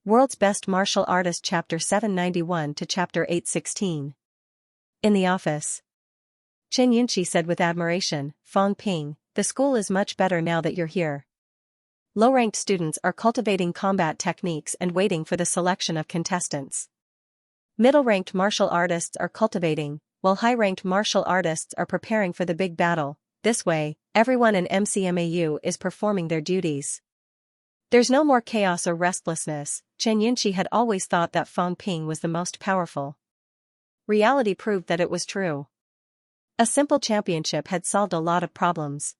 World's Best Martial Artist Chapter 791 to Chapter 816. In the office. Xianxia said with admiration, "Fang Ping, the school is much better now that you're here. Low-ranked students are cultivating combat techniques and waiting for the selection of contestants. Middle-ranked martial artists are cultivating, while high-ranked martial artists are preparing for the big battle. This way, everyone in MCMAU is performing their duties. There's no more chaos or restlessness." Xianxia had always thought that Fang Ping was the most powerful. Reality proved that it was true. A simple championship had solved a lot of problems.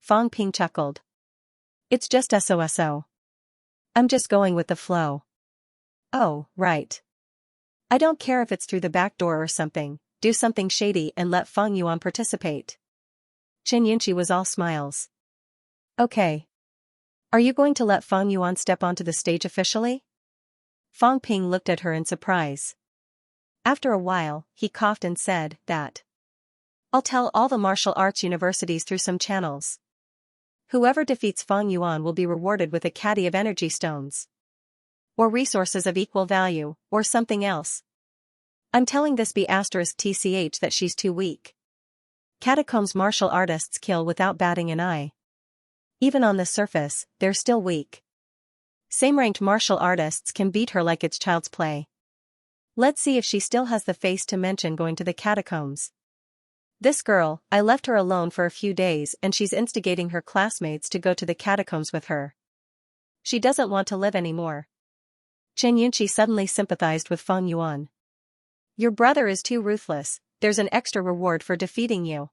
Fang Ping chuckled. "It's just SOSO. I'm just going with the flow." "Oh, right. I don't care if it's through the back door or something, do something shady and let Fang Yuan participate." Xianxia was all smiles. "Okay. Are you going to let Fang Yuan step onto the stage officially?" Fang Ping looked at her in surprise. After a while, he coughed and said that. "I'll tell all the martial arts universities through some channels. Whoever defeats Fang Yuan will be rewarded with a caddy of energy stones. Or resources of equal value, or something else. I'm telling this B*TCH that she's too weak. Catacombs martial artists kill without batting an eye. Even on the surface, they're still weak. Same-ranked martial artists can beat her like it's child's play. Let's see if she still has the face to mention going to the catacombs. This girl, I left her alone for a few days and she's instigating her classmates to go to the catacombs with her. She doesn't want to live anymore." Xianxia suddenly sympathized with Fang Yuan. "Your brother is too ruthless. There's an extra reward for defeating you.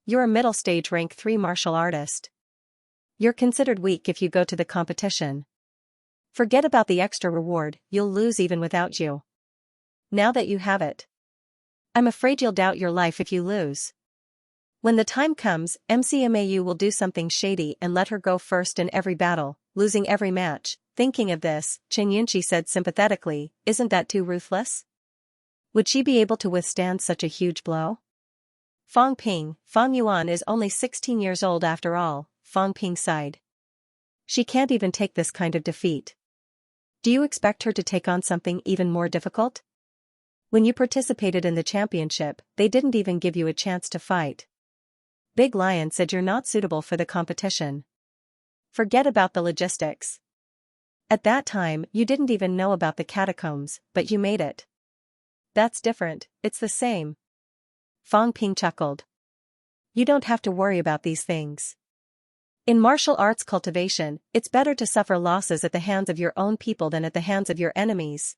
You're a middle stage rank 3 martial artist. You're considered weak if you go to the competition. Forget about the extra reward, you'll lose even without you. Now that you have it. I'm afraid you'll doubt your life if you lose. When the time comes, MCMAU will do something shady and let her go first in every battle, losing every match." Thinking of this, Xianxia said sympathetically, "Isn't that too ruthless? Would she be able to withstand such a huge blow?" "Fang Yuan is only 16 years old after all," Fang Ping sighed. "She can't even take this kind of defeat. Do you expect her to take on something even more difficult? When you participated in the championship, they didn't even give you a chance to fight. Big Lion said you're not suitable for the competition. Forget about the logistics. At that time, you didn't even know about the catacombs, but you made it. That's different, it's the same." Fang Ping chuckled. "You don't have to worry about these things. In martial arts cultivation, it's better to suffer losses at the hands of your own people than at the hands of your enemies.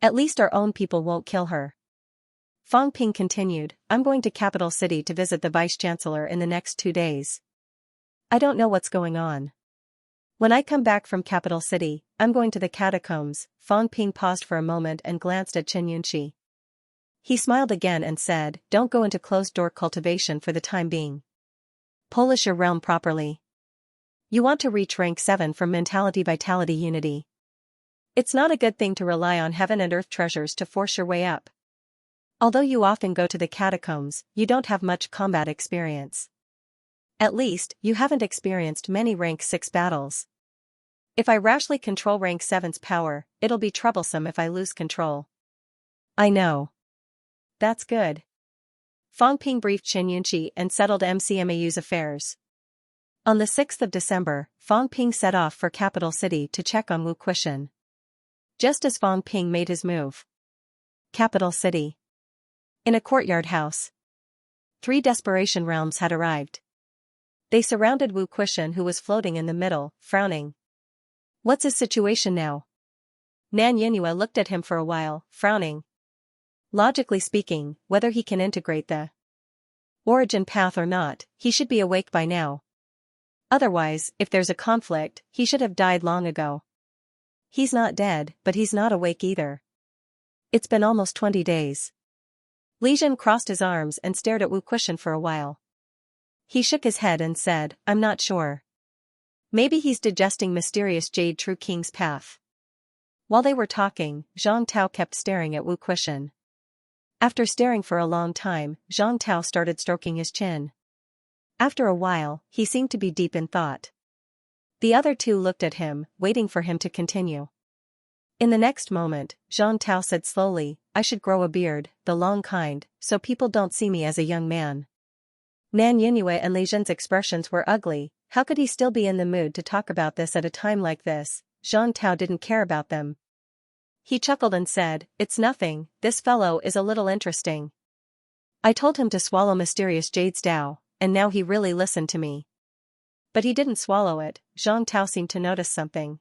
At least our own people won't kill her." Fang Ping continued, "I'm going to Capital City to visit the Vice-Chancellor in the next 2 days. I don't know what's going on. When I come back from Capital City, I'm going to the catacombs." Fang Ping paused for a moment and glanced at Xianxia. He smiled again and said, "Don't go into closed-door cultivation for the time being. Polish your realm properly. You want to reach rank 7 from Mentality Vitality Unity. It's not a good thing to rely on heaven and earth treasures to force your way up. Although you often go to the catacombs, you don't have much combat experience. At least, you haven't experienced many rank 6 battles. If I rashly control rank 7's power, it'll be troublesome if I lose control." "I know. That's good." Fang Ping briefed Xianxia and settled MCMAU's affairs. On the 6th of December, Fang Ping set off for Capital City to check on Wu Kuishan. Just as Fang Ping made his move. Capital City. In a courtyard house. 3 Desperation Realms had arrived. They surrounded Wu Kuishan, who was floating in the middle, frowning. "What's his situation now?" Nan Yinhua looked at him for a while, frowning. "Logically speaking, whether he can integrate the origin path or not, he should be awake by now. Otherwise, if there's a conflict, he should have died long ago. He's not dead, but he's not awake either. It's been almost 20 days. Li Jin crossed his arms and stared at Wu Kuishan for a while. He shook his head and said, "I'm not sure. Maybe he's digesting mysterious Jade True King's path." While they were talking, Zhang Tao kept staring at Wu Kuishan. After staring for a long time, Zhang Tao started stroking his chin. After a while, he seemed to be deep in thought. The other two looked at him, waiting for him to continue. In the next moment, Zhang Tao said slowly, I should grow a beard, the long kind, so people don't see me as a young man. Nan Yingyue and Li Zhen's expressions were ugly. How could he still be in the mood to talk about this at a time like this? Zhang Tao didn't care about them. He chuckled and said, it's nothing, this fellow is a little interesting. I told him to swallow mysterious Jade's Dao, and now he really listened to me. But he didn't swallow it. Zhang Tao seemed to notice something.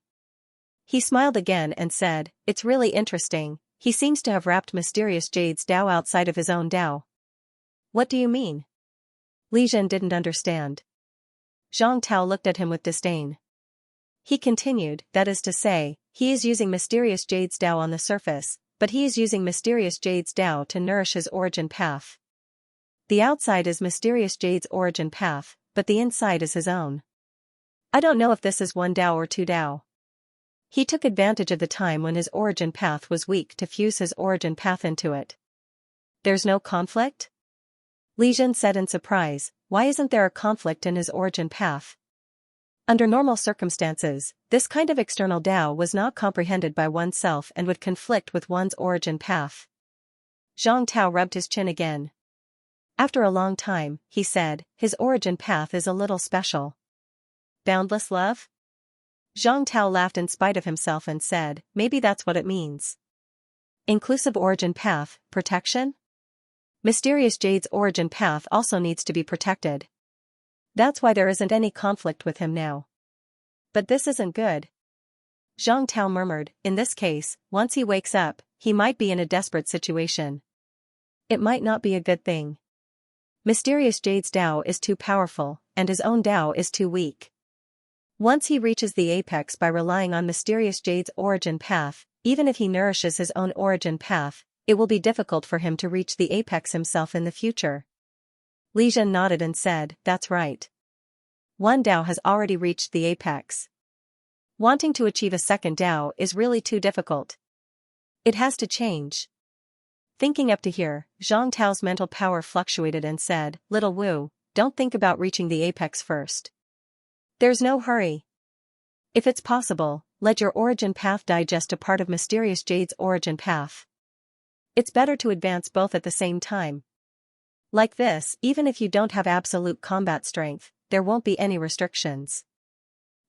He smiled again and said, it's really interesting, he seems to have wrapped mysterious Jade's Dao outside of his own Dao. What do you mean? Li Zhen didn't understand. Zhang Tao looked at him with disdain. He continued, that is to say, he is using mysterious Jade's Dao on the surface, but he is using mysterious Jade's Dao to nourish his origin path. The outside is mysterious Jade's origin path, but the inside is his own. I don't know if this is one Dao or two Dao. He took advantage of the time when his origin path was weak to fuse his origin path into it. There's no conflict? Li Zhen said in surprise, why isn't there a conflict in his origin path? Under normal circumstances, this kind of external Dao was not comprehended by oneself and would conflict with one's origin path. Zhang Tao rubbed his chin again. After a long time, he said, his origin path is a little special. Boundless love? Zhang Tao laughed in spite of himself and said, maybe that's what it means. Inclusive origin path, protection? Mysterious Jade's origin path also needs to be protected. That's why there isn't any conflict with him now. But this isn't good. Zhang Tao murmured, in this case, once he wakes up, he might be in a desperate situation. It might not be a good thing. Mysterious Jade's Dao is too powerful, and his own Dao is too weak. Once he reaches the apex by relying on mysterious Jade's origin path, even if he nourishes his own origin path, it will be difficult for him to reach the apex himself in the future. Li Zhen nodded and said, that's right. One Dao has already reached the apex. Wanting to achieve a second Dao is really too difficult. It has to change. Thinking up to here, Zhang Tao's mental power fluctuated and said, Little Wu, don't think about reaching the apex first. There's no hurry. If it's possible, let your origin path digest a part of mysterious Jade's origin path. It's better to advance both at the same time. Like this, even if you don't have absolute combat strength, there won't be any restrictions.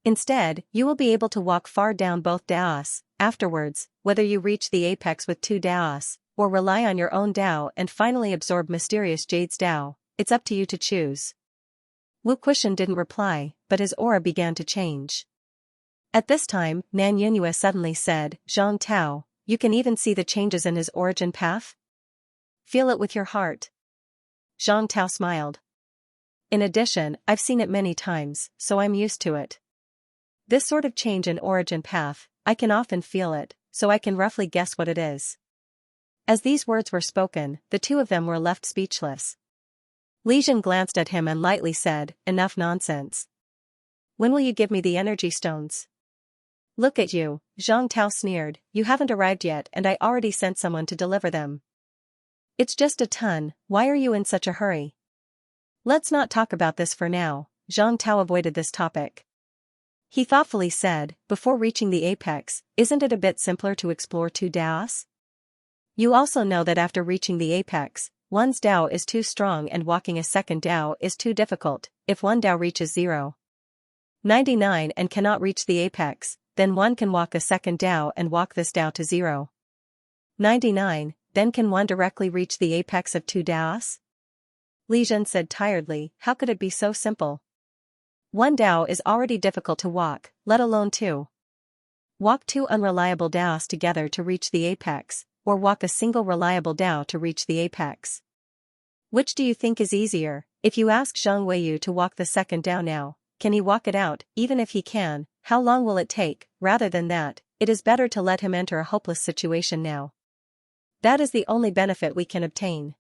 Instead, you will be able to walk far down both Daos. Afterwards, whether you reach the apex with two Daos, or rely on your own Dao and finally absorb mysterious Jade's Dao, it's up to you to choose. Wu Quishan didn't reply, but his aura began to change. At this time, Nan Yingyue suddenly said, Zhang Tao, you can even see the changes in his origin path? Feel it with your heart. Zhang Tao smiled. In addition, I've seen it many times, so I'm used to it. This sort of change in origin path, I can often feel it, so I can roughly guess what it is. As these words were spoken, the two of them were left speechless. Li Zhen glanced at him and lightly said, enough nonsense. When will you give me the energy stones? Look at you, Zhang Tao sneered, you haven't arrived yet and I already sent someone to deliver them. It's just a ton, why are you in such a hurry? Let's not talk about this for now. Zhang Tao avoided this topic. He thoughtfully said, before reaching the apex, isn't it a bit simpler to explore two Daos? You also know that after reaching the apex, one's Dao is too strong and walking a second Dao is too difficult. If one Dao reaches 0.99 and cannot reach the apex, then one can walk a second Dao and walk this Dao to 0.99, then can one directly reach the apex of two Daos? Li Zhen said tiredly, how could it be so simple? One Dao is already difficult to walk, let alone two. Walk two unreliable Daos together to reach the apex, or walk a single reliable Dao to reach the apex. Which do you think is easier? If you ask Zhang Weiyu to walk the second Dao now, can he walk it out? Even if he can, how long will it take? Rather than that, it is better to let him enter a hopeless situation now. That is the only benefit we can obtain.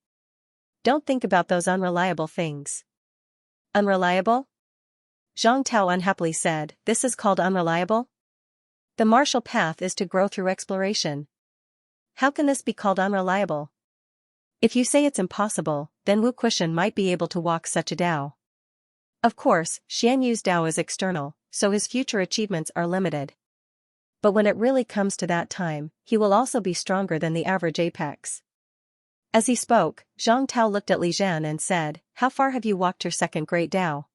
Don't think about those unreliable things. Unreliable? Zhang Tao unhappily said, this is called unreliable? The martial path is to grow through exploration. How can this be called unreliable? If you say it's impossible, then Wu Quishan might be able to walk such a Dao. Of course, Xianyu's Dao is external, so his future achievements are limited. But when it really comes to that time, he will also be stronger than the average apex. As he spoke, Zhang Tao looked at Li Zhan and said, "How far have you walked your second great Dao?"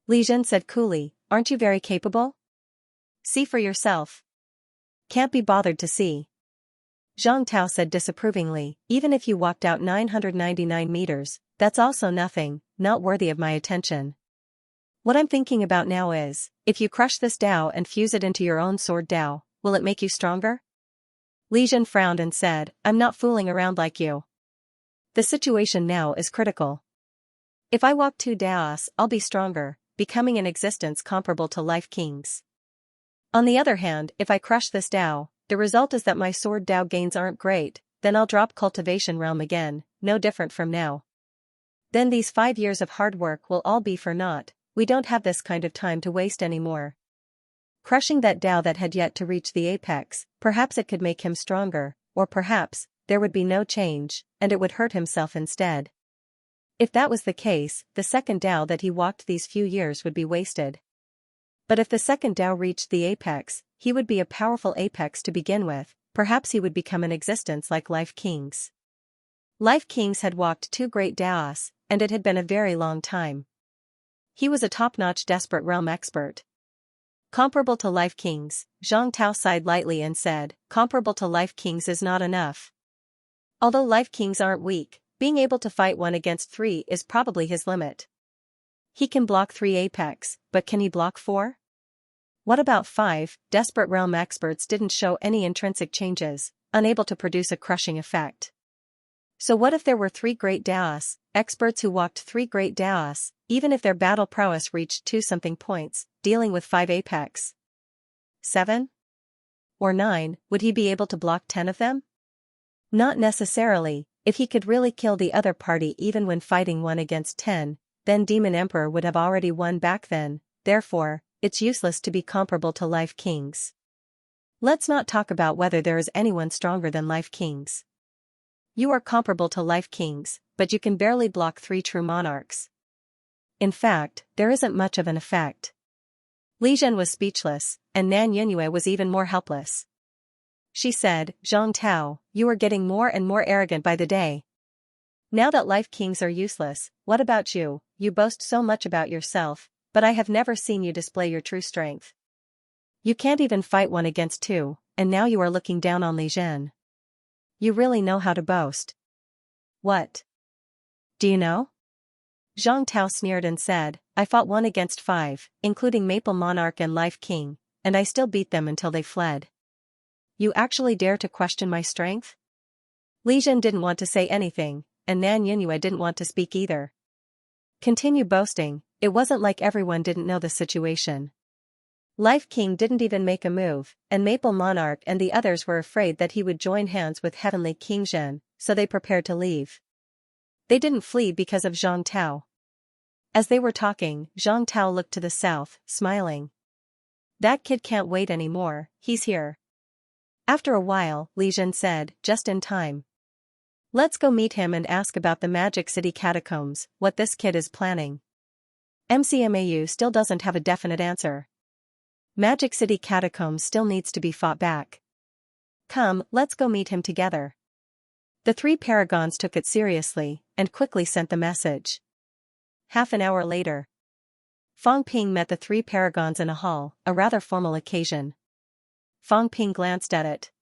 Li Zhan said coolly, "Aren't you very capable? See for yourself." "Can't be bothered to see." Zhang Tao said disapprovingly, "Even if you walked out 999 meters, that's also nothing, not worthy of my attention. What I'm thinking about now is, if you crush this Dao and fuse it into your own sword Dao, will it make you stronger?" Li Zhan frowned and said, "I'm not fooling around like you. The situation now is critical. If I walk 2 Daos, I'll be stronger, becoming an existence comparable to Life King's. On the other hand, if I crush this Dao, the result is that my sword Dao gains aren't great, then I'll drop Cultivation realm again, no different from now. Then these 5 years of hard work will all be for naught. We don't have this kind of time to waste anymore. Crushing that Dao that had yet to reach the apex, perhaps it could make him stronger, or perhaps there would be no change, and it would hurt himself instead. If that was the case, the second Dao that he walked these few years would be wasted. But if the second Dao reached the apex, he would be a powerful apex to begin with, perhaps he would become an existence like Life King's. Life King's had walked 2 great Daos, and it had been a very long time. He was a top-notch desperate realm expert. Comparable to Life King's, Zhang Tao sighed lightly and said, "Comparable to Life King's is not enough. Although Life Kings aren't weak, being able to fight 1 against 3 is probably his limit. He can block 3 apex, but can he block 4? What about 5? Desperate realm experts didn't show any intrinsic changes, unable to produce a crushing effect. So what if there were 3 great Daos, experts who walked 3 great Daos, even if their battle prowess reached 2-something points, dealing with 5 apex? 7? Or 9, would he be able to block 10 of them? Not necessarily. If he could really kill the other party even when fighting 1 against 10, then Demon Emperor would have already won back then, therefore, it's useless to be comparable to Life King's. Let's not talk about whether there is anyone stronger than Life King's. You are comparable to Life King's, but you can barely block 3 true monarchs. In fact, there isn't much of an effect." Li Zhan was speechless, and Nan Yunyue was even more helpless. She said, "Zhang Tao, you are getting more and more arrogant by the day. Now that Life Kings are useless, what about you? You boast so much about yourself, but I have never seen you display your true strength. You can't even fight 1 against 2, and now you are looking down on Li Zhan. You really know how to boast." "What? Do you know?" Zhang Tao sneered and said, "I fought 1 against 5, including Maple Monarch and Life King, and I still beat them until they fled. You actually dare to question my strength?" Li Zhan didn't want to say anything, and Nan Yunyue didn't want to speak either. Continue boasting. It wasn't like everyone didn't know the situation. Life King didn't even make a move, and Maple Monarch and the others were afraid that he would join hands with Heavenly King Zhen, so they prepared to leave. They didn't flee because of Zhang Tao. As they were talking, Zhang Tao looked to the south, smiling. "That kid can't wait anymore, he's here." After a while, Li Zhan said, "Just in time. Let's go meet him and ask about the Magic City catacombs, what this kid is planning." MCMAU still doesn't have a definite answer. Magic City catacombs still needs to be fought back. Come, let's go meet him together. The 3 paragons took it seriously, and quickly sent the message. Half an hour later, Fang Ping met the 3 paragons in a hall, a rather formal occasion. Fang Ping glanced at it.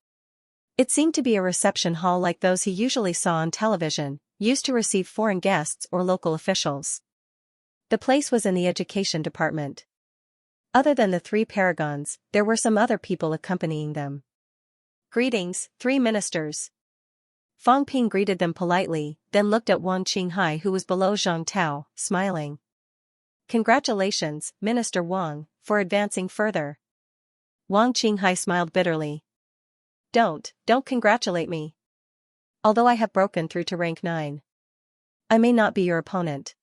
It seemed to be a reception hall like those he usually saw on television, used to receive foreign guests or local officials. The place was in the education department. Other than the 3 paragons, there were some other people accompanying them. "Greetings, 3 ministers." Fang Ping greeted them politely, then looked at Wang Qinghai who was below Zhang Tao, smiling. "Congratulations, Minister Wang, for advancing further." Wang Qinghai smiled bitterly. Don't congratulate me. Although I have broken through to rank 9. I may not be your opponent."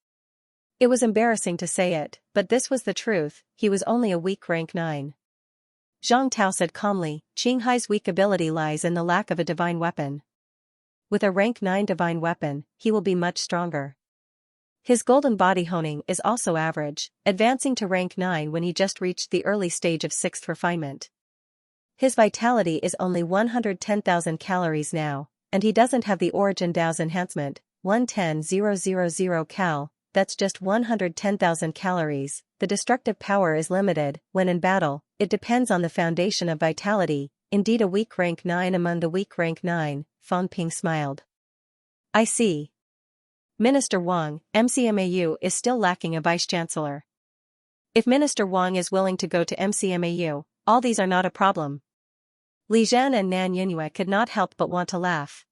It was embarrassing to say it, but this was the truth, he was only a weak rank 9. Zhang Tao said calmly, "Qinghai's weak ability lies in the lack of a divine weapon. With a rank 9 divine weapon, he will be much stronger." His golden body honing is also average, advancing to rank 9 when he just reached the early stage of 6th refinement. His vitality is only 110,000 calories now, and he doesn't have the Origin Dao's enhancement, 110,000 cal, that's just 110,000 calories. The destructive power is limited. When in battle, it depends on the foundation of vitality, indeed a weak rank 9 among the weak rank 9, Fang Ping smiled. I see. Minister Wang, MCMAU is still lacking a vice-chancellor. If Minister Wang is willing to go to MCMAU, all these are not a problem. Li Zhan and Nan Yinhua could not help but want to laugh.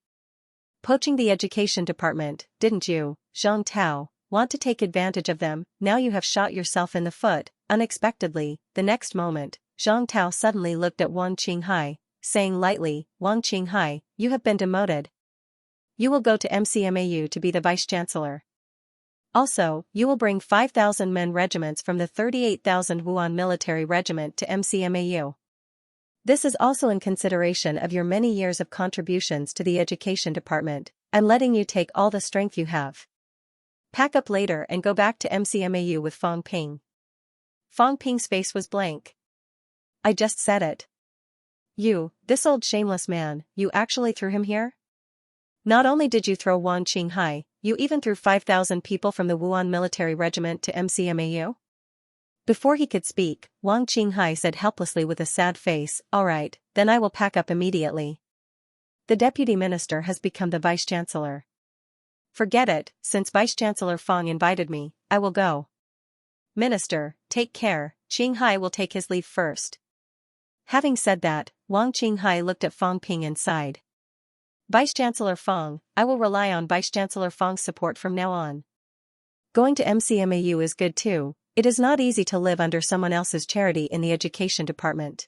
Poaching the education department, didn't you, Zhang Tao, want to take advantage of them? Now you have shot yourself in the foot. Unexpectedly, the next moment, Zhang Tao suddenly looked at Wang Qinghai, saying lightly, Wang Qinghai, you have been demoted. You will go to MCMAU to be the vice-chancellor. Also, you will bring 5,000 men regiments from the 38,000 Wuan military regiment to MCMAU. This is also in consideration of your many years of contributions to the education department. I'm letting you take all the strength you have. Pack up later and go back to MCMAU with Fang Ping. Fang Ping's face was blank. I just said it. You, this old shameless man, you actually threw him here? Not only did you throw Wang Qinghai, you even threw 5,000 people from the Wuan military regiment to MCMAU? Before he could speak, Wang Qinghai said helplessly with a sad face, all right, then I will pack up immediately. The deputy minister has become the vice-chancellor. Forget it, since Vice-Chancellor Fang invited me, I will go. Minister, take care, Qinghai will take his leave first. Having said that, Wang Qinghai looked at Fang Ping and sighed. Vice-Chancellor Fang, I will rely on Vice-Chancellor Fang's support from now on. Going to MCMAU is good too. It is not easy to live under someone else's charity in the education department.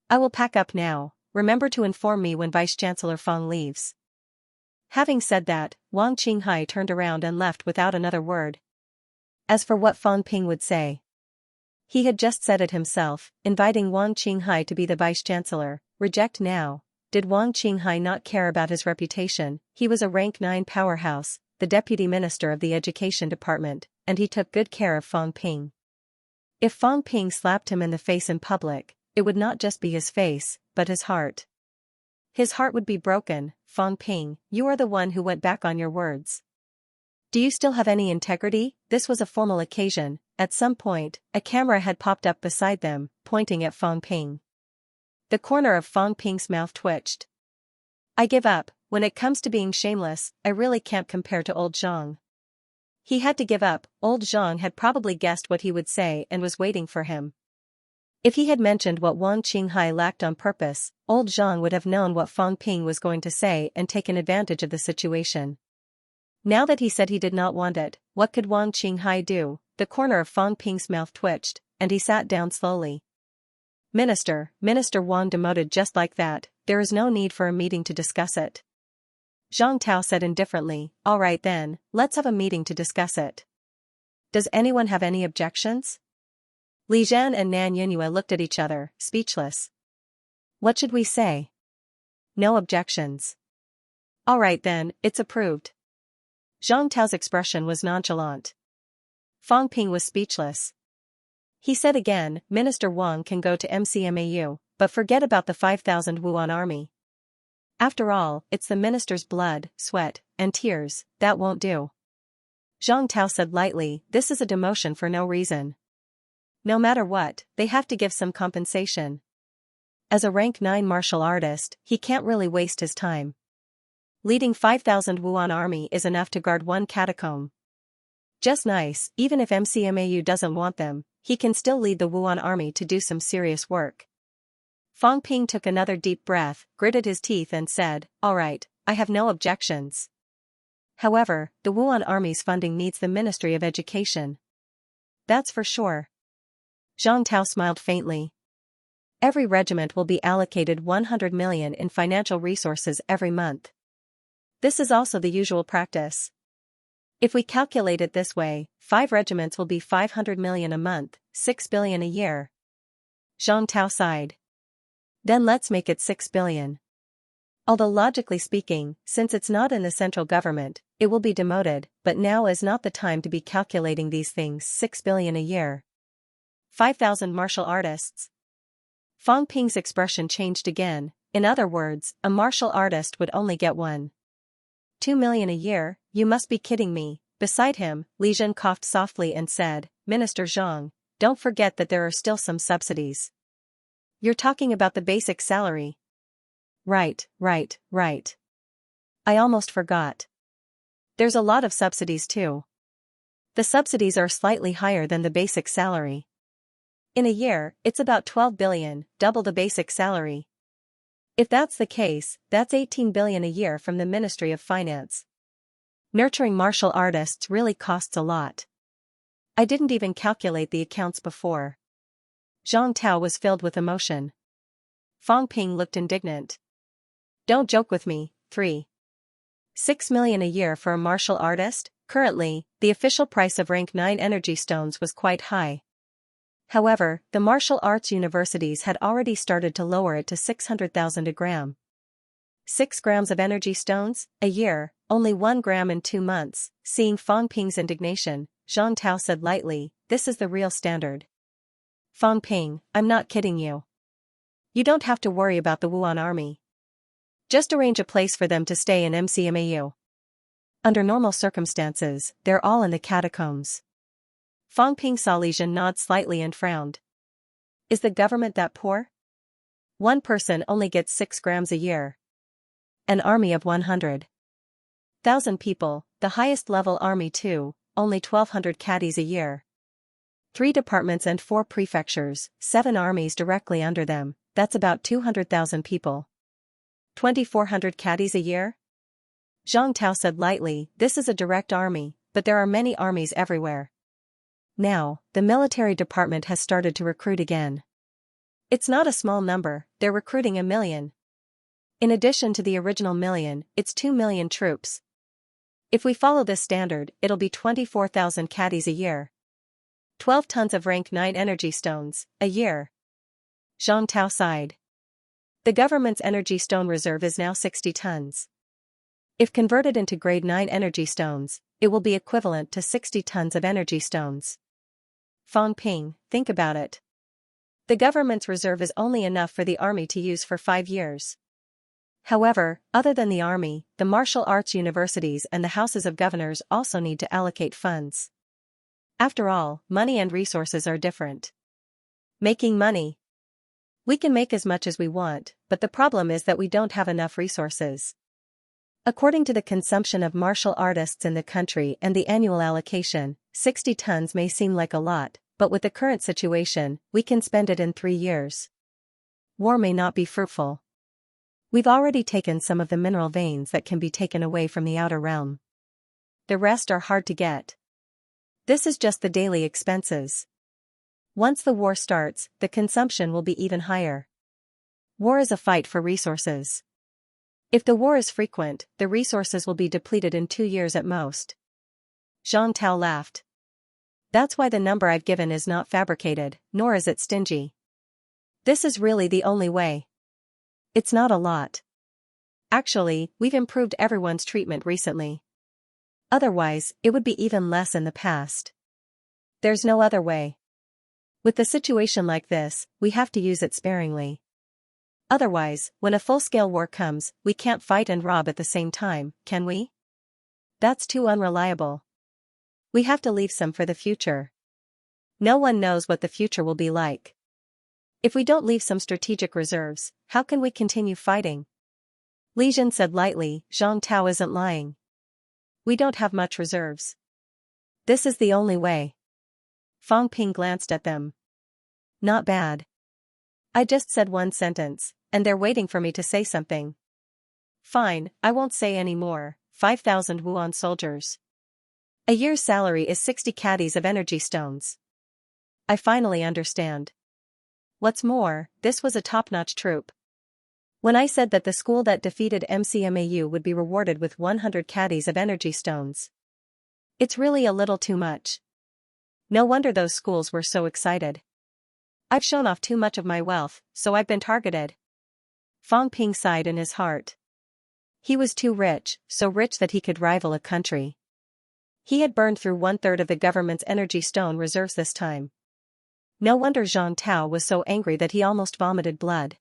I will pack up now. Remember to inform me when Vice-Chancellor Fang leaves. Having said that, Wang Qinghai turned around and left without another word. As for what Fang Ping would say, he had just said it himself, inviting Wang Qinghai to be the vice-chancellor. Reject now. Did Wang Qinghai not care about his reputation? He was a rank 9 powerhouse, the deputy minister of the education department, and he took good care of Fang Ping. If Fang Ping slapped him in the face in public, it would not just be his face, but his heart. His heart would be broken. Fang Ping, you are the one who went back on your words. Do you still have any integrity? This was a formal occasion. At some point, a camera had popped up beside them, pointing at Fang Ping. The corner of Fang Ping's mouth twitched. I give up. When it comes to being shameless, I really can't compare to old Zhang. He had to give up. Old Zhang had probably guessed what he would say and was waiting for him. If he had mentioned what Wang Qinghai lacked on purpose, old Zhang would have known what Fang Ping was going to say and taken advantage of the situation. Now that he said he did not want it, what could Wang Qinghai do? The corner of Fang Ping's mouth twitched, and he sat down slowly. Minister Wang demoted just like that. There is no need for a meeting to discuss it. Zhang Tao said indifferently, all right then, let's have a meeting to discuss it. Does anyone have any objections? Li Zhan and Nan Yinhua looked at each other, speechless. What should we say? No objections. All right then, it's approved. Zhang Tao's expression was nonchalant. Fang Ping was speechless. He said again, Minister Wang can go to MCMAU, but forget about the 5,000 Wuan army. After all, it's the minister's blood, sweat, and tears. That won't do. Zhang Tao said lightly, this is a demotion for no reason. No matter what, they have to give some compensation. As a rank 9 martial artist, he can't really waste his time. Leading 5,000 Wuan army is enough to guard one catacomb. Just nice. Even if MCMAU doesn't want them, he can still lead the Wuan army to do some serious work. Fang Ping took another deep breath, gritted his teeth and said, all right, I have no objections. However, the Wuan army's funding needs the Ministry of Education. That's for sure. Zhang Tao smiled faintly. Every regiment will be allocated 100 million in financial resources every month. This is also the usual practice. If we calculate it this way, 5 regiments will be 500 million a month, 6 billion a year. Zhang Tao sighed. Then let's make it 6 billion. Although logically speaking, since it's not in the central government, it will be demoted, but now is not the time to be calculating these things. 6 billion a year. 5,000 martial artists. Fang Ping's expression changed again. In other words, a martial artist would only get 2 million a year. You must be kidding me. Beside him, Li Zhen coughed softly and said, Minister Zhang, don't forget that there are still some subsidies. You're talking about the basic salary. Right. I almost forgot. There's a lot of subsidies too. The subsidies are slightly higher than the basic salary. In a year, it's about 12 billion, double the basic salary. If that's the case, that's 18 billion a year from the Ministry of Finance. Nurturing martial artists really costs a lot. I didn't even calculate the accounts before. Zhang Tao was filled with emotion. Fang Ping looked indignant. Don't joke with me. 6 million a year for a martial artist? Currently, the official price of rank 9 energy stones was quite high. However, the martial arts universities had already started to lower it to 600,000 a gram. 6 grams of energy stones? A year, only 1 gram in 2 months. Seeing Fang Ping's indignation, Zhang Tao said lightly, this is the real standard. Fang Ping, I'm not kidding you. You don't have to worry about the Wuan army. Just arrange a place for them to stay in MCMAU. Under normal circumstances, they're all in the catacombs. Fang Ping saw Li Zhen nod slightly and frowned. Is the government that poor? One person only gets 6 grams a year. An army of 100,000 people, the highest level army too, only 1,200 caddies a year. 3 departments and 4 prefectures, 7 armies directly under them, that's about 200,000 people. 2,400 caddies a year? Zhang Tao said lightly, this is a direct army, but there are many armies everywhere. Now, the military department has started to recruit again. It's not a small number, they're recruiting 1 million. In addition to the original million, it's 2 million troops. If we follow this standard, it'll be 24,000 caddies a year. 12 tons of rank 9 energy stones, a year. Zhang Tao sighed. The government's energy stone reserve is now 60 tons. If converted into grade 9 energy stones, it will be equivalent to 60 tons of energy stones. Fang Ping, think about it. The government's reserve is only enough for the army to use for 5 years. However, other than the army, the martial arts universities and the houses of governors also need to allocate funds. After all, money and resources are different. Making money. We can make as much as we want, but the problem is that we don't have enough resources. According to the consumption of martial artists in the country and the annual allocation, 60 tons may seem like a lot, but with the current situation, we can spend it in 3 years. War may not be fruitful. We've already taken some of the mineral veins that can be taken away from the outer realm. The rest are hard to get. This is just the daily expenses. Once the war starts, the consumption will be even higher. War is a fight for resources. If the war is frequent, the resources will be depleted in 2 years at most. Zhang Tao laughed. That's why the number I've given is not fabricated, nor is it stingy. This is really the only way. It's not a lot. Actually, we've improved everyone's treatment recently. Otherwise, it would be even less in the past. There's no other way. With a situation like this, we have to use it sparingly. Otherwise, when a full-scale war comes, we can't fight and rob at the same time, can we? That's too unreliable. We have to leave some for the future. No one knows what the future will be like. If we don't leave some strategic reserves, how can we continue fighting? Li Zhen said lightly, Zhang Tao isn't lying. We don't have much reserves. This is the only way. Fang Ping glanced at them. Not bad. I just said one sentence, and they're waiting for me to say something. Fine, I won't say any more. 5,000 Wuan soldiers. A year's salary is 60 caddies of energy stones. I finally understand. What's more, this was a top-notch troop. When I said that the school that defeated MCMAU would be rewarded with 100 caddies of energy stones. It's really a little too much. No wonder those schools were so excited. I've shown off too much of my wealth, so I've been targeted. Fang Ping sighed in his heart. He was too rich, so rich that he could rival a country. He had burned through 1/3 of the government's energy stone reserves this time. No wonder Zhang Tao was so angry that he almost vomited blood.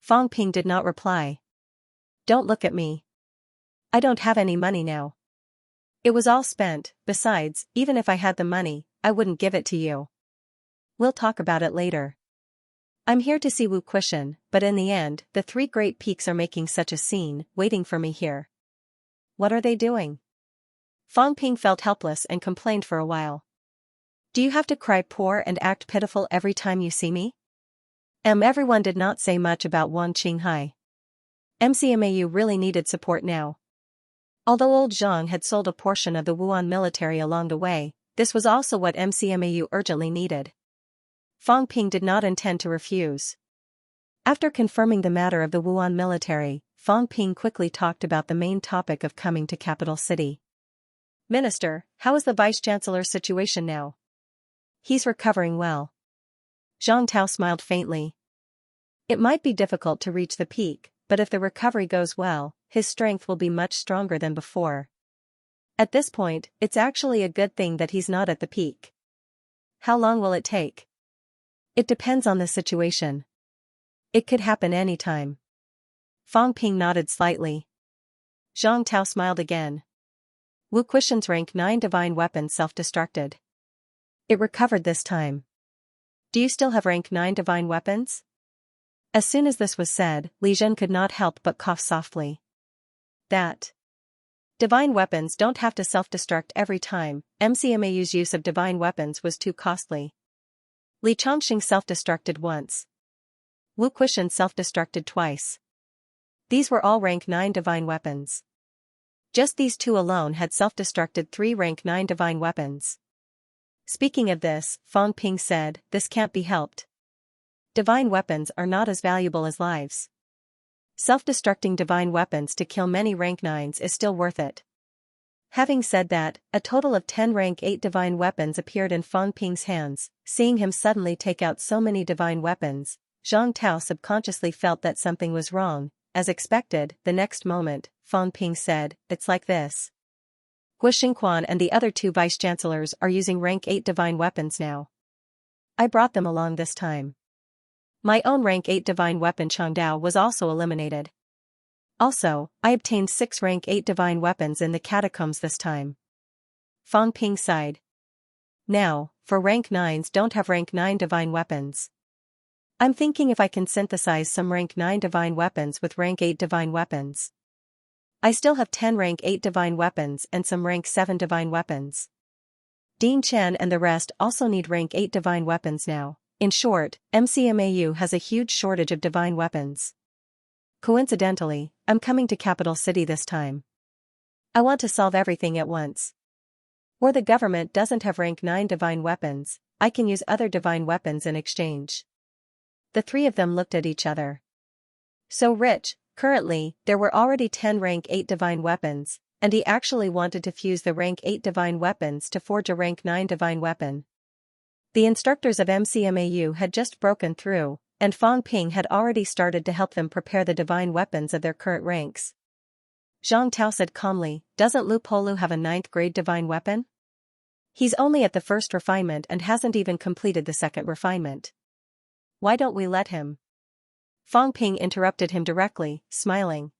Fang Ping did not reply. Don't look at me. I don't have any money now. It was all spent. Besides, even if I had the money, I wouldn't give it to you. We'll talk about it later. I'm here to see Wu Quishan, but in the end, the 3 great peaks are making such a scene, waiting for me here. What are they doing? Fang Ping felt helpless and complained for a while. Do you have to cry poor and act pitiful every time you see me? Everyone did not say much about Wan Qinghai. MCMAU really needed support now. Although old Zhang had sold a portion of the Wuan military along the way, this was also what MCMAU urgently needed. Fang Ping did not intend to refuse. After confirming the matter of the Wuan military, Fang Ping quickly talked about the main topic of coming to capital city. Minister, how is the Vice-Chancellor's situation now? He's recovering well. Zhang Tao smiled faintly. It might be difficult to reach the peak, but if the recovery goes well, his strength will be much stronger than before. At this point, it's actually a good thing that he's not at the peak. How long will it take? It depends on the situation. It could happen any time. Fang Ping nodded slightly. Zhang Tao smiled again. Wu Quishan's rank 9 divine weapon self-destructed. It recovered this time. Do you still have rank 9 divine weapons? As soon as this was said, Li Zhen could not help but cough softly. That. Divine weapons don't have to self-destruct every time. MCMAU's use of divine weapons was too costly. Li Chongqing self-destructed once. Wu Quishan self-destructed twice. These were all rank 9 divine weapons. Just these 2 alone had self-destructed 3 rank 9 divine weapons. Speaking of this, Fang Ping said, this can't be helped. Divine weapons are not as valuable as lives. Self-destructing divine weapons to kill many rank 9s is still worth it. Having said that, a total of 10 rank 8 divine weapons appeared in Fang Ping's hands. Seeing him suddenly take out so many divine weapons, Zhang Tao subconsciously felt that something was wrong. As expected, the next moment, Fang Ping said, it's like this. Guo Xingquan and the other 2 vice-chancellors are using rank 8 divine weapons now. I brought them along this time. My own rank 8 divine weapon Changdao was also eliminated. Also, I obtained 6 rank 8 divine weapons in the catacombs this time. Fang Ping sighed. Now, for rank 9s don't have rank 9 divine weapons. I'm thinking if I can synthesize some rank 9 divine weapons with rank 8 divine weapons. I still have 10 rank 8 divine weapons and some rank 7 divine weapons. Dean Chen and the rest also need rank 8 divine weapons now. In short, MCMAU has a huge shortage of divine weapons. Coincidentally, I'm coming to capital city this time. I want to solve everything at once. Or the government doesn't have rank 9 divine weapons, I can use other divine weapons in exchange. The 3 of them looked at each other. So rich, currently, there were already 10 rank 8 divine weapons, and he actually wanted to fuse the rank 8 divine weapons to forge a rank 9 divine weapon. The instructors of MCMAU had just broken through, and Fang Ping had already started to help them prepare the divine weapons of their current ranks. Zhang Tao said calmly, doesn't Lu Polu have a 9th grade divine weapon? He's only at the 1st refinement and hasn't even completed the 2nd refinement. Why don't we let him? Fang Ping interrupted him directly, smiling.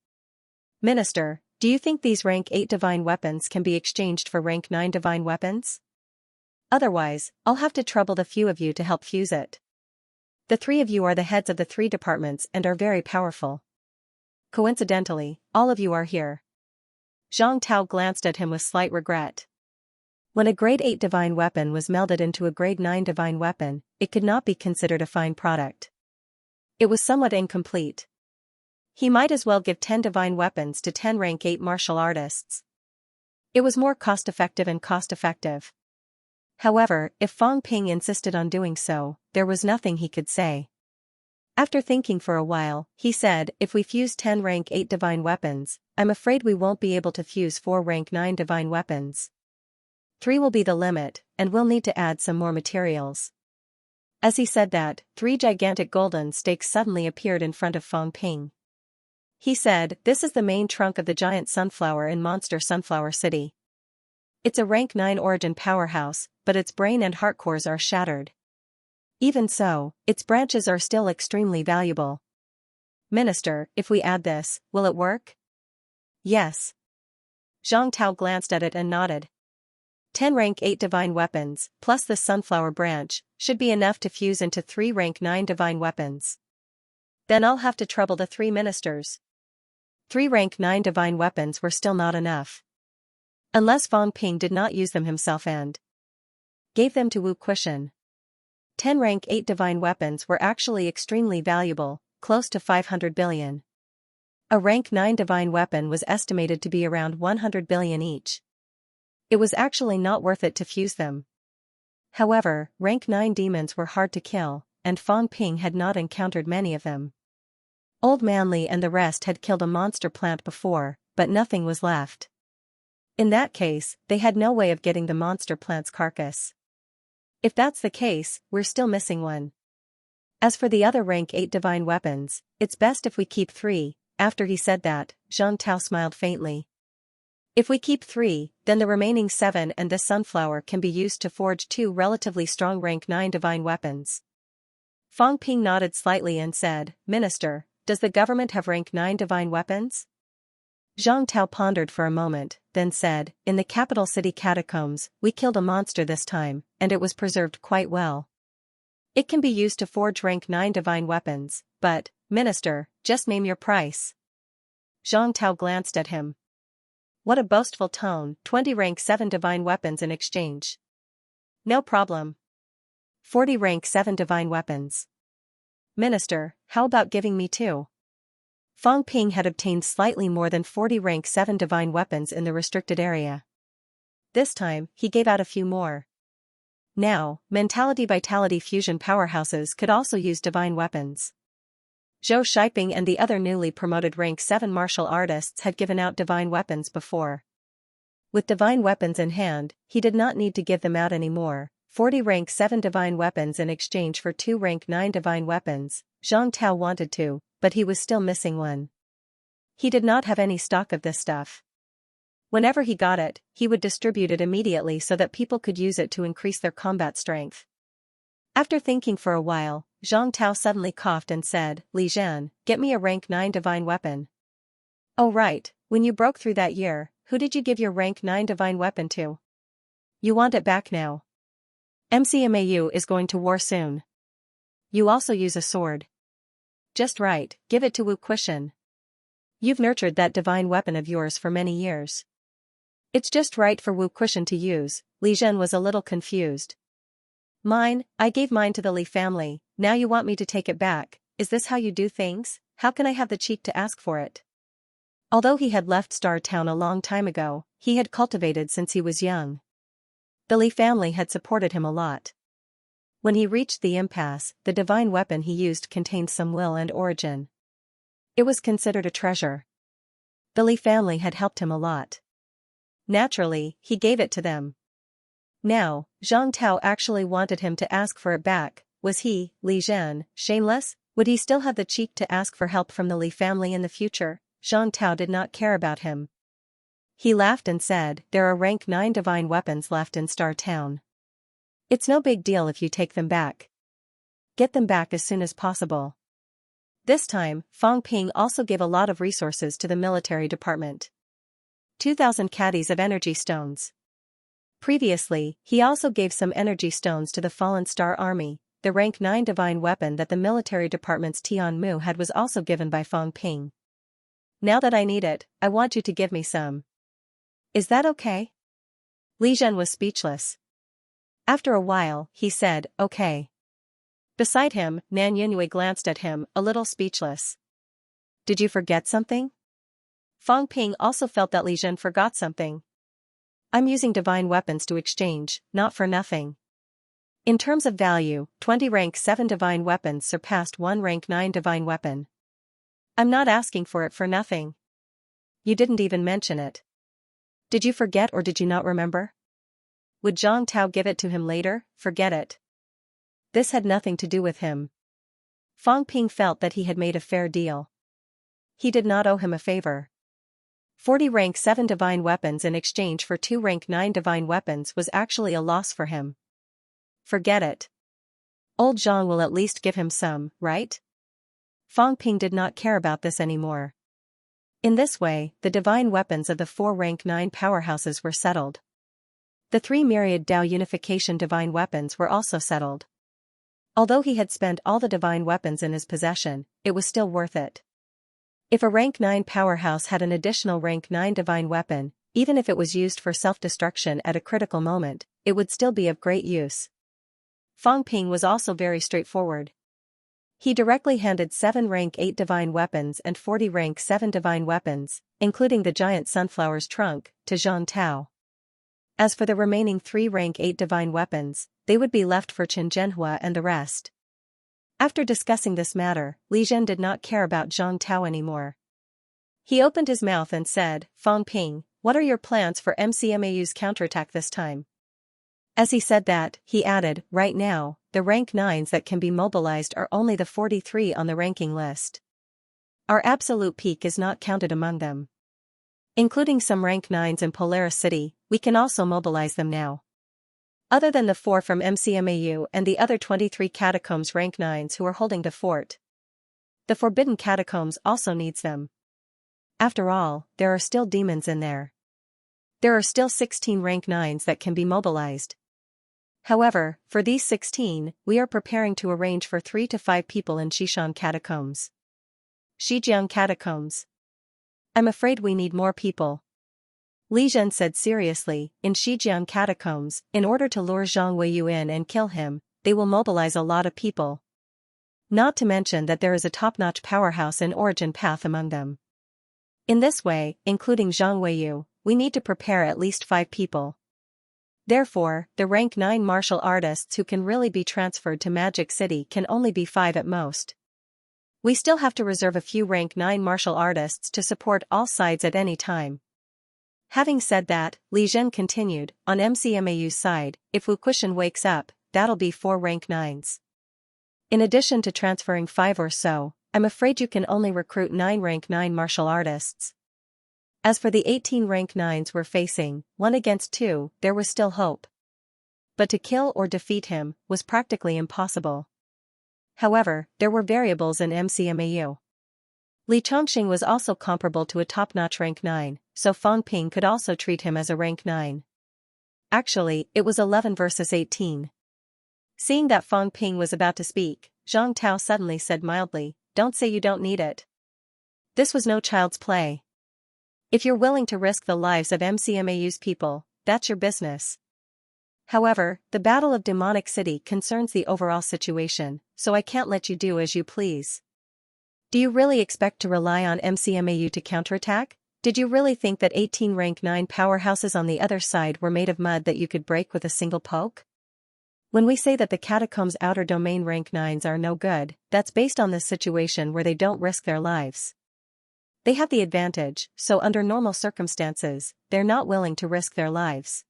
Minister, do you think these rank 8 divine weapons can be exchanged for rank 9 divine weapons? Otherwise, I'll have to trouble the few of you to help fuse it. The 3 of you are the heads of the 3 departments and are very powerful. Coincidentally, all of you are here. Zhang Tao glanced at him with slight regret. When a grade 8 divine weapon was melded into a grade 9 divine weapon, it could not be considered a fine product. It was somewhat incomplete. He might as well give 10 divine weapons to 10 rank 8 martial artists. It was more cost-effective and cost-effective. However, if Fang Ping insisted on doing so, there was nothing he could say. After thinking for a while, he said, if we fuse 10 rank 8 divine weapons, I'm afraid we won't be able to fuse 4 rank 9 divine weapons. 3 will be the limit, and we'll need to add some more materials. As he said that, 3 gigantic golden stakes suddenly appeared in front of Fang Ping. He said, "This is the main trunk of the giant sunflower in Monster Sunflower City. It's a rank 9 origin powerhouse, but its brain and heart cores are shattered. Even so, its branches are still extremely valuable. Minister, if we add this, will it work?" "Yes." Zhang Tao glanced at it and nodded. 10 rank 8 divine weapons, plus the sunflower branch, should be enough to fuse into 3 rank 9 divine weapons. Then I'll have to trouble the 3 ministers. 3 rank 9 divine weapons were still not enough. Unless Fang Ping did not use them himself and gave them to Wu Quishan. 10 rank 8 divine weapons were actually extremely valuable, close to 500 billion. A rank 9 divine weapon was estimated to be around 100 billion each. It was actually not worth it to fuse them. However, rank 9 demons were hard to kill, and Fang Ping had not encountered many of them. Old Manly and the rest had killed a monster plant before, but nothing was left. In that case, they had no way of getting the monster plant's carcass. If that's the case, we're still missing one. As for the other rank 8 divine weapons, it's best if we keep 3. After he said that, Zhang Tao smiled faintly. If we keep 3, then the remaining 7 and the sunflower can be used to forge 2 relatively strong rank 9 divine weapons. Fang Ping nodded slightly and said, "Minister, does the government have rank 9 divine weapons?" Zhang Tao pondered for a moment, then said, "In the capital city catacombs, we killed a monster this time, and it was preserved quite well. It can be used to forge rank 9 divine weapons, but, Minister, just name your price." Zhang Tao glanced at him. What a boastful tone, 20 rank 7 divine weapons in exchange. No problem. 40 rank 7 divine weapons. Minister, how about giving me 2? Fang Ping had obtained slightly more than 40 rank 7 divine weapons in the restricted area. This time, he gave out a few more. Now, Mentality Vitality Fusion powerhouses could also use divine weapons. Zhou Shiping and the other newly promoted rank 7 martial artists had given out divine weapons before. With divine weapons in hand, he did not need to give them out anymore. 40 rank 7 divine weapons in exchange for 2 rank 9 divine weapons. Zhang Tao wanted to, but he was still missing one. He did not have any stock of this stuff. Whenever he got it, he would distribute it immediately so that people could use it to increase their combat strength. After thinking for a while, Zhang Tao suddenly coughed and said, "Li Zhan, get me a rank 9 divine weapon." "Oh right, when you broke through that year, who did you give your rank 9 divine weapon to? You want it back now. MCMAU is going to war soon. You also use a sword. Just right, give it to Wu Quishan. You've nurtured that divine weapon of yours for many years. It's just right for Wu Quishan to use." Li Zhen was a little confused. "Mine, I gave mine to the Li family, now you want me to take it back, is this how you do things? How can I have the cheek to ask for it?" Although he had left Star Town a long time ago, he had cultivated since he was young. The Li family had supported him a lot. When he reached the impasse, the divine weapon he used contained some will and origin. It was considered a treasure. The Li family had helped him a lot. Naturally, he gave it to them. Now, Zhang Tao actually wanted him to ask for it back. Was he, Li Zhen, shameless? Would he still have the cheek to ask for help from the Li family in the future? Zhang Tao did not care about him. He laughed and said, "There are rank 9 divine weapons left in Star Town. It's no big deal if you take them back. Get them back as soon as possible." This time, Fang Ping also gave a lot of resources to the military department. 2,000 caddies of energy stones. Previously, he also gave some energy stones to the Fallen Star Army. The rank 9 divine weapon that the military department's Tian Mu had was also given by Fang Ping. "Now that I need it, I want you to give me some. Is that okay?" Li Zhen was speechless. After a while, he said, "Okay." Beside him, Nan Yunhui glanced at him, a little speechless. "Did you forget something?" Fang Ping also felt that Li Zhen forgot something. "I'm using divine weapons to exchange, not for nothing. In terms of value, 20 rank 7 divine weapons surpassed 1 rank 9 divine weapon. I'm not asking for it for nothing. You didn't even mention it. Did you forget or did you not remember? Would Zhang Tao give it to him later? Forget it. This had nothing to do with him." Fang Ping felt that he had made a fair deal. He did not owe him a favor. 40 rank 7 divine weapons in exchange for 2 rank 9 divine weapons was actually a loss for him. Forget it. Old Zhang will at least give him some, right? Fang Ping did not care about this anymore. In this way, the divine weapons of the 4 rank 9 powerhouses were settled. The 3 myriad Dao unification divine weapons were also settled. Although he had spent all the divine weapons in his possession, it was still worth it. If a rank 9 powerhouse had an additional rank 9 divine weapon, even if it was used for self-destruction at a critical moment, it would still be of great use. Fang Ping was also very straightforward. He directly handed 7 rank 8 divine weapons and 40 rank 7 divine weapons, including the giant sunflower's trunk, to Zhang Tao. As for the remaining 3 rank 8 divine weapons, they would be left for Chen Zhenhua and the rest. After discussing this matter, Li Zhen did not care about Zhang Tao anymore. He opened his mouth and said, Fang Ping, what are your plans for MCMAU's counterattack this time? As he said that, he added, right now, the rank 9s that can be mobilized are only the 43 on the ranking list. Our absolute peak is not counted among them. Including some rank 9s in Polaris City, we can also mobilize them now. Other than the 4 from MCMAU and the other 23 catacombs rank 9s who are holding the fort. The Forbidden Catacombs also needs them. After all, there are still demons in there. There are still 16 rank 9s that can be mobilized. However, for these 16, we are preparing to arrange for 3 to 5 people in Xishan Catacombs. Shijiang Catacombs. I'm afraid we need more people. Li Zhen said seriously, in Shijiang Catacombs, in order to lure Zhang Weiyu in and kill him, they will mobilize a lot of people. Not to mention that there is a top-notch powerhouse in Origin Path among them. In this way, including Zhang Weiyu, we need to prepare at least 5 people. Therefore, the rank 9 martial artists who can really be transferred to Magic City can only be 5 at most. We still have to reserve a few rank 9 martial artists to support all sides at any time. Having said that, Li Zhen continued, on MCMAU's side, if Wu Kushan wakes up, that'll be 4 rank 9s. In addition to transferring 5 or so, I'm afraid you can only recruit 9 rank 9 martial artists. As for the 18 rank 9s we're facing, 1 against 2, there was still hope. But to kill or defeat him was practically impossible. However, there were variables in MCMAU. Li Chongqing was also comparable to a top-notch rank 9, so Fang Ping could also treat him as a rank 9. Actually, it was 11 versus 18. Seeing that Fang Ping was about to speak, Zhang Tao suddenly said mildly, don't say you don't need it. This was no child's play. If you're willing to risk the lives of MCMAU's people, that's your business. However, the Battle of Demonic City concerns the overall situation, so I can't let you do as you please. Do you really expect to rely on MCMAU to counterattack? Did you really think that 18 rank 9 powerhouses on the other side were made of mud that you could break with a single poke? When we say that the Catacombs Outer Domain rank 9s are no good, that's based on this situation where they don't risk their lives. They have the advantage, so under normal circumstances, they're not willing to risk their lives.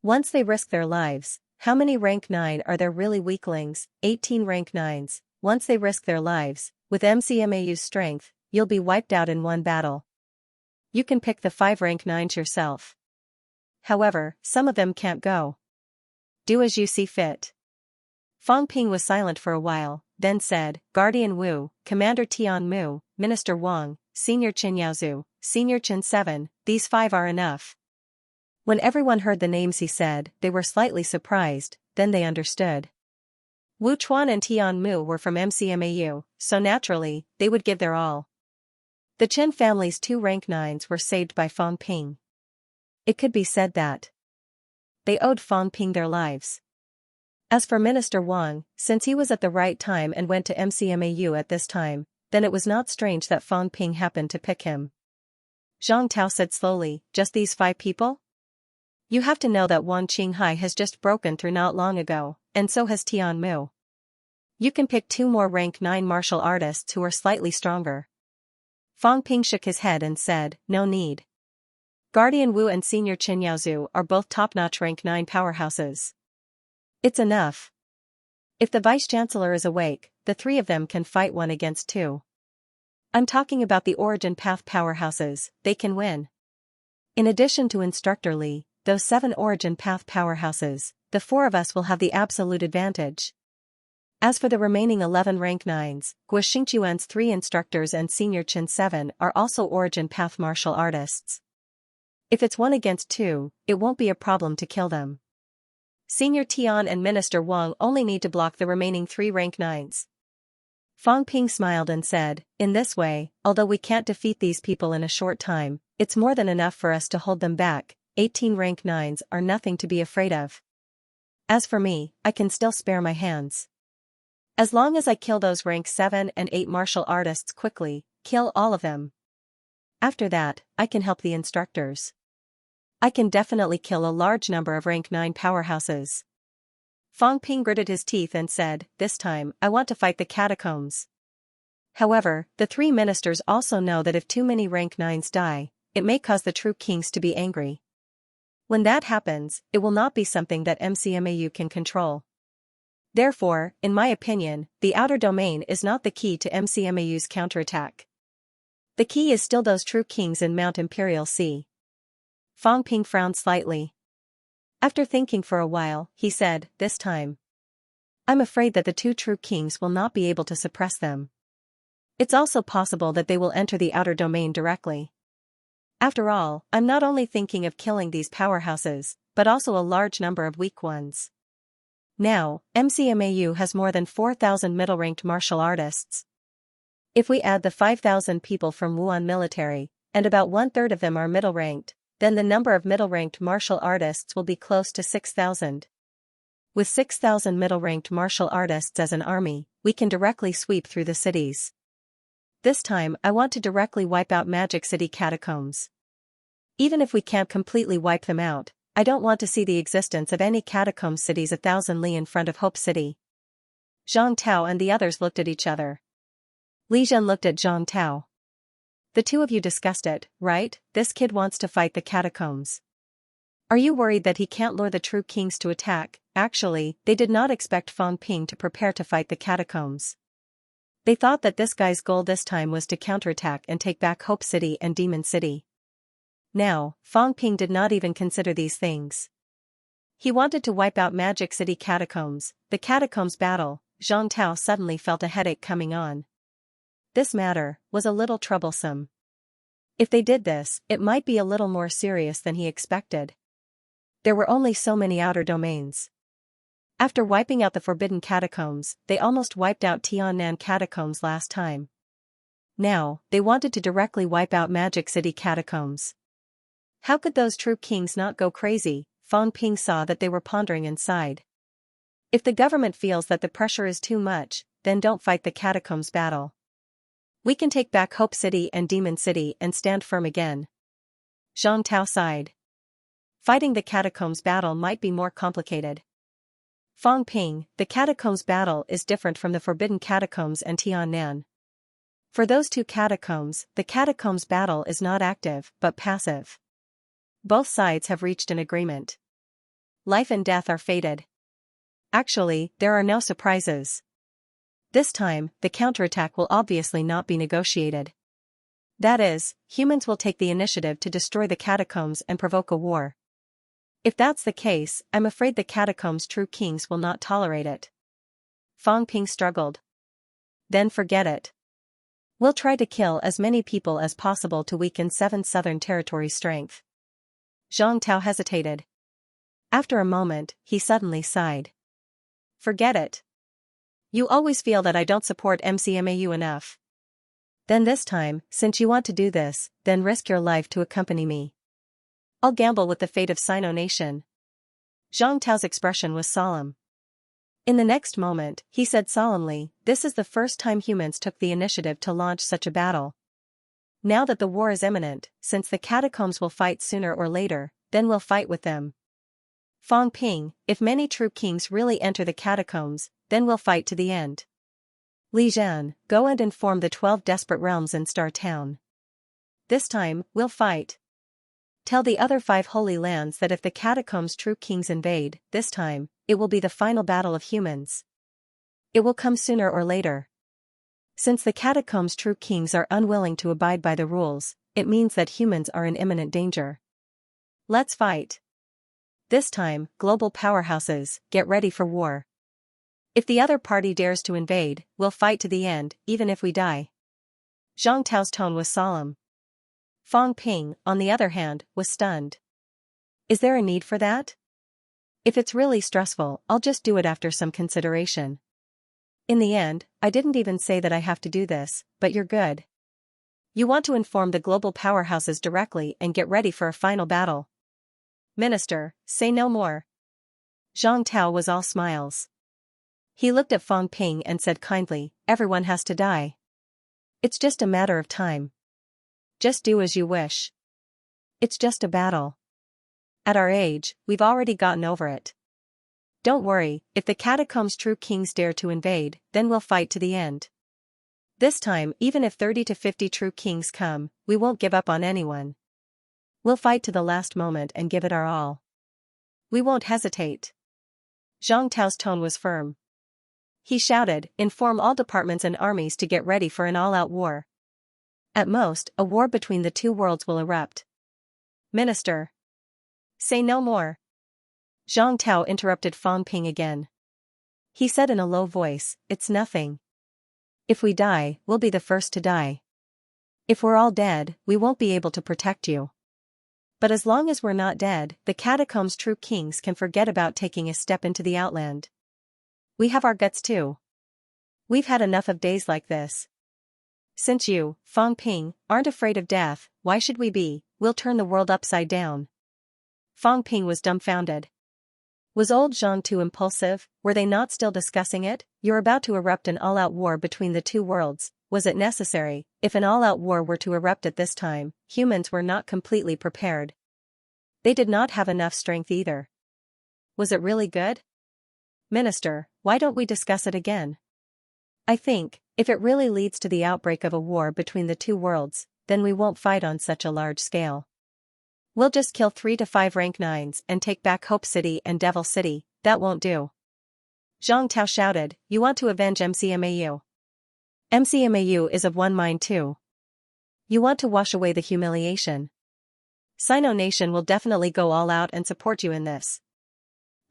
Once they risk their lives, how many rank 9 are there really weaklings? 18 rank 9s. Once they risk their lives, with MCMAU's strength, you'll be wiped out in one battle. You can pick the 5 rank 9s yourself. However, some of them can't go. Do as you see fit. Fang Ping was silent for a while, then said, Guardian Wu, Commander Tian Mu, Minister Wang, Senior Qin Yaozu, Senior Qin 7, these 5 are enough. When everyone heard the names he said, they were slightly surprised, then they understood. Wu Chuan and Tian Mu were from MCMAU, so naturally, they would give their all. The Qin family's 2 rank 9s were saved by Fang Ping. It could be said that they owed Fang Ping their lives. As for Minister Wang, since he was at the right time and went to MCMAU at this time, then it was not strange that Fang Ping happened to pick him. Zhang Tao said slowly, just these 5 people? You have to know that Wang Qinghai has just broken through not long ago, and so has Tian Mu. You can pick 2 more rank 9 martial artists who are slightly stronger. Fang Ping shook his head and said, no need. Guardian Wu and Senior Qin Yaozu are both top-notch rank 9 powerhouses. It's enough. If the Vice-Chancellor is awake, the 3 of them can fight 1 against 2. I'm talking about the Origin Path powerhouses, they can win. In addition to Instructor Li, those 7 Origin Path powerhouses, the 4 of us will have the absolute advantage. As for the remaining 11 rank 9s, Gua Xingquan's 3 instructors and Senior Chen 7 are also Origin Path martial artists. If it's 1 against 2, it won't be a problem to kill them. Senior Tian and Minister Wang only need to block the remaining 3 rank 9s. Fang Ping smiled and said, in this way, although we can't defeat these people in a short time, it's more than enough for us to hold them back. 18 rank 9s are nothing to be afraid of. As for me, I can still spare my hands. As long as I kill those rank 7 and 8 martial artists quickly, kill all of them. After that, I can help the instructors. I can definitely kill a large number of rank 9 powerhouses. Fang Ping gritted his teeth and said, this time, I want to fight the catacombs. However, the 3 ministers also know that if too many rank 9s die, it may cause the true kings to be angry. When that happens, it will not be something that MCMAU can control. Therefore, in my opinion, the outer domain is not the key to MCMAU's counterattack. The key is still those true kings in Mount Imperial Sea. Fang Ping frowned slightly. After thinking for a while, he said, this time. I'm afraid that the 2 true kings will not be able to suppress them. It's also possible that they will enter the outer domain directly. After all, I'm not only thinking of killing these powerhouses, but also a large number of weak ones. Now, MCMAU has more than 4,000 middle-ranked martial artists. If we add the 5,000 people from Wuhan military, and about 1/3 of them are middle-ranked, then the number of middle-ranked martial artists will be close to 6,000. With 6,000 middle-ranked martial artists as an army, we can directly sweep through the cities. This time I want to directly wipe out Magic City catacombs. Even if we can't completely wipe them out, I don't want to see the existence of any catacomb cities 1,000 li in front of Hope City. Zhang Tao and the others looked at each other. Li Zhen looked at Zhang Tao. The 2 of you discussed it, right? This kid wants to fight the catacombs. Are you worried that he can't lure the true kings to attack? Actually, they did not expect Fang Ping to prepare to fight the catacombs. They thought that this guy's goal this time was to counterattack and take back Hope City and Demon City. Now, Fang Ping did not even consider these things. He wanted to wipe out Magic City catacombs. The catacombs battle. Zhang Tao suddenly felt a headache coming on. This matter was a little troublesome. If they did this, it might be a little more serious than he expected. There were only so many outer domains. After wiping out the Forbidden Catacombs, they almost wiped out Tiannan Catacombs last time. Now, they wanted to directly wipe out Magic City Catacombs. How could those true kings not go crazy? Fang Ping saw that they were pondering inside. If the government feels that the pressure is too much, then don't fight the catacombs battle. We can take back Hope City and Demon City and stand firm again. Zhang Tao sighed. Fighting the catacombs battle might be more complicated. Fang Ping, the catacombs battle is different from the Forbidden Catacombs and Tiannan. For those 2 catacombs, the catacombs battle is not active, but passive. Both sides have reached an agreement. Life and death are fated. Actually, there are no surprises. This time, the counterattack will obviously not be negotiated. That is, humans will take the initiative to destroy the catacombs and provoke a war. If that's the case, I'm afraid the catacombs' true kings will not tolerate it. Fang Ping struggled. Then forget it. We'll try to kill as many people as possible to weaken 7 Southern Territory's strength. Zhang Tao hesitated. After a moment, he suddenly sighed. Forget it. You always feel that I don't support MCMAU enough. Then this time, since you want to do this, then risk your life to accompany me. I'll gamble with the fate of Sino Nation. Zhang Tao's expression was solemn. In the next moment, he said solemnly, this is the first time humans took the initiative to launch such a battle. Now that the war is imminent, since the catacombs will fight sooner or later, then we'll fight with them. Fang Ping, if many true kings really enter the catacombs, then we'll fight to the end. Li Zhen, go and inform the 12 desperate realms in Star Town. This time, we'll fight. Tell the other 5 holy lands that if the catacombs' true kings invade, this time, it will be the final battle of humans. It will come sooner or later. Since the catacombs' true kings are unwilling to abide by the rules, it means that humans are in imminent danger. Let's fight. This time, global powerhouses, get ready for war. If the other party dares to invade, we'll fight to the end, even if we die. Zhang Tao's tone was solemn. Fang Ping, on the other hand, was stunned. Is there a need for that? If it's really stressful, I'll just do it after some consideration. In the end, I didn't even say that I have to do this, but you're good. You want to inform the global powerhouses directly and get ready for a final battle. Minister, say no more. Zhang Tao was all smiles. He looked at Fang Ping and said kindly, everyone has to die. It's just a matter of time. Just do as you wish. It's just a battle. At our age, we've already gotten over it. Don't worry, if the catacombs' true kings dare to invade, then we'll fight to the end. This time, even if 30 to 50 true kings come, we won't give up on anyone. We'll fight to the last moment and give it our all. We won't hesitate. Zhang Tao's tone was firm. He shouted, inform all departments and armies to get ready for an all-out war. At most, a war between the two worlds will erupt. Minister. Say no more. Zhang Tao interrupted Fang Ping again. He said in a low voice, it's nothing. If we die, we'll be the first to die. If we're all dead, we won't be able to protect you. But as long as we're not dead, the catacombs' true kings can forget about taking a step into the outland. We have our guts too. We've had enough of days like this. Since you, Fang Ping, aren't afraid of death, why should we be? We'll turn the world upside down. Fang Ping was dumbfounded. Was old Zhang too impulsive? Were they not still discussing it? You're about to erupt an all-out war between the two worlds. Was it necessary? If an all-out war were to erupt at this time, humans were not completely prepared. They did not have enough strength either. Was it really good? Minister, why don't we discuss it again? I think, if it really leads to the outbreak of a war between the two worlds, then we won't fight on such a large scale. We'll just kill 3 to 5 rank 9s and take back Hope City and Devil City. That won't do. Zhang Tao shouted, you want to avenge MCMAU. MCMAU is of one mind too. You want to wash away the humiliation. Sino Nation will definitely go all out and support you in this.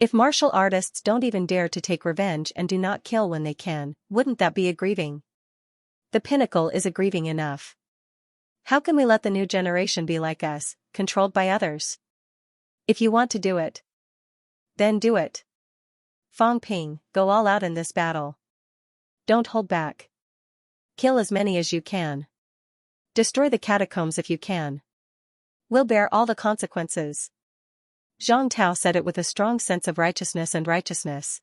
If martial artists don't even dare to take revenge and do not kill when they can, wouldn't that be aggrieving? The pinnacle is aggrieving enough. How can we let the new generation be like us, controlled by others? If you want to do it, then do it. Fang Ping, go all out in this battle. Don't hold back. Kill as many as you can. Destroy the catacombs if you can. We'll bear all the consequences. Zhang Tao said it with a strong sense of righteousness.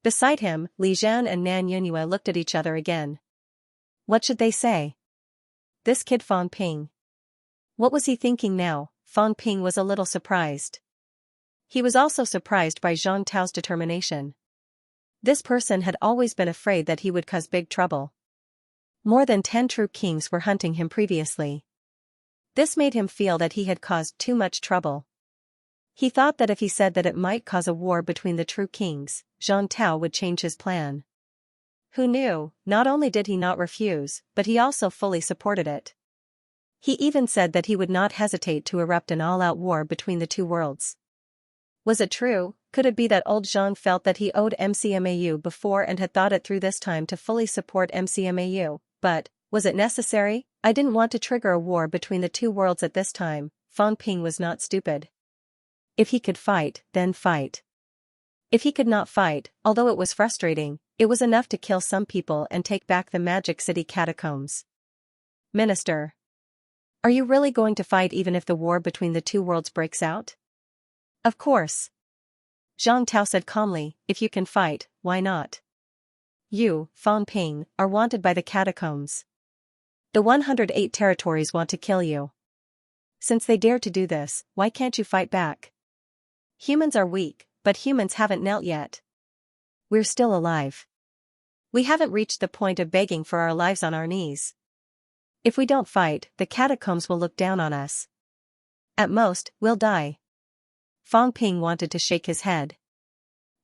Beside him, Li Zhan and Nan Yunyue looked at each other again. What should they say? This kid Fang Ping. What was he thinking now? Fang Ping was a little surprised. He was also surprised by Zhang Tao's determination. This person had always been afraid that he would cause big trouble. More than 10 true kings were hunting him previously. This made him feel that he had caused too much trouble. He thought that if he said that it might cause a war between the true kings, Zhang Tao would change his plan. Who knew, not only did he not refuse, but he also fully supported it. He even said that he would not hesitate to erupt an all-out war between the two worlds. Was it true? Could it be that old Zhang felt that he owed MCMAU before and had thought it through this time to fully support MCMAU? But, was it necessary? I didn't want to trigger a war between the two worlds at this time. Fang Ping was not stupid. If he could fight, then fight. If he could not fight, although it was frustrating, it was enough to kill some people and take back the Magic City catacombs. Minister. Are you really going to fight even if the war between the two worlds breaks out? Of course. Zhang Tao said calmly, if you can fight, why not? You, Fang Ping, are wanted by the catacombs. The 108 territories want to kill you. Since they dare to do this, why can't you fight back? Humans are weak, but humans haven't knelt yet. We're still alive. We haven't reached the point of begging for our lives on our knees. If we don't fight, the catacombs will look down on us. At most, we'll die. Fang Ping wanted to shake his head.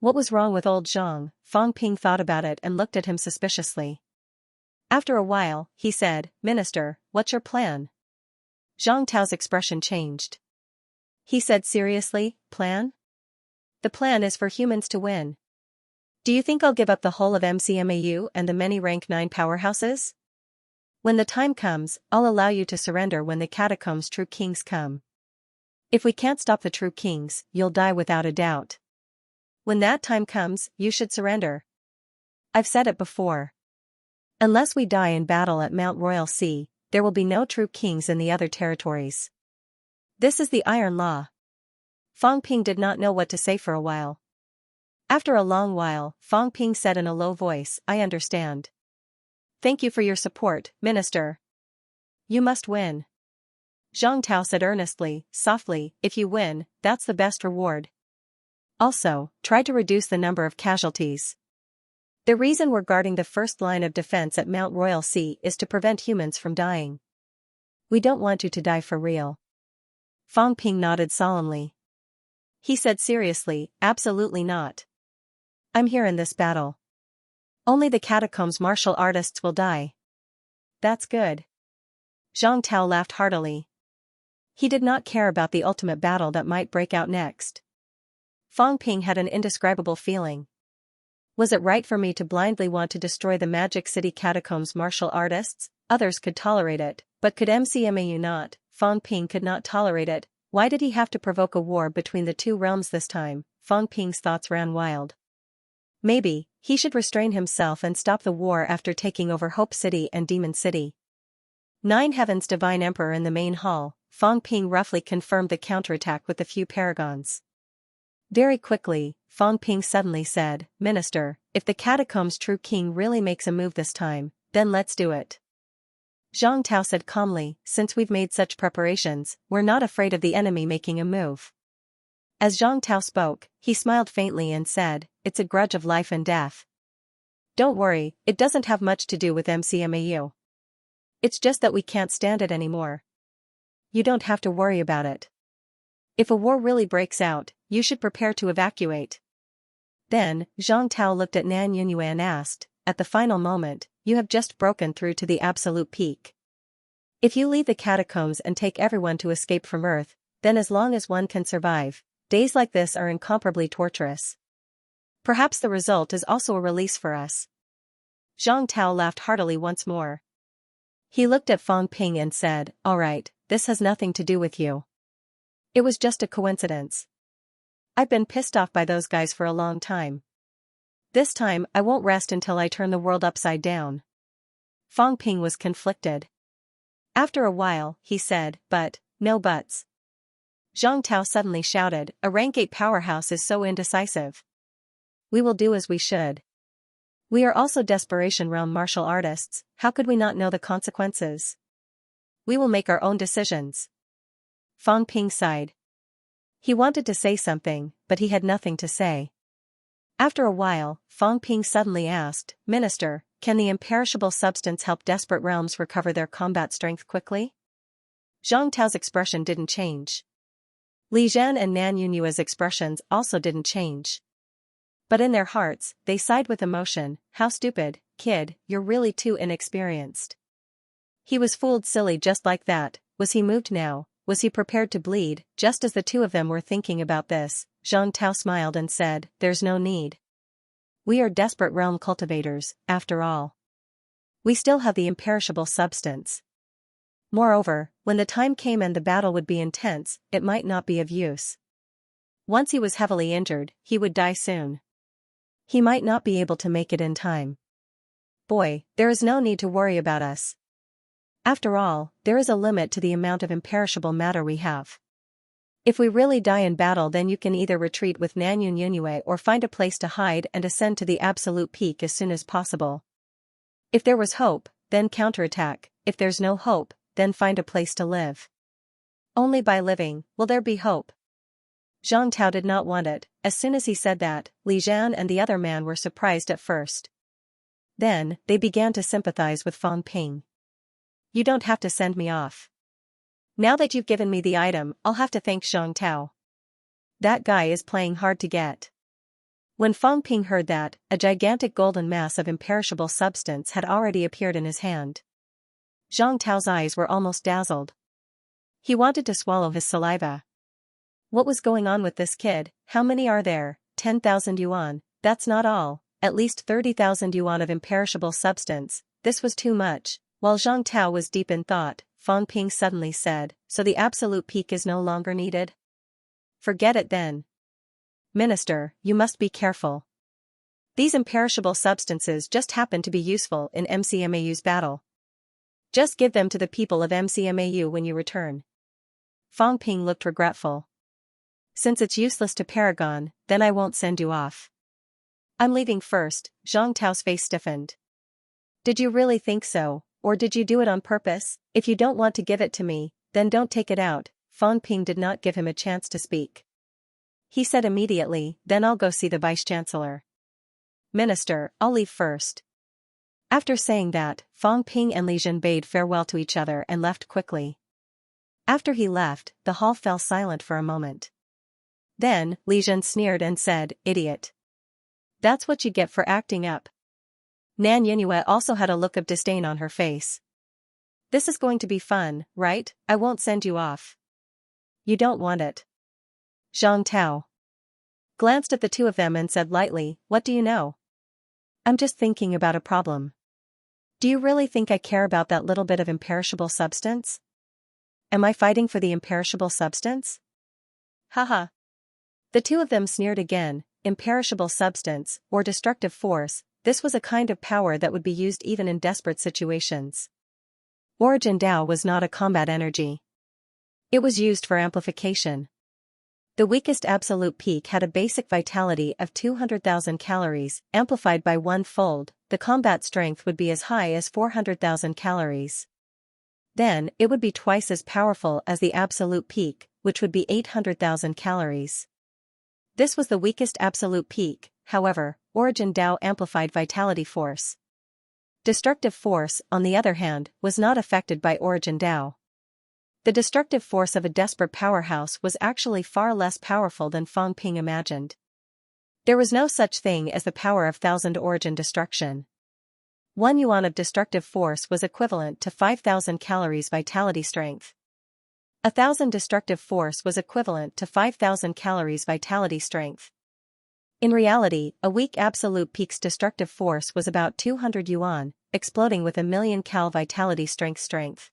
What was wrong with old Zhang? Fang Ping thought about it and looked at him suspiciously. After a while, he said, Minister, what's your plan? Zhang Tao's expression changed. He said seriously, plan? The plan is for humans to win. Do you think I'll give up the whole of MCMAU and the many rank 9 powerhouses? When the time comes, I'll allow you to surrender when the catacombs' true kings come. If we can't stop the true kings, you'll die without a doubt. When that time comes, you should surrender. I've said it before. Unless we die in battle at Mount Royal Sea, there will be no true kings in the other territories. This is the Iron Law. Fang Ping did not know what to say for a while. After a long while, Fang Ping said in a low voice, I understand. Thank you for your support, Minister. You must win. Zhang Tao said earnestly, softly, if you win, that's the best reward. Also, try to reduce the number of casualties. The reason we're guarding the first line of defense at Mount Royal Sea is to prevent humans from dying. We don't want you to die for real. Fang Ping nodded solemnly. He said seriously, absolutely not. I'm here in this battle. Only the catacombs martial artists will die. That's good. Zhang Tao laughed heartily. He did not care about the ultimate battle that might break out next. Fang Ping had an indescribable feeling. Was it right for me to blindly want to destroy the Magic City catacombs martial artists? Others could tolerate it, but could MCMAU not? Fang Ping could not tolerate it. Why did he have to provoke a war between the two realms this time? Fang Ping's thoughts ran wild. Maybe, he should restrain himself and stop the war after taking over Hope City and Demon City. 9 Heavens Divine Emperor in the main hall, Fang Ping roughly confirmed the counterattack with a few paragons. Very quickly, Fang Ping suddenly said, Minister, if the catacombs' true king really makes a move this time, then let's do it. Zhang Tao said calmly, since we've made such preparations, we're not afraid of the enemy making a move. As Zhang Tao spoke, he smiled faintly and said, it's a grudge of life and death. Don't worry, it doesn't have much to do with MCMAU. It's just that we can't stand it anymore. You don't have to worry about it. If a war really breaks out, you should prepare to evacuate. Then, Zhang Tao looked at Nan Yunyue and asked, at the final moment, you have just broken through to the absolute peak. If you leave the catacombs and take everyone to escape from Earth, then as long as one can survive, days like this are incomparably torturous. Perhaps the result is also a release for us. Zhang Tao laughed heartily once more. He looked at Fang Ping and said, all right, this has nothing to do with you. It was just a coincidence. I've been pissed off by those guys for a long time. This time I won't rest until I turn the world upside down. Fang Ping was conflicted. After a while, he said, but, no buts. Zhang Tao suddenly shouted, a rank 8 powerhouse is so indecisive. We will do as we should. We are also Desperation Realm martial artists, how could we not know the consequences? We will make our own decisions. Fang Ping sighed. He wanted to say something, but he had nothing to say. After a while, Fang Ping suddenly asked, Minister, can the imperishable substance help desperate realms recover their combat strength quickly? Zhang Tao's expression didn't change. Li Zhan and Nan Yunyue's expressions also didn't change. But in their hearts, they sighed with emotion, how stupid, kid, you're really too inexperienced. He was fooled silly just like that. Was he moved now? Was he prepared to bleed? Just as the two of them were thinking about this, Zhang Tao smiled and said, there's no need. We are desperate realm cultivators, after all. We still have the imperishable substance. Moreover, when the time came and the battle would be intense, it might not be of use. Once he was heavily injured, he would die soon. He might not be able to make it in time. Boy, there is no need to worry about us. After all, there is a limit to the amount of imperishable matter we have. If we really die in battle, then you can either retreat with Nan Yunyue or find a place to hide and ascend to the absolute peak as soon as possible. If there was hope, then counterattack. If there's no hope, then find a place to live. Only by living will there be hope. Zhang Tao did not want it. As soon as he said that, Li Zhan and the other man were surprised at first. Then, they began to sympathize with Fang Ping. You don't have to send me off. Now that you've given me the item, I'll have to thank Zhang Tao. That guy is playing hard to get. When Fang Ping heard that, a gigantic golden mass of imperishable substance had already appeared in his hand. Zhang Tao's eyes were almost dazzled. He wanted to swallow his saliva. What was going on with this kid? How many are there? 10,000 yuan, that's not all, at least 30,000 yuan of imperishable substance. This was too much. While Zhang Tao was deep in thought, Fang Ping suddenly said, so the absolute peak is no longer needed? Forget it then. Minister, you must be careful. These imperishable substances just happen to be useful in MCMAU's battle. Just give them to the people of MCMAU when you return. Fang Ping looked regretful. Since it's useless to Paragon, then I won't send you off. I'm leaving first. Zhang Tao's face stiffened. Did you really think so, or did you do it on purpose? If you don't want to give it to me, then don't take it out. Fang Ping did not give him a chance to speak. He said immediately, then I'll go see the Vice-Chancellor. Minister, I'll leave first. After saying that, Fang Ping and Li Jin bade farewell to each other and left quickly. After he left, the hall fell silent for a moment. Then, Li Jin sneered and said, idiot. That's what you get for acting up. Nan Yingyue also had a look of disdain on her face. This is going to be fun, right? I won't send you off. You don't want it. Zhang Tao glanced at the two of them and said lightly, what do you know? I'm just thinking about a problem. Do you really think I care about that little bit of imperishable substance? Am I fighting for the imperishable substance? Haha. The two of them sneered again. Imperishable substance, or destructive force, this was a kind of power that would be used even in desperate situations. Origin Dao was not a combat energy. It was used for amplification. The weakest absolute peak had a basic vitality of 200,000 calories, amplified by one-fold. The combat strength would be as high as 400,000 calories. Then, it would be twice as powerful as the absolute peak, which would be 800,000 calories. This was the weakest absolute peak. However, Origin Dao amplified vitality force. Destructive force, on the other hand, was not affected by Origin Dao. The destructive force of a desperate powerhouse was actually far less powerful than Fang Ping imagined. There was no such thing as the power of 1,000 origin destruction. 1 yuan of destructive force was equivalent to 5,000 calories vitality strength. 1,000 destructive force was equivalent to 5,000 calories vitality strength. In reality, a weak absolute peak's destructive force was about 200 yuan, exploding with 1,000,000 cal vitality strength.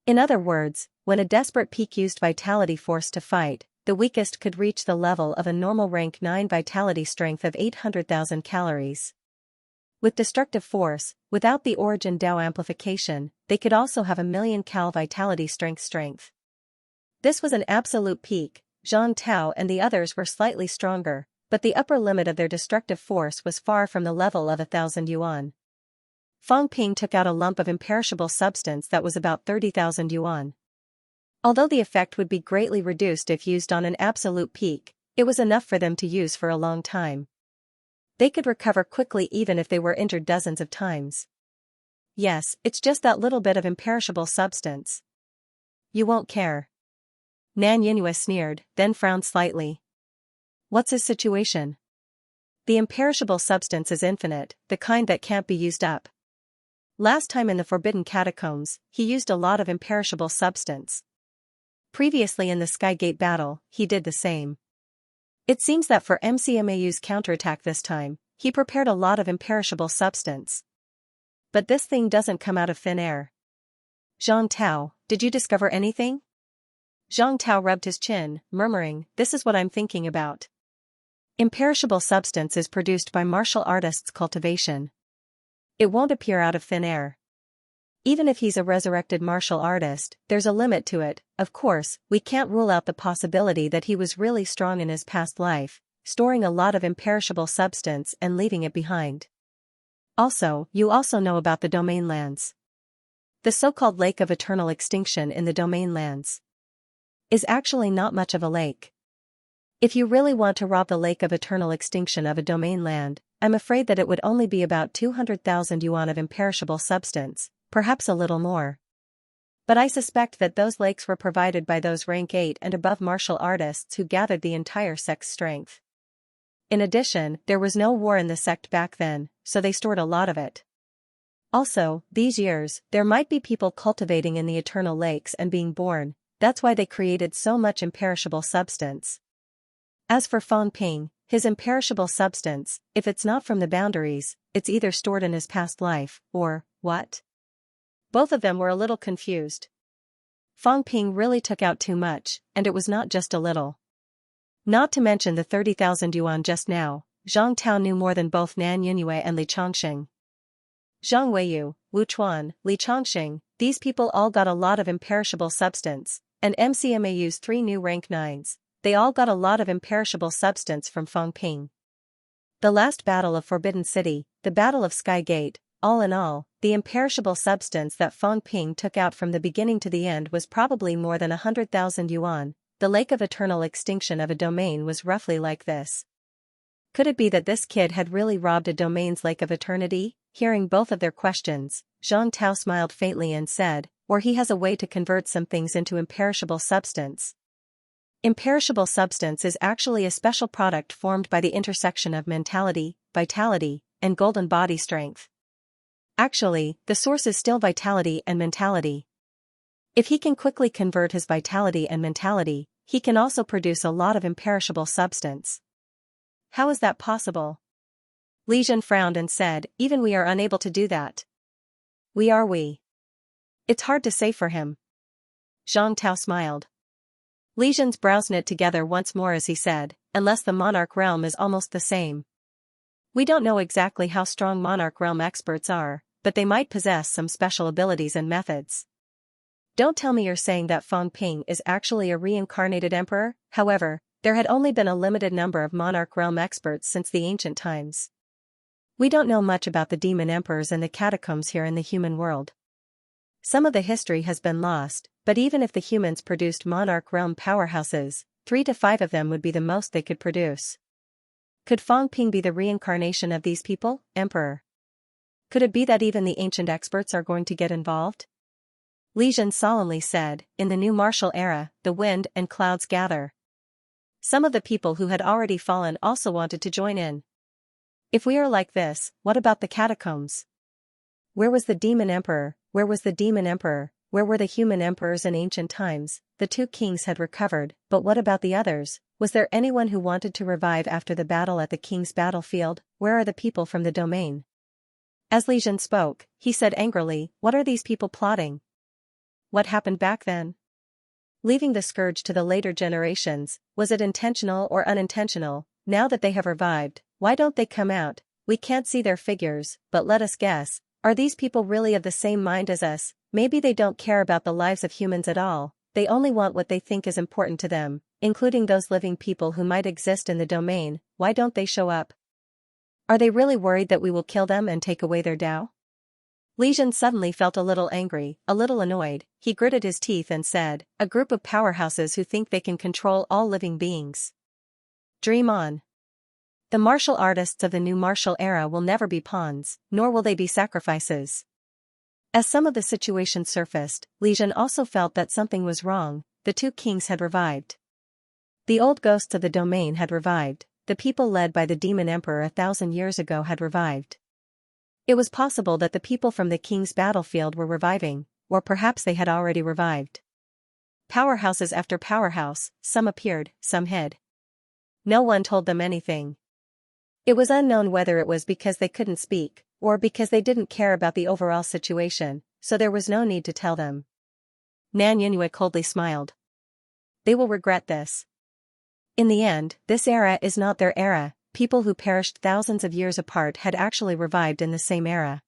In other words, when a desperate peak used vitality force to fight, the weakest could reach the level of a normal rank 9 vitality strength of 800,000 calories. With destructive force, without the Origin Dao amplification, they could also have 1,000,000 cal vitality strength. This was an absolute peak. Zhang Tao and the others were slightly stronger, but the upper limit of their destructive force was far from the level of 1,000 yuan. Fang Ping took out a lump of imperishable substance that was about 30,000 yuan. Although the effect would be greatly reduced if used on an absolute peak, it was enough for them to use for a long time. They could recover quickly even if they were injured dozens of times. Yes, it's just that little bit of imperishable substance. You won't care. Nan Yingyue sneered, then frowned slightly. What's his situation? The imperishable substance is infinite, the kind that can't be used up. Last time in the Forbidden Catacombs, he used a lot of imperishable substance. Previously in the Skygate battle, he did the same. It seems that for MCMAU's counterattack this time, he prepared a lot of imperishable substance. But this thing doesn't come out of thin air. Zhang Tao, did you discover anything? Zhang Tao rubbed his chin, murmuring, this is what I'm thinking about. Imperishable substance is produced by martial artists' cultivation. It won't appear out of thin air. Even if he's a resurrected martial artist, there's a limit to it. Of course, we can't rule out the possibility that he was really strong in his past life, storing a lot of imperishable substance and leaving it behind. Also, you also know about the domain lands. The so-called Lake of Eternal Extinction in the domain lands is actually not much of a lake. If you really want to rob the Lake of Eternal Extinction of a domain land, I'm afraid that it would only be about 200,000 yuan of imperishable substance, perhaps a little more. But I suspect that those lakes were provided by those rank 8 and above martial artists who gathered the entire sect's strength. In addition, there was no war in the sect back then, so they stored a lot of it. Also, these years, there might be people cultivating in the eternal lakes and being born, that's why they created so much imperishable substance. As for Fang Ping, his imperishable substance, if it's not from the boundaries, it's either stored in his past life, or, what? Both of them were a little confused. Fang Ping really took out too much, and it was not just a little. Not to mention the 30,000 yuan just now, Zhang Tao knew more than both Nan Yunyue and Li Chongqing. Zhang Weiyu, Wu Chuan, Li Chongqing, these people all got a lot of imperishable substance, and MCMAU's 3 new rank 9s, they all got a lot of imperishable substance from Fang Ping. The last battle of Forbidden City, the Battle of Sky Gate, all in all, the imperishable substance that Fang Ping took out from the beginning to the end was probably more than 100,000 yuan. The lake of eternal extinction of a domain was roughly like this. Could it be that this kid had really robbed a domain's lake of eternity? Hearing both of their questions, Zhang Tao smiled faintly and said, or he has a way to convert some things into imperishable substance. Imperishable substance is actually a special product formed by the intersection of mentality, vitality, and golden body strength. Actually, the source is still vitality and mentality. If he can quickly convert his vitality and mentality, he can also produce a lot of imperishable substance. How is that possible? Li Jun frowned and said, even we are unable to do that. We. It's hard to say for him. Zhang Tao smiled. Li Jun's brows knit together once more as he said, unless the monarch realm is almost the same. We don't know exactly how strong monarch realm experts are, but they might possess some special abilities and methods. Don't tell me you're saying that Fang Ping is actually a reincarnated emperor. However, there had only been a limited number of monarch realm experts since the ancient times. We don't know much about the demon emperors and the catacombs here in the human world. Some of the history has been lost, but even if the humans produced monarch realm powerhouses, 3 to 5 of them would be the most they could produce. Could Fang Ping be the reincarnation of these people, Emperor? Could it be that even the ancient experts are going to get involved? Li Jun solemnly said, in the new martial era, the wind and clouds gather. Some of the people who had already fallen also wanted to join in. If we are like this, what about the catacombs? Where was the demon emperor? Where was the demon emperor? Where were the human emperors in ancient times? The 2 kings had recovered, but what about the others? Was there anyone who wanted to revive after the battle at the king's battlefield? Where are the people from the domain? As Li Jun spoke, he said angrily, what are these people plotting? What happened back then? Leaving the scourge to the later generations, was it intentional or unintentional? Now that they have revived, why don't they come out? We can't see their figures, but let us guess, are these people really of the same mind as us? Maybe they don't care about the lives of humans at all, they only want what they think is important to them, including those living people who might exist in the domain. Why don't they show up? Are they really worried that we will kill them and take away their Dao? Li Jun suddenly felt a little angry, a little annoyed. He gritted his teeth and said, a group of powerhouses who think they can control all living beings. Dream on. The martial artists of the new martial era will never be pawns, nor will they be sacrifices. As some of the situation surfaced, Li Jun also felt that something was wrong. The 2 kings had revived. The old ghosts of the domain had revived, the people led by the demon emperor 1,000 years ago had revived. It was possible that the people from the king's battlefield were reviving, or perhaps they had already revived. Powerhouses after powerhouse, some appeared, some hid. No one told them anything. It was unknown whether it was because they couldn't speak, or because they didn't care about the overall situation, so there was no need to tell them. Nan Yunyue coldly smiled. They will regret this. In the end, this era is not their era. People who perished thousands of years apart had actually revived in the same era.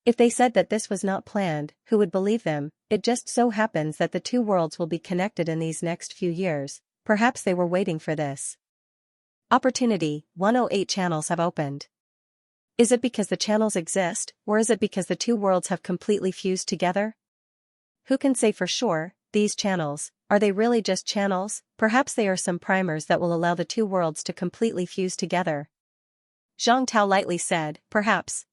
If they said that this was not planned, who would believe them? It just so happens that the 2 worlds will be connected in these next few years. Perhaps they were waiting for this. Opportunity, 108 channels have opened. Is it because the channels exist, or is it because the 2 worlds have completely fused together? Who can say for sure? These channels, are they really just channels? Perhaps they are some primers that will allow the 2 worlds to completely fuse together. Zhang Tao lightly said, perhaps.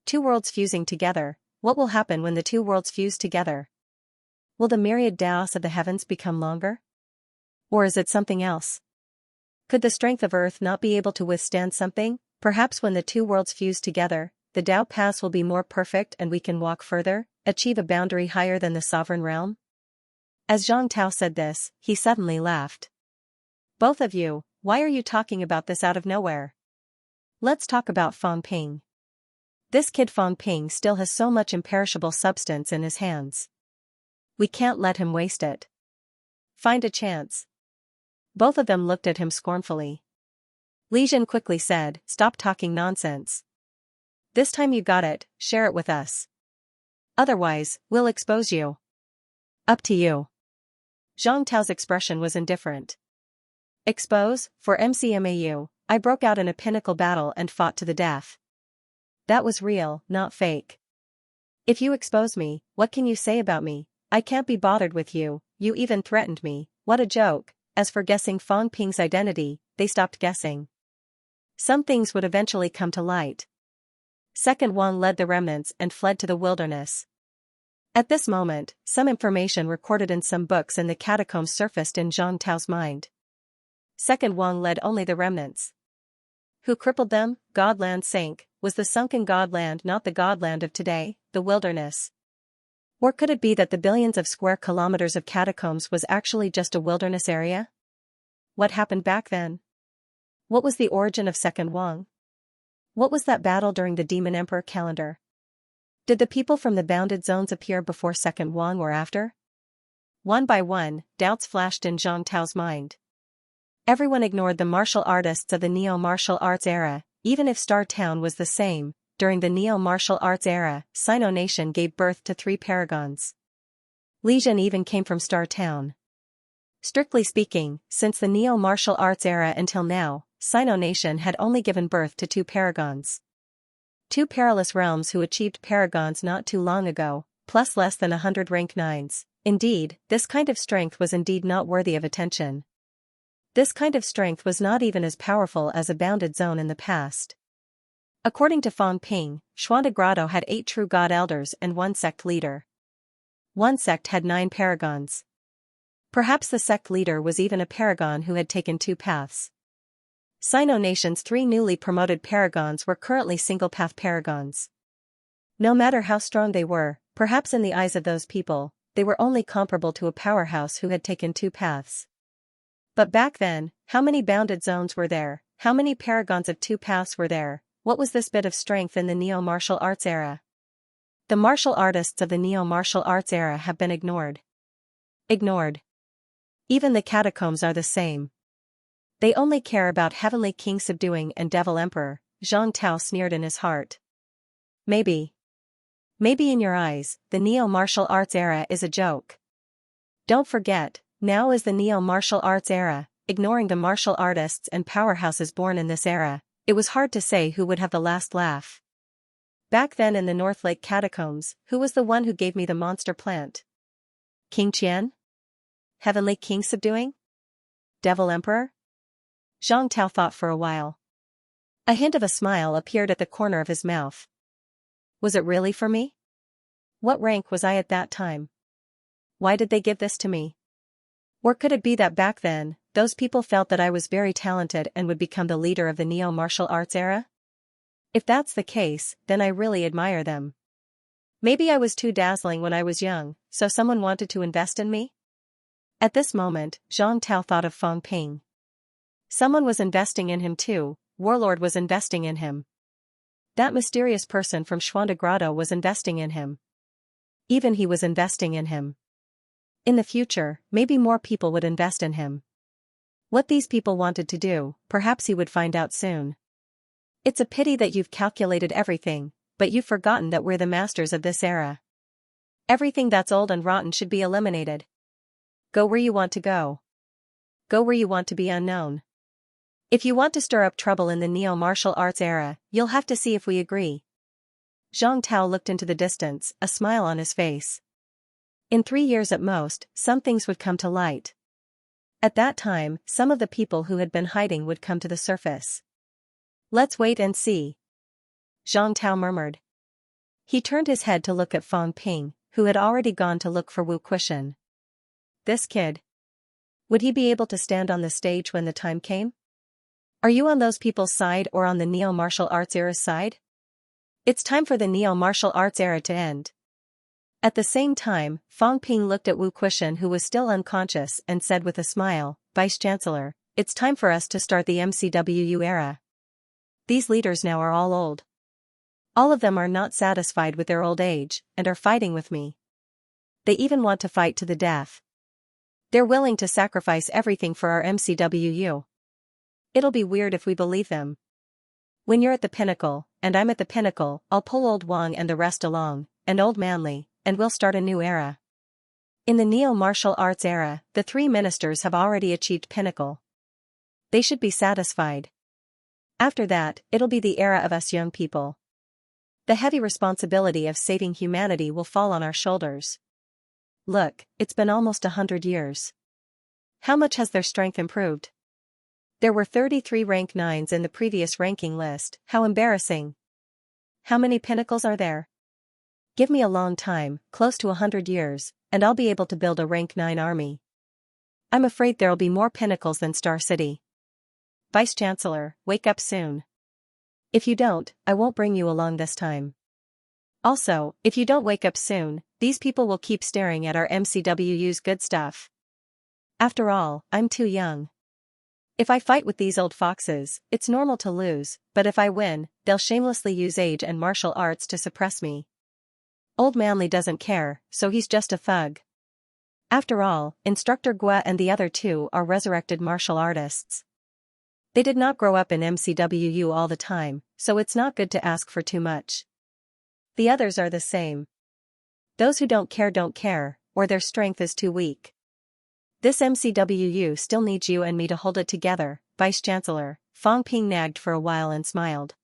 2 worlds fusing together, what will happen when the 2 worlds fuse together? Will the myriad Daos of the heavens become longer? Or is it something else? Could the strength of Earth not be able to withstand something? Perhaps when the two worlds fuse together, the Tao paths will be more perfect and we can walk further, achieve a boundary higher than the sovereign realm? As Zhang Tao said this, he suddenly laughed. Both of you, why are you talking about this out of nowhere? Let's talk about Fang Ping. This kid Fang Ping still has so much imperishable substance in his hands. We can't let him waste it. Find a chance. Both of them looked at him scornfully. Li Jin quickly said, "Stop talking nonsense. This time you got it, share it with us. Otherwise, we'll expose you." Up to you. Zhang Tao's expression was indifferent. Expose? For MCMAU, I broke out in a pinnacle battle and fought to the death. That was real, not fake. If you expose me, what can you say about me? I can't be bothered with you, you even threatened me, what a joke. As for guessing Fang Ping's identity, they stopped guessing. Some things would eventually come to light. Second Wang led the remnants and fled to the wilderness. At this moment, some information recorded in some books in the catacombs surfaced in Zhang Tao's mind. Second Wang led only the remnants. Who crippled them? Godland sank. Was the sunken Godland not the Godland of today, the wilderness? Or could it be that the billions of square kilometers of catacombs was actually just a wilderness area? What happened back then? What was the origin of Second Wang? What was that battle during the Demon Emperor calendar? Did the people from the bounded zones appear before Second Wang or after? One by one, doubts flashed in Zhang Tao's mind. Everyone ignored the martial artists of the neo-martial arts era, even if Star Town was the same. During the neo-martial arts era, Sino Nation gave birth to 3 paragons. Li Jin even came from Star Town. Strictly speaking, since the neo-martial arts era until now, Sino Nation had only given birth to 2 paragons. 2 perilous realms who achieved paragons not too long ago, plus less than 100 rank 9s. Indeed, this kind of strength was indeed not worthy of attention. This kind of strength was not even as powerful as a bounded zone in the past. According to Fang Ping, Xuanda Grotto had 8 true god elders and 1 sect leader. One sect had 9 paragons. Perhaps the sect leader was even a paragon who had taken 2 paths. Sino Nation's 3 newly promoted paragons were currently single-path paragons. No matter how strong they were, perhaps in the eyes of those people, they were only comparable to a powerhouse who had taken 2 paths. But back then, how many bounded zones were there? How many paragons of 2 paths were there? What was this bit of strength in the neo-martial arts era? The martial artists of the neo-martial arts era have been ignored. Ignored. Even the catacombs are the same. They only care about Heavenly King subduing and Devil Emperor, Zhang Tao sneered in his heart. Maybe in your eyes, the neo-martial arts era is a joke. Don't forget, now is the neo-martial arts era, ignoring the martial artists and powerhouses born in this era. It was hard to say who would have the last laugh. Back then in the North Lake catacombs, who was the one who gave me the monster plant? King Qian? Heavenly King subduing? Devil Emperor? Zhang Tao thought for a while. A hint of a smile appeared at the corner of his mouth. Was it really for me? What rank was I at that time? Why did they give this to me? Or could it be that back then, those people felt that I was very talented and would become the leader of the neo-martial arts era? If that's the case, then I really admire them. Maybe I was too dazzling when I was young, so someone wanted to invest in me? At this moment, Zhang Tao thought of Fang Ping. Someone was investing in him too, Warlord was investing in him. That mysterious person from Xuanda Grotto was investing in him. Even he was investing in him. In the future, maybe more people would invest in him. What these people wanted to do, perhaps he would find out soon. It's a pity that you've calculated everything, but you've forgotten that we're the masters of this era. Everything that's old and rotten should be eliminated. Go where you want to go. Go where you want to be unknown. If you want to stir up trouble in the neo-martial arts era, you'll have to see if we agree. Zhang Tao looked into the distance, a smile on his face. In 3 years at most, some things would come to light. At that time, some of the people who had been hiding would come to the surface. Let's wait and see. Zhang Tao murmured. He turned his head to look at Fang Ping, who had already gone to look for Wu Quishan. This kid. Would he be able to stand on the stage when the time came? Are you on those people's side or on the neo-martial arts era's side? It's time for the neo-martial arts era to end. At the same time, Fang Ping looked at Wu Quishan, who was still unconscious, and said with a smile, Vice-Chancellor, it's time for us to start the MCWU era. These leaders now are all old. All of them are not satisfied with their old age, and are fighting with me. They even want to fight to the death. They're willing to sacrifice everything for our MCWU. It'll be weird if we believe them. When you're at the pinnacle, and I'm at the pinnacle, I'll pull old Wang and the rest along, and old Manly, and we'll start a new era. In the neo-martial arts era, the three ministers have already achieved pinnacle. They should be satisfied. After that, it'll be the era of us young people. The heavy responsibility of saving humanity will fall on our shoulders. Look, it's been almost 100 years. How much has their strength improved? There were 33 rank 9s in the previous ranking list. How embarrassing. How many pinnacles are there? Give me a long time, close to 100 years, and I'll be able to build a rank 9 army. I'm afraid there'll be more pinnacles than Star City. Vice-Chancellor, wake up soon. If you don't, I won't bring you along this time. Also, if you don't wake up soon, these people will keep staring at our MCWU's good stuff. After all, I'm too young. If I fight with these old foxes, it's normal to lose, but if I win, they'll shamelessly use age and martial arts to suppress me. Old Manly doesn't care, so he's just a thug. After all, Instructor Gua and the other two are resurrected martial artists. They did not grow up in MCWU all the time, so it's not good to ask for too much. The others are the same. Those who don't care, or their strength is too weak. This MCWU still needs you and me to hold it together, Vice-Chancellor. Fang Ping nagged for a while and smiled.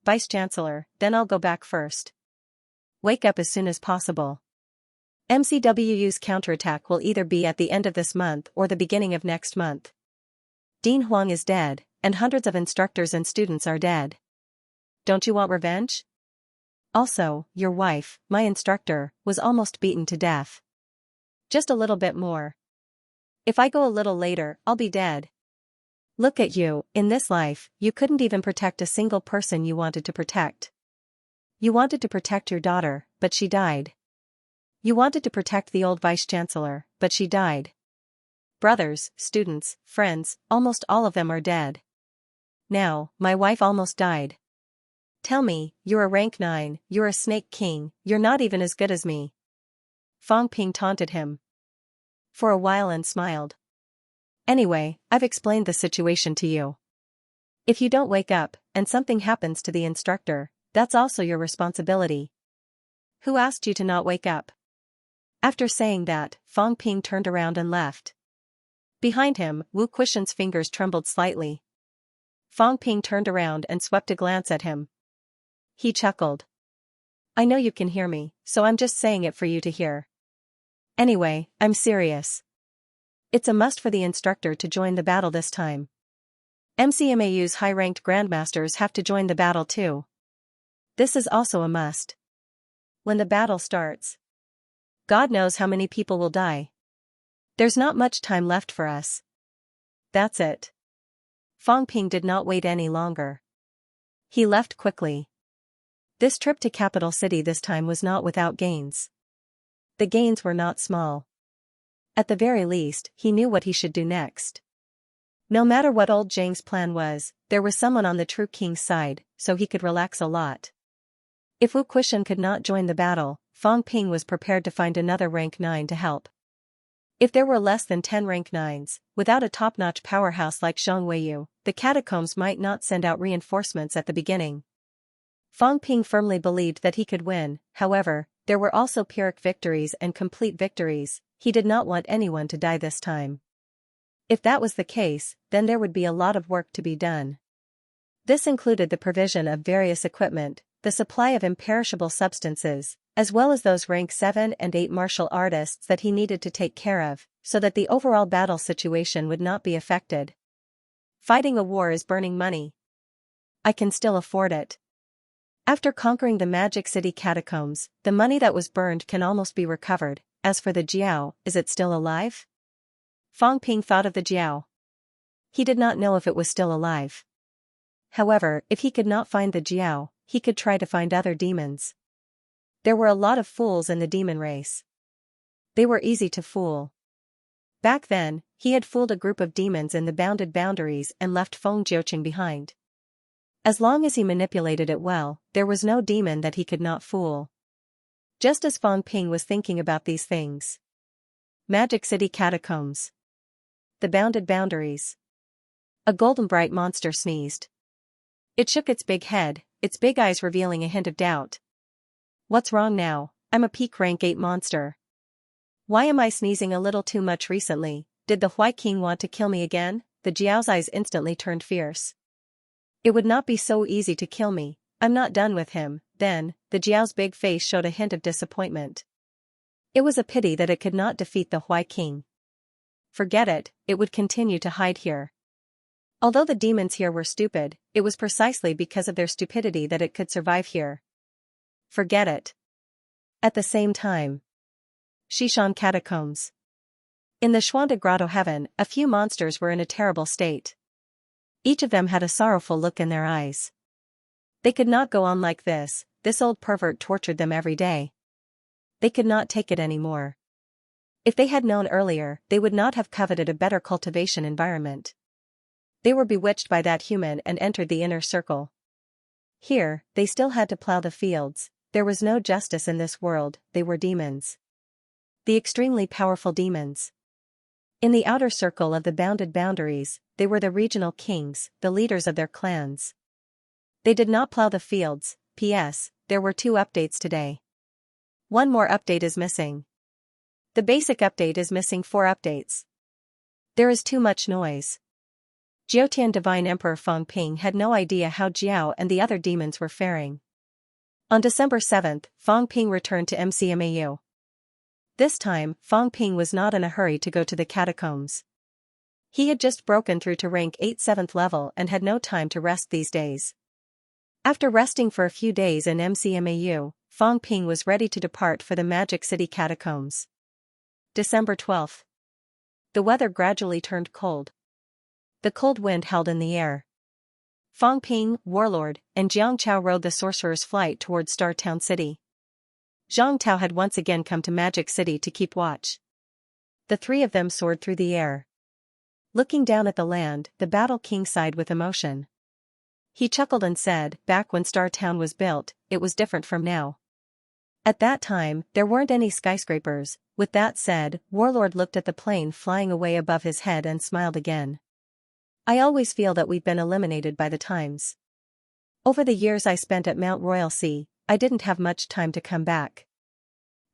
Vice-Chancellor, then I'll go back first. Wake up as soon as possible. MCWU's counterattack will either be at the end of this month or the beginning of next month. Dean Huang is dead, and hundreds of instructors and students are dead. Don't you want revenge? Also, your wife, my instructor, was almost beaten to death. Just a little bit more. If I go a little later, I'll be dead. Look at you, in this life, you couldn't even protect a single person you wanted to protect. You wanted to protect your daughter, but she died. You wanted to protect the old vice-chancellor, but she died. Brothers, students, friends, almost all of them are dead. Now, my wife almost died. Tell me, you're a rank 9, you're a snake king, you're not even as good as me. Fang Ping taunted him. For a while and smiled. Anyway, I've explained the situation to you. If you don't wake up, and something happens to the instructor, that's also your responsibility. Who asked you to not wake up? After saying that, Fang Ping turned around and left. Behind him, Wu Quishan's fingers trembled slightly. Fang Ping turned around and swept a glance at him. He chuckled. I know you can hear me, so I'm just saying it for you to hear. Anyway, I'm serious. It's a must for the instructor to join the battle this time. MCMAU's high-ranked grandmasters have to join the battle too. This is also a must. When the battle starts, God knows how many people will die. There's not much time left for us. That's it. Fang Ping did not wait any longer. He left quickly. This trip to capital city this time was not without gains. The gains were not small. At the very least, he knew what he should do next. No matter what old Zhang's plan was, there was someone on the true king's side, so he could relax a lot. If Wu Quishan could not join the battle, Fang Ping was prepared to find another rank 9 to help. If there were less than 10 rank 9s, without a top-notch powerhouse like Xianxia, the catacombs might not send out reinforcements at the beginning. Fang Ping firmly believed that he could win, however, there were also Pyrrhic victories and complete victories. He did not want anyone to die this time. If that was the case, then there would be a lot of work to be done. This included the provision of various equipment, the supply of imperishable substances, as well as those rank 7 and 8 martial artists that he needed to take care of, so that the overall battle situation would not be affected. Fighting a war is burning money. I can still afford it. After conquering the Magic City catacombs, the money that was burned can almost be recovered. As for the Jiao, is it still alive? Fang Ping thought of the Jiao. He did not know if it was still alive. However, if he could not find the Jiao, he could try to find other demons. There were a lot of fools in the demon race. They were easy to fool. Back then, he had fooled a group of demons in the bounded boundaries and left Feng Jiuqing behind. As long as he manipulated it well, there was no demon that he could not fool. Just as Fang Ping was thinking about these things. Magic City Catacombs. The bounded boundaries. A golden bright monster sneezed. It shook its big head, its big eyes revealing a hint of doubt. What's wrong now? I'm a peak rank 8 monster. Why am I sneezing a little too much recently? Did the White King want to kill me again? The Jiao's eyes instantly turned fierce. It would not be so easy to kill me. I'm not done with him. Then, the Jiao's big face showed a hint of disappointment. It was a pity that it could not defeat the White King. Forget it, it would continue to hide here. Although the demons here were stupid, it was precisely because of their stupidity that it could survive here. Forget it. At the same time. Xishan Catacombs. In the Xuanda Grotto heaven, a few monsters were in a terrible state. Each of them had a sorrowful look in their eyes. They could not go on like this old pervert tortured them every day. They could not take it anymore. If they had known earlier, they would not have coveted a better cultivation environment. They were bewitched by that human and entered the inner circle. Here, they still had to plow the fields. There was no justice in this world, they were demons. The extremely powerful demons. In the outer circle of the bounded boundaries, they were the regional kings, the leaders of their clans. They did not plow the fields. P.S. There were 2 updates today. One more update is missing. The basic update is missing 4 updates. There is too much noise. Jiutian Divine Emperor Feng Ping had no idea how Jiao and the other demons were faring. On December 7th, Feng Ping returned to MCMAU. This time, Feng Ping was not in a hurry to go to the catacombs. He had just broken through to rank 8 7th level and had no time to rest these days. After resting for a few days in MCMAU, Feng Ping was ready to depart for the Magic City Catacombs. December 12th. The weather gradually turned cold. The cold wind held in the air. Feng Ping, Warlord, and Jiang Chao rode the Sorcerer's Flight towards Star Town City. Zhang Tao had once again come to Magic City to keep watch. The 3 of them soared through the air. Looking down at the land, the Battle King sighed with emotion. He chuckled and said, back when Star Town was built, it was different from now. At that time, there weren't any skyscrapers. With that said, Warlord looked at the plane flying away above his head and smiled again. I always feel that we've been eliminated by the times. Over the years I spent at Mount Royal Sea, I didn't have much time to come back.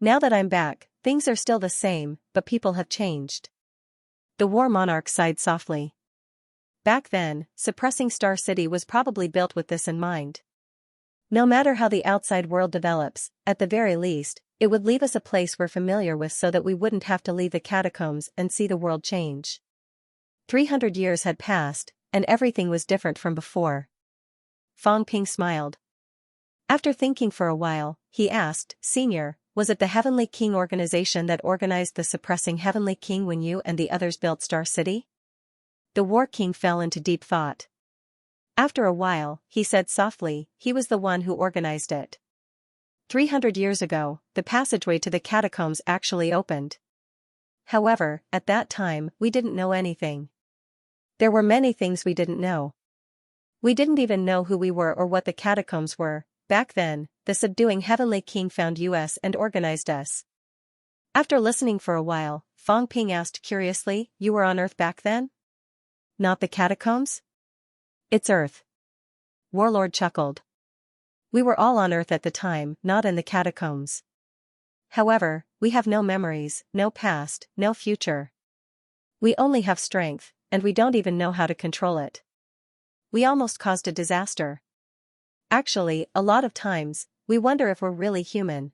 Now that I'm back, things are still the same, but people have changed. The War Monarch sighed softly. Back then, suppressing Star City was probably built with this in mind. No matter how the outside world develops, at the very least, it would leave us a place we're familiar with so that we wouldn't have to leave the catacombs and see the world change. 300 years had passed, and everything was different from before. Feng Ping smiled. After thinking for a while, he asked, Senior, was it the Heavenly King organization that organized the suppressing Heavenly King when you and the others built Star City? The War King fell into deep thought. After a while, he said softly, he was the one who organized it. 300 years ago, the passageway to the catacombs actually opened. However, at that time, we didn't know anything. There were many things we didn't know. We didn't even know who we were or what the catacombs were. Back then, the subduing Heavenly King found us and organized us. After listening for a while, Feng Ping asked curiously, you were on Earth back then? Not the catacombs? It's Earth. Warlord chuckled. We were all on Earth at the time, not in the catacombs. However, we have no memories, no past, no future. We only have strength, and we don't even know how to control it. We almost caused a disaster. Actually, a lot of times, we wonder if we're really human.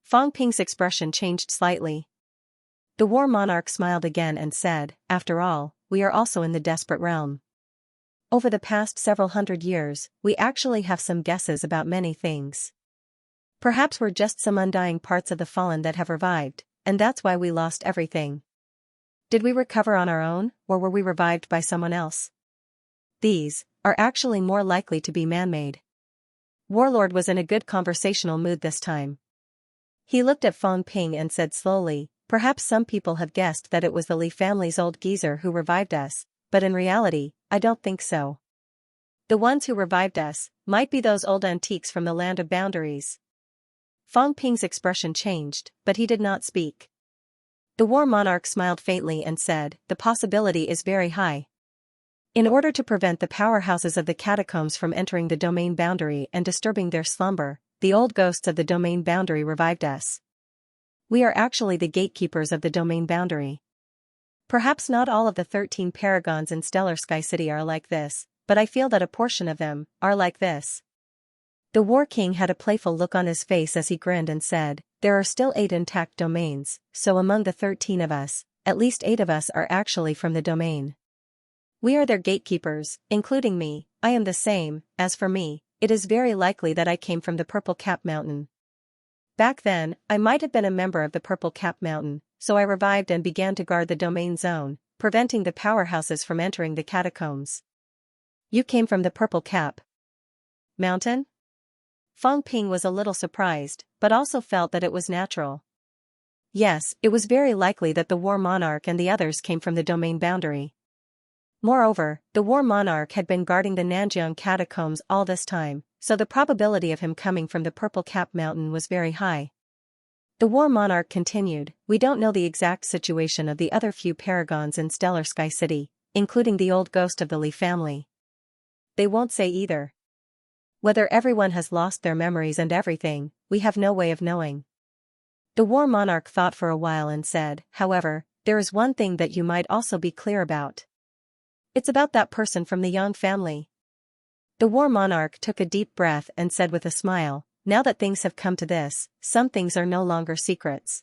Feng Ping's expression changed slightly. The War Monarch smiled again and said, after all, we are also in the desperate realm. Over the past several hundred years, we actually have some guesses about many things. Perhaps we're just some undying parts of the fallen that have revived, and that's why we lost everything. Did we recover on our own, or were we revived by someone else? These are actually more likely to be man-made. Warlord was in a good conversational mood this time. He looked at Fang Ping and said slowly, perhaps some people have guessed that it was the Li family's old geezer who revived us, but in reality, I don't think so. The ones who revived us might be those old antiques from the land of boundaries. Fang Ping's expression changed, but he did not speak. The war monarch smiled faintly and said, the possibility is very high. In order to prevent the powerhouses of the catacombs from entering the domain boundary and disturbing their slumber, the old ghosts of the domain boundary revived us. We are actually the gatekeepers of the domain boundary. Perhaps not all of the 13 paragons in Stellar Sky City are like this, but I feel that a portion of them are like this. The War King had a playful look on his face as he grinned and said, there are still 8 intact domains, so among the 13 of us, at least 8 of us are actually from the domain. We are their gatekeepers, including me. I am the same. As for me, it is very likely that I came from the Purple Cap Mountain. Back then, I might have been a member of the Purple Cap Mountain, so I revived and began to guard the domain zone, preventing the powerhouses from entering the catacombs. You came from the Purple Cap Mountain? Fang Ping was a little surprised, but also felt that it was natural. Yes, it was very likely that the War Monarch and the others came from the domain boundary. Moreover, the War Monarch had been guarding the Nanjiang catacombs all this time, so the probability of him coming from the Purple Cap Mountain was very high. The War Monarch continued, we don't know the exact situation of the other few paragons in Stellar Sky City, including the old ghost of the Li family. They won't say either. Whether everyone has lost their memories and everything, we have no way of knowing. The War Monarch thought for a while and said, however, there is one thing that you might also be clear about. It's about that person from the Yang family. The War Monarch took a deep breath and said with a smile, now that things have come to this, some things are no longer secrets.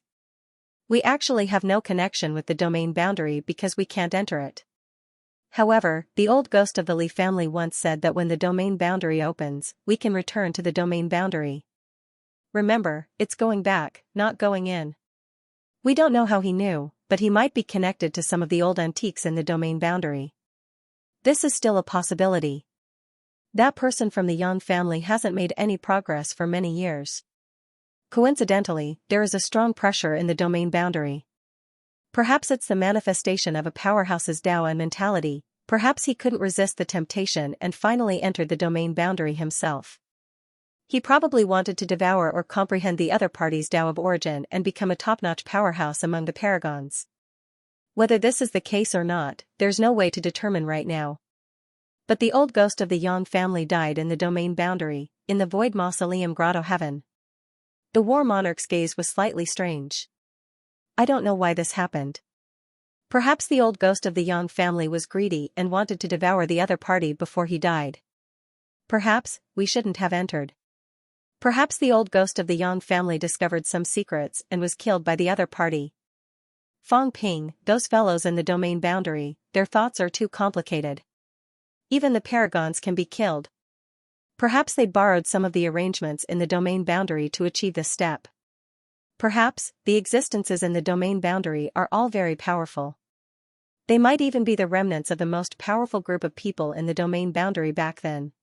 We actually have no connection with the domain boundary because we can't enter it. However, the old ghost of the Li family once said that when the domain boundary opens, we can return to the domain boundary. Remember, it's going back, not going in. We don't know how he knew, but he might be connected to some of the old antiques in the domain boundary. This is still a possibility. That person from the Yang family hasn't made any progress for many years. Coincidentally, there is a strong pressure in the domain boundary. Perhaps it's the manifestation of a powerhouse's Tao and mentality, perhaps he couldn't resist the temptation and finally entered the domain boundary himself. He probably wanted to devour or comprehend the other party's Tao of origin and become a top-notch powerhouse among the paragons. Whether this is the case or not, there's no way to determine right now. But the old ghost of the Yang family died in the domain boundary, in the void mausoleum grotto heaven. The War Monarch's gaze was slightly strange. I don't know why this happened. Perhaps the old ghost of the Yang family was greedy and wanted to devour the other party before he died. Perhaps we shouldn't have entered. Perhaps the old ghost of the Yang family discovered some secrets and was killed by the other party. Fang Ping, those fellows in the domain boundary, their thoughts are too complicated. Even the paragons can be killed. Perhaps they borrowed some of the arrangements in the domain boundary to achieve this step. Perhaps, the existences in the domain boundary are all very powerful. They might even be the remnants of the most powerful group of people in the domain boundary back then.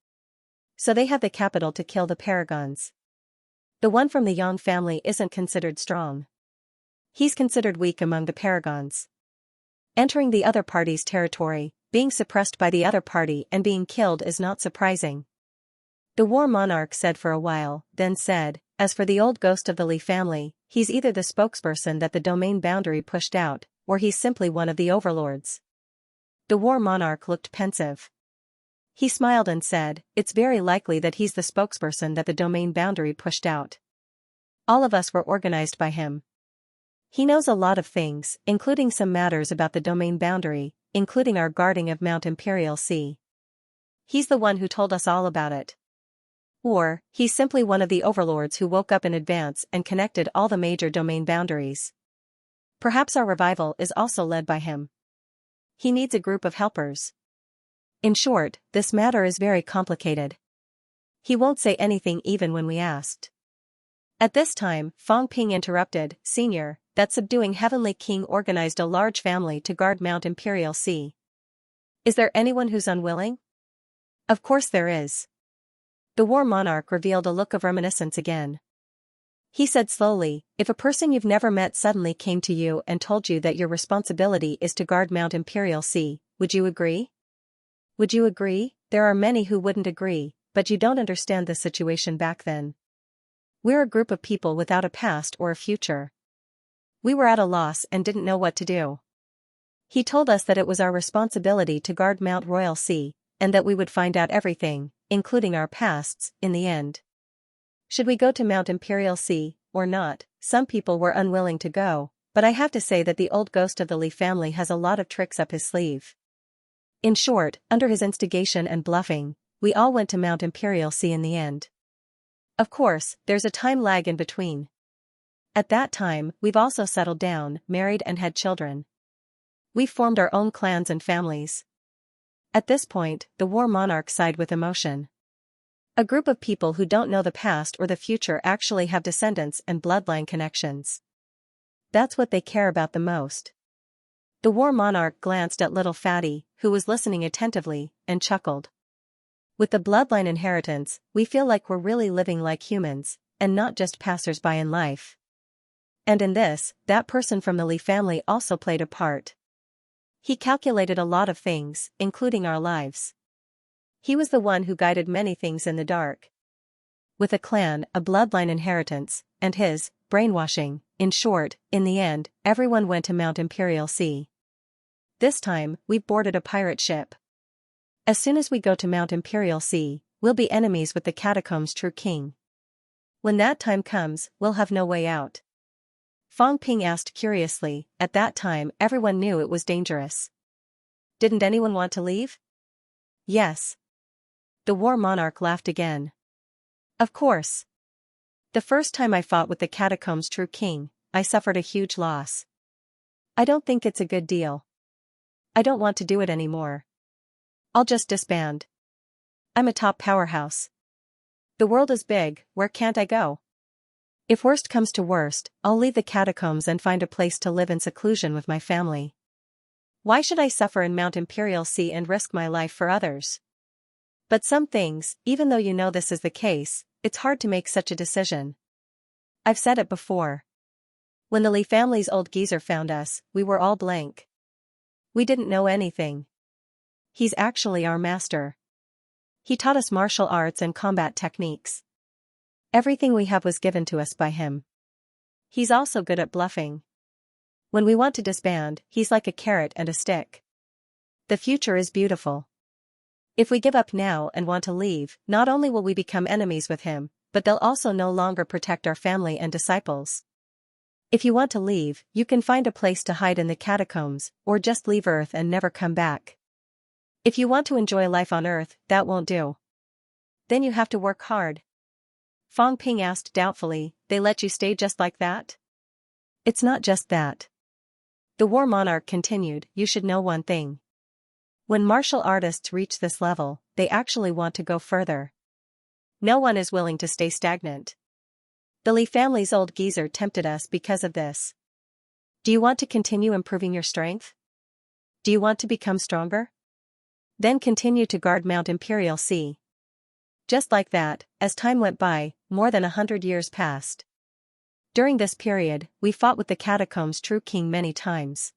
So they have the capital to kill the paragons. The one from the Yang family isn't considered strong. He's considered weak among the paragons. Entering the other party's territory, being suppressed by the other party and being killed is not surprising. The War Monarch said for a while, then said, as for the old ghost of the Li family, he's either the spokesperson that the domain boundary pushed out, or he's simply one of the overlords. The War Monarch looked pensive. He smiled and said, it's very likely that he's the spokesperson that the domain boundary pushed out. All of us were organized by him. He knows a lot of things, including some matters about the domain boundary, including our guarding of Mount Imperial Sea. He's the one who told us all about it. Or, he's simply one of the overlords who woke up in advance and connected all the major domain boundaries. Perhaps our revival is also led by him. He needs a group of helpers. In short, this matter is very complicated. He won't say anything even when we asked. At this time, Fang Ping interrupted, Senior, that subduing Heavenly King organized a large family to guard Mount Imperial Sea. Is there anyone who's unwilling? Of course there is. The war monarch revealed a look of reminiscence again. He said slowly, if a person you've never met suddenly came to you and told you that your responsibility is to guard Mount Imperial Sea, would you agree? Would you agree? There are many who wouldn't agree, but you don't understand the situation back then. We're a group of people without a past or a future. We were at a loss and didn't know what to do. He told us that it was our responsibility to guard Mount Royal Sea, and that we would find out everything, including our pasts, in the end. Should we go to Mount Imperial Sea, or not? Some people were unwilling to go, but I have to say that the old ghost of the Li family has a lot of tricks up his sleeve. In short, under his instigation and bluffing, we all went to Mount Imperial Sea in the end. Of course, there's a time lag in between. At that time, we've also settled down, married and had children. We've formed our own clans and families. At this point, the war monarch sighed with emotion. A group of people who don't know the past or the future actually have descendants and bloodline connections. That's what they care about the most. The war monarch glanced at little Fatty, who was listening attentively, and chuckled. With the bloodline inheritance, we feel like we're really living like humans, and not just passers-by in life. And in this, that person from the Li family also played a part. He calculated a lot of things, including our lives. He was the one who guided many things in the dark. With a clan, a bloodline inheritance, and his brainwashing, in short, in the end, everyone went to Mount Imperial Sea. This time, we've boarded a pirate ship. As soon as we go to Mount Imperial Sea, we'll be enemies with the Catacombs' true king. When that time comes, we'll have no way out. Fang Ping asked curiously. At that time everyone knew it was dangerous. Didn't anyone want to leave? Yes. The war monarch laughed again. Of course. The first time I fought with the Catacombs' true king, I suffered a huge loss. I don't think it's a good deal. I don't want to do it anymore. I'll just disband. I'm a top powerhouse. The world is big, where can't I go? If worst comes to worst, I'll leave the catacombs and find a place to live in seclusion with my family. Why should I suffer in Mount Imperial Sea and risk my life for others? But some things, even though you know this is the case, it's hard to make such a decision. I've said it before. When the Li family's old geezer found us, we were all blank. We didn't know anything. He's actually our master. He taught us martial arts and combat techniques. Everything we have was given to us by him. He's also good at bluffing. When we want to disband, he's like a carrot and a stick. The future is beautiful. If we give up now and want to leave, not only will we become enemies with him, but they'll also no longer protect our family and disciples. If you want to leave, you can find a place to hide in the catacombs, or just leave Earth and never come back. If you want to enjoy life on Earth, that won't do. Then you have to work hard. Fang Ping asked doubtfully, they let you stay just like that? It's not just that. The war monarch continued, you should know one thing. When martial artists reach this level, they actually want to go further. No one is willing to stay stagnant. The Li family's old geezer tempted us because of this. Do you want to continue improving your strength? Do you want to become stronger? Then continue to guard Mount Imperial Sea. Just like that, as time went by, more than 100 years passed. During this period, we fought with the Catacombs' true king many times.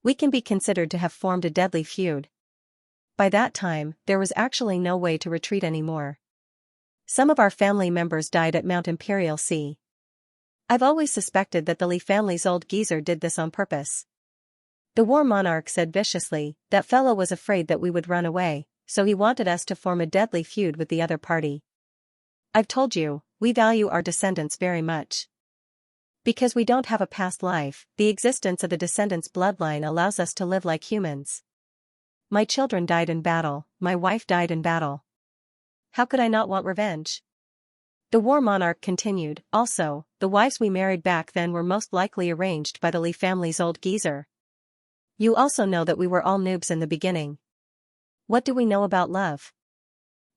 We can be considered to have formed a deadly feud. By that time, there was actually no way to retreat anymore. Some of our family members died at Mount Imperial Sea. I've always suspected that the Li family's old geezer did this on purpose. The war monarch said viciously, that fellow was afraid that we would run away, so he wanted us to form a deadly feud with the other party. I've told you, we value our descendants very much. Because we don't have a past life, the existence of the descendants' bloodline allows us to live like humans. My children died in battle, my wife died in battle. How could I not want revenge? The war monarch continued, also, the wives we married back then were most likely arranged by the Li family's old geezer. You also know that we were all noobs in the beginning. What do we know about love?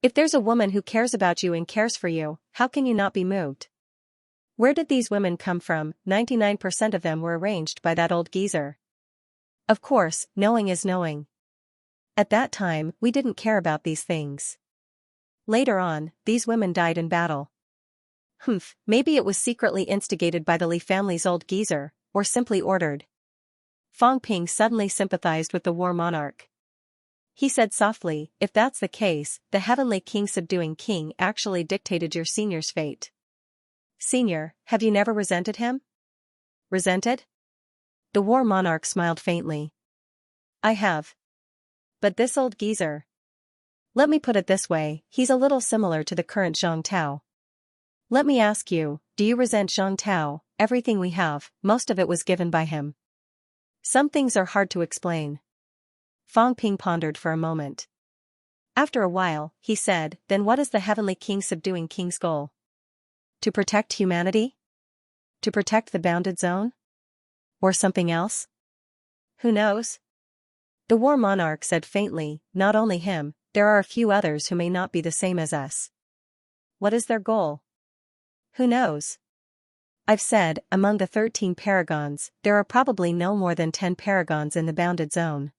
If there's a woman who cares about you and cares for you, how can you not be moved? Where did these women come from? 99% of them were arranged by that old geezer. Of course, knowing is knowing. At that time, we didn't care about these things. Later on, these women died in battle. Maybe it was secretly instigated by the Li family's old geezer, or simply ordered. Fang Ping suddenly sympathized with the war monarch. He said softly, if that's the case, the heavenly king subduing king actually dictated your senior's fate. Senior, have you never resented him? Resented? The war monarch smiled faintly. I have. But this old geezer. Let me put it this way, he's a little similar to the current Zhang Tao. Let me ask you, do you resent Zhang Tao? Everything we have, most of it was given by him. Some things are hard to explain. Fang Ping pondered for a moment. After a while, he said, then what is the heavenly king subduing king's goal? To protect humanity? To protect the bounded zone? Or something else? Who knows? The war monarch said faintly, not only him, there are a few others who may not be the same as us. What is their goal? Who knows? I've said, among the 13 paragons, there are probably no more than 10 paragons in the bounded zone.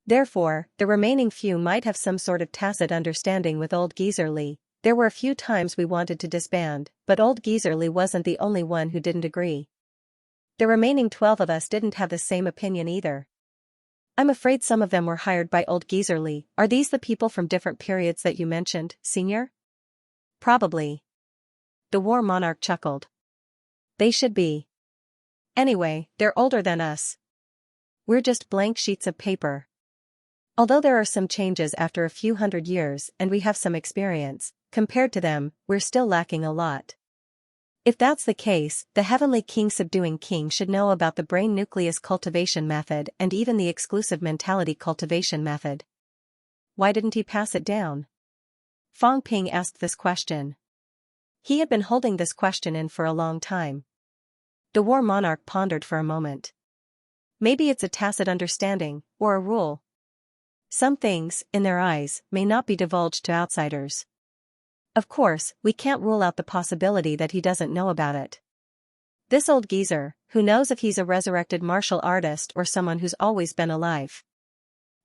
Therefore, the remaining few might have some sort of tacit understanding with old geezer Li. There were a few times we wanted to disband, but old geezer Li wasn't the only one who didn't agree. The remaining 12 of us didn't have the same opinion either. I'm afraid some of them were hired by old geezer Li. Are these the people from different periods that you mentioned, senior? Probably. The war monarch chuckled. They should be. Anyway, they're older than us. We're just blank sheets of paper. Although there are some changes after a few hundred years and we have some experience, compared to them, we're still lacking a lot. If that's the case, the heavenly king subduing king should know about the brain nucleus cultivation method and even the exclusive mentality cultivation method. Why didn't he pass it down? Fang Ping asked this question. He had been holding this question in for a long time. The war monarch pondered for a moment. Maybe it's a tacit understanding, or a rule. Some things, in their eyes, may not be divulged to outsiders. Of course, we can't rule out the possibility that he doesn't know about it. This old geezer, who knows if he's a resurrected martial artist or someone who's always been alive?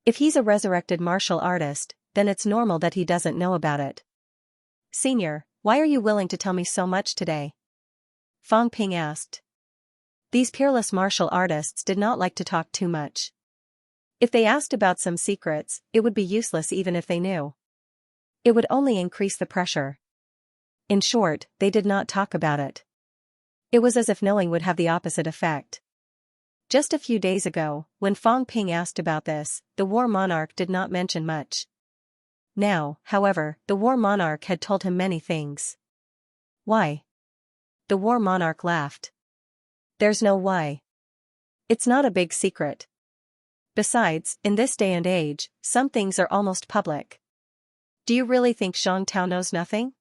If he's a resurrected martial artist, then it's normal that he doesn't know about it. Senior, why are you willing to tell me so much today? Fang Ping asked. These peerless martial artists did not like to talk too much. If they asked about some secrets, it would be useless even if they knew. It would only increase the pressure. In short, they did not talk about it. It was as if knowing would have the opposite effect. Just a few days ago, when Fang Ping asked about this, the war monarch did not mention much. Now, however, the war monarch had told him many things. Why? The war monarch laughed. There's no why. It's not a big secret. Besides, in this day and age, some things are almost public. Do you really think Zhang Tao knows nothing?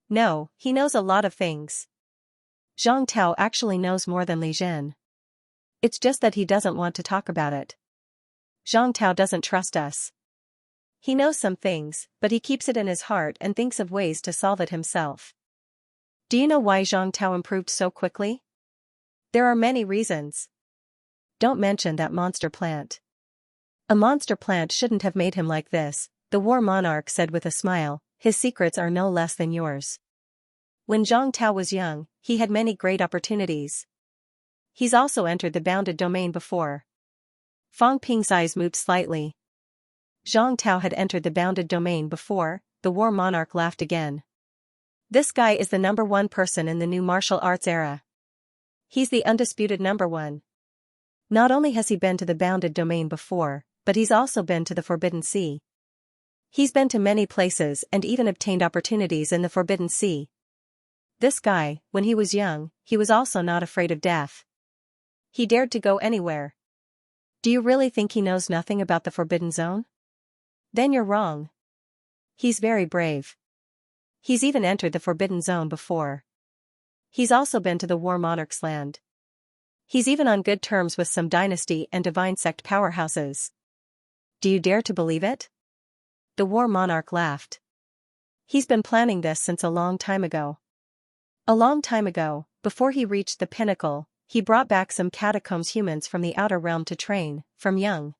No, he knows a lot of things. Zhang Tao actually knows more than Li Zhen. It's just that he doesn't want to talk about it. Zhang Tao doesn't trust us. He knows some things, but he keeps it in his heart and thinks of ways to solve it himself. Do you know why Zhang Tao improved so quickly? There are many reasons. Don't mention that monster plant. A monster plant shouldn't have made him like this, the war monarch said with a smile. His secrets are no less than yours. When Zhang Tao was young, he had many great opportunities. He's also entered the bounded domain before. Fang Ping's eyes moved slightly. Zhang Tao had entered the bounded domain before. The war monarch laughed again. This guy is the #1 person in the new martial arts era. He's the undisputed #1. Not only has he been to the bounded domain before, but he's also been to the Forbidden Sea. He's been to many places and even obtained opportunities in the Forbidden Sea. This guy, when he was young, he was also not afraid of death. He dared to go anywhere. Do you really think he knows nothing about the Forbidden Zone? Then you're wrong. He's very brave. He's even entered the Forbidden Zone before. He's also been to the War Monarch's land. He's even on good terms with some dynasty and divine sect powerhouses. Do you dare to believe it? The War Monarch laughed. He's been planning this since a long time ago. A long time ago, before he reached the pinnacle, he brought back some catacombs humans from the outer realm to train, from young.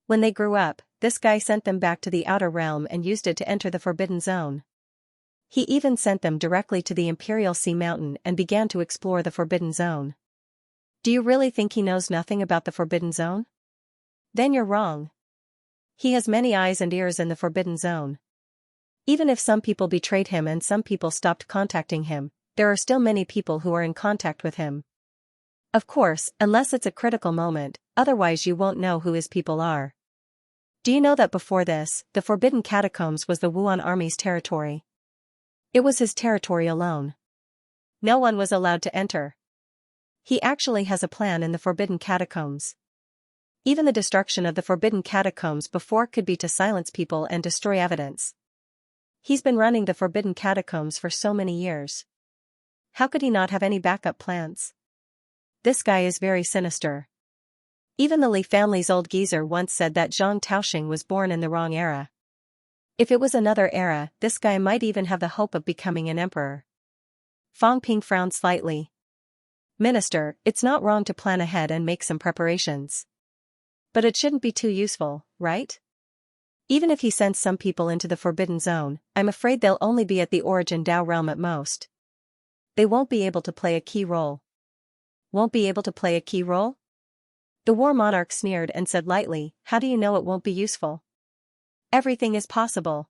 When they grew up, this guy sent them back to the outer realm and used it to enter the Forbidden Zone. He even sent them directly to the Imperial Sea Mountain and began to explore the Forbidden Zone. Do you really think he knows nothing about the Forbidden Zone? Then you're wrong. He has many eyes and ears in the Forbidden Zone. Even if some people betrayed him and some people stopped contacting him, there are still many people who are in contact with him. Of course, unless it's a critical moment, otherwise you won't know who his people are. Do you know that before this, the Forbidden Catacombs was the Wuan Army's territory? It was his territory alone. No one was allowed to enter. He actually has a plan in the Forbidden Catacombs. Even the destruction of the Forbidden Catacombs before could be to silence people and destroy evidence. He's been running the Forbidden Catacombs for so many years. How could he not have any backup plans? This guy is very sinister. Even the Li family's old geezer once said that Zhang Taoxing was born in the wrong era. If it was another era, this guy might even have the hope of becoming an emperor. Fang Ping frowned slightly. Minister, it's not wrong to plan ahead and make some preparations. But it shouldn't be too useful, right? Even if he sends some people into the Forbidden Zone, I'm afraid they'll only be at the Origin Dao realm at most. They won't be able to play a key role. Won't be able to play a key role? The war monarch sneered and said lightly, how do you know it won't be useful? Everything is possible.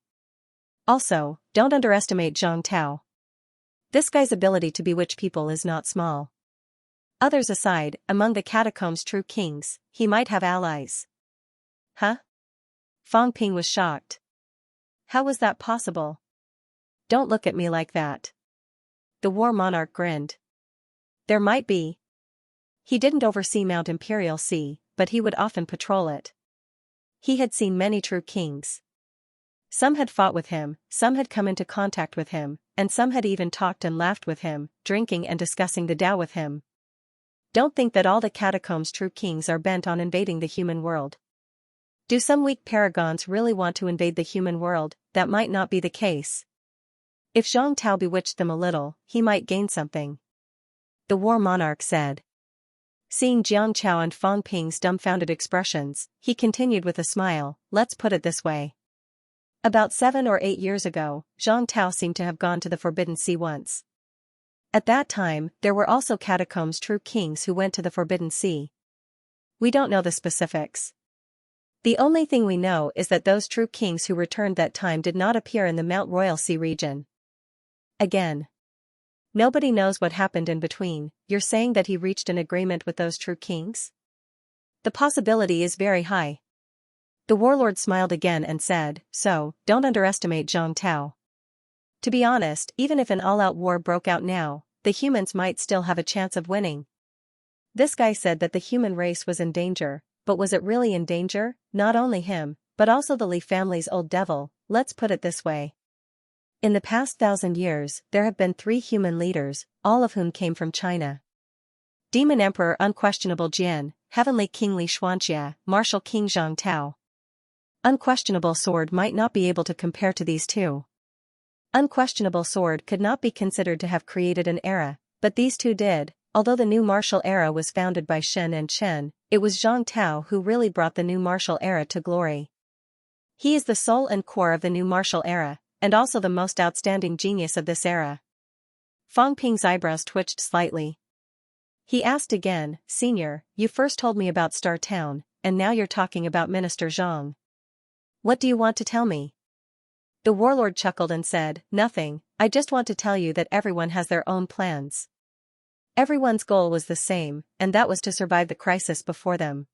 Also, don't underestimate Zhang Tao. This guy's ability to bewitch people is not small. Others aside, among the catacombs' true kings, he might have allies. Huh? Fang Ping was shocked. How was that possible? Don't look at me like that. The war monarch grinned. There might be. He didn't oversee Mount Imperial Sea, but he would often patrol it. He had seen many true kings. Some had fought with him, some had come into contact with him, and some had even talked and laughed with him, drinking and discussing the Tao with him. Don't think that all the catacombs' true kings are bent on invading the human world. Do some weak paragons really want to invade the human world? That might not be the case. If Zhang Tao bewitched them a little, he might gain something. The war monarch said. Seeing Jiang Chao and Fang Ping's dumbfounded expressions, he continued with a smile, let's put it this way. About 7 or 8 years ago, Zhang Tao seemed to have gone to the Forbidden Sea once. At that time, there were also catacombs true kings who went to the Forbidden Sea. We don't know the specifics. The only thing we know is that those true kings who returned that time did not appear in the Mount Royal Sea region. Again. Nobody knows what happened in between. You're saying that he reached an agreement with those true kings? The possibility is very high. The warlord smiled again and said, so, don't underestimate Zhang Tao. To be honest, even if an all-out war broke out now, the humans might still have a chance of winning. This guy said that the human race was in danger, but was it really in danger? Not only him, but also the Li family's old devil. Let's put it this way. In the past 1,000 years, there have been 3 human leaders, all of whom came from China. Demon Emperor Unquestionable Jian, Heavenly King Li Xianxia, Martial King Zhang Tao. Unquestionable Sword might not be able to compare to these two. Unquestionable Sword could not be considered to have created an era, but these two did. Although the new martial era was founded by Shen and Chen, it was Zhang Tao who really brought the new martial era to glory. He is the soul and core of the new martial era, and also the most outstanding genius of this era. Fang Ping's eyebrows twitched slightly. He asked again, Senior, you first told me about Star Town, and now you're talking about Minister Zhang. What do you want to tell me? The warlord chuckled and said, nothing, I just want to tell you that everyone has their own plans. Everyone's goal was the same, and that was to survive the crisis before them.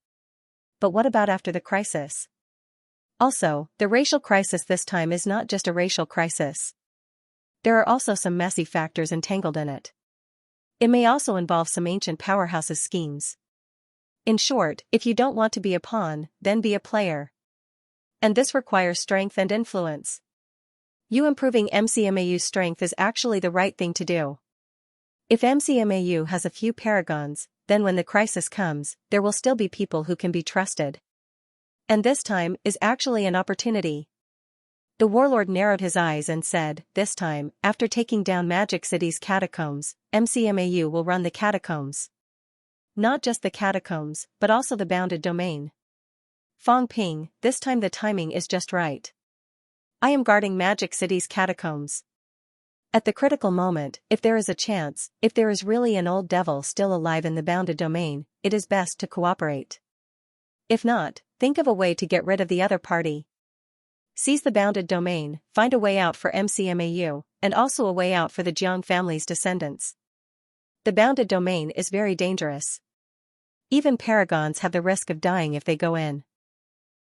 But what about after the crisis? Also, the racial crisis this time is not just a racial crisis. There are also some messy factors entangled in it. It may also involve some ancient powerhouses' schemes. In short, if you don't want to be a pawn, then be a player. And this requires strength and influence. You improving MCMAU's strength is actually the right thing to do. If MCMAU has a few paragons, then when the crisis comes, there will still be people who can be trusted. And this time is actually an opportunity. The warlord narrowed his eyes and said, this time, after taking down Magic City's catacombs, MCMAU will run the catacombs. Not just the catacombs, but also the bounded domain. Fong Ping, this time the timing is just right. I am guarding Magic City's catacombs. At the critical moment, if there is a chance, if there is really an old devil still alive in the bounded domain, it is best to cooperate. If not, think of a way to get rid of the other party. Seize the bounded domain, find a way out for MCMAU, and also a way out for the Jiang family's descendants. The bounded domain is very dangerous. Even paragons have the risk of dying if they go in.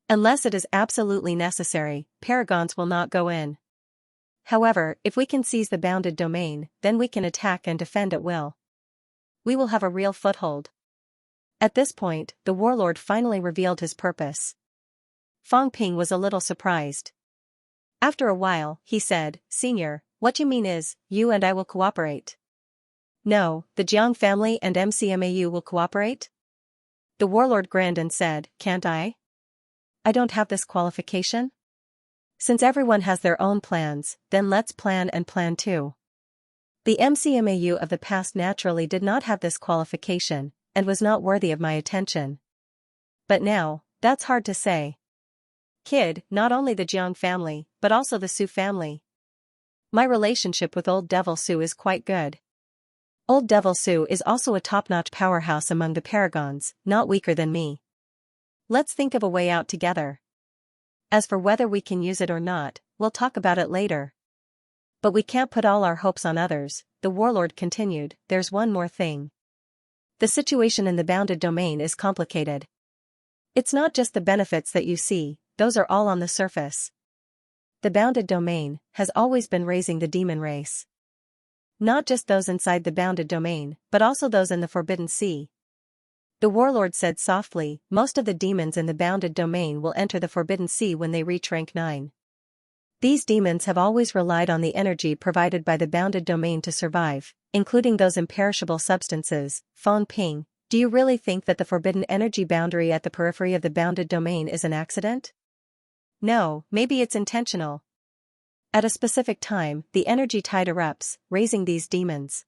Unless it is absolutely necessary, paragons will not go in. However, if we can seize the bounded domain, then we can attack and defend at will. We will have a real foothold. At this point, the warlord finally revealed his purpose. Fong Ping was a little surprised. After a while, he said, Senior, what you mean is, you and I will cooperate. No, the Jiang family and MCMAU will cooperate? The warlord grinned and said, can't I? I don't have this qualification? Since everyone has their own plans, then let's plan and plan too. The MCMAU of the past naturally did not have this qualification, and was not worthy of my attention. But now, that's hard to say. Kid, not only the Jiang family, but also the Su family. My relationship with Old Devil Su is quite good. Old Devil Su is also a top-notch powerhouse among the paragons, not weaker than me. Let's think of a way out together. As for whether we can use it or not, we'll talk about it later. But we can't put all our hopes on others, the warlord continued, there's one more thing. The situation in the bounded domain is complicated. It's not just the benefits that you see, those are all on the surface. The bounded domain has always been raising the demon race. Not just those inside the bounded domain, but also those in the Forbidden Sea. The warlord said softly, most of the demons in the bounded domain will enter the Forbidden Sea when they reach rank 9. These demons have always relied on the energy provided by the bounded domain to survive, including those imperishable substances. Fong Ping, do you really think that the forbidden energy boundary at the periphery of the bounded domain is an accident? No, maybe it's intentional. At a specific time, the energy tide erupts, raising these demons.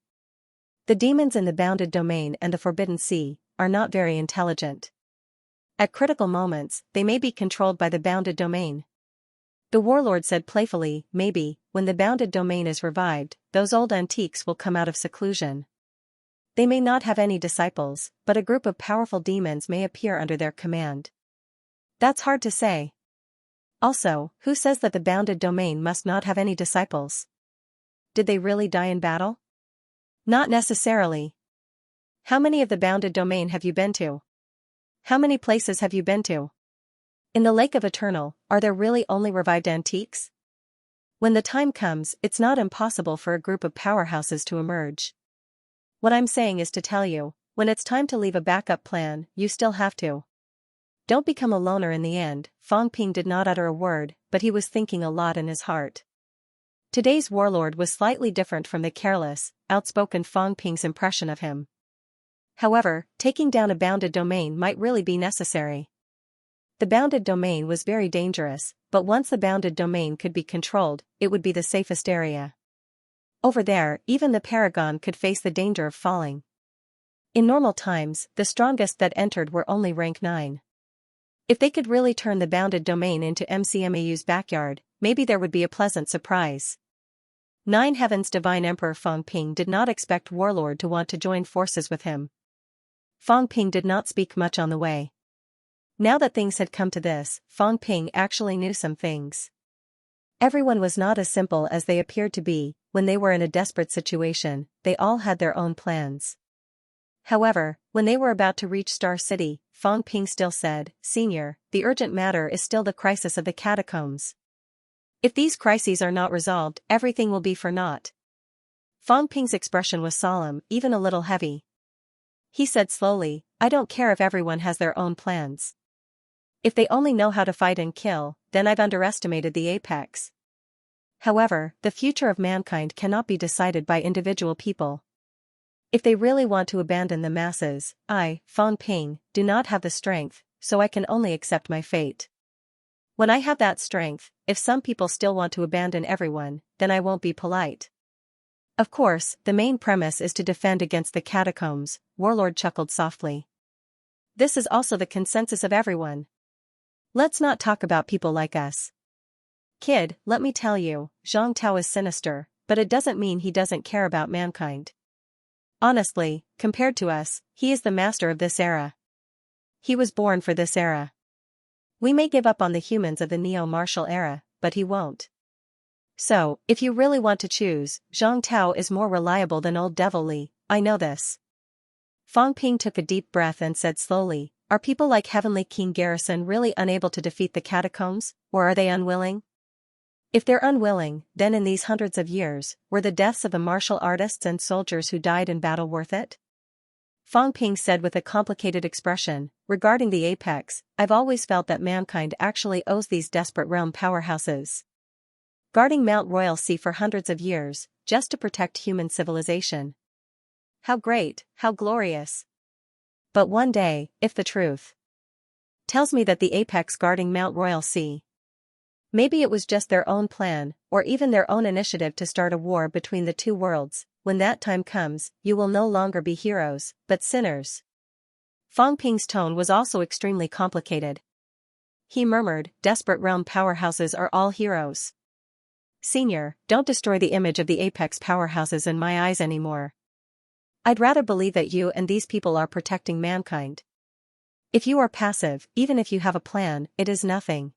The demons in the bounded domain and the Forbidden Sea are not very intelligent. At critical moments, they may be controlled by the bounded domain. The warlord said playfully, maybe, when the bounded domain is revived, those old antiques will come out of seclusion. They may not have any disciples, but a group of powerful demons may appear under their command. That's hard to say. Also, who says that the bounded domain must not have any disciples? Did they really die in battle? Not necessarily. How many of the bounded domain have you been to? How many places have you been to? In the Lake of Eternal, are there really only revived antiques? When the time comes, it's not impossible for a group of powerhouses to emerge. What I'm saying is to tell you, when it's time to leave a backup plan, you still have to. Don't become a loner in the end. Fong Ping did not utter a word, but he was thinking a lot in his heart. Today's warlord was slightly different from the careless, outspoken Fong Ping's impression of him. However, taking down a bounded domain might really be necessary. The bounded domain was very dangerous, but once the bounded domain could be controlled, it would be the safest area. Over there, even the paragon could face the danger of falling. In normal times, the strongest that entered were only rank 9. If they could really turn the bounded domain into MCMAU's backyard, maybe there would be a pleasant surprise. 9 Heaven's Divine Emperor Fong Ping did not expect Warlord to want to join forces with him. Fong Ping did not speak much on the way. Now that things had come to this, Fong Ping actually knew some things. Everyone was not as simple as they appeared to be. When they were in a desperate situation, they all had their own plans. However, when they were about to reach Star City, Fong Ping still said, "Senior, the urgent matter is still the crisis of the catacombs. If these crises are not resolved, everything will be for naught." Fong Ping's expression was solemn, even a little heavy. He said slowly, "I don't care if everyone has their own plans. If they only know how to fight and kill, then I've underestimated the apex. However, the future of mankind cannot be decided by individual people. If they really want to abandon the masses, I, Fong Ping, do not have the strength, so I can only accept my fate." When I have that strength, if some people still want to abandon everyone, then I won't be polite. Of course, the main premise is to defend against the catacombs, Warlord chuckled softly. This is also the consensus of everyone. Let's not talk about people like us. Kid, let me tell you, Zhang Tao is sinister, but it doesn't mean he doesn't care about mankind. Honestly, compared to us, he is the master of this era. He was born for this era. We may give up on the humans of the neo-martial era, but he won't. So, if you really want to choose, Zhang Tao is more reliable than old Devil Li, I know this. Fang Ping took a deep breath and said slowly, are people like Heavenly King Garrison really unable to defeat the catacombs, or are they unwilling? If they're unwilling, then in these hundreds of years, were the deaths of the martial artists and soldiers who died in battle worth it? Fang Ping said with a complicated expression, regarding the apex, I've always felt that mankind actually owes these desperate realm powerhouses. Guarding Mount Royal Sea for hundreds of years, just to protect human civilization. How great, how glorious. But one day, if the truth tells me that the apex guarding Mount Royal Sea, maybe it was just their own plan, or even their own initiative to start a war between the two worlds, when that time comes, you will no longer be heroes, but sinners. Fang Ping's tone was also extremely complicated. He murmured, desperate realm powerhouses are all heroes. Senior, don't destroy the image of the apex powerhouses in my eyes anymore. I'd rather believe that you and these people are protecting mankind. If you are passive, even if you have a plan, it is nothing.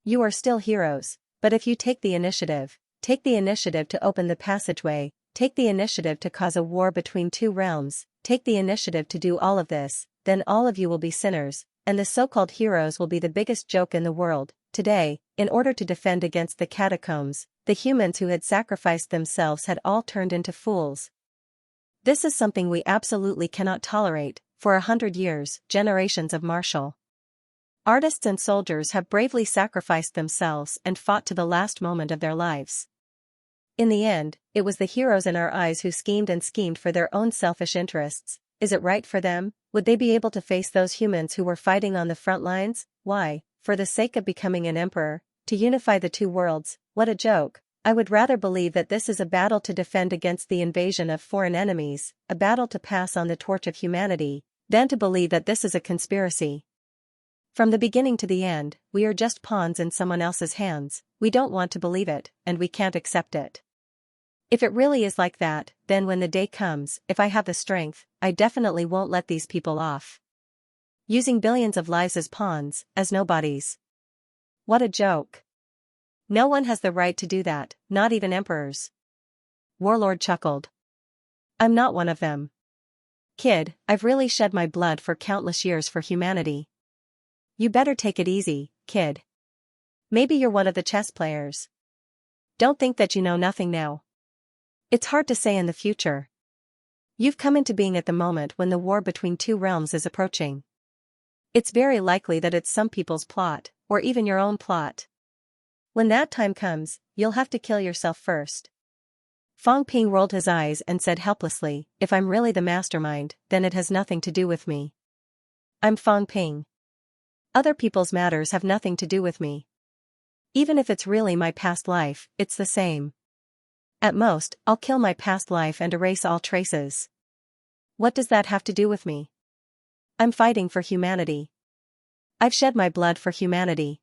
You are still heroes, but if you take the initiative to open the passageway, take the initiative to cause a war between two realms, take the initiative to do all of this, then all of you will be sinners, and the so-called heroes will be the biggest joke in the world. Today, in order to defend against the catacombs, the humans who had sacrificed themselves had all turned into fools. This is something we absolutely cannot tolerate. For 100 years, generations of martial artists and soldiers have bravely sacrificed themselves and fought to the last moment of their lives. In the end, it was the heroes in our eyes who schemed and schemed for their own selfish interests. Is it right for them? Would they be able to face those humans who were fighting on the front lines? Why? For the sake of becoming an emperor, to unify the two worlds, what a joke. I would rather believe that this is a battle to defend against the invasion of foreign enemies, a battle to pass on the torch of humanity, than to believe that this is a conspiracy. From the beginning to the end, we are just pawns in someone else's hands. We don't want to believe it, and we can't accept it. If it really is like that, then when the day comes, if I have the strength, I definitely won't let these people off. Using billions of lives as pawns, as nobodies. What a joke. No one has the right to do that, not even emperors. Warlord chuckled. I'm not one of them. Kid, I've really shed my blood for countless years for humanity. You better take it easy, kid. Maybe you're one of the chess players. Don't think that you know nothing now. It's hard to say in the future. You've come into being at the moment when the war between two realms is approaching. It's very likely that it's some people's plot, or even your own plot. When that time comes, you'll have to kill yourself first. Fang Ping rolled his eyes and said helplessly, if I'm really the mastermind, then it has nothing to do with me. I'm Fang Ping. Other people's matters have nothing to do with me. Even if it's really my past life, it's the same. At most, I'll kill my past life and erase all traces. What does that have to do with me? I'm fighting for humanity. I've shed my blood for humanity.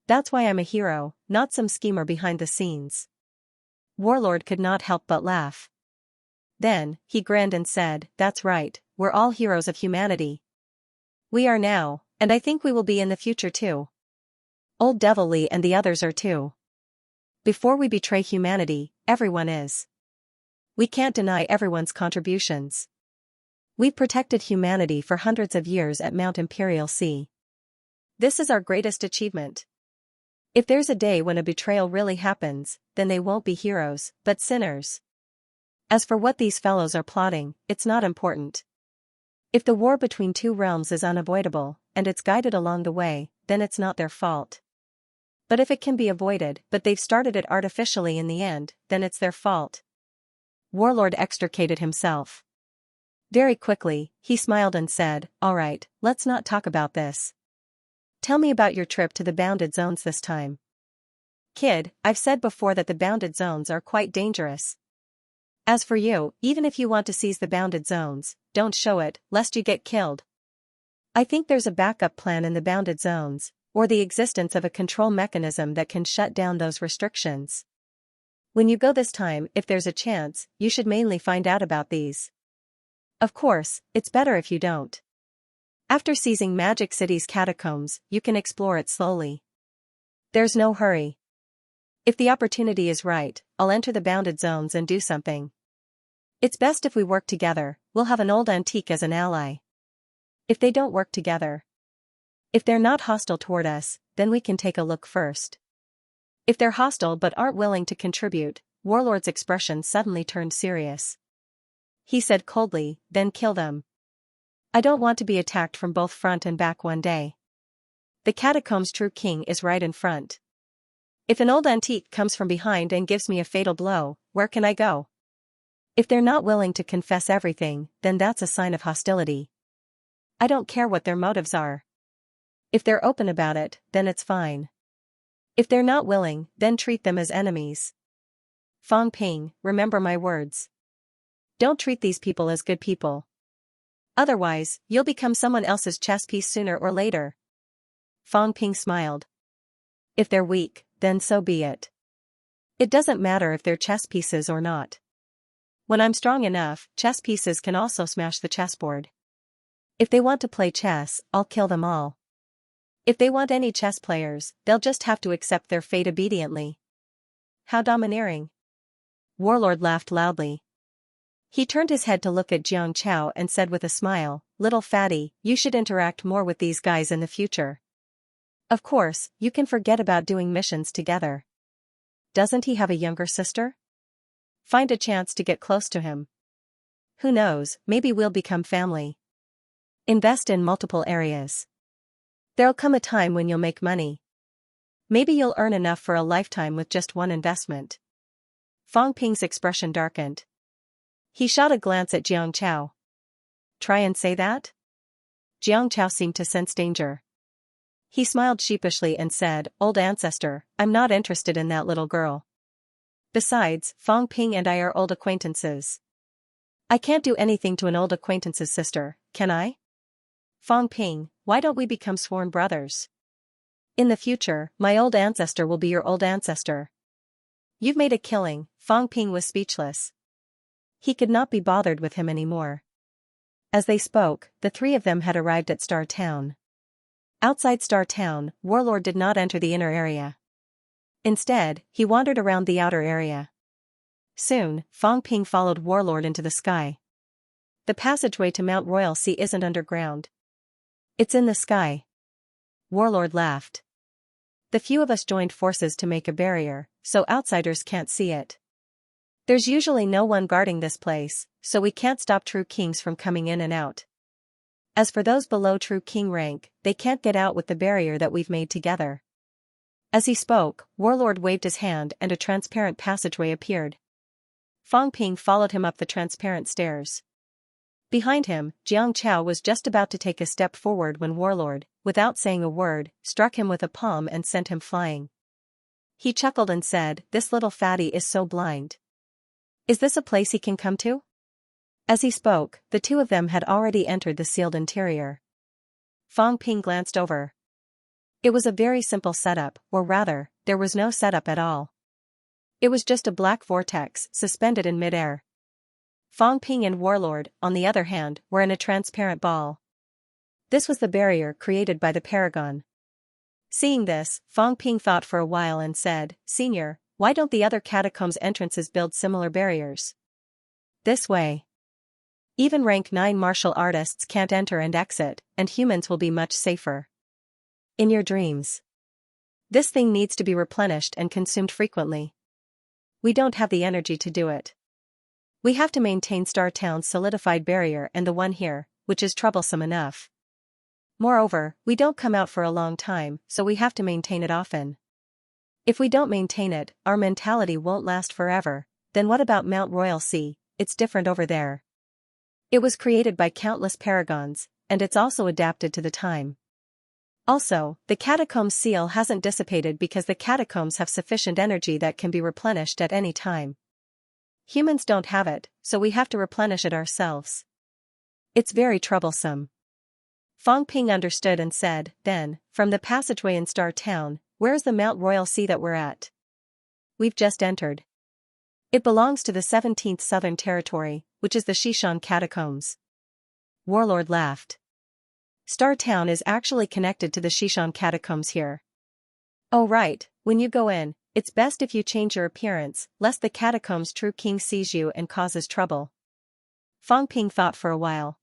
That's why I'm a hero, not some schemer behind the scenes. Warlord could not help but laugh. Then, he grinned and said, that's right, we're all heroes of humanity. We are now, and I think we will be in the future too. Old Devil Li and the others are too. Before we betray humanity, everyone is. We can't deny everyone's contributions. We've protected humanity for hundreds of years at Mount Imperial Sea. This is our greatest achievement. If there's a day when a betrayal really happens, then they won't be heroes, but sinners. As for what these fellows are plotting, it's not important. If the war between two realms is unavoidable, and it's guided along the way, then it's not their fault. But if it can be avoided, but they've started it artificially in the end, then it's their fault. Warlord extricated himself. Very quickly, he smiled and said, all right, let's not talk about this. Tell me about your trip to the bounded zones this time. Kid, I've said before that the bounded zones are quite dangerous. As for you, even if you want to seize the bounded zones, don't show it, lest you get killed. I think there's a backup plan in the bounded zones, or the existence of a control mechanism that can shut down those restrictions. When you go this time, if there's a chance, you should mainly find out about these. Of course, it's better if you don't. After seizing Magic City's catacombs, you can explore it slowly. There's no hurry. If the opportunity is right, I'll enter the bounded zones and do something. It's best if we work together, we'll have an old antique as an ally. If they don't work together. If they're not hostile toward us, then we can take a look first. If they're hostile but aren't willing to contribute, Warlord's expression suddenly turned serious. He said coldly, then kill them. I don't want to be attacked from both front and back one day. The catacomb's true king is right in front. If an old antique comes from behind and gives me a fatal blow, where can I go? If they're not willing to confess everything, then that's a sign of hostility. I don't care what their motives are. If they're open about it, then it's fine. If they're not willing, then treat them as enemies. Fang Ping, remember my words. Don't treat these people as good people. Otherwise, you'll become someone else's chess piece sooner or later. Fang Ping smiled. If they're weak, then so be it. It doesn't matter if they're chess pieces or not. When I'm strong enough, chess pieces can also smash the chessboard. If they want to play chess, I'll kill them all. If they want any chess players, they'll just have to accept their fate obediently. How domineering. Warlord laughed loudly. He turned his head to look at Xianxia and said with a smile, "Little fatty, you should interact more with these guys in the future. Of course, you can forget about doing missions together. Doesn't he have a younger sister? Find a chance to get close to him. Who knows, maybe we'll become family. Invest in multiple areas. There'll come a time when you'll make money. Maybe you'll earn enough for a lifetime with just one investment." Fang Ping's expression darkened. He shot a glance at Xianxia. Try and say that? Xianxia seemed to sense danger. He smiled sheepishly and said, "Old ancestor, I'm not interested in that little girl. Besides, Fang Ping and I are old acquaintances. I can't do anything to an old acquaintance's sister, can I? Fang Ping, why don't we become sworn brothers? In the future, my old ancestor will be your old ancestor." You've made a killing. Fang Ping was speechless. He could not be bothered with him anymore. As they spoke, the three of them had arrived at Star Town. Outside Star Town, Warlord did not enter the inner area. Instead, he wandered around the outer area. Soon, Fang Ping followed Warlord into the sky. The passageway to Mount Royal Sea isn't underground. It's in the sky. Warlord laughed. The few of us joined forces to make a barrier, so outsiders can't see it. There's usually no one guarding this place, so we can't stop true kings from coming in and out. As for those below true king rank, they can't get out with the barrier that we've made together. As he spoke, Warlord waved his hand and a transparent passageway appeared. Fang Ping followed him up the transparent stairs. Behind him, Xianxia was just about to take a step forward when Warlord, without saying a word, struck him with a palm and sent him flying. He chuckled and said, "This little fatty is so blind. Is this a place he can come to?" As he spoke, the two of them had already entered the sealed interior. Fang Ping glanced over. It was a very simple setup, or rather, there was no setup at all. It was just a black vortex suspended in midair. Fang Ping and Warlord, on the other hand, were in a transparent ball. This was the barrier created by the Paragon. Seeing this, Fang Ping thought for a while and said, "Senior, why don't the other catacombs entrances build similar barriers? This way. Even rank 9 martial artists can't enter and exit, and humans will be much safer." In your dreams. This thing needs to be replenished and consumed frequently. We don't have the energy to do it. We have to maintain Star Town's solidified barrier and the one here, which is troublesome enough. Moreover, we don't come out for a long time, so we have to maintain it often. If we don't maintain it, our mentality won't last forever. Then what about Mount Royal Sea? It's different over there. It was created by countless paragons, and it's also adapted to the time. Also, the catacombs seal hasn't dissipated because the catacombs have sufficient energy that can be replenished at any time. Humans don't have it, so we have to replenish it ourselves. It's very troublesome. Fong Ping understood and said, then, from the passageway in Star Town, where's the Mount Royal Sea that we're at? We've just entered. It belongs to the 17th Southern Territory, which is the Xishan Catacombs. Warlord laughed. Star Town is actually connected to the Xishan Catacombs here. Oh right, when you go in, it's best if you change your appearance, lest the catacombs' true king sees you and causes trouble. Fong Ping thought for a while.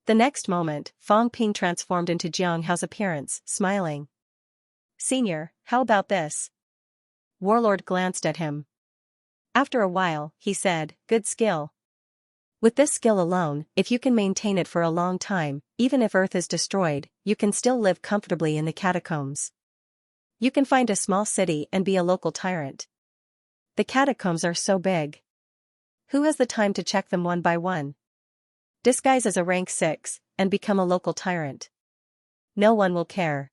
The next moment, Fong Ping transformed into Jiang Hao's appearance, smiling. Senior, how about this? Warlord glanced at him. After a while, he said, good skill. With this skill alone, if you can maintain it for a long time, even if Earth is destroyed, you can still live comfortably in the catacombs. You can find a small city and be a local tyrant. The catacombs are so big. Who has the time to check them one by one? Disguise as a rank 6, and become a local tyrant. No one will care.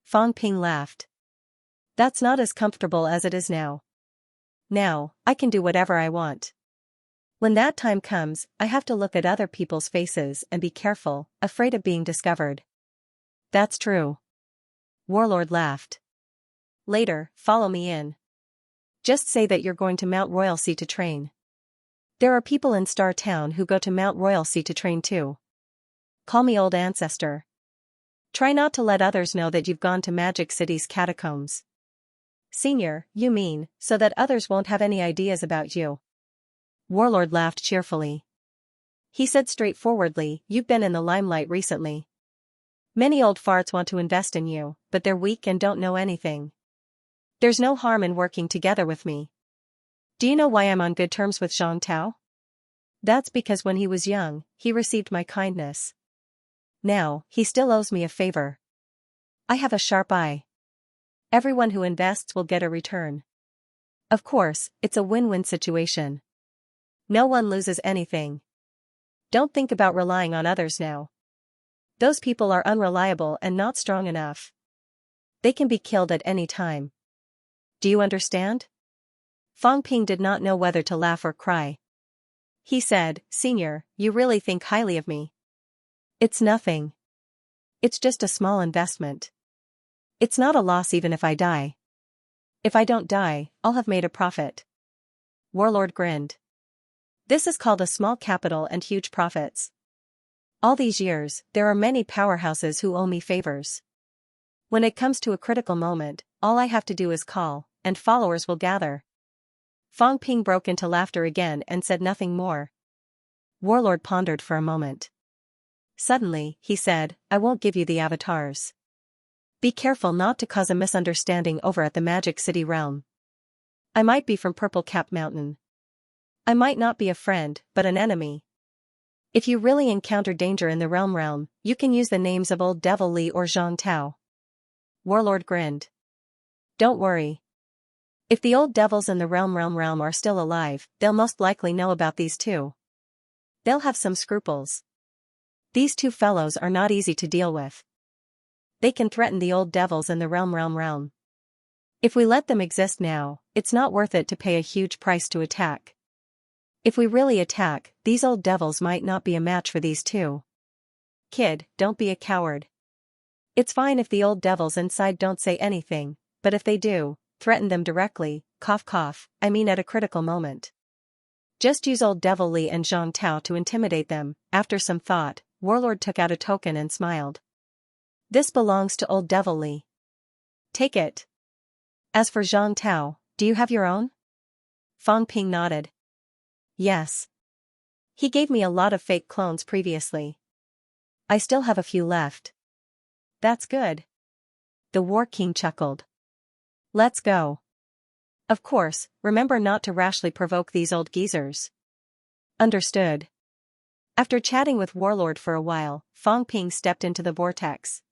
Fong Ping laughed. That's not as comfortable as it is now. Now, I can do whatever I want. When that time comes, I have to look at other people's faces and be careful, afraid of being discovered. That's true. Warlord laughed. Later, follow me in. Just say that you're going to Mount Royal Sea to train. There are people in Star Town who go to Mount Royal Sea to train too. Call me old ancestor. Try not to let others know that you've gone to Magic City's catacombs. Senior, you mean, so that others won't have any ideas about you. Warlord laughed cheerfully. He said straightforwardly, you've been in the limelight recently. Many old farts want to invest in you, but they're weak and don't know anything. There's no harm in working together with me. Do you know why I'm on good terms with Zhang Tao? That's because when he was young, he received my kindness. Now, he still owes me a favor. I have a sharp eye. Everyone who invests will get a return. Of course, it's a win-win situation. No one loses anything. Don't think about relying on others now. Those people are unreliable and not strong enough. They can be killed at any time. Do you understand? Fong Ping did not know whether to laugh or cry. He said, Senior, you really think highly of me. It's nothing. It's just a small investment. It's not a loss even if I die. If I don't die, I'll have made a profit. Warlord grinned. This is called a small capital and huge profits. All these years, there are many powerhouses who owe me favors. When it comes to a critical moment, all I have to do is call, and followers will gather. Fong Ping broke into laughter again and said nothing more. Warlord pondered for a moment. Suddenly, he said, I won't give you the avatars. Be careful not to cause a misunderstanding over at the Magic City realm. I might be from Purple Cap Mountain. I might not be a friend, but an enemy. If you really encounter danger in the realm, you can use the names of Old Devil Li or Zhang Tao. Warlord grinned. Don't worry. If the old devils in the realm are still alive, they'll most likely know about these two. They'll have some scruples. These two fellows are not easy to deal with. They can threaten the old devils in the realm. If we let them exist now, it's not worth it to pay a huge price to attack. If we really attack, these old devils might not be a match for these two. Kid, don't be a coward. It's fine if the old devils inside don't say anything, but if they do, threaten them directly, cough cough, I mean at a critical moment. Just use Old Devil Li and Zhang Tao to intimidate them. After some thought, Warlord took out a token and smiled. This belongs to Old Devil Li. Take it. As for Zhang Tao, do you have your own? Fong Ping nodded. Yes. He gave me a lot of fake clones previously. I still have a few left. That's good. The War King chuckled. Let's go. Of course, remember not to rashly provoke these old geezers. Understood. After chatting with Warlord for a while, Fong Ping stepped into the vortex.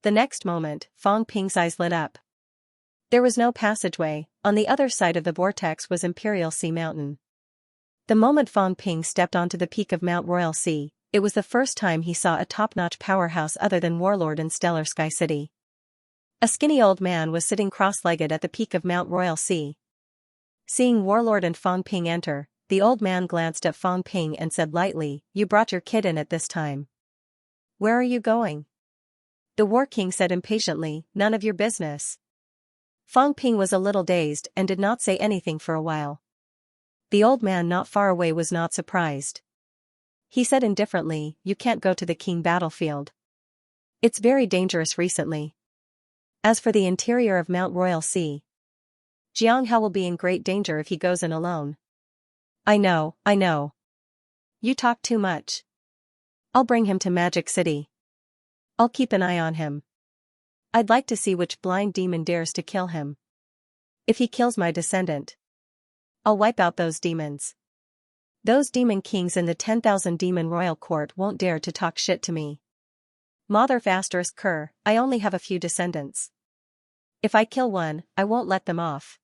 The next moment, Fong Ping's eyes lit up. There was no passageway, on the other side of the vortex was Imperial Sea Mountain. The moment Fong Ping stepped onto the peak of Mount Royal Sea, It was the first time he saw a top-notch powerhouse other than Warlord in Stellar Sky City. A skinny old man was sitting cross-legged at the peak of Mount Royal Sea. Seeing Warlord and Fang Ping enter, the old man glanced at Fang Ping and said lightly, "You brought your kid in at this time. Where are you going?" The War King said impatiently, "None of your business." Fang Ping was a little dazed and did not say anything for a while. The old man not far away was not surprised. He said indifferently, "You can't go to the king battlefield. It's very dangerous recently. As for the interior of Mount Royal Sea, Xianxia will be in great danger if he goes in alone." I know. You talk too much. I'll bring him to Magic City. I'll keep an eye on him. I'd like to see which blind demon dares to kill him. If he kills my descendant, I'll wipe out those demons. Those demon kings in the 10,000 demon royal court won't dare to talk shit to me. Mother ****, I only have a few descendants. If I kill one, I won't let them off.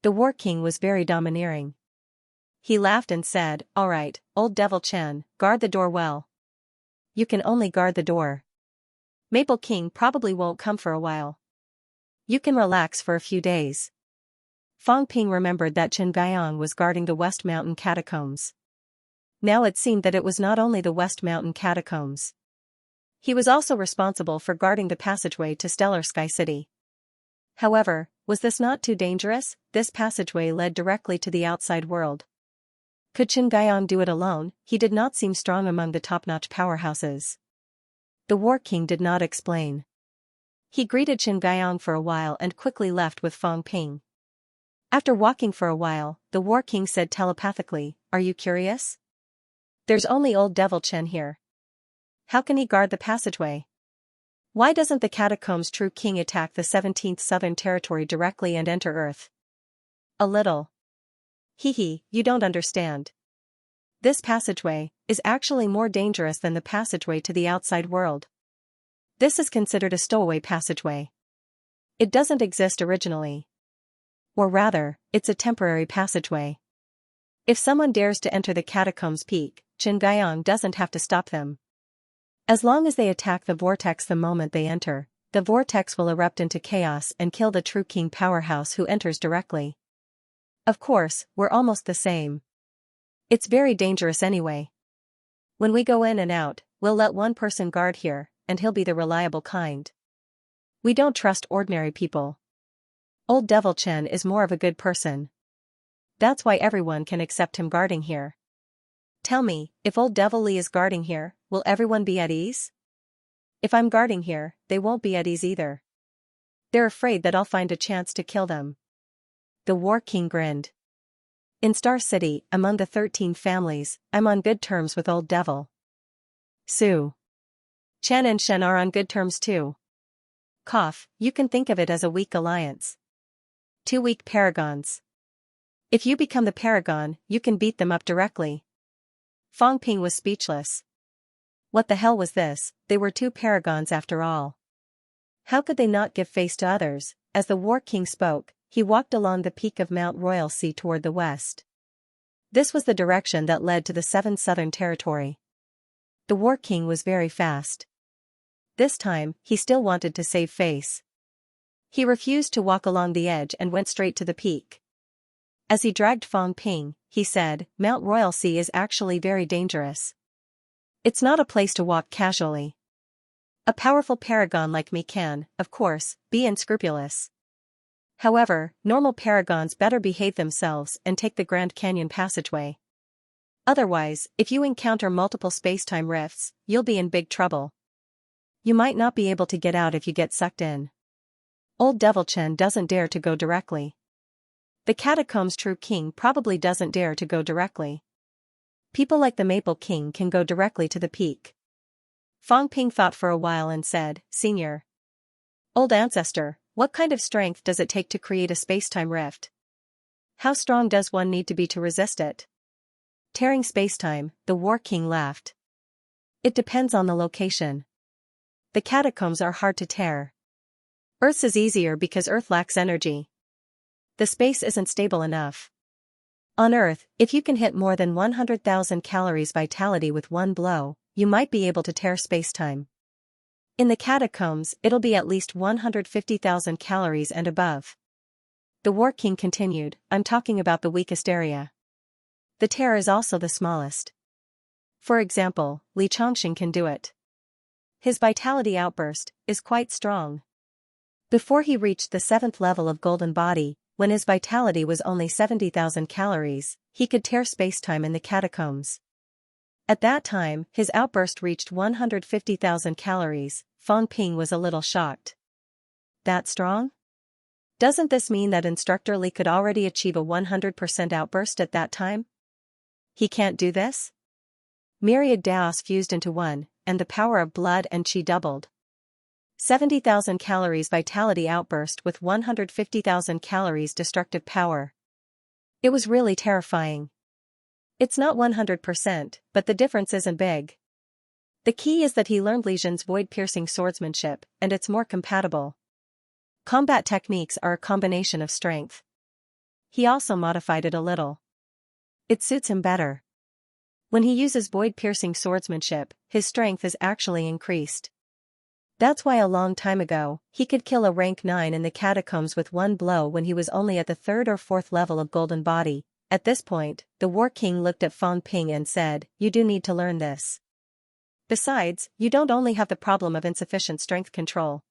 The War King was very domineering. He laughed and said, "All right, old Devil Chen, guard the door well. You can only guard the door. Maple King probably won't come for a while. You can relax for a few days." Fang Ping remembered that Chen Guiyang was guarding the West Mountain catacombs. Now it seemed that it was not only the West Mountain catacombs. He was also responsible for guarding the passageway to Stellar Sky City. However, was this not too dangerous? This passageway led directly to the outside world. Could Chen Guiyang do it alone? He did not seem strong among the top-notch powerhouses. The War King did not explain. He greeted Chen Guiyang for a while and quickly left with Fang Ping. After walking for a while, the War King said telepathically, "Are you curious? There's only old Devil Chen here. How can he guard the passageway? Why doesn't the Catacombs' true king attack the 17th Southern Territory directly and enter Earth?" "A little. Hee, you don't understand. This passageway is actually more dangerous than the passageway to the outside world. This is considered a stowaway passageway. It doesn't exist originally. Or rather, it's a temporary passageway. If someone dares to enter the Catacombs peak, Chen Guiyang doesn't have to stop them. As long as they attack the vortex the moment they enter, the vortex will erupt into chaos and kill the true king powerhouse who enters directly. Of course, we're almost the same. It's very dangerous anyway. When we go in and out, we'll let one person guard here, and he'll be the reliable kind. We don't trust ordinary people. Old Devil Chen is more of a good person. That's why everyone can accept him guarding here. Tell me, if old Devil Li is guarding here, will everyone be at ease? If I'm guarding here, they won't be at ease either. They're afraid that I'll find a chance to kill them." The War King grinned. "In Star City, among the 13 families, I'm on good terms with old Devil. Su Chen and Shen are on good terms too. Cough, you can think of it as a weak alliance. 2 weak paragons. If you become the paragon, you can beat them up directly." Fang Ping was speechless. What the hell was this? They were 2 paragons after all. How could they not give face to others? As the War King spoke, he walked along the peak of Mount Royal Sea toward the west. This was the direction that led to the 7th Southern Territory. The War King was very fast. This time, he still wanted to save face. He refused to walk along the edge and went straight to the peak. As he dragged Fang Ping, he said, "Mount Royal Sea is actually very dangerous. It's not a place to walk casually. A powerful paragon like me can, of course, be unscrupulous. However, normal paragons better behave themselves and take the Grand Canyon passageway. Otherwise, if you encounter multiple space-time rifts, you'll be in big trouble. You might not be able to get out if you get sucked in. Old Devil Chen doesn't dare to go directly. The Catacombs' true king probably doesn't dare to go directly. People like the Maple King can go directly to the peak." Fang Ping thought for a while and said, "Senior Old Ancestor, what kind of strength does it take to create a space-time rift? How strong does one need to be to resist it?" Tearing space-time, the War King laughed. "It depends on the location. The catacombs are hard to tear. Earth's is easier because Earth lacks energy. The space isn't stable enough. On Earth, if you can hit more than 100,000 calories vitality with one blow, you might be able to tear spacetime. In the catacombs, it'll be at least 150,000 calories and above. The War King continued, I'm talking about the weakest area. The tear is also the smallest. For example, Xianxia can do it. His vitality outburst is quite strong. Before he reached the 7th level of Golden Body, when his vitality was only 70,000 calories, he could tear spacetime in the catacombs. At that time, his outburst reached 150,000 calories. Fang Ping was a little shocked. That strong? Doesn't this mean that Instructor Li could already achieve a 100% outburst at that time? He can't do this? Myriad Daos fused into one, and the power of blood and qi doubled. 70,000 calories vitality outburst with 150,000 calories destructive power. It was really terrifying. It's not 100%, but the difference isn't big. The key is that he learned Li Zhen's void-piercing swordsmanship, and it's more compatible. Combat techniques are a combination of strength. He also modified it a little. It suits him better. When he uses void-piercing swordsmanship, his strength is actually increased. That's why a long time ago, he could kill a rank 9 in the catacombs with one blow when he was only at the 3rd or 4th level of Golden Body. At this point, the War King looked at Fang Ping and said, you do need to learn this. Besides, you don't only have the problem of insufficient strength control.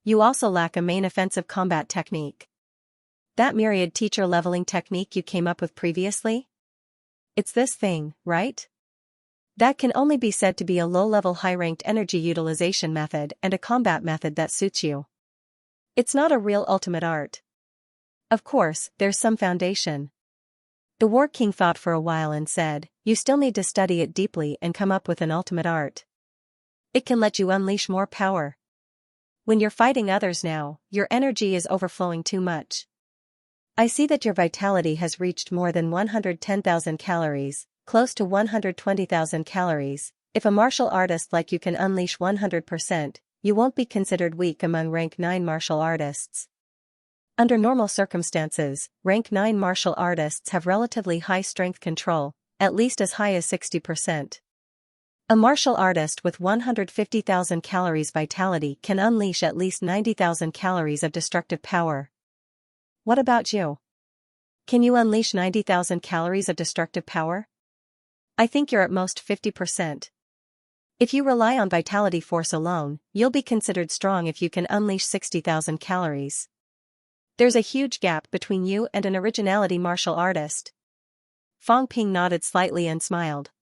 You also lack a main offensive combat technique. That myriad teacher leveling technique you came up with previously? It's this thing, right? That can only be said to be a low-level high-ranked energy utilization method and a combat method that suits you. It's not a real ultimate art. Of course, there's some foundation. The War King thought for a while and said, you still need to study it deeply and come up with an ultimate art. It can let you unleash more power. When you're fighting others now, your energy is overflowing too much. I see that your vitality has reached more than 110,000 calories. Close to 120,000 calories. If a martial artist like you can unleash 100%, you won't be considered weak among rank 9 martial artists. Under normal circumstances, rank 9 martial artists have relatively high strength control, at least as high as 60%. A martial artist with 150,000 calories vitality can unleash at least 90,000 calories of destructive power. What about you? Can you unleash 90,000 calories of destructive power? I think you're at most 50%. If you rely on vitality force alone, you'll be considered strong if you can unleash 60,000 calories. There's a huge gap between you and an originality martial artist. Fang Ping nodded slightly and smiled.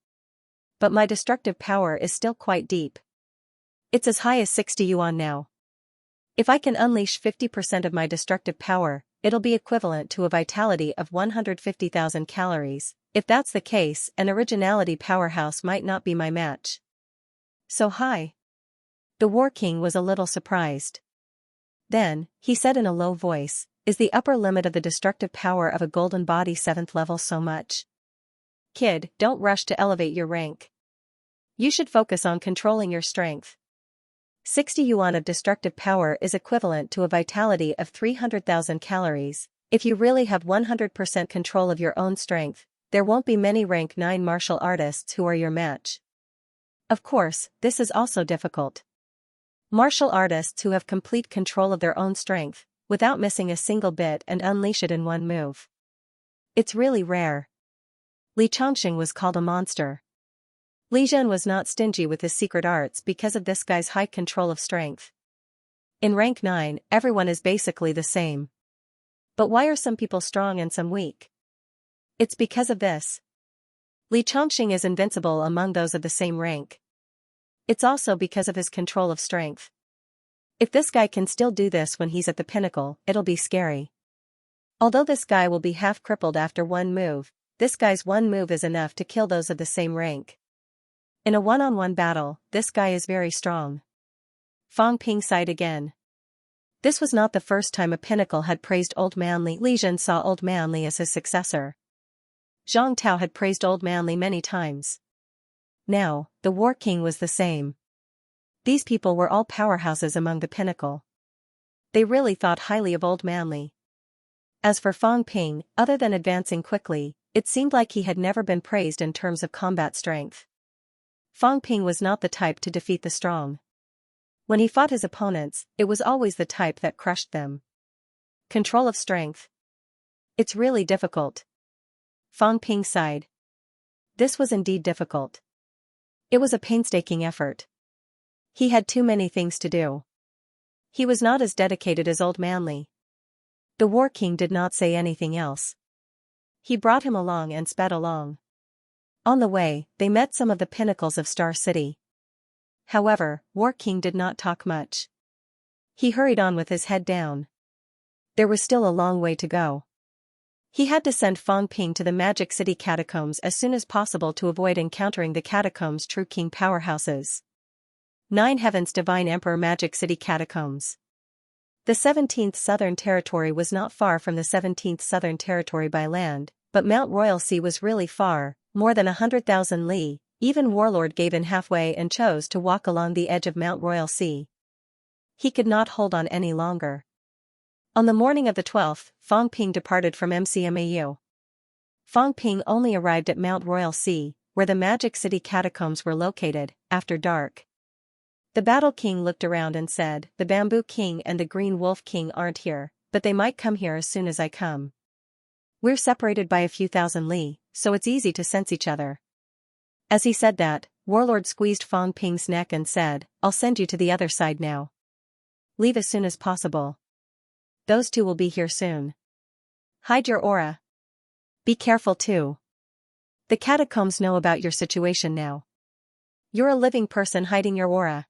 But my destructive power is still quite deep. It's as high as 60 yuan now. If I can unleash 50% of my destructive power, it'll be equivalent to a vitality of 150,000 calories. If that's the case, an originality powerhouse might not be my match. So high? The War King was a little surprised. Then, he said in a low voice, is the upper limit of the destructive power of a Golden Body 7th level so much? Kid, don't rush to elevate your rank. You should focus on controlling your strength. 60 yuan of destructive power is equivalent to a vitality of 300,000 calories. If you really have 100% control of your own strength, there won't be many rank 9 martial artists who are your match. Of course, this is also difficult. Martial artists who have complete control of their own strength, without missing a single bit and unleash it in one move. It's really rare. Xianxia was called a monster. Li Zhen was not stingy with his secret arts because of this guy's high control of strength. In rank 9, everyone is basically the same. But why are some people strong and some weak? It's because of this. Xianxia is invincible among those of the same rank. It's also because of his control of strength. If this guy can still do this when he's at the pinnacle, it'll be scary. Although this guy will be half crippled after one move, this guy's one move is enough to kill those of the same rank. In a one-on-one battle, this guy is very strong. Fang Ping sighed again. This was not the first time a pinnacle had praised Old Man Li. Li Zhen saw Old Man Li as his successor. Zhang Tao had praised Old Man Li many times. Now, the War King was the same. These people were all powerhouses among the pinnacle. They really thought highly of Old Man Li. As for Fang Ping, other than advancing quickly, it seemed like he had never been praised in terms of combat strength. Fang Ping was not the type to defeat the strong. When he fought his opponents, it was always the type that crushed them. Control of strength. It's really difficult. Fang Ping sighed. This was indeed difficult. It was a painstaking effort. He had too many things to do. He was not as dedicated as Old Manly. The War King did not say anything else. He brought him along and sped along. On the way, they met some of the pinnacles of Star City. However, War King did not talk much. He hurried on with his head down. There was still a long way to go. He had to send Fang Ping to the Magic City catacombs as soon as possible to avoid encountering the catacombs' true king powerhouses. 9 Heavens Divine Emperor Magic City Catacombs. The 17th Southern Territory was not far from the 17th Southern Territory by land, but Mount Royal Sea was really far, more than 100,000 li. Even Warlord gave in halfway and chose to walk along the edge of Mount Royal Sea. He could not hold on any longer. On the morning of the 12th, Fang Ping departed from MCMAU. Fang Ping only arrived at Mount Royal Sea, where the Magic City catacombs were located, after dark. The Battle King looked around and said, "The Bamboo King and the Green Wolf King aren't here, but they might come here as soon as I come. We're separated by a few thousand li, so it's easy to sense each other." As he said that, Warlord squeezed Fang Ping's neck and said, "I'll send you to the other side now. Leave as soon as possible. Those two will be here soon. Hide your aura. Be careful too. The catacombs know about your situation now. You're a living person hiding your aura.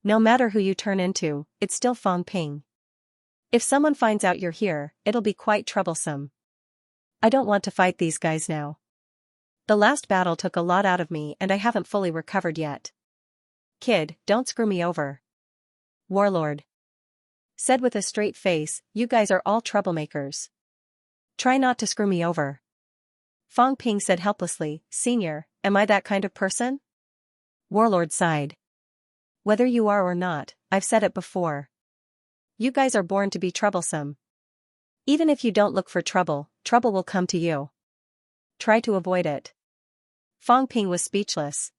No matter who you turn into, it's still Fang Ping. If someone finds out you're here, it'll be quite troublesome. I don't want to fight these guys now. The last battle took a lot out of me and I haven't fully recovered yet. Kid, don't screw me over." Warlord said with a straight face, "You guys are all troublemakers. Try not to screw me over." Fang Ping said helplessly, "Senior, am I that kind of person?" Warlord sighed. "Whether you are or not, I've said it before. You guys are born to be troublesome. Even if you don't look for trouble, trouble will come to you. Try to avoid it." Fang Ping was speechless.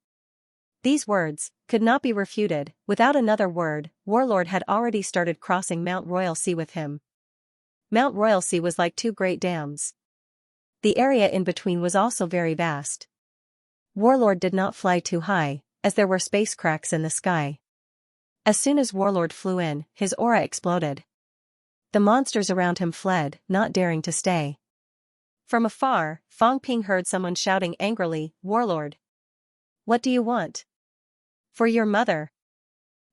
These words could not be refuted. Without another word, Warlord had already started crossing Mount Royal Sea with him. Mount Royal Sea was like 2 great dams. The area in between was also very vast. Warlord did not fly too high, as there were space cracks in the sky. As soon as Warlord flew in, his aura exploded. The monsters around him fled, not daring to stay. From afar, Fang Ping heard someone shouting angrily, "Warlord! What do you want?" "For your mother."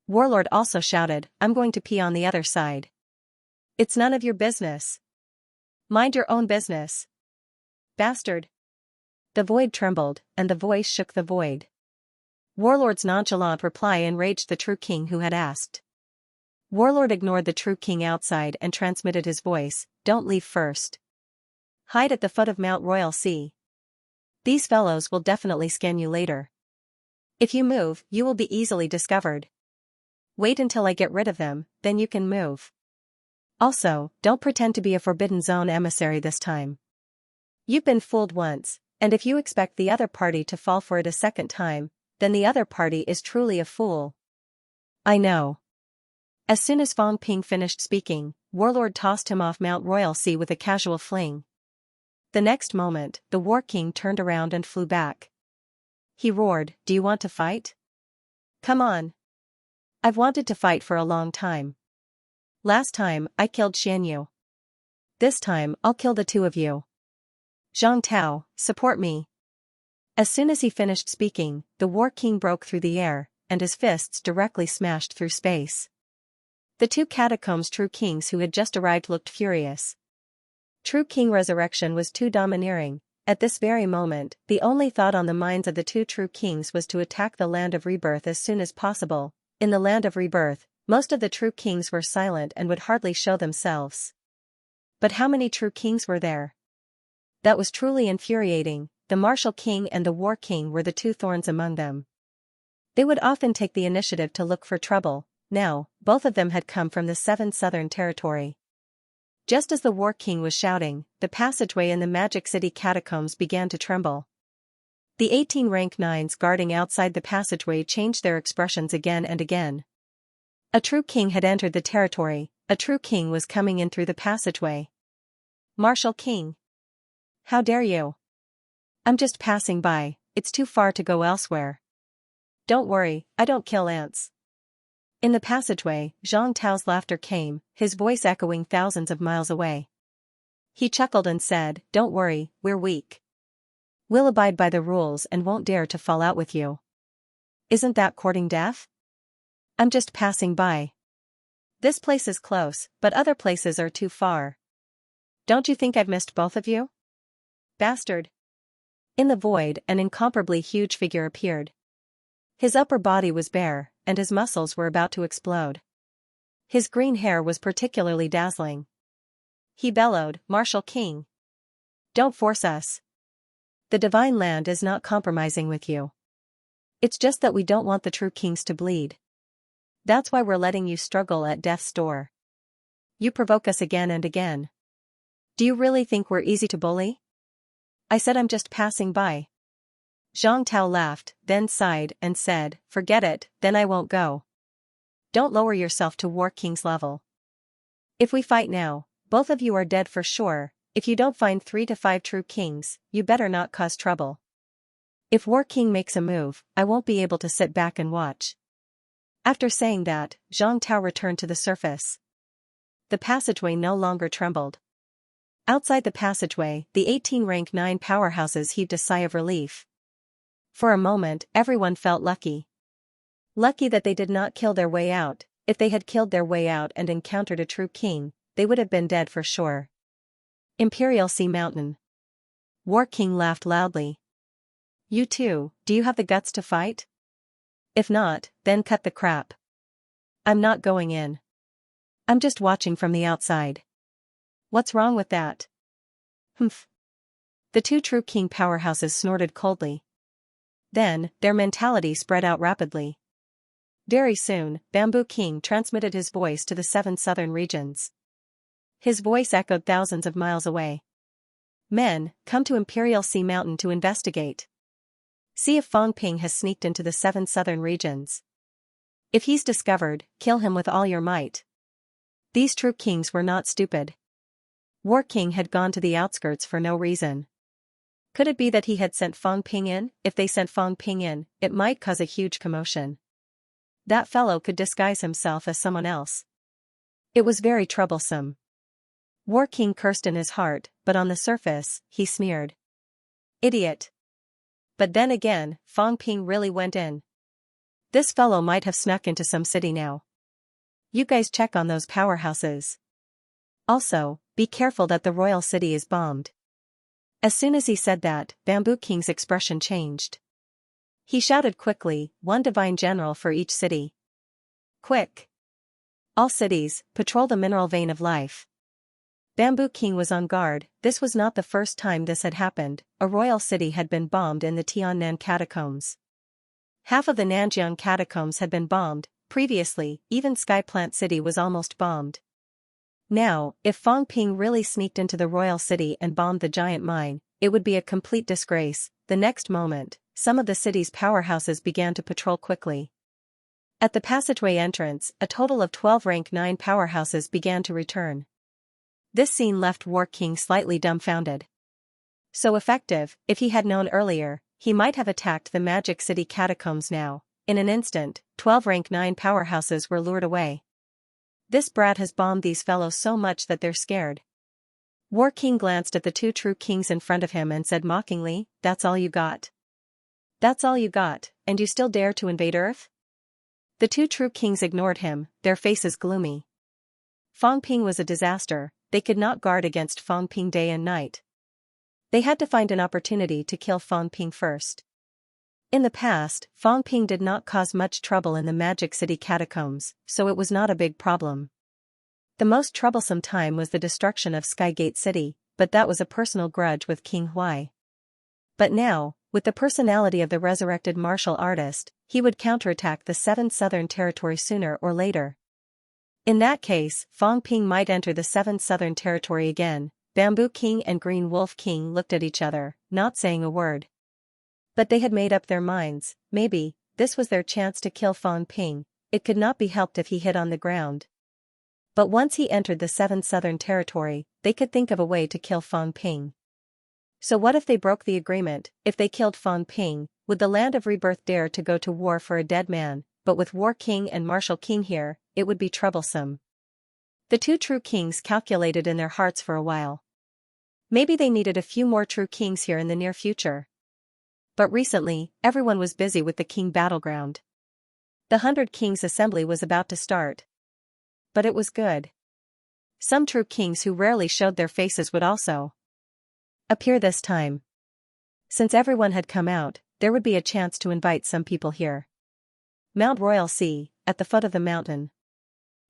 Warlord also shouted, "I'm going to pee on the other side." "It's none of your business. Mind your own business. Bastard." The void trembled, and the voice shook the void. Warlord's nonchalant reply enraged the true king who had asked. Warlord ignored the true king outside and transmitted his voice, "Don't leave first. Hide at the foot of Mount Royal Sea. These fellows will definitely scan you later. If you move, you will be easily discovered. Wait until I get rid of them, then you can move. Also, don't pretend to be a Forbidden Zone emissary this time. You've been fooled once, and if you expect the other party to fall for it a second time, then the other party is truly a fool." "I know." As soon as Fang Ping finished speaking, Warlord tossed him off Mount Royal Sea with a casual fling. The next moment, the War King turned around and flew back. He roared, "Do you want to fight? Come on. I've wanted to fight for a long time. Last time, I killed Xianxia. This time, I'll kill the two of you. Zhang Tao, support me." As soon as he finished speaking, the War King broke through the air, and his fists directly smashed through space. The 2 catacombs true kings who had just arrived looked furious. True King Resurrection was too domineering. At this very moment, the only thought on the minds of the 2 true kings was to attack the Land of Rebirth as soon as possible. In the Land of Rebirth, most of the true kings were silent and would hardly show themselves. But how many true kings were there? That was truly infuriating. The Martial King and the War King were the 2 thorns among them. They would often take the initiative to look for trouble. Now, both of them had come from the 7th Southern Territory. Just as the War King was shouting, the passageway in the Magic City catacombs began to tremble. The 18 rank 9s guarding outside the passageway changed their expressions again and again. A true king had entered the territory, a true king was coming in through the passageway. Martial King. How dare you? I'm just passing by, it's too far to go elsewhere. Don't worry, I don't kill ants. In the passageway, Zhang Tao's laughter came, his voice echoing thousands of miles away. He chuckled and said, "Don't worry, we're weak. We'll abide by the rules and won't dare to fall out with you. Isn't that courting death? I'm just passing by. This place is close, but other places are too far. Don't you think I've missed both of you? Bastard." In the void, an incomparably huge figure appeared. His upper body was bare, and his muscles were about to explode. His green hair was particularly dazzling. He bellowed, "Martial King. Don't force us. The divine land is not compromising with you. It's just that we don't want the true kings to bleed. That's why we're letting you struggle at death's door. You provoke us again and again. Do you really think we're easy to bully? I said I'm just passing by." Zhang Tao laughed, then sighed and said, "Forget it, then I won't go. Don't lower yourself to War King's level. If we fight now, both of you are dead for sure. If you don't find 3 to 5 true kings, you better not cause trouble. If War King makes a move, I won't be able to sit back and watch." After saying that, Zhang Tao returned to the surface. The passageway no longer trembled. Outside the passageway, the 18 rank 9 powerhouses heaved a sigh of relief. For a moment, everyone felt lucky. Lucky that they did not kill their way out. If they had killed their way out and encountered a true king, they would have been dead for sure. Imperial Sea Mountain. War King laughed loudly. "You too, do you have the guts to fight? If not, then cut the crap. I'm not going in. I'm just watching from the outside." "What's wrong with that?" "Humph." The 2 true king powerhouses snorted coldly. Then, their mentality spread out rapidly. Very soon, Bamboo King transmitted his voice to the 7 southern regions. His voice echoed thousands of miles away. "Men, come to Imperial Sea Mountain to investigate. See if Fong Ping has sneaked into the 7 southern regions. If he's discovered, kill him with all your might." These true kings were not stupid. War King had gone to the outskirts for no reason. Could it be that he had sent Fong Ping in? If they sent Fong Ping in, it might cause a huge commotion. That fellow could disguise himself as someone else. It was very troublesome. War King cursed in his heart, but on the surface, he sneered. "Idiot." But then again, Fong Ping really went in. This fellow might have snuck into some city now. You guys check on those powerhouses. Also, be careful that the royal city is bombed. As soon as he said that, Bamboo King's expression changed. He shouted quickly, "One divine general for each city. Quick! All cities, patrol the mineral vein of life." Bamboo King was on guard. This was not the first time this had happened. A royal city had been bombed in the Tiannan catacombs. Half of the Nanjiang catacombs had been bombed. Previously, even Skyplant City was almost bombed. Now, if Fong Ping really sneaked into the royal city and bombed the giant mine, it would be a complete disgrace. The next moment, some of the city's powerhouses began to patrol quickly. At the passageway entrance, a total of 12 rank 9 powerhouses began to return. This scene left War King slightly dumbfounded. So effective, if he had known earlier, he might have attacked the Magic City catacombs now. In an instant, 12 rank 9 powerhouses were lured away. This brat has bombed these fellows so much that they're scared. War King glanced at the 2 true kings in front of him and said mockingly, "That's all you got? That's all you got, and you still dare to invade Earth?" The 2 true kings ignored him, their faces gloomy. Fong Ping was a disaster. They could not guard against Fong Ping day and night. They had to find an opportunity to kill Fong Ping first. In the past, Fong Ping did not cause much trouble in the Magic City catacombs, so it was not a big problem. The most troublesome time was the destruction of Skygate City, but that was a personal grudge with King Huai. But now, with the personality of the resurrected martial artist, he would counterattack the 7 southern territory sooner or later. In that case, Fang Ping might enter the 7th Southern Territory again. Bamboo King and Green Wolf King looked at each other, not saying a word. But they had made up their minds. Maybe this was their chance to kill Fang Ping. It could not be helped if he hid on the ground. But once he entered the 7th Southern Territory, they could think of a way to kill Fang Ping. So what if they broke the agreement? If they killed Fang Ping, would the Land of Rebirth dare to go to war for a dead man? But with War King and Martial King here, it would be troublesome. The two true kings calculated in their hearts for a while. Maybe they needed a few more true kings here in the near future. But recently, everyone was busy with the king battleground. The 100 Kings assembly was about to start. But it was good. Some true kings who rarely showed their faces would also appear this time. Since everyone had come out, there would be a chance to invite some people here. Mount Royal Sea, at the foot of the mountain.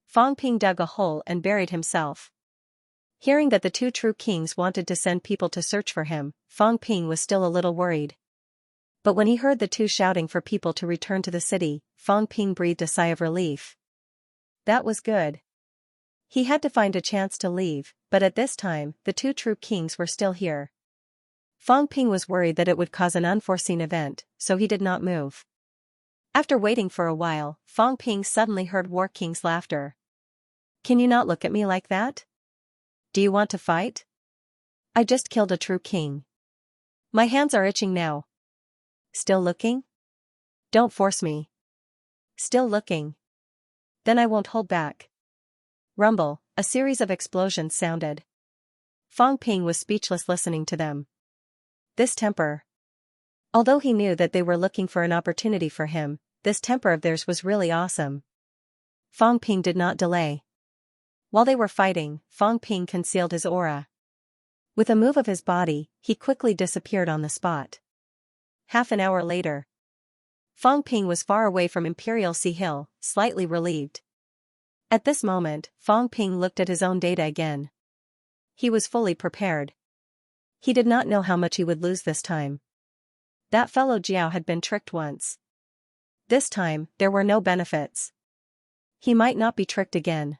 Fang Ping dug a hole and buried himself. Hearing that the two true kings wanted to send people to search for him, Fang Ping was still a little worried. But when he heard the two shouting for people to return to the city, Fang Ping breathed a sigh of relief. That was good. He had to find a chance to leave, but at this time, the two true kings were still here. Fang Ping was worried that it would cause an unforeseen event, so he did not move. After waiting for a while, Fang Ping suddenly heard War King's laughter. Can you not look at me like that? Do you want to fight? I just killed a true king. My hands are itching now. Still looking? Don't force me. Still looking. Then I won't hold back. Rumble, a series of explosions sounded. Fang Ping was speechless listening to them. This temper. Although he knew that they were looking for an opportunity for him, this temper of theirs was really awesome. Fang Ping did not delay. While they were fighting, Fang Ping concealed his aura. With a move of his body, he quickly disappeared on the spot. Half an hour later, Fang Ping was far away from Imperial Sea Hill, slightly relieved. At this moment, Fang Ping looked at his own data again. He was fully prepared. He did not know how much he would lose this time. That fellow Jiao had been tricked once. This time, there were no benefits. He might not be tricked again.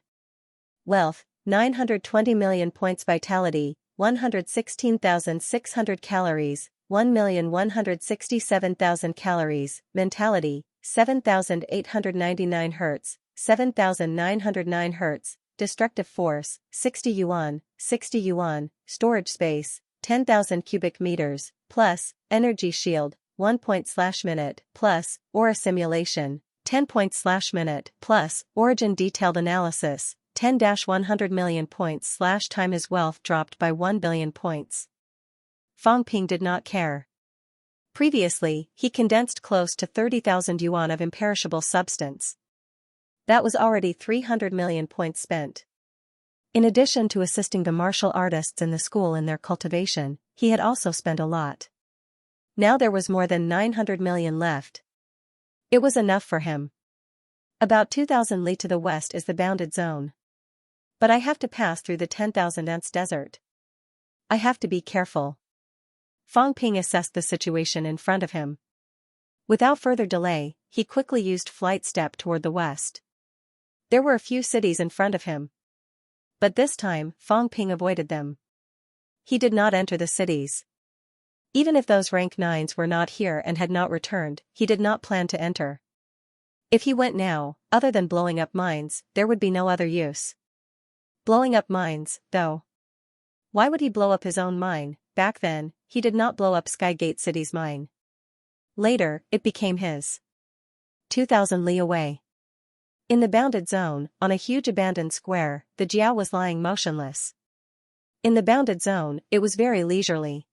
Wealth, 920 million points. Vitality, 116,600 calories, 1,167,000 calories. Mentality, 7,899 Hz, 7,909 Hz. Destructive force, 60 yuan, 60 yuan. Storage space, 10,000 cubic meters, plus, energy shield, 1 point/minute, plus, aura simulation, 10 points/minute, plus, origin detailed analysis, 10-100 million points/time. His wealth dropped by 1 billion points. Fang Ping did not care. Previously, he condensed close to 30,000 yuan of imperishable substance. That was already 300 million points spent. In addition to assisting the martial artists in the school in their cultivation, he had also spent a lot. Now there was more than 900 million left. It was enough for him. About 2,000 li to the west is the bounded zone. But I have to pass through the 10,000 ants desert. I have to be careful. Fang Ping assessed the situation in front of him. Without further delay, he quickly used flight step toward the west. There were a few cities in front of him. But this time, Fang Ping avoided them. He did not enter the cities. Even if those rank 9s were not here and had not returned, he did not plan to enter. If he went now, other than blowing up mines, there would be no other use. Blowing up mines, though. Why would he blow up his own mine? Back then, he did not blow up Skygate City's mine. Later, it became his. 2,000 li away. In the bounded zone, on a huge abandoned square, the Jiao was lying motionless. In the bounded zone, it was very leisurely.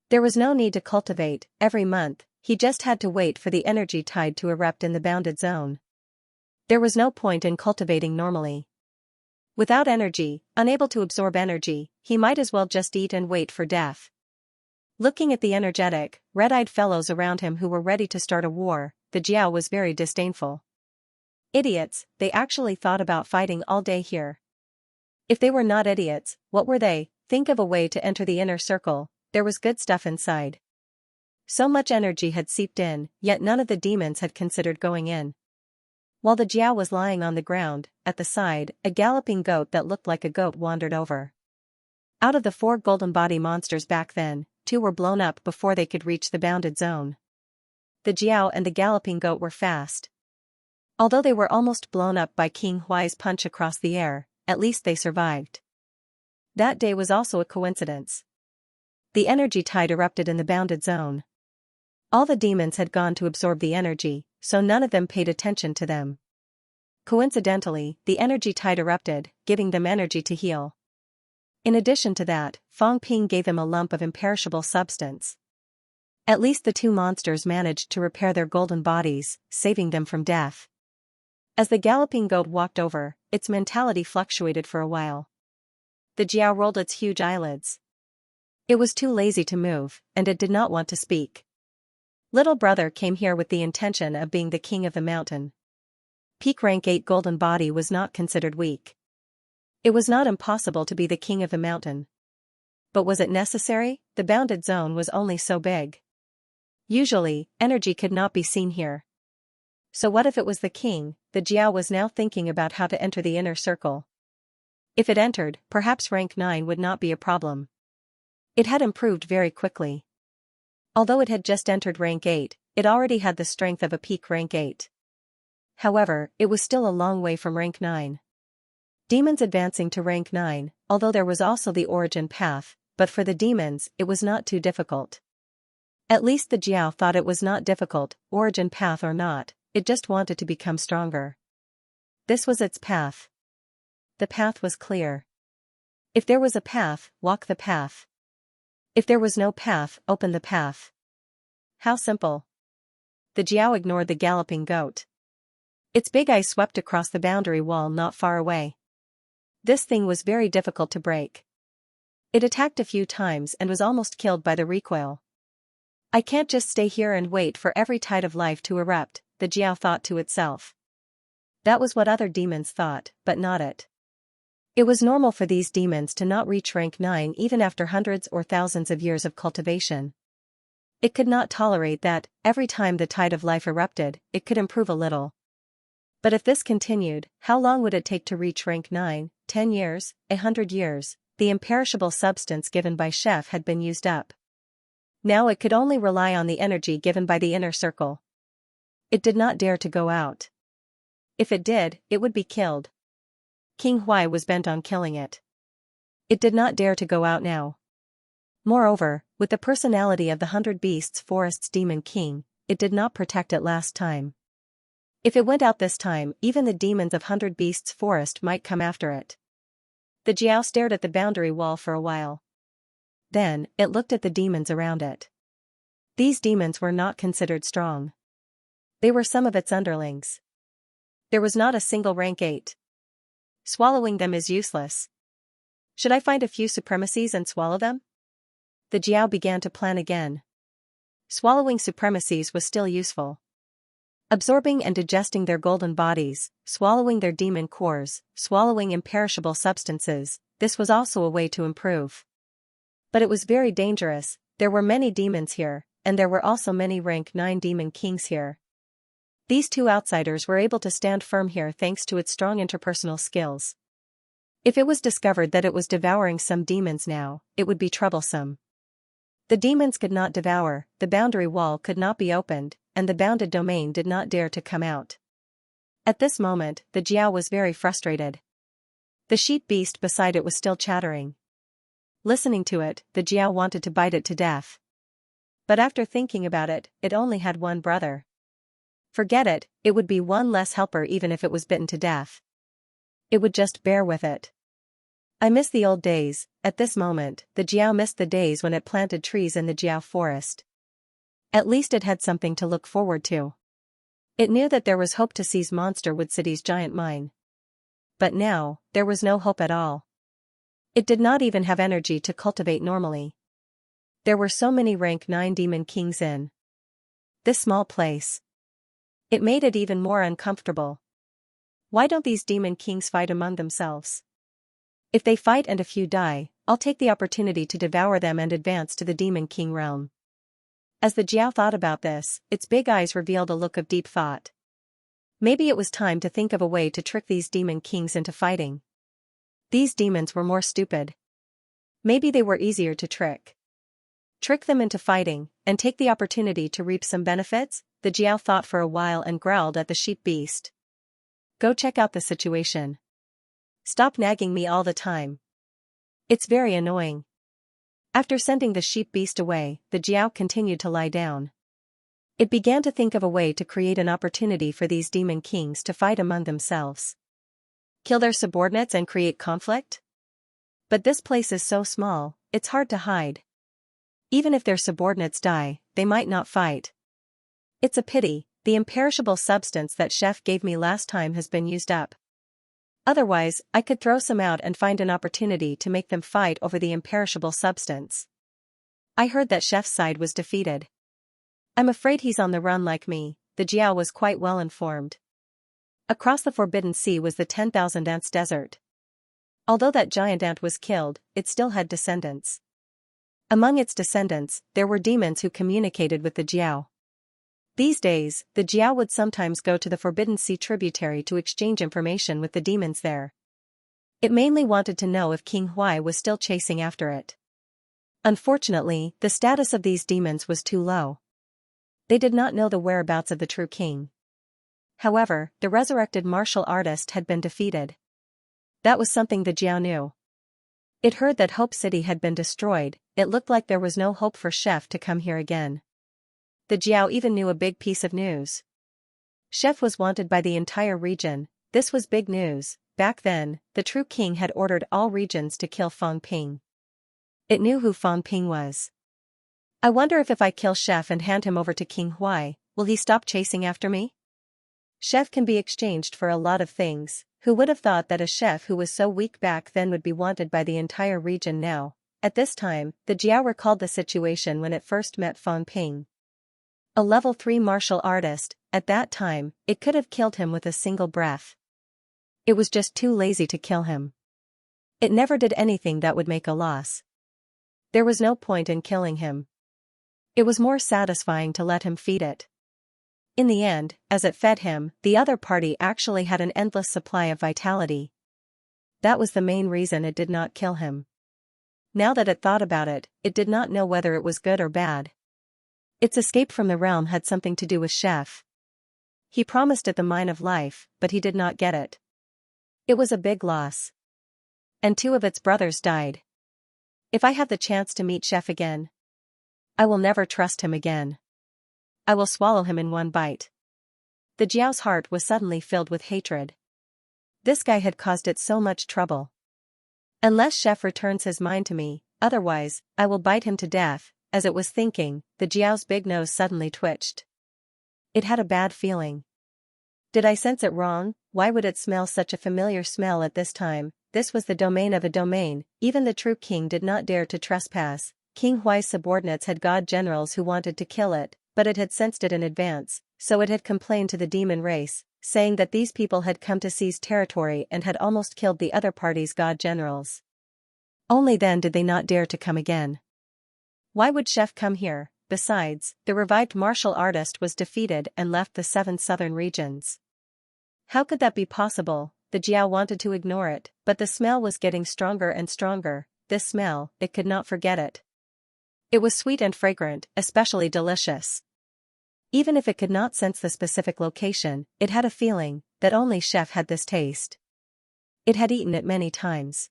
There was no need to cultivate. Every month, he just had to wait for the energy tide to erupt in the bounded zone. There was no point in cultivating normally. Without energy, unable to absorb energy, he might as well just eat and wait for death. Looking at the energetic, red-eyed fellows around him who were ready to start a war, the Jiao was very disdainful. Idiots, they actually thought about fighting all day here. If they were not idiots, what were they? Think of a way to enter the inner circle. There was good stuff inside. So much energy had seeped in, yet none of the demons had considered going in. While the Jiao was lying on the ground, at the side, a galloping goat that looked like a goat wandered over. Out of the 4 golden body monsters back then, 2 were blown up before they could reach the bounded zone. The Jiao and the galloping goat were fast. Although they were almost blown up by King Huai's punch across the air, at least they survived. That day was also a coincidence. The energy tide erupted in the bounded zone. All the demons had gone to absorb the energy, so none of them paid attention to them. Coincidentally, the energy tide erupted, giving them energy to heal. In addition to that, Fang Ping gave them a lump of imperishable substance. At least the 2 monsters managed to repair their golden bodies, saving them from death. As the galloping goat walked over, its mentality fluctuated for a while. The Jiao rolled its huge eyelids. It was too lazy to move, and it did not want to speak. Little brother came here with the intention of being the king of the mountain. Peak rank 8 golden body was not considered weak. It was not impossible to be the king of the mountain. But was it necessary? The bounded zone was only so big. Usually, energy could not be seen here. So what if it was the king? The Jiao was now thinking about how to enter the inner circle. If it entered, perhaps rank 9 would not be a problem. It had improved very quickly. Although it had just entered rank 8, it already had the strength of a peak rank 8. However, it was still a long way from rank 9. Demons advancing to rank 9, although there was also the origin path, but for the demons, it was not too difficult. At least the Jiao thought it was not difficult, origin path or not, it just wanted to become stronger. This was its path. The path was clear. If there was a path, walk the path. If there was no path, open the path. How simple. The Jiao ignored the galloping goat. Its big eyes swept across the boundary wall not far away. This thing was very difficult to break. It attacked a few times and was almost killed by the recoil. I can't just stay here and wait for every tide of life to erupt, the Jiao thought to itself. That was what other demons thought, but not it. It was normal for these demons to not reach rank 9 even after hundreds or thousands of years of cultivation. It could not tolerate that, every time the tide of life erupted, it could improve a little. But if this continued, how long would it take to reach rank 9? 10 years, 100 years, the imperishable substance given by Chef had been used up. Now it could only rely on the energy given by the inner circle. It did not dare to go out. If it did, it would be killed. King Huai was bent on killing it. It did not dare to go out now. Moreover, with the personality of the 100 Beasts Forest's Demon King, it did not protect it last time. If it went out this time, even the demons of 100 Beasts Forest might come after it. The Jiao stared at the boundary wall for a while. Then, it looked at the demons around it. These demons were not considered strong. They were some of its underlings. There was not a single rank 8. Swallowing them is useless. Should I find a few supremacies and swallow them? The Jiao began to plan again. Swallowing supremacies was still useful. Absorbing and digesting their golden bodies, swallowing their demon cores, swallowing imperishable substances, this was also a way to improve. But it was very dangerous, there were many demons here, and there were also many rank 9 demon kings here. These 2 outsiders were able to stand firm here thanks to its strong interpersonal skills. If it was discovered that it was devouring some demons now, it would be troublesome. The demons could not devour, the boundary wall could not be opened, and the bounded domain did not dare to come out. At this moment, the Jiao was very frustrated. The sheep beast beside it was still chattering. Listening to it, the Jiao wanted to bite it to death. But after thinking about it, it only had one brother. Forget it, it would be one less helper even if it was bitten to death. It would just bear with it. I miss the old days. At this moment, the Jiao missed the days when it planted trees in the Jiao forest. At least it had something to look forward to. It knew that there was hope to seize Monsterwood City's giant mine. But now, there was no hope at all. It did not even have energy to cultivate normally. There were so many rank 9 demon kings in this small place. It made it even more uncomfortable. Why don't these demon kings fight among themselves? If they fight and a few die, I'll take the opportunity to devour them and advance to the demon king realm. As the Jiao thought about this, its big eyes revealed a look of deep thought. Maybe it was time to think of a way to trick these demon kings into fighting. These demons were more stupid. Maybe they were easier to trick. Trick them into fighting, and take the opportunity to reap some benefits? The Jiao thought for a while and growled at the sheep beast. Go check out the situation. Stop nagging me all the time. It's very annoying. After sending the sheep beast away, the Jiao continued to lie down. It began to think of a way to create an opportunity for these demon kings to fight among themselves. Kill their subordinates and create conflict? But this place is so small, it's hard to hide. Even if their subordinates die, they might not fight. It's a pity, the imperishable substance that Chef gave me last time has been used up. Otherwise, I could throw some out and find an opportunity to make them fight over the imperishable substance. I heard that Chef's side was defeated. I'm afraid he's on the run like me. The Jiao was quite well informed. Across the Forbidden Sea was the 10,000 Ants Desert. Although that giant ant was killed, it still had descendants. Among its descendants, there were demons who communicated with the Jiao. These days, the Jiao would sometimes go to the Forbidden Sea tributary to exchange information with the demons there. It mainly wanted to know if King Huai was still chasing after it. Unfortunately, the status of these demons was too low. They did not know the whereabouts of the true king. However, the resurrected martial artist had been defeated. That was something the Jiao knew. It heard that Hope City had been destroyed. It looked like there was no hope for Chef to come here again. The Jiao even knew a big piece of news. Chef was wanted by the entire region. This was big news. Back then, the true king had ordered all regions to kill Fang Ping. It knew who Fang Ping was. I wonder if I kill Chef and hand him over to King Huai, will he stop chasing after me? Chef can be exchanged for a lot of things. Who would have thought that a chef who was so weak back then would be wanted by the entire region now? At this time, the Jiao recalled the situation when it first met Fang Ping. A level 3 martial artist, at that time, it could have killed him with a single breath. It was just too lazy to kill him. It never did anything that would make a loss. There was no point in killing him. It was more satisfying to let him feed it. In the end, as it fed him, the other party actually had an endless supply of vitality. That was the main reason it did not kill him. Now that it thought about it, it did not know whether it was good or bad. Its escape from the realm had something to do with Chef. He promised it the mine of life, but he did not get it. It was a big loss. And 2 of its brothers died. If I have the chance to meet Chef again, I will never trust him again. I will swallow him in one bite. The Jiao's heart was suddenly filled with hatred. This guy had caused it so much trouble. Unless Chef returns his mind to me, otherwise, I will bite him to death. As it was thinking, the Jiao's big nose suddenly twitched. It had a bad feeling. Did I sense it wrong? Why would it smell such a familiar smell at this time? This was the domain of a domain. Even the true king did not dare to trespass. King Huai's subordinates had god generals who wanted to kill it, but it had sensed it in advance, so it had complained to the demon race, saying that these people had come to seize territory and had almost killed the other party's god generals. Only then did they not dare to come again. Why would Chef come here? Besides, the revived martial artist was defeated and left the 7 southern regions. How could that be possible? The Jiao wanted to ignore it, but the smell was getting stronger and stronger. This smell, it could not forget it. It was sweet and fragrant, especially delicious. Even if it could not sense the specific location, it had a feeling that only Chef had this taste. It had eaten it many times.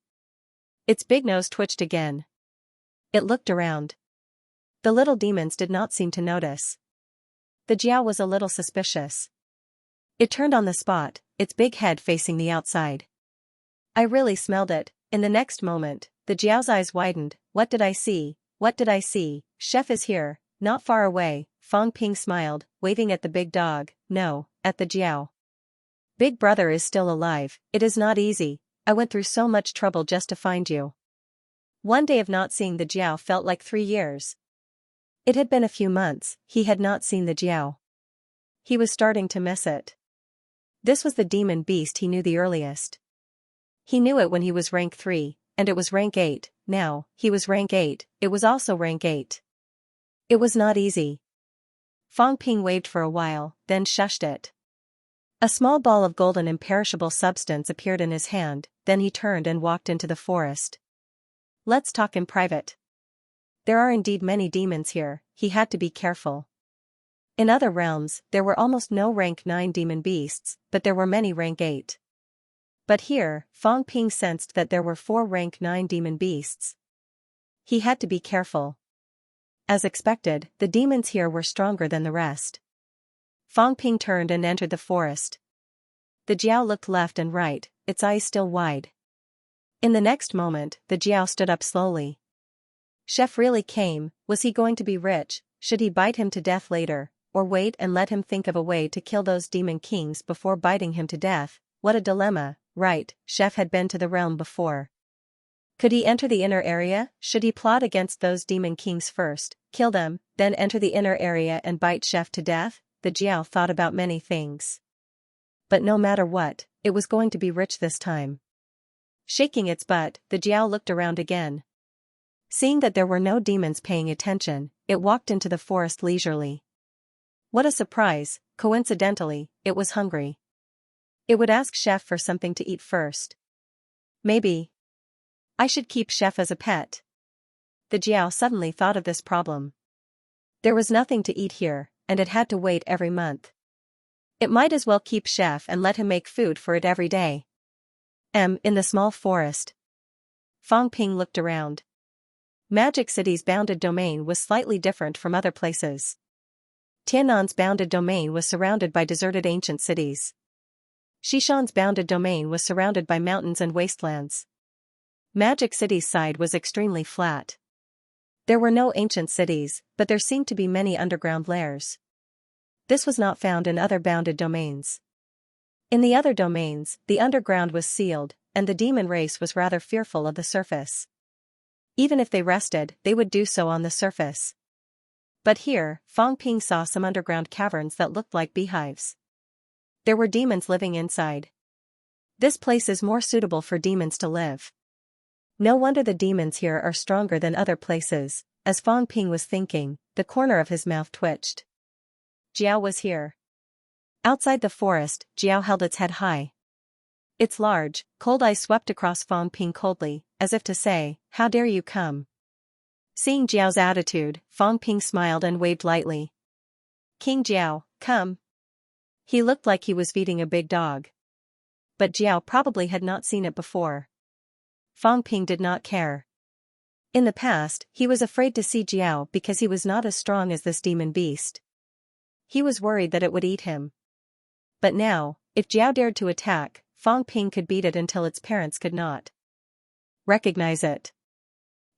Its big nose twitched again. It looked around. The little demons did not seem to notice. The Jiao was a little suspicious. It turned on the spot, its big head facing the outside. I really smelled it. In the next moment, the Jiao's eyes widened. What did I see? What did I see? Chef is here, not far away. Fang Ping smiled, waving at the big dog. No, at the Jiao. Big brother is still alive. It is not easy. I went through so much trouble just to find you. One day of not seeing the Jiao felt like 3 years. It had been a few months, he had not seen the Jiao. He was starting to miss it. This was the demon beast he knew the earliest. He knew it when he was rank 3, and it was rank 8, now, he was rank 8, it was also rank 8. It was not easy. Fang Ping waved for a while, then shushed it. A small ball of golden imperishable substance appeared in his hand, then he turned and walked into the forest. Let's talk in private. There are indeed many demons here, he had to be careful. In other realms, there were almost no rank 9 demon beasts, but there were many rank 8. But here, Fang Ping sensed that there were 4 rank 9 demon beasts. He had to be careful. As expected, the demons here were stronger than the rest. Fang Ping turned and entered the forest. The Jiao looked left and right, its eyes still wide. In the next moment, the Jiao stood up slowly. Chef really came, was he going to be rich, should he bite him to death later, or wait and let him think of a way to kill those demon kings before biting him to death? What a dilemma, right? Chef had been to the realm before. Could he enter the inner area? Should he plot against those demon kings first, kill them, then enter the inner area and bite Chef to death? The Jiao thought about many things. But no matter what, it was going to be rich this time. Shaking its butt, the Jiao looked around again. Seeing that there were no demons paying attention, it walked into the forest leisurely. What a surprise, coincidentally, it was hungry. It would ask Chef for something to eat first. Maybe I should keep Chef as a pet. The Jiao suddenly thought of this problem. There was nothing to eat here, and it had to wait every month. It might as well keep Chef and let him make food for it every day. In the small forest. Fang Ping looked around. Magic City's bounded domain was slightly different from other places. Tiannan's bounded domain was surrounded by deserted ancient cities. Xishan's bounded domain was surrounded by mountains and wastelands. Magic City's side was extremely flat. There were no ancient cities, but there seemed to be many underground lairs. This was not found in other bounded domains. In the other domains, the underground was sealed, and the demon race was rather fearful of the surface. Even if they rested, they would do so on the surface. But here, Fang Ping saw some underground caverns that looked like beehives. There were demons living inside. This place is more suitable for demons to live. No wonder the demons here are stronger than other places. As Fang Ping was thinking, the corner of his mouth twitched. Jiao was here. Outside the forest, Jiao held its head high. Its large, cold eyes swept across Fang Ping coldly, as if to say, "How dare you come?" Seeing Jiao's attitude, Fang Ping smiled and waved lightly. "King Jiao, come." He looked like he was feeding a big dog. But Jiao probably had not seen it before. Fang Ping did not care. In the past, he was afraid to see Jiao because he was not as strong as this demon beast. He was worried that it would eat him. But now, if Jiao dared to attack, Fang Ping could beat it until its parents could not. Recognize it.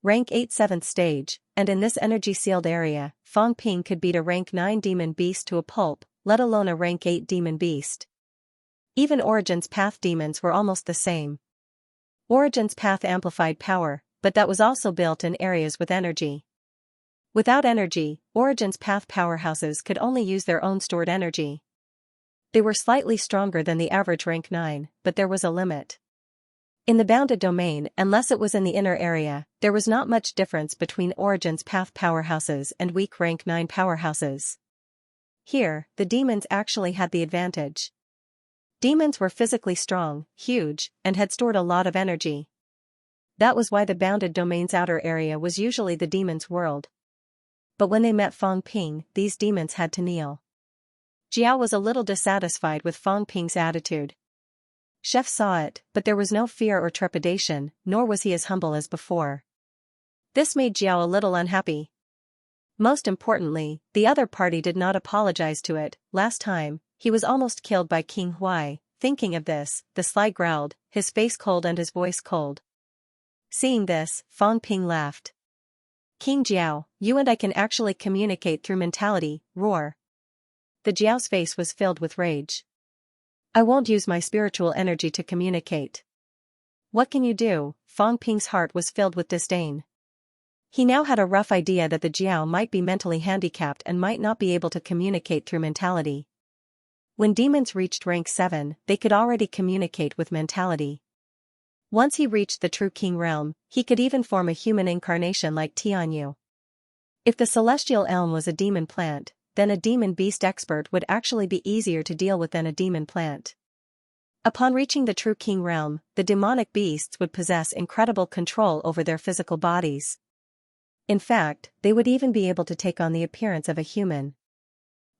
Rank 8 7th stage, and in this energy-sealed area, Fang Ping could beat a rank 9 demon beast to a pulp, let alone a rank 8 demon beast. Even Origin's Path demons were almost the same. Origin's Path amplified power, but that was also built in areas with energy. Without energy, Origin's Path powerhouses could only use their own stored energy. They were slightly stronger than the average rank 9, but there was a limit. In the bounded domain, unless it was in the inner area, there was not much difference between Origin's Path powerhouses and weak rank 9 powerhouses. Here, the demons actually had the advantage. Demons were physically strong, huge, and had stored a lot of energy. That was why the bounded domain's outer area was usually the demons' world. But when they met Fang Ping, these demons had to kneel. Jiao was a little dissatisfied with Fang Ping's attitude. Chef saw it, but there was no fear or trepidation, nor was he as humble as before. This made Jiao a little unhappy. Most importantly, the other party did not apologize to it. Last time, he was almost killed by King Huai. Thinking of this, the Sly growled, his face cold and his voice cold. Seeing this, Fang Ping laughed. "King Jiao, you and I can actually communicate through mentality, roar." The Jiao's face was filled with rage. "I won't use my spiritual energy to communicate." "What can you do?" Fang Ping's heart was filled with disdain. He now had a rough idea that the Jiao might be mentally handicapped and might not be able to communicate through mentality. When demons reached rank 7, they could already communicate with mentality. Once he reached the true king realm, he could even form a human incarnation like Tianyu. If the celestial elm was a demon plant, then a demon beast expert would actually be easier to deal with than a demon plant. Upon reaching the true king realm, the demonic beasts would possess incredible control over their physical bodies. In fact, they would even be able to take on the appearance of a human.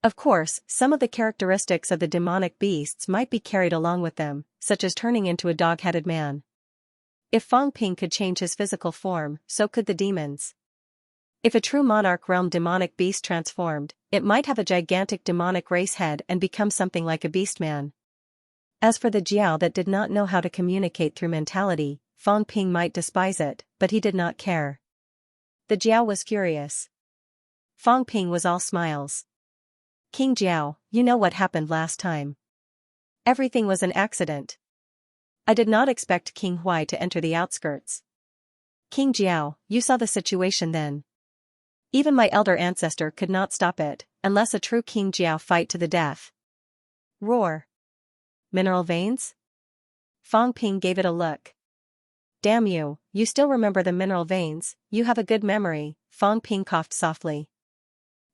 Of course, some of the characteristics of the demonic beasts might be carried along with them, such as turning into a dog-headed man. If Fang Ping could change his physical form, so could the demons. If a true monarch realm demonic beast transformed, it might have a gigantic demonic race head and become something like a beastman. As for the Jiao that did not know how to communicate through mentality, Fang Ping might despise it, but he did not care. The Jiao was furious. Fang Ping was all smiles. King Jiao, you know what happened last time. Everything was an accident. I did not expect King Huai to enter the outskirts. King Jiao, you saw the situation then. Even my elder ancestor could not stop it, unless a true King Jiao fight to the death. Roar. Mineral veins? Fang Ping gave it a look. Damn you, you still remember the mineral veins, you have a good memory, Fang Ping coughed softly.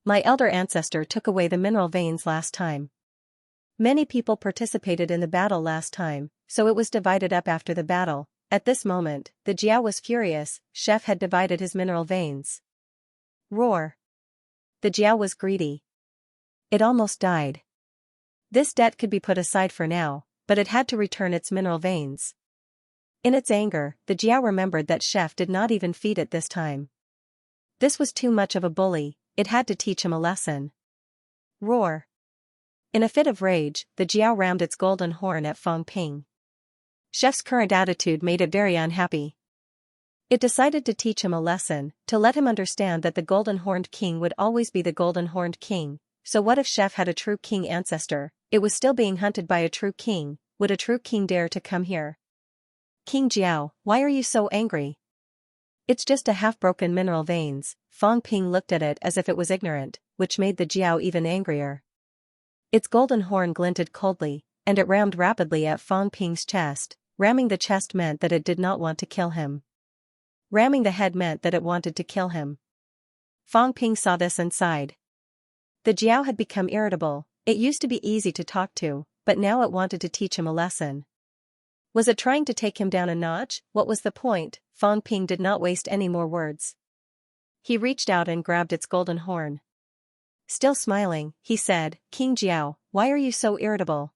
My elder ancestor took away the mineral veins last time. Many people participated in the battle last time, so it was divided up after the battle. At this moment, the Jiao was furious, Chef had divided his mineral veins. Roar. The Jiao was greedy. It almost died. This debt could be put aside for now, but it had to return its mineral veins. In its anger, the Jiao remembered that Chef did not even feed it this time. This was too much of a bully, it had to teach him a lesson. Roar. In a fit of rage, the Jiao rammed its golden horn at Fang Ping. Chef's current attitude made it very unhappy. It decided to teach him a lesson, to let him understand that the golden-horned king would always be the golden-horned king. So what if Chef had a true king ancestor? It was still being hunted by a true king. Would a true king dare to come here? King Jiao, why are you so angry? It's just a half-broken mineral veins. Fang Ping looked at it as if it was ignorant, which made the Jiao even angrier. Its golden horn glinted coldly, and it rammed rapidly at Fang Ping's chest. Ramming the chest meant that it did not want to kill him. Ramming the head meant that it wanted to kill him. Fang Ping saw this and sighed. The Jiao had become irritable. It used to be easy to talk to, but now it wanted to teach him a lesson. Was it trying to take him down a notch? What was the point? Fang Ping did not waste any more words. He reached out and grabbed its golden horn. Still smiling, he said, King Jiao, why are you so irritable?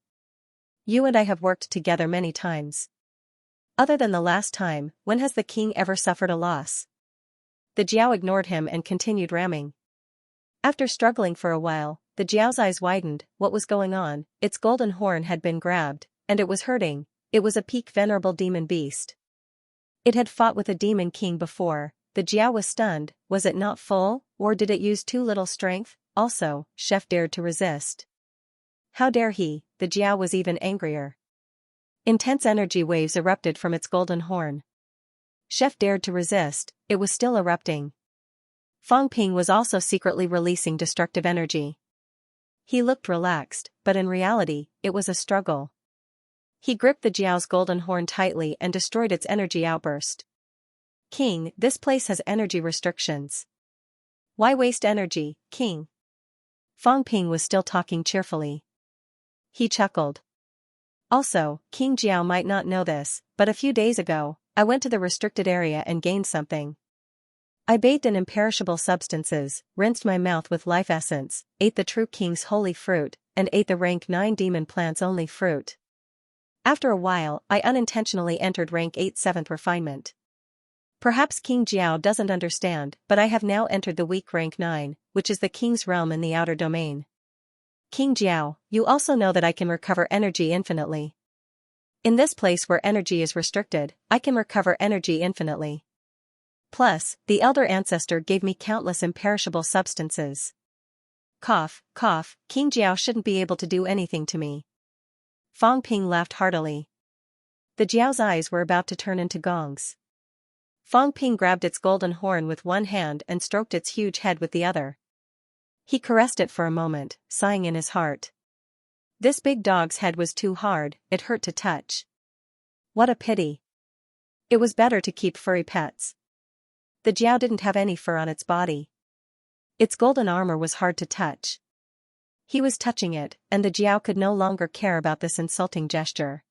You and I have worked together many times. Other than the last time, when has the king ever suffered a loss? The Jiao ignored him and continued ramming. After struggling for a while, the Jiao's eyes widened. What was going on? Its golden horn had been grabbed, and it was hurting. It was a peak venerable demon beast. It had fought with a demon king before. The Jiao was stunned. Was it not full, or did it use too little strength? Also, Chef dared to resist. How dare he? The Jiao was even angrier. Intense energy waves erupted from its golden horn. Chef dared to resist. It was still erupting. Fang Ping was also secretly releasing destructive energy. He looked relaxed, but in reality, it was a struggle. He gripped the Jiao's golden horn tightly and destroyed its energy outburst. King, this place has energy restrictions. Why waste energy, King? Fang Ping was still talking cheerfully. He chuckled. Also, King Jiao might not know this, but a few days ago, I went to the restricted area and gained something. I bathed in imperishable substances, rinsed my mouth with life essence, ate the true king's holy fruit, and ate the rank 9 demon plant's only fruit. After a while, I unintentionally entered rank 8 7th refinement. Perhaps King Jiao doesn't understand, but I have now entered the weak rank 9, which is the king's realm in the outer domain. King Jiao, you also know that I can recover energy infinitely. In this place where energy is restricted, I can recover energy infinitely. Plus, the elder ancestor gave me countless imperishable substances. Cough, cough, King Jiao shouldn't be able to do anything to me. Fang Ping laughed heartily. The Jiao's eyes were about to turn into gongs. Fang Ping grabbed its golden horn with one hand and stroked its huge head with the other. He caressed it for a moment, sighing in his heart. This big dog's head was too hard, it hurt to touch. What a pity. It was better to keep furry pets. The Jiao didn't have any fur on its body. Its golden armor was hard to touch. He was touching it, and the Jiao could no longer care about this insulting gesture.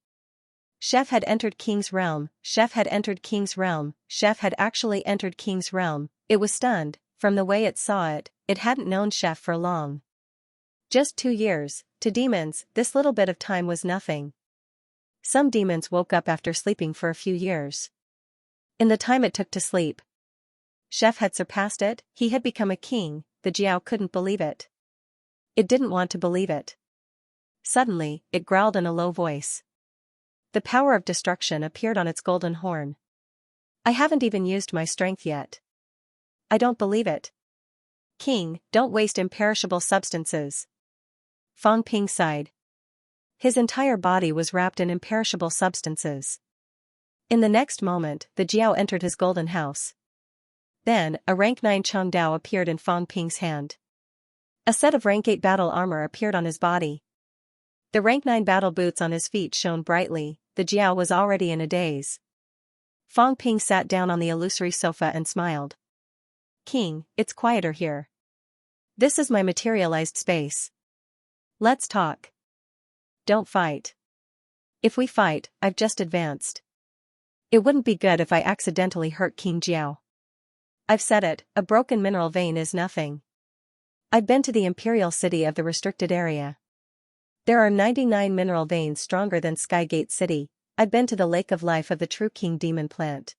Chef had entered King's realm, Chef had entered King's realm, Chef had actually entered King's realm. It was stunned. From the way it saw it, it hadn't known Chef for long. Just 2 years, to demons, this little bit of time was nothing. Some demons woke up after sleeping for a few years. In the time it took to sleep, Chef had surpassed it, he had become a king. The Jiao couldn't believe it. It didn't want to believe it. Suddenly, it growled in a low voice. The power of destruction appeared on its golden horn. I haven't even used my strength yet. I don't believe it. King, don't waste imperishable substances. Fang Ping sighed. His entire body was wrapped in imperishable substances. In the next moment, the Jiao entered his golden house. Then, a rank 9 Chongdao appeared in Fang Ping's hand. A set of rank 8 battle armor appeared on his body. The rank 9 battle boots on his feet shone brightly. The Jiao was already in a daze. Fang Ping sat down on the illusory sofa and smiled. King, it's quieter here. This is my materialized space. Let's talk. Don't fight. If we fight, I've just advanced. It wouldn't be good if I accidentally hurt King Jiao. I've said it, a broken mineral vein is nothing. I've been to the imperial city of the restricted area. There are 99 mineral veins stronger than Skygate City. I've been to the lake of life of the true king demon plant.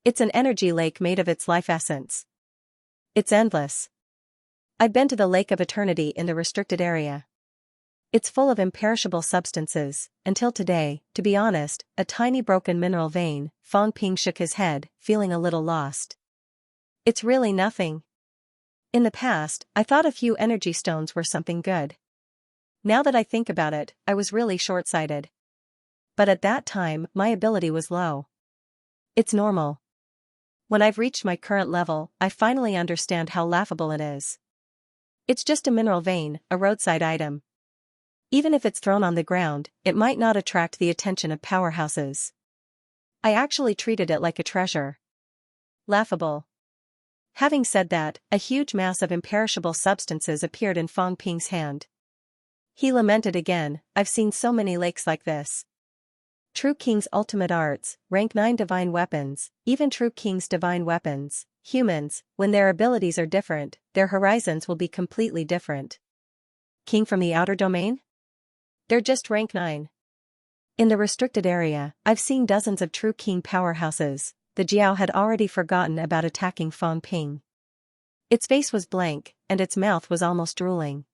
It's an energy lake made of its life essence. It's endless. I've been to the lake of eternity in the restricted area. It's full of imperishable substances. Until today, to be honest, a tiny broken mineral vein. Fang Ping shook his head, feeling a little lost. It's really nothing. In the past, I thought a few energy stones were something good. Now that I think about it, I was really short-sighted. But at that time, my ability was low. It's normal. When I've reached my current level, I finally understand how laughable it is. It's just a mineral vein, a roadside item. Even if it's thrown on the ground, it might not attract the attention of powerhouses. I actually treated it like a treasure. Laughable. Having said that, a huge mass of imperishable substances appeared in Fang Ping's hand. He lamented again, I've seen so many lakes like this. True King's ultimate arts, rank 9 divine weapons, even True King's divine weapons, humans, when their abilities are different, their horizons will be completely different. King from the outer domain? They're just rank 9. In the restricted area, I've seen dozens of True King powerhouses. The Jiao had already forgotten about attacking Fang Ping. Its face was blank, and its mouth was almost drooling.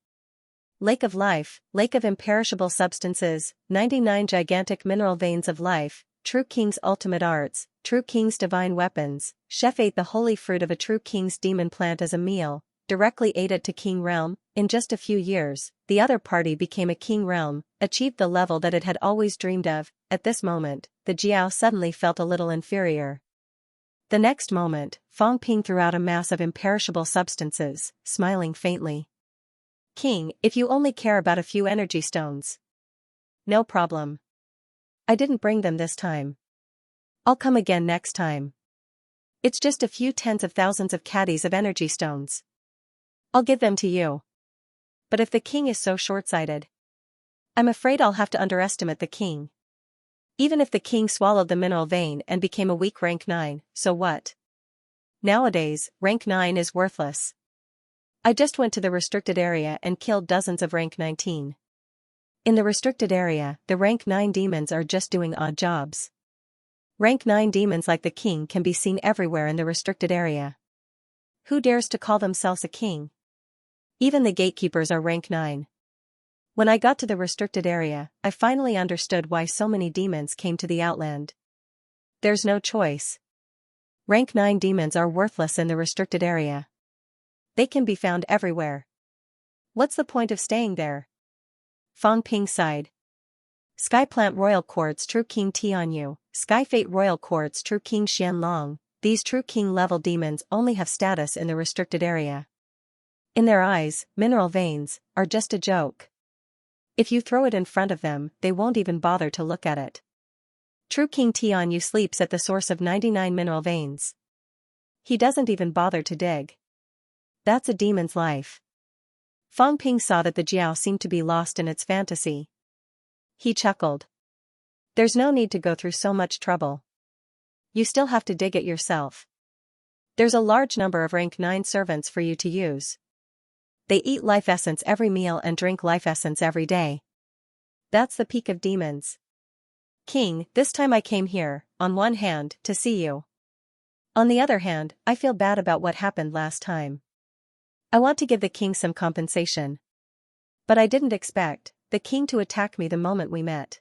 Lake of life, lake of imperishable substances, 99 gigantic mineral veins of life, True King's ultimate arts, True King's divine weapons. Chef ate the holy fruit of a True King's demon plant as a meal, directly ate it to King Realm. In just a few years, the other party became a King Realm, achieved the level that it had always dreamed of. At this moment, the Jiao suddenly felt a little inferior. The next moment, Fang Ping threw out a mass of imperishable substances, smiling faintly. King, if you only care about a few energy stones. No problem. I didn't bring them this time. I'll come again next time. It's just a few tens of thousands of caddies of energy stones. I'll give them to you. But if the king is so short-sighted, I'm afraid I'll have to underestimate the king. Even if the king swallowed the mineral vein and became a weak rank 9, so what? Nowadays, rank 9 is worthless. I just went to the restricted area and killed dozens of rank 19. In the restricted area, the rank 9 demons are just doing odd jobs. Rank 9 demons like the king can be seen everywhere in the restricted area. Who dares to call themselves a king? Even the gatekeepers are rank 9. When I got to the restricted area, I finally understood why so many demons came to the Outland. There's no choice. Rank 9 demons are worthless in the restricted area. They can be found everywhere. What's the point of staying there? Fang Ping sighed. Skyplant Royal Quartz True King Tianyu, Skyfate Royal Quartz True King Xianlong, these True King level demons only have status in the restricted area. In their eyes, mineral veins are just a joke. If you throw it in front of them, they won't even bother to look at it. True King Tianyu sleeps at the source of 99 mineral veins. He doesn't even bother to dig. That's a demon's life. Fang Ping saw that the Jiao seemed to be lost in its fantasy. He chuckled. There's no need to go through so much trouble. You still have to dig it yourself. There's a large number of rank 9 servants for you to use. They eat life essence every meal and drink life essence every day. That's the peak of demons. King, this time I came here, on one hand, to see you. On the other hand, I feel bad about what happened last time. I want to give the king some compensation. But I didn't expect the king to attack me the moment we met.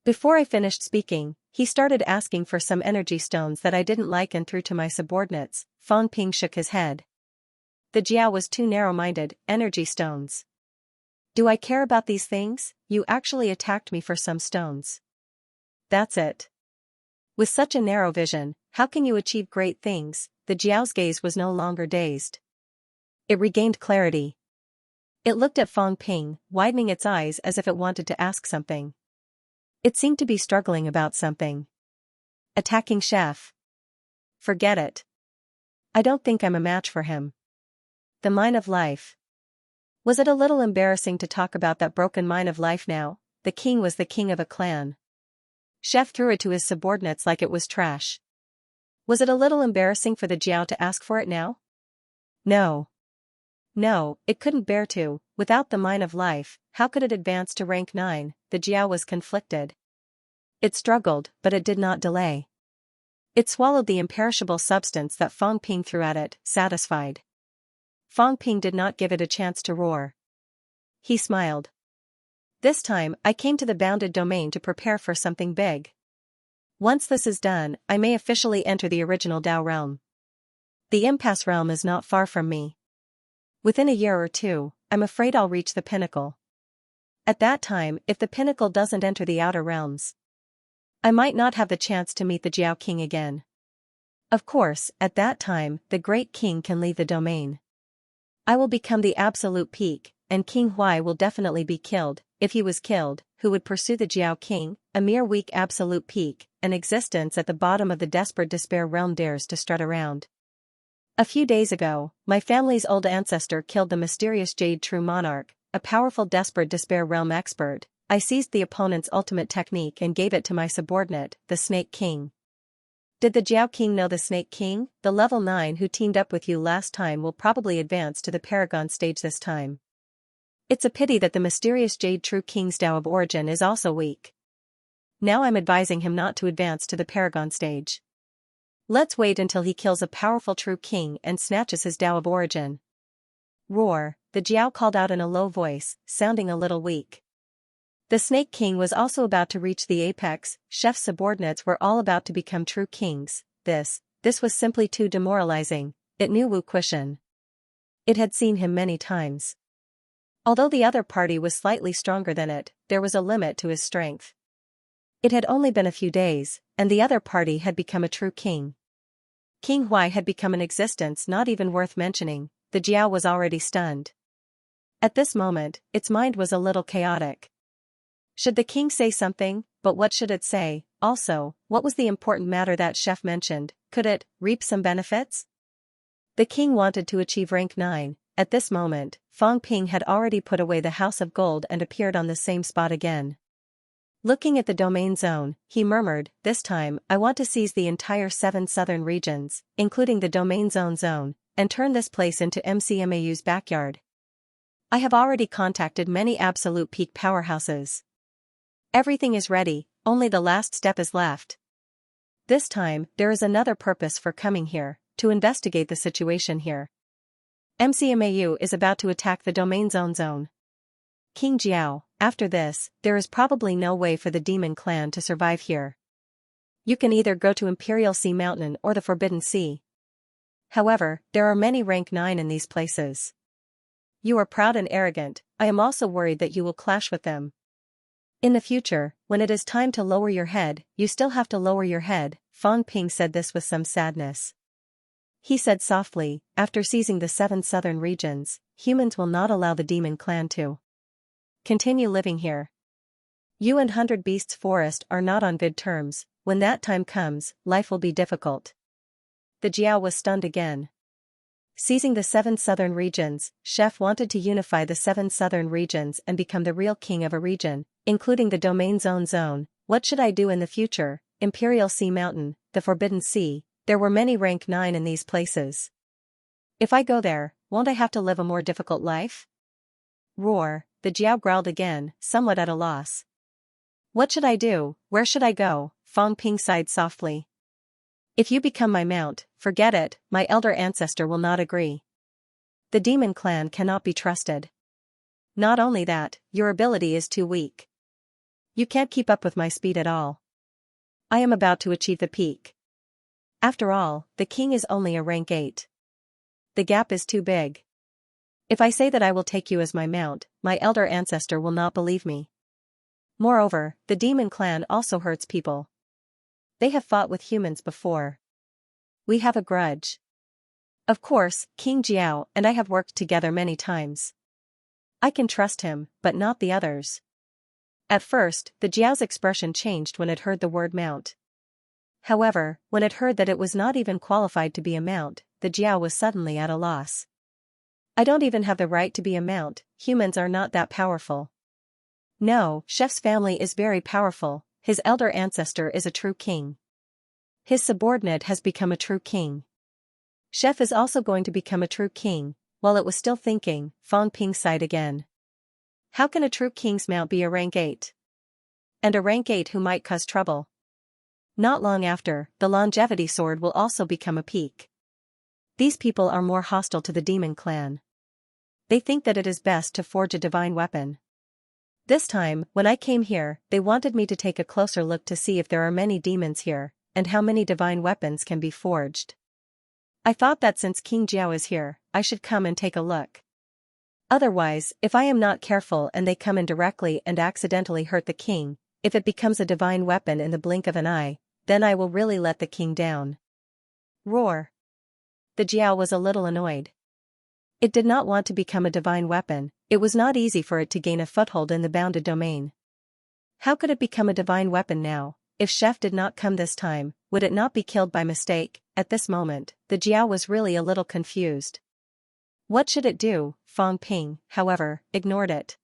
Before I finished speaking, he started asking for some energy stones that I didn't like and threw to my subordinates. Fang Ping shook his head. The Jiao was too narrow-minded. Energy stones. Do I care about these things? You actually attacked me for some stones. That's it. With such a narrow vision, how can you achieve great things? The Jiao's gaze was no longer dazed. It regained clarity. It looked at Fang Ping, widening its eyes as if it wanted to ask something. It seemed to be struggling about something. Attacking chef. Forget it. I don't think I'm a match for him. The mine of life. Was it a little embarrassing to talk about that broken mine of life now? The king was the king of a clan. Chef threw it to his subordinates like it was trash. Was it a little embarrassing for the Jiao to ask for it now? No. No, it couldn't bear to. Without the mine of life, how could it advance to rank 9? The Jiao was conflicted. It struggled, but it did not delay. It swallowed the imperishable substance that Fang Ping threw at it, satisfied. Fang Ping did not give it a chance to roar. He smiled. This time, I came to the bounded domain to prepare for something big. Once this is done, I may officially enter the original Dao realm. The impasse realm is not far from me. Within a year or two, I'm afraid I'll reach the pinnacle. At that time, if the pinnacle doesn't enter the outer realms, I might not have the chance to meet the Jiao King again. Of course, at that time, the great king can leave the domain. I will become the absolute peak, and King Huai will definitely be killed. If he was killed, who would pursue the Jiao King? A mere weak absolute peak, an existence at the bottom of the desperate despair realm dares to strut around. A few days ago, my family's old ancestor killed the mysterious Jade True Monarch, a powerful desperate despair realm expert. I seized the opponent's ultimate technique and gave it to my subordinate, the Snake King. Did the Jiao King know the Snake King? The level 9 who teamed up with you last time will probably advance to the Paragon stage this time. It's a pity that the mysterious Jade True King's Dao of origin is also weak. Now I'm advising him not to advance to the Paragon stage. Let's wait until he kills a powerful True King and snatches his Dao of origin. Roar, the Jiao called out in a low voice, sounding a little weak. The Snake King was also about to reach the apex. Chef's subordinates were all about to become true kings. This was simply too demoralizing. It knew Wu Quishan. It had seen him many times. Although the other party was slightly stronger than it, there was a limit to his strength. It had only been a few days, and the other party had become a true king. King Huai had become an existence not even worth mentioning. The Jiao was already stunned. At this moment, its mind was a little chaotic. Should the king say something? But what should it say? Also, what was the important matter that chef mentioned? Could it reap some benefits? The king wanted to achieve rank 9. At this moment, Fang Ping had already put away the House of Gold and appeared on the same spot again. Looking at the domain zone, he murmured, this time, I want to seize the entire 7 southern regions, including the domain zone, and turn this place into MCMAU's backyard. I have already contacted many absolute peak powerhouses. Everything is ready, only the last step is left. This time, there is another purpose for coming here, to investigate the situation here. MCMAU is about to attack the domain zone. King Jiao, after this, there is probably no way for the demon clan to survive here. You can either go to Imperial Sea Mountain or the Forbidden Sea. However, there are many rank 9 in these places. You are proud and arrogant. I am also worried that you will clash with them. In the future, when it is time to lower your head, you still have to lower your head. Fang Ping said this with some sadness. He said softly, after seizing the 7 southern regions, humans will not allow the demon clan to continue living here. You and 100 Beasts Forest are not on good terms. When that time comes, life will be difficult. The Jiao was stunned again. Seizing the 7 southern regions, Chef wanted to unify the 7 southern regions and become the real king of a region, including the domain zone. What should I do in the future? Imperial Sea Mountain, the Forbidden Sea, there were many rank 9 in these places. If I go there, won't I have to live a more difficult life? Roar, the Jiao growled again, somewhat at a loss. What should I do? Where should I go? Fang Ping sighed softly. If you become my mount, forget it, my elder ancestor will not agree. The demon clan cannot be trusted. Not only that, your ability is too weak. You can't keep up with my speed at all. I am about to achieve the peak. After all, the king is only a rank 8. The gap is too big. If I say that I will take you as my mount, my elder ancestor will not believe me. Moreover, the demon clan also hurts people. They have fought with humans before. We have a grudge. Of course, King Jiao and I have worked together many times. I can trust him, but not the others. At first, the Jiao's expression changed when it heard the word mount. However, when it heard that it was not even qualified to be a mount, the Jiao was suddenly at a loss. I don't even have the right to be a mount, humans are not that powerful. No, Chef's family is very powerful, his elder ancestor is a true king. His subordinate has become a true king. Chef is also going to become a true king. While it was still thinking, Fang Ping sighed again. How can a true king's mount be a rank 8? And a rank 8 who might cause trouble? Not long after, the longevity sword will also become a peak. These people are more hostile to the demon clan. They think that it is best to forge a divine weapon. This time, when I came here, they wanted me to take a closer look to see if there are many demons here, and how many divine weapons can be forged. I thought that since King Jiao is here, I should come and take a look. Otherwise, if I am not careful and they come in directly and accidentally hurt the king, if it becomes a divine weapon in the blink of an eye, then I will really let the king down. Roar. The Jiao was a little annoyed. It did not want to become a divine weapon, it was not easy for it to gain a foothold in the bounded domain. How could it become a divine weapon now? If Chef did not come this time, would it not be killed by mistake? At this moment, the Jiao was really a little confused. What should it do? Fang Ping, however, ignored it.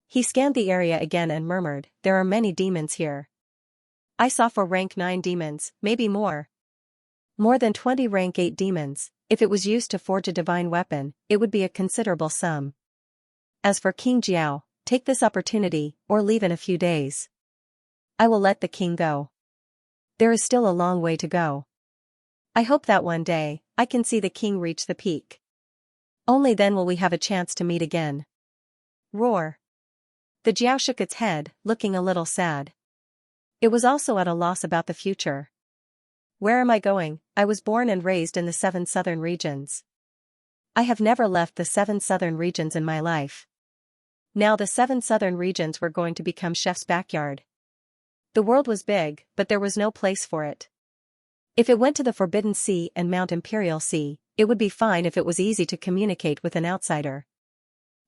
He scanned the area again and murmured, there are many demons here. I saw 4 rank 9 demons, maybe more. More than 20 rank 8 demons. If it was used to forge a divine weapon, it would be a considerable sum. As for King Jiao, take this opportunity, or leave in a few days. I will let the king go. There is still a long way to go. I hope that one day, I can see the king reach the peak. Only then will we have a chance to meet again. Roar. The Jiao shook its head, looking a little sad. It was also at a loss about the future. Where am I going? I was born and raised in the 7 southern regions. I have never left the 7 southern regions in my life. Now the 7 southern regions were going to become Chef's backyard. The world was big, but there was no place for it. If it went to the Forbidden Sea and Mount Imperial Sea, it would be fine if it was easy to communicate with an outsider.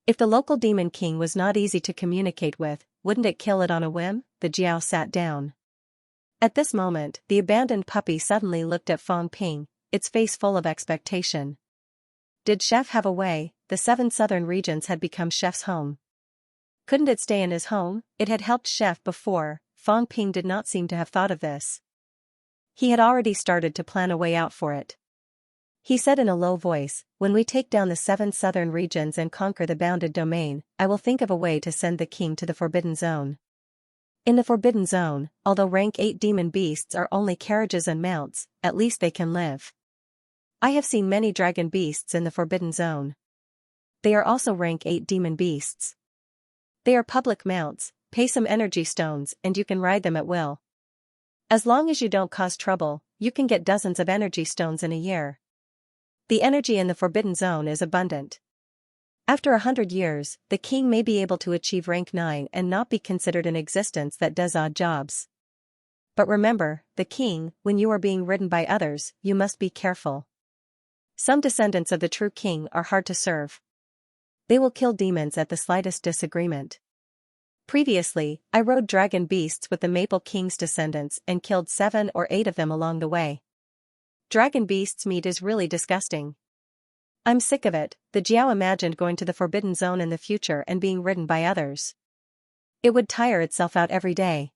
If the local demon king was not easy to communicate with, wouldn't it kill it on a whim? The Jiao sat down. At this moment, the abandoned puppy suddenly looked at Fang Ping, its face full of expectation. Did Chef have a way? The 7 southern regions had become Chef's home. Couldn't it stay in his home? It had helped Chef before. Fang Ping did not seem to have thought of this. He had already started to plan a way out for it. He said in a low voice, when we take down the 7 southern regions and conquer the bounded domain, I will think of a way to send the king to the Forbidden Zone. In the Forbidden Zone, although rank 8 demon beasts are only carriages and mounts, at least they can live. I have seen many dragon beasts in the Forbidden Zone. They are also rank 8 demon beasts. They are public mounts, pay some energy stones and you can ride them at will. As long as you don't cause trouble, you can get dozens of energy stones in a year. The energy in the Forbidden Zone is abundant. After 100 years, the king may be able to achieve rank 9 and not be considered an existence that does odd jobs. But remember, the king, when you are being ridden by others, you must be careful. Some descendants of the true king are hard to serve. They will kill demons at the slightest disagreement. Previously, I rode dragon beasts with the Maple King's descendants and killed 7 or 8 of them along the way. Dragon beasts' meat is really disgusting. I'm sick of it, the Jiao imagined going to the Forbidden Zone in the future and being ridden by others. It would tire itself out every day.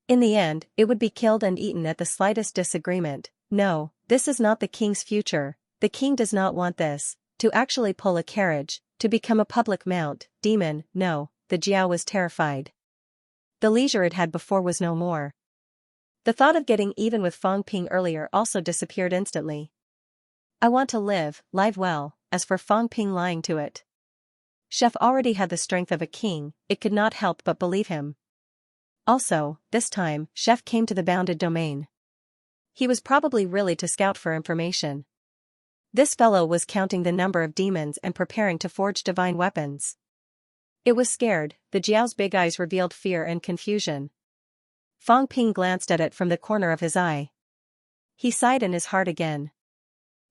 In the end, it would be killed and eaten at the slightest disagreement. No, this is not the king's future. The king does not want this, to actually pull a carriage, to become a public mount, demon, no, the Jiao was terrified. The leisure it had before was no more. The thought of getting even with Fang Ping earlier also disappeared instantly. I want to live well, as for Fang Ping lying to it. Chef already had the strength of a king, it could not help but believe him. Also, this time, Chef came to the bounded domain. He was probably really to scout for information. This fellow was counting the number of demons and preparing to forge divine weapons. It was scared, the Jiao's big eyes revealed fear and confusion. Fang Ping glanced at it from the corner of his eye. He sighed in his heart again.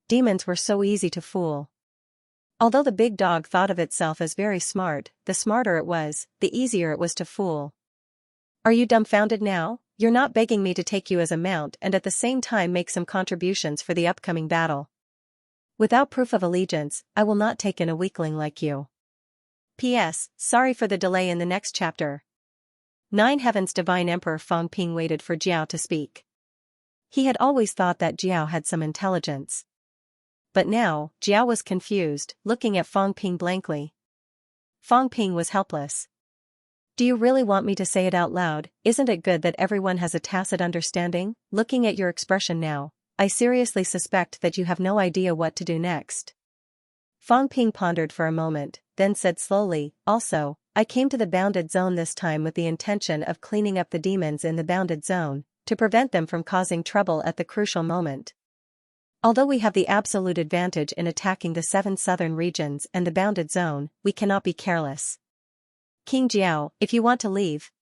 Demons were so easy to fool. Although the big dog thought of itself as very smart, the smarter it was, the easier it was to fool. Are you dumbfounded now? You're not begging me to take you as a mount and at the same time make some contributions for the upcoming battle. Without proof of allegiance, I will not take in a weakling like you. P.S. Sorry for the delay in the next chapter. 9 Heaven's Divine Emperor Fang Ping waited for Jiao to speak. He had always thought that Jiao had some intelligence. But now, Jiao was confused, looking at Fang Ping blankly. Fang Ping was helpless. Do you really want me to say it out loud? Isn't it good that everyone has a tacit understanding? Looking at your expression now, I seriously suspect that you have no idea what to do next. Fang Ping pondered for a moment, then said slowly, also, I came to the bounded zone this time with the intention of cleaning up the demons in the bounded zone, to prevent them from causing trouble at the crucial moment. Although we have the absolute advantage in attacking the 7 southern regions and the bounded zone, we cannot be careless. King Jiao, if you want to leave,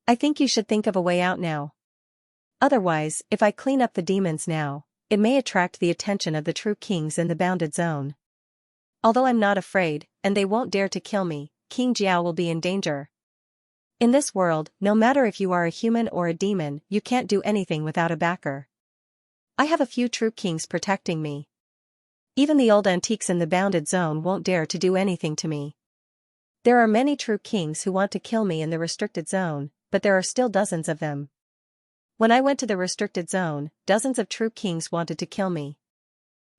I think you should think of a way out now. Otherwise, if I clean up the demons now, it may attract the attention of the true kings in the bounded zone. Although I'm not afraid, and they won't dare to kill me, King Jiao will be in danger. In this world, no matter if you are a human or a demon, you can't do anything without a backer. I have a few true kings protecting me. Even the old antiques in the bounded zone won't dare to do anything to me. There are many true kings who want to kill me in the restricted zone, but there are still dozens of them. When I went to the restricted zone, dozens of true kings wanted to kill me.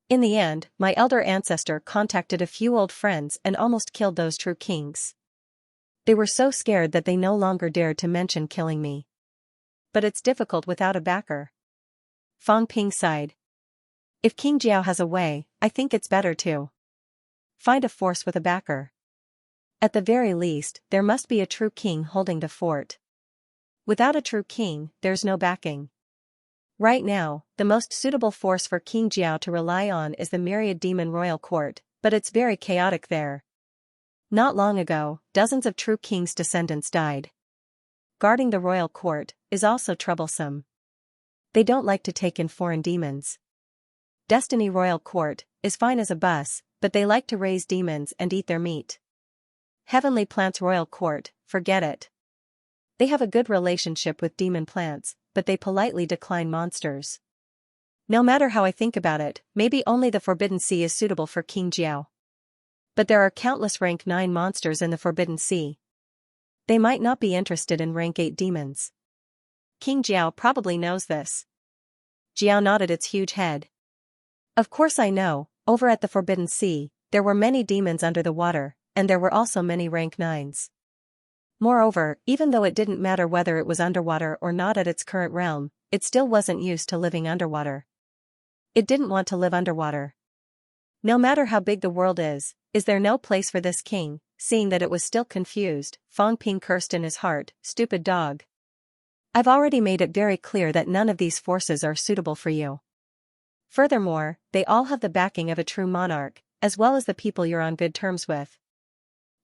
In the end, my elder ancestor contacted a few old friends and almost killed those true kings. They were so scared that they no longer dared to mention killing me. But it's difficult without a backer. Fang Ping sighed. If King Jiao has a way, I think it's better to find a force with a backer. At the very least, there must be a true king holding the fort. Without a true king, there's no backing. Right now, the most suitable force for King Jiao to rely on is the myriad demon royal court, but it's very chaotic there. Not long ago, dozens of true kings' descendants died. Guarding the royal court is also troublesome. They don't like to take in foreign demons. Destiny Royal Court is fine as a bus, but they like to raise demons and eat their meat. Heavenly Plants Royal Court, forget it. They have a good relationship with demon plants, but they politely decline monsters. No matter how I think about it, maybe only the Forbidden Sea is suitable for King Jiao. But there are countless rank 9 monsters in the Forbidden Sea. They might not be interested in rank 8 demons. King Jiao probably knows this. Jiao nodded its huge head. Of course I know, over at the Forbidden Sea, there were many demons under the water, and there were also many rank 9s. Moreover, even though it didn't matter whether it was underwater or not at its current realm, it still wasn't used to living underwater. It didn't want to live underwater. No matter how big the world is there no place for this king? Seeing that it was still confused, Fang Ping cursed in his heart, stupid dog. I've already made it very clear that none of these forces are suitable for you. Furthermore, they all have the backing of a true monarch, as well as the people you're on good terms with.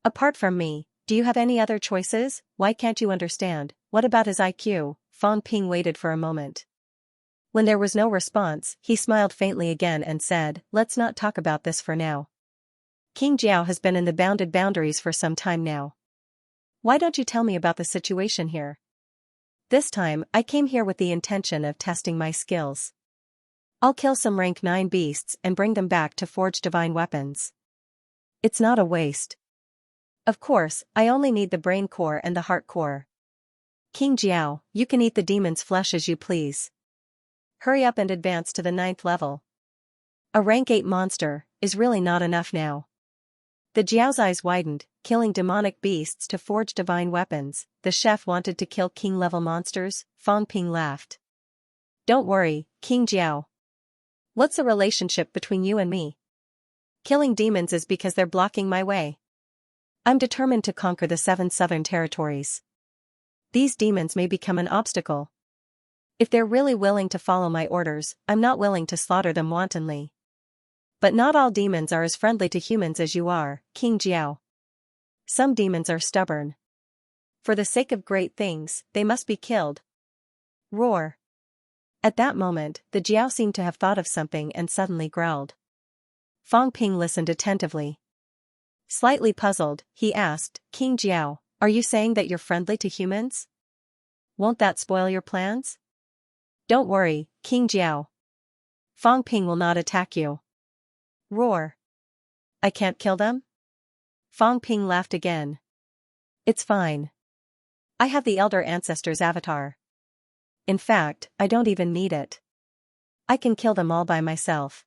Apart from me, do you have any other choices? Why can't you understand? What about his IQ? Fang Ping waited for a moment. When there was no response, he smiled faintly again and said, let's not talk about this for now. King Jiao has been in the bounded boundaries for some time now. Why don't you tell me about the situation here? This time, I came here with the intention of testing my skills. I'll kill some rank 9 beasts and bring them back to forge divine weapons. It's not a waste. Of course, I only need the brain core and the heart core. King Jiao, you can eat the demon's flesh as you please. Hurry up and advance to the 9th level. A rank 8 monster is really not enough now. The Jiao's eyes widened, killing demonic beasts to forge divine weapons. The chef wanted to kill king-level monsters. Fang Ping laughed. Don't worry, King Jiao. What's the relationship between you and me? Killing demons is because they're blocking my way. I'm determined to conquer the 7 southern territories. These demons may become an obstacle. If they're really willing to follow my orders, I'm not willing to slaughter them wantonly. But not all demons are as friendly to humans as you are, King Jiao. Some demons are stubborn. For the sake of great things, they must be killed. Roar. At that moment, the Jiao seemed to have thought of something and suddenly growled. Fang Ping listened attentively. Slightly puzzled, he asked, King Jiao, are you saying that you're friendly to humans? Won't that spoil your plans? Don't worry, King Jiao. Fang Ping will not attack you. Roar. I can't kill them? Fang Ping laughed again. It's fine. I have the elder ancestor's avatar. In fact, I don't even need it. I can kill them all by myself.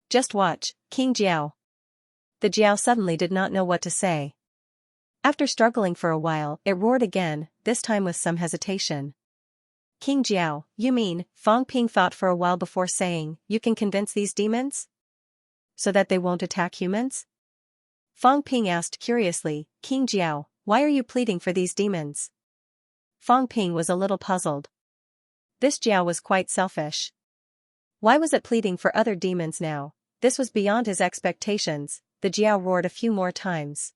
Just watch, King Jiao. The Jiao suddenly did not know what to say. After struggling for a while, it roared again, this time with some hesitation. King Jiao, you mean? Fang Ping thought for a while before saying, you can convince these demons? So that they won't attack humans? Fang Ping asked curiously, King Jiao, why are you pleading for these demons? Fang Ping was a little puzzled. This Jiao was quite selfish. Why was it pleading for other demons now? This was beyond his expectations. The Jiao roared a few more times.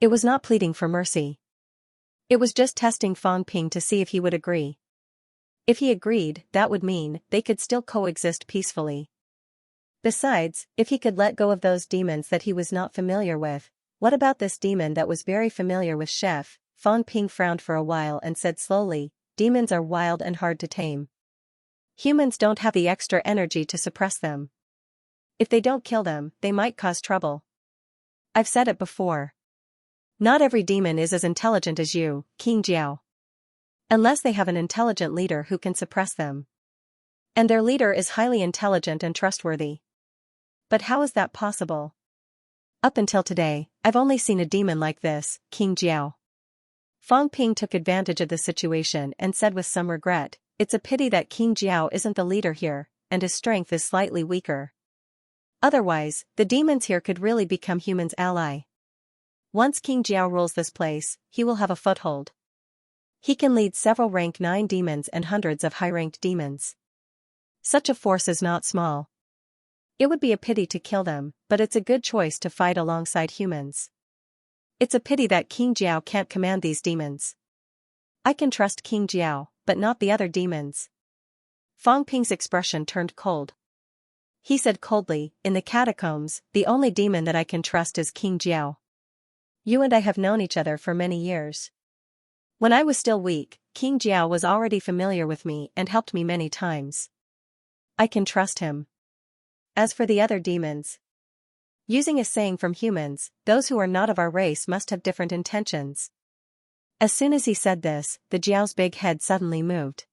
It was not pleading for mercy. It was just testing Fang Ping to see if he would agree. If he agreed, that would mean they could still coexist peacefully. Besides, if he could let go of those demons that he was not familiar with, what about this demon that was very familiar with Chef? Fang Ping frowned for a while and said slowly, demons are wild and hard to tame. Humans don't have the extra energy to suppress them. If they don't kill them, they might cause trouble. I've said it before. Not every demon is as intelligent as you, King Jiao. Unless they have an intelligent leader who can suppress them. And their leader is highly intelligent and trustworthy. But how is that possible? Up until today, I've only seen a demon like this, King Jiao. Fang Ping took advantage of the situation and said with some regret, it's a pity that King Jiao isn't the leader here, and his strength is slightly weaker. Otherwise, the demons here could really become humans' ally. Once King Jiao rules this place, he will have a foothold. He can lead several rank 9 demons and hundreds of high-ranked demons. Such a force is not small. It would be a pity to kill them, but it's a good choice to fight alongside humans. It's a pity that King Jiao can't command these demons. I can trust King Jiao, but not the other demons. Fang Ping's expression turned cold. He said coldly, in the catacombs, the only demon that I can trust is King Jiao. You and I have known each other for many years. When I was still weak, King Jiao was already familiar with me and helped me many times. I can trust him. As for the other demons, using a saying from humans, those who are not of our race must have different intentions. As soon as he said this, the Jiao's big head suddenly moved.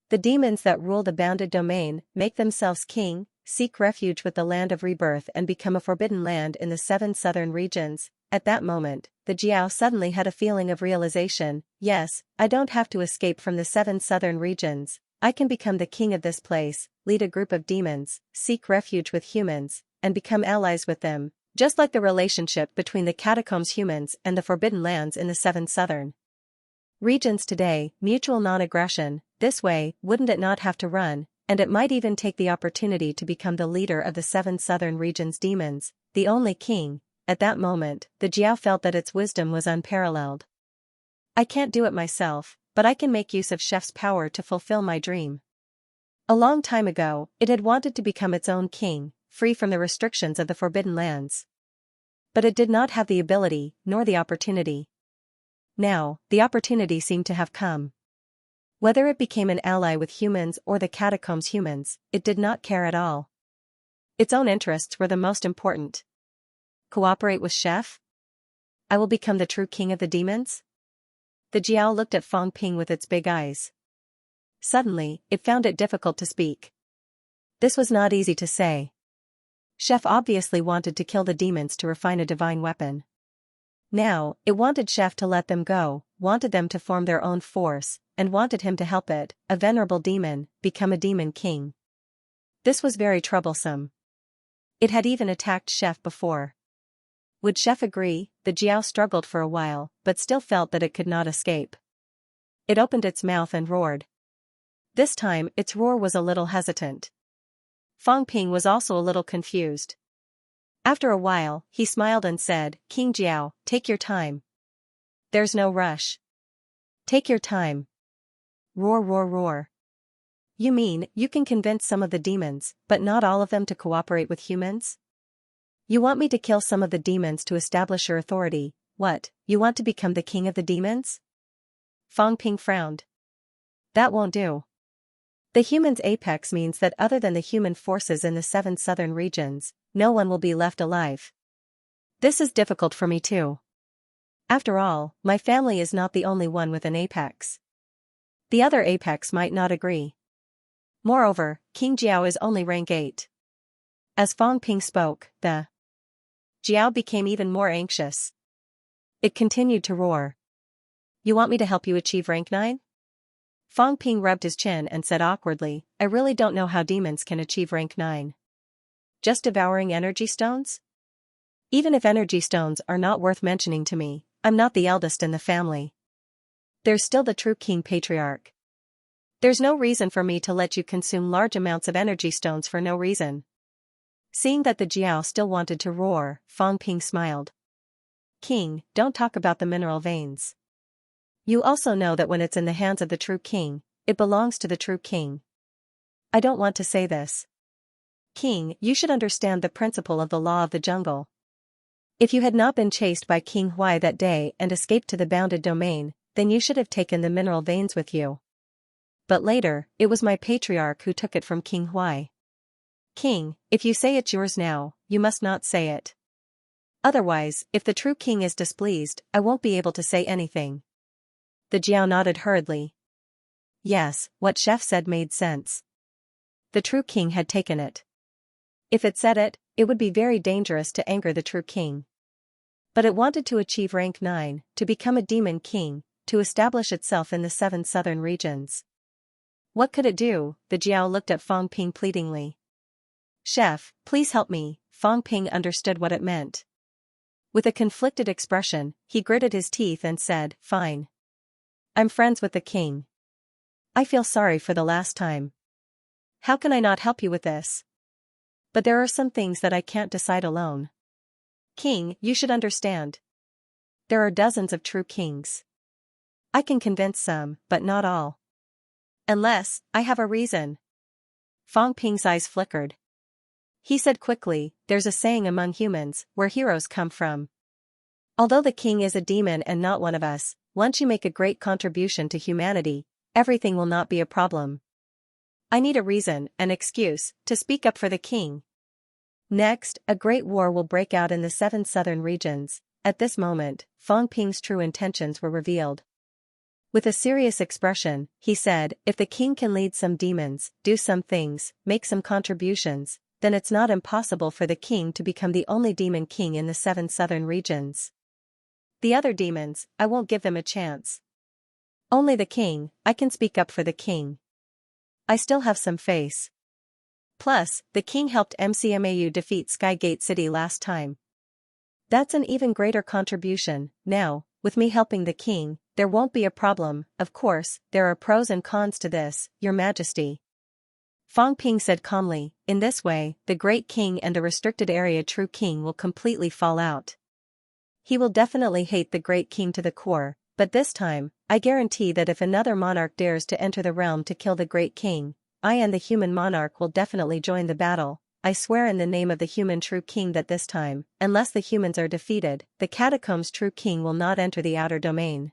The demons that rule the bounded domain make themselves king, seek refuge with the land of rebirth and become a forbidden land in the 7 southern regions. At that moment, the Jiao suddenly had a feeling of realization, yes, I don't have to escape from the 7 southern regions, I can become the king of this place, lead a group of demons, seek refuge with humans, and become allies with them, just like the relationship between the catacombs humans and the forbidden lands in the 7 southern regions today, mutual non-aggression. This way, wouldn't it not have to run, and it might even take the opportunity to become the leader of the 7 southern regions demons, the only king. At that moment, the Jiao felt that its wisdom was unparalleled. I can't do it myself, but I can make use of Chef's power to fulfill my dream. A long time ago, it had wanted to become its own king, free from the restrictions of the Forbidden Lands. But it did not have the ability, nor the opportunity. Now, the opportunity seemed to have come. Whether it became an ally with humans or the catacombs humans, it did not care at all. Its own interests were the most important. Cooperate with Chef? I will become the true king of the demons? The Jiao looked at Fang Ping with its big eyes. Suddenly, it found it difficult to speak. This was not easy to say. Chef obviously wanted to kill the demons to refine a divine weapon. Now, it wanted Chef to let them go, wanted them to form their own force, and wanted him to help it, a venerable demon, become a demon king. This was very troublesome. It had even attacked Chef before. Would Chef agree? The Jiao struggled for a while, but still felt that it could not escape. It opened its mouth and roared. This time, its roar was a little hesitant. Fang Ping was also a little confused. After a while, he smiled and said, King Jiao, take your time. There's no rush. Take your time. Roar, roar, roar. You mean, you can convince some of the demons, but not all of them to cooperate with humans? You want me to kill some of the demons to establish your authority? What, you want to become the king of the demons? Fang Ping frowned. That won't do. The human's apex means that other than the human forces in the 7 southern regions, no one will be left alive. This is difficult for me too. After all, my family is not the only one with an apex. The other apex might not agree. Moreover, King Jiao is only rank 8. As Fang Ping spoke, the Jiao became even more anxious. It continued to roar. You want me to help you achieve rank 9? Fang Ping rubbed his chin and said awkwardly, I really don't know how demons can achieve rank 9. Just devouring energy stones? Even if energy stones are not worth mentioning to me, I'm not the eldest in the family. There's still the true king patriarch. There's no reason for me to let you consume large amounts of energy stones for no reason. Seeing that the Jiao still wanted to roar, Fang Ping smiled. King, don't talk about the mineral veins. You also know that when it's in the hands of the true king, it belongs to the true king. I don't want to say this. King, you should understand the principle of the law of the jungle. If you had not been chased by King Huai that day and escaped to the bounded domain, then you should have taken the mineral veins with you. But later, it was my patriarch who took it from King Huai. King, if you say it's yours now, you must not say it. Otherwise, if the true king is displeased, I won't be able to say anything. The Jiao nodded hurriedly. Yes, what Chef said made sense. The true king had taken it. If it said it, it would be very dangerous to anger the true king. But it wanted to achieve rank 9, to become a demon king, to establish itself in the 7 southern regions. What could it do? The Jiao looked at Fang Ping pleadingly. Chef, please help me. Fang Ping understood what it meant. With a conflicted expression, he gritted his teeth and said, Fine. I'm friends with the king. I feel sorry for the last time. How can I not help you with this? But there are some things that I can't decide alone. King, you should understand. There are dozens of true kings. I can convince some, but not all. Unless, I have a reason. Fang Ping's eyes flickered. He said quickly, there's a saying among humans, where heroes come from. Although the king is a demon and not one of us, once you make a great contribution to humanity, everything will not be a problem. I need a reason, an excuse, to speak up for the king. Next, a great war will break out in the 7 southern regions. At this moment, Fang Ping's true intentions were revealed. With a serious expression, he said, if the king can lead some demons, do some things, make some contributions, then it's not impossible for the king to become the only demon king in the 7 southern regions. The other demons, I won't give them a chance. Only the king, I can speak up for the king. I still have some face. Plus, the king helped MCMAU defeat Skygate City last time. That's an even greater contribution. Now, with me helping the king, there won't be a problem. Of course, there are pros and cons to this, Your Majesty. Fang Ping said calmly, in this way, the great king and the restricted area true king will completely fall out. He will definitely hate the great king to the core, but this time, I guarantee that if another monarch dares to enter the realm to kill the great king, I and the human monarch will definitely join the battle. I swear in the name of the human true king that this time, unless the humans are defeated, the catacombs true king will not enter the outer domain.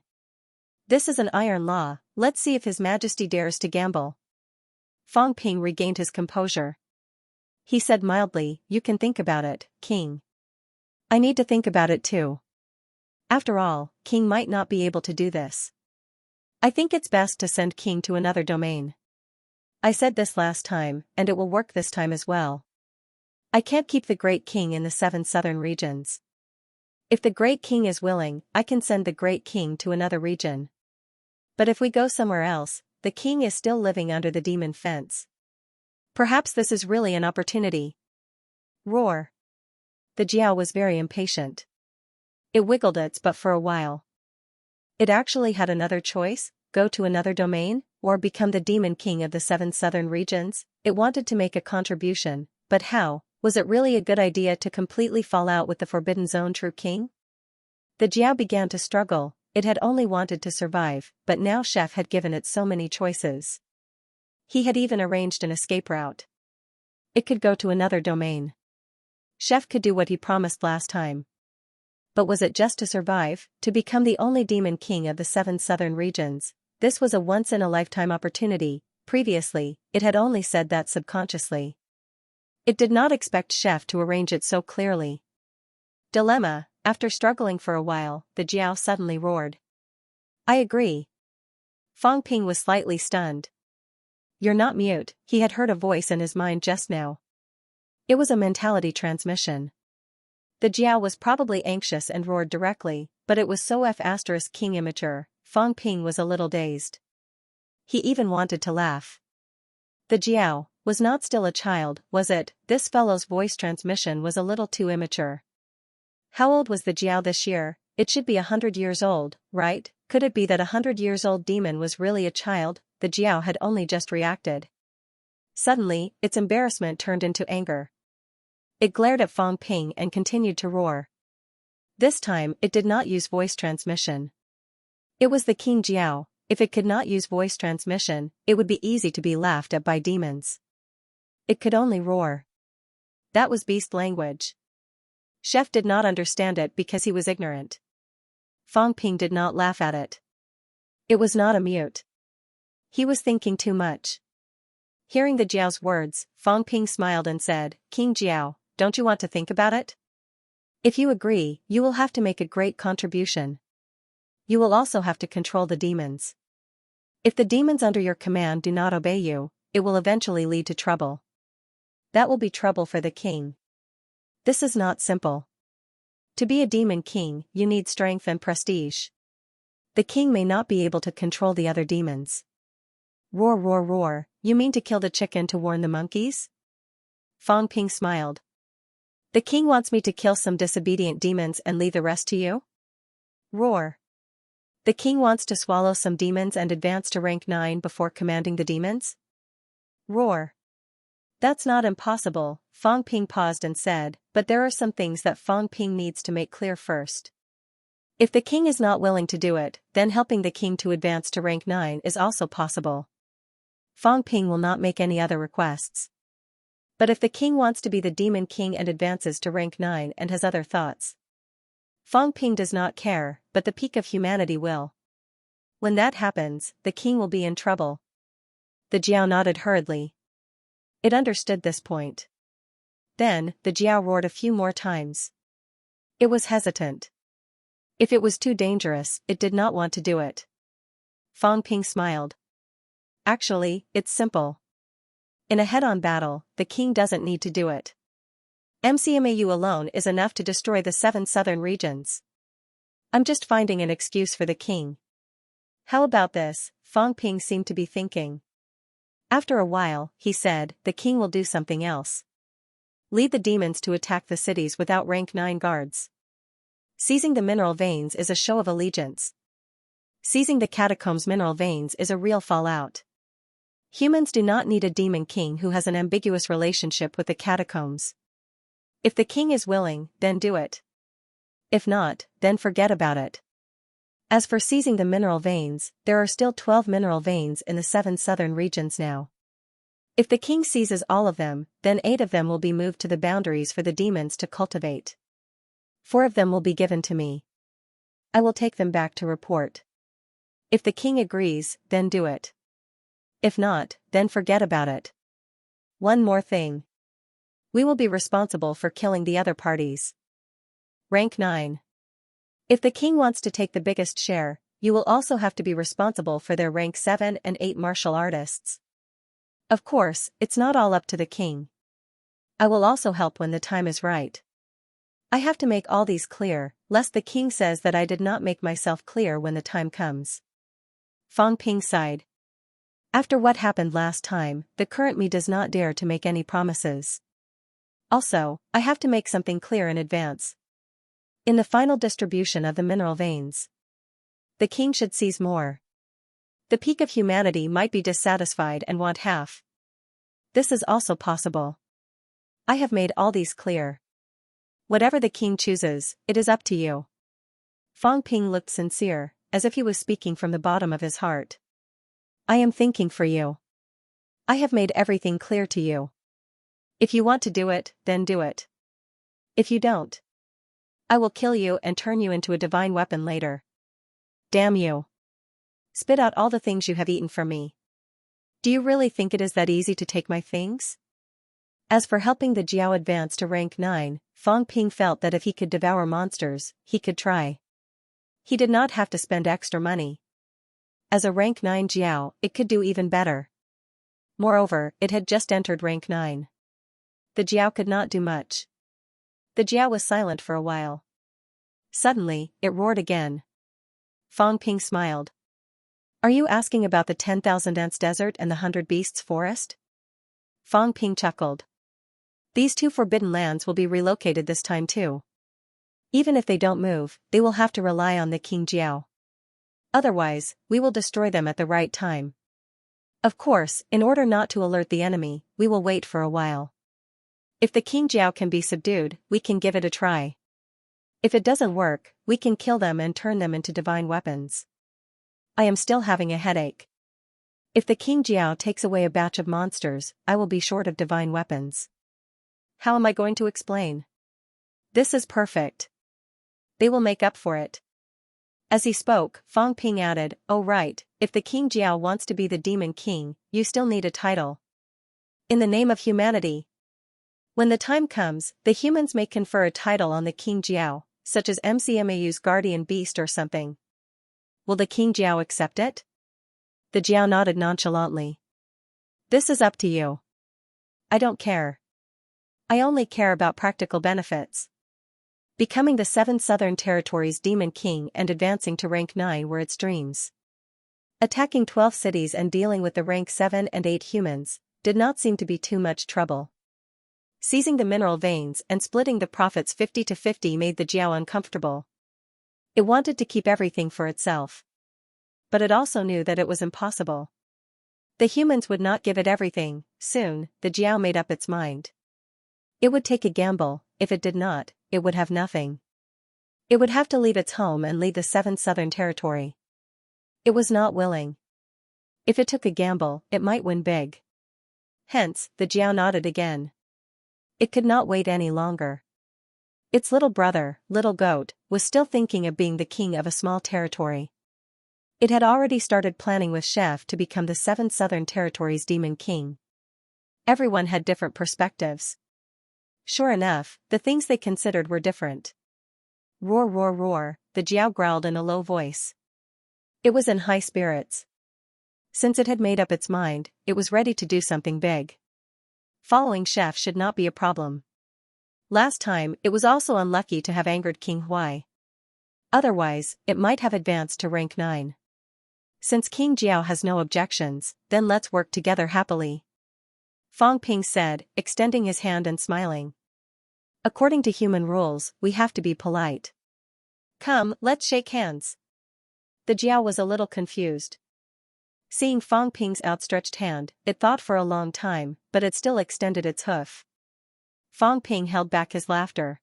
This is an iron law, Let's see if His Majesty dares to gamble. Fang Ping regained his composure. He said mildly, "You can think about it, King. I need to think about it too. After all, King might not be able to do this. I think it's best to send King to another domain. I said this last time, and it will work this time as well. I can't keep the Great King in the 7 southern regions. If the Great King is willing, I can send the Great King to another region. But if we go somewhere else, the king is still living under the demon fence. Perhaps this is really an opportunity." Roar. The Jiao was very impatient. It wiggled its butt for a while. It actually had another choice: go to another domain, or become the demon king of the 7 southern regions. It wanted to make a contribution, but how? Was it really a good idea to completely fall out with the Forbidden Zone true king? The Jiao began to struggle. It had only wanted to survive, but now Chef had given it so many choices. He had even arranged an escape route. It could go to another domain. Chef could do what he promised last time. But was it just to survive, to become the only demon king of the 7 southern regions? This was a once-in-a-lifetime opportunity. Previously, it had only said that subconsciously. It did not expect Chef to arrange it so clearly. Dilemma. After struggling for a while, the Jiao suddenly roared. "I agree." Fang Ping was slightly stunned. "You're not mute," he had heard a voice in his mind just now. It was a mentality transmission. The Jiao was probably anxious and roared directly, but it was so F***king immature. Fang Ping was a little dazed. He even wanted to laugh. The Jiao was not still a child, was it? This fellow's voice transmission was a little too immature. How old was the Jiao this year? It should be 100 years old, right? Could it be that 100-years-old demon was really a child? The Jiao had only just reacted. Suddenly, its embarrassment turned into anger. It glared at Fang Ping and continued to roar. This time, it did not use voice transmission. It was the King Jiao. If it could not use voice transmission, it would be easy to be laughed at by demons. It could only roar. That was beast language. Chef did not understand it because he was ignorant. Fang Ping did not laugh at it. It was not a mute. He was thinking too much. Hearing the Jiao's words, Fang Ping smiled and said, "King Jiao, don't you want to think about it? If you agree, you will have to make a great contribution. You will also have to control the demons. If the demons under your command do not obey you, it will eventually lead to trouble. That will be trouble for the king. This is not simple. To be a demon king, you need strength and prestige. The king may not be able to control the other demons." Roar, roar, roar. You mean to kill the chicken to warn the monkeys? Fang Ping smiled. The king wants me to kill some disobedient demons and leave the rest to you? Roar. The king wants to swallow some demons and advance to rank 9 before commanding the demons? Roar. That's not impossible, Fang Ping paused and said, but there are some things that Fang Ping needs to make clear first. If the king is not willing to do it, then helping the king to advance to rank 9 is also possible. Fang Ping will not make any other requests. But if the king wants to be the demon king and advances to rank 9 and has other thoughts, Fang Ping does not care, but the peak of humanity will. When that happens, the king will be in trouble. The Jiao nodded hurriedly. It understood this point. Then, the Jiao roared a few more times. It was hesitant. If it was too dangerous, it did not want to do it. Fang Ping smiled. Actually, it's simple. In a head-on battle, the king doesn't need to do it. MCMAU alone is enough to destroy the 7 southern regions. I'm just finding an excuse for the king. How about this? Fang Ping seemed to be thinking. After a while, he said, the king will do something else. Lead the demons to attack the cities without rank 9 guards. Seizing the mineral veins is a show of allegiance. Seizing the catacombs' mineral veins is a real fallout. Humans do not need a demon king who has an ambiguous relationship with the catacombs. If the king is willing, then do it. If not, then forget about it. As for seizing the mineral veins, there are still 12 mineral veins in the 7 southern regions now. If the king seizes all of them, then 8 of them will be moved to the boundaries for the demons to cultivate. 4 of them will be given to me. I will take them back to report. If the king agrees, then do it. If not, then forget about it. One more thing. We will be responsible for killing the other parties. Rank 9. If the king wants to take the biggest share, you will also have to be responsible for their rank 7 and 8 martial artists. Of course, it's not all up to the king. I will also help when the time is right. I have to make all these clear, lest the king says that I did not make myself clear when the time comes. Fang Ping sighed. After what happened last time, the current me does not dare to make any promises. Also, I have to make something clear in advance. In the final distribution of the mineral veins, the king should seize more. The peak of humanity might be dissatisfied and want half. This is also possible. I have made all these clear. Whatever the king chooses, it is up to you. Fang Ping looked sincere, as if he was speaking from the bottom of his heart. I am thinking for you. I have made everything clear to you. If you want to do it, then do it. If you don't, I will kill you and turn you into a divine weapon later. Damn you. Spit out all the things you have eaten from me. Do you really think it is that easy to take my things? As for helping the Jiao advance to rank 9, Fang Ping felt that if he could devour monsters, he could try. He did not have to spend extra money. As a rank 9 Jiao, it could do even better. Moreover, it had just entered rank 9. The Jiao could not do much. The Jiao was silent for a while. Suddenly, it roared again. Fang Ping smiled. Are you asking about the 10,000 ants desert and the 100 beasts forest? Fang Ping chuckled. These two forbidden lands will be relocated this time too. Even if they don't move, they will have to rely on the King Jiao. Otherwise, we will destroy them at the right time. Of course, in order not to alert the enemy, we will wait for a while. If the King Jiao can be subdued, we can give it a try. If it doesn't work, we can kill them and turn them into divine weapons. I am still having a headache. If the King Jiao takes away a batch of monsters, I will be short of divine weapons. How am I going to explain? This is perfect. They will make up for it. As he spoke, Fang Ping added, oh right, if the King Jiao wants to be the Demon King, you still need a title. In the name of humanity. When the time comes, the humans may confer a title on the King Jiao, such as MCMAU's guardian beast or something. Will the King Jiao accept it? The Jiao nodded nonchalantly. This is up to you. I don't care. I only care about practical benefits. Becoming the 7 Southern Territories Demon King and advancing to rank 9 were its dreams. Attacking 12 cities and dealing with the rank 7 and 8 humans did not seem to be too much trouble. Seizing the mineral veins and splitting the profits 50-50 made the Jiao uncomfortable. It wanted to keep everything for itself. But it also knew that it was impossible. The humans would not give it everything. Soon, the Jiao made up its mind. It would take a gamble. If it did not, it would have nothing. It would have to leave its home and leave the 7th Southern Territory. It was not willing. If it took a gamble, it might win big. Hence, the Jiao nodded again. It could not wait any longer. Its little brother, Little Goat, was still thinking of being the king of a small territory. It had already started planning with Chef to become the 7th Southern Territory's Demon King. Everyone had different perspectives. Sure enough, the things they considered were different. Roar roar roar, the Jiao growled in a low voice. It was in high spirits. Since it had made up its mind, it was ready to do something big. Following Chef should not be a problem. Last time, it was also unlucky to have angered King Huai. Otherwise, it might have advanced to rank 9. Since King Jiao has no objections, then let's work together happily. Fang Ping said, extending his hand and smiling. According to human rules, we have to be polite. Come, let's shake hands. The Jiao was a little confused. Seeing Fang Ping's outstretched hand, it thought for a long time, but it still extended its hoof. Fang Ping held back his laughter.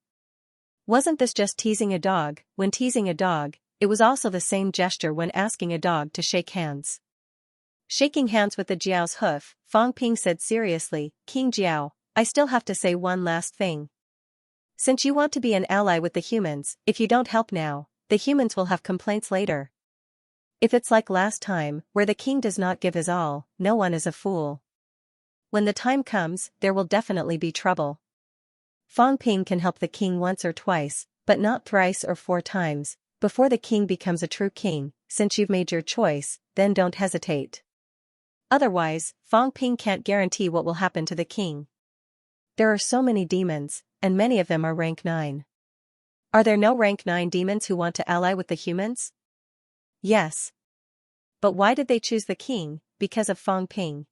Wasn't this just teasing a dog? When teasing a dog, it was also the same gesture when asking a dog to shake hands. Shaking hands with the Jiao's hoof, Fang Ping said seriously, King Jiao, I still have to say one last thing. Since you want to be an ally with the humans, if you don't help now, the humans will have complaints later. If it's like last time, where the king does not give his all, no one is a fool. When the time comes, there will definitely be trouble. Fang Ping can help the king once or twice, but not thrice or 4 times, before the king becomes a true king. Since you've made your choice, then don't hesitate. Otherwise, Fang Ping can't guarantee what will happen to the king. There are so many demons, and many of them are rank 9. Are there no rank 9 demons who want to ally with the humans? Yes. But why did they choose the king? Because of Fang Ping.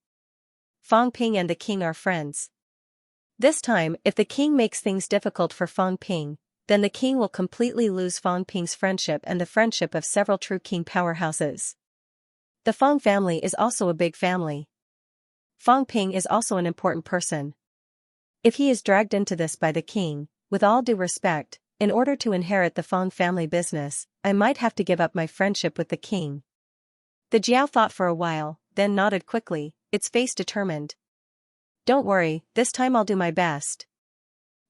Fang Ping and the king are friends. This time, if the king makes things difficult for Fang Ping, then the king will completely lose Fang Ping's friendship and the friendship of several true king powerhouses. The Fang family is also a big family. Fang Ping is also an important person. If he is dragged into this by the king, with all due respect, in order to inherit the Fang family business, I might have to give up my friendship with the king. The Jiao thought for a while, then nodded quickly, its face determined. Don't worry, this time I'll do my best.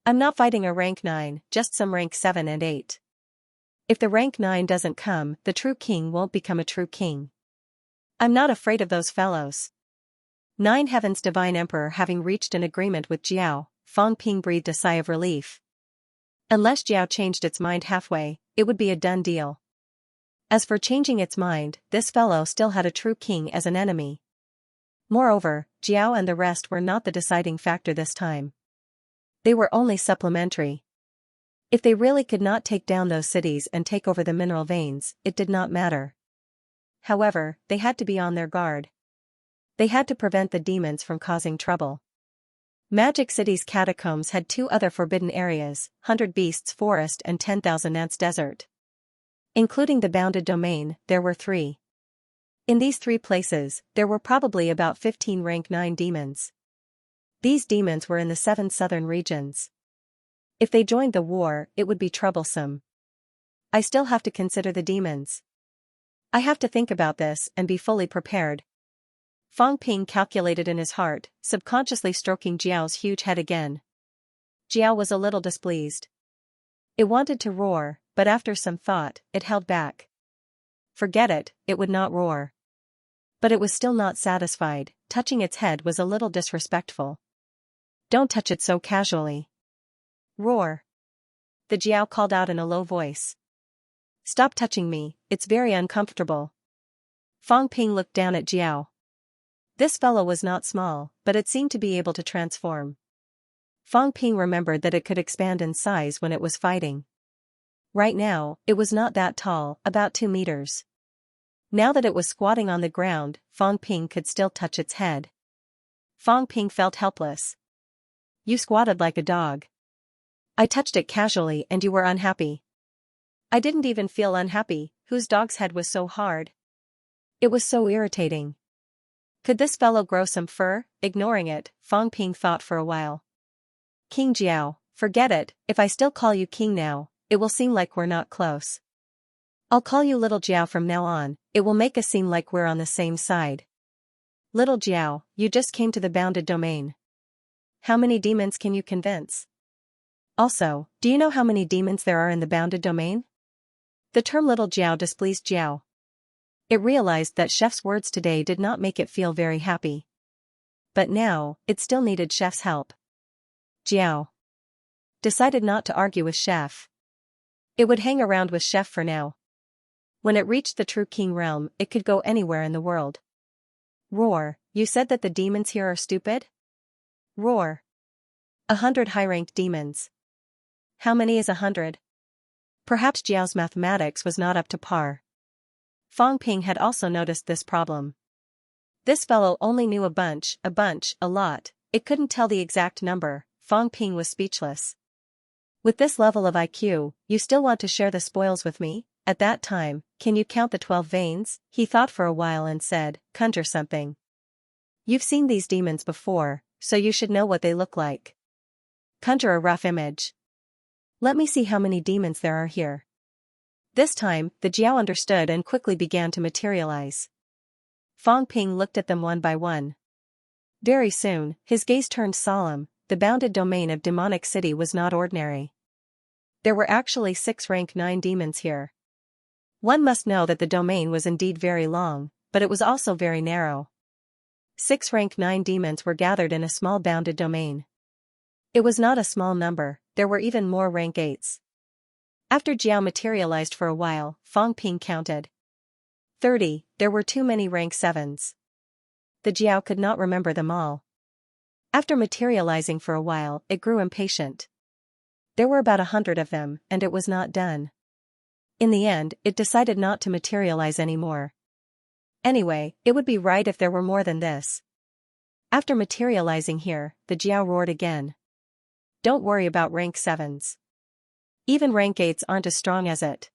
I'm not fighting a rank 9, just some rank 7 and 8. If the rank 9 doesn't come, the true king won't become a true king. I'm not afraid of those fellows. 9 Heaven's Divine Emperor having reached an agreement with Jiao, Fang Ping breathed a sigh of relief. Unless Jiao changed its mind halfway, it would be a done deal. As for changing its mind, this fellow still had a true king as an enemy. Moreover, Jiao and the rest were not the deciding factor this time. They were only supplementary. If they really could not take down those cities and take over the mineral veins, it did not matter. However, they had to be on their guard. They had to prevent the demons from causing trouble. Magic City's catacombs had 2 other forbidden areas, 100 Beasts Forest and 10,000 Ants Desert. Including the bounded domain, there were 3. In these 3 places, there were probably about 15 rank 9 demons. These demons were in the 7 southern regions. If they joined the war, it would be troublesome. I still have to consider the demons. I have to think about this and be fully prepared. Fang Ping calculated in his heart, subconsciously stroking Jiao's huge head again. Jiao was a little displeased. It wanted to roar, but after some thought, it held back. Forget it, it would not roar. But it was still not satisfied, touching its head was a little disrespectful. Don't touch it so casually. Roar. The Jiao called out in a low voice. Stop touching me, it's very uncomfortable. Fang Ping looked down at Jiao. This fellow was not small, but it seemed to be able to transform. Fang Ping remembered that it could expand in size when it was fighting. Right now, it was not that tall, about 2 meters. Now that it was squatting on the ground, Fang Ping could still touch its head. Fang Ping felt helpless. You squatted like a dog. I touched it casually and you were unhappy. I didn't even feel unhappy, whose dog's head was so hard. It was so irritating. Could this fellow grow some fur? Ignoring it, Fang Ping thought for a while. King Jiao, forget it, if I still call you king now, it will seem like we're not close. I'll call you Little Jiao from now on, it will make us seem like we're on the same side. Little Jiao, you just came to the bounded domain. How many demons can you convince? Also, do you know how many demons there are in the bounded domain? The term Little Jiao displeased Jiao. It realized that Chef's words today did not make it feel very happy. But now, it still needed Chef's help. Jiao decided not to argue with Chef. It would hang around with Chef for now. When it reached the true king realm, it could go anywhere in the world. Roar, you said that the demons here are stupid? Roar. 100 high-ranked demons. How many is 100? Perhaps Jiao's mathematics was not up to par. Fang Ping had also noticed this problem. This fellow only knew a bunch, a lot, it couldn't tell the exact number. Fang Ping was speechless. With this level of IQ, you still want to share the spoils with me? At that time, can you count the 12 veins? He thought for a while and said, conjure something. You've seen these demons before, so you should know what they look like. Conjure a rough image. Let me see how many demons there are here. This time, the Jiao understood and quickly began to materialize. Fang Ping looked at them one by one. Very soon, his gaze turned solemn. The bounded domain of Demonic City was not ordinary. There were actually 6 rank 9 demons here. One must know that the domain was indeed very long, but it was also very narrow. 6 rank 9 demons were gathered in a small bounded domain. It was not a small number, there were even more rank 8s. After Jiao materialized for a while, Fang Ping counted 30, there were too many rank 7s. The Jiao could not remember them all. After materializing for a while, it grew impatient. There were about 100 of them, and it was not done. In the end, it decided not to materialize anymore. Anyway, it would be right if there were more than this. After materializing here, the Jiao roared again. Don't worry about rank 7s. Even rank 8s aren't as strong as it.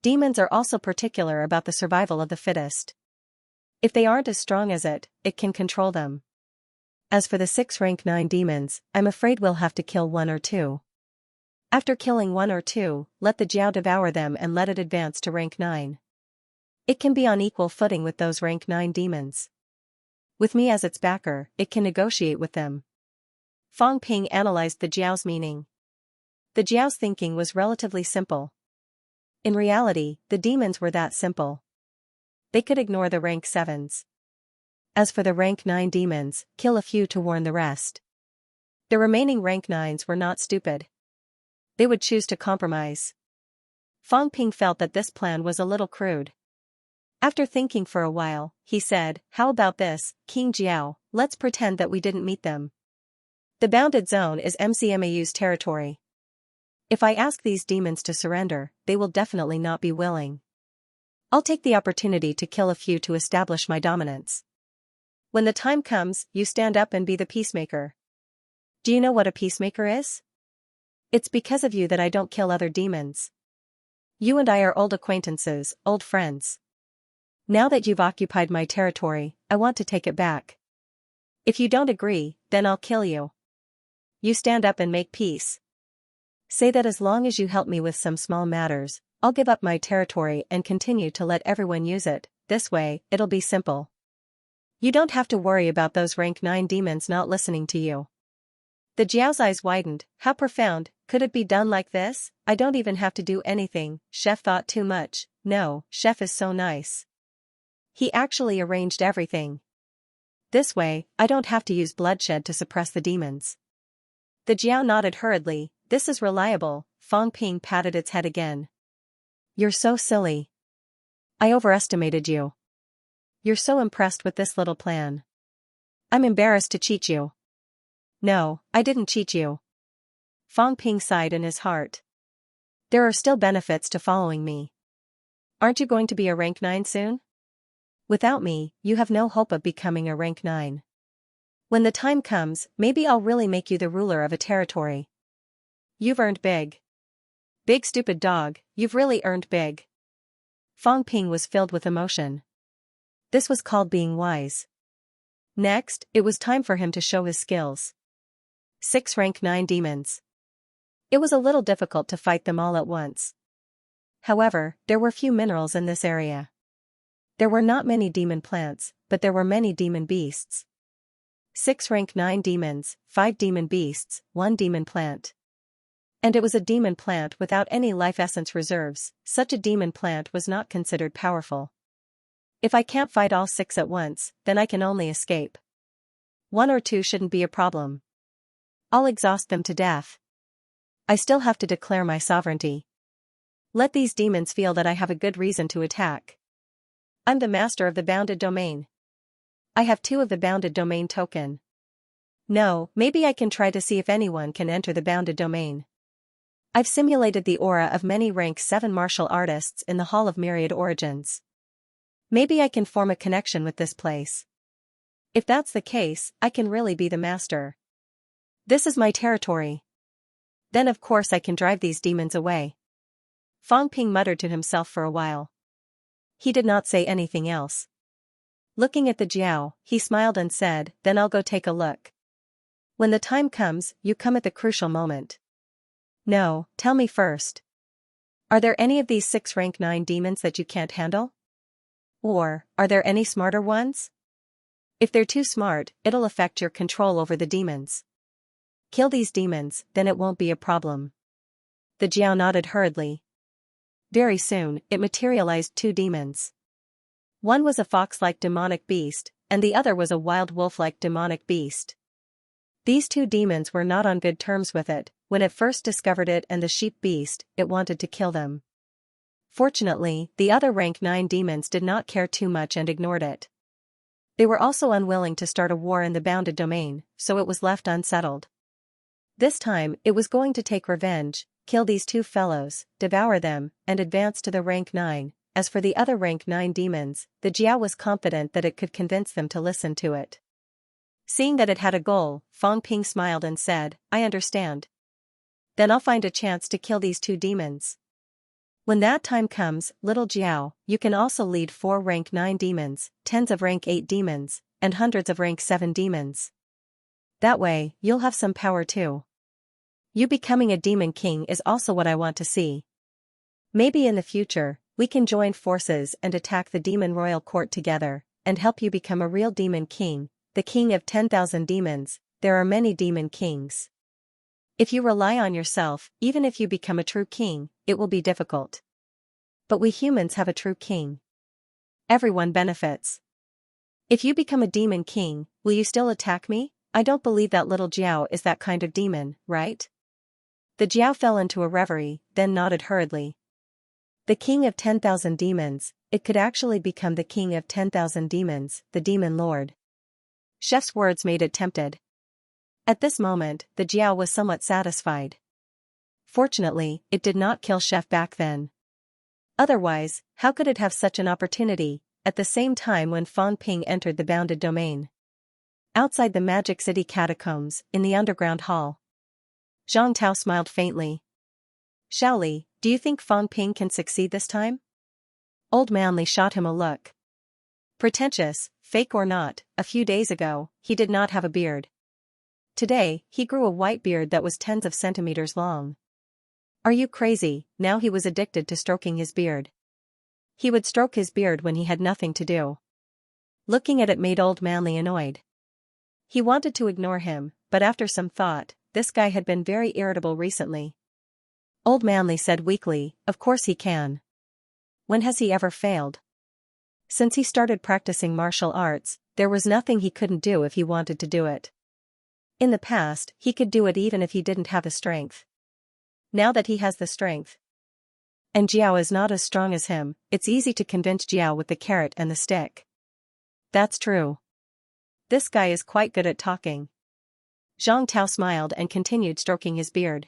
Demons are also particular about the survival of the fittest. If they aren't as strong as it can control them. As for the 6 rank 9 demons, I'm afraid we'll have to kill 1 or 2. After killing 1 or 2, let the Jiao devour them and let it advance to rank 9. It can be on equal footing with those rank 9 demons. With me as its backer, it can negotiate with them. Fang Ping analyzed the Jiao's meaning. The Jiao's thinking was relatively simple. In reality, the demons were that simple. They could ignore the rank 7s. As for the rank 9 demons, kill a few to warn the rest. The remaining rank 9s were not stupid. They would choose to compromise. Fang Ping felt that this plan was a little crude. After thinking for a while, he said, how about this, King Jiao, let's pretend that we didn't meet them. The bounded zone is MCMAU's territory. If I ask these demons to surrender, they will definitely not be willing. I'll take the opportunity to kill a few to establish my dominance. When the time comes, you stand up and be the peacemaker. Do you know what a peacemaker is? It's because of you that I don't kill other demons. You and I are old acquaintances, old friends. Now that you've occupied my territory, I want to take it back. If you don't agree, then I'll kill you. You stand up and make peace. Say that as long as you help me with some small matters, I'll give up my territory and continue to let everyone use it. This way, it'll be simple. You don't have to worry about those rank 9 demons not listening to you. The Jiao's eyes widened. How profound, could it be done like this? I don't even have to do anything. Chef thought too much. No, Chef is so nice. He actually arranged everything. This way, I don't have to use bloodshed to suppress the demons. The Jiao nodded hurriedly. This is reliable. Fang Ping patted its head again. You're so silly. I overestimated you. You're so impressed with this little plan. I'm embarrassed to cheat you. No, I didn't cheat you. Fang Ping sighed in his heart. There are still benefits to following me. Aren't you going to be a rank 9 soon? Without me, you have no hope of becoming a rank 9. When the time comes, maybe I'll really make you the ruler of a territory. You've earned big. Big stupid dog, you've really earned big. Fang Ping was filled with emotion. This was called being wise. Next, it was time for him to show his skills. 6 rank 9 demons. It was a little difficult to fight them all at once. However, there were few minerals in this area. There were not many demon plants, but there were many demon beasts. 6 rank 9 demons, 5 demon beasts, 1 demon plant. And it was a demon plant without any life essence reserves. Such a demon plant was not considered powerful. If I can't fight all 6 at once, then I can only escape. 1 or 2 shouldn't be a problem. I'll exhaust them to death. I still have to declare my sovereignty. Let these demons feel that I have a good reason to attack. I'm the master of the bounded domain. I have 2 of the bounded domain token. No, maybe I can try to see if anyone can enter the bounded domain. I've simulated the aura of many rank 7 martial artists in the Hall of Myriad Origins. Maybe I can form a connection with this place. If that's the case, I can really be the master. This is my territory. Then of course I can drive these demons away. Fang Ping muttered to himself for a while. He did not say anything else. Looking at the Jiao, he smiled and said, then I'll go take a look. When the time comes, you come at the crucial moment. No, tell me first. Are there any of these 6 rank 9 demons that you can't handle? Or, are there any smarter ones? If they're too smart, it'll affect your control over the demons. Kill these demons, then it won't be a problem. The Jiao nodded hurriedly. Very soon, it materialized two demons. One was a fox-like demonic beast, and the other was a wild wolf-like demonic beast. These two demons were not on good terms with it. When it first discovered it and the sheep beast, it wanted to kill them. Fortunately, the other rank 9 demons did not care too much and ignored it. They were also unwilling to start a war in the bounded domain, so it was left unsettled. This time, it was going to take revenge, kill these two fellows, devour them, and advance to the rank 9. As for the other rank 9 demons, the Jiao was confident that it could convince them to listen to it. Seeing that it had a goal, Fang Ping smiled and said, "I understand. Then I'll find a chance to kill these two demons. When that time comes, little Jiao, you can also lead 4 rank 9 demons, tens of rank 8 demons, and hundreds of rank 7 demons. That way, you'll have some power too. You becoming a demon king is also what I want to see. Maybe in the future, we can join forces and attack the demon royal court together, and help you become a real demon king, the king of 10,000 demons. There are many demon kings. If you rely on yourself, even if you become a true king, it will be difficult. But we humans have a true king. Everyone benefits. If you become a demon king, will you still attack me? I don't believe that little Jiao is that kind of demon, right?" The Jiao fell into a reverie, then nodded hurriedly. The king of 10,000 demons, it could actually become the king of 10,000 demons, the demon lord. Chef's words made it tempted. At this moment, the Jiao was somewhat satisfied. Fortunately, it did not kill Chef back then. Otherwise, how could it have such an opportunity, at the same time when Fang Ping entered the bounded domain? Outside the Magic City catacombs, in the underground hall. Zhang Tao smiled faintly. "Shaoli, do you think Fang Ping can succeed this time?" Old Manly shot him a look. Pretentious, fake or not, a few days ago, he did not have a beard. Today, he grew a white beard that was tens of centimeters long. Are you crazy? Now he was addicted to stroking his beard. He would stroke his beard when he had nothing to do. Looking at it made Old Manly annoyed. He wanted to ignore him, but after some thought, this guy had been very irritable recently. Old Manly said weakly, "Of course he can. When has he ever failed? Since he started practicing martial arts, there was nothing he couldn't do if he wanted to do it. In the past, he could do it even if he didn't have the strength. Now that he has the strength, and Jiao is not as strong as him, it's easy to convince Jiao with the carrot and the stick." "That's true. This guy is quite good at talking." Zhang Tao smiled and continued stroking his beard.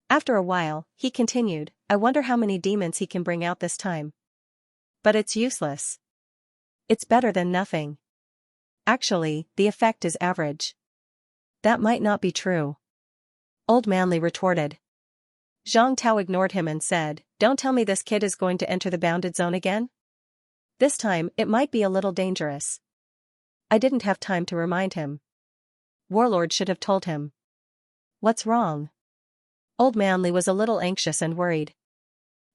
After a while, he continued, "I wonder how many demons he can bring out this time. But it's useless. It's better than nothing. Actually, the effect is average." "That might not be true," Old Manly retorted. Zhang Tao ignored him and said, "Don't tell me this kid is going to enter the bounded zone again? This time, it might be a little dangerous." I didn't have time to remind him. Warlord should have told him. "What's wrong?" Old Manly was a little anxious and worried.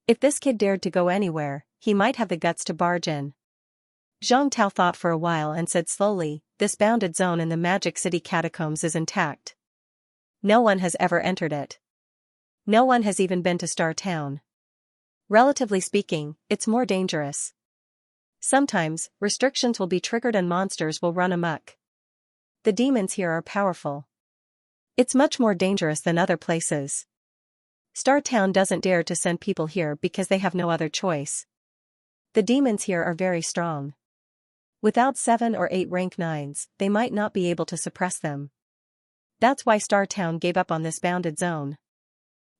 If this kid dared to go anywhere, he might have the guts to barge in. Zhang Tao thought for a while and said slowly, "This bounded zone in the Magic City catacombs is intact. No one has ever entered it. No one has even been to Star Town. Relatively speaking, it's more dangerous. Sometimes, restrictions will be triggered and monsters will run amok. The demons here are powerful. It's much more dangerous than other places. Star Town doesn't dare to send people here because they have no other choice. The demons here are very strong. Without 7 or 8 rank 9s, they might not be able to suppress them. That's why Star Town gave up on this bounded zone.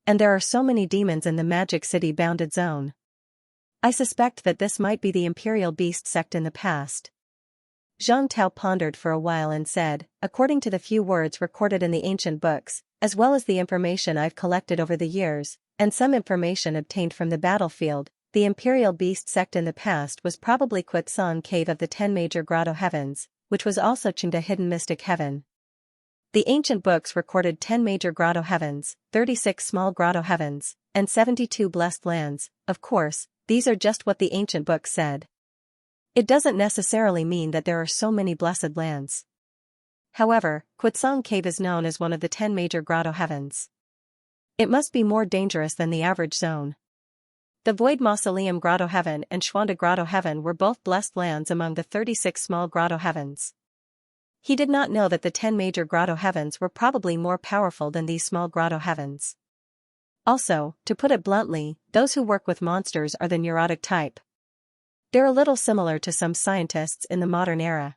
And there are so many demons in the Magic City bounded zone. I suspect that this might be the Imperial Beast sect in the past." Zhang Tao pondered for a while and said, "According to the few words recorded in the ancient books, as well as the information I've collected over the years, and some information obtained from the battlefield, the Imperial Beast sect in the past was probably Quetzal Cave of the 10 major grotto heavens, which was also Qingda hidden mystic heaven. The ancient books recorded 10 major grotto heavens, 36 small grotto heavens, and 72 blessed lands. Of course, these are just what the ancient books said. It doesn't necessarily mean that there are so many blessed lands. However, Quetzal Cave is known as one of the 10 major grotto heavens. It must be more dangerous than the average zone. The Void Mausoleum Grotto Heaven and Xuanda Grotto Heaven were both blessed lands among the 36 small Grotto Heavens. He did not know that the 10 major Grotto Heavens were probably more powerful than these small Grotto Heavens. Also, to put it bluntly, those who work with monsters are the neurotic type. They're a little similar to some scientists in the modern era.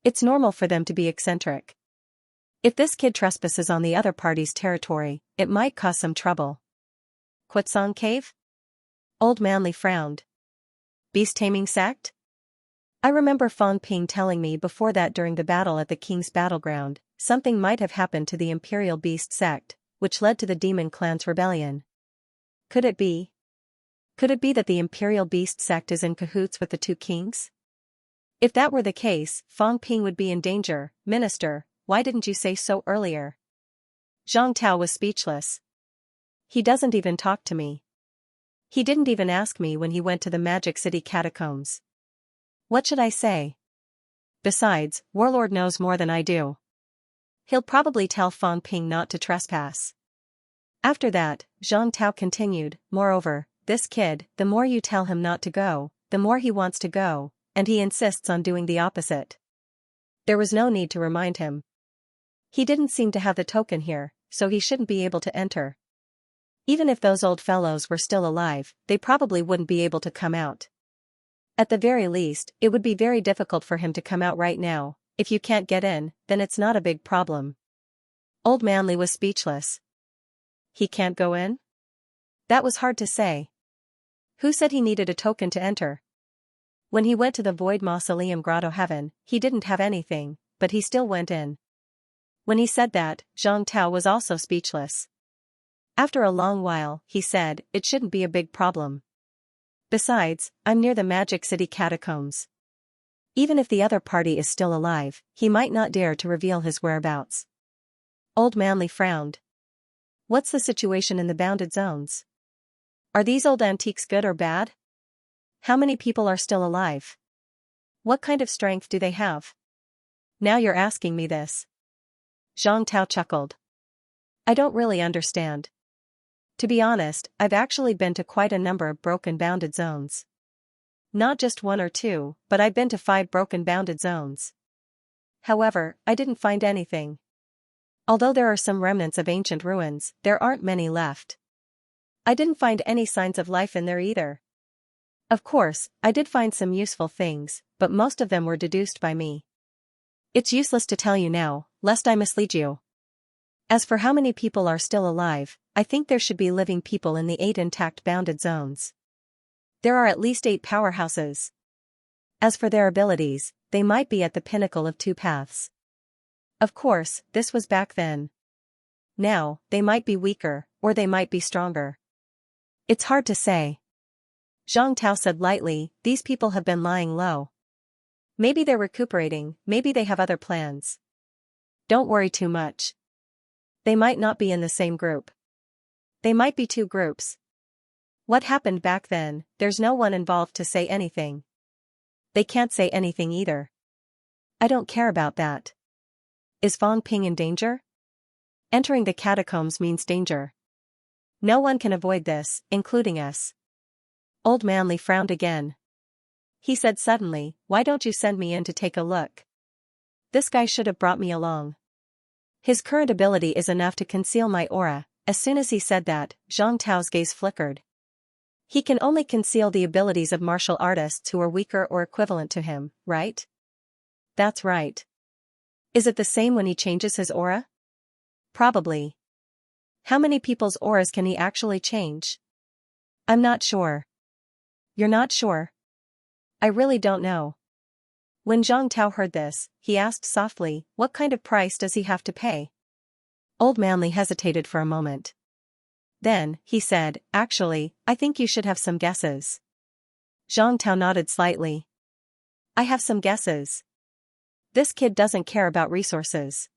It's normal for them to be eccentric. If this kid trespasses on the other party's territory, it might cause some trouble. Quetzong Cave? Old Manly frowned. Beast taming sect? I remember Fong Ping telling me before that during the battle at the King's Battleground, something might have happened to the Imperial Beast sect, which led to the Demon Clan's rebellion. Could it be? Could it be that the Imperial Beast sect is in cahoots with the two kings? If that were the case, Fong Ping would be in danger. Minister, why didn't you say so earlier? Zhang Tao was speechless. He doesn't even talk to me. He didn't even ask me when he went to the Magic City catacombs. What should I say? Besides, Warlord knows more than I do. He'll probably tell Fong Ping not to trespass. After that, Zhang Tao continued, moreover, this kid, the more you tell him not to go, the more he wants to go, and he insists on doing the opposite. There was no need to remind him. He didn't seem to have the token here, so he shouldn't be able to enter. Even if those old fellows were still alive, they probably wouldn't be able to come out. At the very least, it would be very difficult for him to come out right now. If you can't get in, then it's not a big problem. Old Manly was speechless. He can't go in? That was hard to say. Who said he needed a token to enter? When he went to the Void Mausoleum Grotto Heaven, he didn't have anything, but he still went in. When he said that, Zhang Tao was also speechless. After a long while, he said, it shouldn't be a big problem. Besides, I'm near the Magic City catacombs. Even if the other party is still alive, he might not dare to reveal his whereabouts. Old Manly frowned. What's the situation in the bounded zones? Are these old antiques good or bad? How many people are still alive? What kind of strength do they have? Now you're asking me this. Zhang Tao chuckled. I don't really understand. To be honest, I've actually been to quite a number of broken bounded zones. Not just 1 or 2, but I've been to 5 broken bounded zones. However, I didn't find anything. Although there are some remnants of ancient ruins, there aren't many left. I didn't find any signs of life in there either. Of course, I did find some useful things, but most of them were deduced by me. It's useless to tell you now, lest I mislead you. As for how many people are still alive, I think there should be living people in the 8 intact bounded zones. There are at least 8 powerhouses. As for their abilities, they might be at the pinnacle of 2 paths. Of course, this was back then. Now, they might be weaker, or they might be stronger. It's hard to say. Zhang Tao said lightly, these people have been lying low. Maybe they're recuperating, maybe they have other plans. Don't worry too much. They might not be in the same group. They might be 2 groups. What happened back then, there's no one involved to say anything. They can't say anything either. I don't care about that. Is Fong Ping in danger? Entering the catacombs means danger. No one can avoid this, including us. Old Manly frowned again. He said suddenly, why don't you send me in to take a look? This guy should have brought me along. His current ability is enough to conceal my aura. As soon as he said that, Zhang Tao's gaze flickered. He can only conceal the abilities of martial artists who are weaker or equivalent to him, right? That's right. Is it the same when he changes his aura? Probably. How many people's auras can he actually change? I'm not sure. You're not sure? I really don't know. When Zhang Tao heard this, he asked softly, what kind of price does he have to pay? Old Manly hesitated for a moment. Then, he said, actually, I think you should have some guesses. Zhang Tao nodded slightly. I have some guesses. This kid doesn't care about resources.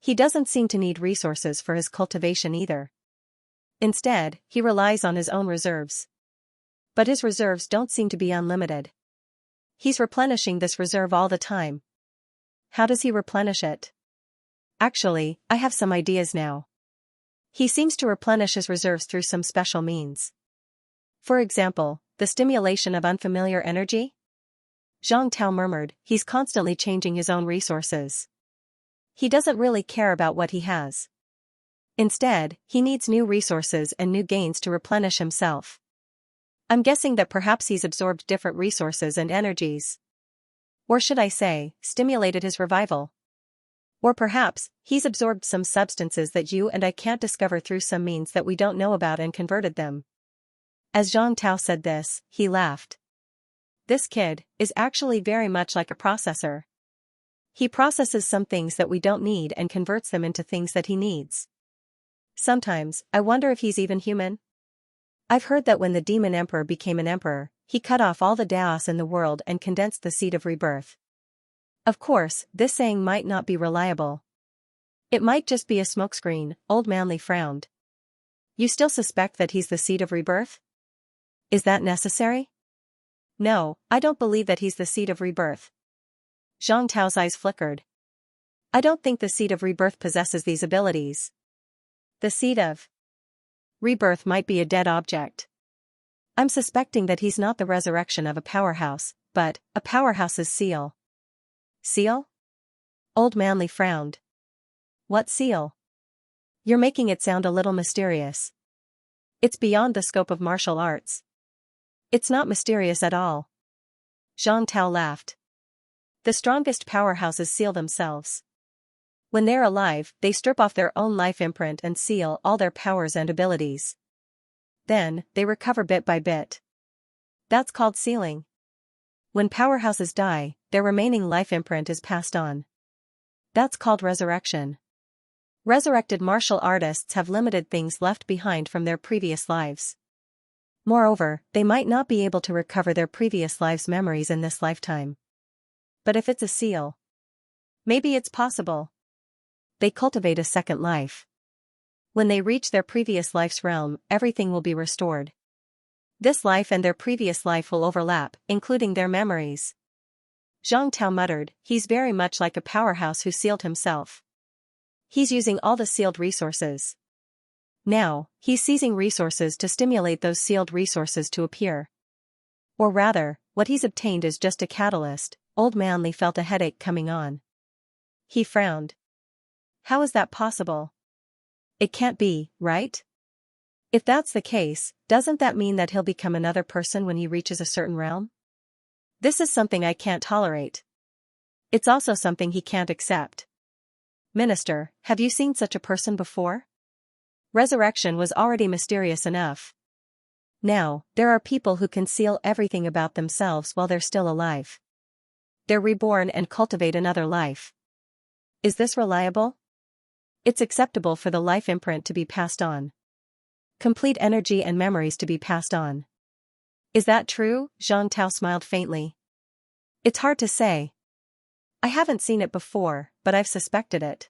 He doesn't seem to need resources for his cultivation either. Instead, he relies on his own reserves. But his reserves don't seem to be unlimited. He's replenishing this reserve all the time. How does he replenish it? Actually, I have some ideas now. He seems to replenish his reserves through some special means. For example, the stimulation of unfamiliar energy? Zhang Tao murmured, he's constantly changing his own resources. He doesn't really care about what he has. Instead, he needs new resources and new gains to replenish himself. I'm guessing that perhaps he's absorbed different resources and energies. Or should I say, stimulated his revival? Or perhaps, he's absorbed some substances that you and I can't discover through some means that we don't know about and converted them. As Zhang Tao said this, he laughed. This kid is actually very much like a processor. He processes some things that we don't need and converts them into things that he needs. Sometimes, I wonder if he's even human. I've heard that when the demon emperor became an emperor, he cut off all the Daos in the world and condensed the seed of rebirth. Of course, this saying might not be reliable. It might just be a smokescreen. Old Manly frowned. You still suspect that he's the seed of rebirth? Is that necessary? No, I don't believe that he's the seed of rebirth. Zhang Tao's eyes flickered. I don't think the seed of rebirth possesses these abilities. The seed of rebirth might be a dead object. I'm suspecting that he's not the resurrection of a powerhouse, but a powerhouse's seal. Seal? Old Manly frowned. What seal? You're making it sound a little mysterious. It's beyond the scope of martial arts. It's not mysterious at all. Zhang Tao laughed. The strongest powerhouses seal themselves. When they're alive, they strip off their own life imprint and seal all their powers and abilities. Then, they recover bit by bit. That's called sealing. When powerhouses die, their remaining life imprint is passed on. That's called resurrection. Resurrected martial artists have limited things left behind from their previous lives. Moreover, they might not be able to recover their previous lives' memories in this lifetime. But if it's a seal, maybe it's possible. They cultivate a second life. When they reach their previous life's realm, everything will be restored. This life and their previous life will overlap, including their memories. Zhang Tao muttered, he's very much like a powerhouse who sealed himself. He's using all the sealed resources. Now, he's seizing resources to stimulate those sealed resources to appear. Or rather, what he's obtained is just a catalyst. Old Manly felt a headache coming on. He frowned. How is that possible? It can't be, right? If that's the case, doesn't that mean that he'll become another person when he reaches a certain realm? This is something I can't tolerate. It's also something he can't accept. Minister, have you seen such a person before? Resurrection was already mysterious enough. Now, there are people who conceal everything about themselves while they're still alive. They're reborn and cultivate another life. Is this reliable? It's acceptable for the life imprint to be passed on. Complete energy and memories to be passed on. Is that true? Zhang Tao smiled faintly. It's hard to say. I haven't seen it before, but I've suspected it.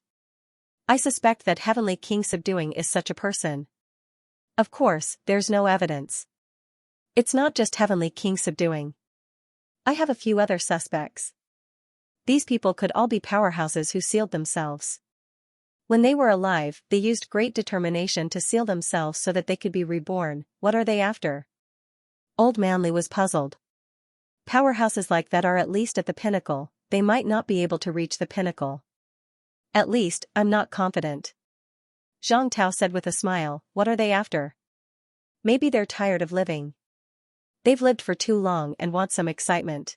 I suspect that Heavenly King Subduing is such a person. Of course, there's no evidence. It's not just Heavenly King Subduing. I have a few other suspects. These people could all be powerhouses who sealed themselves. When they were alive, they used great determination to seal themselves so that they could be reborn. What are they after? Old Manly was puzzled. Powerhouses like that are at least at the pinnacle. They might not be able to reach the pinnacle. At least, I'm not confident. Zhang Tao said with a smile, what are they after? Maybe they're tired of living. They've lived for too long and want some excitement.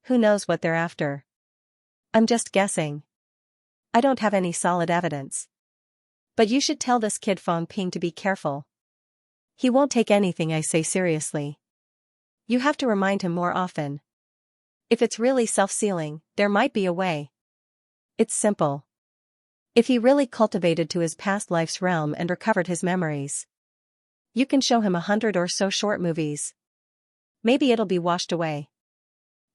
Who knows what they're after? I'm just guessing. I don't have any solid evidence. But you should tell this kid Fong Ping to be careful. He won't take anything I say seriously. You have to remind him more often. If it's really self-sealing, there might be a way. It's simple. If he really cultivated to his past life's realm and recovered his memories, you can show him 100 or so short movies. Maybe it'll be washed away.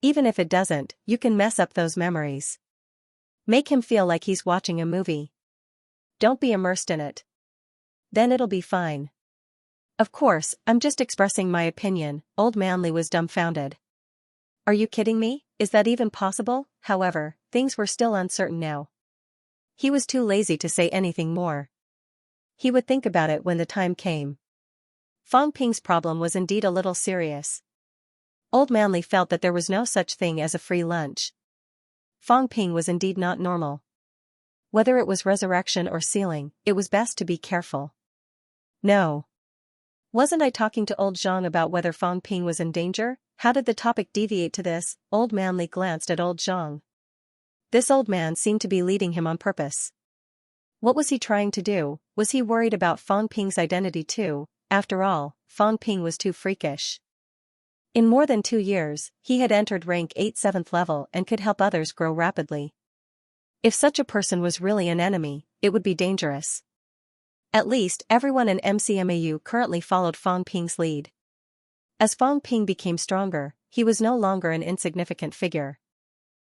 Even if it doesn't, you can mess up those memories. Make him feel like he's watching a movie. Don't be immersed in it. Then it'll be fine. Of course, I'm just expressing my opinion. Old Manly was dumbfounded. Are you kidding me? Is that even possible? However, things were still uncertain now. He was too lazy to say anything more. He would think about it when the time came. Fang Ping's problem was indeed a little serious. Old Manly felt that there was no such thing as a free lunch. Fang Ping was indeed not normal. Whether it was resurrection or sealing, it was best to be careful. No. Wasn't I talking to old Zhang about whether Fang Ping was in danger? How did the topic deviate to this? Old Manly glanced at old Zhang. This old man seemed to be leading him on purpose. What was he trying to do? Was he worried about Fang Ping's identity too? After all, Fang Ping was too freakish. In more than 2 years, he had entered rank 8 7th level and could help others grow rapidly. If such a person was really an enemy, it would be dangerous. At least, everyone in MCMAU currently followed Fang Ping's lead. As Fang Ping became stronger, he was no longer an insignificant figure.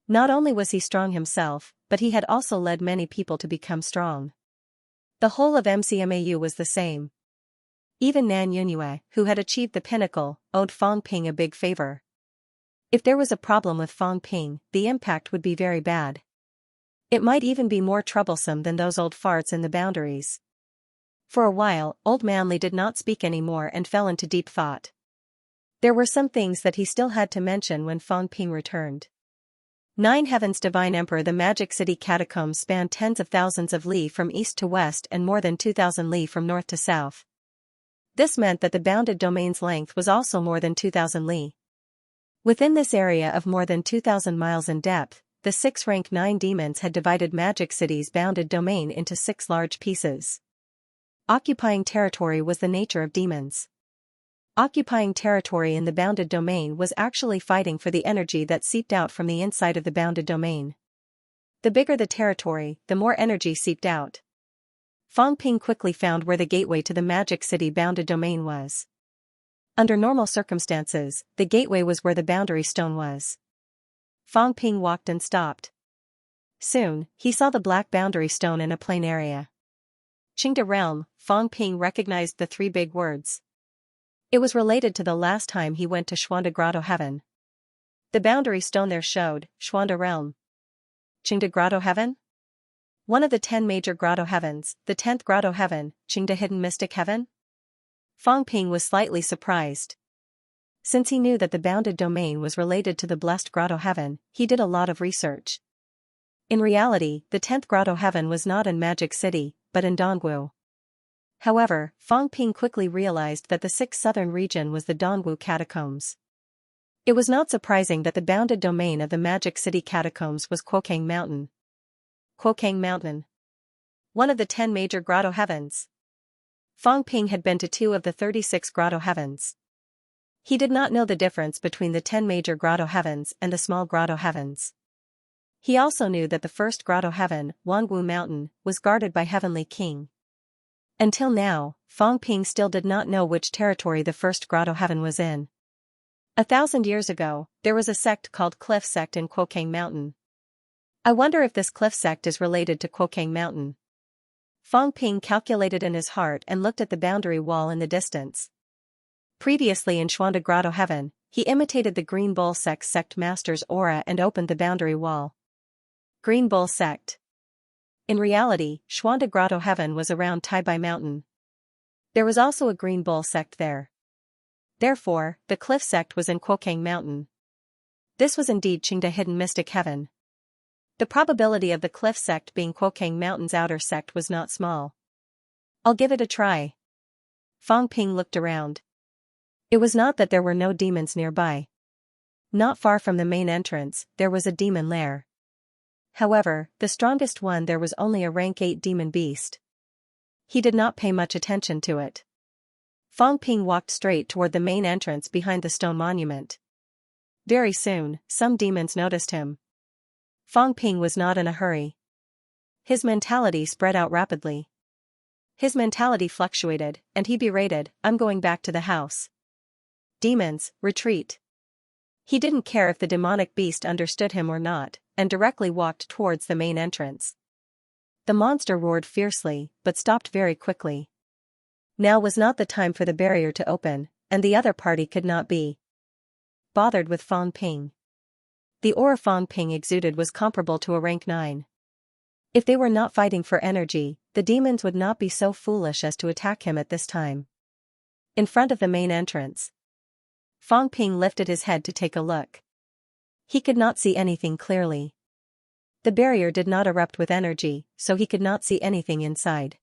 Not only was he strong himself, but he had also led many people to become strong. The whole of MCMAU was the same. Even Nan Yunyue, who had achieved the pinnacle, owed Fang Ping a big favor. If there was a problem with Fang Ping, the impact would be very bad. It might even be more troublesome than those old farts in the boundaries. For a while, Old Manly did not speak anymore and fell into deep thought. There were some things that he still had to mention when Fang Ping returned. 9 Heavens Divine Emperor. The Magic City catacombs spanned tens of thousands of li from east to west and more than 2,000 li from north to south. This meant that the bounded domain's length was also more than 2,000 li. Within this area of more than 2,000 miles in depth, the 6 rank 9 demons had divided Magic City's bounded domain into 6 large pieces. Occupying territory was the nature of demons. Occupying territory in the bounded domain was actually fighting for the energy that seeped out from the inside of the bounded domain. The bigger the territory, the more energy seeped out. Fang Ping quickly found where the gateway to the Magic City bounded domain was. Under normal circumstances, the gateway was where the boundary stone was. Fang Ping walked and stopped. Soon, he saw the black boundary stone in a plain area. Qingda Realm. Fang Ping recognized the 3 big words. It was related to the last time he went to Xuanda Grotto Heaven. The boundary stone there showed, Xuanda Realm. Qingda Grotto Heaven? One of the 10 major grotto heavens, the 10th grotto heaven, Qingda Hidden Mystic Heaven? Fang Ping was slightly surprised. Since he knew that the bounded domain was related to the blessed grotto heaven, he did a lot of research. In reality, the 10th grotto heaven was not in Magic City, but in Dongwu. However, Fang Ping quickly realized that the 6th southern region was the Dongwu catacombs. It was not surprising that the bounded domain of the Magic City catacombs was Quokang Mountain. Quokang Mountain. One of the 10 major grotto heavens. Fang Ping had been to 2 of the 36 grotto heavens. He did not know the difference between the 10 major grotto heavens and the small grotto heavens. He also knew that the first grotto heaven, Wangwu Mountain, was guarded by Heavenly King. Until now, Fang Ping still did not know which territory the first grotto heaven was in. 1,000 years ago, there was a sect called Cliff Sect in Quokang Mountain. I wonder if this Cliff Sect is related to Quokang Mountain. Fang Ping calculated in his heart and looked at the boundary wall in the distance. Previously in Xuanda Grotto Heaven, he imitated the Green Bull Sect master's aura and opened the boundary wall. Green Bull Sect. In reality, Xuanda Grotto Heaven was around Taibai Mountain. There was also a Green Bull Sect there. Therefore, the Cliff Sect was in Quokang Mountain. This was indeed Qingda Hidden Mystic Heaven. The probability of the Cliff Sect being Quokang Mountain's outer sect was not small. I'll give it a try. Fang Ping looked around. It was not that there were no demons nearby. Not far from the main entrance, there was a demon lair. However, the strongest one there was only a rank 8 demon beast. He did not pay much attention to it. Fang Ping walked straight toward the main entrance behind the stone monument. Very soon, some demons noticed him. Fang Ping was not in a hurry. His mentality spread out rapidly. His mentality fluctuated, and he berated, "I'm going back to the house. Demons, retreat." He didn't care if the demonic beast understood him or not, and directly walked towards the main entrance. The monster roared fiercely, but stopped very quickly. Now was not the time for the barrier to open, and the other party could not be bothered with Fang Ping. The aura Fang Ping exuded was comparable to a rank 9. If they were not fighting for energy, the demons would not be so foolish as to attack him at this time. In front of the main entrance. Fang Ping lifted his head to take a look. He could not see anything clearly. The barrier did not erupt with energy, so he could not see anything inside.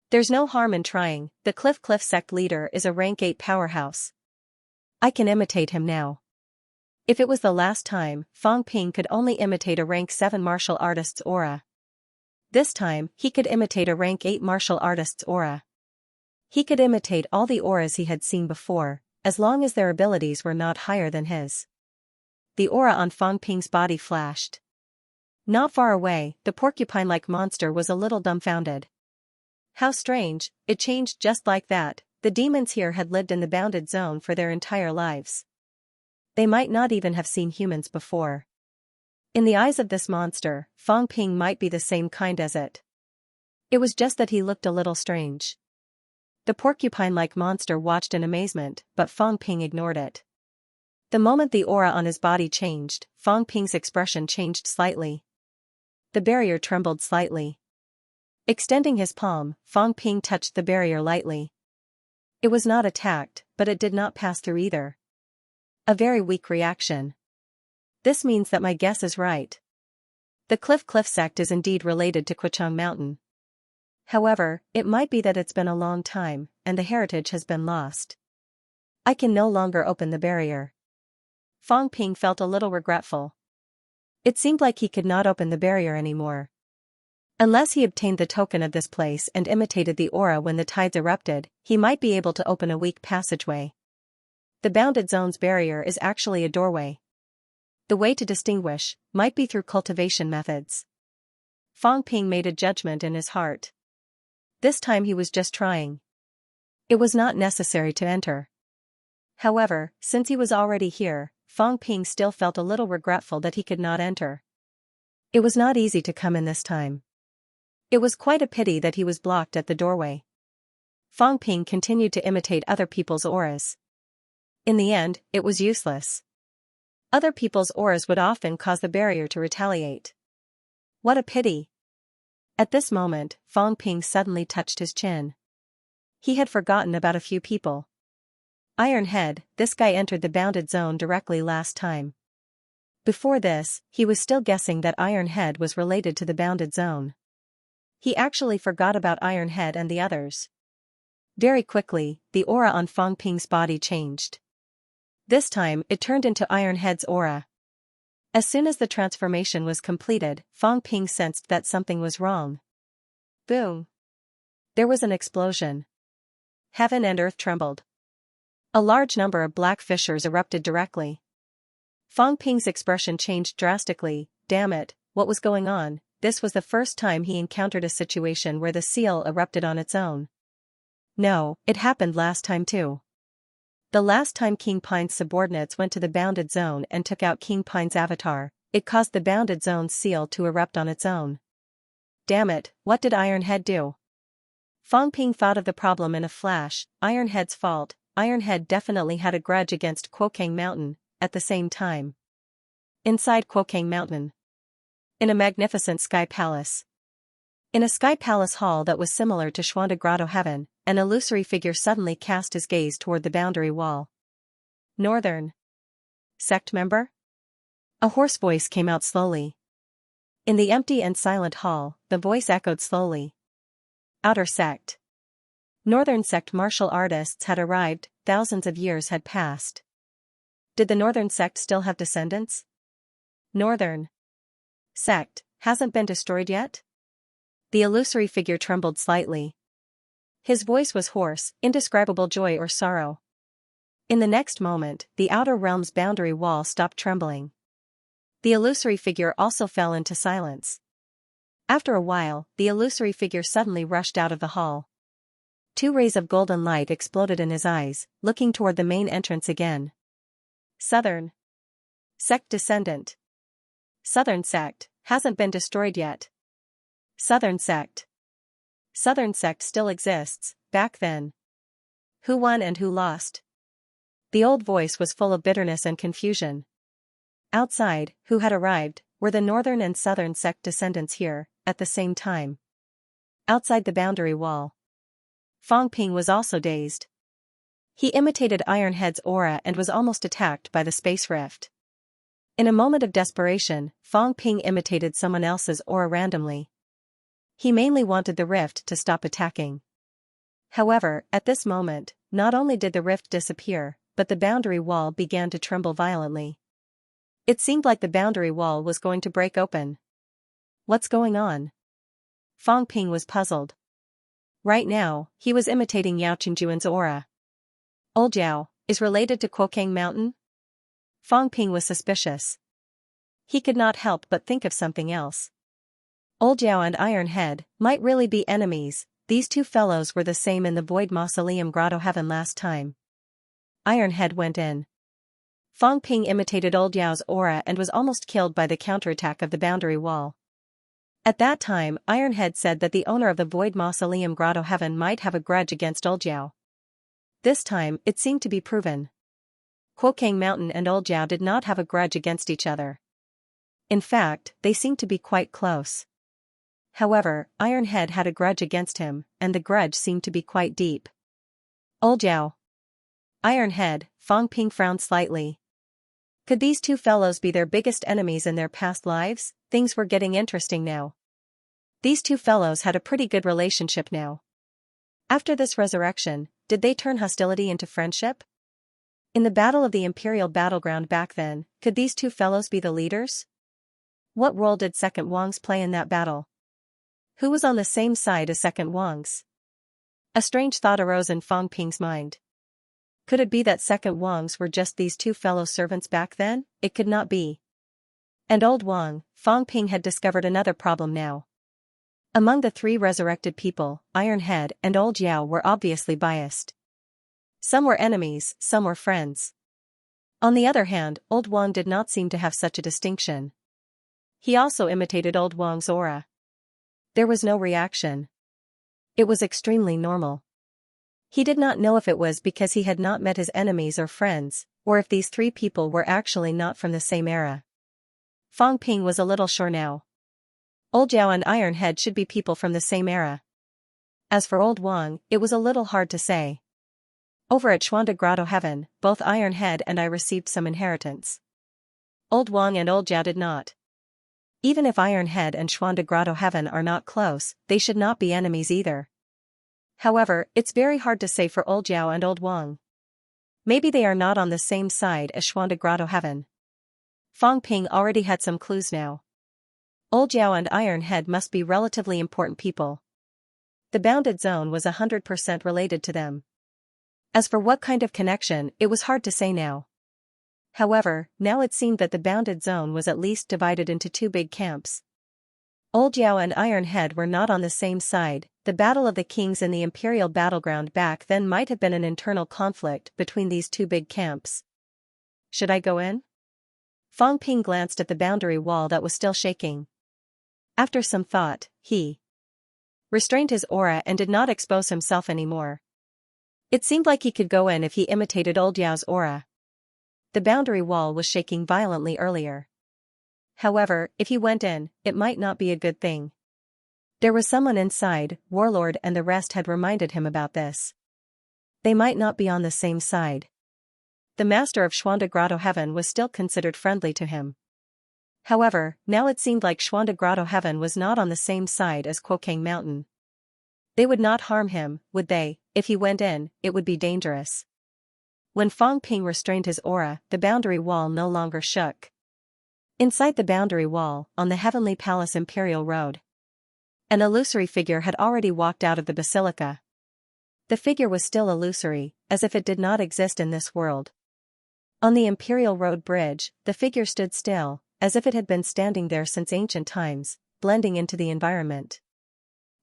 There's no harm in trying, the Cliff sect leader is a rank 8 powerhouse. I can imitate him now. If it was the last time, Fang Ping could only imitate a rank 7 martial artist's aura. This time, he could imitate a rank 8 martial artist's aura. He could imitate all the auras he had seen before, as long as their abilities were not higher than his. The aura on Fang Ping's body flashed. Not far away, the porcupine-like monster was a little dumbfounded. How strange, it changed just like that. The demons here had lived in the bounded zone for their entire lives. They might not even have seen humans before. In the eyes of this monster, Fang Ping might be the same kind as it. It was just that he looked a little strange. The porcupine-like monster watched in amazement, but Fang Ping ignored it. The moment the aura on his body changed, Fang Ping's expression changed slightly. The barrier trembled slightly. Extending his palm, Fang Ping touched the barrier lightly. It was not attacked, but it did not pass through either. A very weak reaction. This means that my guess is right. The Cliff sect is indeed related to Qichang Mountain. However, it might be that it's been a long time, and the heritage has been lost. I can no longer open the barrier. Fang Ping felt a little regretful. It seemed like he could not open the barrier anymore. Unless he obtained the token of this place and imitated the aura when the tides erupted, he might be able to open a weak passageway. The bounded zone's barrier is actually a doorway. The way to distinguish might be through cultivation methods. Fang Ping made a judgment in his heart. This time he was just trying. It was not necessary to enter. However, since he was already here, Fang Ping still felt a little regretful that he could not enter. It was not easy to come in this time. It was quite a pity that he was blocked at the doorway. Fang Ping continued to imitate other people's auras. In the end, it was useless. Other people's auras would often cause the barrier to retaliate. What a pity. At this moment, Fang Ping suddenly touched his chin. He had forgotten about a few people. Iron Head, this guy entered the bounded zone directly last time. Before this, he was still guessing that Iron Head was related to the bounded zone. He actually forgot about Iron Head and the others. Very quickly, the aura on Fang Ping's body changed. This time, it turned into Iron Head's aura. As soon as the transformation was completed, Fang Ping sensed that something was wrong. Boom! There was an explosion. Heaven and earth trembled. A large number of black fissures erupted directly. Fang Ping's expression changed drastically. Damn it, what was going on? This was the first time he encountered a situation where the seal erupted on its own. No, it happened last time too. The last time King Pine's subordinates went to the bounded zone and took out King Pine's avatar, it caused the bounded zone's seal to erupt on its own. Damn it, what did Iron Head do? Fang Ping thought of the problem in a flash. Iron Head's fault. Iron Head definitely had a grudge against Qichang Mountain. At the same time, inside Qichang Mountain, in a magnificent sky palace. In a sky palace hall that was similar to Xuanda Grotto Heaven, an illusory figure suddenly cast his gaze toward the boundary wall. Northern sect member? A hoarse voice came out slowly. In the empty and silent hall, the voice echoed slowly. Outer sect. Northern sect martial artists had arrived, thousands of years had passed. Did the Northern sect still have descendants? Northern sect hasn't been destroyed yet? The illusory figure trembled slightly. His voice was hoarse, indescribable joy or sorrow. In the next moment, the outer realm's boundary wall stopped trembling. The illusory figure also fell into silence. After a while, the illusory figure suddenly rushed out of the hall. 2 rays of golden light exploded in his eyes, looking toward the main entrance again. Southern sect descendant. Southern sect hasn't been destroyed yet. Southern sect. Southern sect still exists. Back then. Who won and who lost? The old voice was full of bitterness and confusion. Outside, who had arrived, were the Northern and Southern sect descendants here, at the same time. Outside the boundary wall. Fang Ping was also dazed. He imitated Ironhead's aura and was almost attacked by the space rift. In a moment of desperation, Fong Ping imitated someone else's aura randomly. He mainly wanted the rift to stop attacking. However, at this moment, not only did the rift disappear, but the boundary wall began to tremble violently. It seemed like the boundary wall was going to break open. What's going on? Fong Ping was puzzled. Right now, he was imitating Yao Qingjuan's aura. Old Yao is related to Quokang Mountain? Fong Ping was suspicious. He could not help but think of something else. Old Yao and Ironhead might really be enemies. These two fellows were the same in the Void Mausoleum Grotto Heaven last time. Ironhead went in. Fong Ping imitated Old Yao's aura and was almost killed by the counterattack of the boundary wall. At that time, Ironhead said that the owner of the Void Mausoleum Grotto Heaven might have a grudge against Old Yao. This time, it seemed to be proven. Quokang Mountain and Old Yao did not have a grudge against each other. In fact, they seemed to be quite close. However, Ironhead had a grudge against him, and the grudge seemed to be quite deep. Old Yao. Ironhead, Fong Ping frowned slightly. Could these two fellows be their biggest enemies in their past lives? Things were getting interesting now. These two fellows had a pretty good relationship now. After this resurrection, did they turn hostility into friendship? In the battle of the Imperial Battleground back then, could these two fellows be the leaders? What role did Second Wang's play in that battle? Who was on the same side as Second Wang's? A strange thought arose in Fong Ping's mind. Could it be that Second Wang's were just these two fellow servants back then? It could not be. And Old Wang, Fong Ping had discovered another problem now. Among the three resurrected people, Ironhead and Old Yao were obviously biased. Some were enemies, some were friends. On the other hand, Old Wang did not seem to have such a distinction. He also imitated Old Wang's aura. There was no reaction. It was extremely normal. He did not know if it was because he had not met his enemies or friends, or if these three people were actually not from the same era. Fong Ping was a little sure now. Old Yao and Ironhead should be people from the same era. As for Old Wang, it was a little hard to say. Over at Xuanda Grotto Heaven, both Ironhead and I received some inheritance. Old Wang and Old Yao did not. Even if Ironhead and Xuanda Grotto Heaven are not close, they should not be enemies either. However, it's very hard to say for Old Yao and Old Wang. Maybe they are not on the same side as Xuanda Grotto Heaven. Fong Ping already had some clues now. Old Yao and Ironhead must be relatively important people. The bounded zone was 100% related to them. As for what kind of connection, it was hard to say now. However, now it seemed that the bounded zone was at least divided into two big camps. Old Yao and Ironhead were not on the same side. The Battle of the Kings in the Imperial Battleground back then might have been an internal conflict between these two big camps. Should I go in? Fong Ping glanced at the boundary wall that was still shaking. After some thought, he restrained his aura and did not expose himself anymore. It seemed like he could go in if he imitated Old Yao's aura. The boundary wall was shaking violently earlier. However, if he went in, it might not be a good thing. There was someone inside. Warlord and the rest had reminded him about this. They might not be on the same side. The master of Xuanda Grotto Heaven was still considered friendly to him. However, now it seemed like Xuanda Grotto Heaven was not on the same side as Quokang Mountain. They would not harm him, would they? If he went in, it would be dangerous. When Fong Ping restrained his aura, the boundary wall no longer shook. Inside the boundary wall, on the Heavenly Palace Imperial Road, an illusory figure had already walked out of the basilica. The figure was still illusory, as if it did not exist in this world. On the Imperial Road bridge, the figure stood still, as if it had been standing there since ancient times, blending into the environment.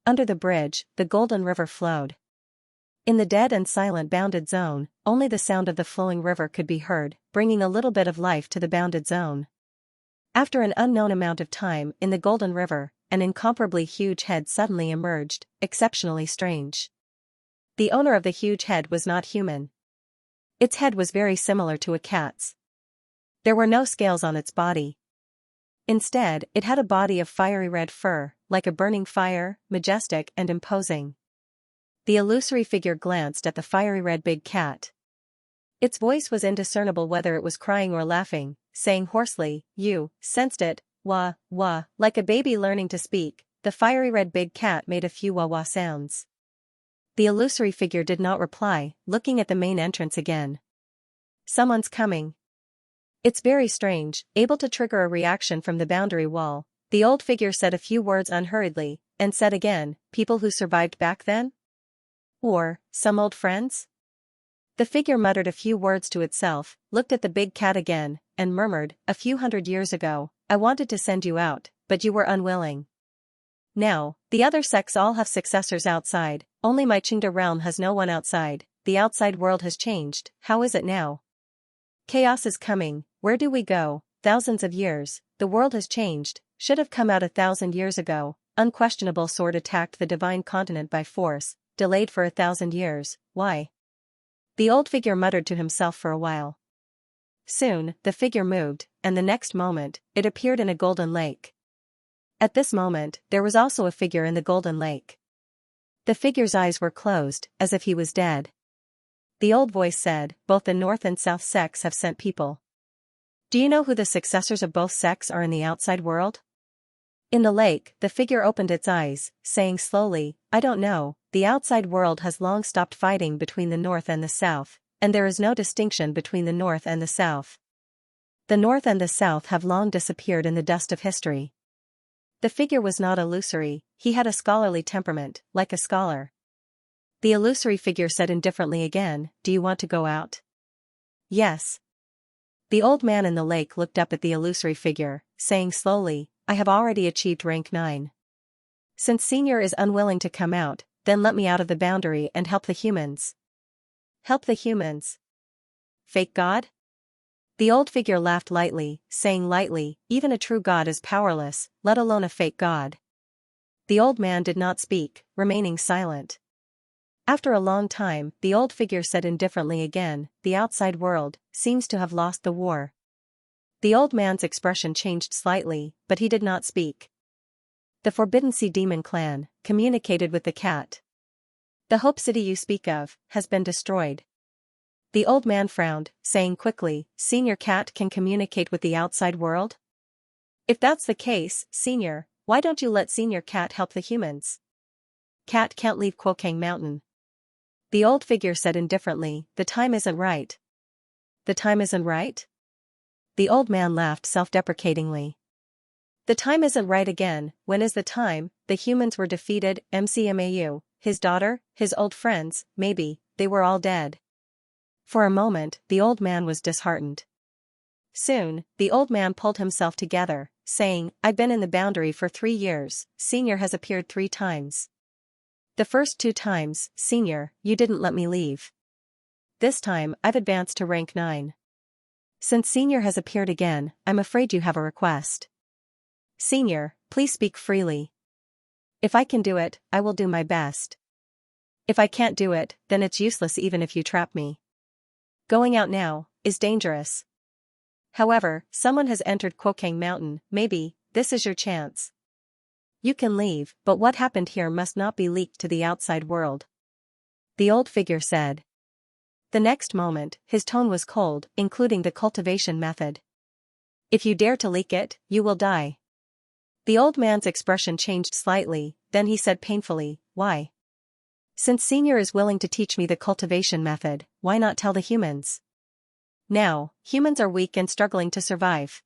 Under the bridge, the Golden River flowed. In the dead and silent bounded zone, only the sound of the flowing river could be heard, bringing a little bit of life to the bounded zone. After an unknown amount of time in the Golden River, an incomparably huge head suddenly emerged, exceptionally strange. The owner of the huge head was not human. Its head was very similar to a cat's. There were no scales on its body. Instead, it had a body of fiery red fur, like a burning fire, majestic and imposing. The illusory figure glanced at the fiery red big cat. Its voice was indiscernible whether it was crying or laughing, saying hoarsely, "You sensed it, wah, wah." Like a baby learning to speak, the fiery red big cat made a few wah-wah sounds. The illusory figure did not reply, looking at the main entrance again. "Someone's coming." "It's very strange," able to trigger a reaction from the boundary wall. The old figure said a few words unhurriedly, and said again, "People who survived back then? Or, some old friends?" The figure muttered a few words to itself, looked at the big cat again, and murmured, "A few 100 years ago, I wanted to send you out, but you were unwilling. Now, the other sects all have successors outside, only my Qingda realm has no one outside. The outside world has changed. How is it now? Chaos is coming. Where do we go? Thousands of years, the world has changed, should have come out 1,000 years ago. Unquestionable sword attacked the divine continent by force, delayed for 1,000 years, why?" The old figure muttered to himself for a while. Soon, the figure moved, and the next moment, it appeared in a golden lake. At this moment, there was also a figure in the golden lake. The figure's eyes were closed, as if he was dead. The old voice said, "Both the north and south sects have sent people. Do you know who the successors of both sects are in the outside world?" In the lake, the figure opened its eyes, saying slowly, "I don't know. The outside world has long stopped fighting between the north and the south, and there is no distinction between the north and the south. The north and the south have long disappeared in the dust of history." The figure was not illusory, he had a scholarly temperament, like a scholar. The illusory figure said indifferently again, "Do you want to go out?" "Yes." The old man in the lake looked up at the illusory figure, saying slowly, "I have already achieved rank 9. Since Senior is unwilling to come out, then let me out of the boundary and help the humans." "Help the humans? Fake God?" The old figure laughed lightly, saying lightly, "Even a true God is powerless, let alone a fake God." The old man did not speak, remaining silent. After a long time, the old figure said indifferently again, "The outside world seems to have lost the war." The old man's expression changed slightly, but he did not speak. "The Forbidden Sea Demon clan communicated with the cat. The Hope City you speak of has been destroyed." The old man frowned, saying quickly, "Senior Cat can communicate with the outside world? If that's the case, Senior, why don't you let Senior Cat help the humans? Cat can't leave Quokang Mountain." The old figure said indifferently, "The time isn't right." "The time isn't right?" The old man laughed self-deprecatingly. "The time isn't right again. When is the time? The humans were defeated, MCMAU, his daughter, his old friends, maybe, they were all dead." For a moment, the old man was disheartened. Soon, the old man pulled himself together, saying, "I've been in the boundary for 3 years, Senior has appeared 3 times. The first 2 times, Senior, you didn't let me leave. This time, I've advanced to rank 9. Since Senior has appeared again, I'm afraid you have a request. Senior, please speak freely. If I can do it, I will do my best. If I can't do it, then it's useless even if you trap me. Going out now is dangerous. However, someone has entered Quokang Mountain, maybe, this is your chance. You can leave, but what happened here must not be leaked to the outside world." The old figure said. The next moment, his tone was cold, including the cultivation method. "If you dare to leak it, you will die." The old man's expression changed slightly, then he said painfully, "Why? Since Senior is willing to teach me the cultivation method, why not tell the humans? Now, humans are weak and struggling to survive.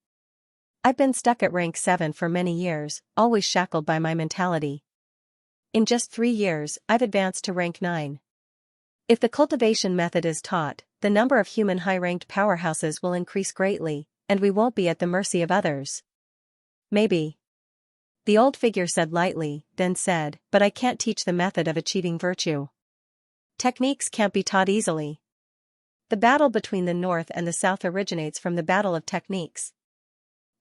I've been stuck at rank 7 for many years, always shackled by my mentality. In just 3 years, I've advanced to rank 9. If the cultivation method is taught, the number of human high-ranked powerhouses will increase greatly, and we won't be at the mercy of others. Maybe." The old figure said lightly, then said, "But I can't teach the method of achieving virtue. Techniques can't be taught easily. The battle between the North and the South originates from the battle of techniques.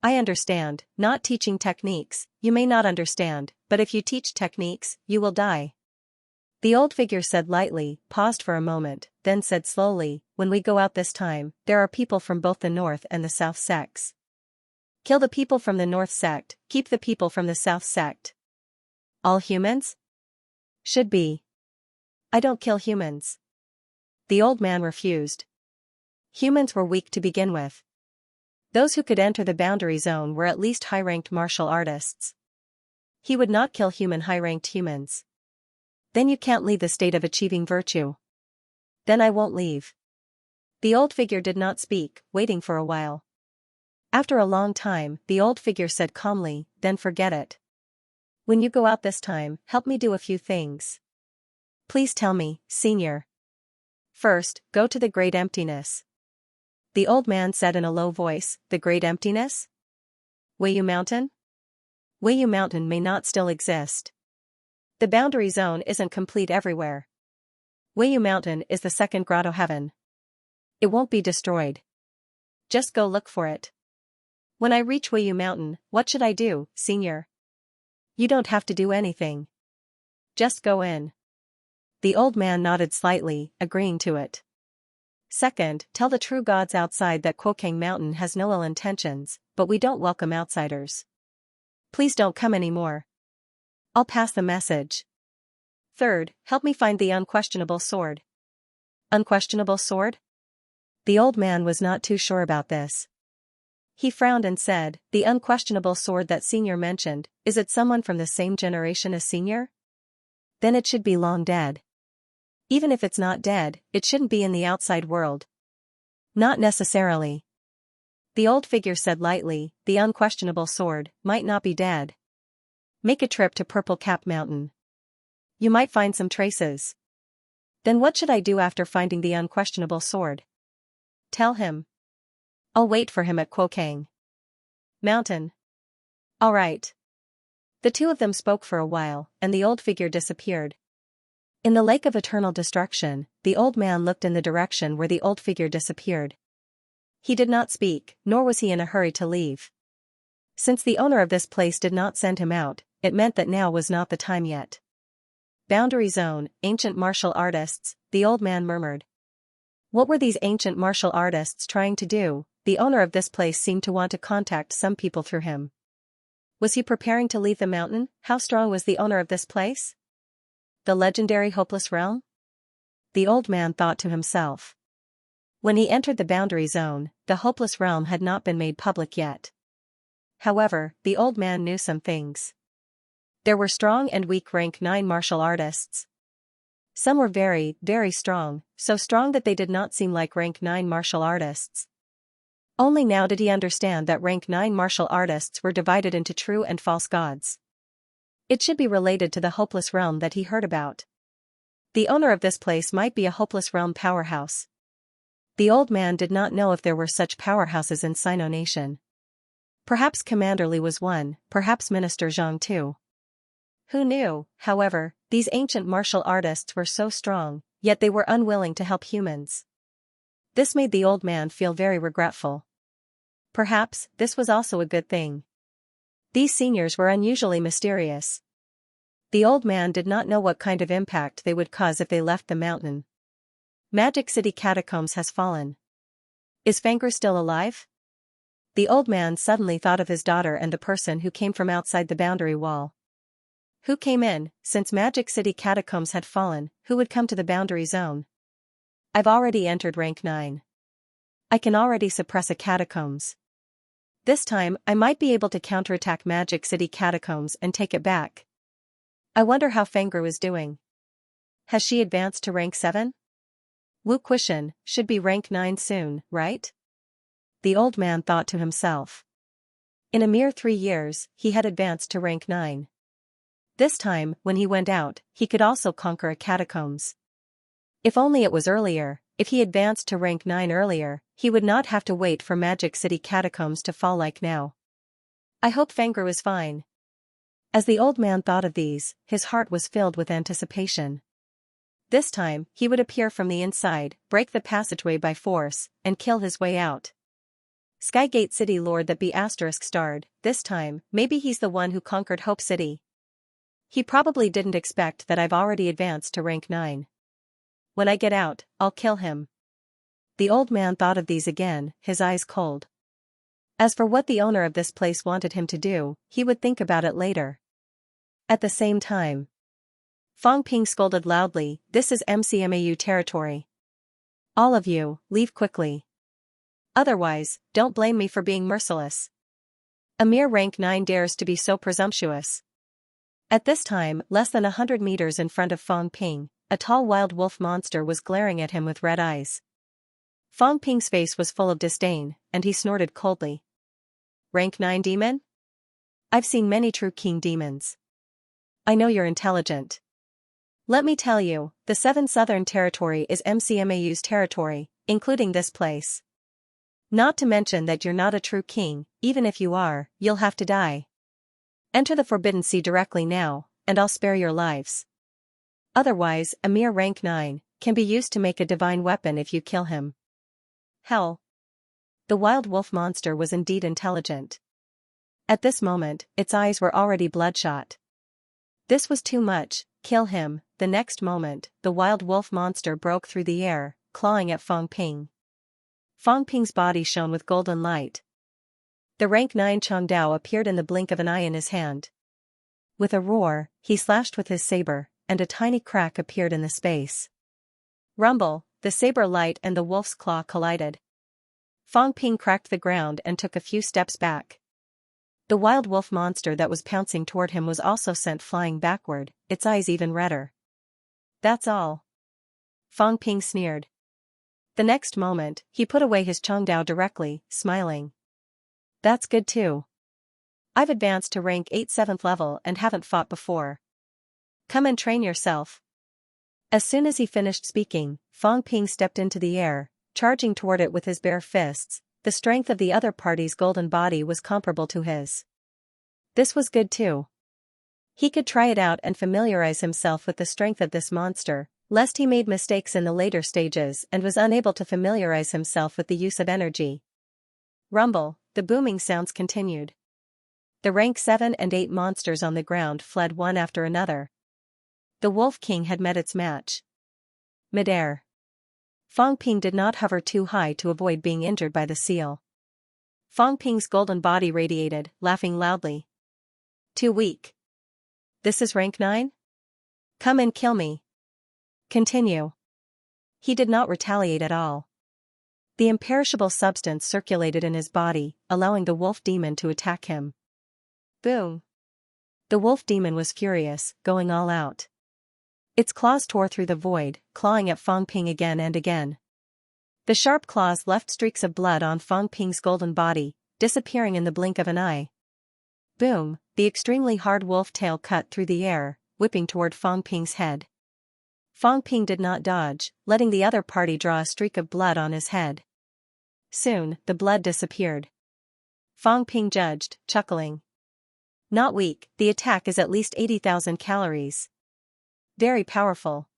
I understand, not teaching techniques, you may not understand, but if you teach techniques, you will die." The old figure said lightly, paused for a moment, then said slowly, "When we go out this time, there are people from both the North and the South sects. Kill the people from the North sect, keep the people from the South sect. All humans? Should be. I don't kill humans." The old man refused. Humans were weak to begin with. Those who could enter the boundary zone were at least high-ranked martial artists. He would not kill high-ranked humans. Then you can't leave the state of achieving virtue. Then I won't leave. The old figure did not speak, waiting for a while. After a long time, the old figure said calmly, then forget it. When you go out this time, help me do a few things. Please tell me, senior. First, go to the great emptiness. The old man said in a low voice, the great emptiness? Weiyu Mountain? Weiyu Mountain may not still exist. The boundary zone isn't complete everywhere. Weiyu Mountain is the second grotto heaven. It won't be destroyed. Just go look for it. When I reach Weiyu Mountain, what should I do, senior? You don't have to do anything. Just go in. The old man nodded slightly, agreeing to it. Second, tell the true gods outside that Quokang Mountain has no ill intentions, but we don't welcome outsiders. Please don't come anymore. I'll pass the message. Third, help me find the unquestionable sword. Unquestionable sword? The old man was not too sure about this. He frowned and said, the unquestionable sword that Senior mentioned, is it someone from the same generation as Senior? Then it should be long dead. Even if it's not dead, it shouldn't be in the outside world. Not necessarily. The old figure said lightly, the unquestionable sword might not be dead. Make a trip to Purple Cap Mountain. You might find some traces. Then what should I do after finding the unquestionable sword? Tell him. I'll wait for him at Quokang Mountain. All right. The two of them spoke for a while, and the old figure disappeared. In the lake of eternal destruction, the old man looked in the direction where the old figure disappeared. He did not speak, nor was he in a hurry to leave. Since the owner of this place did not send him out, it meant that now was not the time yet. Boundary zone, ancient martial artists, the old man murmured. What were these ancient martial artists trying to do? The owner of this place seemed to want to contact some people through him. Was he preparing to leave the mountain? How strong was the owner of this place? The legendary Hopeless Realm? The old man thought to himself. When he entered the boundary zone, the Hopeless Realm had not been made public yet. However, the old man knew some things. There were strong and weak rank 9 martial artists. Some were very, very strong, so strong that they did not seem like rank 9 martial artists. Only now did he understand that rank 9 martial artists were divided into true and false gods. It should be related to the Hopeless Realm that he heard about. The owner of this place might be a Hopeless Realm powerhouse. The old man did not know if there were such powerhouses in Sino Nation. Perhaps Commander Li was one, perhaps Minister Zhang too. Who knew? However, these ancient martial artists were so strong, yet they were unwilling to help humans. This made the old man feel very regretful. Perhaps this was also a good thing. These seniors were unusually mysterious. The old man did not know what kind of impact they would cause if they left the mountain. Magic City Catacombs has fallen. Is Fangr still alive? The old man suddenly thought of his daughter and the person who came from outside the boundary wall. Who came in? Since Magic City Catacombs had fallen, who would come to the boundary zone? I've already entered rank 9. I can already suppress a catacombs. This time, I might be able to counterattack Magic City Catacombs and take it back. I wonder how Fangr is doing. Has she advanced to rank 7? Wu Quishan should be rank 9 soon, right? The old man thought to himself. In a mere 3 years, he had advanced to rank 9. This time, when he went out, he could also conquer a catacombs. If only it was earlier, if he advanced to rank 9 earlier, he would not have to wait for Magic City Catacombs to fall like now. I hope Fangr is fine. As the old man thought of these, his heart was filled with anticipation. This time, he would appear from the inside, break the passageway by force, and kill his way out. Skygate City Lord that be *starred, this time, maybe he's the one who conquered Hope City. He probably didn't expect that I've already advanced to rank 9. When I get out, I'll kill him. The old man thought of these again, his eyes cold. As for what the owner of this place wanted him to do, he would think about it later. At the same time, Fong Ping scolded loudly, "This is MCMAU territory. All of you, leave quickly." Otherwise, don't blame me for being merciless. A mere rank 9 dares to be so presumptuous. At this time, less than 100 meters in front of Fang Ping, a tall wild wolf monster was glaring at him with red eyes. Fang Ping's face was full of disdain, and he snorted coldly. Rank 9 demon? I've seen many true king demons. I know you're intelligent. Let me tell you, the 7 Southern Territory is MCMAU's territory, including this place. Not to mention that you're not a true king, even if you are, you'll have to die. Enter the Forbidden Sea directly now, and I'll spare your lives. Otherwise, a mere rank 9 can be used to make a divine weapon if you kill him. Hell. The wild wolf monster was indeed intelligent. At this moment, its eyes were already bloodshot. This was too much. Kill him. The next moment, the wild wolf monster broke through the air, clawing at Fang Ping. Fang Ping's body shone with golden light. The rank 9 Chongdao appeared in the blink of an eye in his hand. With a roar, he slashed with his saber, and a tiny crack appeared in the space. Rumble, the saber light and the wolf's claw collided. Fang Ping cracked the ground and took a few steps back. The wild wolf monster that was pouncing toward him was also sent flying backward, its eyes even redder. That's all. Fang Ping sneered. The next moment, he put away his Chongdao directly, smiling. That's good too. I've advanced to rank 8 7th level and haven't fought before. Come and train yourself. As soon as he finished speaking, Fang Ping stepped into the air, charging toward it with his bare fists. The strength of the other party's golden body was comparable to his. This was good too. He could try it out and familiarize himself with the strength of this monster, lest he made mistakes in the later stages and was unable to familiarize himself with the use of energy. Rumble, the booming sounds continued. The rank 7 and 8 monsters on the ground fled one after another. The Wolf King had met its match. Midair. Fang Ping did not hover too high to avoid being injured by the seal. Fang Ping's golden body radiated, laughing loudly. Too weak. This is rank 9? Come and kill me. Continue. He did not retaliate at all. The imperishable substance circulated in his body, allowing the wolf demon to attack him. Boom. The wolf demon was furious, going all out. Its claws tore through the void, clawing at Fang Ping again and again. The sharp claws left streaks of blood on Fang Ping's golden body, disappearing in the blink of an eye. Boom, the extremely hard wolf tail cut through the air, whipping toward Fang Ping's head. Fang Ping did not dodge, letting the other party draw a streak of blood on his head. Soon, the blood disappeared. Fang Ping judged, chuckling. Not weak, the attack is at least 80,000 calories. Very powerful.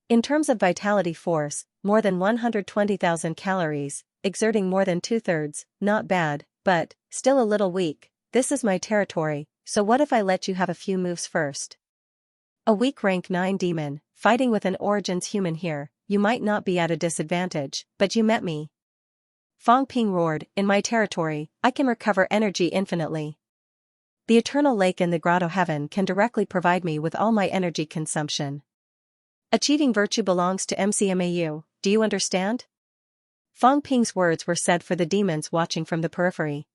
In terms of vitality force, more than 120,000 calories, exerting more than 2/3, not bad, but, still a little weak. This is my territory, so what if I let you have a few moves first? A weak rank 9 demon, fighting with an origins human here, you might not be at a disadvantage, but you met me. Fang Ping roared, in my territory, I can recover energy infinitely. The eternal lake in the grotto heaven can directly provide me with all my energy consumption. Achieving virtue belongs to MCMAU, do you understand? Fang Ping's words were said for the demons watching from the periphery.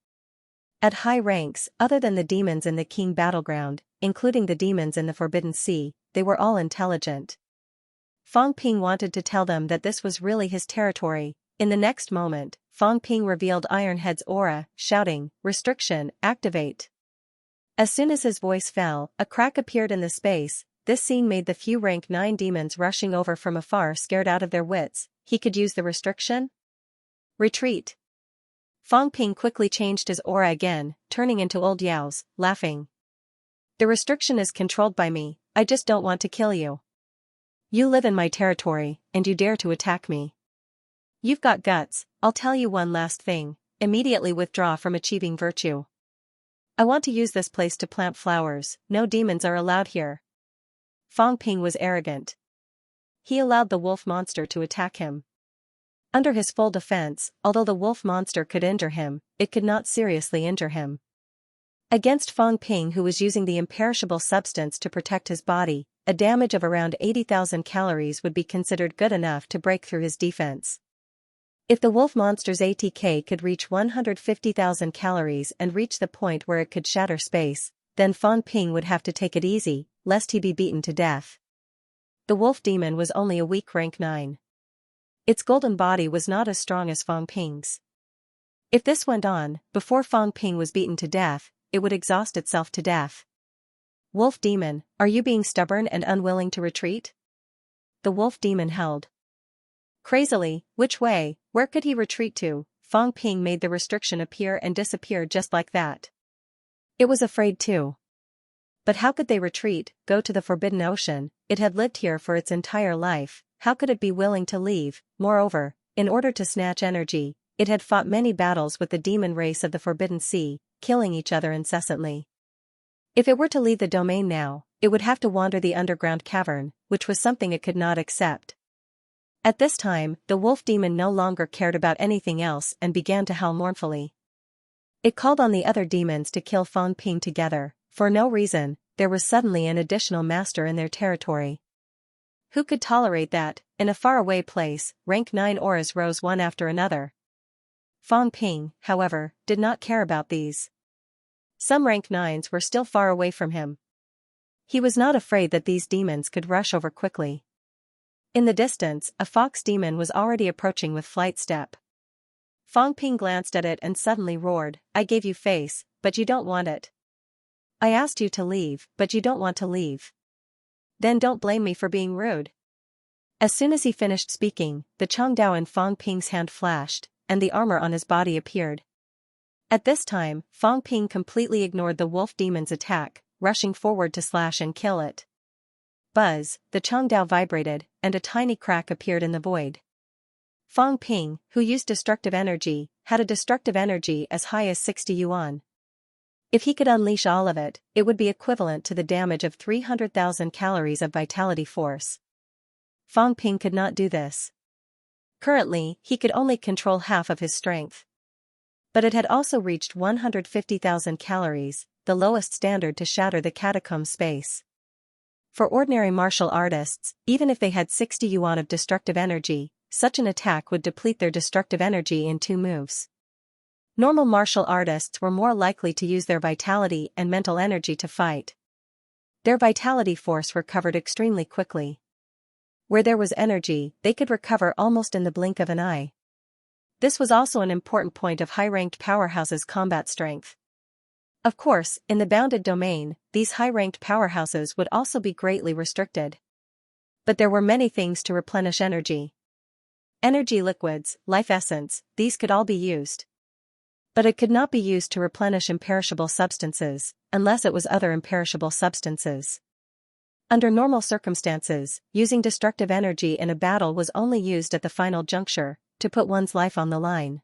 At high ranks, other than the demons in the King battleground, including the demons in the Forbidden Sea, they were all intelligent. Fang Ping wanted to tell them that this was really his territory. In the next moment, Fang Ping revealed Ironhead's aura, shouting, Restriction, activate. As soon as his voice fell, a crack appeared in the space. This scene made the few rank 9 demons rushing over from afar scared out of their wits. He could use the restriction? Retreat. Fang Ping quickly changed his aura again, turning into Old Yao's, laughing. The restriction is controlled by me, I just don't want to kill you. You live in my territory, and you dare to attack me. You've got guts. I'll tell you one last thing, immediately withdraw from achieving virtue. I want to use this place to plant flowers, no demons are allowed here. Fang Ping was arrogant. He allowed the wolf monster to attack him. Under his full defense, although the wolf monster could injure him, it could not seriously injure him. Against Fang Ping, who was using the imperishable substance to protect his body, a damage of around 80,000 calories would be considered good enough to break through his defense. If the wolf monster's ATK could reach 150,000 calories and reach the point where it could shatter space, then Fang Ping would have to take it easy, lest he be beaten to death. The wolf demon was only a weak rank 9. Its golden body was not as strong as Fang Ping's. If this went on, before Fang Ping was beaten to death, it would exhaust itself to death. Wolf demon, are you being stubborn and unwilling to retreat? The wolf demon held. Crazily, which way, where could he retreat to? Fang Ping made the restriction appear and disappear just like that. It was afraid too. But how could they retreat, go to the Forbidden Ocean? It had lived here for its entire life, how could it be willing to leave? Moreover, in order to snatch energy, it had fought many battles with the demon race of the Forbidden Sea, killing each other incessantly. If it were to leave the domain now, it would have to wander the underground cavern, which was something it could not accept. At this time, the wolf demon no longer cared about anything else and began to howl mournfully. It called on the other demons to kill Fang Ping together. For no reason, there was suddenly an additional master in their territory. Who could tolerate that? In a faraway place, rank 9 auras rose one after another. Fang Ping, however, did not care about these. Some rank 9s were still far away from him. He was not afraid that these demons could rush over quickly. In the distance, a fox demon was already approaching with flight step. Fang Ping glanced at it and suddenly roared, I gave you face, but you don't want it. I asked you to leave, but you don't want to leave. Then don't blame me for being rude. As soon as he finished speaking, the Changdao in Fang Ping's hand flashed, and the armor on his body appeared. At this time, Fang Ping completely ignored the wolf demon's attack, rushing forward to slash and kill it. Buzz, the Changdao vibrated, and a tiny crack appeared in the void. Fang Ping, who used destructive energy, had a destructive energy as high as 60 yuan. If he could unleash all of it, it would be equivalent to the damage of 300,000 calories of vitality force. Fang Ping could not do this. Currently, he could only control half of his strength. But it had also reached 150,000 calories, the lowest standard to shatter the catacomb space. For ordinary martial artists, even if they had 60 yuan of destructive energy, such an attack would deplete their destructive energy in 2 moves. Normal martial artists were more likely to use their vitality and mental energy to fight. Their vitality force recovered extremely quickly. Where there was energy, they could recover almost in the blink of an eye. This was also an important point of high-ranked powerhouses' combat strength. Of course, in the bounded domain, these high-ranked powerhouses would also be greatly restricted. But there were many things to replenish energy. Energy liquids, life essence, these could all be used. But it could not be used to replenish imperishable substances, unless it was other imperishable substances. Under normal circumstances, using destructive energy in a battle was only used at the final juncture, to put one's life on the line.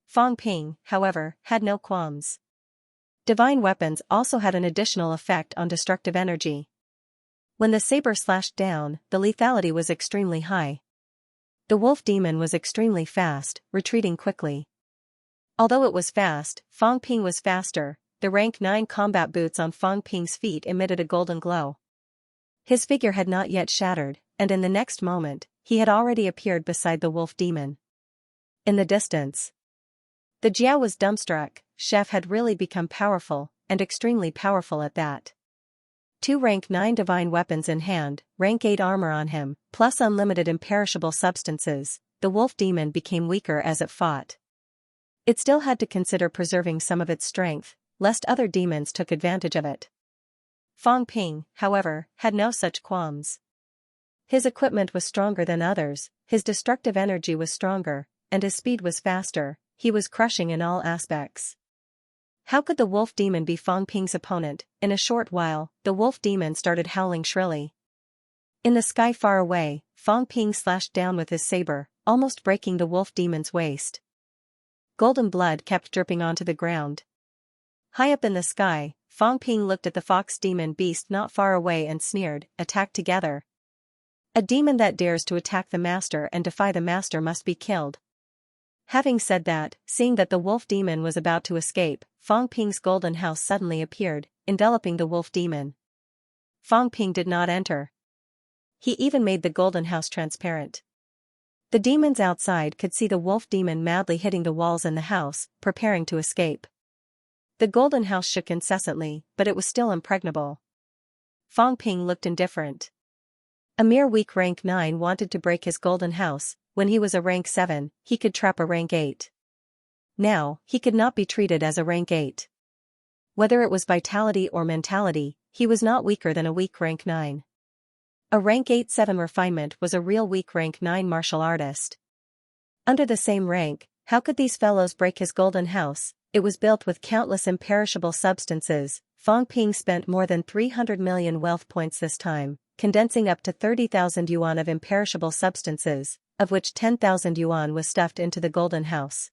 Fang Ping, however, had no qualms. Divine weapons also had an additional effect on destructive energy. When the saber slashed down, the lethality was extremely high. The wolf demon was extremely fast, retreating quickly. Although it was fast, Fang Ping was faster. The rank 9 combat boots on Fang Ping's feet emitted a golden glow. His figure had not yet shattered, and in the next moment, he had already appeared beside the wolf demon. In the distance, the Jiao was dumbstruck. Chef had really become powerful, and extremely powerful at that. 2 rank 9 divine weapons in hand, rank 8 armor on him, plus unlimited imperishable substances, the wolf demon became weaker as it fought. It still had to consider preserving some of its strength, lest other demons took advantage of it. Fang Ping, however, had no such qualms. His equipment was stronger than others, his destructive energy was stronger, and his speed was faster. He was crushing in all aspects. How could the wolf demon be Fang Ping's opponent? In a short while, the wolf demon started howling shrilly. In the sky far away, Fang Ping slashed down with his saber, almost breaking the wolf demon's waist. Golden blood kept dripping onto the ground. High up in the sky, Fang Ping looked at the fox demon beast not far away and sneered, attack together. A demon that dares to attack the master and defy the master must be killed. Having said that, seeing that the wolf demon was about to escape, Fang Ping's golden house suddenly appeared, enveloping the wolf demon. Fang Ping did not enter. He even made the golden house transparent. The demons outside could see the wolf demon madly hitting the walls in the house, preparing to escape. The golden house shook incessantly, but it was still impregnable. Fang Ping looked indifferent. A mere weak rank 9 wanted to break his golden house. When he was a rank 7, he could trap a rank 8. Now, he could not be treated as a rank 8. Whether it was vitality or mentality, he was not weaker than a weak rank 9. A rank 8-7 refinement was a real weak rank 9 martial artist. Under the same rank, how could these fellows break his golden house? It was built with countless imperishable substances. Fang Ping spent more than 300 million wealth points this time, condensing up to 30,000 yuan of imperishable substances, of which 10,000 yuan was stuffed into the golden house.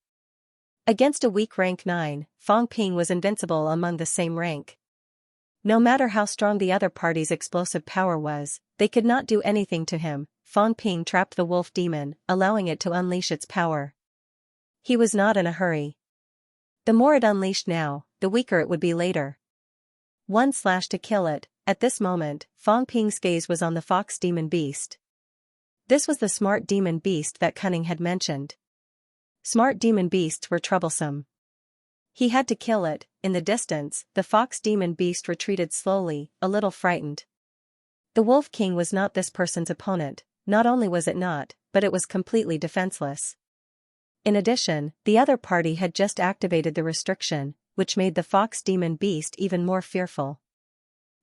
Against a weak rank 9, Fang Ping was invincible among the same rank. No matter how strong the other party's explosive power was, they could not do anything to him. Fang Ping trapped the wolf demon, allowing it to unleash its power. He was not in a hurry. The more it unleashed now, the weaker it would be later. One slash to kill it. At this moment, Fang Ping's gaze was on the fox demon beast. This was the smart demon beast that Cunning had mentioned. Smart demon beasts were troublesome. He had to kill it. In the distance, the fox demon beast retreated slowly, a little frightened. The Wolf King was not this person's opponent. Not only was it not, but it was completely defenseless. In addition, the other party had just activated the restriction, which made the fox demon beast even more fearful.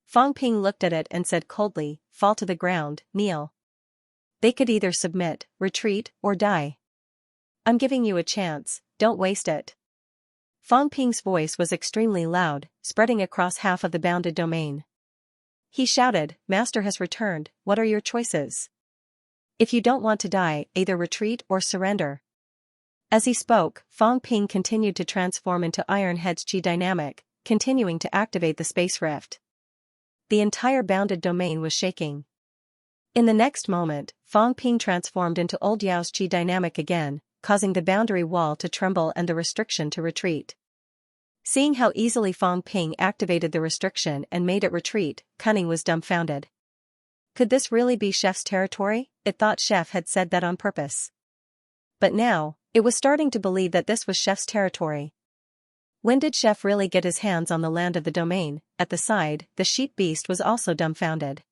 Fang Ping looked at it and said coldly, "Fall to the ground, kneel." They could either submit, retreat, or die. "I'm giving you a chance, don't waste it." Fang Ping's voice was extremely loud, spreading across half of the bounded domain. He shouted, "Master has returned, what are your choices? If you don't want to die, either retreat or surrender." As he spoke, Fang Ping continued to transform into Ironhead's Qi dynamic, continuing to activate the space rift. The entire bounded domain was shaking. In the next moment, Fang Ping transformed into Old Yao's Qi dynamic again, causing the boundary wall to tremble and the restriction to retreat. Seeing how easily Fang Ping activated the restriction and made it retreat, Cunning was dumbfounded. Could this really be Chef's territory? It thought Chef had said that on purpose. But now, it was starting to believe that this was Chef's territory. When did Chef really get his hands on the land of the domain? At the side, the sheep beast was also dumbfounded.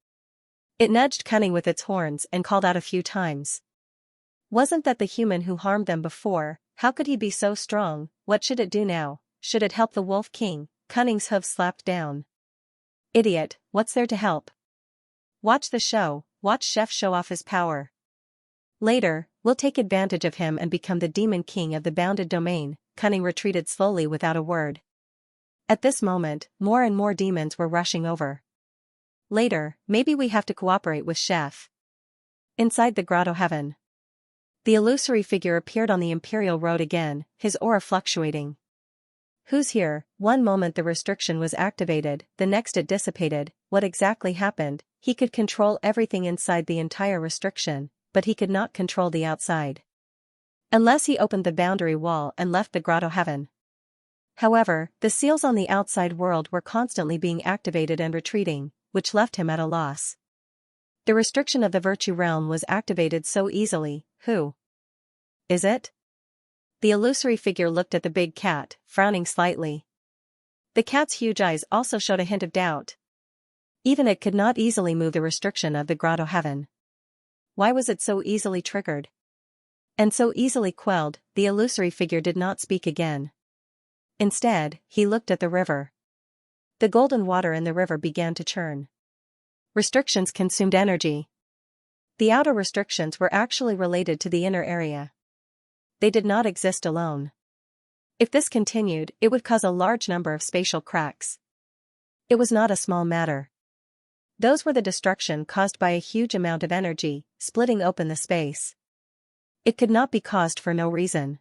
It nudged Cunning with its horns and called out a few times. Wasn't that the human who harmed them before? How could he be so strong? What should it do now? Should it help the Wolf King? Cunning's hooves slapped down. Idiot, what's there to help? Watch the show, watch Chef show off his power. Later, we'll take advantage of him and become the demon king of the bounded domain. Cunning retreated slowly without a word. At this moment, more and more demons were rushing over. Later, maybe we have to cooperate with Chef. Inside the grotto heaven. The illusory figure appeared on the Imperial Road again, his aura fluctuating. Who's here? One moment the restriction was activated, the next it dissipated. What exactly happened? He could control everything inside the entire restriction, but he could not control the outside. Unless he opened the boundary wall and left the grotto heaven. However, the seals on the outside world were constantly being activated and retreating, which left him at a loss. The restriction of the virtue realm was activated so easily. Who is it? The illusory figure looked at the big cat, frowning slightly. The cat's huge eyes also showed a hint of doubt. Even it could not easily move the restriction of the grotto heaven. Why was it so easily triggered? And so easily quelled? The illusory figure did not speak again. Instead, he looked at the river. The golden water in the river began to churn. Restrictions consumed energy. The outer restrictions were actually related to the inner area. They did not exist alone. If this continued, it would cause a large number of spatial cracks. It was not a small matter. Those were the destruction caused by a huge amount of energy, splitting open the space. It could not be caused for no reason.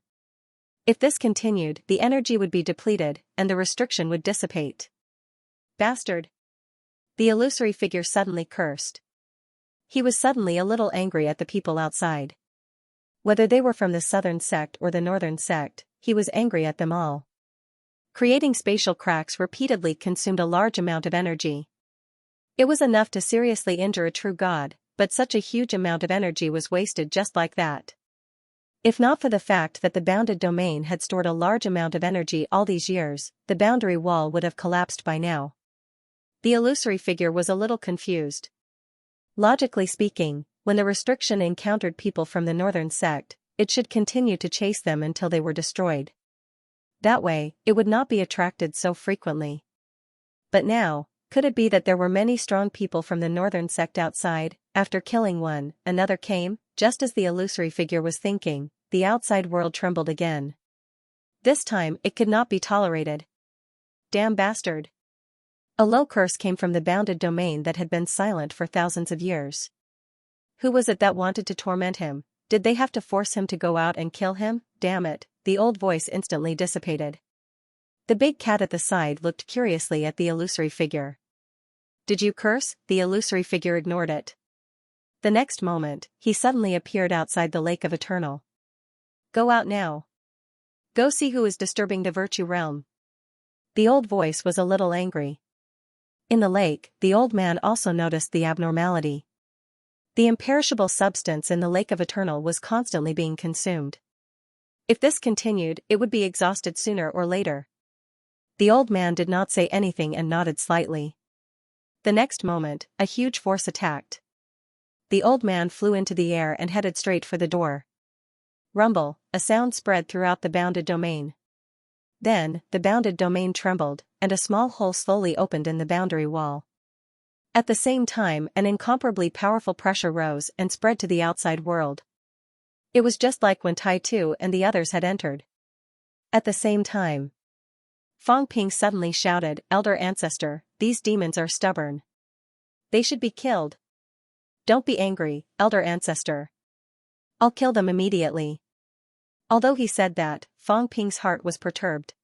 If this continued, the energy would be depleted, and the restriction would dissipate. Bastard! The illusory figure suddenly cursed. He was suddenly a little angry at the people outside. Whether they were from the southern sect or the northern sect, he was angry at them all. Creating spatial cracks repeatedly consumed a large amount of energy. It was enough to seriously injure a true god, but such a huge amount of energy was wasted just like that. If not for the fact that the bounded domain had stored a large amount of energy all these years, the boundary wall would have collapsed by now. The illusory figure was a little confused. Logically speaking, when the restriction encountered people from the northern sect, it should continue to chase them until they were destroyed. That way, it would not be attracted so frequently. But now, could it be that there were many strong people from the northern sect outside? After killing one, another came? Just as the illusory figure was thinking, the outside world trembled again. This time it could not be tolerated. Damn bastard. A low curse came from the bounded domain that had been silent for thousands of years. Who was it that wanted to torment him? Did they have to force him to go out and kill him? Damn it, the old voice instantly dissipated. The big cat at the side looked curiously at the illusory figure. Did you curse? The illusory figure ignored it. The next moment, he suddenly appeared outside the Lake of Eternal. Go out now. Go see who is disturbing the virtue realm. The old voice was a little angry. In the lake, the old man also noticed the abnormality. The imperishable substance in the Lake of Eternal was constantly being consumed. If this continued, it would be exhausted sooner or later. The old man did not say anything and nodded slightly. The next moment, a huge force attacked. The old man flew into the air and headed straight for the door. Rumble, a sound spread throughout the bounded domain. Then, the bounded domain trembled, and a small hole slowly opened in the boundary wall. At the same time, an incomparably powerful pressure rose and spread to the outside world. It was just like when Tai Tu and the others had entered. At the same time, Fang Ping suddenly shouted, Elder Ancestor, these demons are stubborn. They should be killed. Don't be angry, Elder Ancestor. I'll kill them immediately. Although he said that, Fang Ping's heart was perturbed.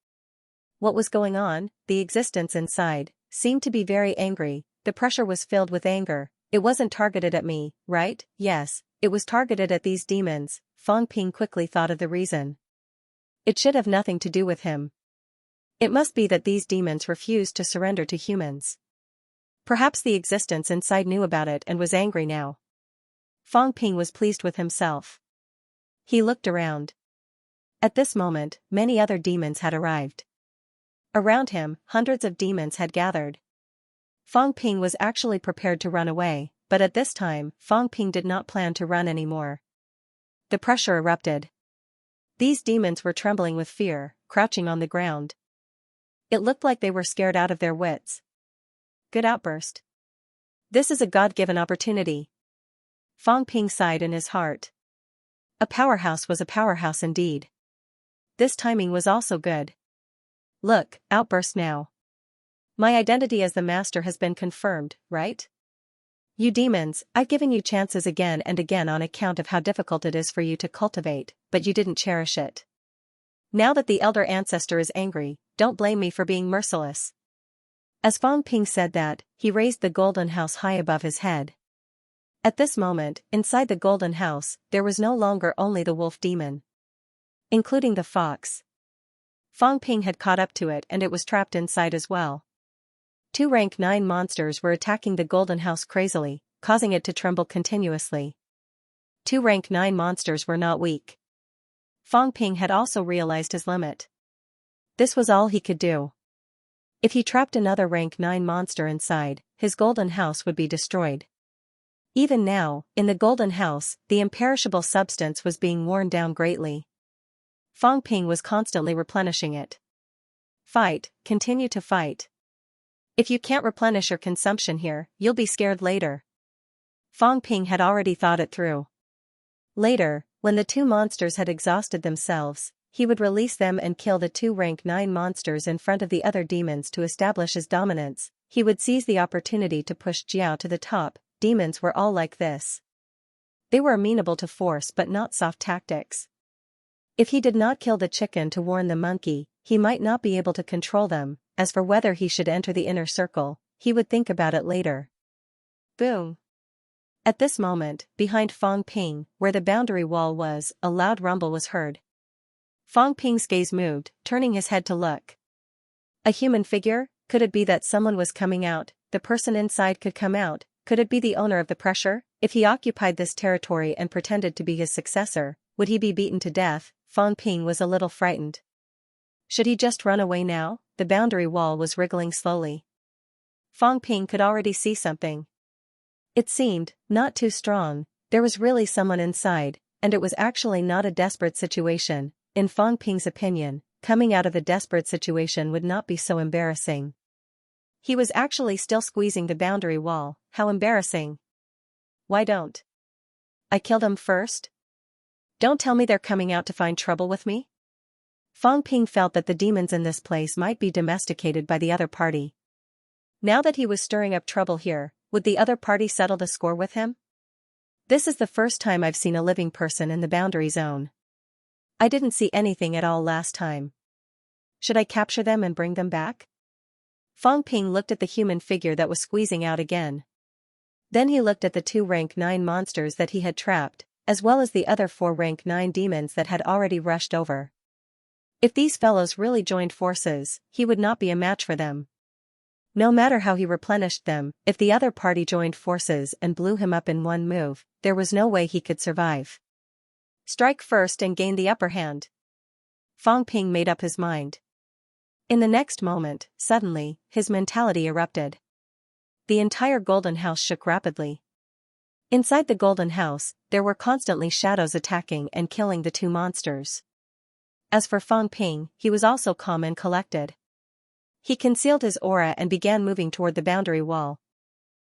What was going on? The existence inside seemed to be very angry. The pressure was filled with anger. It wasn't targeted at me, right? Yes, it was targeted at these demons. Fang Ping quickly thought of the reason. It should have nothing to do with him. It must be that these demons refused to surrender to humans. Perhaps the existence inside knew about it and was angry now. Fang Ping was pleased with himself. He looked around. At this moment, many other demons had arrived. Around him, hundreds of demons had gathered. Fang Ping was actually prepared to run away, but at this time, Fang Ping did not plan to run anymore. The pressure erupted. These demons were trembling with fear, crouching on the ground. It looked like they were scared out of their wits. Good outburst. This is a God-given opportunity. Fang Ping sighed in his heart. A powerhouse was a powerhouse indeed. This timing was also good. Look, outburst now. My identity as the master has been confirmed, right? You demons, I've given you chances again and again on account of how difficult it is for you to cultivate, but you didn't cherish it. Now that the elder ancestor is angry, don't blame me for being merciless. As Fang Ping said that, he raised the golden house high above his head. At this moment, inside the golden house, there was no longer only the wolf demon, including the fox. Fang Ping had caught up to it and it was trapped inside as well. 2 rank 9 monsters were attacking the golden house crazily, causing it to tremble continuously. 2 rank 9 monsters were not weak. Fang Ping had also realized his limit. This was all he could do. If he trapped another rank 9 monster inside, his golden house would be destroyed. Even now, in the golden house, the imperishable substance was being worn down greatly. Fang Ping was constantly replenishing it. Fight, continue to fight. If you can't replenish your consumption here, you'll be scared later. Fang Ping had already thought it through. Later, when the 2 monsters had exhausted themselves, he would release them and kill the 2 rank 9 monsters in front of the other demons to establish his dominance. He would seize the opportunity to push Jiao to the top. Demons were all like this. They were amenable to force but not soft tactics. If he did not kill the chicken to warn the monkey, he might not be able to control them. As for whether he should enter the inner circle, he would think about it later. Boom! At this moment, behind Fang Ping, where the boundary wall was, a loud rumble was heard. Fang Ping's gaze moved, turning his head to look. A human figure? Could it be that someone was coming out? The person inside could come out. Could it be the owner of the pressure? If he occupied this territory and pretended to be his successor, Would he be beaten to death? Fang Ping was a little frightened. Should he just run away now? The boundary wall was wriggling slowly. Fang Ping could already see something. It seemed not too strong. There was really someone inside, and it was actually not a desperate situation. In Fang Ping's opinion, coming out of a desperate situation would not be so embarrassing. He was actually still squeezing the boundary wall. How embarrassing. Why don't I kill them first? Don't tell me they're coming out to find trouble with me? Fang Ping felt that the demons in this place might be domesticated by the other party. Now that he was stirring up trouble here, would the other party settle the score with him? This is the first time I've seen a living person in the boundary zone. I didn't see anything at all last time. Should I capture them and bring them back? Fang Ping looked at the human figure that was squeezing out again. Then he looked at the 2 rank 9 monsters that he had trapped, as well as the other 4 rank 9 demons that had already rushed over. If these fellows really joined forces, he would not be a match for them. No matter how he replenished them, if the other party joined forces and blew him up in one move, there was no way he could survive. Strike first and gain the upper hand. Fang Ping made up his mind. In the next moment, suddenly, his mentality erupted. The entire golden house shook rapidly. Inside the golden house, there were constantly shadows attacking and killing the 2 monsters. As for Fang Ping, he was also calm and collected. He concealed his aura and began moving toward the boundary wall.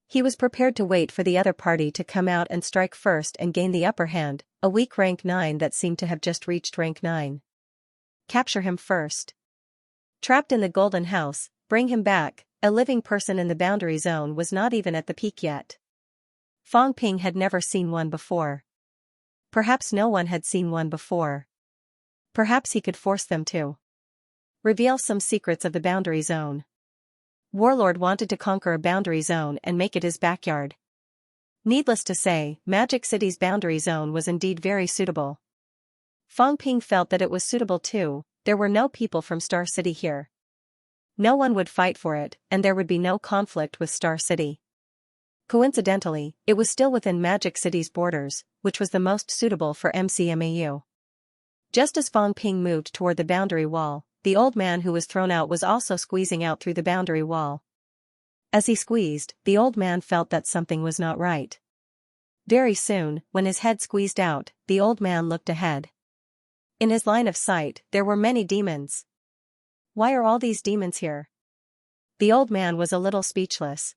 He was prepared to wait for the other party to come out and strike first and gain the upper hand, a weak rank 9 that seemed to have just reached rank 9. Capture him first. Trapped in the golden house, bring him back. A living person in the boundary zone was not even at the peak yet. Fang Ping had never seen one before. Perhaps no one had seen one before. Perhaps he could force them to reveal some secrets of the boundary zone. Warlord wanted to conquer a boundary zone and make it his backyard. Needless to say, Magic City's boundary zone was indeed very suitable. Fang Ping felt that it was suitable too. There were no people from Star City here. No one would fight for it, and there would be no conflict with Star City. Coincidentally, it was still within Magic City's borders, which was the most suitable for MCMAU. Just as Fang Ping moved toward the boundary wall, the old man who was thrown out was also squeezing out through the boundary wall. As he squeezed, the old man felt that something was not right. Very soon, when his head squeezed out, the old man looked ahead. In his line of sight, there were many demons. Why are all these demons here? The old man was a little speechless.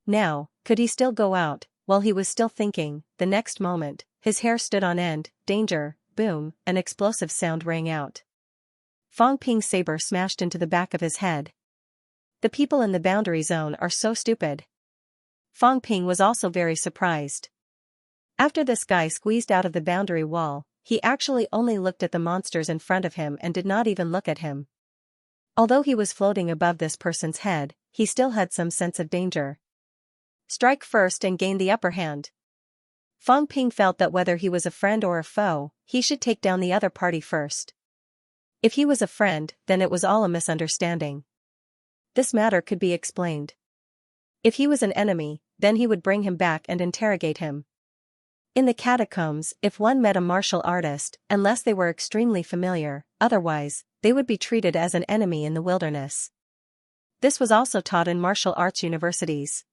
Now, could he still go out? While he was still thinking, the next moment, his hair stood on end. Danger, boom, an explosive sound rang out. Fang Ping's saber smashed into the back of his head. The people in the boundary zone are so stupid. Fang Ping was also very surprised. After this guy squeezed out of the boundary wall, he actually only looked at the monsters in front of him and did not even look at him. Although he was floating above this person's head, he still had some sense of danger. Strike first and gain the upper hand. Fang Ping felt that whether he was a friend or a foe, he should take down the other party first. If he was a friend, then it was all a misunderstanding. This matter could be explained. If he was an enemy, then he would bring him back and interrogate him. In the catacombs, if one met a martial artist, unless they were extremely familiar, otherwise, they would be treated as an enemy in the wilderness. This was also taught in martial arts universities.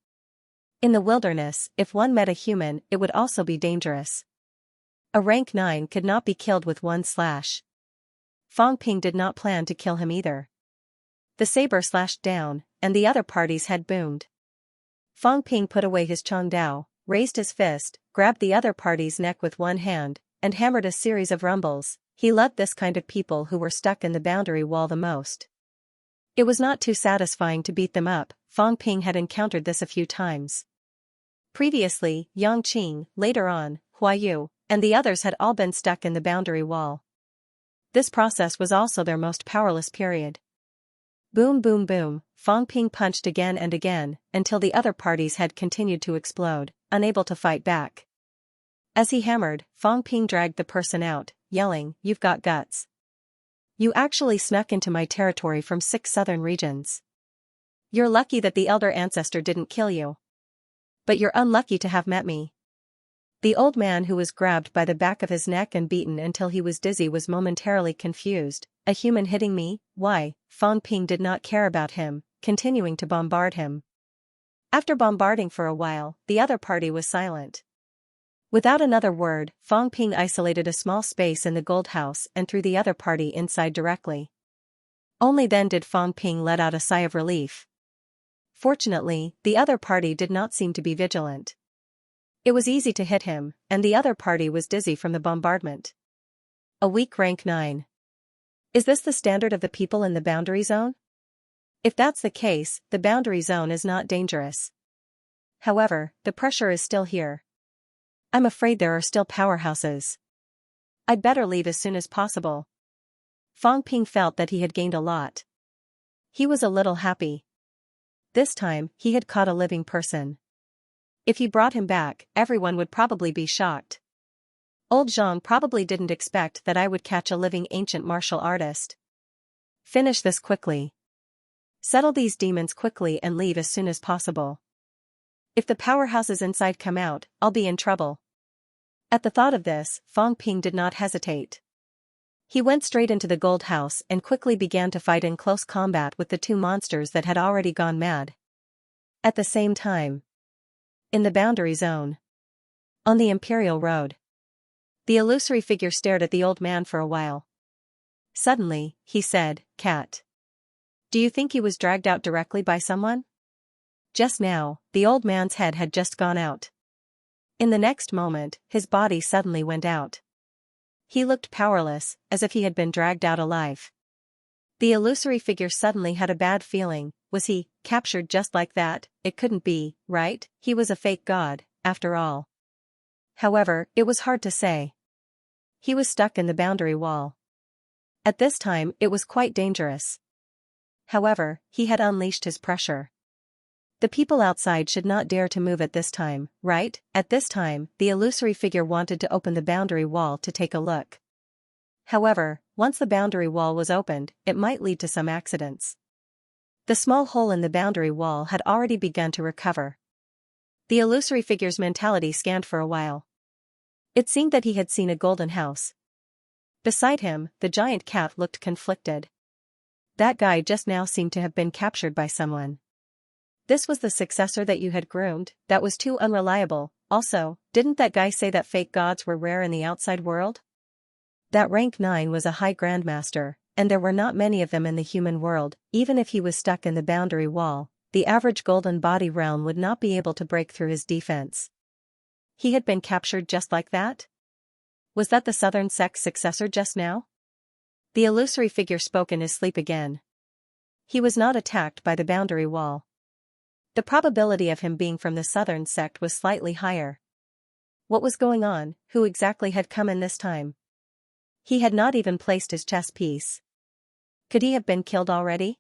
In the wilderness, if one met a human, it would also be dangerous. A rank 9 could not be killed with one slash. Fang Ping did not plan to kill him either. The saber slashed down, and the other party's head boomed. Fang Ping put away his Chongdao, raised his fist, grabbed the other party's neck with one hand, and hammered a series of rumbles. He loved this kind of people who were stuck in the boundary wall the most. It was not too satisfying to beat them up. Fang Ping had encountered this a few times. Previously, Yang Qing, later on, Huayu, and the others had all been stuck in the boundary wall. This process was also their most powerless period. Boom boom boom, Fang Ping punched again and again, until the other party's head continued to explode, unable to fight back. As he hammered, Fang Ping dragged the person out, yelling, "You've got guts. You actually snuck into my territory from 6 southern regions. You're lucky that the elder ancestor didn't kill you. But you're unlucky to have met me. The old man who was grabbed by the back of his neck and beaten until he was dizzy was momentarily confused. A human hitting me? Why? Fang Ping did not care about him, continuing to bombard him. After bombarding for a while, the other party was silent. Without another word, Fang Ping isolated a small space in the gold house and threw the other party inside directly. Only then did Fang Ping let out a sigh of relief. Fortunately, the other party did not seem to be vigilant. It was easy to hit him, and the other party was dizzy from the bombardment. A weak rank 9. Is this the standard of the people in the boundary zone? If that's the case, the boundary zone is not dangerous. However, the pressure is still here. I'm afraid there are still powerhouses. I'd better leave as soon as possible. Fang Ping felt that he had gained a lot. He was a little happy. This time, he had caught a living person. If he brought him back, everyone would probably be shocked. Old Zhang probably didn't expect that I would catch a living ancient martial artist. Finish this quickly. Settle these demons quickly and leave as soon as possible. If the powerhouses inside come out, I'll be in trouble. At the thought of this, Fang Ping did not hesitate. He went straight into the gold house and quickly began to fight in close combat with the two monsters that had already gone mad. At the same time, in the boundary zone, on the Imperial Road, the illusory figure stared at the old man for a while. Suddenly, he said, "Cat. Do you think he was dragged out directly by someone?" Just now, the old man's head had just gone out. In the next moment, his body suddenly went out. He looked powerless, as if he had been dragged out alive. The illusory figure suddenly had a bad feeling. Was he captured just like that? It couldn't be, right? He was a fake god, after all. However, it was hard to say. He was stuck in the boundary wall. At this time, it was quite dangerous. However, he had unleashed his pressure. The people outside should not dare to move at this time, right? At this time, the illusory figure wanted to open the boundary wall to take a look. However, once the boundary wall was opened, it might lead to some accidents. The small hole in the boundary wall had already begun to recover. The illusory figure's mentality scanned for a while. It seemed that he had seen a golden house. Beside him, the giant cat looked conflicted. That guy just now seemed to have been captured by someone. This was the successor that you had groomed? That was too unreliable. Also, didn't that guy say that fake gods were rare in the outside world? That rank 9 was a high grandmaster, and there were not many of them in the human world. Even if he was stuck in the boundary wall, the average golden body realm would not be able to break through his defense. He had been captured just like that? Was that the southern sect's successor just now? The illusory figure spoke in his sleep again. He was not attacked by the boundary wall. The probability of him being from the southern sect was slightly higher. What was going on? Who exactly had come in this time? He had not even placed his chess piece. Could he have been killed already?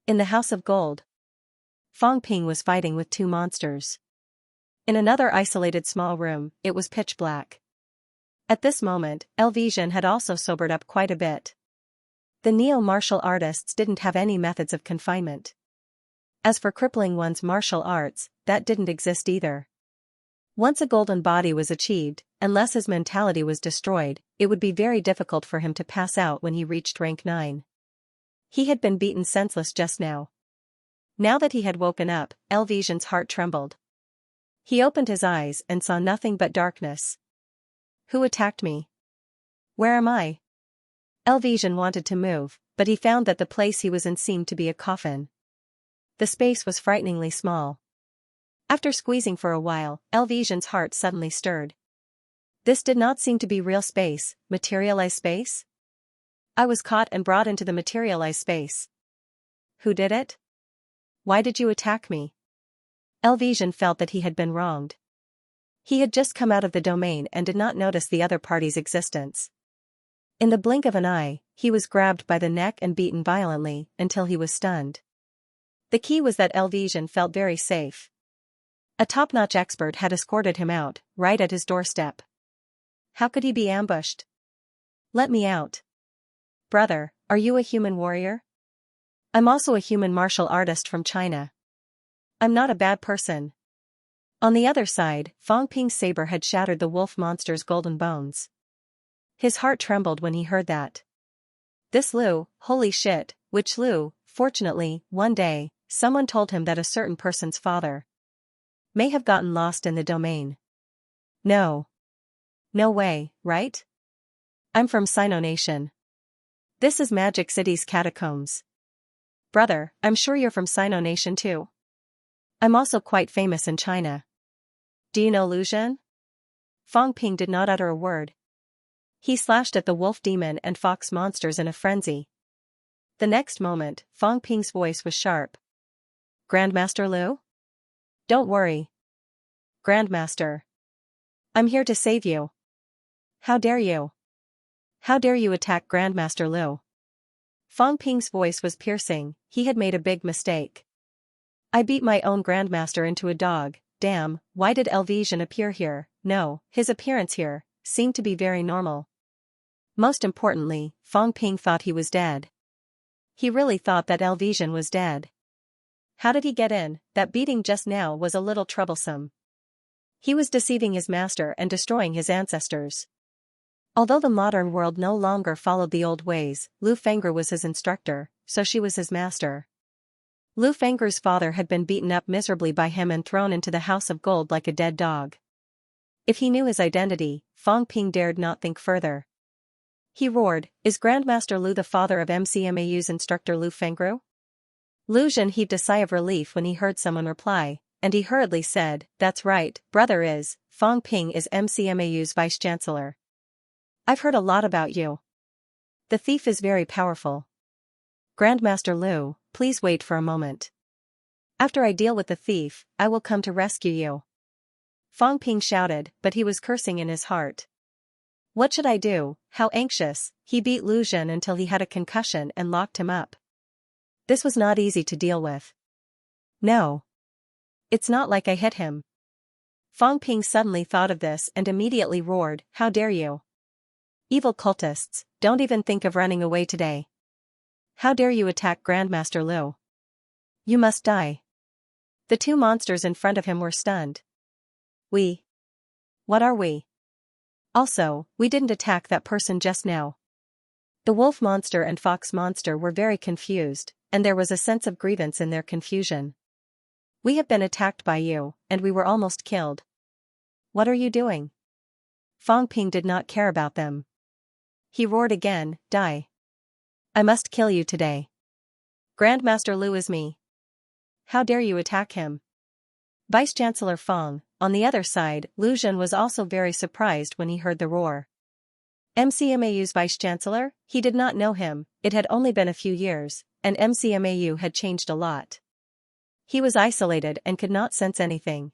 In the House of Gold, Fang Ping was fighting with two monsters. In another isolated small room, it was pitch black. At this moment, Xianxia had also sobered up quite a bit. The neo-martial artists didn't have any methods of confinement. As for crippling one's martial arts, that didn't exist either. Once a golden body was achieved, unless his mentality was destroyed, it would be very difficult for him to pass out when he reached rank 9. He had been beaten senseless just now. Now that he had woken up, Xianxia's heart trembled. He opened his eyes and saw nothing but darkness. Who attacked me? Where am I? Xianxia wanted to move, but he found that the place he was in seemed to be a coffin. The space was frighteningly small. After squeezing for a while, Xianxia's heart suddenly stirred. This did not seem to be real space, materialized space? I was caught and brought into the materialized space. Who did it? Why did you attack me? Xianxia felt that he had been wronged. He had just come out of the domain and did not notice the other party's existence. In the blink of an eye, he was grabbed by the neck and beaten violently until he was stunned. The key was that Xianxia felt very safe. A top-notch expert had escorted him out, right at his doorstep. How could he be ambushed? Let me out. Brother, are you a human warrior? I'm also a human martial artist from China. I'm not a bad person. On the other side, Fong Ping's saber had shattered the wolf monster's golden bones. His heart trembled when he heard that. This Lu, holy shit, which Lu? Fortunately, one day, someone told him that a certain person's father may have gotten lost in the domain. No. No way, right? I'm from Sino Nation. This is Magic City's catacombs. Brother, I'm sure you're from Sino Nation too. I'm also quite famous in China. Do you know Lu Zhen? Fong Ping did not utter a word. He slashed at the wolf demon and fox monsters in a frenzy. The next moment, Fong Ping's voice was sharp. Grandmaster Lu? Don't worry. Grandmaster. I'm here to save you. How dare you? How dare you attack Grandmaster Lu? Fong Ping's voice was piercing, he had made a big mistake. I beat my own Grandmaster into a dog, damn, why did Elvision appear here? No, his appearance here seemed to be very normal. Most importantly, Fong Ping thought he was dead. He really thought that Elvision was dead. How did he get in? That beating just now was a little troublesome. He was deceiving his master and destroying his ancestors. Although the modern world no longer followed the old ways, Lu Fengru was his instructor, so she was his master. Lu Fengru's father had been beaten up miserably by him and thrown into the House of Gold like a dead dog. If he knew his identity, Fong Ping dared not think further. He roared, "Is Grandmaster Lu the father of MCMAU's instructor Lu Fengru?" Lu Zhen heaved a sigh of relief when he heard someone reply, and he hurriedly said, "That's right, brother is, Fong Ping is MCMAU's vice-chancellor. I've heard a lot about you. The thief is very powerful. Grandmaster Lu, please wait for a moment. After I deal with the thief, I will come to rescue you." Fong Ping shouted, but he was cursing in his heart. What should I do? How anxious. He beat Lu Zhen until he had a concussion and locked him up. This was not easy to deal with. No. It's not like I hit him. Fong Ping suddenly thought of this and immediately roared, "How dare you? Evil cultists, don't even think of running away today. How dare you attack Grandmaster Lu? You must die." The two monsters in front of him were stunned. We? What are we? Also, we didn't attack that person just now. The wolf monster and fox monster were very confused, and there was a sense of grievance in their confusion. We have been attacked by you, and we were almost killed. What are you doing? Fong Ping did not care about them. He roared again, "Die. I must kill you today. Grandmaster Lu is me. How dare you attack him?" Vice-Chancellor Fong, on the other side, Lu Zhen was also very surprised when he heard the roar. MCMAU's vice-chancellor? He did not know him, it had only been a few years, and MCMAU had changed a lot. He was isolated and could not sense anything.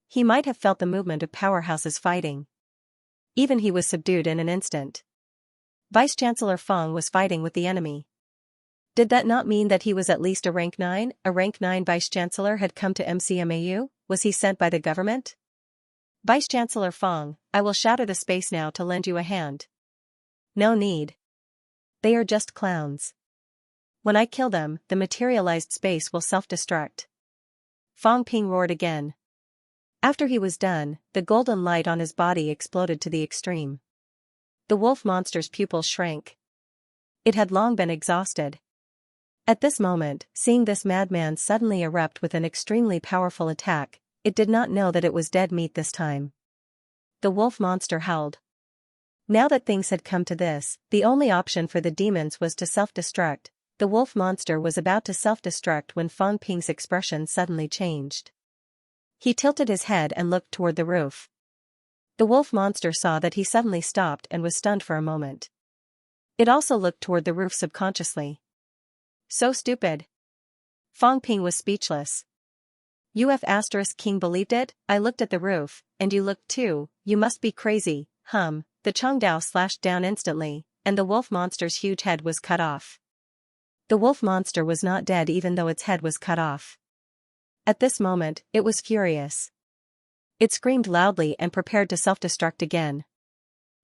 He might have felt the movement of powerhouses fighting. Even he was subdued in an instant. Vice-Chancellor Fong was fighting with the enemy. Did that not mean that he was at least a rank 9? A rank 9 vice-chancellor had come to MCMAU? Was he sent by the government? Vice-Chancellor Fong, I will shatter the space now to lend you a hand. No need. They are just clowns. When I kill them, the materialized space will self-destruct. Fong Ping roared again. After he was done, the golden light on his body exploded to the extreme. The wolf monster's pupils shrank. It had long been exhausted. At this moment, seeing this madman suddenly erupt with an extremely powerful attack, it did not know that it was dead meat this time. The wolf monster howled. Now that things had come to this, the only option for the demons was to self-destruct. The wolf monster was about to self-destruct when Fong Ping's expression suddenly changed. He tilted his head and looked toward the roof. The wolf monster saw that he suddenly stopped and was stunned for a moment. It also looked toward the roof subconsciously. So stupid. Fong Ping was speechless. King believed it? I looked at the roof, and you looked too, you must be crazy, The Chongdao slashed down instantly, and the wolf monster's huge head was cut off. The wolf monster was not dead even though its head was cut off. At this moment, it was furious. It screamed loudly and prepared to self-destruct again.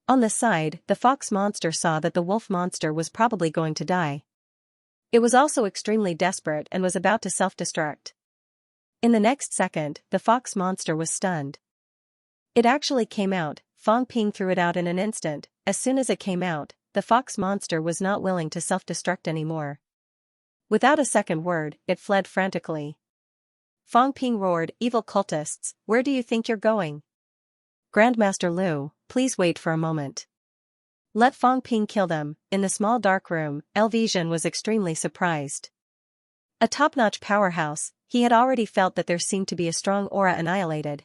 On the side, the fox monster saw that the wolf monster was probably going to die. It was also extremely desperate and was about to self-destruct. In the next second, the fox monster was stunned. It actually came out. Fang Ping threw it out in an instant. As soon as it came out, the fox monster was not willing to self-destruct anymore. Without a second word, it fled frantically. Fang Ping roared, "Evil cultists, where do you think you're going? Grandmaster Liu, please wait for a moment. Let Fang Ping kill them." In the small dark room, Elvision was extremely surprised. A top-notch powerhouse, he had already felt that there seemed to be a strong aura annihilated.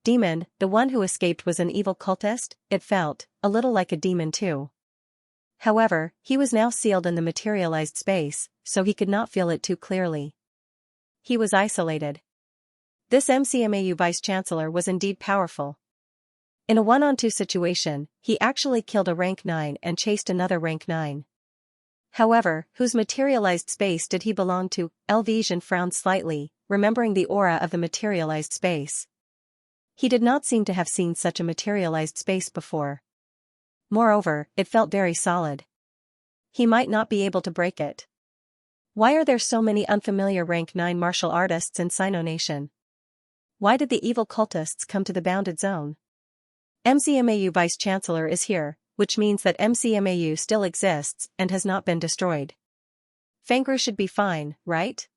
Demon, the one who escaped was an evil cultist, it felt, a little like a demon too. However, he was now sealed in the materialized space, so he could not feel it too clearly. He was isolated. This MCMAU vice-chancellor was indeed powerful. In a one-on-two situation, he actually killed a rank 9 and chased another rank 9. However, whose materialized space did he belong to? Elvision frowned slightly, remembering the aura of the materialized space. He did not seem to have seen such a materialized space before. Moreover, it felt very solid. He might not be able to break it. Why are there so many unfamiliar rank 9 martial artists in Sino Nation? Why did the evil cultists come to the bounded zone? MCMAU Vice-Chancellor is here, which means that MCMAU still exists and has not been destroyed. Fangru should be fine, right?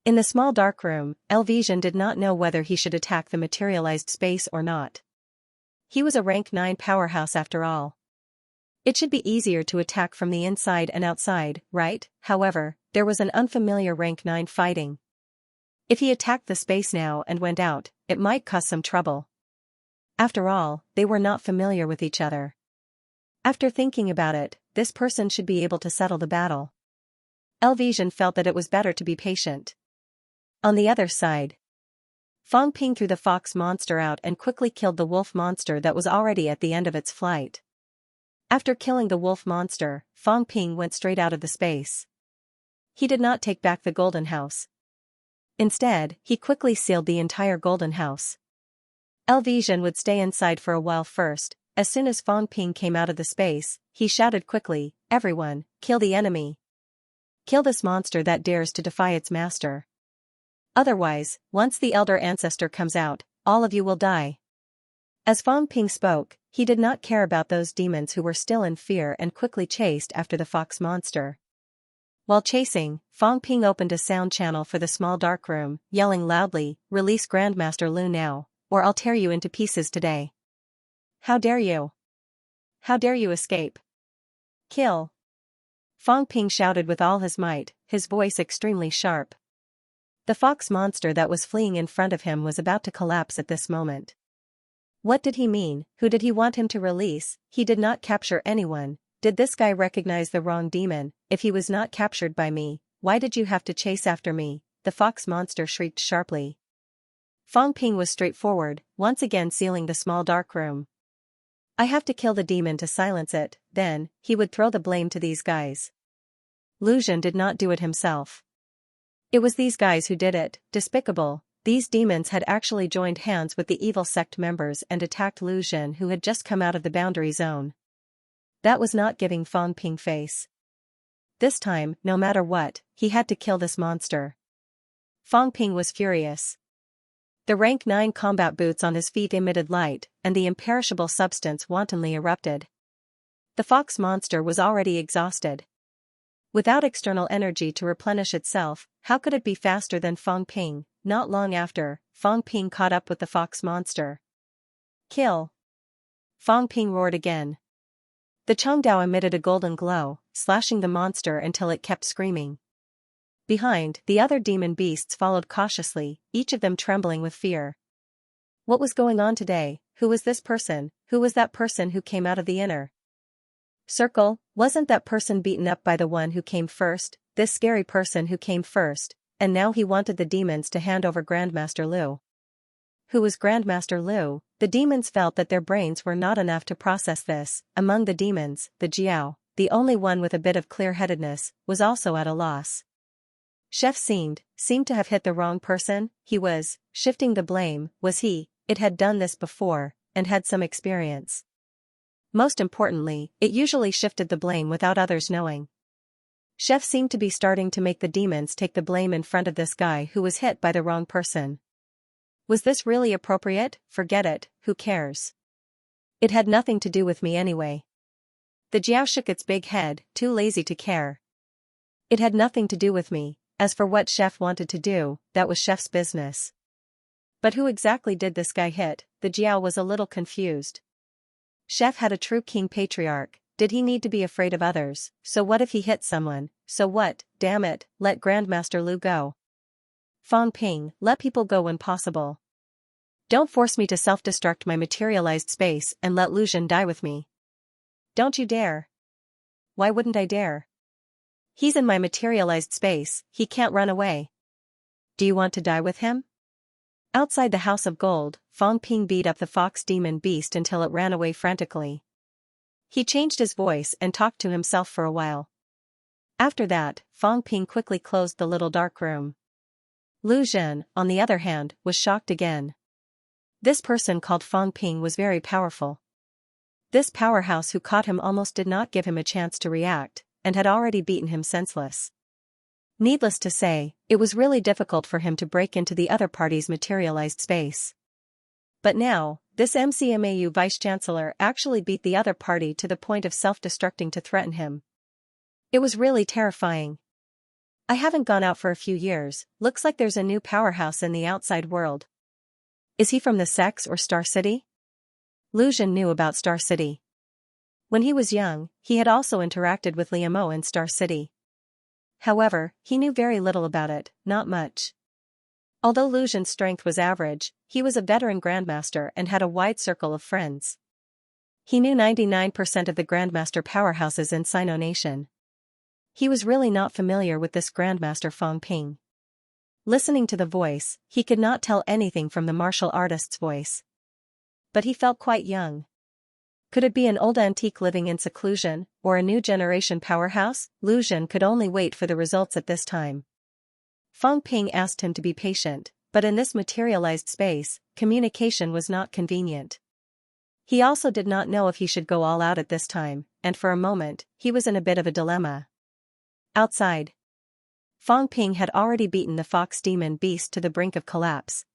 In the small dark room, Elvision did not know whether he should attack the materialized space or not. He was a rank 9 powerhouse after all. It should be easier to attack from the inside and outside, right? However, there was an unfamiliar rank 9 fighting. If he attacked the space now and went out, it might cause some trouble. After all, they were not familiar with each other. After thinking about it, this person should be able to settle the battle. Elvision felt that it was better to be patient. On the other side, Fang Ping threw the fox monster out and quickly killed the wolf monster that was already at the end of its flight. After killing the wolf monster, Fang Ping went straight out of the space. He did not take back the golden house. Instead, he quickly sealed the entire golden house. Elvision would stay inside for a while first. As soon as Fang Ping came out of the space, he shouted quickly, "Everyone, kill the enemy. Kill this monster that dares to defy its master. Otherwise, once the elder ancestor comes out, all of you will die." As Fang Ping spoke, he did not care about those demons who were still in fear and quickly chased after the fox monster. While chasing, Fang Ping opened a sound channel for the small dark room, yelling loudly, "Release Grandmaster Liu now, or I'll tear you into pieces today. How dare you? How dare you escape? Kill!" Fang Ping shouted with all his might, his voice extremely sharp. The fox monster that was fleeing in front of him was about to collapse at this moment. What did he mean? Who did he want him to release? He did not capture anyone. Did this guy recognize the wrong demon? If he was not captured by me, why did you have to chase after me? The fox monster shrieked sharply. Fang Ping was straightforward, once again sealing the small dark room. I have to kill the demon to silence it, then, he would throw the blame to these guys. Lu Zhen did not do it himself. It was these guys who did it, despicable. These demons had actually joined hands with the evil sect members and attacked Lu Zhen, who had just come out of the boundary zone. That was not giving Fang Ping face. This time, no matter what, he had to kill this monster. Fang Ping was furious. The rank 9 combat boots on his feet emitted light, and the imperishable substance wantonly erupted. The fox monster was already exhausted. Without external energy to replenish itself, how could it be faster than Fang Ping? Not long after, Fang Ping caught up with the fox monster. Kill! Fang Ping roared again. The Chongdao emitted a golden glow, slashing the monster until it kept screaming. Behind, the other demon beasts followed cautiously, each of them trembling with fear. What was going on today? Who was this person? Who was that person who came out of the inner circle? Wasn't that person beaten up by the one who came first? This scary person who came first, and now he wanted the demons to hand over Grandmaster Liu. Who was Grandmaster Liu? The demons felt that their brains were not enough to process this. Among the demons, the Jiao, the only one with a bit of clear-headedness, was also at a loss. Chef seemed to have hit the wrong person. He was shifting the blame. Was he? It had done this before, and had some experience. Most importantly, it usually shifted the blame without others knowing. Chef seemed to be starting to make the demons take the blame in front of this guy who was hit by the wrong person. Was this really appropriate? Forget it, who cares? It had nothing to do with me anyway. The Jiao shook its big head, too lazy to care. It had nothing to do with me. As for what Chef wanted to do, that was Chef's business. But who exactly did this guy hit? The Jiao was a little confused. Chef had a true king patriarch. Did he need to be afraid of others? So what if he hit someone? So what? Damn it, let Grandmaster Lu go. Fang Ping, let people go when possible. Don't force me to self-destruct my materialized space and let Lu Zhen die with me. Don't you dare. Why wouldn't I dare? He's in my materialized space, he can't run away. Do you want to die with him? Outside the House of Gold, Fang Ping beat up the fox demon beast until it ran away frantically. He changed his voice and talked to himself for a while. After that, Fang Ping quickly closed the little dark room. Lu Zhen, on the other hand, was shocked again. This person called Fang Ping was very powerful. This powerhouse who caught him almost did not give him a chance to react, and had already beaten him senseless. Needless to say, it was really difficult for him to break into the other party's materialized space. But now, this MCMAU vice-chancellor actually beat the other party to the point of self-destructing to threaten him. It was really terrifying. I haven't gone out for a few years, looks like there's a new powerhouse in the outside world. Is he from the Sex or Star City? Lu Zhen knew about Star City. When he was young, he had also interacted with Liu Mo in Star City. However, he knew very little about it, not much. Although Lu Zhen's strength was average, he was a veteran grandmaster and had a wide circle of friends. He knew 99% of the grandmaster powerhouses in Sino Nation. He was really not familiar with this grandmaster Fang Ping. Listening to the voice, he could not tell anything from the martial artist's voice. But he felt quite young. Could it be an old antique living in seclusion, or a new generation powerhouse? Lu Zhen could only wait for the results at this time. Fang Ping asked him to be patient, but in this materialized space, communication was not convenient. He also did not know if he should go all out at this time, and for a moment, he was in a bit of a dilemma. Outside, Fang Ping had already beaten the fox demon beast to the brink of collapse.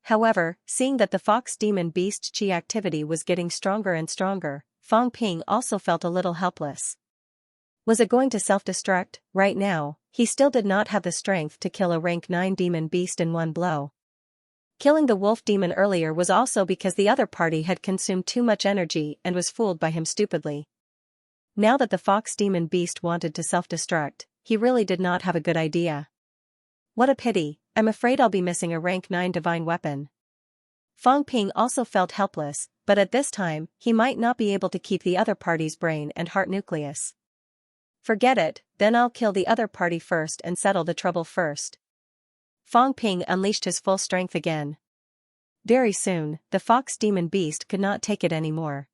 However, seeing that the fox demon beast chi activity was getting stronger and stronger, Fang Ping also felt a little helpless. Was it going to self-destruct? Right now, he still did not have the strength to kill a rank 9 demon beast in one blow. Killing the wolf demon earlier was also because the other party had consumed too much energy and was fooled by him stupidly. Now that the fox demon beast wanted to self-destruct, he really did not have a good idea. What a pity, I'm afraid I'll be missing a rank 9 divine weapon. Fang Ping also felt helpless, but at this time, he might not be able to keep the other party's brain and heart nucleus. Forget it, then I'll kill the other party first and settle the trouble first. Fang Ping unleashed his full strength again. Very soon, the fox demon beast could not take it anymore.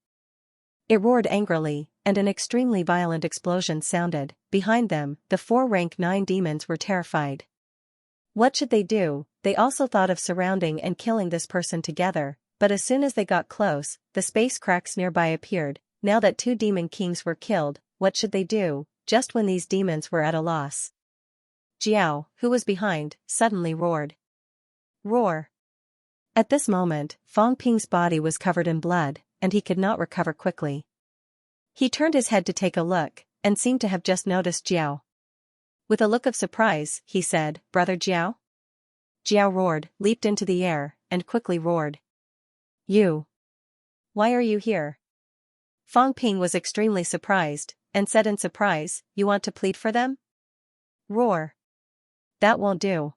It roared angrily, and an extremely violent explosion sounded. Behind them, the 4 rank 9 demons were terrified. What should they do? They also thought of surrounding and killing this person together, but as soon as they got close, the space cracks nearby appeared. Now that 2 demon kings were killed, what should they do? Just when these demons were at a loss, Jiao, who was behind, suddenly roared. Roar! At this moment, Fang Ping's body was covered in blood, and he could not recover quickly. He turned his head to take a look, and seemed to have just noticed Jiao. With a look of surprise, he said, "Brother Jiao?" Jiao roared, leaped into the air, and quickly roared. You! Why are you here? Fang Ping was extremely surprised, and said in surprise, "You want to plead for them?" Roar! That won't do.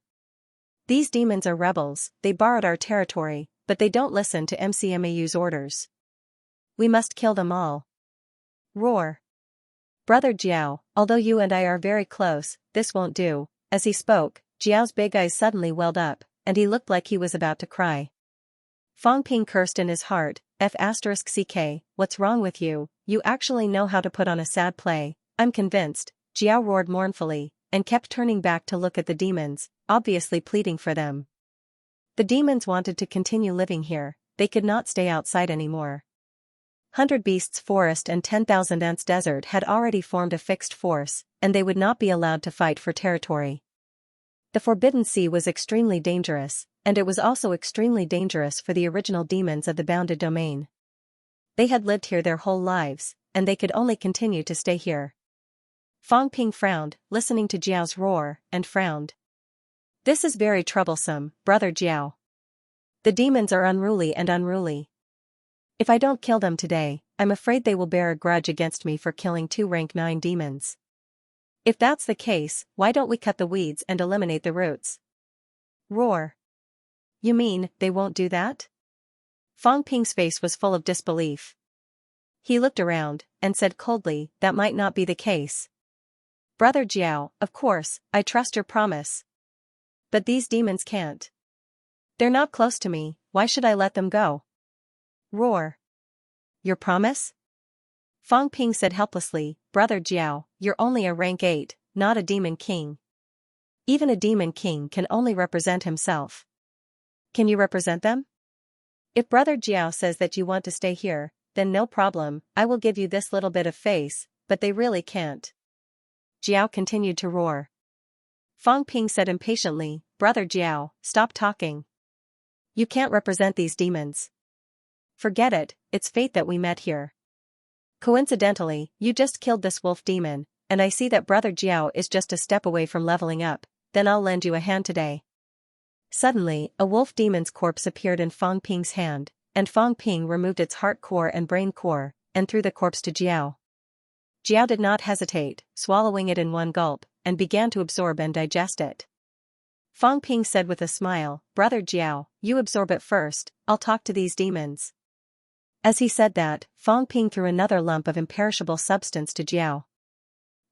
These demons are rebels, they borrowed our territory, but they don't listen to MCMAU's orders. We must kill them all. Roar! Brother Jiao, although you and I are very close, this won't do. As he spoke, Jiao's big eyes suddenly welled up, and he looked like he was about to cry. Fang Ping cursed in his heart, F***ck, what's wrong with you? You actually know how to put on a sad play. I'm convinced, Jiao roared mournfully, and kept turning back to look at the demons, obviously pleading for them. The demons wanted to continue living here, they could not stay outside anymore. 100 Beasts Forest and 10,000 Ants Desert had already formed a fixed force, and they would not be allowed to fight for territory. The Forbidden Sea was extremely dangerous, and it was also extremely dangerous for the original demons of the bounded domain. They had lived here their whole lives, and they could only continue to stay here. Fang Ping frowned, listening to Jiao's roar, and frowned. This is very troublesome, Brother Jiao. The demons are unruly and unruly. If I don't kill them today, I'm afraid they will bear a grudge against me for killing 2 rank 9 demons. If that's the case, why don't we cut the weeds and eliminate the roots? Roar. You mean, they won't do that? Fang Ping's face was full of disbelief. He looked around, and said coldly, that might not be the case. Brother Jiao, of course, I trust your promise. But these demons can't. They're not close to me, why should I let them go? Roar. Your promise? Fang Ping said helplessly, Brother Jiao, you're only a rank 8, not a demon king. Even a demon king can only represent himself. Can you represent them? If Brother Jiao says that you want to stay here, then no problem, I will give you this little bit of face, but they really can't. Jiao continued to roar. Fang Ping said impatiently, Brother Jiao, stop talking. You can't represent these demons. Forget it, it's fate that we met here. Coincidentally, you just killed this wolf demon, and I see that Brother Jiao is just a step away from leveling up, then I'll lend you a hand today. Suddenly, a wolf demon's corpse appeared in Fang Ping's hand, and Fang Ping removed its heart core and brain core, and threw the corpse to Jiao. Jiao did not hesitate, swallowing it in one gulp, and began to absorb and digest it. Fang Ping said with a smile, Brother Jiao, you absorb it first, I'll talk to these demons. As he said that, Fang Ping threw another lump of imperishable substance to Jiao.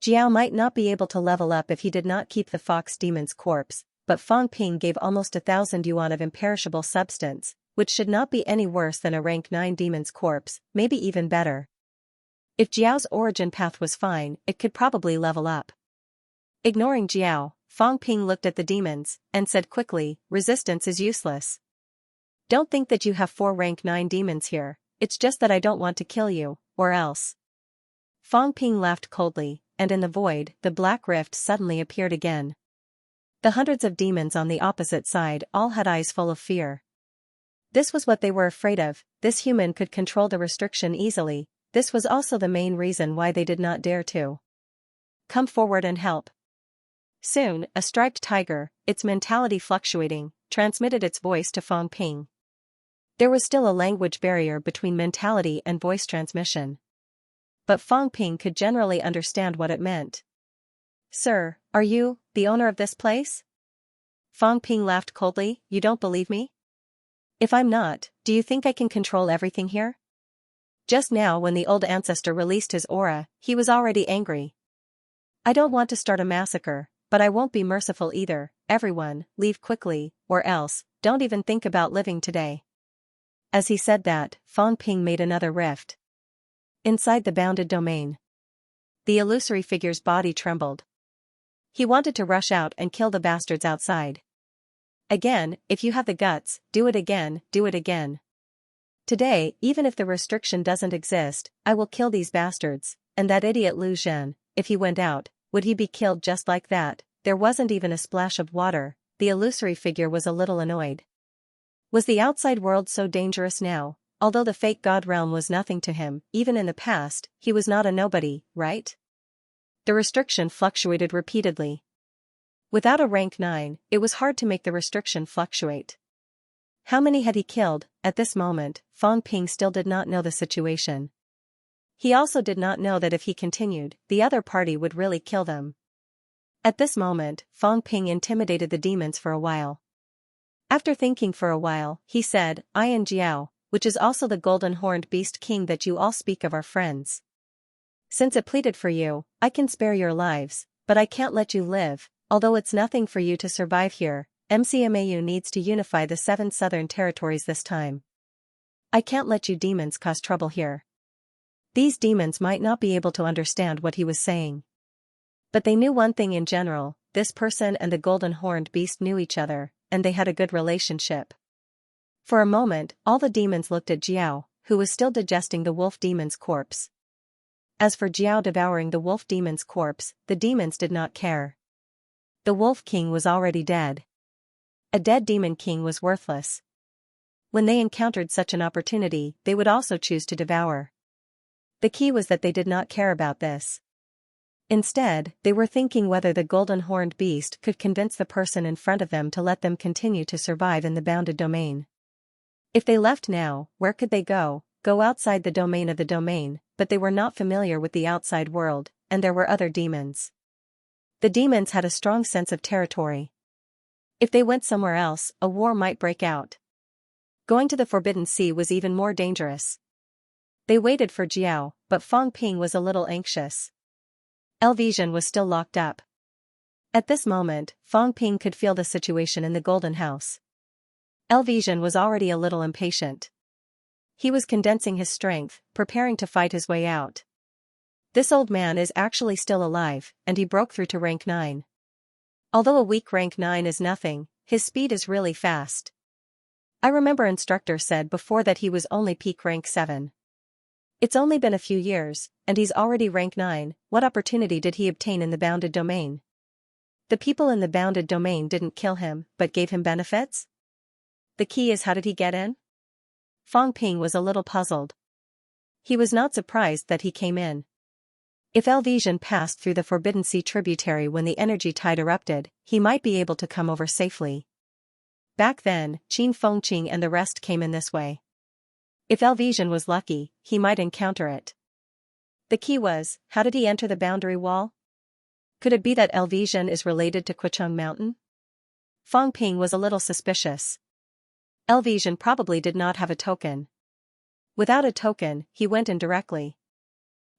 Jiao might not be able to level up if he did not keep the fox demon's corpse, but Fang Ping gave almost 1,000 yuan of imperishable substance, which should not be any worse than a rank 9 demon's corpse, maybe even better. If Jiao's origin path was fine, it could probably level up. Ignoring Jiao, Fang Ping looked at the demons, and said quickly, resistance is useless. Don't think that you have 4 rank 9 demons here, it's just that I don't want to kill you, or else. Fang Ping laughed coldly, and in the void, the black rift suddenly appeared again. The hundreds of demons on the opposite side all had eyes full of fear. This was what they were afraid of, this human could control the restriction easily, this was also the main reason why they did not dare to come forward and help. Soon, a striped tiger, its mentality fluctuating, transmitted its voice to Fang Ping. There was still a language barrier between mentality and voice transmission. But Fang Ping could generally understand what it meant. Sir, are you the owner of this place? Fang Ping laughed coldly, you don't believe me? If I'm not, do you think I can control everything here? Just now when the old ancestor released his aura, he was already angry. I don't want to start a massacre, but I won't be merciful either, everyone, leave quickly, or else, don't even think about living today. As he said that, Fang Ping made another rift. Inside the bounded domain, the illusory figure's body trembled. He wanted to rush out and kill the bastards outside. Again, if you have the guts, do it again, do it again. Today, even if the restriction doesn't exist, I will kill these bastards, and that idiot Lu Zhen, if he went out, would he be killed just like that? There wasn't even a splash of water, the illusory figure was a little annoyed. Was the outside world so dangerous now? Although the fake god realm was nothing to him, even in the past, he was not a nobody, right? The restriction fluctuated repeatedly. Without a rank 9, it was hard to make the restriction fluctuate. How many had he killed? At this moment, Fang Ping still did not know the situation. He also did not know that if he continued, the other party would really kill them. At this moment, Fang Ping intimidated the demons for a while. After thinking for a while, he said, I and Jiao, which is also the golden-horned beast king that you all speak of, are friends. Since it pleaded for you, I can spare your lives, but I can't let you live, although it's nothing for you to survive here. MCMAU needs to unify the 7 southern territories this time. I can't let you demons cause trouble here. These demons might not be able to understand what he was saying. But they knew one thing in general, this person and the golden-horned beast knew each other, and they had a good relationship. For a moment, all the demons looked at Jiao, who was still digesting the wolf demon's corpse. As for Jiao devouring the wolf demon's corpse, the demons did not care. The wolf king was already dead. A dead demon king was worthless. When they encountered such an opportunity, they would also choose to devour. The key was that they did not care about this. Instead, they were thinking whether the golden horned beast could convince the person in front of them to let them continue to survive in the bounded domain. If they left now, where could they go? Go outside the domain of the domain, but they were not familiar with the outside world, and there were other demons. The demons had a strong sense of territory. If they went somewhere else, a war might break out. Going to the Forbidden Sea was even more dangerous. They waited for Jiao, but Fang Ping was a little anxious. Elvision was still locked up. At this moment, Fang Ping could feel the situation in the Golden House. Elvision was already a little impatient. He was condensing his strength, preparing to fight his way out. This old man is actually still alive, and he broke through to rank 9. Although a weak rank 9 is nothing, his speed is really fast. I remember instructor said before that he was only peak rank 7. It's only been a few years, and he's already rank 9. What opportunity did he obtain in the bounded domain? The people in the bounded domain didn't kill him, but gave him benefits? The key is, how did he get in? Fang Ping was a little puzzled. He was not surprised that he came in. If Elvision passed through the Forbidden Sea tributary when the energy tide erupted, he might be able to come over safely. Back then, Qin Fengqing and the rest came in this way. If Elvision was lucky, he might encounter it. The key was, how did he enter the boundary wall? Could it be that Elvision is related to Qicheng Mountain? Fang Ping was a little suspicious. Elvision probably did not have a token. Without a token, he went in directly.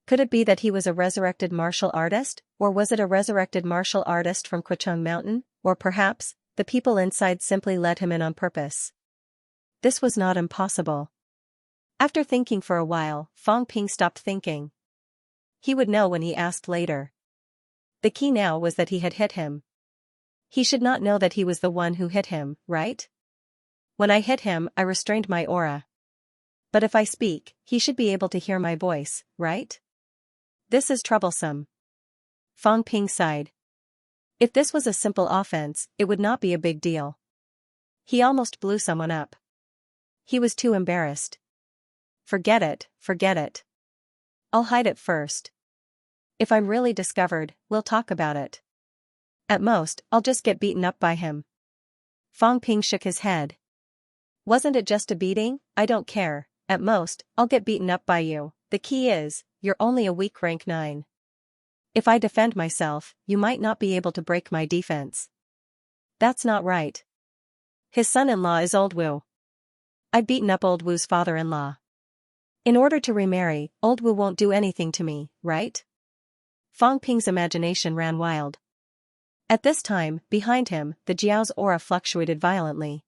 Could it be that he was a resurrected martial artist, or was it a resurrected martial artist from Qicheng Mountain, or perhaps, the people inside simply let him in on purpose? This was not impossible. After thinking for a while, Fang Ping stopped thinking. He would know when he asked later. The key now was that he had hit him. He should not know that he was the one who hit him, right? When I hit him, I restrained my aura. But if I speak, he should be able to hear my voice, right? This is troublesome. Fang Ping sighed. If this was a simple offense, it would not be a big deal. He almost blew someone up. He was too embarrassed. Forget it, forget it. I'll hide it first. If I'm really discovered, we'll talk about it. At most, I'll just get beaten up by him. Fang Ping shook his head. Wasn't it just a beating? I don't care. At most, I'll get beaten up by you. The key is, you're only a weak rank 9. If I defend myself, you might not be able to break my defense. That's not right. His son-in-law is Old Wu. I've beaten up Old Wu's father-in-law. In order to remarry, Old Wu won't do anything to me, right? Fang Ping's imagination ran wild. At this time, behind him, the Jiao's aura fluctuated violently.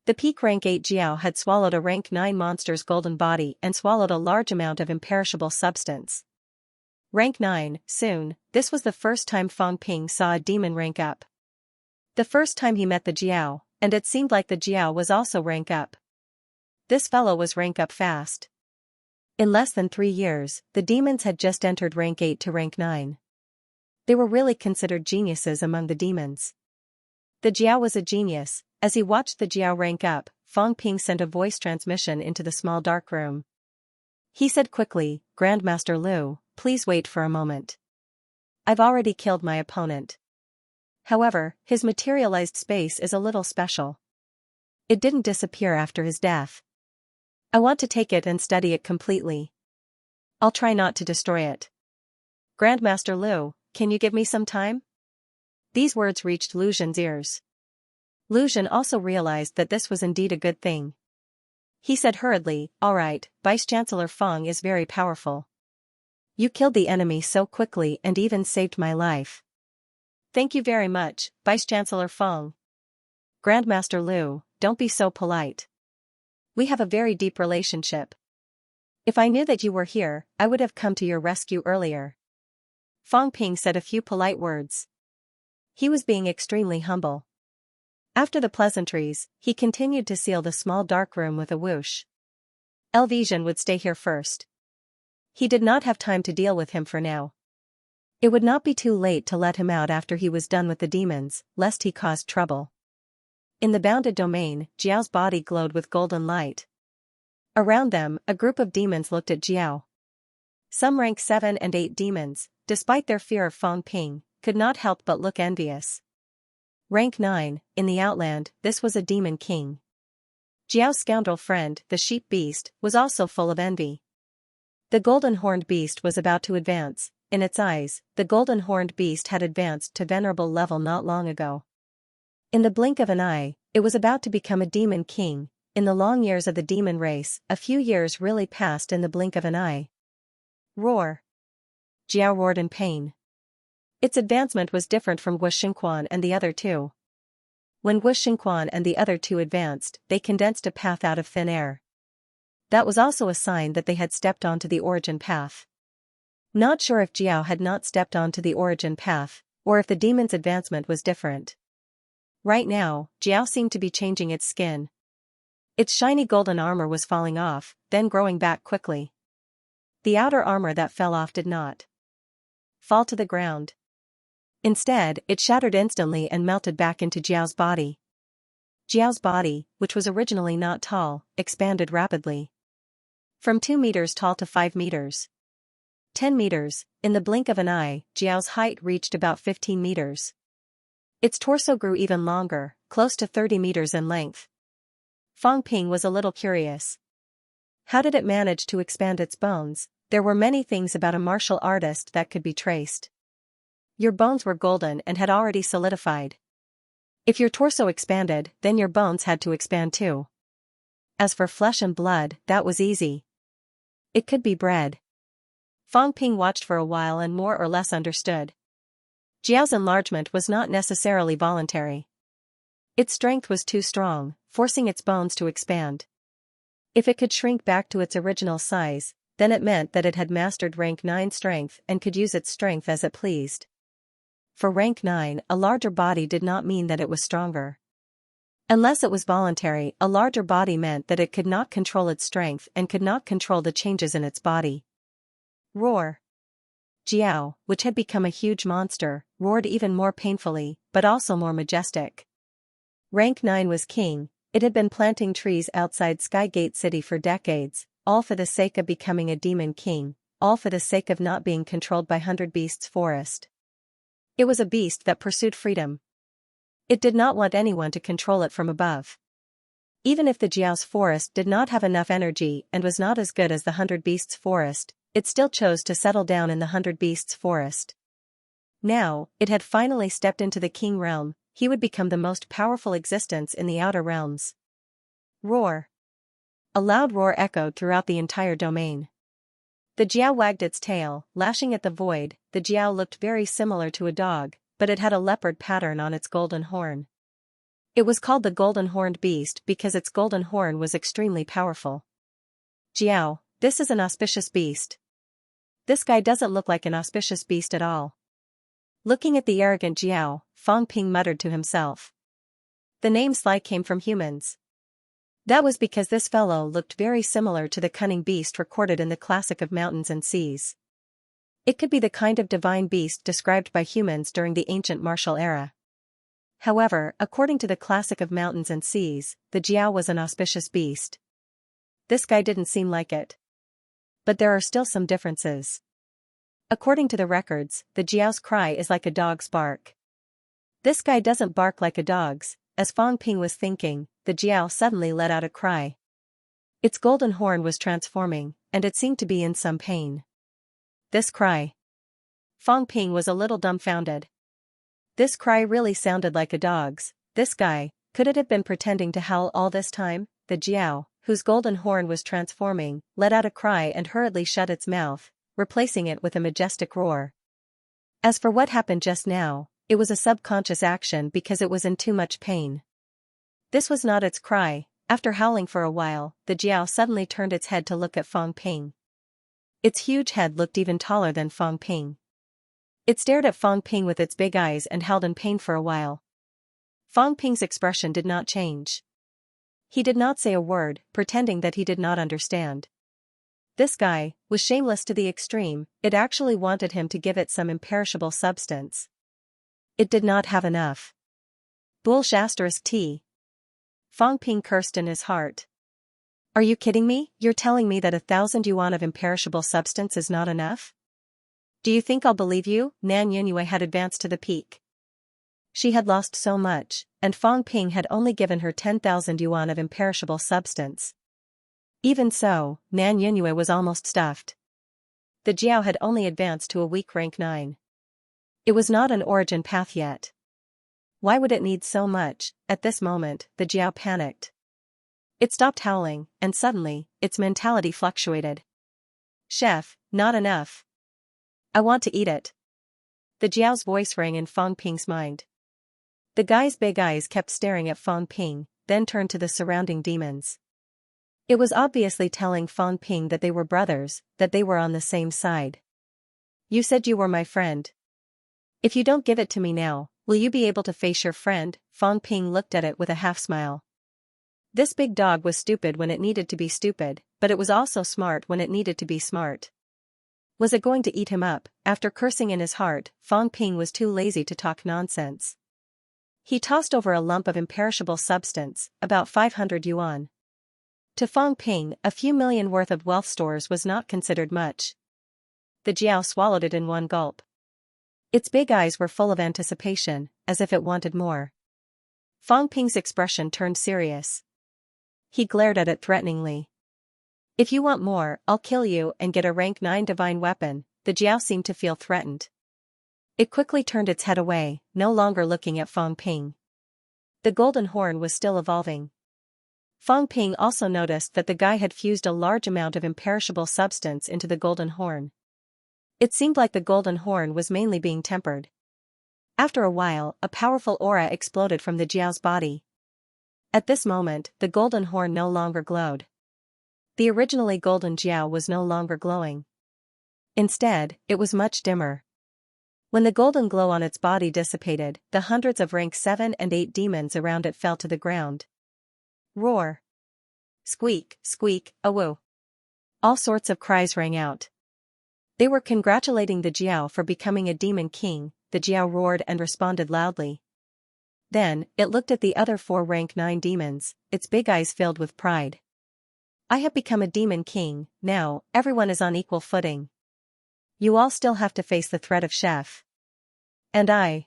The peak rank 8 Jiao had swallowed a rank 9 monster's golden body and swallowed a large amount of imperishable substance. Rank 9, soon, this was the first time Fang Ping saw a demon rank up. The first time he met the Jiao, and it seemed like the Jiao was also rank up. This fellow was rank up fast. In less than 3 years, the demons had just entered rank 8 to rank 9. They were really considered geniuses among the demons. The Jiao was a genius. As he watched the Jiao rank up, Fang Ping sent a voice transmission into the small dark room. He said quickly, Grandmaster Liu, please wait for a moment. I've already killed my opponent. However, his materialized space is a little special. It didn't disappear after his death. I want to take it and study it completely. I'll try not to destroy it. Grandmaster Liu, can you give me some time? These words reached Lu Zhen's ears. Lu Zhen also realized that this was indeed a good thing. He said hurriedly, all right, Vice-Chancellor Feng is very powerful. You killed the enemy so quickly and even saved my life. Thank you very much, Vice-Chancellor Feng. Grandmaster Liu, don't be so polite. We have a very deep relationship. If I knew that you were here, I would have come to your rescue earlier. Fang Ping said a few polite words. He was being extremely humble. After the pleasantries, he continued to seal the small dark room with a whoosh. Elvision would stay here first. He did not have time to deal with him for now. It would not be too late to let him out after he was done with the demons, lest he caused trouble. In the bounded domain, Jiao's body glowed with golden light. Around them, a group of demons looked at Jiao. Some rank 7 and 8 demons, despite their fear of Fang Ping, could not help but look envious. Rank 9, in the Outland, this was a demon king. Jiao's scoundrel friend, the sheep beast, was also full of envy. The golden-horned beast was about to advance. In its eyes, the golden-horned beast had advanced to venerable level not long ago. In the blink of an eye, it was about to become a demon king. In the long years of the demon race, a few years really passed in the blink of an eye. Roar! Jiao roared in pain. Its advancement was different from Wu Xingquan and the other two. When Wu Xingquan and the other two advanced, they condensed a path out of thin air. That was also a sign that they had stepped onto the origin path. Not sure if Jiao had not stepped onto the origin path, or if the demon's advancement was different. Right now, Jiao seemed to be changing its skin. Its shiny golden armor was falling off, then growing back quickly. The outer armor that fell off did not fall to the ground. Instead, it shattered instantly and melted back into Jiao's body. Jiao's body, which was originally not tall, expanded rapidly. From 2 meters tall to 5 meters. 10 meters, in the blink of an eye, Jiao's height reached about 15 meters. Its torso grew even longer, close to 30 meters in length. Fang Ping was a little curious. How did it manage to expand its bones? There were many things about a martial artist that could be traced. Your bones were golden and had already solidified. If your torso expanded, then your bones had to expand too. As for flesh and blood, that was easy. It could be bred. Fang Ping watched for a while and more or less understood. Jiao's enlargement was not necessarily voluntary. Its strength was too strong, forcing its bones to expand. If it could shrink back to its original size, then it meant that it had mastered rank 9 strength and could use its strength as it pleased. For rank 9, a larger body did not mean that it was stronger. Unless it was voluntary, a larger body meant that it could not control its strength and could not control the changes in its body. Roar! Jiao, which had become a huge monster, roared even more painfully, but also more majestic. Rank 9 was king. It had been planting trees outside Skygate City for decades, all for the sake of becoming a demon king, all for the sake of not being controlled by 100 Beasts Forest. It was a beast that pursued freedom. It did not want anyone to control it from above. Even if the Jiao's forest did not have enough energy and was not as good as the 100 Beasts Forest, it still chose to settle down in the 100 Beasts Forest. Now, it had finally stepped into the king realm. He would become the most powerful existence in the outer realms. Roar! A loud roar echoed throughout the entire domain. The Jiao wagged its tail, lashing at the void. The Jiao looked very similar to a dog, but it had a leopard pattern on its golden horn. It was called the golden-horned beast because its golden horn was extremely powerful. Jiao, this is an auspicious beast. This guy doesn't look like an auspicious beast at all. Looking at the arrogant Jiao, Fang Ping muttered to himself. The name Sly came from humans. That was because this fellow looked very similar to the cunning beast recorded in the Classic of Mountains and Seas. It could be the kind of divine beast described by humans during the ancient martial era. However, according to the Classic of Mountains and Seas, the Jiao was an auspicious beast. This guy didn't seem like it. But there are still some differences. According to the records, the Jiao's cry is like a dog's bark. This guy doesn't bark like a dog's. As Fang Ping was thinking, the Jiao suddenly let out a cry. Its golden horn was transforming, and it seemed to be in some pain. This cry. Fang Ping was a little dumbfounded. This cry really sounded like a dog's. This guy, could it have been pretending to howl all this time? The Jiao, whose golden horn was transforming, let out a cry and hurriedly shut its mouth, replacing it with a majestic roar. As for what happened just now, it was a subconscious action because it was in too much pain. This was not its cry. After howling for a while, the Jiao suddenly turned its head to look at Fang Ping. Its huge head looked even taller than Fang Ping. It stared at Fang Ping with its big eyes and howled in pain for a while. Fang Ping's expression did not change. He did not say a word, pretending that he did not understand. This guy was shameless to the extreme. It actually wanted him to give it some imperishable substance. It did not have enough. Bullsh*T. Fang Ping cursed in his heart. Are you kidding me? You're telling me that 1,000 yuan of imperishable substance is not enough? Do you think I'll believe you? Nan Yunyue had advanced to the peak. She had lost so much, and Fang Ping had only given her 10,000 yuan of imperishable substance. Even so, Nan Yunyue was almost stuffed. The Jiao had only advanced to a weak rank 9. It was not an origin path yet. Why would it need so much? At this moment, the Jiao panicked. It stopped howling, and suddenly, its mentality fluctuated. Chef, not enough. I want to eat it. The Jiao's voice rang in Fang Ping's mind. The guy's big eyes kept staring at Fang Ping, then turned to the surrounding demons. It was obviously telling Fang Ping that they were brothers, that they were on the same side. You said you were my friend. If you don't give it to me now, will you be able to face your friend? Fang Ping looked at it with a half-smile. This big dog was stupid when it needed to be stupid, but it was also smart when it needed to be smart. Was it going to eat him up? After cursing in his heart, Fang Ping was too lazy to talk nonsense. He tossed over a lump of imperishable substance, about 500 yuan. To Fang Ping, a few million worth of wealth stores was not considered much. The Jiao swallowed it in one gulp. Its big eyes were full of anticipation, as if it wanted more. Fang Ping's expression turned serious. He glared at it threateningly. If you want more, I'll kill you and get a rank 9 divine weapon. The Jiao seemed to feel threatened. It quickly turned its head away, no longer looking at Fang Ping. The golden horn was still evolving. Fang Ping also noticed that the guy had fused a large amount of imperishable substance into the golden horn. It seemed like the golden horn was mainly being tempered. After a while, a powerful aura exploded from the Jiao's body. At this moment, the golden horn no longer glowed. The originally golden Jiao was no longer glowing. Instead, it was much dimmer. When the golden glow on its body dissipated, the hundreds of rank 7 and 8 demons around it fell to the ground. Roar! Squeak, squeak, awoo! All sorts of cries rang out. They were congratulating the Jiao for becoming a demon king. The Jiao roared and responded loudly. Then, it looked at the other 4 rank 9 demons, its big eyes filled with pride. I have become a demon king. Now, everyone is on equal footing. You all still have to face the threat of Chef. And I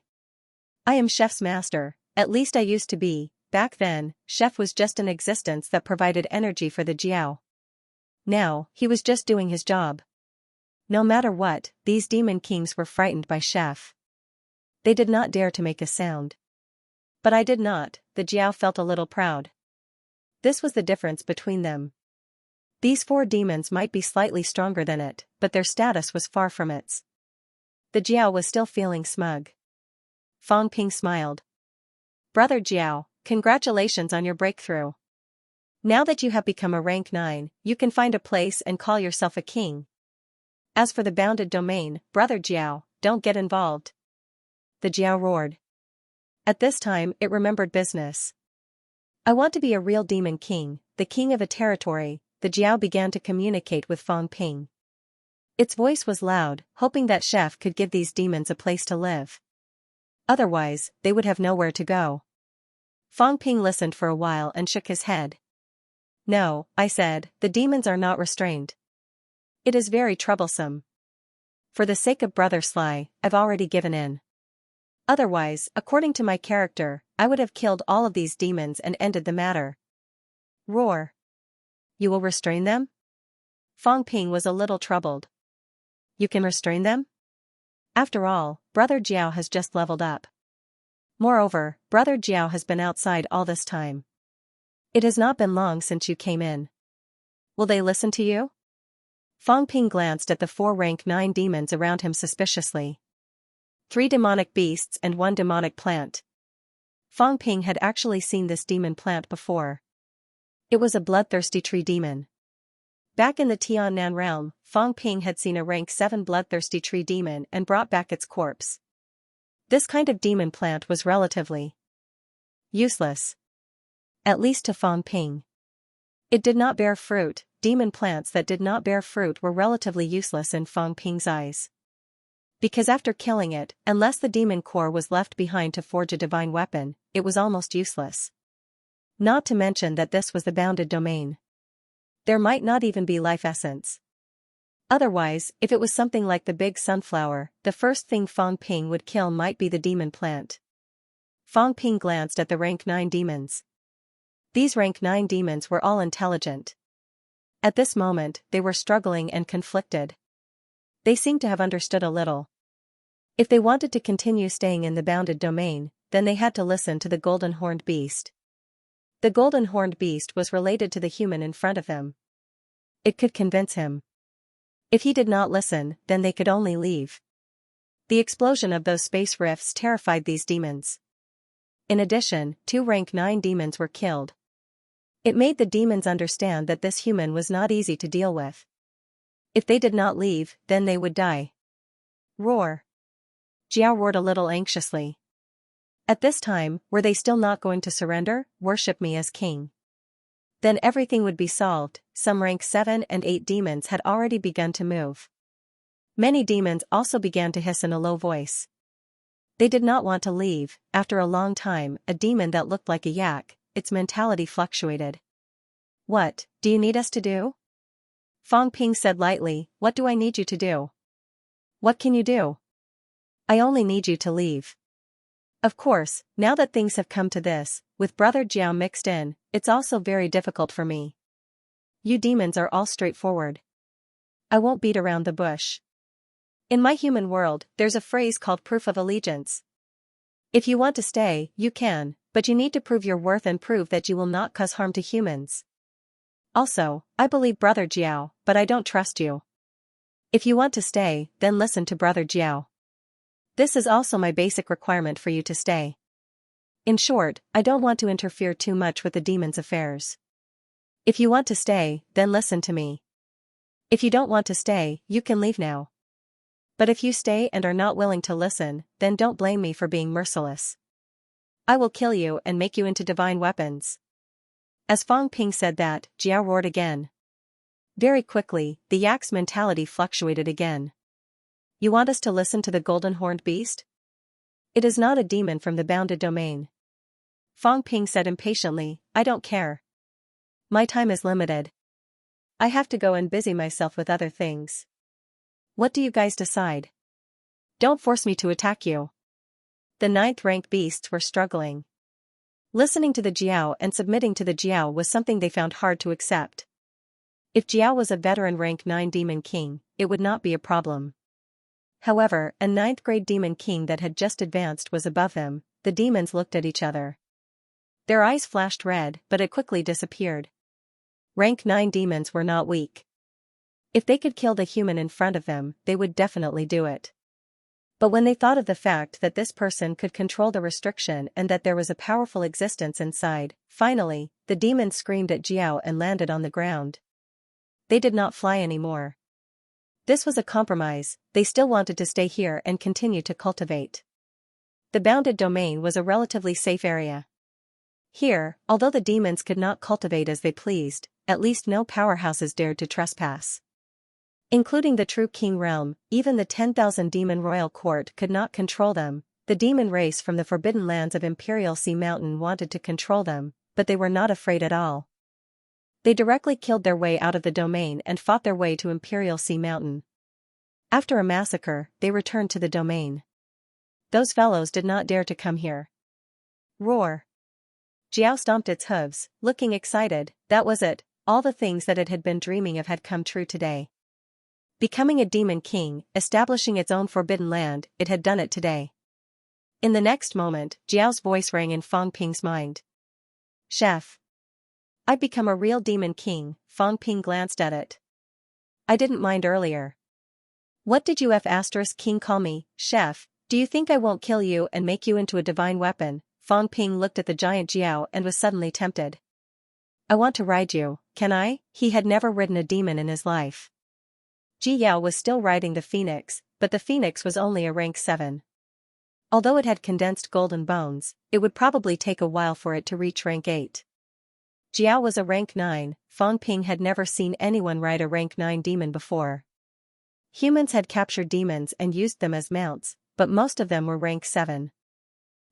am Chef's master, at least I used to be. Back then, Chef was just an existence that provided energy for the Jiao. Now, he was just doing his job. No matter what, these demon kings were frightened by Chef. They did not dare to make a sound. But I did not. The Jiao felt a little proud. This was the difference between them. These 4 demons might be slightly stronger than it, but their status was far from its. The Jiao was still feeling smug. Fang Ping smiled. Brother Jiao, congratulations on your breakthrough. Now that you have become a rank 9, you can find a place and call yourself a king. As for the bounded domain, Brother Jiao, don't get involved. The Jiao roared. At this time, it remembered business. I want to be a real demon king, the king of a territory. The Jiao began to communicate with Fang Ping. Its voice was loud, hoping that Chef could give these demons a place to live. Otherwise, they would have nowhere to go. Fang Ping listened for a while and shook his head. No, I said, the demons are not restrained. It is very troublesome. For the sake of Brother Sly, I've already given in. Otherwise, according to my character, I would have killed all of these demons and ended the matter. Roar! You will restrain them? Fang Ping was a little troubled. You can restrain them? After all, Brother Jiao has just leveled up. Moreover, Brother Jiao has been outside all this time. It has not been long since you came in. Will they listen to you? Fang Ping glanced at the 4 rank 9 demons around him suspiciously. 3 demonic beasts and 1 demonic plant. Fang Ping had actually seen this demon plant before. It was a bloodthirsty tree demon. Back in the Tiannan realm, Fang Ping had seen a rank 7 bloodthirsty tree demon and brought back its corpse. This kind of demon plant was relatively useless. At least to Fang Ping. It did not bear fruit, demon plants that did not bear fruit were relatively useless in Fang Ping's eyes. Because after killing it, unless the demon core was left behind to forge a divine weapon, it was almost useless. Not to mention that this was the bounded domain. There might not even be life essence. Otherwise, if it was something like the big sunflower, the first thing Fang Ping would kill might be the demon plant. Fang Ping glanced at the rank 9 demons. These rank 9 demons were all intelligent. At this moment, they were struggling and conflicted. They seemed to have understood a little. If they wanted to continue staying in the bounded domain, then they had to listen to the golden horned beast. The golden horned beast was related to the human in front of him. It could convince him. If he did not listen, then they could only leave. The explosion of those space rifts terrified these demons. In addition, 2 rank 9 demons were killed. It made the demons understand that this human was not easy to deal with. If they did not leave, then they would die. Roar. Jiao roared a little anxiously. At this time, were they still not going to surrender? Worship me as king. Then everything would be solved. Some rank 7 and 8 demons had already begun to move. Many demons also began to hiss in a low voice. They did not want to leave. After a long time, a demon that looked like a yak, its mentality fluctuated. What do you need us to do? Fang Ping said lightly, what do I need you to do? What can you do? I only need you to leave. Of course, now that things have come to this, with Brother Jiao mixed in, it's also very difficult for me. You demons are all straightforward. I won't beat around the bush. In my human world, there's a phrase called proof of allegiance. If you want to stay, you can, but you need to prove your worth and prove that you will not cause harm to humans. Also, I believe Brother Jiao, but I don't trust you. If you want to stay, then listen to Brother Jiao. This is also my basic requirement for you to stay. In short, I don't want to interfere too much with the demon's affairs. If you want to stay, then listen to me. If you don't want to stay, you can leave now. But if you stay and are not willing to listen, then don't blame me for being merciless. I will kill you and make you into divine weapons. As Fang Ping said that, Jiao roared again. Very quickly, the yak's mentality fluctuated again. You want us to listen to the golden horned beast? It is not a demon from the bounded domain. Fang Ping said impatiently, I don't care. My time is limited. I have to go and busy myself with other things. What do you guys decide? Don't force me to attack you. The 9th rank beasts were struggling. Listening to the Jiao and submitting to the Jiao was something they found hard to accept. If Jiao was a veteran rank 9 demon king, it would not be a problem. However, a 9th grade demon king that had just advanced was above him. The demons looked at each other. Their eyes flashed red, but it quickly disappeared. Rank 9 demons were not weak. If they could kill the human in front of them, they would definitely do it. But when they thought of the fact that this person could control the restriction and that there was a powerful existence inside, finally, the demons screamed at Jiao and landed on the ground. They did not fly anymore. This was a compromise. They still wanted to stay here and continue to cultivate. The bounded domain was a relatively safe area. Here, although the demons could not cultivate as they pleased, at least no powerhouses dared to trespass. Including the true king realm, even the 10,000 demon royal court could not control them. The demon race from the forbidden lands of Imperial Sea Mountain wanted to control them, but they were not afraid at all. They directly killed their way out of the domain and fought their way to Imperial Sea Mountain. After a massacre, they returned to the domain. Those fellows did not dare to come here. Roar. Jiao stomped its hooves, looking excited. That was it, all the things that it had been dreaming of had come true today. Becoming a demon king, establishing its own forbidden land, it had done it today. In the next moment, Jiao's voice rang in Fang Ping's mind. Chef. I'd become a real demon king. Fang Ping glanced at it. I didn't mind earlier. What did you king call me, chef? Do you think I won't kill you and make you into a divine weapon? Fang Ping looked at the giant Jiao and was suddenly tempted. I want to ride you, can I? He had never ridden a demon in his life. Ji Yao was still riding the phoenix, but the phoenix was only a rank 7. Although it had condensed golden bones, it would probably take a while for it to reach rank 8. Jiao was a rank 9, Fang Ping had never seen anyone ride a rank 9 demon before. Humans had captured demons and used them as mounts, but most of them were rank 7.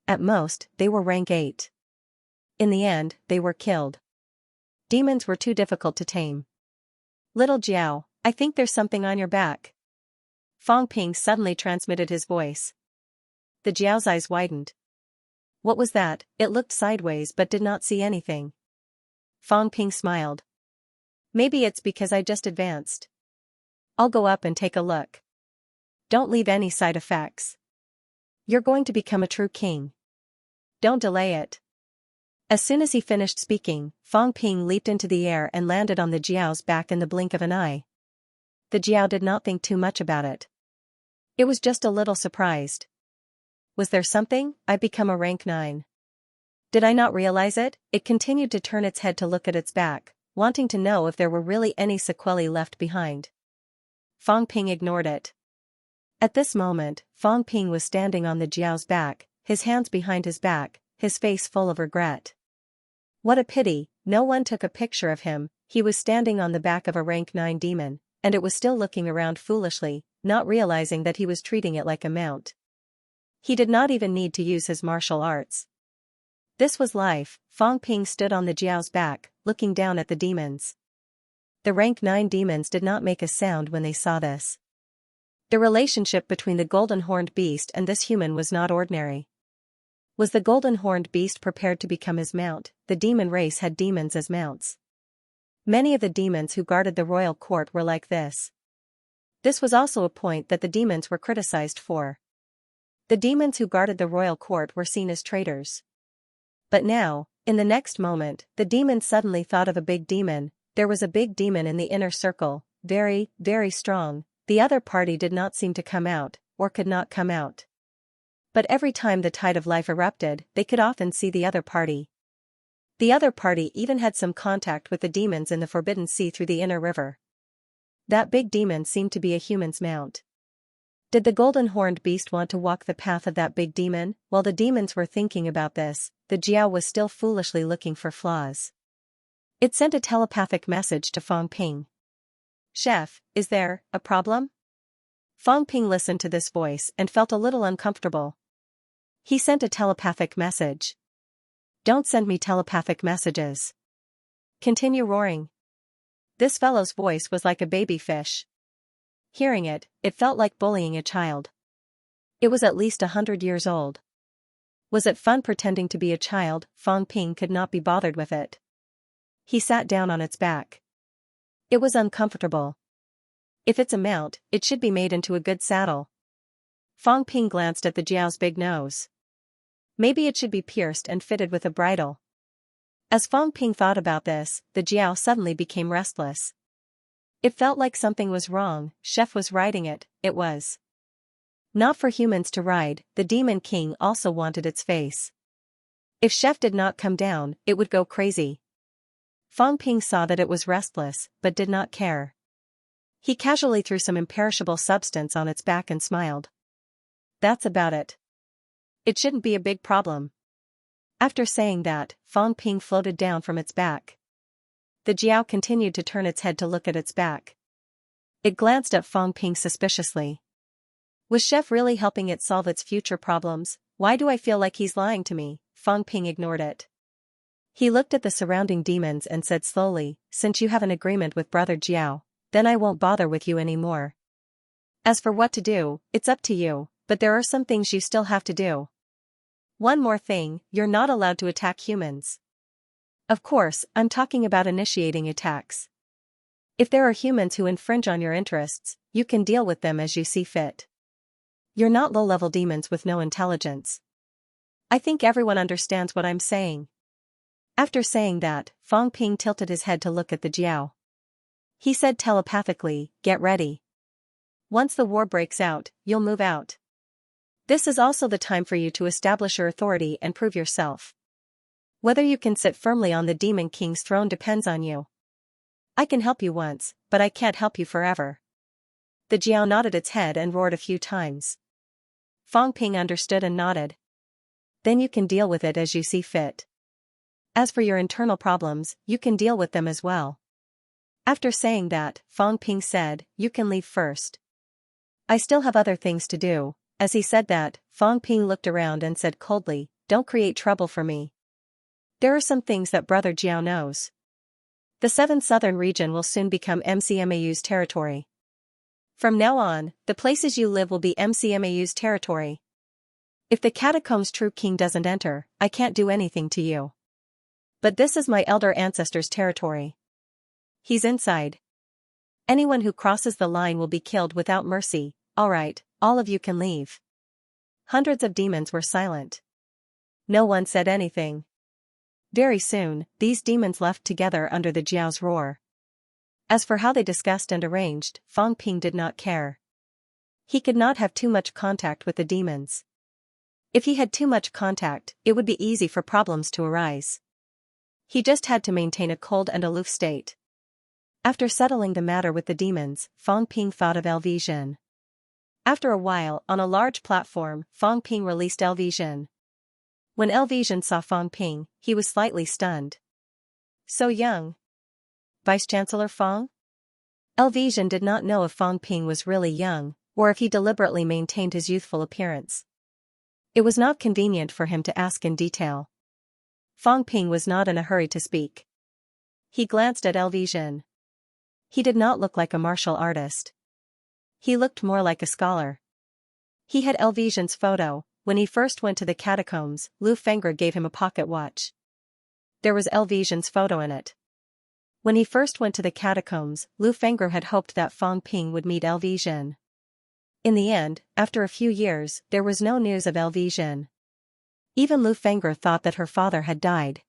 At most, they were rank 8. In the end, they were killed. Demons were too difficult to tame. Little Jiao, I think there's something on your back. Fang Ping suddenly transmitted his voice. The Jiao's eyes widened. What was that? It looked sideways but did not see anything. Fang Ping smiled. Maybe it's because I just advanced. I'll go up and take a look. Don't leave any side effects. You're going to become a true king. Don't delay it. As soon as he finished speaking, Fang Ping leaped into the air and landed on the Jiao's back in the blink of an eye. The Jiao did not think too much about it. It was just a little surprised. Was there something? I've become a rank 9. Did I not realize it? It continued to turn its head to look at its back, wanting to know if there were really any sequelae left behind. Fang Ping ignored it. At this moment, Fang Ping was standing on the Jiao's back, his hands behind his back, his face full of regret. What a pity, no one took a picture of him. He was standing on the back of a rank 9 demon, and it was still looking around foolishly, not realizing that he was treating it like a mount. He did not even need to use his martial arts. This was life. Fang Ping stood on the Jiao's back, looking down at the demons. The rank 9 demons did not make a sound when they saw this. The relationship between the golden-horned beast and this human was not ordinary. Was the golden-horned beast prepared to become his mount? The demon race had demons as mounts. Many of the demons who guarded the royal court were like this. This was also a point that the demons were criticized for. The demons who guarded the royal court were seen as traitors. But now, in the next moment, the demons suddenly thought of a big demon. There was a big demon in the inner circle, very, very strong. The other party did not seem to come out, or could not come out. But every time the tide of life erupted, they could often see the other party. The other party even had some contact with the demons in the Forbidden Sea through the inner river. That big demon seemed to be a human's mount. Did the golden-horned beast want to walk the path of that big demon? While the demons were thinking about this, the Jiao was still foolishly looking for flaws. It sent a telepathic message to Fang Ping. Chef, is there a problem? Fang Ping listened to this voice and felt a little uncomfortable. He sent a telepathic message. Don't send me telepathic messages. Continue roaring. This fellow's voice was like a baby fish. Hearing it, it felt like bullying a child. It was at least 100 years old. Was it fun pretending to be a child? Fang Ping could not be bothered with it. He sat down on its back. It was uncomfortable. If it's a mount, it should be made into a good saddle. Fang Ping glanced at the Jiao's big nose. Maybe it should be pierced and fitted with a bridle. As Fang Ping thought about this, the Jiao suddenly became restless. It felt like something was wrong. Chef was riding it. It was not for humans to ride. The Demon King also wanted its face. If Chef did not come down, it would go crazy. Fang Ping saw that it was restless, but did not care. He casually threw some imperishable substance on its back and smiled. That's about it. It shouldn't be a big problem. After saying that, Fang Ping floated down from its back. The Jiao continued to turn its head to look at its back. It glanced at Fang Ping suspiciously. Was Chef really helping it solve its future problems? Why do I feel like he's lying to me? Fang Ping ignored it. He looked at the surrounding demons and said slowly, since you have an agreement with Brother Jiao, then I won't bother with you anymore. As for what to do, it's up to you, but there are some things you still have to do. One more thing, you're not allowed to attack humans. Of course, I'm talking about initiating attacks. If there are humans who infringe on your interests, you can deal with them as you see fit. You're not low-level demons with no intelligence. I think everyone understands what I'm saying. After saying that, Fang Ping tilted his head to look at the Jiao. He said telepathically, get ready. Once the war breaks out, you'll move out. This is also the time for you to establish your authority and prove yourself. Whether you can sit firmly on the Demon King's throne depends on you. I can help you once, but I can't help you forever. The Jiao nodded its head and roared a few times. Fang Ping understood and nodded. Then you can deal with it as you see fit. As for your internal problems, you can deal with them as well. After saying that, Fang Ping said, you can leave first. I still have other things to do. As he said that, Fang Ping looked around and said coldly, don't create trouble for me. There are some things that Brother Jiao knows. The 7th Southern Region will soon become MCMAU's territory. From now on, the places you live will be MCMAU's territory. If the Catacombs Troop King doesn't enter, I can't do anything to you. But this is my elder ancestor's territory. He's inside. Anyone who crosses the line will be killed without mercy. Alright, all of you can leave. Hundreds of demons were silent. No one said anything. Very soon, these demons left together under the Jiao's roar. As for how they discussed and arranged, Fang Ping did not care. He could not have too much contact with the demons. If he had too much contact, it would be easy for problems to arise. He just had to maintain a cold and aloof state. After settling the matter with the demons, Fang Ping thought of Elvision. After a while, on a large platform, Fang Ping released Elvision. When Elvision saw Fang Ping, he was slightly stunned. So young. Vice-Chancellor Fang? Elvision did not know if Fang Ping was really young, or if he deliberately maintained his youthful appearance. It was not convenient for him to ask in detail. Fang Ping was not in a hurry to speak. He glanced at Elvision. He did not look like a martial artist. He looked more like a scholar. He had Elvision's photo. When he first went to the catacombs, Lu Fengger gave him a pocket watch. There was Elvision's photo in it. When he first went to the catacombs, Lu Fengger had hoped that Fang Ping would meet Elvision. In the end, after a few years, there was no news of Elvision. Even Lu Fengger thought that her father had died.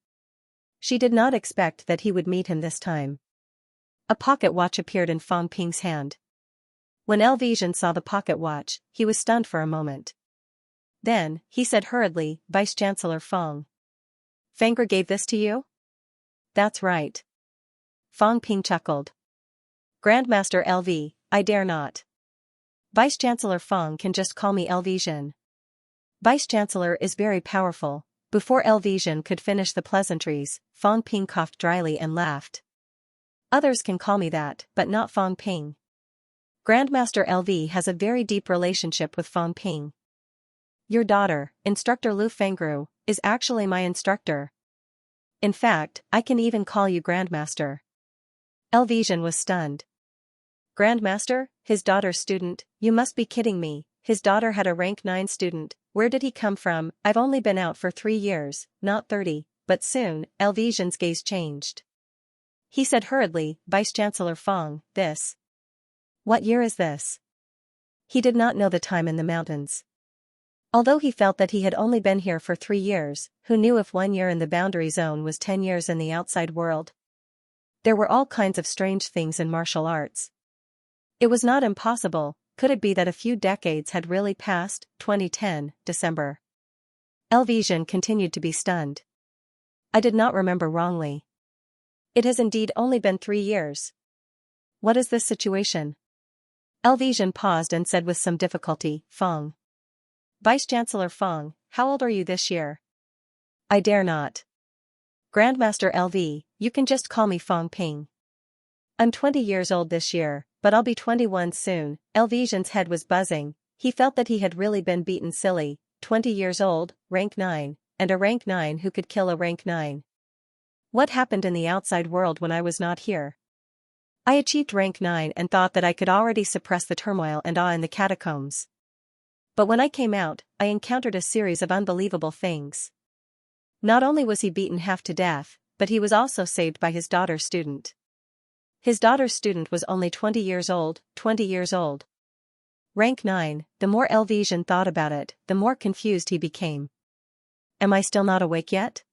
She did not expect that he would meet him this time. A pocket watch appeared in Fang Ping's hand. When Elvision saw the pocket watch, he was stunned for a moment. Then, he said hurriedly, Vice-Chancellor Fang. Fengger gave this to you? That's right. Fang Ping chuckled. Grandmaster LV, I dare not. Vice-Chancellor Fang can just call me Elvision. Vice-Chancellor is very powerful. Before Elvision could finish the pleasantries, Fang Ping coughed dryly and laughed. Others can call me that, but not Fang Ping. Grandmaster LV has a very deep relationship with Fang Ping. Your daughter, Instructor Lu Fengru, is actually my instructor. In fact, I can even call you Grandmaster. Elvision was stunned. Grandmaster, his daughter's student, you must be kidding me. His daughter had a rank 9 student. Where did he come from? I've only been out for 3 years, not 30, but soon, Elvision's gaze changed. He said hurriedly, Vice-Chancellor Fang, this. What year is this? He did not know the time in the mountains. Although he felt that he had only been here for 3 years, who knew if 1 year in the boundary zone was 10 years in the outside world? There were all kinds of strange things in martial arts. It was not impossible. Could it be that a few decades had really passed? 2010, December. Elvision continued to be stunned. I did not remember wrongly. It has indeed only been 3 years. What is this situation? Elvision paused and said with some difficulty, Fang. Vice-Chancellor Fang, how old are you this year? I dare not. Grandmaster LV, you can just call me Fang Ping. I'm 20 years old this year, but I'll be 21 soon. Elvision's head was buzzing. He felt that he had really been beaten silly. 20 years old, rank 9, and a rank 9 who could kill a rank 9. What happened in the outside world when I was not here? I achieved rank 9 and thought that I could already suppress the turmoil and awe in the catacombs. But when I came out, I encountered a series of unbelievable things. Not only was he beaten half to death, but he was also saved by his daughter's student. His daughter's student was only 20 years old, 20 years old. Rank 9, the more Elvision thought about it, the more confused he became. Am I still not awake yet?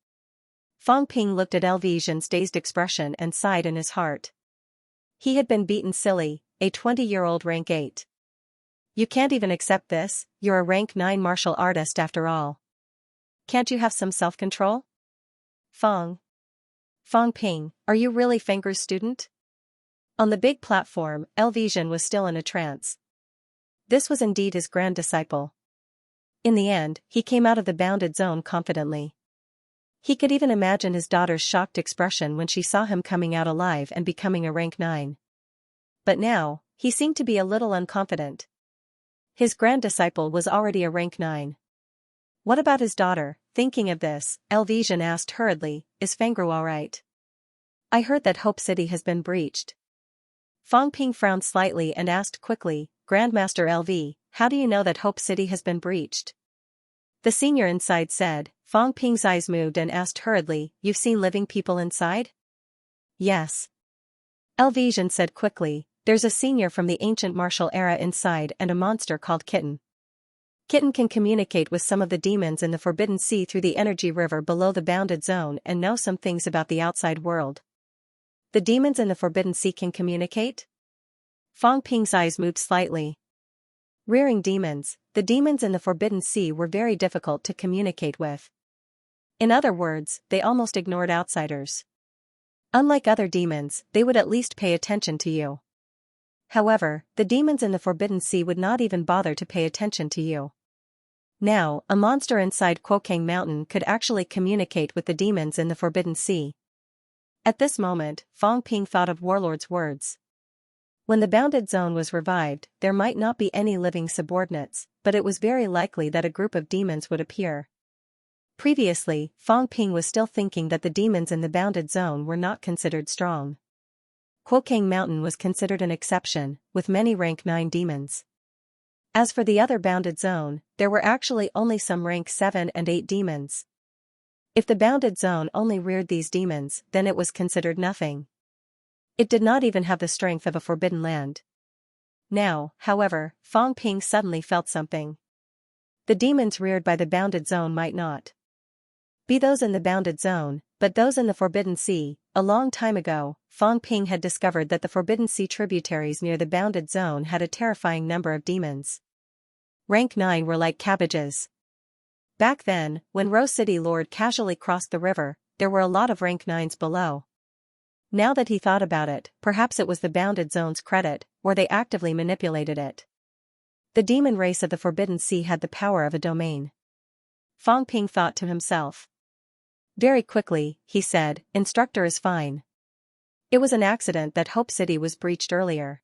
Fang Ping looked at Elvision's dazed expression and sighed in his heart. He had been beaten silly, a 20-year-old rank 8. You can't even accept this, you're a rank 9 martial artist after all. Can't you have some self-control? Fang Ping, are you really Fengru's student? On the big platform, Elvision was still in a trance. This was indeed his grand disciple. In the end, he came out of the bounded zone confidently. He could even imagine his daughter's shocked expression when she saw him coming out alive and becoming a rank 9. But now, he seemed to be a little unconfident. His grand disciple was already a rank 9. What about his daughter? Thinking of this, Elvision asked hurriedly, is Fangru alright? I heard that Hope City has been breached. Fang Ping frowned slightly and asked quickly, Grandmaster LV, how do you know that Hope City has been breached? The senior inside said. Fang Ping's eyes moved and asked hurriedly, you've seen living people inside? Yes. Elvision said quickly, there's a senior from the ancient martial era inside and a monster called Kitten. Kitten can communicate with some of the demons in the Forbidden Sea through the energy river below the bounded zone and know some things about the outside world. The demons in the Forbidden Sea can communicate? Fang Ping's eyes moved slightly. Rearing demons, the demons in the Forbidden Sea were very difficult to communicate with. In other words, they almost ignored outsiders. Unlike other demons, they would at least pay attention to you. However, the demons in the Forbidden Sea would not even bother to pay attention to you. Now, a monster inside Quokang Mountain could actually communicate with the demons in the Forbidden Sea. At this moment, Fang Ping thought of Warlord's words. When the bounded zone was revived, there might not be any living subordinates, but it was very likely that a group of demons would appear. Previously, Fang Ping was still thinking that the demons in the bounded zone were not considered strong. Quokang Mountain was considered an exception, with many rank 9 demons. As for the other bounded zone, there were actually only some rank 7 and 8 demons. If the bounded zone only reared these demons, then it was considered nothing. It did not even have the strength of a forbidden land. Now, however, Fang Ping suddenly felt something. The demons reared by the bounded zone might not be those in the bounded zone, but those in the Forbidden Sea. A long time ago, Fang Ping had discovered that the Forbidden Sea tributaries near the bounded zone had a terrifying number of demons. Rank 9 were like cabbages. Back then, when Rose City Lord casually crossed the river, there were a lot of rank 9s below. Now that he thought about it, perhaps it was the bounded zone's credit, or they actively manipulated it. The demon race of the Forbidden Sea had the power of a domain. Fang Ping thought to himself. Very quickly, he said, Instructor is fine. It was an accident that Hope City was breached earlier.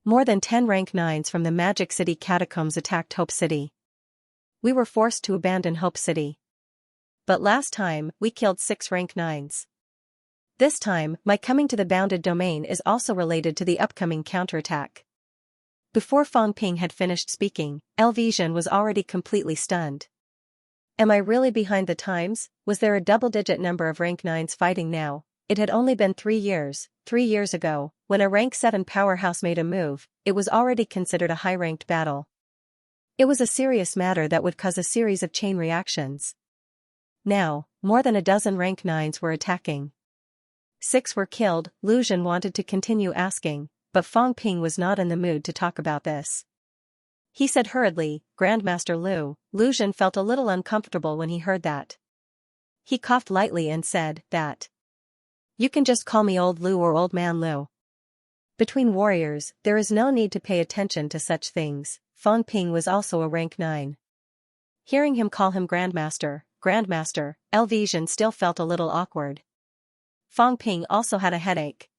More than 10 rank 9s from the Magic City catacombs attacked Hope City. We were forced to abandon Hope City. But last time, we killed 6 rank 9s. This time, my coming to the bounded domain is also related to the upcoming counterattack. Before Fang Ping had finished speaking, Elvision was already completely stunned. Am I really behind the times? Was there a double-digit number of rank 9s fighting now? It had only been 3 years. 3 years ago, when a rank 7 powerhouse made a move, it was already considered a high-ranked battle. It was a serious matter that would cause a series of chain reactions. Now, more than a dozen rank 9s were attacking. 6 were killed. Lu Zhen wanted to continue asking, but Fang Ping was not in the mood to talk about this. He said hurriedly, Grandmaster Lu. Lu Zhen felt a little uncomfortable when he heard that. He coughed lightly and said, that. You can just call me Old Lu or Old Man Lu. Between warriors, there is no need to pay attention to such things. Fang Ping was also a rank 9. Hearing him call him Grandmaster, Elvision still felt a little awkward. Fang Ping also had a headache.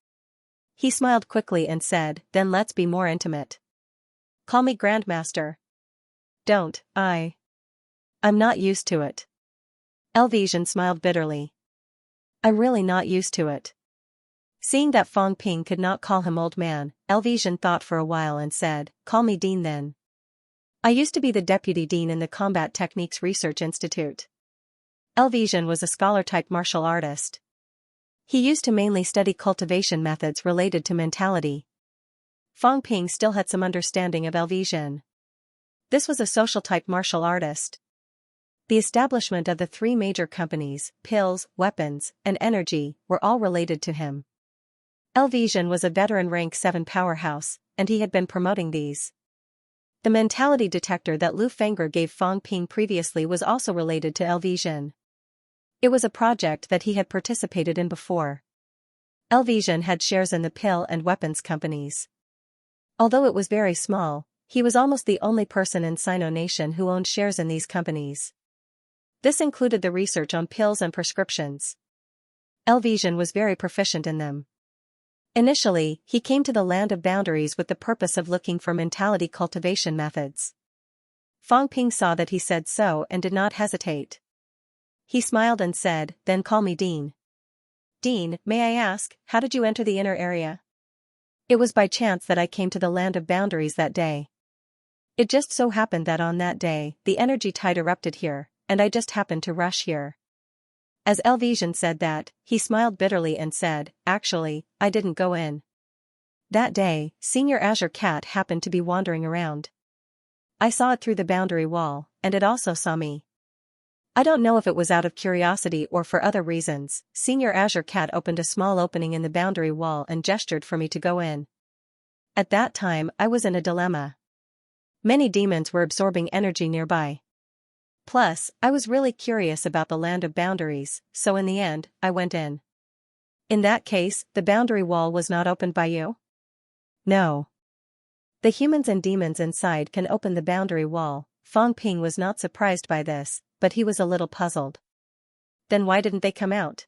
He smiled quickly and said, then let's be more intimate. Call me Grandmaster. Don't, I'm not used to it. Elvision smiled bitterly. I'm really not used to it. Seeing that Fang Ping could not call him old man, Elvision thought for a while and said, call me Dean then. I used to be the deputy dean in the Combat Techniques Research Institute. Elvision was a scholar-type martial artist. He used to mainly study cultivation methods related to mentality. Fang Ping still had some understanding of Elvision. This was a social-type martial artist. The establishment of the 3 major companies, pills, weapons, and energy, were all related to him. Elvision was a veteran rank 7 powerhouse, and he had been promoting these. The mentality detector that Lu Fengger gave Fang Ping previously was also related to Elvision. It was a project that he had participated in before. Elvision had shares in the pill and weapons companies. Although it was very small, he was almost the only person in Sino Nation who owned shares in these companies. This included the research on pills and prescriptions. Elvision was very proficient in them. Initially, he came to the land of boundaries with the purpose of looking for mentality cultivation methods. Fang Ping saw that he said so and did not hesitate. He smiled and said, "Then call me Dean." "Dean, may I ask, how did you enter the inner area?" "It was by chance that I came to the land of boundaries that day. It just so happened that on that day, the energy tide erupted here, and I just happened to rush here." As Elvision said that, he smiled bitterly and said, "Actually, I didn't go in. That day, Senior Azure Cat happened to be wandering around. I saw it through the boundary wall, and it also saw me. I don't know if it was out of curiosity or for other reasons. Senior Azure Cat opened a small opening in the boundary wall and gestured for me to go in. At that time, I was in a dilemma. Many demons were absorbing energy nearby. Plus, I was really curious about the land of boundaries, so in the end, I went in." "In that case, the boundary wall was not opened by you?" "No. The humans and demons inside can open the boundary wall." Fang Ping was not surprised by this, but he was a little puzzled. "Then why didn't they come out?"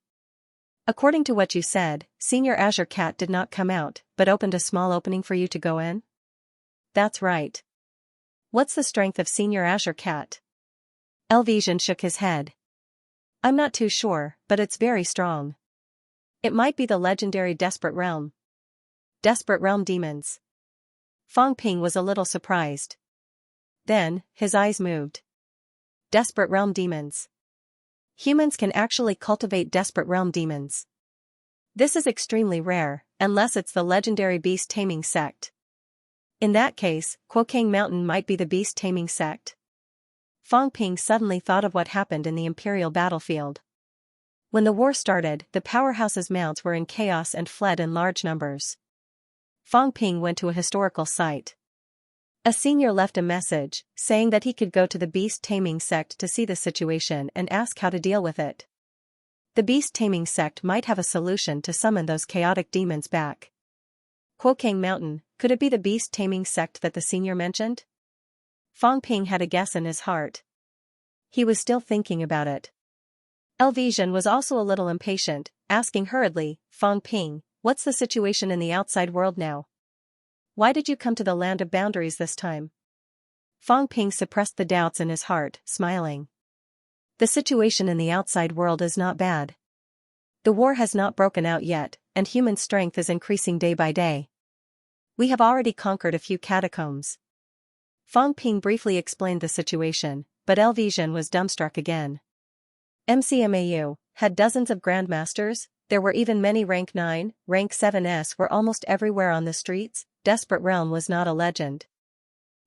"According to what you said, Senior Azure Cat did not come out, but opened a small opening for you to go in?" "That's right." "What's the strength of Senior Azure Cat?" Elvision shook his head. "I'm not too sure, but it's very strong. It might be the legendary Desperate Realm." "Desperate Realm demons?" Fang Ping was a little surprised. Then, his eyes moved. "Desperate Realm demons. Humans can actually cultivate Desperate Realm demons. This is extremely rare, unless it's the legendary beast taming sect. In that case, Quokang Mountain might be the beast taming sect." Fang Ping suddenly thought of what happened in the Imperial battlefield. When the war started, the powerhouse's mounts were in chaos and fled in large numbers. Fang Ping went to a historical site. A senior left a message, saying that he could go to the beast taming sect to see the situation and ask how to deal with it. The beast taming sect might have a solution to summon those chaotic demons back. Quokang Mountain, could it be the beast taming sect that the senior mentioned? Fang Ping had a guess in his heart. He was still thinking about it. Elvision was also a little impatient, asking hurriedly, "Fang Ping, what's the situation in the outside world now? Why did you come to the land of boundaries this time?" Fang Ping suppressed the doubts in his heart, smiling. "The situation in the outside world is not bad. The war has not broken out yet, and human strength is increasing day by day. We have already conquered a few catacombs." Fang Ping briefly explained the situation, but Elvision was dumbstruck again. MCMAU had dozens of grandmasters. There were even many rank 9, rank 7s were almost everywhere on the streets. Desperate Realm was not a legend.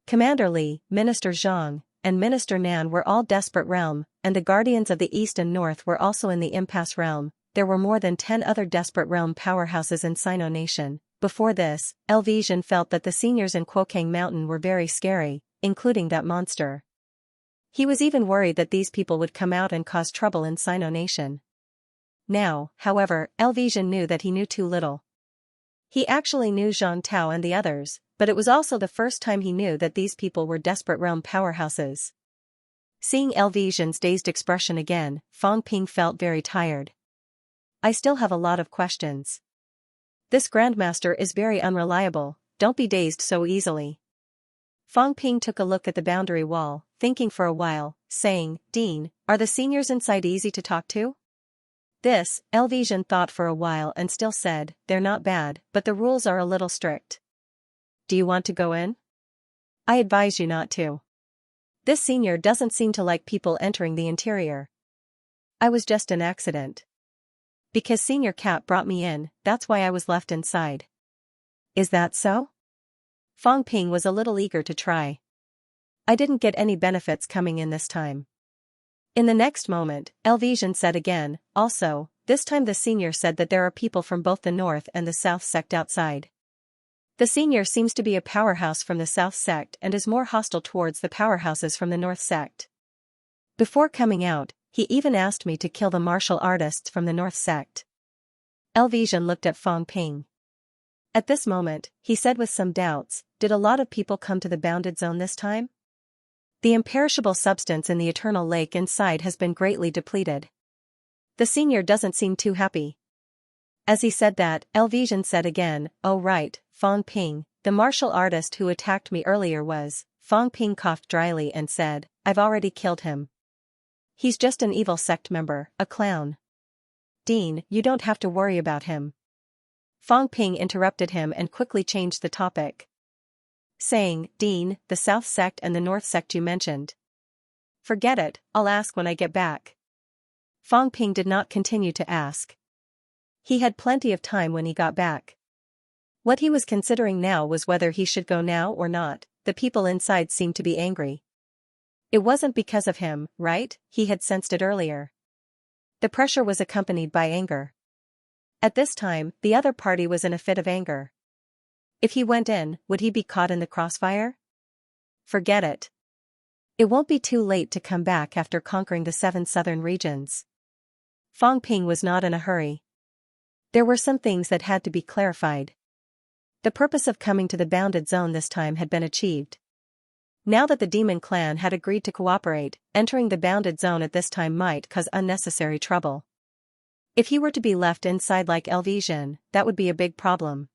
Commander Li, Minister Zhang, and Minister Nan were all Desperate Realm, and the Guardians of the East and North were also in the Impasse Realm. There were more than 10 other Desperate Realm powerhouses in Sino Nation. Before this, Elvision felt that the seniors in Quokang Mountain were very scary, including that monster. He was even worried that these people would come out and cause trouble in Sino Nation. Now, however, Elvision knew that he knew too little. He actually knew Zhang Tao and the others, but it was also the first time he knew that these people were Desperate Realm powerhouses. Seeing Elvision's dazed expression again, Fang Ping felt very tired. "I still have a lot of questions. This Grandmaster is very unreliable, don't be dazed so easily." Fang Ping took a look at the boundary wall, thinking for a while, saying, "Dean, are the seniors inside easy to talk to?" This, Elvision thought for a while and still said, "They're not bad, but the rules are a little strict." "Do you want to go in?" "I advise you not to. This senior doesn't seem to like people entering the interior. I was just an accident. Because Senior Cat brought me in, that's why I was left inside." "Is that so?" Fang Ping was a little eager to try. "I didn't get any benefits coming in this time." In the next moment, Elvision said again, "Also, this time the senior said that there are people from both the north and the south sect outside. The senior seems to be a powerhouse from the south sect and is more hostile towards the powerhouses from the north sect. Before coming out, he even asked me to kill the martial artists from the north sect." Elvision looked at Fang Ping. At this moment, he said with some doubts, "Did a lot of people come to the bounded zone this time?" The imperishable substance in the eternal lake inside has been greatly depleted. The senior doesn't seem too happy. As he said that, Elvision said again, "Oh right, Fong Ping, the martial artist who attacked me earlier was." Fong Ping coughed dryly and said, "I've already killed him. He's just an evil sect member, a clown. Dean, you don't have to worry about him." Fong Ping interrupted him and quickly changed the topic, saying, "Dean, the South sect and the North sect you mentioned. Forget it, I'll ask when I get back." Fong Ping did not continue to ask. He had plenty of time when he got back. What he was considering now was whether he should go now or not. The people inside seemed to be angry. It wasn't because of him, right? He had sensed it earlier. The pressure was accompanied by anger. At this time, the other party was in a fit of anger. If he went in, would he be caught in the crossfire? Forget it. It won't be too late to come back after conquering the 7 southern regions. Fong Ping was not in a hurry. There were some things that had to be clarified. The purpose of coming to the bounded zone this time had been achieved. Now that the demon clan had agreed to cooperate, entering the bounded zone at this time might cause unnecessary trouble. If he were to be left inside like Elvision, that would be a big problem.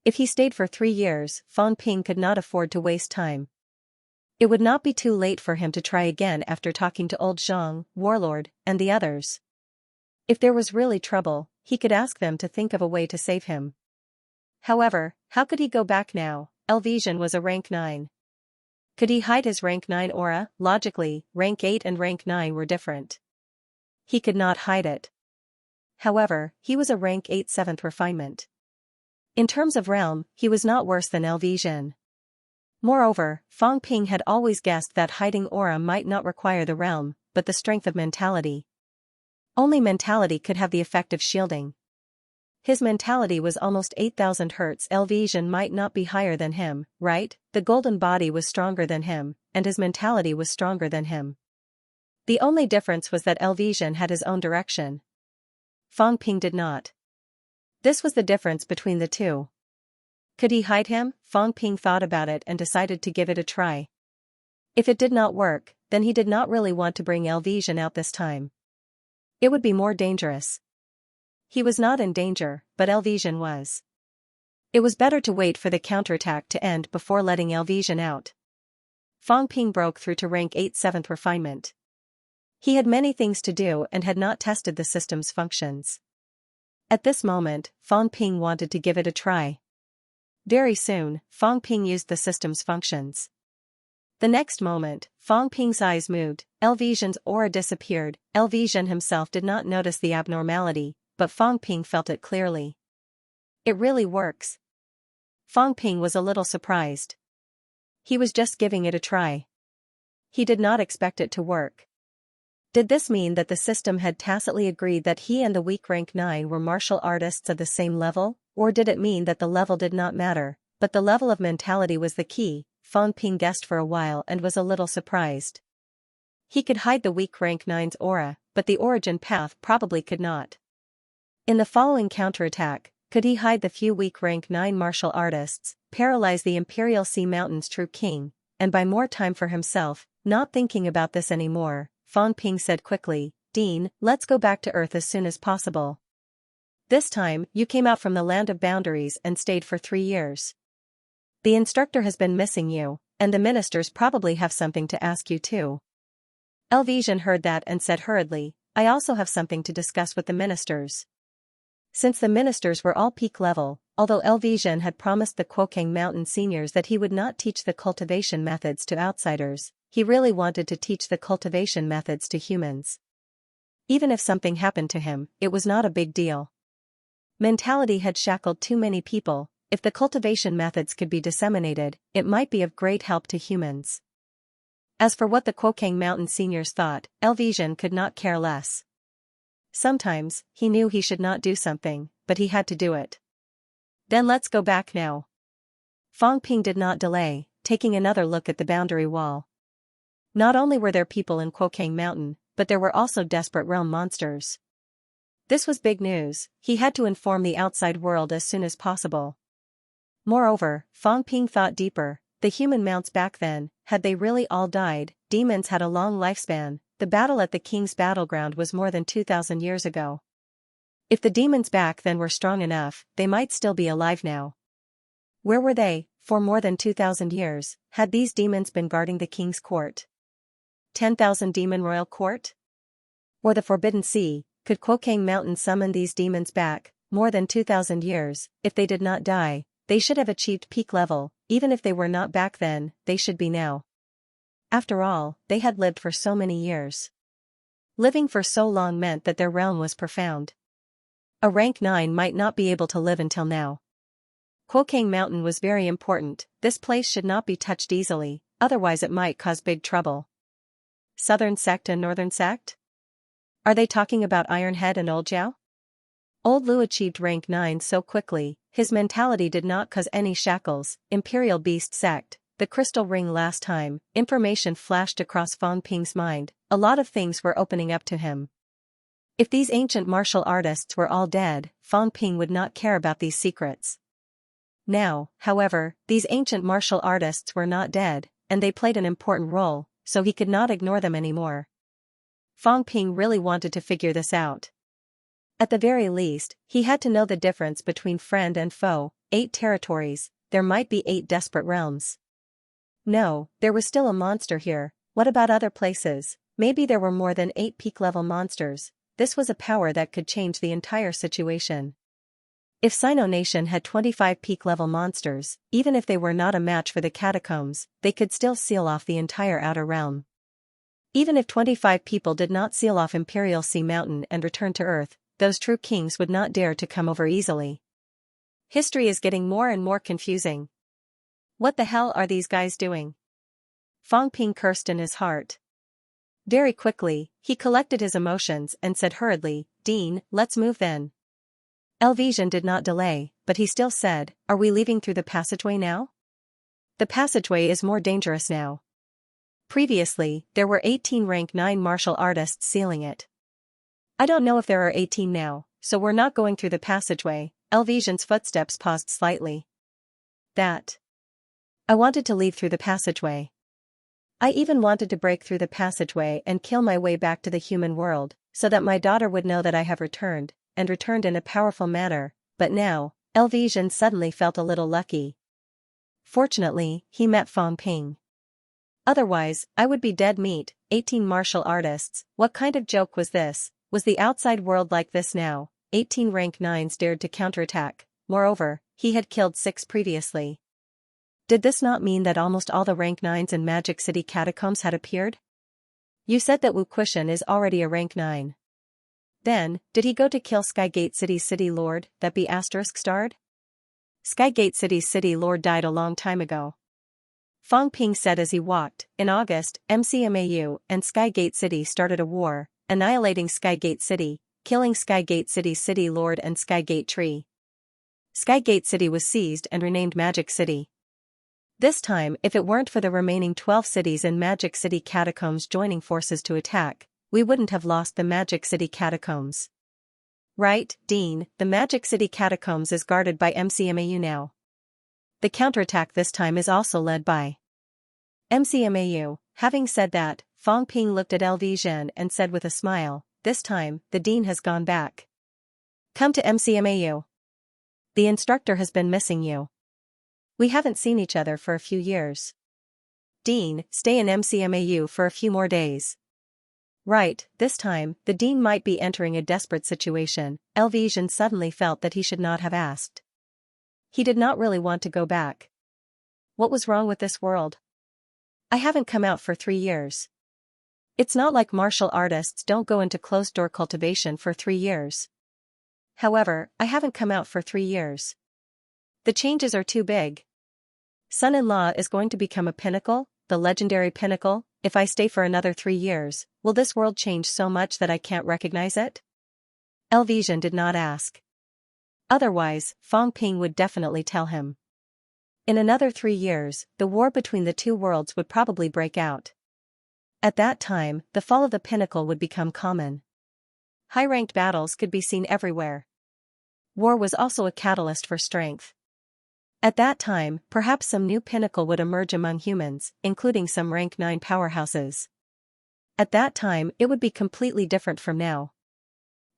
If he stayed for 3 years, Fong Ping could not afford to waste time. It would not be too late for him to try again after talking to Old Zhang, Warlord, and the others. If there was really trouble, he could ask them to think of a way to save him. However, how could he go back now? Elvision was a rank 9. Could he hide his rank 9 aura? Logically, rank 8 and rank 9 were different. He could not hide it. However, he was a rank 8 7th refinement. In terms of realm, he was not worse than Elvision. Moreover, Fong Ping had always guessed that hiding aura might not require the realm, but the strength of mentality. Only mentality could have the effect of shielding. His mentality was almost 8,000 Hz. Elvision might not be higher than him, right? The golden body was stronger than him, and his mentality was stronger than him. The only difference was that Elvision had his own direction. Fong Ping did not. This was the difference between the two. Could he hide him? Fong Ping thought about it and decided to give it a try. If it did not work, then he did not really want to bring Elvision out this time. It would be more dangerous. He was not in danger, but Elvision was. It was better to wait for the counterattack to end before letting Elvision out. Fong Ping broke through to rank 8 7th refinement. He had many things to do and had not tested the system's functions. At this moment, Fong Ping wanted to give it a try. Very soon, Fong Ping used the system's functions. The next moment, Fong Ping's eyes moved, Elvision's aura disappeared. Elvision himself did not notice the abnormality, but Fong Ping felt it clearly. It really works. Fong Ping was a little surprised. He was just giving it a try. He did not expect it to work. Did this mean that the system had tacitly agreed that he and the weak rank 9 were martial artists of the same level, or did it mean that the level did not matter, but the level of mentality was the key? Fong Ping guessed for a while and was a little surprised. He could hide the weak rank 9's aura, but the origin path probably could not. In the following counterattack, could he hide the few weak rank 9 martial artists, paralyze the Imperial Sea Mountain's true king, and buy more time for himself? Not thinking about this anymore, Fong Ping said quickly, "Dean, let's go back to Earth as soon as possible. This time, you came out from the land of boundaries and stayed for 3 years. The instructor has been missing you, and the ministers probably have something to ask you too." Elvision heard that and said hurriedly, "I also have something to discuss with the ministers." Since the ministers were all peak level, although Elvision had promised the Cultivation Mountain seniors that he would not teach the cultivation methods to outsiders, he really wanted to teach the cultivation methods to humans. Even if something happened to him, it was not a big deal. Mentality had shackled too many people. If the cultivation methods could be disseminated, it might be of great help to humans. As for what the Cultivation Mountain seniors thought, Elvision could not care less. Sometimes, he knew he should not do something, but he had to do it. Then let's go back now. Fong Ping did not delay, taking another look at the boundary wall. Not only were there people in Cultivation Mountain, but there were also desperate realm monsters. This was big news. He had to inform the outside world as soon as possible. Moreover, Fong Ping thought deeper. The human mounts back then, had they really all died? Demons had a long lifespan. The battle at the king's battleground was more than 2,000 years ago. If the demons back then were strong enough, they might still be alive now. Where were they? For more than 2,000 years, had these demons been guarding the king's court? 10,000 demon royal court? Or the Forbidden Sea? Could Quokang Mountain summon these demons back? More than 2,000 years, if they did not die, they should have achieved peak level. Even if they were not back then, they should be now. After all, they had lived for so many years. Living for so long meant that their realm was profound. A rank 9 might not be able to live until now. Quokang Mountain was very important. This place should not be touched easily, otherwise it might cause big trouble. Southern sect and northern sect? Are they talking about Ironhead and Old Jiao? Old Lu achieved rank 9 so quickly, his mentality did not cause any shackles. Imperial Beast sect, the crystal ring last time, information flashed across Fang Ping's mind, a lot of things were opening up to him. If these ancient martial artists were all dead, Fang Ping would not care about these secrets. Now, however, these ancient martial artists were not dead, and they played an important role, so he could not ignore them anymore. Fang Ping really wanted to figure this out. At the very least, he had to know the difference between friend and foe. 8 territories, there might be 8 desperate realms. No, there was still a monster here. What about other places? Maybe there were more than 8 peak-level monsters. This was a power that could change the entire situation. If Sino Nation had 25 peak-level monsters, even if they were not a match for the catacombs, they could still seal off the entire outer realm. Even if 25 people did not seal off Imperial Sea Mountain and return to Earth, those true kings would not dare to come over easily. History is getting more and more confusing. What the hell are these guys doing? Fang Ping cursed in his heart. Very quickly, he collected his emotions and said hurriedly, "Dean, let's move then." Elvision did not delay, but he still said, "Are we leaving through the passageway now?" The passageway is more dangerous now. Previously, there were 18 rank 9 martial artists sealing it. I don't know if there are 18 now, so we're not going through the passageway. Elvision's footsteps paused slightly. I wanted to leave through the passageway. I even wanted to break through the passageway and kill my way back to the human world, so that my daughter would know that I have returned, and returned in a powerful manner, but now, Elvision suddenly felt a little lucky. Fortunately, he met Fang Ping. Otherwise, I would be dead meat. 18 martial artists, what kind of joke was this? Was the outside world like this now? 18 rank 9s dared to counterattack. Moreover, he had killed 6 previously. Did this not mean that almost all the rank 9s in Magic City catacombs had appeared? You said that Wu Quishan is already a rank 9. Then, did he go to kill Skygate City's city lord, that be *starred? Skygate City's city lord died a long time ago. Fang Ping said as he walked. In August, MCMAU and Skygate City started a war, annihilating Skygate City, killing Skygate City's city lord and Skygate Tree. Skygate City was seized and renamed Magic City. This time, if it weren't for the remaining 12 cities in Magic City catacombs joining forces to attack, we wouldn't have lost the Magic City catacombs. Right, Dean, the Magic City catacombs is guarded by MCMAU now. The counterattack this time is also led by MCMAU. Having said that, Fang Ping looked at Elvision and said with a smile, "This time, the dean has gone back. Come to MCMAU. The instructor has been missing you. We haven't seen each other for a few years. Dean, stay in MCMAU for a few more days." Right, this time, the dean might be entering a desperate situation. Elvision suddenly felt that he should not have asked. He did not really want to go back. What was wrong with this world? I haven't come out for 3 years. It's not like martial artists don't go into closed-door cultivation for 3 years. However, I haven't come out for 3 years. The changes are too big. Son-in-law is going to become a pinnacle, the legendary pinnacle. If I stay for another 3 years, will this world change so much that I can't recognize it? Elvision did not ask. Otherwise, Fang Ping would definitely tell him. In another 3 years, the war between the two worlds would probably break out. At that time, the fall of the pinnacle would become common. High-ranked battles could be seen everywhere. War was also a catalyst for strength. At that time, perhaps some new pinnacle would emerge among humans, including some rank 9 powerhouses. At that time, it would be completely different from now.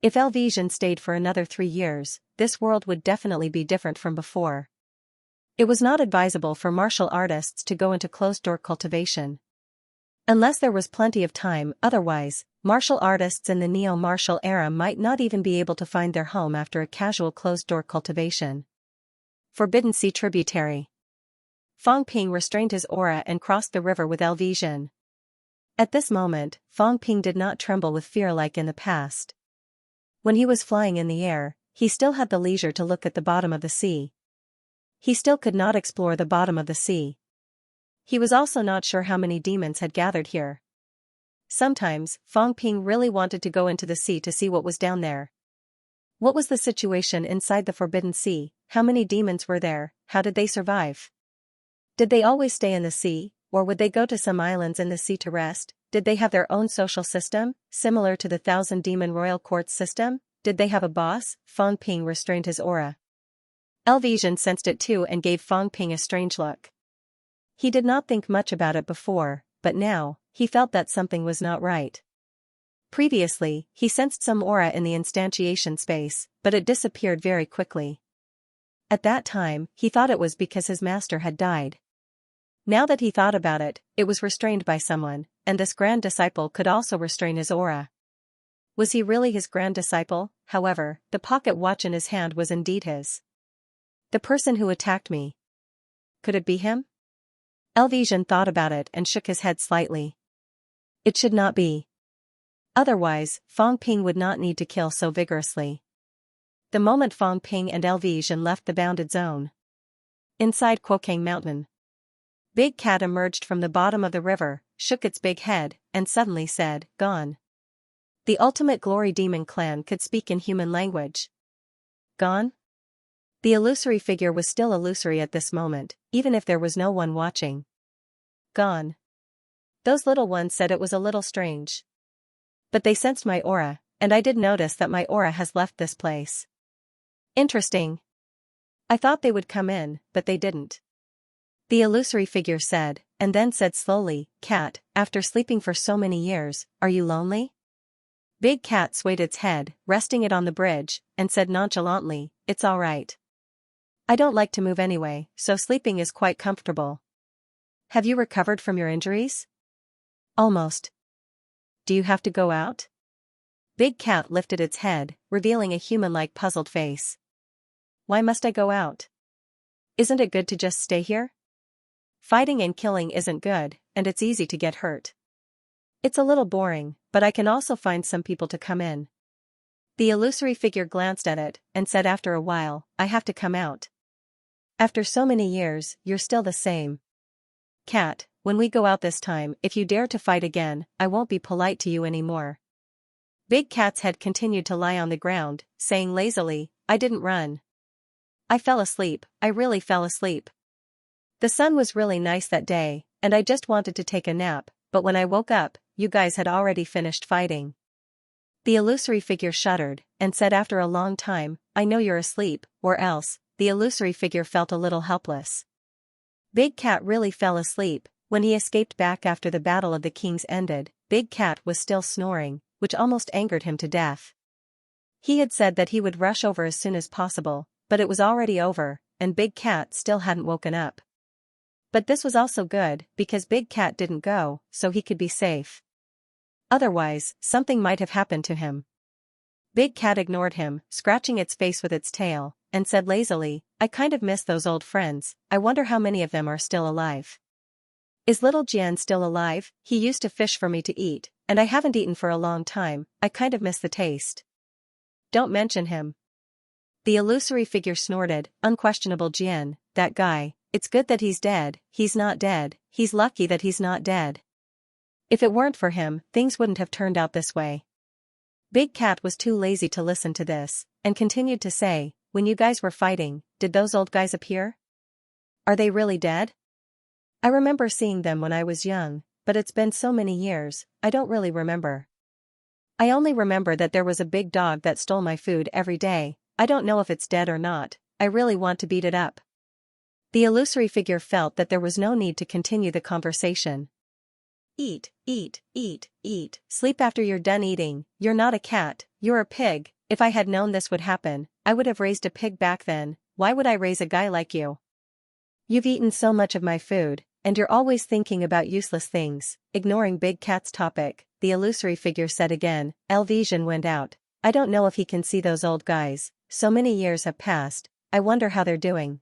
If Elvision stayed for another 3 years, this world would definitely be different from before. It was not advisable for martial artists to go into closed-door cultivation. Unless there was plenty of time, otherwise, martial artists in the neo-martial era might not even be able to find their home after a casual closed-door cultivation. Forbidden Sea tributary. Fong Ping restrained his aura and crossed the river with Elvision. At this moment, Fong Ping did not tremble with fear like in the past. When he was flying in the air, he still had the leisure to look at the bottom of the sea. He still could not explore the bottom of the sea. He was also not sure how many demons had gathered here. Sometimes, Fong Ping really wanted to go into the sea to see what was down there. What was the situation inside the Forbidden Sea? How many demons were there? How did they survive? Did they always stay in the sea, or would they go to some islands in the sea to rest? Did they have their own social system, similar to the Thousand Demon Royal Courts system? Did they have a boss? Fong Ping restrained his aura. Elvision sensed it too and gave Fong Ping a strange look. He did not think much about it before, but now, he felt that something was not right. Previously, he sensed some aura in the instantiation space, but it disappeared very quickly. At that time, he thought it was because his master had died. Now that he thought about it, it was restrained by someone, and this grand disciple could also restrain his aura. Was he really his grand disciple? However, the pocket watch in his hand was indeed his. The person who attacked me. Could it be him? Elvision thought about it and shook his head slightly. It should not be. Otherwise, Fong Ping would not need to kill so vigorously. The moment Fong Ping and Elvision left the bounded zone. Inside Quokang Mountain. Big Cat emerged from the bottom of the river, shook its big head, and suddenly said, "Gone." The Ultimate Glory Demon clan could speak in human language. Gone? The illusory figure was still illusory at this moment, even if there was no one watching. Gone. Those little ones said it was a little strange. But they sensed my aura, and I did notice that my aura has left this place. Interesting. I thought they would come in, but they didn't. The illusory figure said, and then said slowly, "Cat, after sleeping for so many years, are you lonely?" Big Cat swayed its head, resting it on the bridge, and said nonchalantly, "It's all right. I don't like to move anyway, so sleeping is quite comfortable." Have you recovered from your injuries? Almost. Do you have to go out? Big Cat lifted its head, revealing a human-like puzzled face. Why must I go out? Isn't it good to just stay here? Fighting and killing isn't good, and it's easy to get hurt. It's a little boring, but I can also find some people to come in. The illusory figure glanced at it, and said after a while, I have to come out. After so many years, you're still the same. Cat, when we go out this time, if you dare to fight again, I won't be polite to you anymore. Big Cat's head continued to lie on the ground, saying lazily, I didn't run. I fell asleep, I really fell asleep. The sun was really nice that day, and I just wanted to take a nap, but when I woke up, you guys had already finished fighting. The illusory figure shuddered, and said after a long time, I know you're asleep, or else. The illusory figure felt a little helpless. Big Cat really fell asleep. When he escaped back after the Battle of the Kings ended, Big Cat was still snoring, which almost angered him to death. He had said that he would rush over as soon as possible, but it was already over, and Big Cat still hadn't woken up. But this was also good, because Big Cat didn't go, so he could be safe. Otherwise, something might have happened to him. Big Cat ignored him, scratching its face with its tail, and said lazily, I kind of miss those old friends, I wonder how many of them are still alive. Is little Jian still alive? He used to fish for me to eat, and I haven't eaten for a long time, I kind of miss the taste. Don't mention him. The illusory figure snorted, unquestionable Jian, that guy, it's good that he's dead, he's not dead, he's lucky that he's not dead. If it weren't for him, things wouldn't have turned out this way. Big Cat was too lazy to listen to this, and continued to say, when you guys were fighting, did those old guys appear? Are they really dead? I remember seeing them when I was young, but it's been so many years, I don't really remember. I only remember that there was a big dog that stole my food every day, I don't know if it's dead or not, I really want to beat it up. The illusory figure felt that there was no need to continue the conversation. Eat, eat, eat, eat. Sleep after you're done eating. You're not a cat, you're a pig. If I had known this would happen, I would have raised a pig back then. Why would I raise a guy like you? You've eaten so much of my food, and you're always thinking about useless things. Ignoring Big Cat's topic, the illusory figure said again. Elvision went out. I don't know if he can see those old guys. So many years have passed, I wonder how they're doing.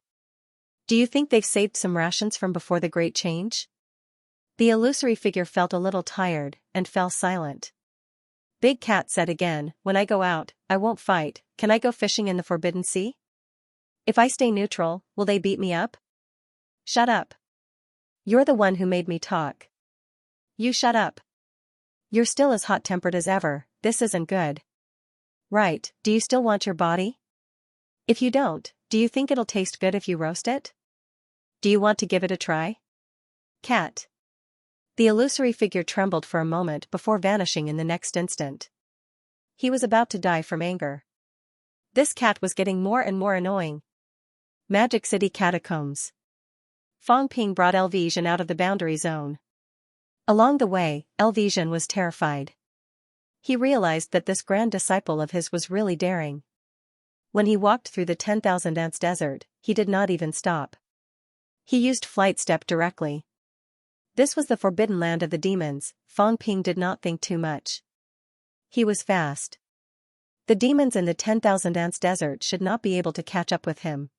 Do you think they've saved some rations from before the Great Change? The illusory figure felt a little tired, and fell silent. Big Cat said again, when I go out, I won't fight. Can I go fishing in the Forbidden Sea? If I stay neutral, will they beat me up? Shut up. You're the one who made me talk. You shut up. You're still as hot-tempered as ever, this isn't good. Right, do you still want your body? If you don't, do you think it'll taste good if you roast it? Do you want to give it a try? Cat. The illusory figure trembled for a moment before vanishing in the next instant. He was about to die from anger. This cat was getting more and more annoying. Magic City Catacombs. Fong Ping brought Elvision out of the boundary zone. Along the way, Elvision was terrified. He realized that this grand disciple of his was really daring. When he walked through the 10,000 Ants desert, he did not even stop. He used flight step directly. This was the forbidden land of the demons. Fong Ping did not think too much. He was fast. The demons in the 10,000 Ants desert should not be able to catch up with him.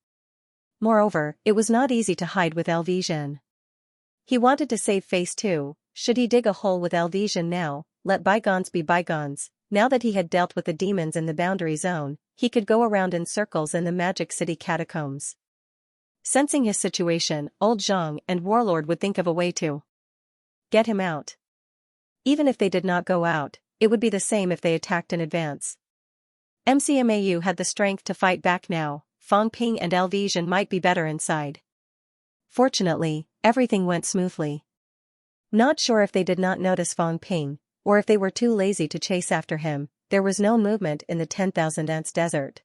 Moreover, it was not easy to hide with Elvision. He wanted to save face too. Should he dig a hole with Elvision now? Let bygones be bygones. Now that he had dealt with the demons in the boundary zone, he could go around in circles in the Magic City Catacombs. Sensing his situation, Old Zhang and Warlord would think of a way to get him out. Even if they did not go out, it would be the same if they attacked in advance. MCMAU had the strength to fight back now. Fong Ping and Elvision might be better inside. Fortunately, everything went smoothly. Not sure if they did not notice Fong Ping, or if they were too lazy to chase after him, there was no movement in the 10,000 Ants desert.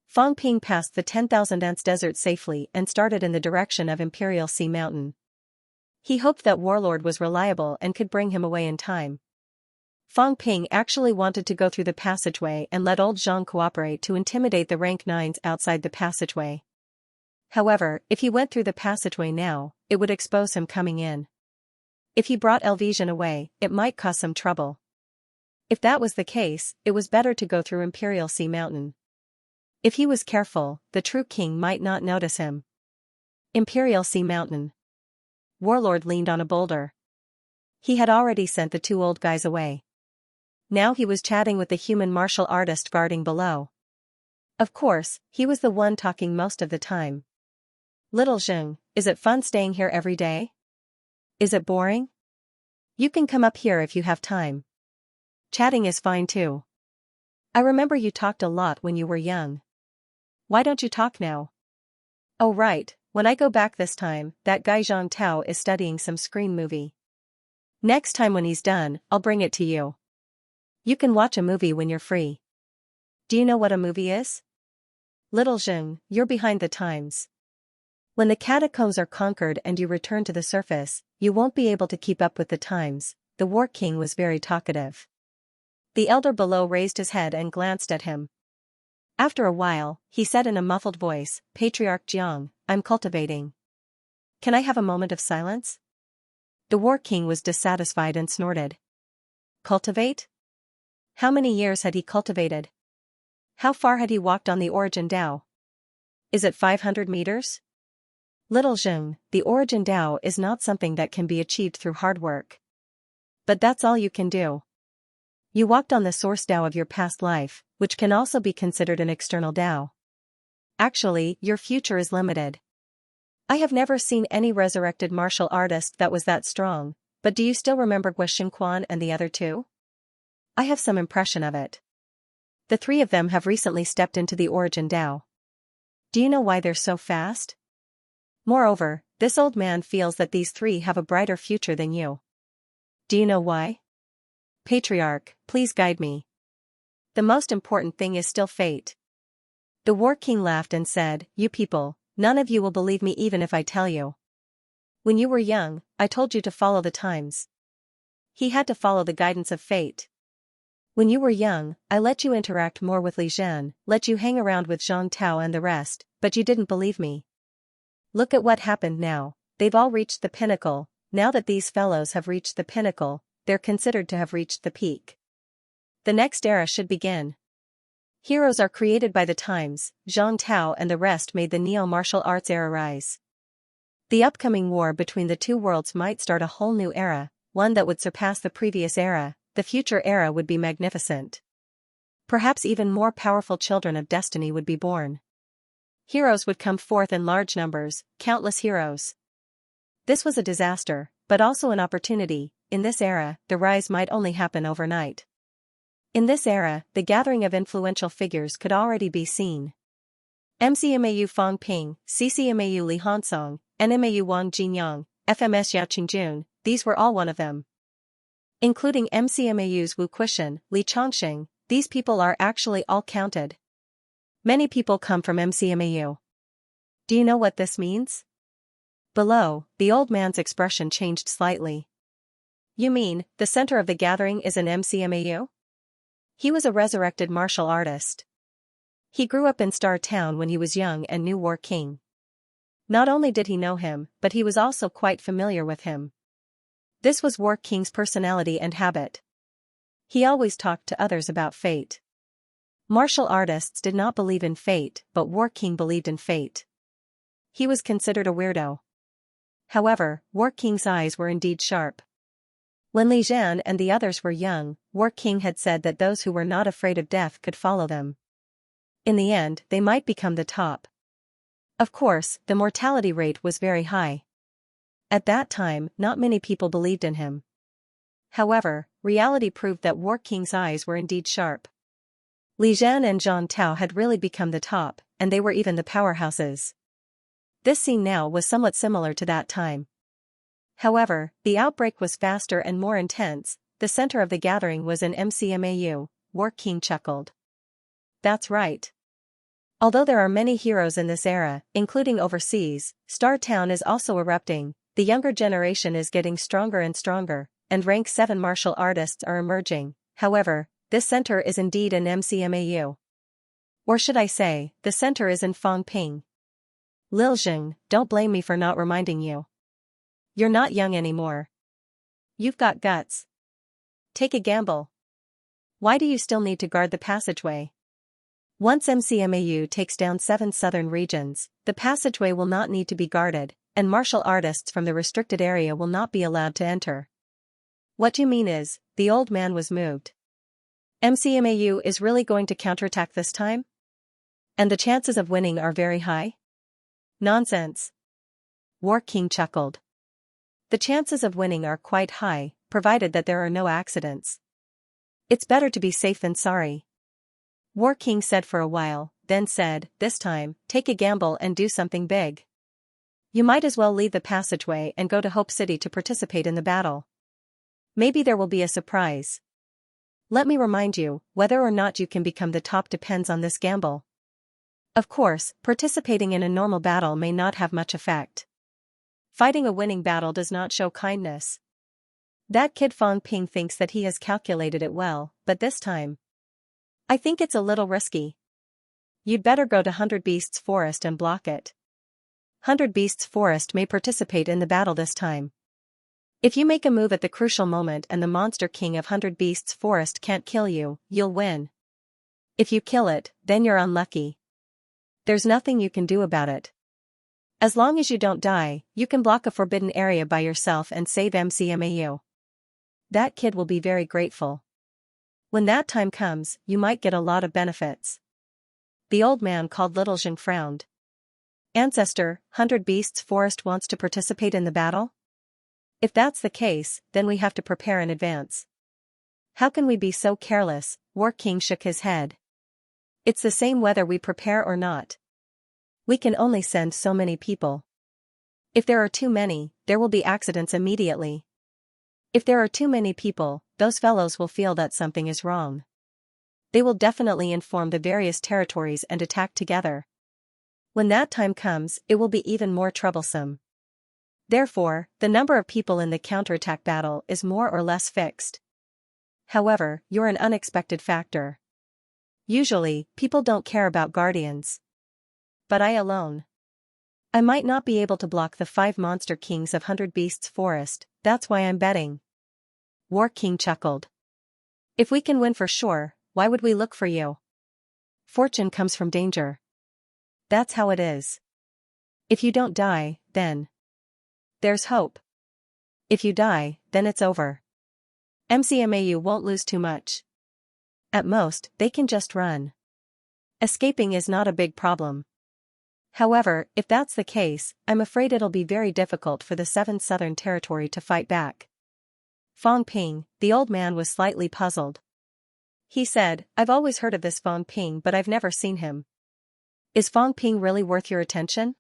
Fong Ping passed the 10,000 Ants desert safely and started in the direction of Imperial Sea Mountain. He hoped that Warlord was reliable and could bring him away in time. Fong Ping actually wanted to go through the passageway and let Old Zhang cooperate to intimidate the rank 9s outside the passageway. However, if he went through the passageway now, it would expose him coming in. If he brought Elvision away, it might cause some trouble. If that was the case, it was better to go through Imperial Sea Mountain. If he was careful, the true king might not notice him. Imperial Sea Mountain. Warlord leaned on a boulder. He had already sent the two old guys away. Now he was chatting with the human martial artist guarding below. Of course, he was the one talking most of the time. Little Zheng, is it fun staying here every day? Is it boring? You can come up here if you have time. Chatting is fine too. I remember you talked a lot when you were young. Why don't you talk now? Oh right, when I go back this time, that guy Zhang Tao is studying some screen movie. Next time when he's done, I'll bring it to you. You can watch a movie when you're free. Do you know what a movie is? Little Zheng, you're behind the times. When the catacombs are conquered and you return to the surface, you won't be able to keep up with the times. The War King was very talkative. The elder below raised his head and glanced at him. After a while, he said in a muffled voice, Patriarch Jiang, I'm cultivating. Can I have a moment of silence? The War King was dissatisfied and snorted. Cultivate? How many years had he cultivated? How far had he walked on the Origin Dao? Is it 500 meters? Little Zheng, the Origin Dao is not something that can be achieved through hard work. But that's all you can do. You walked on the source Dao of your past life, which can also be considered an external Dao. Actually, your future is limited. I have never seen any resurrected martial artist that was that strong, but do you still remember Gua Xingquan and the other two? I have some impression of it. The three of them have recently stepped into the Origin Dao. Do you know why they're so fast? Moreover, this old man feels that these three have a brighter future than you. Do you know why? Patriarch, please guide me. The most important thing is still fate. The War King laughed and said, You people, None of you will believe me even if I tell you. When you were young, I told you to follow the times. He had to follow the guidance of fate. When you were young, I let you interact more with Li Zhan, let you hang around with Zhang Tao and the rest, but you didn't believe me. Look at what happened now. They've all reached the pinnacle. Now that these fellows have reached the pinnacle, they're considered to have reached the peak. The next era should begin. Heroes are created by the times. Zhang Tao and the rest made the neo-martial arts era rise. The upcoming war between the two worlds might start a whole new era, one that would surpass the previous era. The future era would be magnificent. Perhaps even more powerful children of destiny would be born. Heroes would come forth in large numbers, countless heroes. This was a disaster, but also an opportunity. In this era, the rise might only happen overnight. In this era, the gathering of influential figures could already be seen. MCMAU Fang Ping, CCMAU Li Hansong, NMAU Wang Jinyang, FMS Yao Qingjun, these were all one of them. Including MCMAU's Wu Quishan, Li Chongxing, these people are actually all counted. Many people come from MCMAU. Do you know what this means? Below, the old man's expression changed slightly. You mean, the center of the gathering is an MCMAU? He was a resurrected martial artist. He grew up in Star Town when he was young and knew War King. Not only did he know him, but he was also quite familiar with him. This was War King's personality and habit. He always talked to others about fate. Martial artists did not believe in fate, but War King believed in fate. He was considered a weirdo. However, War King's eyes were indeed sharp. When Li Zhan and the others were young, War King had said that those who were not afraid of death could follow them. In the end, they might become the top. Of course, the mortality rate was very high. At that time, not many people believed in him. However, reality proved that War King's eyes were indeed sharp. Li Zhan and Zhang Tao had really become the top, and they were even the powerhouses. This scene now was somewhat similar to that time. However, the outbreak was faster and more intense. The center of the gathering was in MCMAU, War King chuckled. That's right. Although there are many heroes in this era, including overseas, Star Town is also erupting. The younger generation is getting stronger and stronger, and rank 7 martial artists are emerging. However, this center is indeed in MCMAU. Or should I say, the center is in Fangping. Lil Zheng, don't blame me for not reminding you. You're not young anymore. You've got guts. Take a gamble. Why do you still need to guard the passageway? Once MCMAU takes down 7 southern regions, the passageway will not need to be guarded, and martial artists from the restricted area will not be allowed to enter. What you mean is, the old man was moved. MCMAU is really going to counterattack this time? And the chances of winning are very high? Nonsense. War King chuckled. The chances of winning are quite high, provided that there are no accidents. It's better to be safe than sorry. War King said for a while, then said, this time, take a gamble and do something big. You might as well leave the passageway and go to Hope City to participate in the battle. Maybe there will be a surprise. Let me remind you, whether or not you can become the top depends on this gamble. Of course, participating in a normal battle may not have much effect. Fighting a winning battle does not show kindness. That kid Fang Ping thinks that he has calculated it well, but this time, I think it's a little risky. You'd better go to 100 Beasts Forest and block it. 100 Beasts Forest may participate in the battle this time. If you make a move at the crucial moment and the monster king of 100 Beasts Forest can't kill you, you'll win. If you kill it, then you're unlucky. There's nothing you can do about it. As long as you don't die, you can block a forbidden area by yourself and save MCMAU. That kid will be very grateful. When that time comes, you might get a lot of benefits. The old man called Little Zheng frowned. Ancestor, 100 Beasts Forest wants to participate in the battle? If that's the case, then we have to prepare in advance. How can we be so careless? War King shook his head. It's the same whether we prepare or not. We can only send so many people. If there are too many, there will be accidents immediately. If there are too many people, those fellows will feel that something is wrong. They will definitely inform the various territories and attack together. When that time comes, it will be even more troublesome. Therefore, the number of people in the counterattack battle is more or less fixed. However, you're an unexpected factor. Usually, people don't care about guardians. But I alone. I might not be able to block the 5 monster kings of 100 Beasts Forest, that's why I'm betting. War King chuckled. If we can win for sure, why would we look for you? Fortune comes from danger. That's how it is. If you don't die, then there's hope. If you die, then it's over. MCMAU won't lose too much. At most, they can just run. Escaping is not a big problem. However, if that's the case, I'm afraid it'll be very difficult for the 7th Southern Territory to fight back. Fong Ping, the old man, was slightly puzzled. He said, I've always heard of this Fong Ping, but I've never seen him. Is Fong Ping really worth your attention?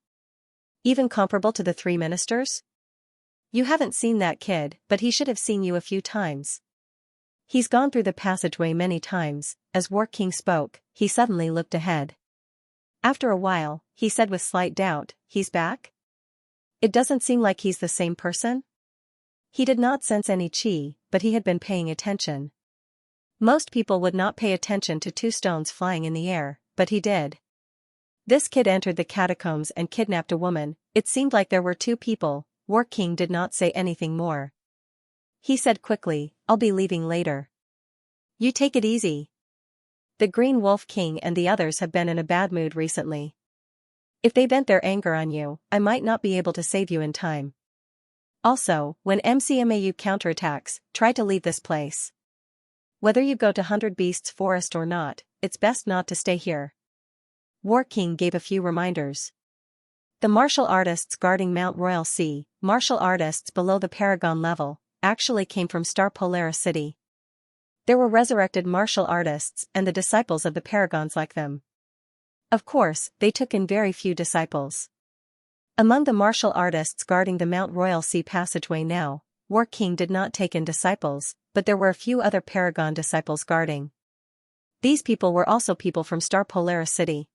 Even comparable to the 3 ministers? You haven't seen that kid, but he should have seen you a few times. He's gone through the passageway many times. As War King spoke, he suddenly looked ahead. After a while, he said with slight doubt, he's back? It doesn't seem like he's the same person? He did not sense any chi, but he had been paying attention. Most people would not pay attention to 2 stones flying in the air, but he did. This kid entered the catacombs and kidnapped a woman. It seemed like there were 2 people. War King did not say anything more. He said quickly, I'll be leaving later. You take it easy. The Green Wolf King and the others have been in a bad mood recently. If they vent their anger on you, I might not be able to save you in time. Also, when MCMAU counterattacks, try to leave this place. Whether you go to 100 Beasts Forest or not, it's best not to stay here. War King gave a few reminders. The martial artists guarding Mount Royal Sea, martial artists below the Paragon level, actually came from Star Polaris City. There were resurrected martial artists and the disciples of the Paragons like them. Of course, they took in very few disciples. Among the martial artists guarding the Mount Royal Sea passageway now, War King did not take in disciples, but there were a few other Paragon disciples guarding. These people were also people from Star Polaris City.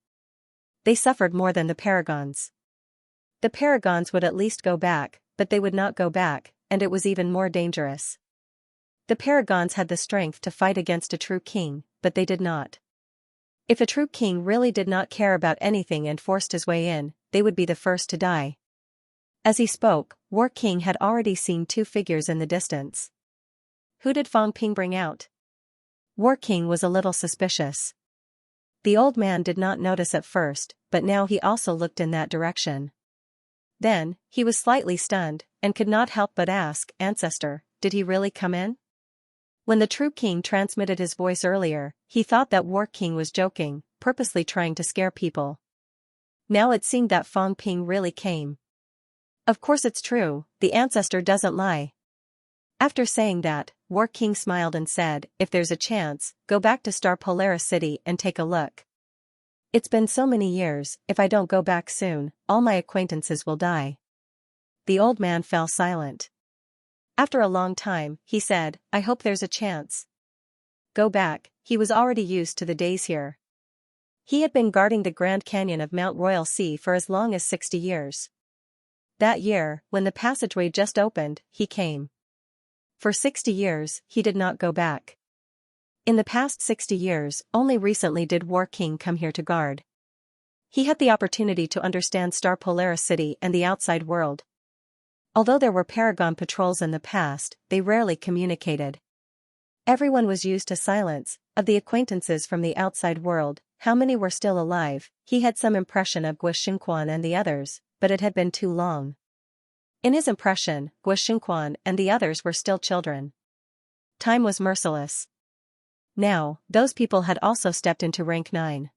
They suffered more than the Paragons. The Paragons would at least go back, but they would not go back, and it was even more dangerous. The Paragons had the strength to fight against a true king, but they did not. If a true king really did not care about anything and forced his way in, they would be the first to die. As he spoke, War King had already seen 2 figures in the distance. Who did Fong Ping bring out? War King was a little suspicious. The old man did not notice at first, but now he also looked in that direction. Then, he was slightly stunned, and could not help but ask, Ancestor, did he really come in? When the true king transmitted his voice earlier, he thought that War King was joking, purposely trying to scare people. Now it seemed that Fong Ping really came. Of course it's true, the ancestor doesn't lie. After saying that, War King smiled and said, if there's a chance, go back to Star Polaris City and take a look. It's been so many years, if I don't go back soon, all my acquaintances will die. The old man fell silent. After a long time, he said, I hope there's a chance. Go back, he was already used to the days here. He had been guarding the Grand Canyon of Mount Royal Sea for as long as 60 years. That year, when the passageway just opened, he came. For 60 years, he did not go back. In the past 60 years, only recently did War King come here to guard. He had the opportunity to understand Star Polaris City and the outside world. Although there were Paragon patrols in the past, they rarely communicated. Everyone was used to silence. Of the acquaintances from the outside world, how many were still alive? He had some impression of Guo and the others, but it had been too long. In his impression, Guo and the others were still children. Time was merciless. Now, those people had also stepped into rank 9.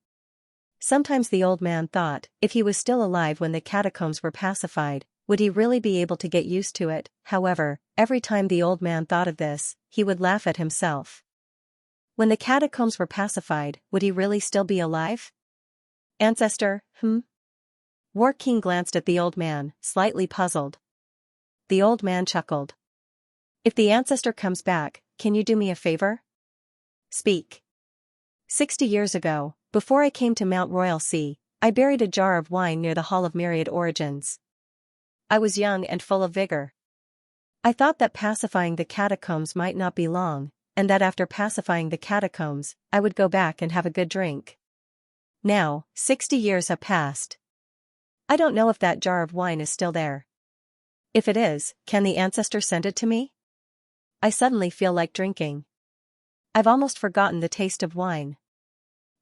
Sometimes the old man thought, if he was still alive when the catacombs were pacified, would he really be able to get used to it? However, every time the old man thought of this, he would laugh at himself. When the catacombs were pacified, would he really still be alive? Ancestor, War King glanced at the old man, slightly puzzled. The old man chuckled. If the ancestor comes back, can you do me a favor? Speak. 60 years ago, before I came to Mount Royal Sea, I buried a jar of wine near the Hall of Myriad Origins. I was young and full of vigor. I thought that pacifying the catacombs might not be long, and that after pacifying the catacombs, I would go back and have a good drink. Now, 60 years have passed. I don't know if that jar of wine is still there. If it is, can the ancestor send it to me? I suddenly feel like drinking. I've almost forgotten the taste of wine.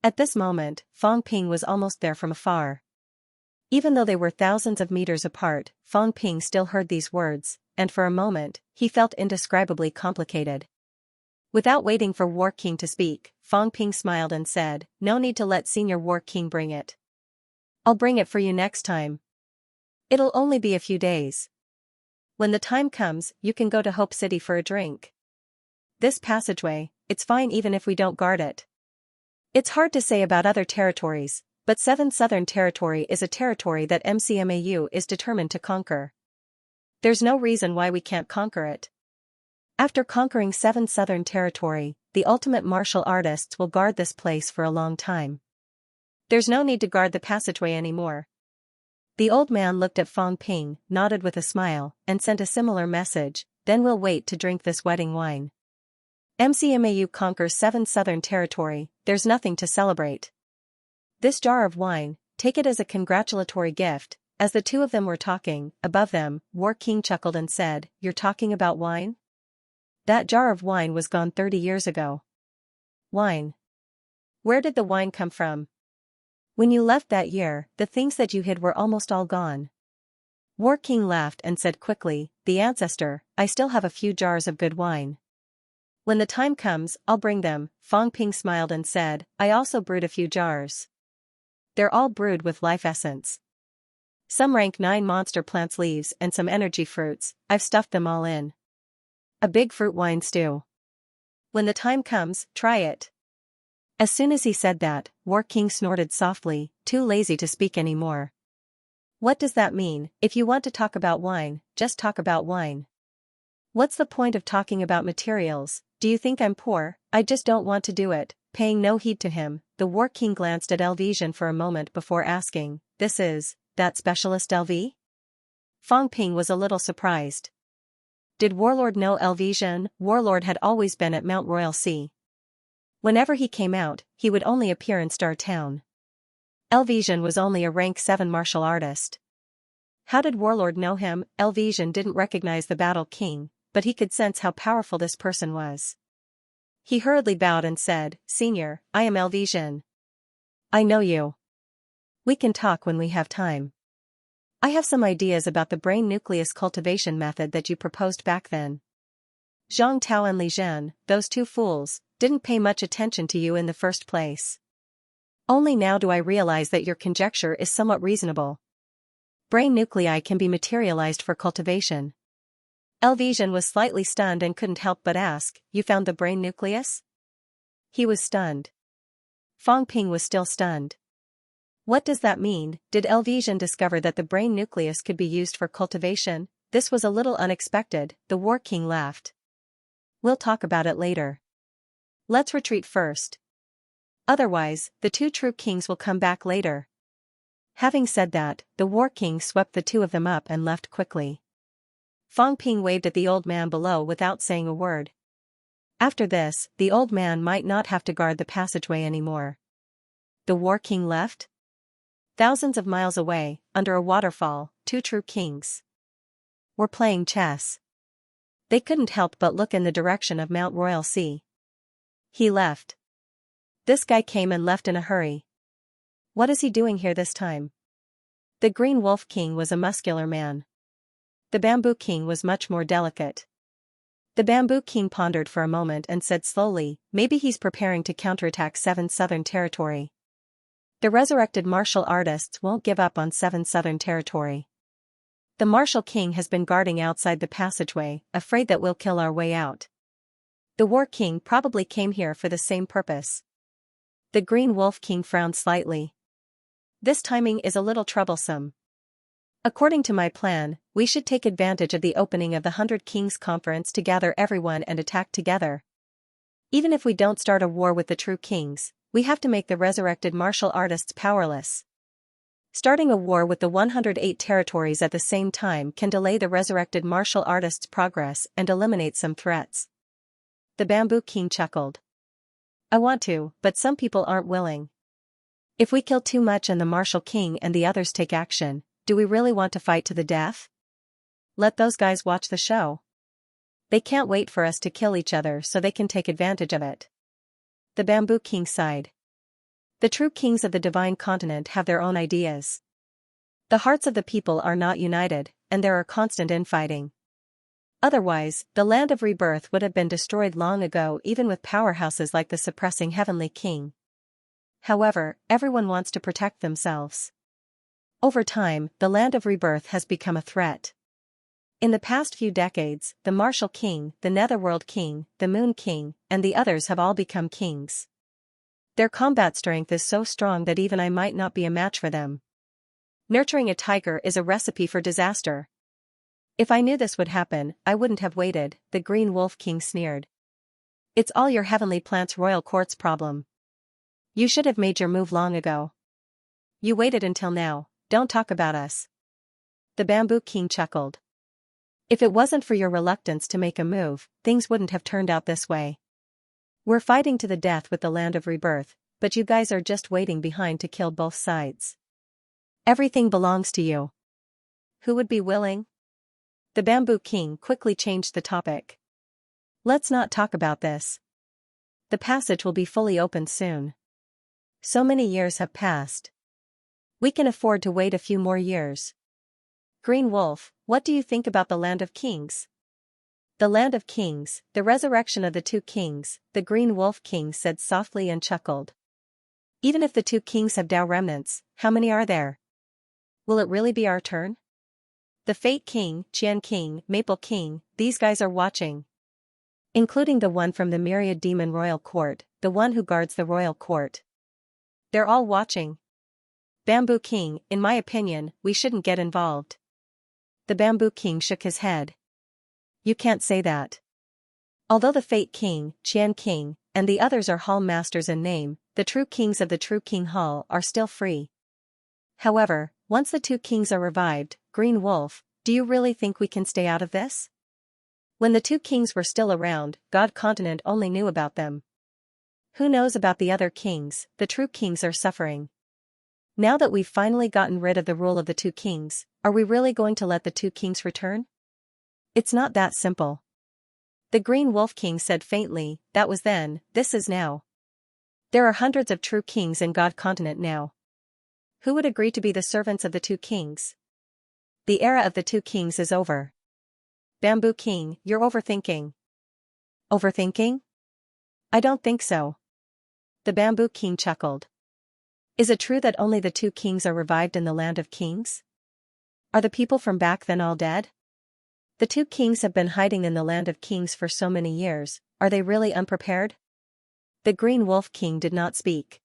At this moment, Fang Ping was almost there from afar. Even though they were thousands of meters apart, Fang Ping still heard these words, and for a moment, he felt indescribably complicated. Without waiting for War King to speak, Fang Ping smiled and said, "No need to let Senior War King bring it. I'll bring it for you next time. It'll only be a few days. When the time comes, you can go to Hope City for a drink. This passageway, it's fine even if we don't guard it. It's hard to say about other territories, but 7 Southern Territory is a territory that MCMAU is determined to conquer. There's no reason why we can't conquer it. After conquering 7 Southern Territory, the ultimate martial artists will guard this place for a long time. There's no need to guard the passageway anymore." The old man looked at Fang Ping, nodded with a smile, and sent a similar message, "Then we'll wait to drink this wedding wine. MCMAU conquers 7 Southern Territory, there's nothing to celebrate. This jar of wine, take it as a congratulatory gift." As the two of them were talking, above them, War King chuckled and said, "You're talking about wine? That jar of wine was gone 30 years ago. Wine. Where did the wine come from? When you left that year, the things that you hid were almost all gone." War King laughed and said quickly, "The ancestor, I still have a few jars of good wine. When the time comes, I'll bring them." Fang Ping smiled and said, "I also brewed a few jars. They're all brewed with life essence. Some rank 9 monster plants leaves and some energy fruits, I've stuffed them all in. A big fruit wine stew. When the time comes, try it." As soon as he said that, War King snorted softly, too lazy to speak anymore. "What does that mean? If you want to talk about wine, just talk about wine. What's the point of talking about materials? Do you think I'm poor? I just don't want to do it." Paying no heed to him, the War King glanced at Elvision for a moment before asking, "This is that specialist LV?" Fang Ping was a little surprised. Did Warlord know Elvision? Warlord had always been at Mount Royal Sea. Whenever he came out, he would only appear in Star Town. Elvision was only a rank 7 martial artist. How did Warlord know him? Elvision didn't recognize the Battle King, but he could sense how powerful this person was. He hurriedly bowed and said, "Senior, I am Elvision. I know you. We can talk when we have time. I have some ideas about the brain nucleus cultivation method that you proposed back then. Zhang Tao and Li Zhen, those two fools, didn't pay much attention to you in the first place. Only now do I realize that your conjecture is somewhat reasonable. Brain nuclei can be materialized for cultivation." Elvision was slightly stunned and couldn't help but ask, "You found the brain nucleus?" He was stunned. Fang Ping was still stunned. What does that mean? Did Elvision discover that the brain nucleus could be used for cultivation? This was a little unexpected. The War King laughed. "We'll talk about it later. Let's retreat first. Otherwise, the 2 true kings will come back later." Having said that, the War King swept the 2 of them up and left quickly. Fang Ping waved at the old man below without saying a word. After this, the old man might not have to guard the passageway anymore. The War King left? Thousands of miles away, under a waterfall, 2 true kings were playing chess. They couldn't help but look in the direction of Mount Royal Sea. He left. This guy came and left in a hurry. What is he doing here this time? The Green Wolf King was a muscular man. The Bamboo King was much more delicate. The Bamboo King pondered for a moment and said slowly, "Maybe he's preparing to counterattack 7 Southern Territory. The resurrected martial artists won't give up on 7 Southern Territory. The Martial King has been guarding outside the passageway, afraid that we'll kill our way out. The War King probably came here for the same purpose." The Green Wolf King frowned slightly. "This timing is a little troublesome. According to my plan, we should take advantage of the opening of the 100 Kings Conference to gather everyone and attack together. Even if we don't start a war with the true kings, we have to make the resurrected martial artists powerless. Starting a war with the 108 territories at the same time can delay the resurrected martial artist's progress and eliminate some threats. The Bamboo King chuckled. I want to, but some people aren't willing. If we kill too much and the martial king and the others take action, do we really want to fight to the death? Let those guys watch the show. They can't wait for us to kill each other so they can take advantage of it. The Bamboo King sighed. The true kings of the divine continent have their own ideas. The hearts of the people are not united, and there are constant infighting. Otherwise, the land of rebirth would have been destroyed long ago, even with powerhouses like the suppressing Heavenly King. However, everyone wants to protect themselves. Over time, the land of rebirth has become a threat. In the past few decades, the Martial King, the Netherworld King, the Moon King, and the others have all become kings. Their combat strength is so strong that even I might not be a match for them. Nurturing a tiger is a recipe for disaster. If I knew this would happen, I wouldn't have waited, the Green Wolf King sneered. It's all your Heavenly Plant's royal court's problem. You should have made your move long ago. You waited until now, don't talk about us. The Bamboo King chuckled. If it wasn't for your reluctance to make a move, things wouldn't have turned out this way. We're fighting to the death with the land of rebirth, but you guys are just waiting behind to kill both sides. Everything belongs to you. Who would be willing? The Bamboo King quickly changed the topic. Let's not talk about this. The passage will be fully opened soon. So many years have passed. We can afford to wait a few more years. Green Wolf, what do you think about the Land of Kings? The Land of Kings, the resurrection of the two kings, the Green Wolf King said softly and chuckled. Even if the two kings have Tao remnants, how many are there? Will it really be our turn? The Fate King, Qian King, Maple King, these guys are watching. Including the one from the Myriad Demon Royal Court, the one who guards the Royal Court. They're all watching. Bamboo King, in my opinion, we shouldn't get involved. The Bamboo King shook his head. You can't say that. Although the Fate King, Qian King, and the others are hall masters in name, the true kings of the True King Hall are still free. However, once the two kings are revived, Green Wolf, do you really think we can stay out of this? When the two kings were still around, God Continent only knew about them. Who knows about the other kings? The true kings are suffering. Now that we've finally gotten rid of the rule of the two kings, are we really going to let the two kings return? It's not that simple. The Green Wolf King said faintly, that was then, this is now. There are hundreds of true kings in God Continent now. Who would agree to be the servants of the two kings? The era of the two kings is over. Bamboo King, you're overthinking. Overthinking? I don't think so. The Bamboo King chuckled. Is it true that only the two kings are revived in the Land of Kings? Are the people from back then all dead? The two kings have been hiding in the Land of Kings for so many years, are they really unprepared? The Green Wolf King did not speak.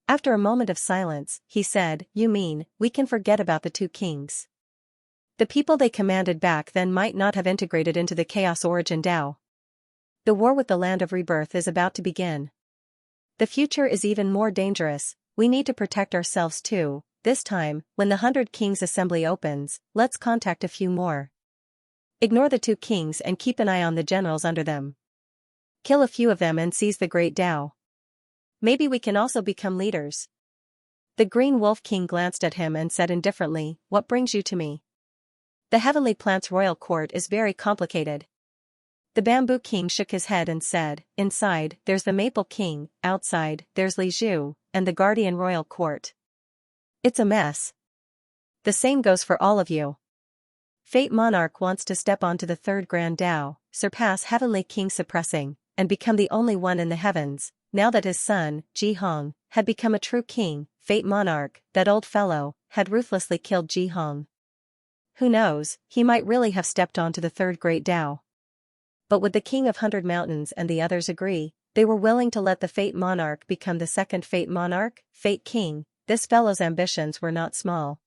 After a moment of silence, he said, you mean, we can forget about the two kings. The people they commanded back then might not have integrated into the Chaos Origin Tao. The war with the Land of Rebirth is about to begin. The future is even more dangerous, we need to protect ourselves too. This time, when the 100 Kings Assembly opens, let's contact a few more. Ignore the two kings and keep an eye on the generals under them. Kill a few of them and seize the Great Tao. Maybe we can also become leaders. The Green Wolf King glanced at him and said indifferently, what brings you to me? The Heavenly Plant's royal court is very complicated. The Bamboo King shook his head and said, inside, there's the Maple King, outside, there's Li Zhu, and the Guardian Royal Court. It's a mess. The same goes for all of you. Fate Monarch wants to step onto the third Grand Tao, surpass Heavenly King suppressing, and become the only one in the heavens, now that his son, Ji Hong, had become a true king. Fate Monarch, that old fellow, had ruthlessly killed Ji Hong. Who knows, he might really have stepped onto the third Great Tao. But would the King of 100 Mountains and the others agree? They were willing to let the Fate Monarch become the second Fate Monarch, Fate King. This fellow's ambitions were not small.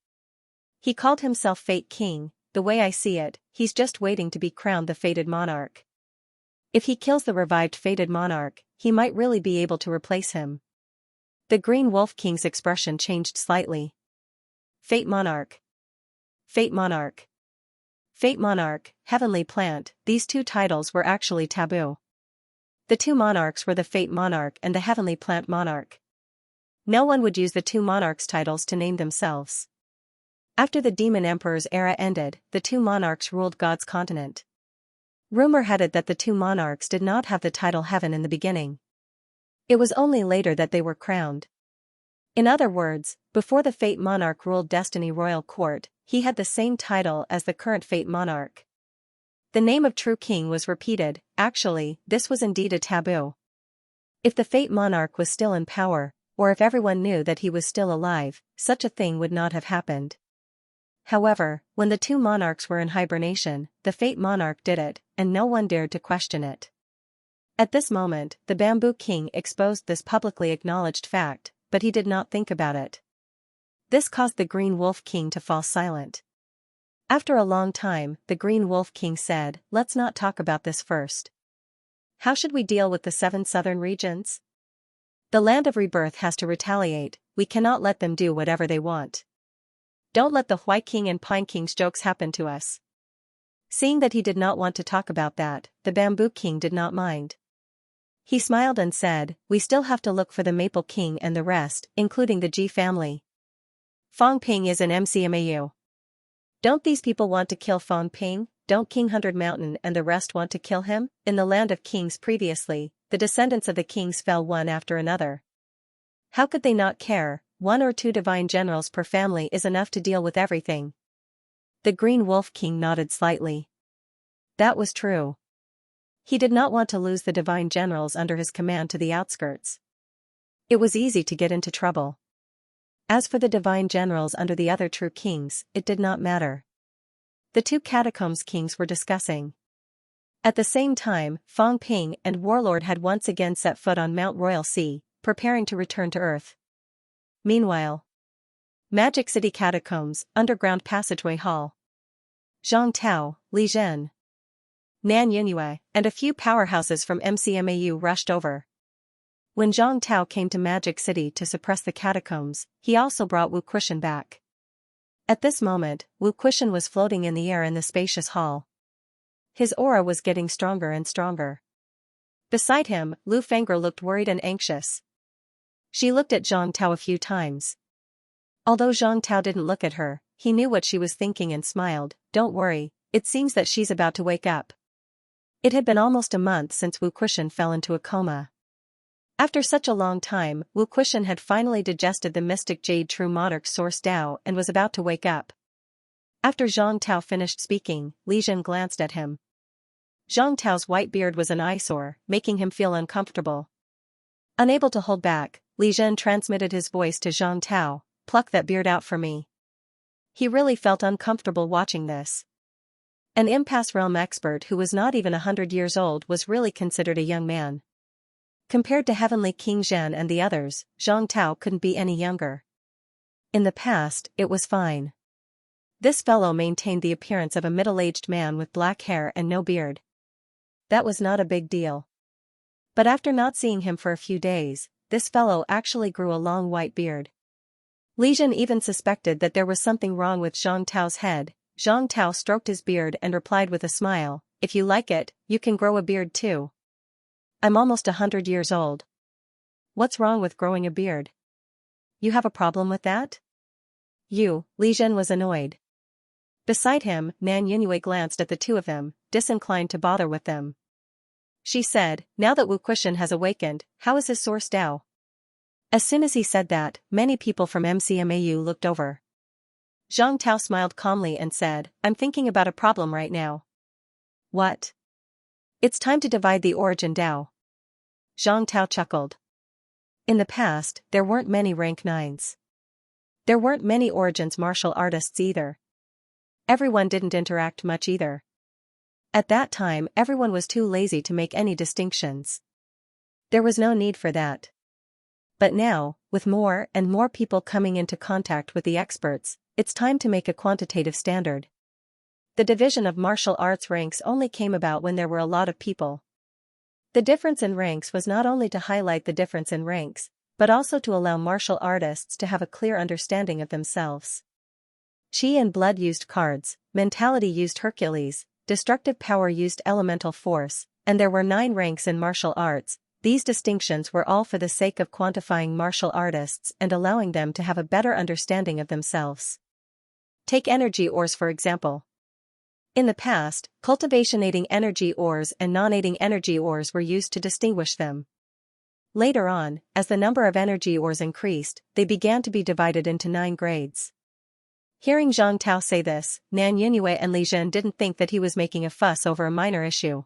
He called himself Fate King. The way I see it, he's just waiting to be crowned the Fated Monarch. If he kills the revived Fated Monarch, he might really be able to replace him. The Green Wolf King's expression changed slightly. Fate Monarch. Fate Monarch. Fate Monarch, Heavenly Plant, these two titles were actually taboo. The two monarchs were the Fate Monarch and the Heavenly Plant Monarch. No one would use the two monarchs' titles to name themselves. After the Demon Emperor's era ended, the two monarchs ruled God's continent. Rumor had it that the two monarchs did not have the title Heaven in the beginning. It was only later that they were crowned. In other words, before the Fate Monarch ruled Destiny Royal Court, he had the same title as the current Fate Monarch. The name of true king was repeated. Actually, this was indeed a taboo. If the Fate Monarch was still in power, or if everyone knew that he was still alive, such a thing would not have happened. However, when the two monarchs were in hibernation, the Fate Monarch did it, and no one dared to question it. At this moment, the Bamboo King exposed this publicly acknowledged fact, but he did not think about it. This caused the Green Wolf King to fall silent. After a long time, the Green Wolf King said, "Let's not talk about this first. How should we deal with the 7 southern regions? The Land of Rebirth has to retaliate. We cannot let them do whatever they want. Don't let the White King and Pine King's jokes happen to us." Seeing that he did not want to talk about that, the Bamboo King did not mind. He smiled and said, "We still have to look for the Maple King and the rest, including the Ji family. Fong Ping is in MCMAU. Don't these people want to kill Fong Ping? Don't King 100 Mountain and the rest want to kill him?" In the Land of Kings previously, the descendants of the kings fell one after another. How could they not care? 1 or 2 divine generals per family is enough to deal with everything. The Green Wolf King nodded slightly. That was true. He did not want to lose the divine generals under his command to the outskirts. It was easy to get into trouble. As for the divine generals under the other true kings, it did not matter. The two catacombs kings were discussing. At the same time, Fong Ping and Warlord had once again set foot on Mount Royal Sea, preparing to return to Earth. Meanwhile, Magic City Catacombs, Underground Passageway Hall. Zhang Tao, Li Zhen, Nan Yunyue, and a few powerhouses from MCMAU rushed over. When Zhang Tao came to Magic City to suppress the catacombs, he also brought Wu Quishan back. At this moment, Wu Quishan was floating in the air in the spacious hall. His aura was getting stronger and stronger. Beside him, Lu Feng'er looked worried and anxious. She looked at Zhang Tao a few times. Although Zhang Tao didn't look at her, he knew what she was thinking and smiled. "Don't worry, it seems that she's about to wake up." It had been almost a month since Wu Quishan fell into a coma. After such a long time, Wu Quishan had finally digested the mystic jade true monarch source Dao and was about to wake up. After Zhang Tao finished speaking, Li Zhen glanced at him. Zhang Tao's white beard was an eyesore, making him feel uncomfortable. Unable to hold back, Li Zhen transmitted his voice to Zhang Tao, "Pluck that beard out for me." He really felt uncomfortable watching this. An impasse realm expert who was not even 100 years old was really considered a young man. Compared to Heavenly King Zhen and the others, Zhang Tao couldn't be any younger. In the past, it was fine. This fellow maintained the appearance of a middle-aged man with black hair and no beard. That was not a big deal. But after not seeing him for a few days, this fellow actually grew a long white beard. Li Zhen even suspected that there was something wrong with Zhang Tao's head. Zhang Tao stroked his beard and replied with a smile, "If you like it, you can grow a beard too. I'm almost 100 years old. What's wrong with growing a beard? You have a problem with that?" Li Zhen was annoyed. Beside him, Nan Yunyue glanced at the two of them, disinclined to bother with them. She said, "Now that Wu Quishan has awakened, how is his source Dao?" As soon as he said that, many people from MCMAU looked over. Zhang Tao smiled calmly and said, "I'm thinking about a problem right now." "What?" "It's time to divide the origin Dao." Zhang Tao chuckled. In the past, there weren't many rank 9s. There weren't many origins martial artists either. Everyone didn't interact much either. At that time, everyone was too lazy to make any distinctions. There was no need for that. But now, with more and more people coming into contact with the experts, it's time to make a quantitative standard. The division of martial arts ranks only came about when there were a lot of people. The difference in ranks was not only to highlight the difference in ranks, but also to allow martial artists to have a clear understanding of themselves. Qi and blood used cards, mentality used Hercules, destructive power used elemental force, and there were 9 ranks in martial arts. These distinctions were all for the sake of quantifying martial artists and allowing them to have a better understanding of themselves. Take energy ores for example. In the past, cultivation-aiding energy ores and non-aiding energy ores were used to distinguish them. Later on, as the number of energy ores increased, they began to be divided into 9 grades. Hearing Zhang Tao say this, Nan Yunue and Li Zhen didn't think that he was making a fuss over a minor issue.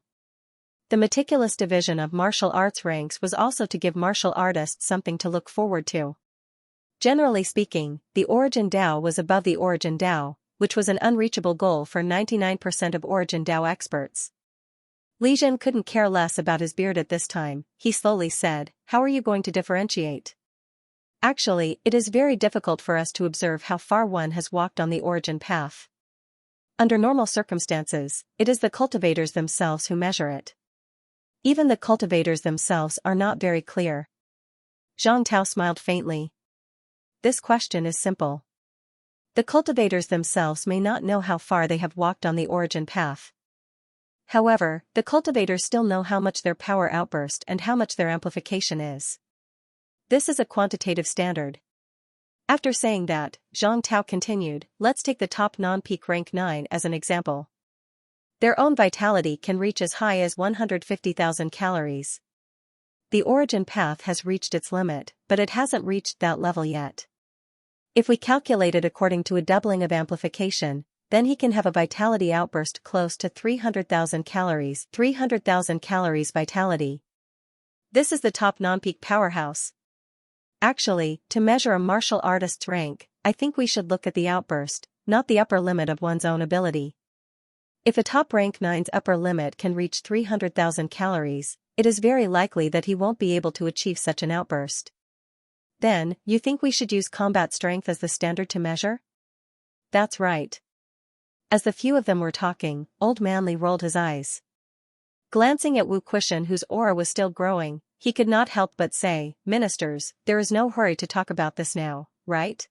The meticulous division of martial arts ranks was also to give martial artists something to look forward to. Generally speaking, the Origin Dao was above the Origin Dao, which was an unreachable goal for 99% of Origin Dao experts. Li Zhen couldn't care less about his beard at this time. He slowly said, "How are you going to differentiate? Actually, it is very difficult for us to observe how far one has walked on the origin path. Under normal circumstances, it is the cultivators themselves who measure it. Even the cultivators themselves are not very clear." Zhang Tao smiled faintly. This question is simple. The cultivators themselves may not know how far they have walked on the origin path. However, the cultivators still know how much their power outburst and how much their amplification is. This is a quantitative standard. After saying that, Zhang Tao continued, "Let's take the top non-peak rank 9 as an example. Their own vitality can reach as high as 150,000 calories. The origin path has reached its limit, but it hasn't reached that level yet. If we calculate it according to a doubling of amplification, then he can have a vitality outburst close to 300,000 calories. 300,000 calories vitality. This is the top non-peak powerhouse. Actually, to measure a martial artist's rank, I think we should look at the outburst, not the upper limit of one's own ability. If a top rank 9's upper limit can reach 300,000 calories, it is very likely that he won't be able to achieve such an outburst. Then, you think we should use combat strength as the standard to measure?" "That's right." As the few of them were talking, Old Manly rolled his eyes. Glancing at Wu Quishan, whose aura was still growing, he could not help but say, "Ministers, there is no hurry to talk about this now, right?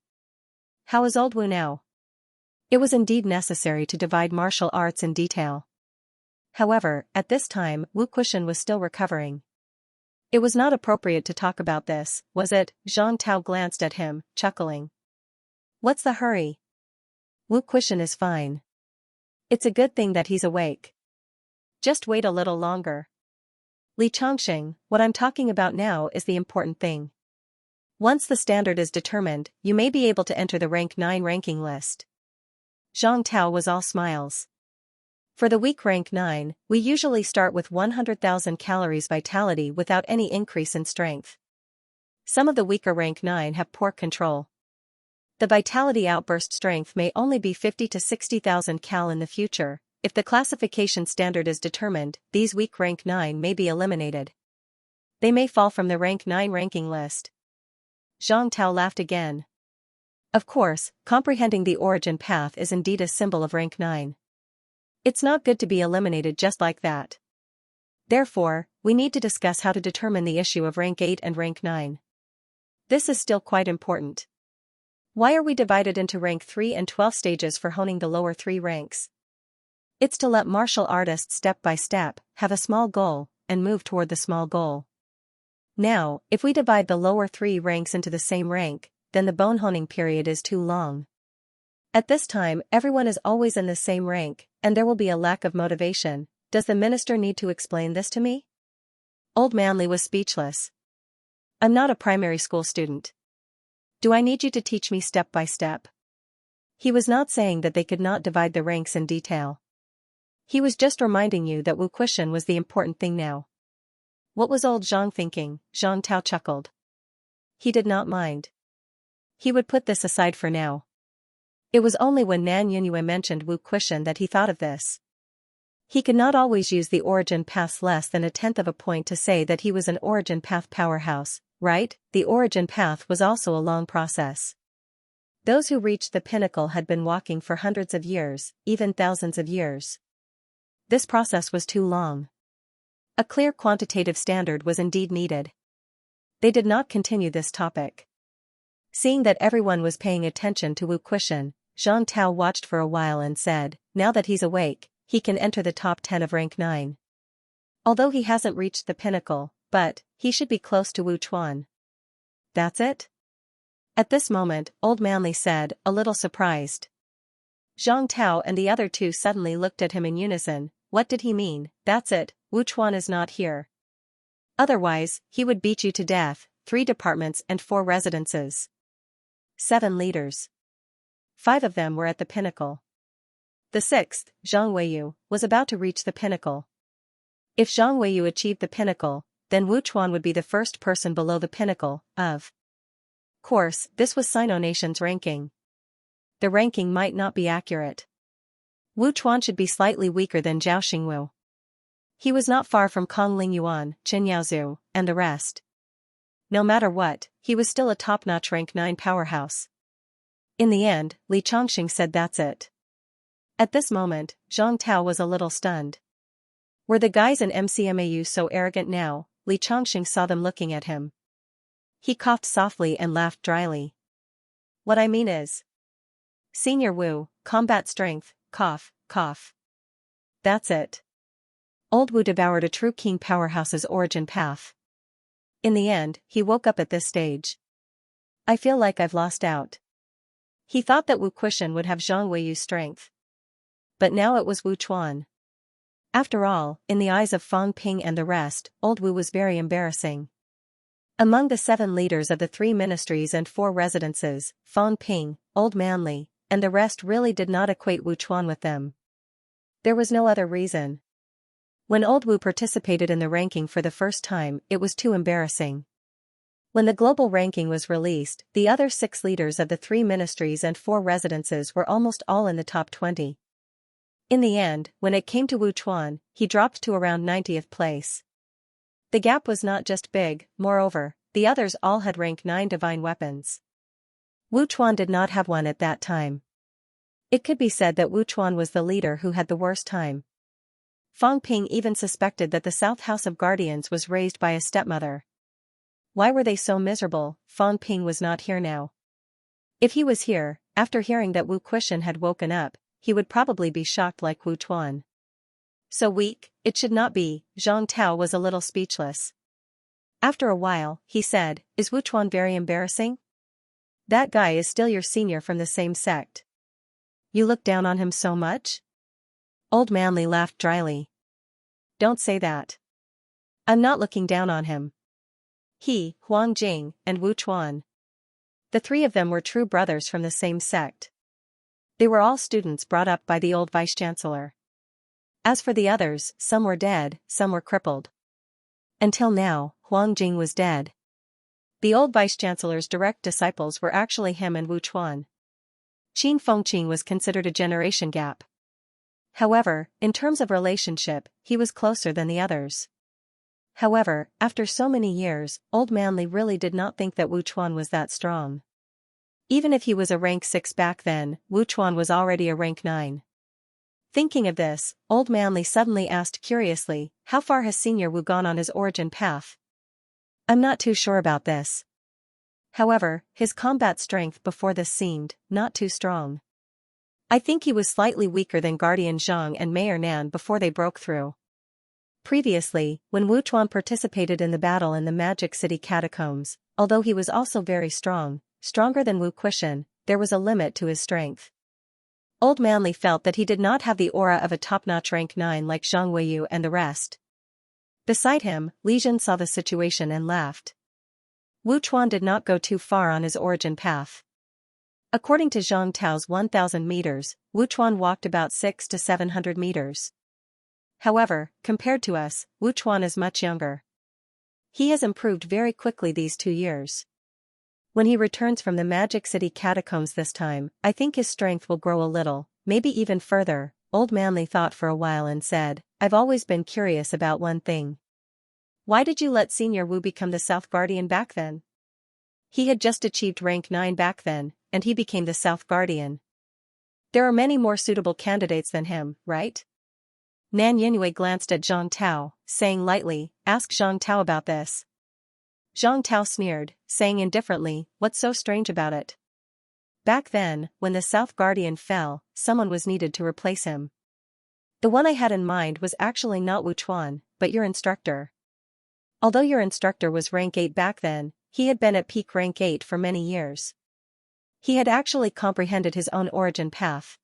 How is old Wu now?" It was indeed necessary to divide martial arts in detail. However, at this time, Wu Quishan was still recovering. It was not appropriate to talk about this, was it? Zhang Tao glanced at him, chuckling. "What's the hurry? Wu Quishan is fine. It's a good thing that he's awake. Just wait a little longer. Li Chongqing, what I'm talking about now is the important thing. Once the standard is determined, you may be able to enter the rank 9 ranking list." Zhang Tao was all smiles. For the weak rank 9, we usually start with 100,000 calories vitality without any increase in strength. Some of the weaker rank 9 have poor control. The vitality outburst strength may only be 50 to 60,000 cal in the future. If the classification standard is determined, these weak rank 9 may be eliminated. They may fall from the rank 9 ranking list. Zhang Tao laughed again. Of course, comprehending the origin path is indeed a symbol of rank 9. It's not good to be eliminated just like that. Therefore, we need to discuss how to determine the issue of rank 8 and rank 9. This is still quite important. Why are we divided into rank 3 and 12 stages for honing the lower 3 ranks? It's to let martial artists step by step, have a small goal, and move toward the small goal. Now, if we divide the lower 3 ranks into the same rank, then the bone honing period is too long. At this time, everyone is always in the same rank, and there will be a lack of motivation. Does the minister need to explain this to me? Old Manly was speechless. I'm not a primary school student. Do I need you to teach me step by step? He was not saying that they could not divide the ranks in detail. He was just reminding you that Wu Quishan was the important thing now. What was old Zhang thinking? Zhang Tao chuckled. He did not mind. He would put this aside for now. It was only when Nan Yunue mentioned Wu Quishan that he thought of this. He could not always use the origin path less than 1/10 of a point to say that he was an origin path powerhouse, right? The origin path was also a long process. Those who reached the pinnacle had been walking for hundreds of years, even thousands of years. This process was too long. A clear quantitative standard was indeed needed. They did not continue this topic. Seeing that everyone was paying attention to Wu Quishan, Zhang Tao watched for a while and said, now that he's awake, he can enter the top 10 of rank 9. Although he hasn't reached the pinnacle, but he should be close to Wu Chuan. That's it? At this moment, Old Manly said, a little surprised. Zhang Tao and the other two suddenly looked at him in unison. What did he mean? That's it, Wu Chuan is not here. Otherwise, he would beat you to death. 3 departments and 4 residences. 7 leaders. 5 of them were at the pinnacle. The 6th, Zhang Weiyu, was about to reach the pinnacle. If Zhang Weiyu achieved the pinnacle, then Wu Chuan would be the first person below the pinnacle. Of course, this was Sino Nation's ranking. The ranking might not be accurate. Wu Chuan should be slightly weaker than Zhao Xingwu. He was not far from Kong Lingyuan, Qin Yaozu, and the rest. No matter what, he was still a top-notch rank 9 powerhouse. In the end, Li Chongqing said that's it. At this moment, Zhang Tao was a little stunned. Were the guys in MCMAU so arrogant now? Li Chongqing saw them looking at him. He coughed softly and laughed dryly. What I mean is, Senior Wu, combat strength, cough, cough. That's it. Old Wu devoured a true king powerhouse's origin path. In the end, he woke up at this stage. I feel like I've lost out. He thought that Wu Quishan would have Zhang Weiyu's strength. But now it was Wu Chuan. After all, in the eyes of Fang Ping and the rest, Old Wu was very embarrassing. Among the 7 leaders of the 3 ministries and 4 residences, Fang Ping, Old Manly, and the rest really did not equate Wu Chuan with them. There was no other reason. When Old Wu participated in the ranking for the first time, it was too embarrassing. When the global ranking was released, the other 6 leaders of the 3 ministries and 4 residences were almost all in the top 20. In the end, when it came to Wu Chuan, he dropped to around 90th place. The gap was not just big, moreover, the others all had rank 9 divine weapons. Wu Chuan did not have one at that time. It could be said that Wu Chuan was the leader who had the worst time. Fang Ping even suspected that the South House of Guardians was raised by a stepmother. Why were they so miserable? Fang Ping was not here now. If he was here, after hearing that Wu Quishan had woken up, he would probably be shocked like Wu Chuan. So weak, it should not be. Zhang Tao was a little speechless. After a while, he said, is Wu Chuan very embarrassing? That guy is still your senior from the same sect. You look down on him so much? Old Manly laughed dryly. Don't say that. I'm not looking down on him. He, Huang Jing, and Wu Chuan. The 3 of them were true brothers from the same sect. They were all students brought up by the old vice-chancellor. As for the others, some were dead, some were crippled. Until now, Huang Jing was dead. The old vice-chancellor's direct disciples were actually him and Wu Chuan. Qin Fengqing was considered a generation gap. However, in terms of relationship, he was closer than the others. However, after so many years, Old Manly really did not think that Wu Chuan was that strong. Even if he was a rank 6 back then, Wu Chuan was already a rank 9. Thinking of this, Old Manly suddenly asked curiously, how far has Senior Wu gone on his origin path? I'm not too sure about this. However, his combat strength before this seemed not too strong. I think he was slightly weaker than Guardian Zhang and Mayor Nan before they broke through. Previously, when Wu Chuan participated in the battle in the Magic City catacombs, although he was also very strong, stronger than Wu Quishan, there was a limit to his strength. Old Manly felt that he did not have the aura of a top-notch rank 9 like Zhang Weiyu and the rest. Beside him, Li Jin saw the situation and laughed. Wu Chuan did not go too far on his origin path. According to Zhang Tao's 1,000 meters, Wu Chuan walked about 600 to 700 meters. However, compared to us, Wu Chuan is much younger. He has improved very quickly these 2 years. When he returns from the Magic City catacombs this time, I think his strength will grow a little, maybe even further. Old Manly thought for a while and said, I've always been curious about one thing. Why did you let Senior Wu become the South Guardian back then? He had just achieved rank 9 back then, and he became the South Guardian. There are many more suitable candidates than him, right? Nan Yinhui glanced at Zhang Tao, saying lightly, ask Zhang Tao about this. Zhang Tao sneered, saying indifferently, what's so strange about it? Back then, when the South Guardian fell, someone was needed to replace him. The one I had in mind was actually not Wu Chuan, but your instructor. Although your instructor was rank 8 back then, he had been at peak rank 8 for many years. He had actually comprehended his own origin path.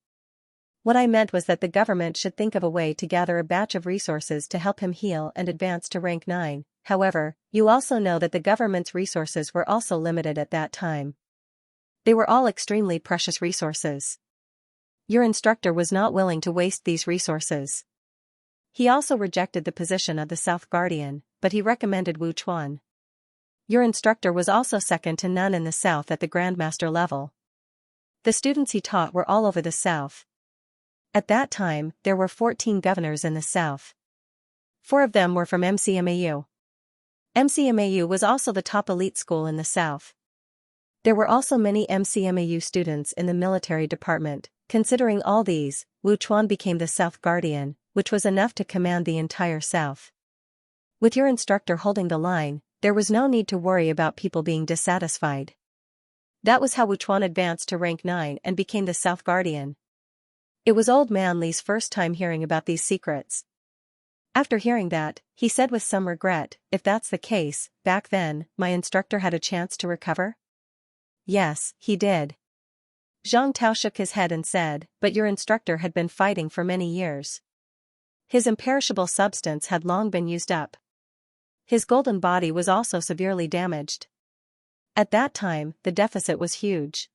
What I meant was that the government should think of a way to gather a batch of resources to help him heal and advance to rank 9. However, you also know that the government's resources were also limited at that time. They were all extremely precious resources. Your instructor was not willing to waste these resources. He also rejected the position of the South Guardian, but he recommended Wu Chuan. Your instructor was also second to none in the South at the Grandmaster level. The students he taught were all over the South. At that time, there were 14 governors in the South. 4 of them were from MCMAU. MCMAU was also the top elite school in the South. There were also many MCMAU students in the military department. Considering all these, Wu Chuan became the South Guardian, which was enough to command the entire South. With your instructor holding the line, there was no need to worry about people being dissatisfied. That was how Wu Chuan advanced to rank 9 and became the South Guardian. It was Old Man Li's first time hearing about these secrets. After hearing that, he said with some regret, if that's the case, back then, my instructor had a chance to recover? Yes, he did. Zhang Tao shook his head and said, but your instructor had been fighting for many years. His imperishable substance had long been used up. His golden body was also severely damaged. At that time, the deficit was huge.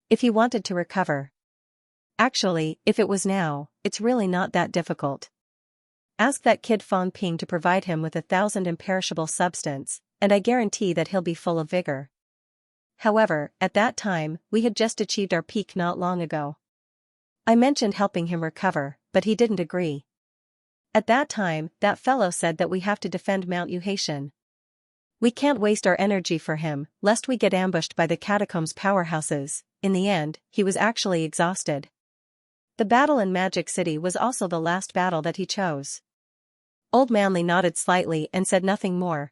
If he wanted to recover. Actually, if it was now, it's really not that difficult. Ask that kid Fang Ping to provide him with 1,000 imperishable substance, and I guarantee that he'll be full of vigor. However, at that time, we had just achieved our peak not long ago. I mentioned helping him recover, but he didn't agree. At that time, that fellow said that we have to defend Mount Yuhaitian. We can't waste our energy for him, lest we get ambushed by the catacombs powerhouses. In the end, he was actually exhausted. The battle in Magic City was also the last battle that he chose. Old Manly nodded slightly and said nothing more.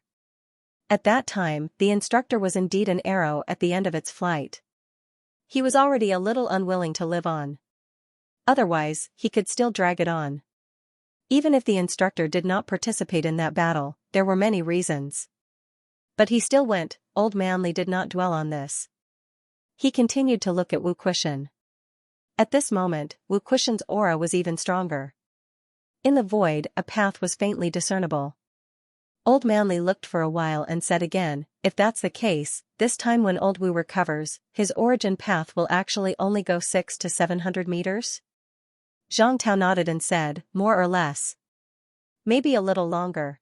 At that time, the instructor was indeed an arrow at the end of its flight. He was already a little unwilling to live on. Otherwise, he could still drag it on. Even if the instructor did not participate in that battle, there were many reasons. But he still went. Old Manly did not dwell on this. He continued to look at Wu Kuxian. At this moment, Wu Kuxian's aura was even stronger. In the void, a path was faintly discernible. Old Manly looked for a while and said again, if that's the case, this time when Old Wu recovers, his origin path will actually only go 600 to 700 meters? Zhang Tao nodded and said, more or less. Maybe a little longer.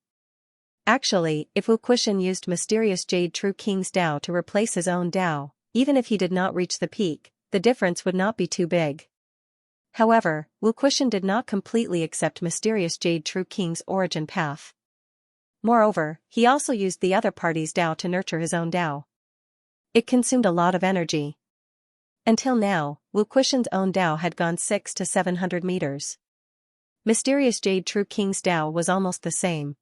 Actually, if Wu Kuxian used mysterious Jade True King's Dao to replace his own Dao, even if he did not reach the peak, the difference would not be too big. However, Wu Kuxian did not completely accept mysterious Jade True King's origin path. Moreover, he also used the other party's Dao to nurture his own Dao. It consumed a lot of energy. Until now, Wu Kuxian's own Dao had gone 600 to 700 meters. Mysterious Jade True King's Dao was almost the same.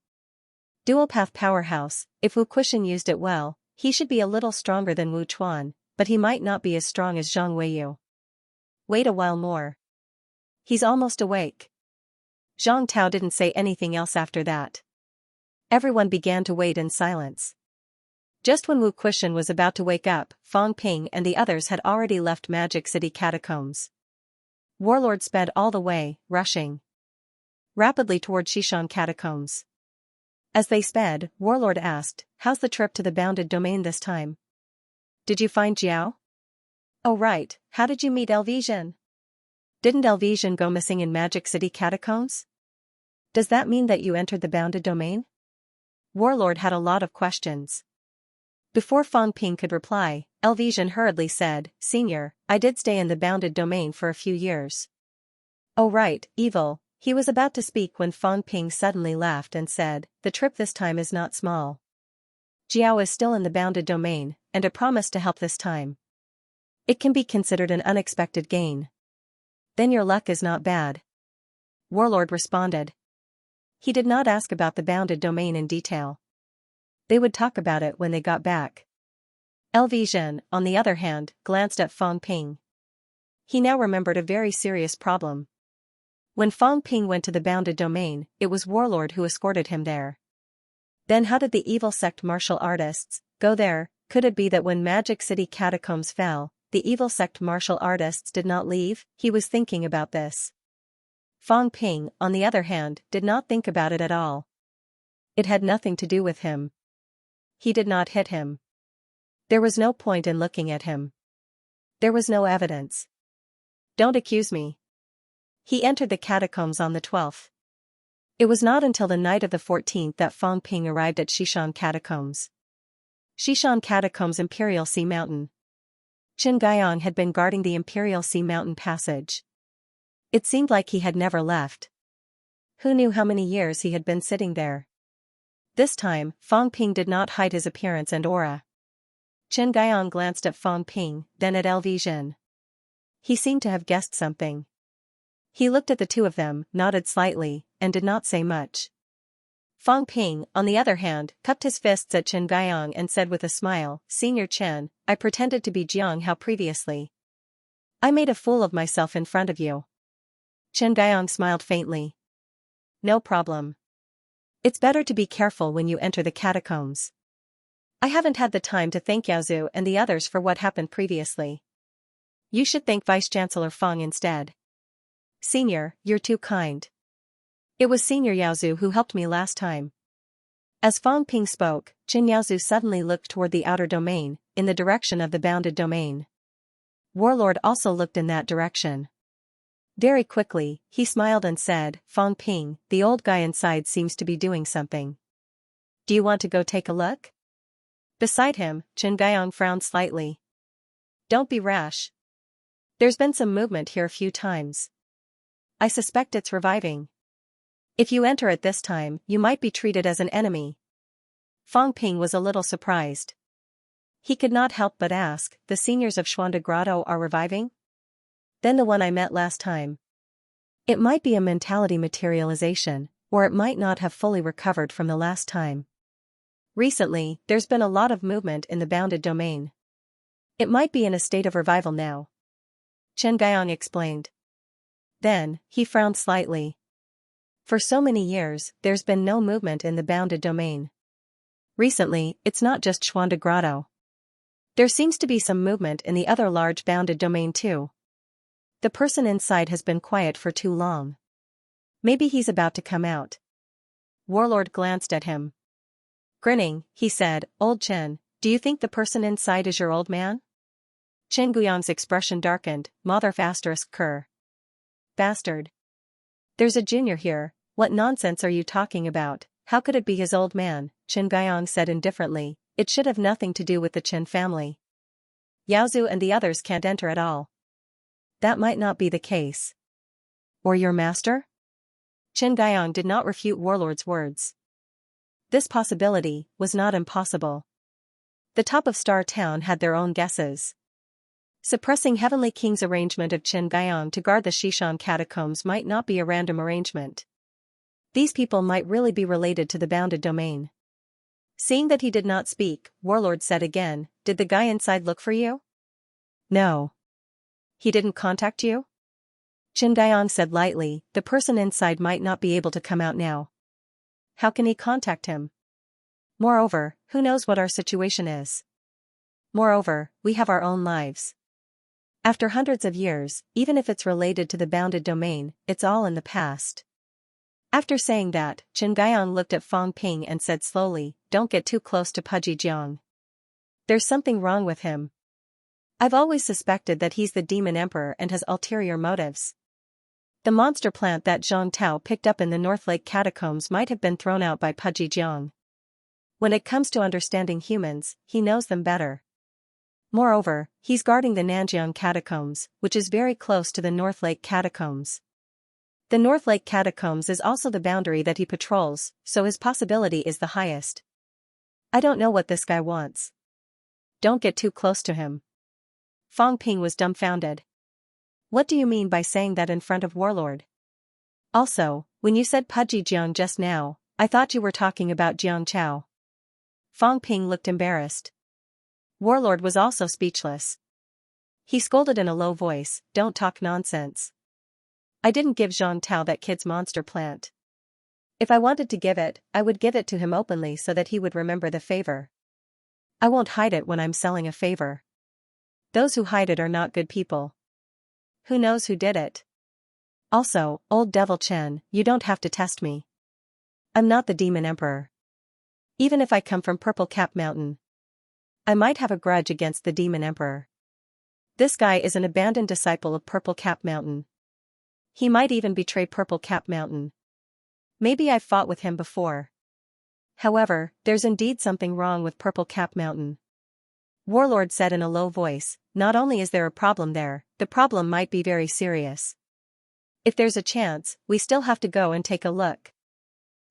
Dual path powerhouse, if Wu Kuxian used it well, he should be a little stronger than Wu Chuan, but he might not be as strong as Zhang Weiyu. Wait a while more. He's almost awake. Zhang Tao didn't say anything else after that. Everyone began to wait in silence. Just when Wu Kuxian was about to wake up, Fang Ping and the others had already left Magic City catacombs. Warlord sped all the way, rushing rapidly toward Xishan catacombs. As they sped, Warlord asked, how's the trip to the bounded domain this time? Did you find Jiao? Oh right, how did you meet Elvision? Didn't Elvision go missing in Magic City catacombs? Does that mean that you entered the bounded domain? Warlord had a lot of questions. Before Fang Ping could reply, Elvision hurriedly said, Senior, I did stay in the bounded domain for a few years. Oh right, evil. He was about to speak when Fang Ping suddenly laughed and said, the trip this time is not small. Jiao is still in the bounded domain, and a promise to help this time. It can be considered an unexpected gain. Then your luck is not bad. Warlord responded. He did not ask about the bounded domain in detail. They would talk about it when they got back. Zhen, on the other hand, glanced at Fang Ping. He now remembered a very serious problem. When Fang Ping went to the bounded domain, it was Warlord who escorted him there. Then how did the evil sect martial artists go there? Could it be that when Magic City catacombs fell, the evil sect martial artists did not leave? He was thinking about this. Fang Ping, on the other hand, did not think about it at all. It had nothing to do with him. He did not hit him. There was no point in looking at him. There was no evidence. Don't accuse me. He entered the catacombs on the 12th. It was not until the night of the 14th that Fang Ping arrived at Xishan Catacombs. Xishan Catacombs, Imperial Sea Mountain. Qin Guiyang had been guarding the Imperial Sea Mountain passage. It seemed like he had never left. Who knew how many years he had been sitting there? This time, Fang Ping did not hide his appearance and aura. Qin Guiyang glanced at Fang Ping, then at Zhen. He seemed to have guessed something. He looked at the two of them, nodded slightly, and did not say much. Fang Ping, on the other hand, cupped his fists at Qin Guiyang and said with a smile, "Senior Chen, I pretended to be Jiang Hao previously. I made a fool of myself in front of you." Qin Guiyang smiled faintly. "No problem. It's better to be careful when you enter the catacombs. I haven't had the time to thank Yaozu and the others for what happened previously. You should thank Vice-Chancellor Fang instead. Senior, you're too kind. It was Senior Yaozu who helped me last time." As Fang Ping spoke, Qin Yaozu suddenly looked toward the outer domain, in the direction of the bounded domain. Warlord also looked in that direction. Very quickly, he smiled and said, "Fang Ping, the old guy inside seems to be doing something. Do you want to go take a look?" Beside him, Qin Guiyang frowned slightly. "Don't be rash. There's been some movement here a few times. I suspect it's reviving. If you enter it this time, you might be treated as an enemy." Fang Ping was a little surprised. He could not help but ask, "The seniors of Xuanda Grotto are reviving? Then the one I met last time. It might be a mentality materialization, or it might not have fully recovered from the last time. Recently, there's been a lot of movement in the bounded domain. It might be in a state of revival now," Qin Guiyang explained. Then, he frowned slightly. For so many years, there's been no movement in the bounded domain. Recently, it's not just Xuanda Grotto. There seems to be some movement in the other large bounded domain too. The person inside has been quiet for too long. Maybe he's about to come out." Warlord glanced at him. Grinning, he said, "Old Chen, do you think the person inside is your old man?" Qin Guiyang's expression darkened. "Motherf asterisk cur. Bastard. There's a junior here, what nonsense are you talking about? How could it be his old man?" Qin Guiyang said indifferently. "It should have nothing to do with the Qin family. Yaozu and the others can't enter at all." "That might not be the case." "Or your master?" Qin Guiyang did not refute Warlord's words. This possibility was not impossible. The top of Star Town had their own guesses. Suppressing Heavenly King's arrangement of Qin Guiyang to guard the Xishan catacombs might not be a random arrangement. These people might really be related to the bounded domain. Seeing that he did not speak, Warlord said again, "Did the guy inside look for you?" "No." "He didn't contact you?" Qin Guiyang said lightly, "The person inside might not be able to come out now. How can he contact him? Moreover, who knows what our situation is? Moreover, we have our own lives. After hundreds of years, even if it's related to the bounded domain, it's all in the past." After saying that, Qin Guiyang looked at Fang Ping and said slowly, "Don't get too close to Pudgy Jiang. There's something wrong with him. I've always suspected that he's the demon emperor and has ulterior motives. The monster plant that Zhang Tao picked up in the North Lake catacombs might have been thrown out by Pudgy Jiang. When it comes to understanding humans, he knows them better. Moreover, he's guarding the Nanjiang catacombs, which is very close to the North Lake catacombs. The North Lake catacombs is also the boundary that he patrols, so his possibility is the highest. I don't know what this guy wants. Don't get too close to him." Fang Ping was dumbfounded. "What do you mean by saying that in front of Warlord? Also, when you said Pudgy Jiang just now, I thought you were talking about Jiang Chao." Fang Ping looked embarrassed. Warlord was also speechless. He scolded in a low voice, "Don't talk nonsense. I didn't give Zhang Tao that kid's monster plant. If I wanted to give it, I would give it to him openly so that he would remember the favor. I won't hide it when I'm selling a favor. Those who hide it are not good people. Who knows who did it? Also, old devil Chen, you don't have to test me. I'm not the demon emperor. Even if I come from Purple Cap Mountain, I might have a grudge against the demon emperor. This guy is an abandoned disciple of Purple Cap Mountain. He might even betray Purple Cap Mountain. Maybe I've fought with him before. However, there's indeed something wrong with Purple Cap Mountain." Warlord said in a low voice, "Not only is there a problem there, the problem might be very serious. If there's a chance, we still have to go and take a look.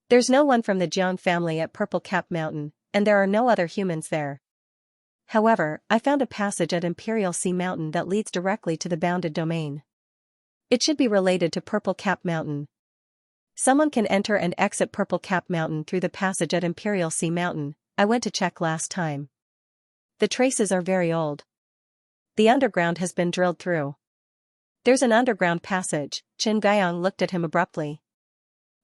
There's no one from the Jiang family at Purple Cap Mountain, and there are no other humans there. However, I found a passage at Imperial Sea Mountain that leads directly to the bounded domain. It should be related to Purple Cap Mountain. Someone can enter and exit Purple Cap Mountain through the passage at Imperial Sea Mountain. I went to check last time. The traces are very old. The underground has been drilled through. There's an underground passage." Qin Guiyang looked at him abruptly.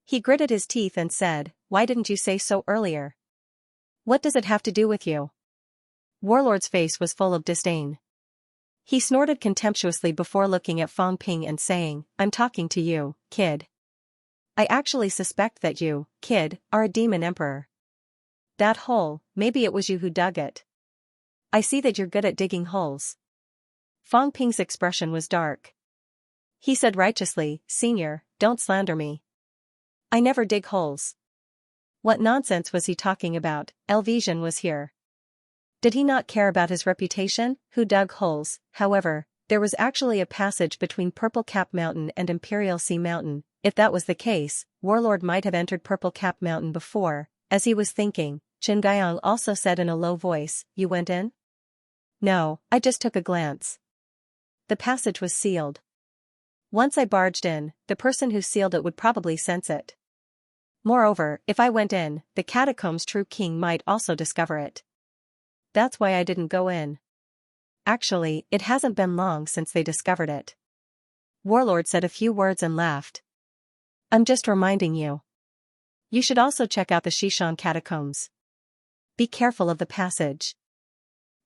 He gritted his teeth and said, "Why didn't you say so earlier? What does it have to do with you?" Warlord's face was full of disdain. He snorted contemptuously before looking at Fang Ping and saying, "I'm talking to you, kid. I actually suspect that you, kid, are a demon emperor. That hole, maybe it was you who dug it. I see that you're good at digging holes." Fang Ping's expression was dark. He said righteously, "Senior, don't slander me. I never dig holes." What nonsense was he talking about? Elvision was here. Did he not care about his reputation? Who dug holes? However, there was actually a passage between Purple Cap Mountain and Imperial Sea Mountain. If that was the case, Warlord might have entered Purple Cap Mountain before. As he was thinking, Qin Guiyang also said in a low voice, "You went in?" "No, I just took a glance. The passage was sealed. Once I barged in, the person who sealed it would probably sense it. Moreover, if I went in, the catacombs' true king might also discover it. That's why I didn't go in. Actually, it hasn't been long since they discovered it." Warlord said a few words and laughed. "I'm just reminding you. You should also check out the Xishan catacombs. Be careful of the passage.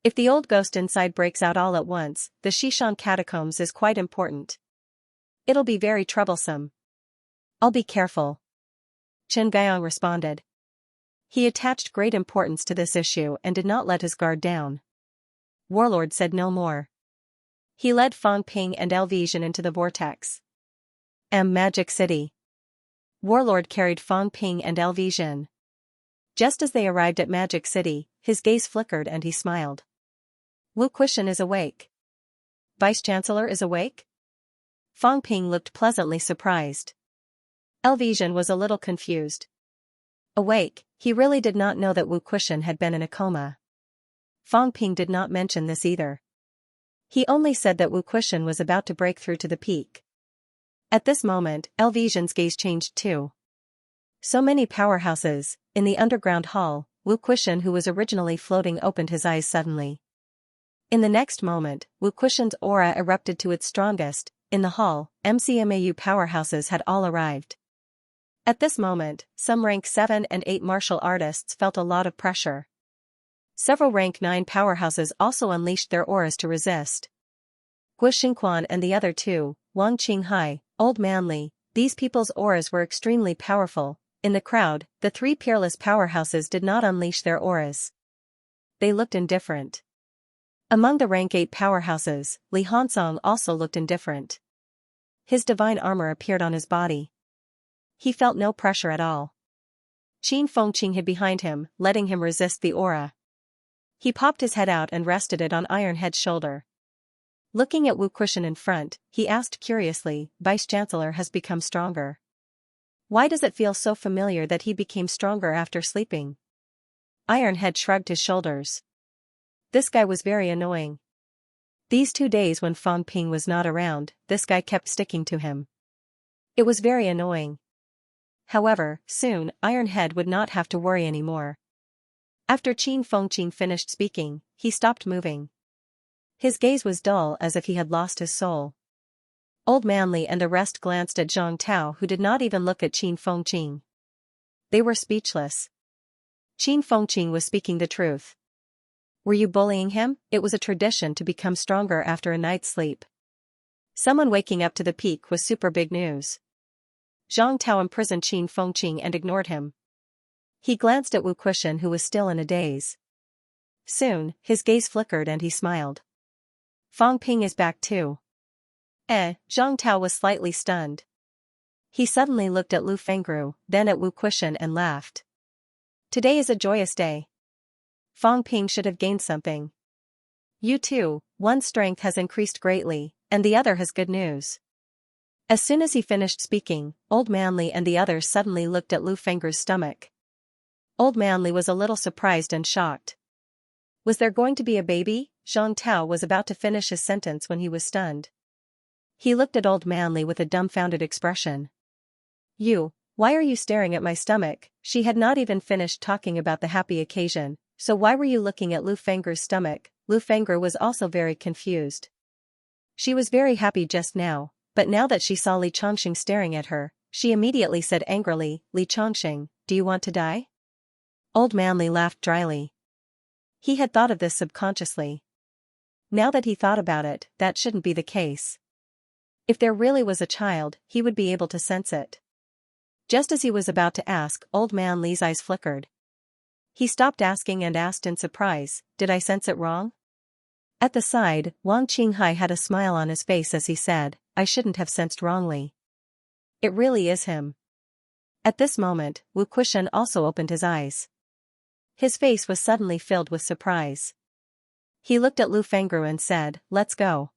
If the old ghost inside breaks out all at once, the Xishan catacombs is quite important. It'll be very troublesome." "I'll be careful," Qin Guiyang responded. He attached great importance to this issue and did not let his guard down. Warlord said no more. He led Fang Ping and Elvision into the vortex. Magic City. Warlord carried Fang Ping and Elvision. Just as they arrived at Magic City, his gaze flickered and he smiled. Wu Quishan is awake. Vice-Chancellor is awake? Fang Ping looked pleasantly surprised. Elvision was a little confused. Awake, he really did not know that Wu Quishan had been in a coma. Fang Ping did not mention this either. He only said that Wu Quishan was about to break through to the peak. At this moment, Elvision's gaze changed too. So many powerhouses. In the underground hall, Wu Quishan, who was originally floating, opened his eyes suddenly. In the next moment, Wu Quishan's aura erupted to its strongest. In the hall, MCMAU powerhouses had all arrived. At this moment, some rank 7 and 8 martial artists felt a lot of pressure. Several rank 9 powerhouses also unleashed their auras to resist. Guo Xingquan and the other two, Wang Qinghai, Old Manly, these people's auras were extremely powerful. In the crowd, the 3 peerless powerhouses did not unleash their auras. They looked indifferent. Among the rank 8 powerhouses, Li Hansong also looked indifferent. His divine armor appeared on his body. He felt no pressure at all. Qin Fengqing hid behind him, letting him resist the aura. He popped his head out and rested it on Ironhead's shoulder. Looking at Wu Quishan in front, he asked curiously, Vice-Chancellor has become stronger. Why does it feel so familiar that he became stronger after sleeping? Ironhead shrugged his shoulders. This guy was very annoying. These 2 days when Fang Ping was not around, this guy kept sticking to him. It was very annoying. However, soon, Ironhead would not have to worry anymore. After Qin Fengqin finished speaking, he stopped moving. His gaze was dull as if he had lost his soul. Old Manly and the rest glanced at Zhang Tao, who did not even look at Qin Fengqin. They were speechless. Qin Fengqin was speaking the truth. Were you bullying him? It was a tradition to become stronger after a night's sleep. Someone waking up to the peak was super big news. Zhang Tao imprisoned Qin Fengqin and ignored him. He glanced at Wu Kuxian, who was still in a daze. Soon, his gaze flickered and he smiled. Fang Ping is back too. Zhang Tao was slightly stunned. He suddenly looked at Lu Fengru, then at Wu Kuxian and laughed. Today is a joyous day. Fang Ping should have gained something. You too, one's strength has increased greatly, and the other has good news. As soon as he finished speaking, Old Manly and the others suddenly looked at Lu Fengru's stomach. Old Manly was a little surprised and shocked. Was there going to be a baby? Zhang Tao was about to finish his sentence when he was stunned. He looked at Old Manly with a dumbfounded expression. Why are you staring at my stomach? She had not even finished talking about the happy occasion, so why were you looking at Lu Fengru's stomach? Lu Fengru was also very confused. She was very happy just now, but now that she saw Li Chongqing staring at her, she immediately said angrily, Li Chongqing, do you want to die? Old Manly laughed dryly. He had thought of this subconsciously. Now that he thought about it, that shouldn't be the case. If there really was a child, he would be able to sense it. Just as he was about to ask, Old Manly's eyes flickered. He stopped asking and asked in surprise, did I sense it wrong? At the side, Wang Qinghai had a smile on his face as he said, I shouldn't have sensed wrongly. It really is him. At this moment, Wu Kuxian also opened his eyes. His face was suddenly filled with surprise. He looked at Lu Fengru and said, let's go.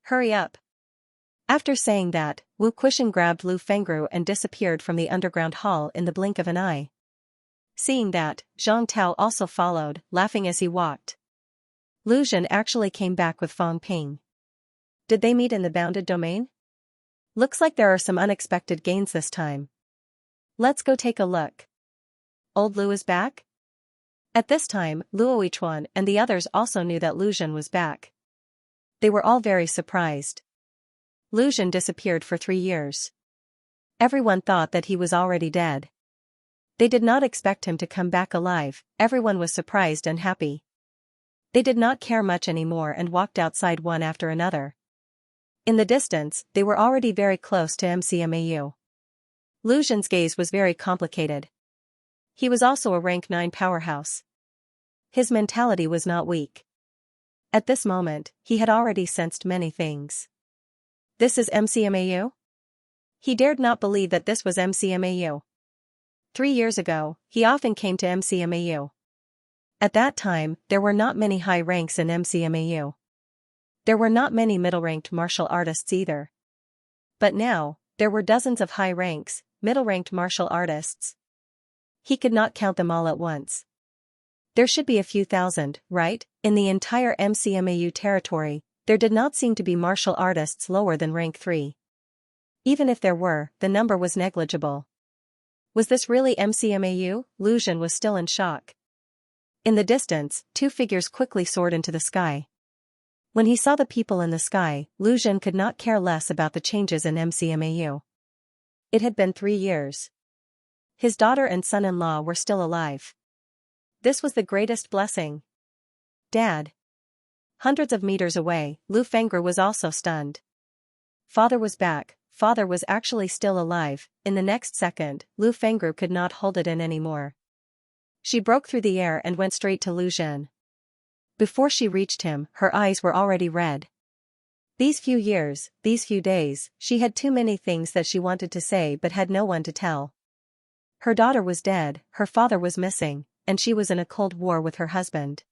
Hurry up. After saying that, Wu Kuxian grabbed Lu Fengru and disappeared from the underground hall in the blink of an eye. Seeing that, Zhang Tao also followed, laughing as he walked. Lu Zhen actually came back with Fang Ping. Did they meet in the bounded domain? Looks like there are some unexpected gains this time. Let's go take a look. Old Lu is back? At this time, Luo Yichuan and the others also knew that Lu Zhen was back. They were all very surprised. Lu Zhen disappeared for 3 years. Everyone thought that he was already dead. They did not expect him to come back alive. Everyone was surprised and happy. They did not care much anymore and walked outside one after another. In the distance, they were already very close to MCMAU. Lu Zhen's gaze was very complicated. He was also a rank 9 powerhouse. His mentality was not weak. At this moment, he had already sensed many things. This is MCMAU? He dared not believe that this was MCMAU. 3 years ago, he often came to MCMAU. At that time, there were not many high ranks in MCMAU. There were not many middle-ranked martial artists either. But now, there were dozens of high ranks, middle-ranked martial artists. He could not count them all at once. There should be a few thousand, right? In the entire MCMAU territory, there did not seem to be martial artists lower than rank 3. Even if there were, the number was negligible. Was this really MCMAU? Lu Zhen was still in shock. In the distance, 2 figures quickly soared into the sky. When he saw the people in the sky, Lu Zhen could not care less about the changes in MCMAU. It had been 3 years. His daughter and son-in-law were still alive. This was the greatest blessing. Dad. Hundreds of meters away, Lu Fengru was also stunned. Father was back. Father was actually still alive. In the next second, Lu Fengru could not hold it in anymore. She broke through the air and went straight to Lu Zhen. Before she reached him, her eyes were already red. These few years, these few days, she had too many things that she wanted to say but had no one to tell. Her daughter was dead, her father was missing, and she was in a cold war with her husband.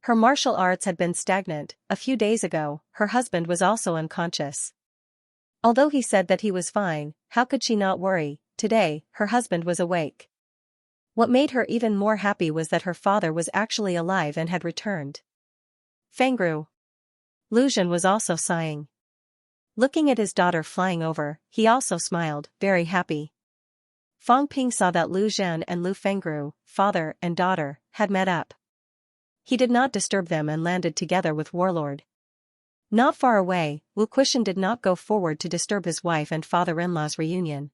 Her martial arts had been stagnant. A few days ago, her husband was also unconscious. Although he said that he was fine, how could she not worry? Today, her husband was awake. What made her even more happy was that her father was actually alive and had returned. Fengru. Lu Zhen was also sighing. Looking at his daughter flying over, he also smiled, very happy. Fang Ping saw that Lu Zhen and Lu Fengru, father and daughter, had met up. He did not disturb them and landed together with Warlord. Not far away, Wu Quishan did not go forward to disturb his wife and father-in-law's reunion.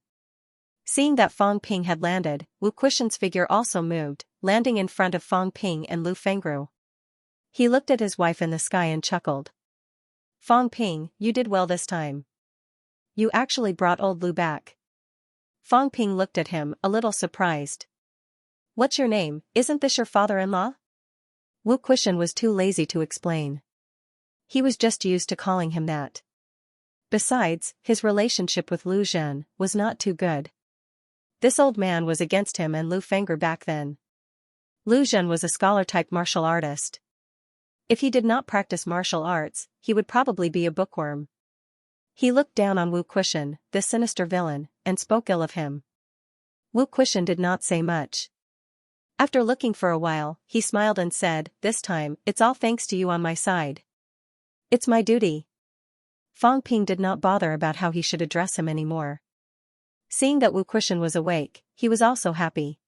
Seeing that Fang Ping had landed, Wu Quishan's figure also moved, landing in front of Fang Ping and Lu Fengru. He looked at his wife in the sky and chuckled. Fang Ping, you did well this time. You actually brought old Lu back. Fang Ping looked at him, a little surprised. What's your name, isn't this your father-in-law? Wu Quishan was too lazy to explain. He was just used to calling him that. Besides, his relationship with Lu Zhen was not too good. This old man was against him and Lu Fengru back then. Lu Zhen was a scholar-type martial artist. If he did not practice martial arts, he would probably be a bookworm. He looked down on Wu Quishan, this sinister villain, and spoke ill of him. Wu Quishan did not say much. After looking for a while, he smiled and said, this time, it's all thanks to you on my side. It's my duty. Fang Ping did not bother about how he should address him anymore. Seeing that Wu Quishan was awake, he was also happy.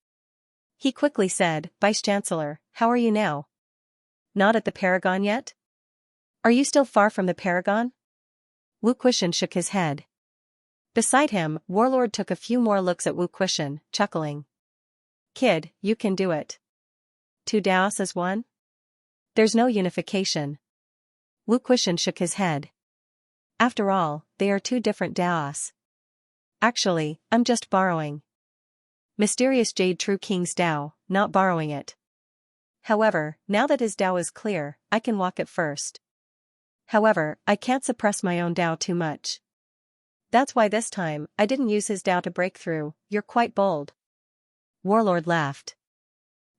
He quickly said, Vice Chancellor, how are you now? Not at the Paragon yet? Are you still far from the Paragon? Wu Quishan shook his head. Beside him, Warlord took a few more looks at Wu Quishan, chuckling. Kid, you can do it. 2 Daos as 1? There's no unification. Wu Quishan shook his head. After all, they are 2 different Daos. Actually, I'm just borrowing. Mysterious Jade True King's Dao, not borrowing it. However, now that his Dao is clear, I can walk it first. However, I can't suppress my own Dao too much. That's why this time, I didn't use his Dao to break through. You're quite bold. Warlord laughed.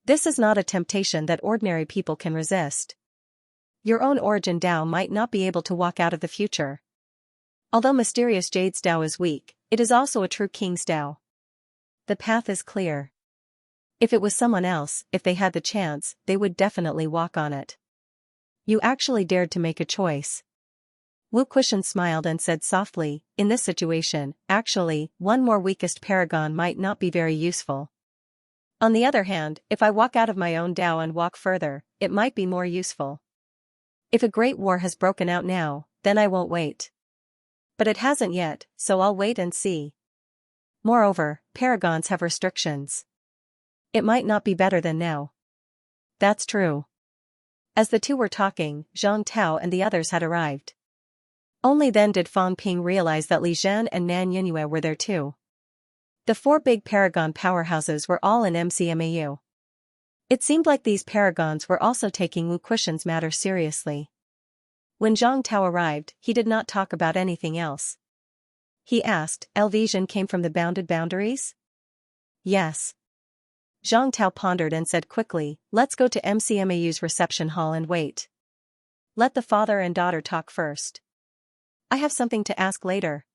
This is not a temptation that ordinary people can resist. Your own origin Dao might not be able to walk out of the future. Although Mysterious Jade's Dao is weak, it is also a true King's Dao. The path is clear. If it was someone else, if they had the chance, they would definitely walk on it. You actually dared to make a choice. Wu Quishan smiled and said softly, in this situation, actually, one more weakest paragon might not be very useful. On the other hand, if I walk out of my own Dao and walk further, it might be more useful. If a great war has broken out now, then I won't wait. But it hasn't yet, so I'll wait and see. Moreover, paragons have restrictions. It might not be better than now. That's true. As the two were talking, Zhang Tao and the others had arrived. Only then did Fang Ping realize that Li Zhan and Nan Yunye were there too. The 4 big paragon powerhouses were all in MCMAU. It seemed like these paragons were also taking Wu Quishan's matter seriously. When Zhang Tao arrived, he did not talk about anything else. He asked, Elvision came from the bounded boundaries? Yes. Zhang Tao pondered and said quickly, let's go to MCMAU's reception hall and wait. Let the father and daughter talk first. I have something to ask later.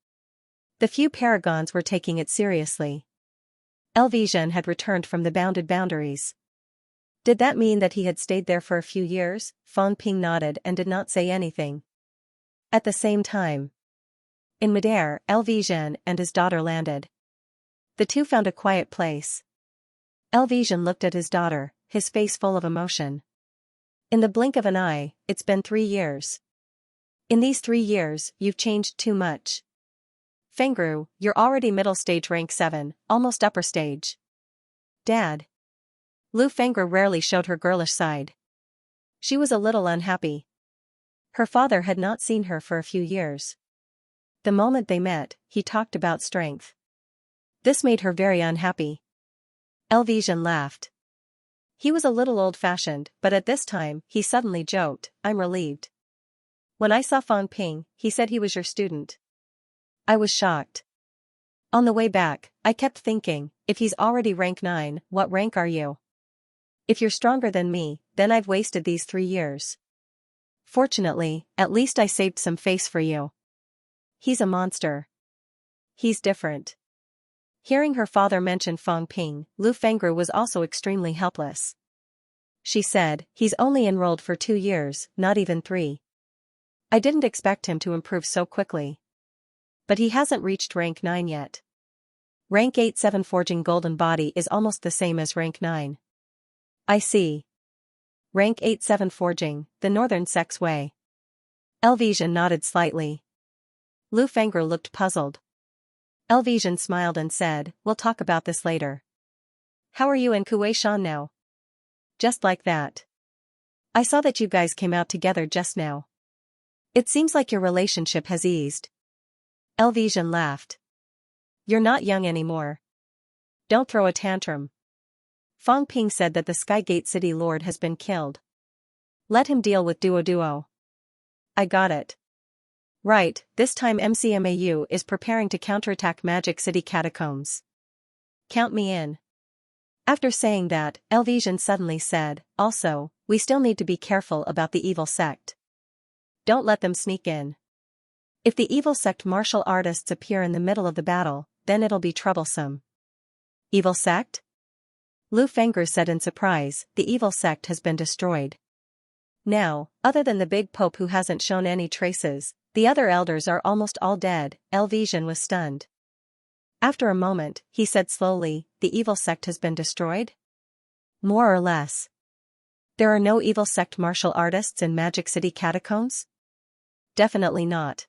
The few paragons were taking it seriously. Elvision had returned from the bounded boundaries. Did that mean that he had stayed there for a few years? Fang Ping nodded and did not say anything. At the same time, in midair, Elvision and his daughter landed. The two found a quiet place. Elvision looked at his daughter, his face full of emotion. In the blink of an eye, it's been 3 years. In these 3 years, you've changed too much. Fengru, you're already middle stage rank 7, almost upper stage. Dad. Lu Fengru rarely showed her girlish side. She was a little unhappy. Her father had not seen her for a few years. The moment they met, he talked about strength. This made her very unhappy. Elvision laughed. He was a little old-fashioned, but at this time, he suddenly joked, I'm relieved. When I saw Fang Ping, he said he was your student. I was shocked. On the way back, I kept thinking, if he's already rank 9, what rank are you? If you're stronger than me, then I've wasted these 3 years. Fortunately, at least I saved some face for you. He's a monster. He's different. Hearing her father mention Fang Ping, Lu Fengru was also extremely helpless. She said, he's only enrolled for 2 years, not even 3. I didn't expect him to improve so quickly. But he hasn't reached rank 9 yet. Rank 8-7 forging golden body is almost the same as rank 9. I see. Rank 8-7 forging, the northern sex way. Elvision nodded slightly. Lu Fengru looked puzzled. Elvision smiled and said, we'll talk about this later. How are you and Kuei Shan now? Just like that. I saw that you guys came out together just now. It seems like your relationship has eased. Elvision laughed. You're not young anymore. Don't throw a tantrum. Fong Ping said that the Skygate City Lord has been killed. Let him deal with Duo. I got it. Right, this time MCMAU is preparing to counterattack Magic City Catacombs. Count me in. After saying that, Elvision suddenly said, also, we still need to be careful about the evil sect. Don't let them sneak in. If the evil sect martial artists appear in the middle of the battle, then it'll be troublesome. Evil sect? Lu Fengru said in surprise, the evil sect has been destroyed. Now, other than the big pope who hasn't shown any traces, the other elders are almost all dead. Elvision was stunned. After a moment, he said slowly, the evil sect has been destroyed? More or less. There are no evil sect martial artists in Magic City Catacombs? Definitely not.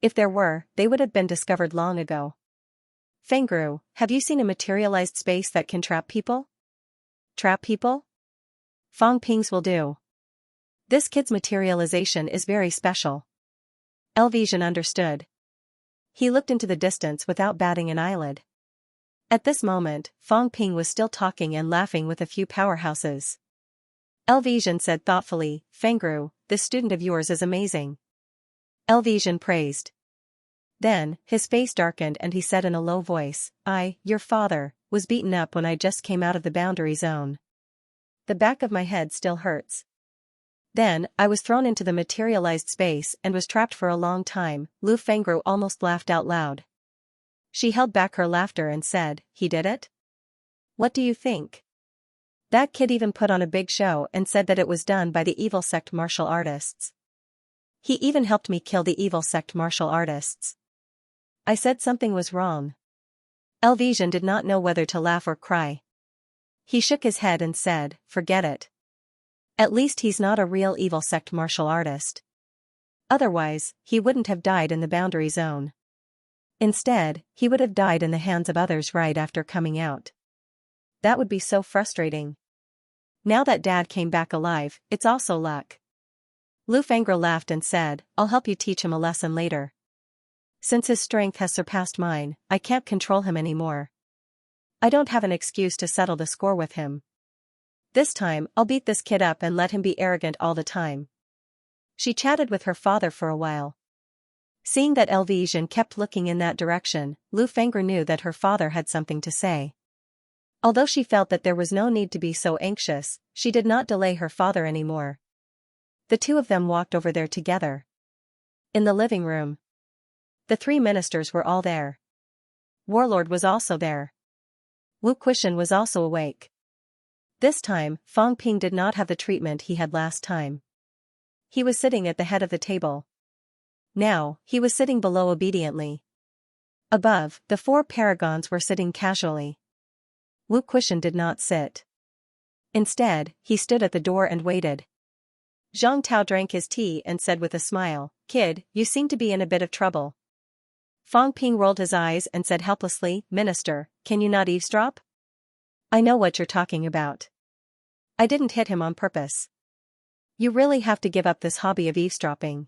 If there were, they would have been discovered long ago. Fengru, have you seen a materialized space that can trap people? Trap people? Fong Ping's will do. This kid's materialization is very special. Elvision understood. He looked into the distance without batting an eyelid. At this moment, Fong Ping was still talking and laughing with a few powerhouses. Elvision said thoughtfully, Fengru, this student of yours is amazing. Elvision praised. Then, his face darkened and he said in a low voice, your father, was beaten up when I just came out of the boundary zone. The back of my head still hurts. Then, I was thrown into the materialized space and was trapped for a long time. Lu Fengru almost laughed out loud. She held back her laughter and said, he did it? What do you think? That kid even put on a big show and said that it was done by the evil sect martial artists. He even helped me kill the evil sect martial artists. I said something was wrong. Elvision did not know whether to laugh or cry. He shook his head and said, forget it. At least he's not a real evil sect martial artist. Otherwise, he wouldn't have died in the boundary zone. Instead, he would have died in the hands of others right after coming out. That would be so frustrating. Now that Dad came back alive, it's also luck. Lu Fengru laughed and said, I'll help you teach him a lesson later. Since his strength has surpassed mine, I can't control him anymore. I don't have an excuse to settle the score with him. This time, I'll beat this kid up and let him be arrogant all the time. She chatted with her father for a while. Seeing that Elvision kept looking in that direction, Lu Fengru knew that her father had something to say. Although she felt that there was no need to be so anxious, she did not delay her father anymore. The two of them walked over there together. In the living room. The three ministers were all there. Warlord was also there. Wu Quishan was also awake. This time, Fong Ping did not have the treatment he had last time. He was sitting at the head of the table. Now, he was sitting below obediently. Above, the four paragons were sitting casually. Wu Quishan did not sit. Instead, he stood at the door and waited. Zhang Tao drank his tea and said with a smile, Kid, you seem to be in a bit of trouble. Fong Ping rolled his eyes and said helplessly, Minister, can you not eavesdrop? I know what you're talking about. I didn't hit him on purpose. You really have to give up this hobby of eavesdropping.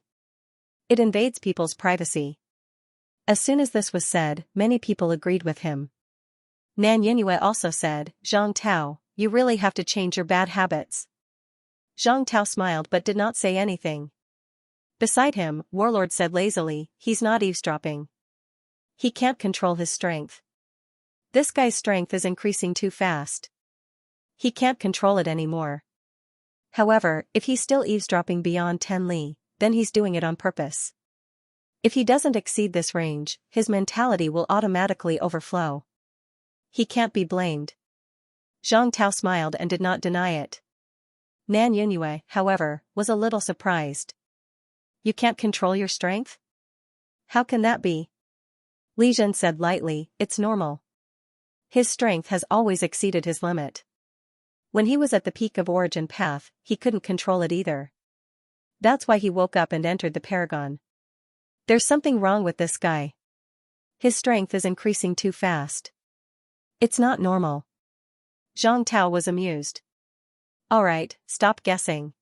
It invades people's privacy. As soon as this was said, many people agreed with him. Nan Yingyue also said, Zhang Tao, you really have to change your bad habits. Zhang Tao smiled but did not say anything. Beside him, Warlord said lazily, he's not eavesdropping. He can't control his strength. This guy's strength is increasing too fast. He can't control it anymore. However, if he's still eavesdropping beyond 10 li, then he's doing it on purpose. If he doesn't exceed this range, his mentality will automatically overflow. He can't be blamed. Zhang Tao smiled and did not deny it. Nan Yingyue, however, was a little surprised. You can't control your strength? How can that be? Li Zhen said lightly, it's normal. His strength has always exceeded his limit. When he was at the peak of Origin Path, he couldn't control it either. That's why he woke up and entered the Paragon. There's something wrong with this guy. His strength is increasing too fast. It's not normal. Zhang Tao was amused. Alright, stop guessing.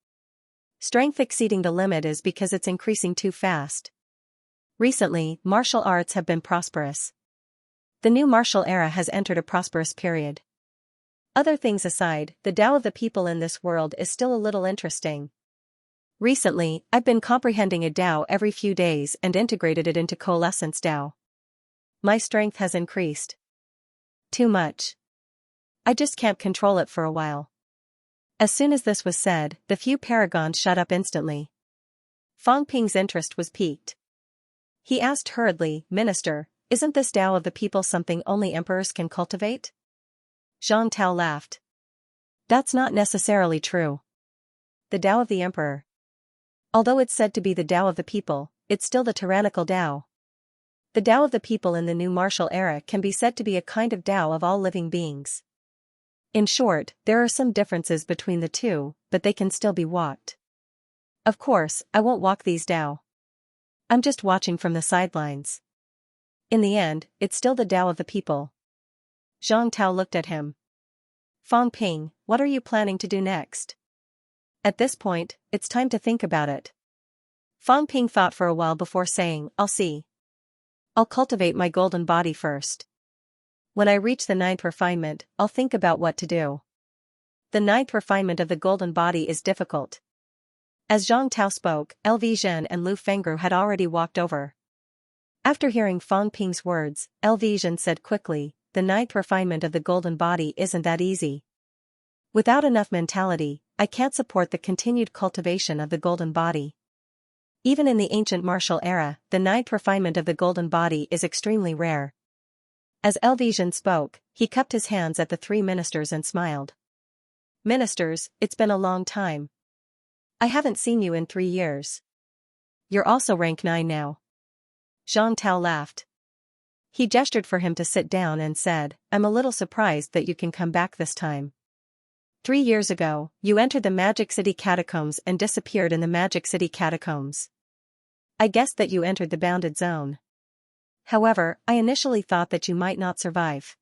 Strength exceeding the limit is because it's increasing too fast. Recently, martial arts have been prosperous. The new martial era has entered a prosperous period. Other things aside, the Tao of the people in this world is still a little interesting. Recently, I've been comprehending a Tao every few days and integrated it into coalescence Tao. My strength has increased. Too much. I just can't control it for a while. As soon as this was said, the few paragons shut up instantly. Fang Ping's interest was piqued. He asked hurriedly, Minister, isn't this Tao of the people something only emperors can cultivate? Zhang Tao laughed. That's not necessarily true. The Tao of the emperor. Although it's said to be the Tao of the people, it's still the tyrannical Tao. The Tao of the people in the new martial era can be said to be a kind of Tao of all living beings. In short, there are some differences between the two, but they can still be walked. Of course, I won't walk these Tao. I'm just watching from the sidelines. In the end, it's still the Tao of the people. Zhang Tao looked at him. Fang Ping, what are you planning to do next? At this point, it's time to think about it. Fang Ping thought for a while before saying, I'll see. I'll cultivate my golden body first. When I reach the 9th refinement, I'll think about what to do. The 9th refinement of the golden body is difficult. As Zhang Tao spoke, LV Zhen and Lu Fengru had already walked over. After hearing Fang Ping's words, LV Zhen said quickly, the 9th refinement of the golden body isn't that easy. Without enough mentality, I can't support the continued cultivation of the golden body. Even in the ancient martial era, the 9th refinement of the golden body is extremely rare. As LV Zhen spoke, he cupped his hands at the 3 ministers and smiled. Ministers, it's been a long time. I haven't seen you in 3 years. You're also rank 9 now. Zhang Tao laughed. He gestured for him to sit down and said, I'm a little surprised that you can come back this time. 3 years ago, you entered the Magic City Catacombs and disappeared in the Magic City Catacombs. I guessed that you entered the bounded zone. However, I initially thought that you might not survive.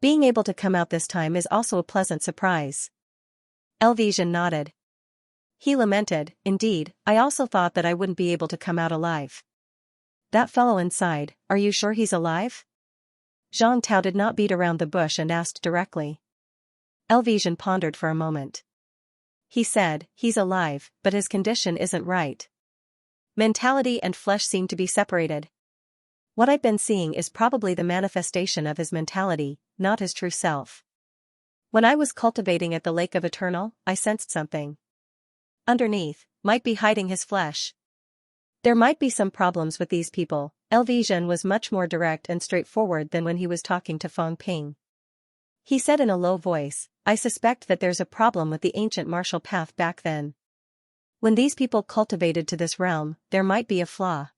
Being able to come out this time is also a pleasant surprise. LV Zhen nodded. He lamented, indeed, I also thought that I wouldn't be able to come out alive. That fellow inside, are you sure he's alive? Zhang Tao did not beat around the bush and asked directly. LV Zhen pondered for a moment. He said, he's alive, but his condition isn't right. Mentality and flesh seem to be separated. What I've been seeing is probably the manifestation of his mentality, not his true self. When I was cultivating at the Lake of Eternal, I sensed something. Underneath, might be hiding his flesh. There might be some problems with these people. LV Zhen was much more direct and straightforward than when he was talking to Fang Ping. He said in a low voice, I suspect that there's a problem with the ancient martial path back then. When these people cultivated to this realm, there might be a flaw.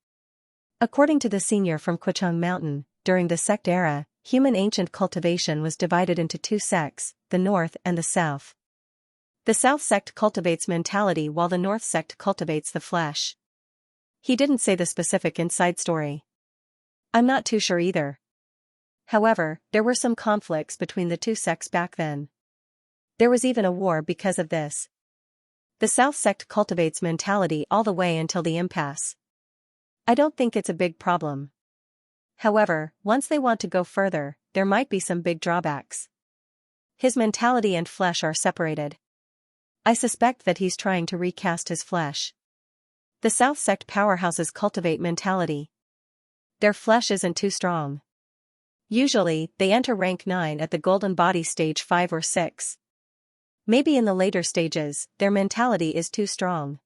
According to the senior from Quechang Mountain, during the sect era, human ancient cultivation was divided into 2 sects, the North and the South. The South sect cultivates mentality while the North sect cultivates the flesh. He didn't say the specific inside story. I'm not too sure either. However, there were some conflicts between the 2 sects back then. There was even a war because of this. The South sect cultivates mentality all the way until the impasse. I don't think it's a big problem. However, once they want to go further, there might be some big drawbacks. His mentality and flesh are separated. I suspect that he's trying to recast his flesh. The South sect powerhouses cultivate mentality. Their flesh isn't too strong. Usually, they enter rank 9 at the golden body stage 5 or 6. Maybe in the later stages, their mentality is too strong.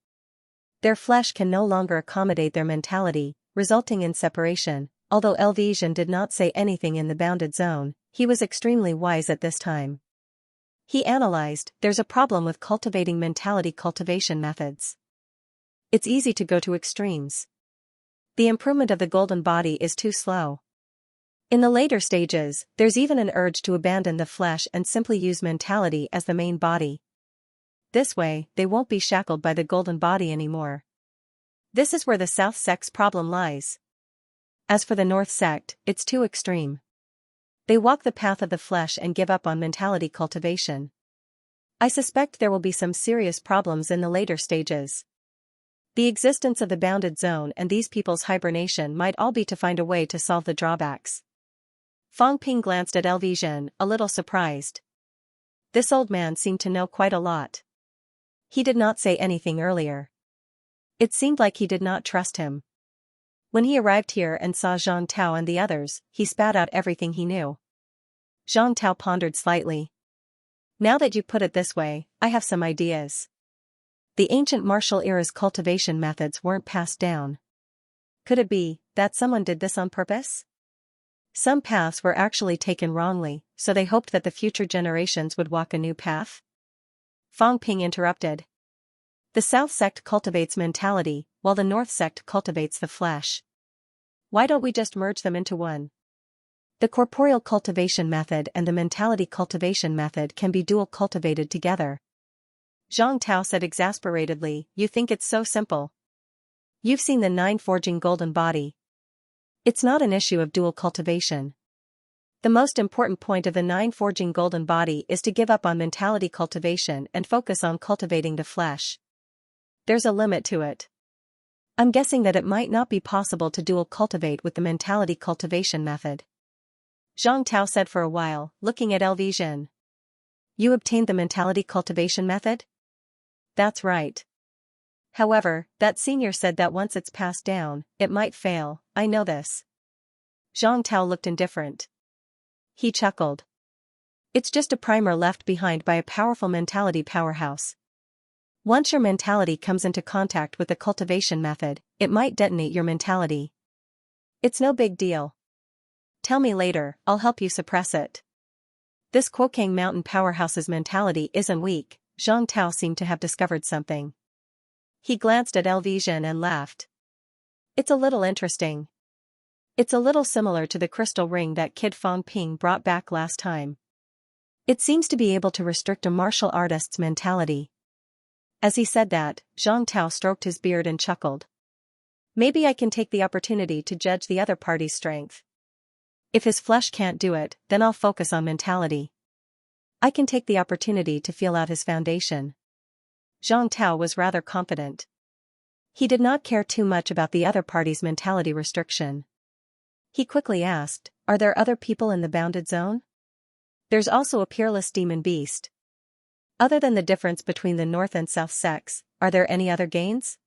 Their flesh can no longer accommodate their mentality, resulting in separation. Although LV Zhen did not say anything in the bounded zone, he was extremely wise at this time. He analyzed, there's a problem with cultivating mentality cultivation methods. It's easy to go to extremes. The improvement of the golden body is too slow. In the later stages, there's even an urge to abandon the flesh and simply use mentality as the main body. This way, they won't be shackled by the golden body anymore. This is where the South sect's problem lies. As for the North sect, it's too extreme. They walk the path of the flesh and give up on mentality cultivation. I suspect there will be some serious problems in the later stages. The existence of the bounded zone and these people's hibernation might all be to find a way to solve the drawbacks. Fang Ping glanced at Elvision, a little surprised. This old man seemed to know quite a lot. He did not say anything earlier. It seemed like he did not trust him. When he arrived here and saw Zhang Tao and the others, he spat out everything he knew. Zhang Tao pondered slightly. Now that you put it this way, I have some ideas. The ancient martial era's cultivation methods weren't passed down. Could it be that someone did this on purpose? Some paths were actually taken wrongly, so they hoped that the future generations would walk a new path? Fang Ping interrupted. The South sect cultivates mentality, while the North sect cultivates the flesh. Why don't we just merge them into one? The corporeal cultivation method and the mentality cultivation method can be dual cultivated together. Zhang Tao said exasperatedly, you think it's so simple. You've seen the 9 forging golden body. It's not an issue of dual cultivation. The most important point of the 9 forging golden body is to give up on mentality cultivation and focus on cultivating the flesh. There's a limit to it. I'm guessing that it might not be possible to dual cultivate with the mentality cultivation method. Zhang Tao said for a while, looking at Elvision. You obtained the mentality cultivation method? That's right. However, that senior said that once it's passed down, it might fail. I know this. Zhang Tao looked indifferent. He chuckled. It's just a primer left behind by a powerful mentality powerhouse. Once your mentality comes into contact with the cultivation method, it might detonate your mentality. It's no big deal. Tell me later, I'll help you suppress it. This Kuokang Mountain powerhouse's mentality isn't weak. Zhang Tao seemed to have discovered something. He glanced at Elvision and laughed. It's a little interesting. It's a little similar to the crystal ring that Kid Fang Ping brought back last time. It seems to be able to restrict a martial artist's mentality. As he said that, Zhang Tao stroked his beard and chuckled. Maybe I can take the opportunity to judge the other party's strength. If his flesh can't do it, then I'll focus on mentality. I can take the opportunity to feel out his foundation. Zhang Tao was rather confident. He did not care too much about the other party's mentality restriction. He quickly asked, are there other people in the bounded zone? There's also a peerless demon beast. Other than the difference between the North and South sects, are there any other gains?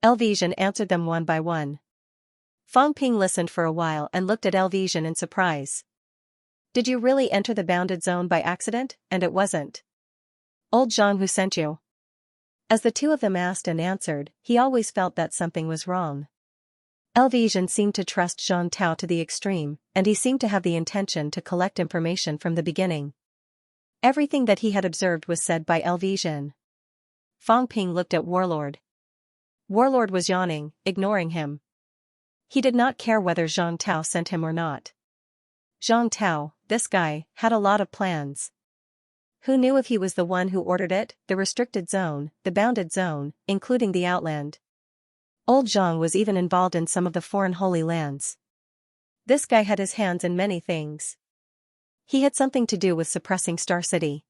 Elvision answered them one by one. Fang Ping listened for a while and looked at Elvision in surprise. Did you really enter the bounded zone by accident, and it wasn't old Zhang who sent you? As the two of them asked and answered, he always felt that something was wrong. Elvision seemed to trust Zhang Tao to the extreme, and he seemed to have the intention to collect information from the beginning. Everything that he had observed was said by Elvision. Fang Ping looked at Warlord. Warlord was yawning, ignoring him. He did not care whether Zhang Tao sent him or not. Zhang Tao, this guy, had a lot of plans. Who knew if he was the one who ordered it, the restricted zone, the bounded zone, including the outland. Old Zhang was even involved in some of the foreign holy lands. This guy had his hands in many things. He had something to do with suppressing Star City.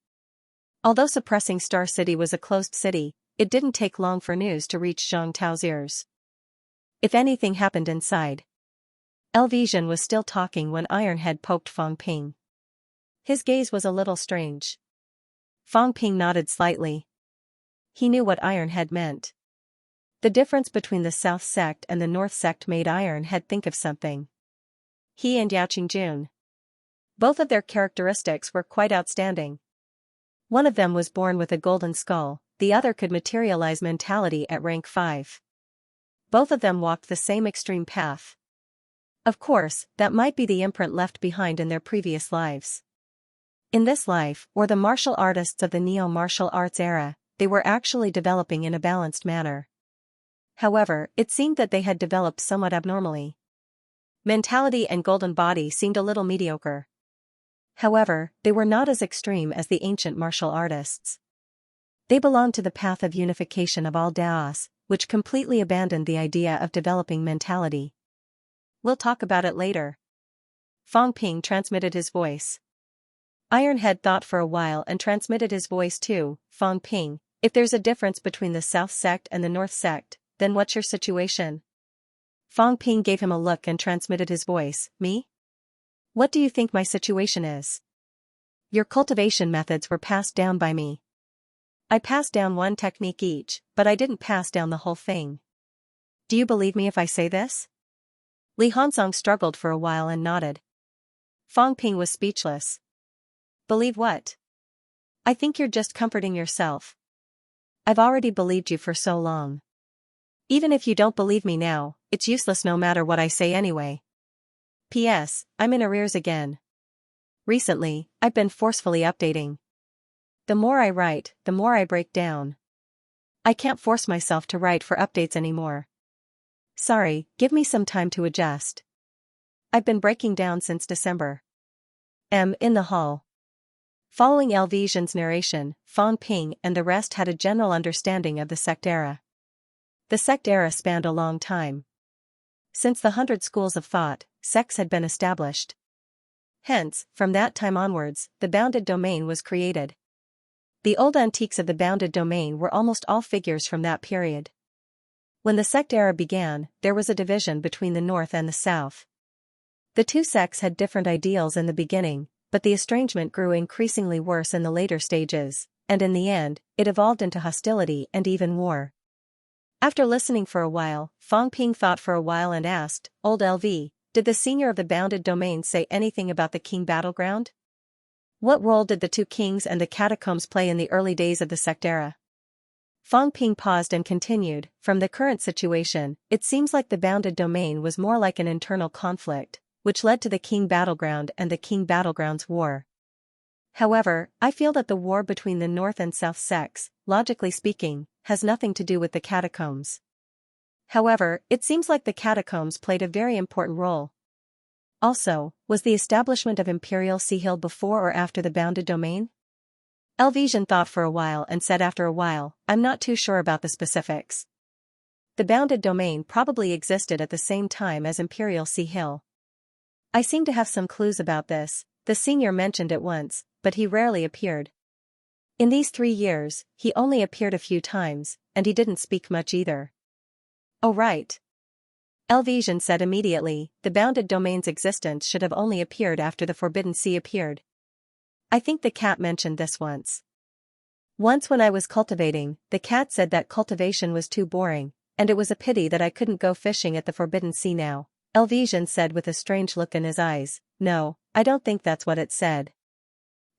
Although suppressing Star City was a closed city, it didn't take long for news to reach Zhang Tao's ears. If anything happened inside. Elvision was still talking when Ironhead poked Fang Ping. His gaze was a little strange. Fang Ping nodded slightly. He knew what Ironhead meant. The difference between the South sect and the North sect made Ironhead think of something. He and Yao Qingjun. Both of their characteristics were quite outstanding. One of them was born with a golden skull, the other could materialize mentality at rank 5. Both of them walked the same extreme path. Of course, that might be the imprint left behind in their previous lives. In this life, or the martial artists of the neo-martial arts era, they were actually developing in a balanced manner. However, it seemed that they had developed somewhat abnormally. mentality and golden body seemed a little mediocre. However, they were not as extreme as the ancient martial artists. They belonged to the path of unification of all Daos, which completely abandoned the idea of developing mentality. We'll talk about it later. Fong Ping transmitted his voice. Ironhead thought for a while and transmitted his voice too. Fong Ping, if there's a difference between the South Sect and the North Sect, then what's your situation? Fong Ping gave him a look and transmitted his voice. Me? What do you think my situation is? Your cultivation methods were passed down by me. I passed down one technique each, but I didn't pass down the whole thing. Do you believe me if I say this? Li Honsong struggled for a while and nodded. Fong Ping was speechless. Believe what? I think you're just comforting yourself. I've already believed you for so long. Even if you don't believe me now, it's useless no matter what I say anyway. P.S. I'm in arrears again. Recently, I've been forcefully updating. The more I write, the more I break down. I can't force myself to write for updates anymore. Sorry, give me some time to adjust. I've been breaking down since December. In the hall. Following Elvision's narration, Fong Ping and the rest had a general understanding of the sect era. The sect era spanned a long time. Since the 100 schools of thought, sects had been established. Hence, from that time onwards, the bounded domain was created. The old antiques of the bounded domain were almost all figures from that period. When the sect era began, there was a division between the North and the South. The two sects had different ideals in the beginning, but the estrangement grew increasingly worse in the later stages, and in the end, it evolved into hostility and even war. After listening for a while, Fong Ping thought for a while and asked, Old LV, did the senior of the bounded domain say anything about the king battleground? What role did the two kings and the catacombs play in the early days of the sect era? Fong Ping paused and continued, from the current situation, it seems like the bounded domain was more like an internal conflict, which led to the king battleground and the king battlegrounds war. However, I feel that the war between the North and South sects, logically speaking, has nothing to do with the catacombs. However, it seems like the catacombs played a very important role. Also, was the establishment of Imperial Sea Hill before or after the bounded domain? Elvision thought for a while and said after a while, I'm not too sure about the specifics. The bounded domain probably existed at the same time as Imperial Sea Hill. I seem to have some clues about this. The senior mentioned it once, but he rarely appeared. In these 3 years, he only appeared a few times, and he didn't speak much either. Oh right. Elvision said immediately, the bounded domain's existence should have only appeared after the Forbidden Sea appeared. I think the cat mentioned this once. Once when I was cultivating, the cat said that cultivation was too boring, and it was a pity that I couldn't go fishing at the Forbidden Sea now. Elvision said with a strange look in his eyes, no, I don't think that's what it said.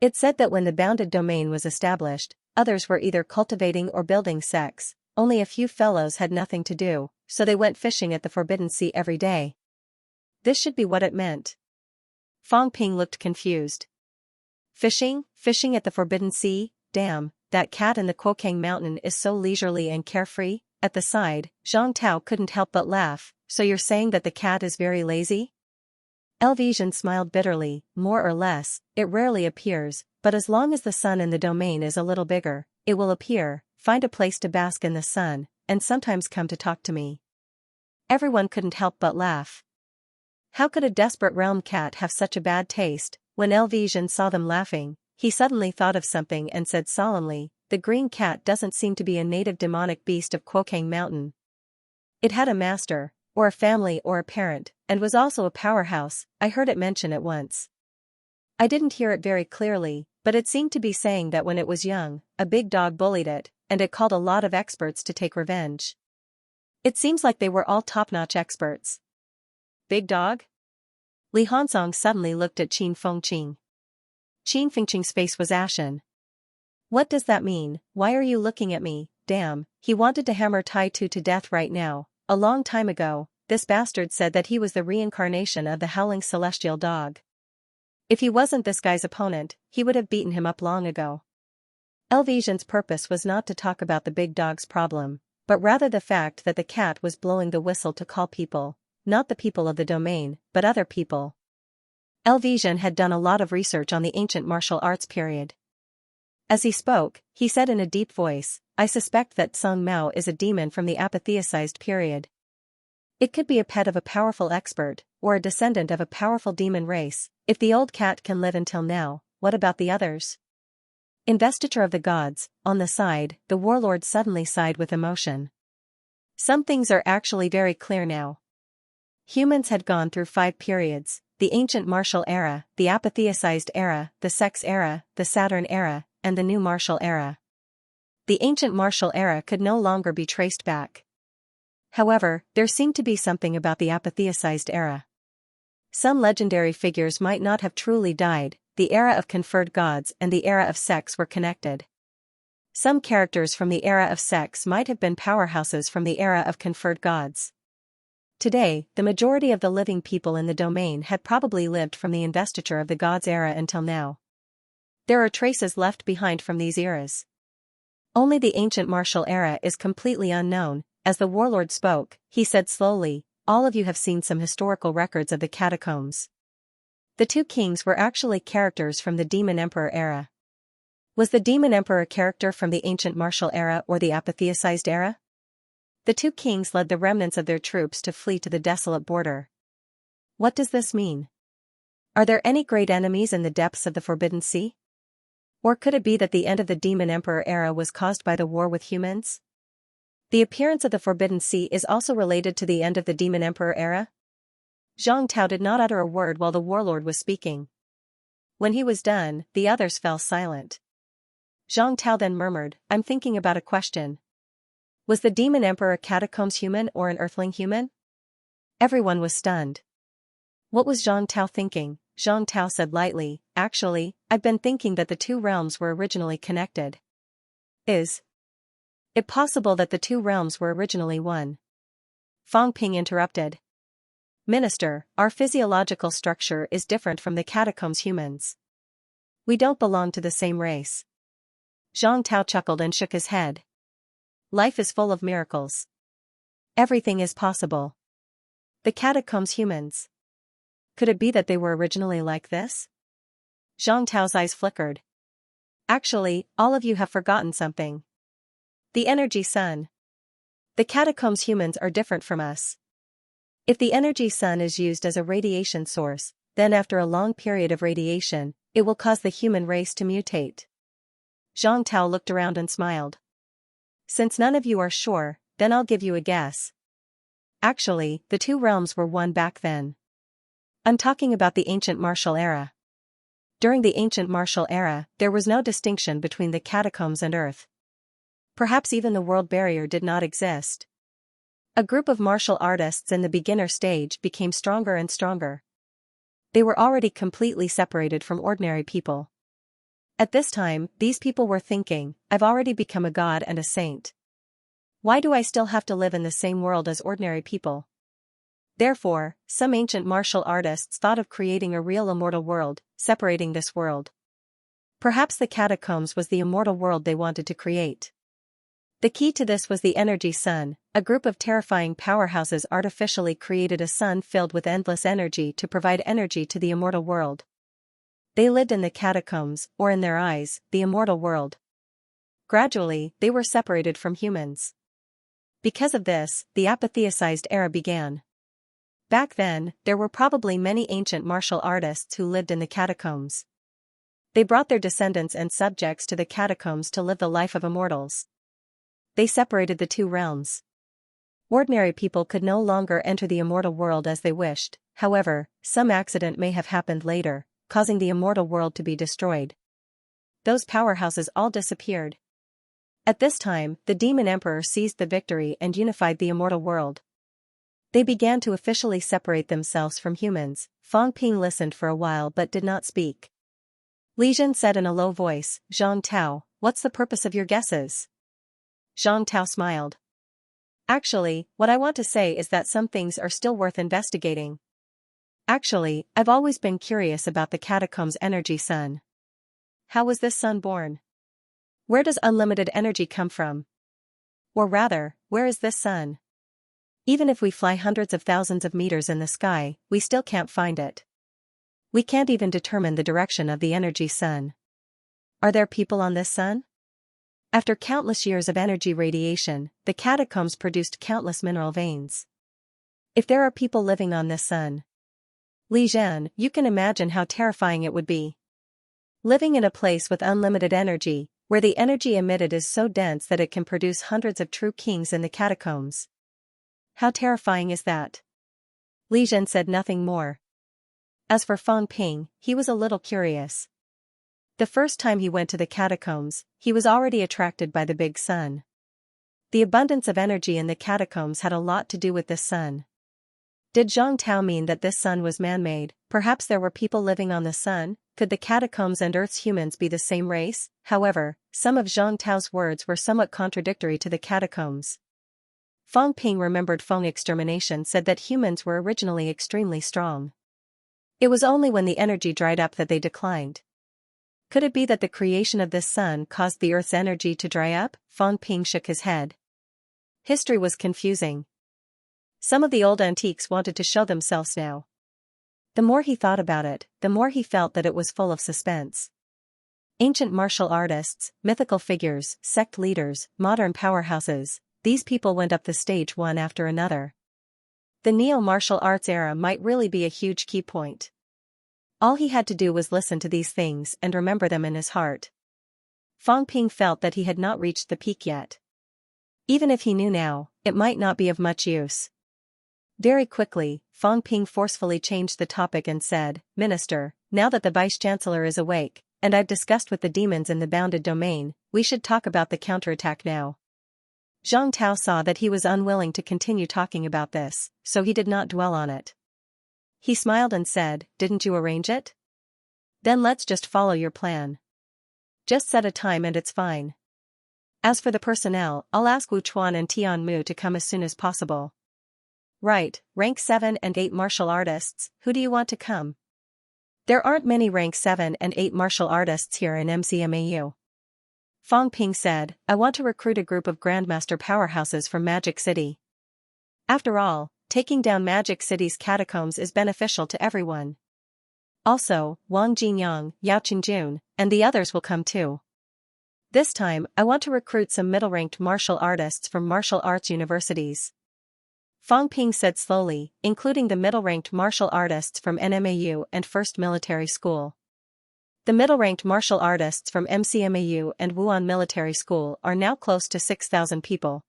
It said that when the bounded domain was established, others were either cultivating or building sects, only a few fellows had nothing to do, so they went fishing at the Forbidden Sea every day. This should be what it meant. Fong Ping looked confused. Fishing at the Forbidden Sea? Damn, that cat in the Kuokang Mountain is so leisurely and carefree. At the side, Zhang Tao couldn't help but laugh, so you're saying that the cat is very lazy? Elvision smiled bitterly, more or less, it rarely appears, but as long as the sun in the domain is a little bigger, it will appear, find a place to bask in the sun, and sometimes come to talk to me. Everyone couldn't help but laugh. How could a desperate realm cat have such a bad taste? When Elvision saw them laughing, he suddenly thought of something and said solemnly, the green cat doesn't seem to be a native demonic beast of Kuokang Mountain. It had a master, or a family or a parent, and was also a powerhouse. I heard it mention it once. I didn't hear it very clearly, but it seemed to be saying that when it was young, a big dog bullied it, and it called a lot of experts to take revenge. It seems like they were all top-notch experts. Big dog? Li Honsong suddenly looked at Qin Fengqing. Qin Fengqing's face was ashen. What does that mean? Why are you looking at me? Damn, he wanted to hammer Tai Tu to death right now. A long time ago, this bastard said that he was the reincarnation of the howling celestial dog. If he wasn't this guy's opponent, he would have beaten him up long ago. Elvision's purpose was not to talk about the big dog's problem, but rather the fact that the cat was blowing the whistle to call people. not the people of the domain, but other people. Elvision had done a lot of research on the ancient martial arts period. As he spoke, he said in a deep voice, I suspect that Sung Mao is a demon from the apatheicized period. It could be a pet of a powerful expert, or a descendant of a powerful demon race. If the old cat can live until now, what about the others? Investiture of the gods, on the side, the warlord suddenly sighed with emotion. Some things are actually very clear now. Humans had gone through 5 periods, the ancient martial era, the apatheicized era, the sex era, the Saturn era, and the new martial era. The ancient martial era could no longer be traced back. However, there seemed to be something about the apatheicized era. Some legendary figures might not have truly died, the era of conferred gods and the era of sex were connected. Some characters from the era of sex might have been powerhouses from the era of conferred gods. Today, the majority of the living people in the domain had probably lived from the investiture of the gods era until now. There are traces left behind from these eras. Only the ancient martial era is completely unknown. As the warlord spoke, he said slowly, all of you have seen some historical records of the catacombs. The 2 kings were actually characters from the Demon Emperor era. Was the Demon Emperor a character from the ancient martial era or the apatheicized era? The 2 kings led the remnants of their troops to flee to the desolate border. What does this mean? Are there any great enemies in the depths of the Forbidden Sea? Or could it be that the end of the Demon Emperor era was caused by the war with humans? The appearance of the Forbidden Sea is also related to the end of the Demon Emperor era? Zhang Tao did not utter a word while the warlord was speaking. When he was done, the others fell silent. Zhang Tao then murmured, I'm thinking about a question. Was the Demon Emperor a catacombs human or an earthling human? Everyone was stunned. What was Zhang Tao thinking? Zhang Tao said lightly, actually, I've been thinking that the 2 realms were originally connected. Is it possible that the 2 realms were originally one? Fang Ping interrupted. Minister, our physiological structure is different from the catacombs humans. We don't belong to the same race. Zhang Tao chuckled and shook his head. Life is full of miracles. Everything is possible. The catacombs humans. Could it be that they were originally like this? Zhang Tao's eyes flickered. Actually, all of you have forgotten something. The energy sun. The catacombs humans are different from us. If the energy sun is used as a radiation source, then after a long period of radiation, it will cause the human race to mutate. Zhang Tao looked around and smiled. Since none of you are sure, then I'll give you a guess. Actually, the 2 realms were one back then. I'm talking about the ancient martial era. During the ancient martial era, there was no distinction between the catacombs and Earth. Perhaps even the world barrier did not exist. A group of martial artists in the beginner stage became stronger and stronger. They were already completely separated from ordinary people. At this time, these people were thinking, I've already become a god and a saint. Why do I still have to live in the same world as ordinary people? Therefore, some ancient martial artists thought of creating a real immortal world, separating this world. Perhaps the catacombs was the immortal world they wanted to create. The key to this was the energy sun. A group of terrifying powerhouses artificially created a sun filled with endless energy to provide energy to the immortal world. They lived in the catacombs, or in their eyes, the immortal world. Gradually, they were separated from humans. Because of this, the apatheicized era began. Back then, there were probably many ancient martial artists who lived in the catacombs. They brought their descendants and subjects to the catacombs to live the life of immortals. They separated the 2 realms. Ordinary people could no longer enter the immortal world as they wished. However, some accident may have happened later, causing the immortal world to be destroyed. Those powerhouses all disappeared. At this time, the Demon Emperor seized the victory and unified the immortal world. They began to officially separate themselves from humans. Fang Ping listened for a while but did not speak. Li Jin said in a low voice, Zhang Tao, what's the purpose of your guesses? Zhang Tao smiled. Actually, what I want to say is that some things are still worth investigating. Actually, I've always been curious about the catacombs energy sun. How was this sun born? Where does unlimited energy come from? Or rather, where is this sun? Even if we fly hundreds of thousands of meters in the sky, we still can't find it. We can't even determine the direction of the energy sun. Are there people on this sun? After countless years of energy radiation, the catacombs produced countless mineral veins. If there are people living on this sun, Li Zhan, you can imagine how terrifying it would be. Living in a place with unlimited energy, where the energy emitted is so dense that it can produce hundreds of true kings in the catacombs. How terrifying is that? Li Zhan said nothing more. As for Fang Ping, he was a little curious. The first time he went to the catacombs, he was already attracted by the big sun. The abundance of energy in the catacombs had a lot to do with this sun. Did Zhang Tao mean that this sun was man-made? Perhaps there were people living on the sun? Could the catacombs and Earth's humans be the same race? However, some of Zhang Tao's words were somewhat contradictory to the catacombs. Fang Ping remembered Feng extermination said that humans were originally extremely strong. It was only when the energy dried up that they declined. Could it be that the creation of this sun caused the Earth's energy to dry up? Fang Ping shook his head. History was confusing. Some of the old antiques wanted to show themselves now. The more he thought about it, the more he felt that it was full of suspense. Ancient martial artists, mythical figures, sect leaders, modern powerhouses, these people went up the stage one after another. The neo-martial arts era might really be a huge key point. All he had to do was listen to these things and remember them in his heart. Fang Ping felt that he had not reached the peak yet. Even if he knew now, it might not be of much use. Very quickly, Fang Ping forcefully changed the topic and said, "Minister, now that the Vice-Chancellor is awake, and I've discussed with the demons in the bounded domain, we should talk about the counterattack now." Zhang Tao saw that he was unwilling to continue talking about this, so he did not dwell on it. He smiled and said, "Didn't you arrange it? Then let's just follow your plan. Just set a time and it's fine. As for the personnel, I'll ask Wu Chuan and Tian Mu to come as soon as possible." "Right, rank 7 and 8 martial artists, who do you want to come?" "There aren't many rank 7 and 8 martial artists here in MCMAU. Fang Ping said, "I want to recruit a group of Grandmaster powerhouses from Magic City. After all, taking down Magic City's catacombs is beneficial to everyone. Also, Wang Jinyang, Yao Qingjun, and the others will come too. This time, I want to recruit some middle-ranked martial artists from martial arts universities." Fang Ping said slowly, "Including the middle-ranked martial artists from NMAU and First Military School. The middle-ranked martial artists from MCMAU and Wuhan Military School are now close to 6,000 people.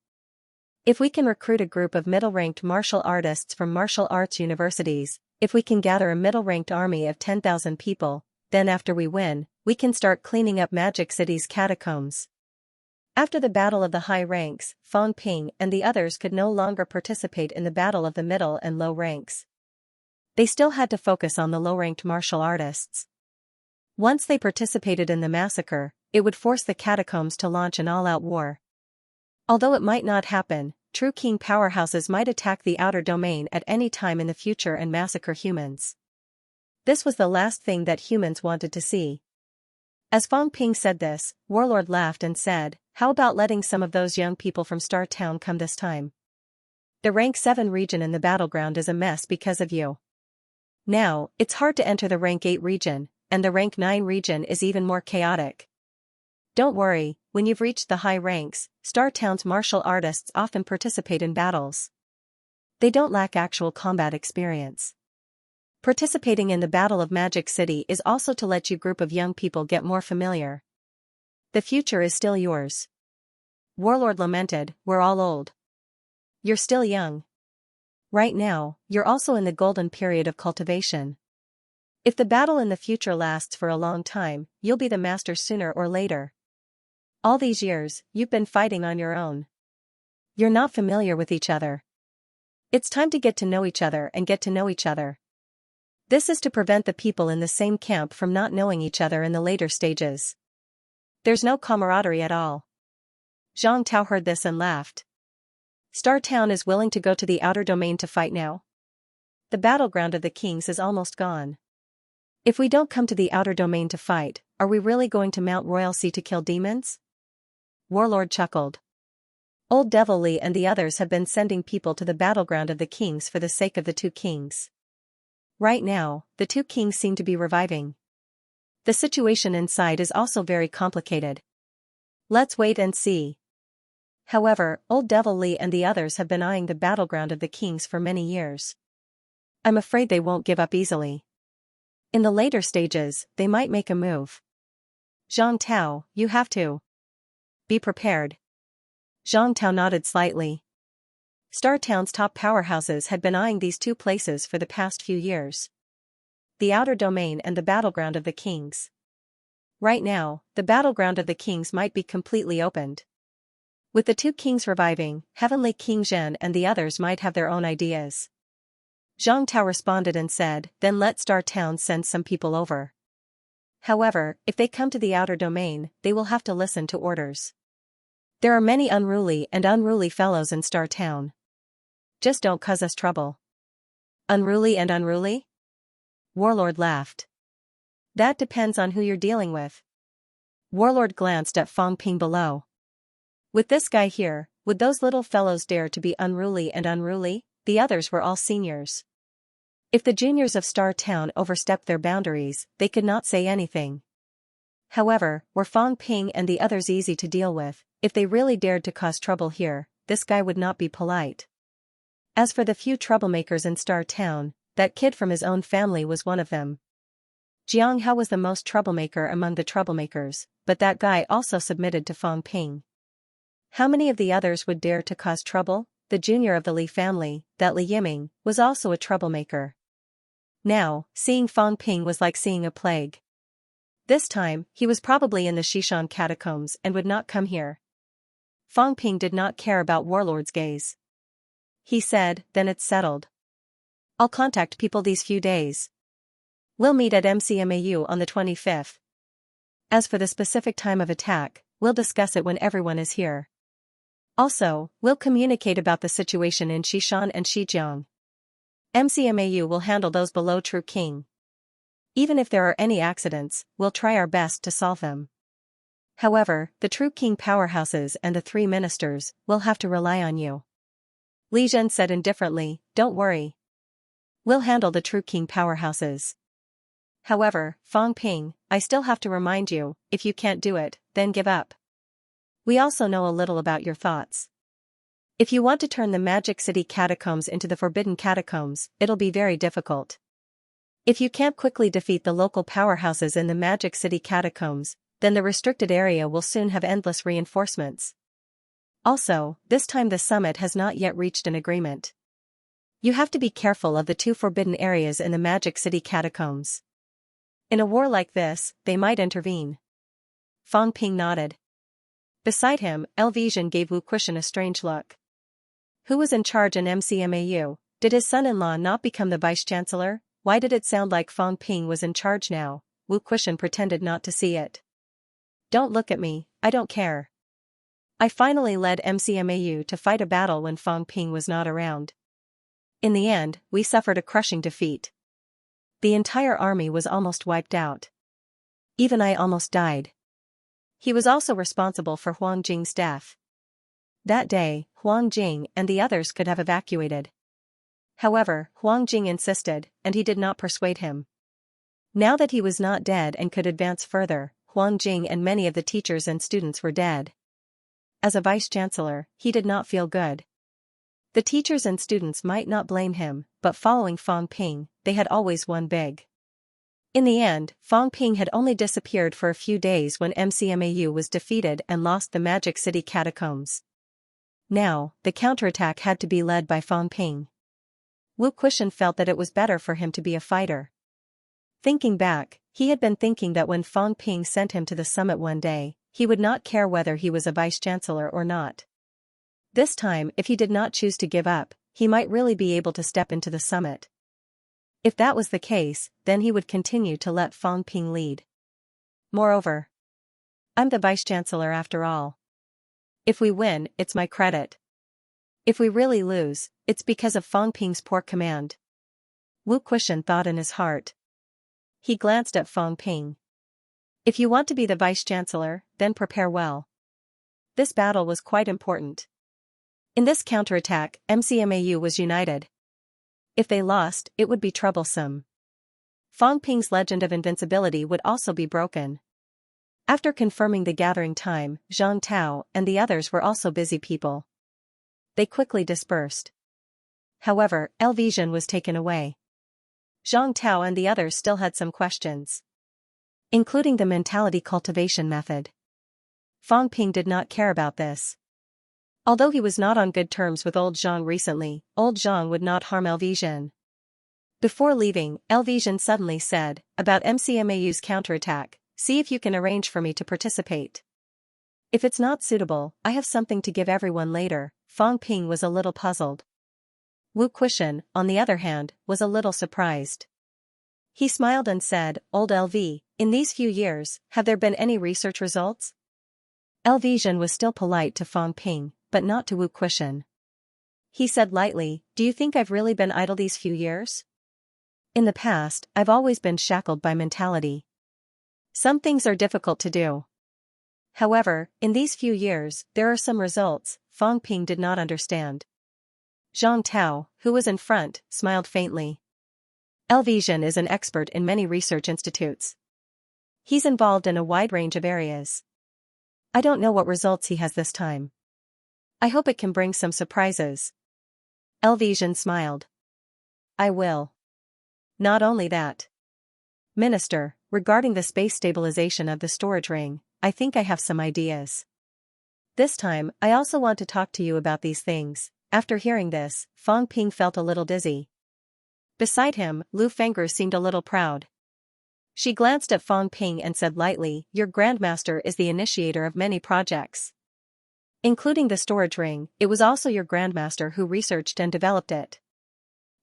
If we can recruit a group of middle-ranked martial artists from martial arts universities, if we can gather a middle-ranked army of 10,000 people, then after we win, we can start cleaning up Magic City's catacombs." After the battle of the high ranks, Fang Ping and the others could no longer participate in the battle of the middle and low ranks. They still had to focus on the low-ranked martial artists. Once they participated in the massacre, it would force the catacombs to launch an all-out war. Although it might not happen, true king powerhouses might attack the outer domain at any time in the future and massacre humans. This was the last thing that humans wanted to see. As Fang Ping said this, Warlord laughed and said, "How about letting some of those young people from Star Town come this time? The rank 7 region in the battleground is a mess because of you. Now, it's hard to enter the rank 8 region, and the rank 9 region is even more chaotic. Don't worry, when you've reached the high ranks, Star Town's martial artists often participate in battles. They don't lack actual combat experience. Participating in the Battle of Magic City is also to let you group of young people get more familiar. The future is still yours." Warlord lamented, "We're all old. You're still young. Right now, you're also in the golden period of cultivation. If the battle in the future lasts for a long time, you'll be the master sooner or later. All these years, you've been fighting on your own. You're not familiar with each other. It's time to get to know each other and get to know each other. This is to prevent the people in the same camp from not knowing each other in the later stages. There's no camaraderie at all." Zhang Tao heard this and laughed. "Star Town is willing to go to the outer domain to fight now? The battleground of the kings is almost gone. If we don't come to the outer domain to fight, are we really going to Mount Royalty to kill demons?" Warlord chuckled. Old Devil Li and the others have been sending people to the battleground of the kings for the sake of the two kings. Right now, the two kings seem to be reviving. The situation inside is also very complicated. Let's wait and see. However, Old Devil Li and the others have been eyeing the battleground of the kings for many years. I'm afraid they won't give up easily. In the later stages, they might make a move. Zhang Tao, you have to be prepared. Zhang Tao nodded slightly. Star Town's top powerhouses had been eyeing these two places for the past few years. The outer domain and the battleground of the kings. Right now, the battleground of the kings might be completely opened. With the two kings reviving, Heavenly King Zhen and the others might have their own ideas. Zhang Tao responded and said, then let Star Town send some people over. However, if they come to the outer domain, they will have to listen to orders. There are many unruly fellows in Star Town. Just don't cause us trouble. Unruly? Warlord laughed. That depends on who you're dealing with. Warlord glanced at Fang Ping below. With this guy here, would those little fellows dare to be unruly? The others were all seniors. If the juniors of Star Town overstepped their boundaries, they could not say anything. However, were Fang Ping and the others easy to deal with? If they really dared to cause trouble here, this guy would not be polite. As for the few troublemakers in Star Town, that kid from his own family was one of them. Xianxia was the most troublemaker among the troublemakers, but that guy also submitted to Fang Ping. How many of the others would dare to cause trouble? The junior of the Li family, that Li Yiming, was also a troublemaker. Now, seeing Fang Ping was like seeing a plague. This time, he was probably in the Xishan catacombs and would not come here. Fang Ping did not care about Warlord's gaze. He said, then it's settled. I'll contact people these few days. We'll meet at MCMAU on the 25th. As for the specific time of attack, we'll discuss it when everyone is here. Also, we'll communicate about the situation in Xishan and Shijiang. MCMAU will handle those below True King. Even if there are any accidents, we'll try our best to solve them. However, the True King powerhouses and the three ministers will have to rely on you. Li Zhen said indifferently, don't worry. We'll handle the True King powerhouses. However, Fang Ping, I still have to remind you, if you can't do it, then give up. We also know a little about your thoughts. If you want to turn the Magic City catacombs into the Forbidden Catacombs, it'll be very difficult. If you can't quickly defeat the local powerhouses in the Magic City catacombs, then the restricted area will soon have endless reinforcements. Also, this time the summit has not yet reached an agreement. You have to be careful of the two forbidden areas in the Magic City catacombs. In a war like this, they might intervene. Fang Ping nodded. Beside him, Elvision gave Wu Quishan a strange look. Who was in charge in MCMAU? Did his son-in-law not become the vice-chancellor? Why did it sound like Fang Ping was in charge now? Wu Quishan pretended not to see it. Don't look at me, I don't care. I finally led MCMAU to fight a battle when Fang Ping was not around. In the end, we suffered a crushing defeat. The entire army was almost wiped out. Even I almost died. He was also responsible for Huang Jing's death. That day, Huang Jing and the others could have evacuated. However, Huang Jing insisted, and he did not persuade him. Now that he was not dead and could advance further, Huang Jing and many of the teachers and students were dead. As a vice-chancellor, he did not feel good. The teachers and students might not blame him, but following Fang Ping, they had always won big. In the end, Fang Ping had only disappeared for a few days when MCMAU was defeated and lost the Magic City catacombs. Now, the counterattack had to be led by Fang Ping. Wu Quishan felt that it was better for him to be a fighter. Thinking back, he had been thinking that when Fang Ping sent him to the summit one day, he would not care whether he was a vice-chancellor or not. This time, if he did not choose to give up, he might really be able to step into the summit. If that was the case, then he would continue to let Fang Ping lead. Moreover, I'm the vice-chancellor after all. If we win, it's my credit. If we really lose, it's because of Fang Ping's poor command. Wu Quishan thought in his heart. He glanced at Fang Ping. If you want to be the vice-chancellor, then prepare well. This battle was quite important. In this counterattack, MCMAU was united. If they lost, it would be troublesome. Fang Ping's legend of invincibility would also be broken. After confirming the gathering time, Zhang Tao and the others were also busy people. They quickly dispersed. However, Elvision was taken away. Zhang Tao and the others still had some questions, including the mentality cultivation method. Fang Ping did not care about this. Although he was not on good terms with old Zhang recently, old Zhang would not harm Elvision. Before leaving, Elvision suddenly said, about MCMAU's counterattack, see if you can arrange for me to participate. If it's not suitable, I have something to give everyone later. Fang Ping was a little puzzled. Wu Quishan, on the other hand, was a little surprised. He smiled and said, Old LV, in these few years, have there been any research results? Elvision was still polite to Fang Ping, but not to Wu Quishan. He said lightly, do you think I've really been idle these few years? In the past, I've always been shackled by mentality. Some things are difficult to do. However, in these few years, there are some results. Fang Ping did not understand. Zhang Tao, who was in front, smiled faintly. Elvision is an expert in many research institutes. He's involved in a wide range of areas. I don't know what results he has this time. I hope it can bring some surprises. Elvision smiled. I will. Not only that. Minister, regarding the space stabilization of the storage ring, I think I have some ideas. This time, I also want to talk to you about these things. After hearing this, Fang Ping felt a little dizzy. Beside him, Lu Fengru seemed a little proud. She glanced at Fang Ping and said lightly, your grandmaster is the initiator of many projects. Including the storage ring, it was also your grandmaster who researched and developed it.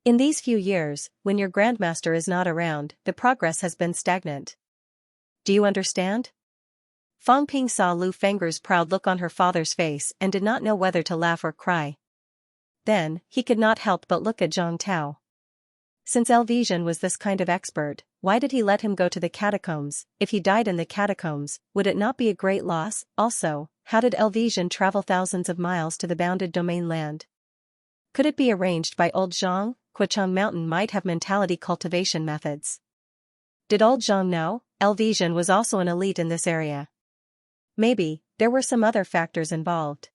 In these few years, when your grandmaster is not around, the progress has been stagnant. Do you understand? Fang Ping saw Lu Fengru's proud look on her father's face and did not know whether to laugh or cry. Then, he could not help but look at Zhang Tao. Since Elvision was this kind of expert, why did he let him go to the catacombs? If he died in the catacombs, would it not be a great loss? Also, how did Elvision travel thousands of miles to the bounded domain land? Could it be arranged by old Zhang? Quechang Mountain might have mentality cultivation methods. Did old Zhang know? Elvision was also an elite in this area. Maybe, there were some other factors involved.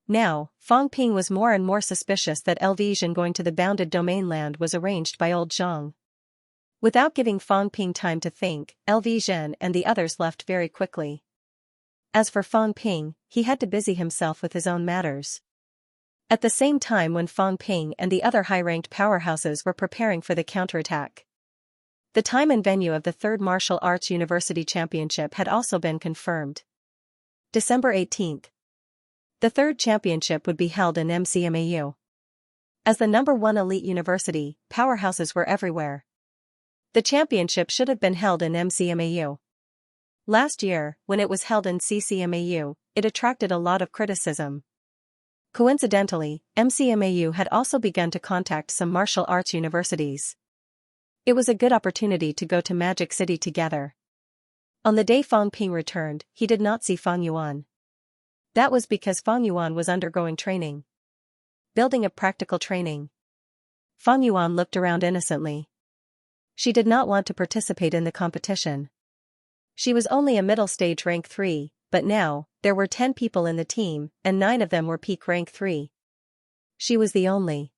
Now, Fang Ping was more and more suspicious that Elvision going to the bounded domain land was arranged by old Zhang. Without giving Fang Ping time to think, Elvision and the others left very quickly. As for Fang Ping, he had to busy himself with his own matters. At the same time when Fang Ping and the other high-ranked powerhouses were preparing for the counterattack, the time and venue of the 3rd Martial Arts University Championship had also been confirmed. December 18th. The 3rd championship would be held in MCMAU. As the #1 elite university, powerhouses were everywhere. The championship should have been held in MCMAU. Last year, when it was held in CCMAU, it attracted a lot of criticism. Coincidentally, MCMAU had also begun to contact some martial arts universities. It was a good opportunity to go to Magic City together. On the day Fang Ping returned, he did not see Fang Yuan. That was because Fang Yuan was undergoing training. Building up practical training. Fang Yuan looked around innocently. She did not want to participate in the competition. She was only a middle stage rank 3, but now, there were 10 people in the team, and 9 of them were peak rank 3. She was the only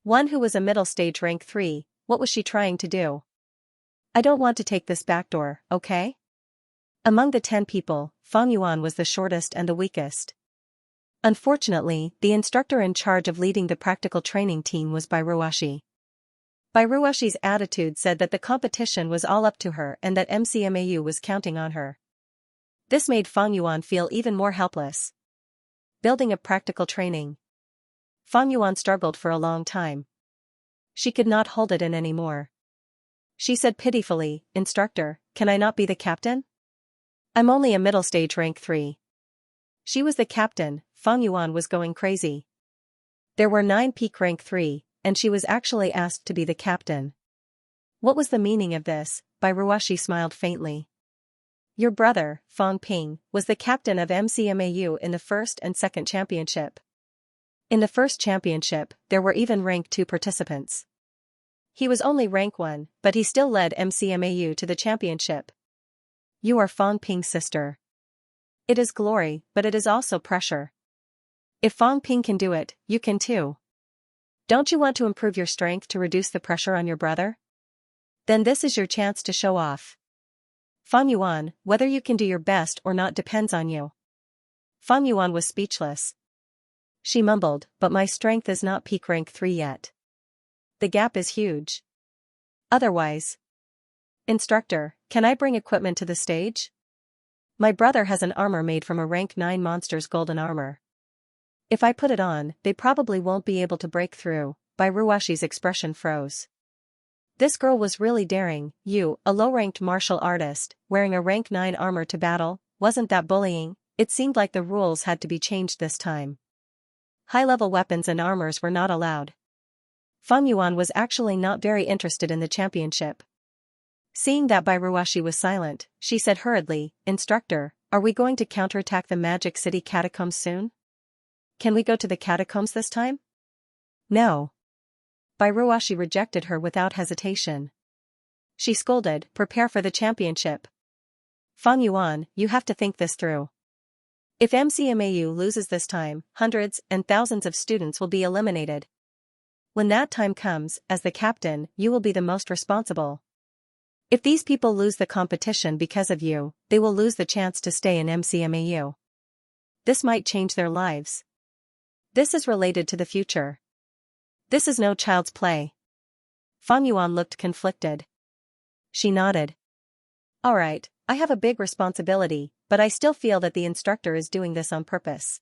one who was a middle stage rank 3. What was she trying to do? I don't want to take this back door, okay? Among the 10 people, Fang Yuan was the shortest and the weakest. Unfortunately, the instructor in charge of leading the practical training team was Bairuashi. Bairuashi's attitude said that the competition was all up to her and that MCMAU was counting on her. This made Fang Yuan feel even more helpless. Building up practical training. Fang Yuan struggled for a long time. She could not hold it in anymore. She said pitifully, Instructor, can I not be the captain? I'm only a middle stage rank 3. She was the captain. Fang Yuan was going crazy. There were 9 peak rank 3, and she was actually asked to be the captain. What was the meaning of this? Bairuashi smiled faintly. Your brother, Fang Ping, was the captain of MCMAU in the 1st and 2nd championship. In the first championship, there were even rank 2 participants. He was only rank 1, but he still led MCMAU to the championship. You are Fang Ping's sister. It is glory, but it is also pressure. If Fang Ping can do it, you can too. Don't you want to improve your strength to reduce the pressure on your brother? Then this is your chance to show off. Fang Yuan, whether you can do your best or not depends on you. Fang Yuan was speechless. She mumbled, but my strength is not peak rank 3 yet. The gap is huge. Otherwise. Instructor, can I bring equipment to the stage? My brother has an armor made from a rank 9 monster's golden armor. If I put it on, they probably won't be able to break through. Bai Ruoshi's expression froze. This girl was really daring. You, a low-ranked martial artist, wearing a rank 9 armor to battle, wasn't that bullying? It seemed like the rules had to be changed this time. High-level weapons and armors were not allowed. Fang Yuan was actually not very interested in the championship. Seeing that Bai Ruoshi was silent, she said hurriedly, Instructor, are we going to counterattack the Magic City catacombs soon? Can we go to the catacombs this time? No. Bai Ruoshi rejected her without hesitation. She scolded, prepare for the championship. Fang Yuan, you have to think this through. If MCMAU loses this time, hundreds and thousands of students will be eliminated. When that time comes, as the captain, you will be the most responsible. If these people lose the competition because of you, they will lose the chance to stay in MCMAU. This might change their lives. This is related to the future. This is no child's play. Fang Yuan looked conflicted. She nodded. All right, I have a big responsibility, but I still feel that the instructor is doing this on purpose.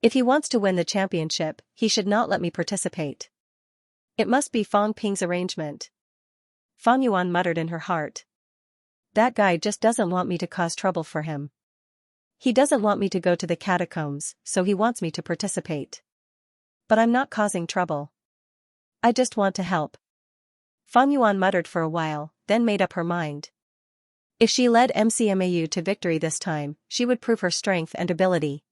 If he wants to win the championship, he should not let me participate. It must be Fang Ping's arrangement. Fang Yuan muttered in her heart. That guy just doesn't want me to cause trouble for him. He doesn't want me to go to the catacombs, so he wants me to participate. But I'm not causing trouble. I just want to help. Fang Yuan muttered for a while, then made up her mind. If she led MCMAU to victory this time, she would prove her strength and ability.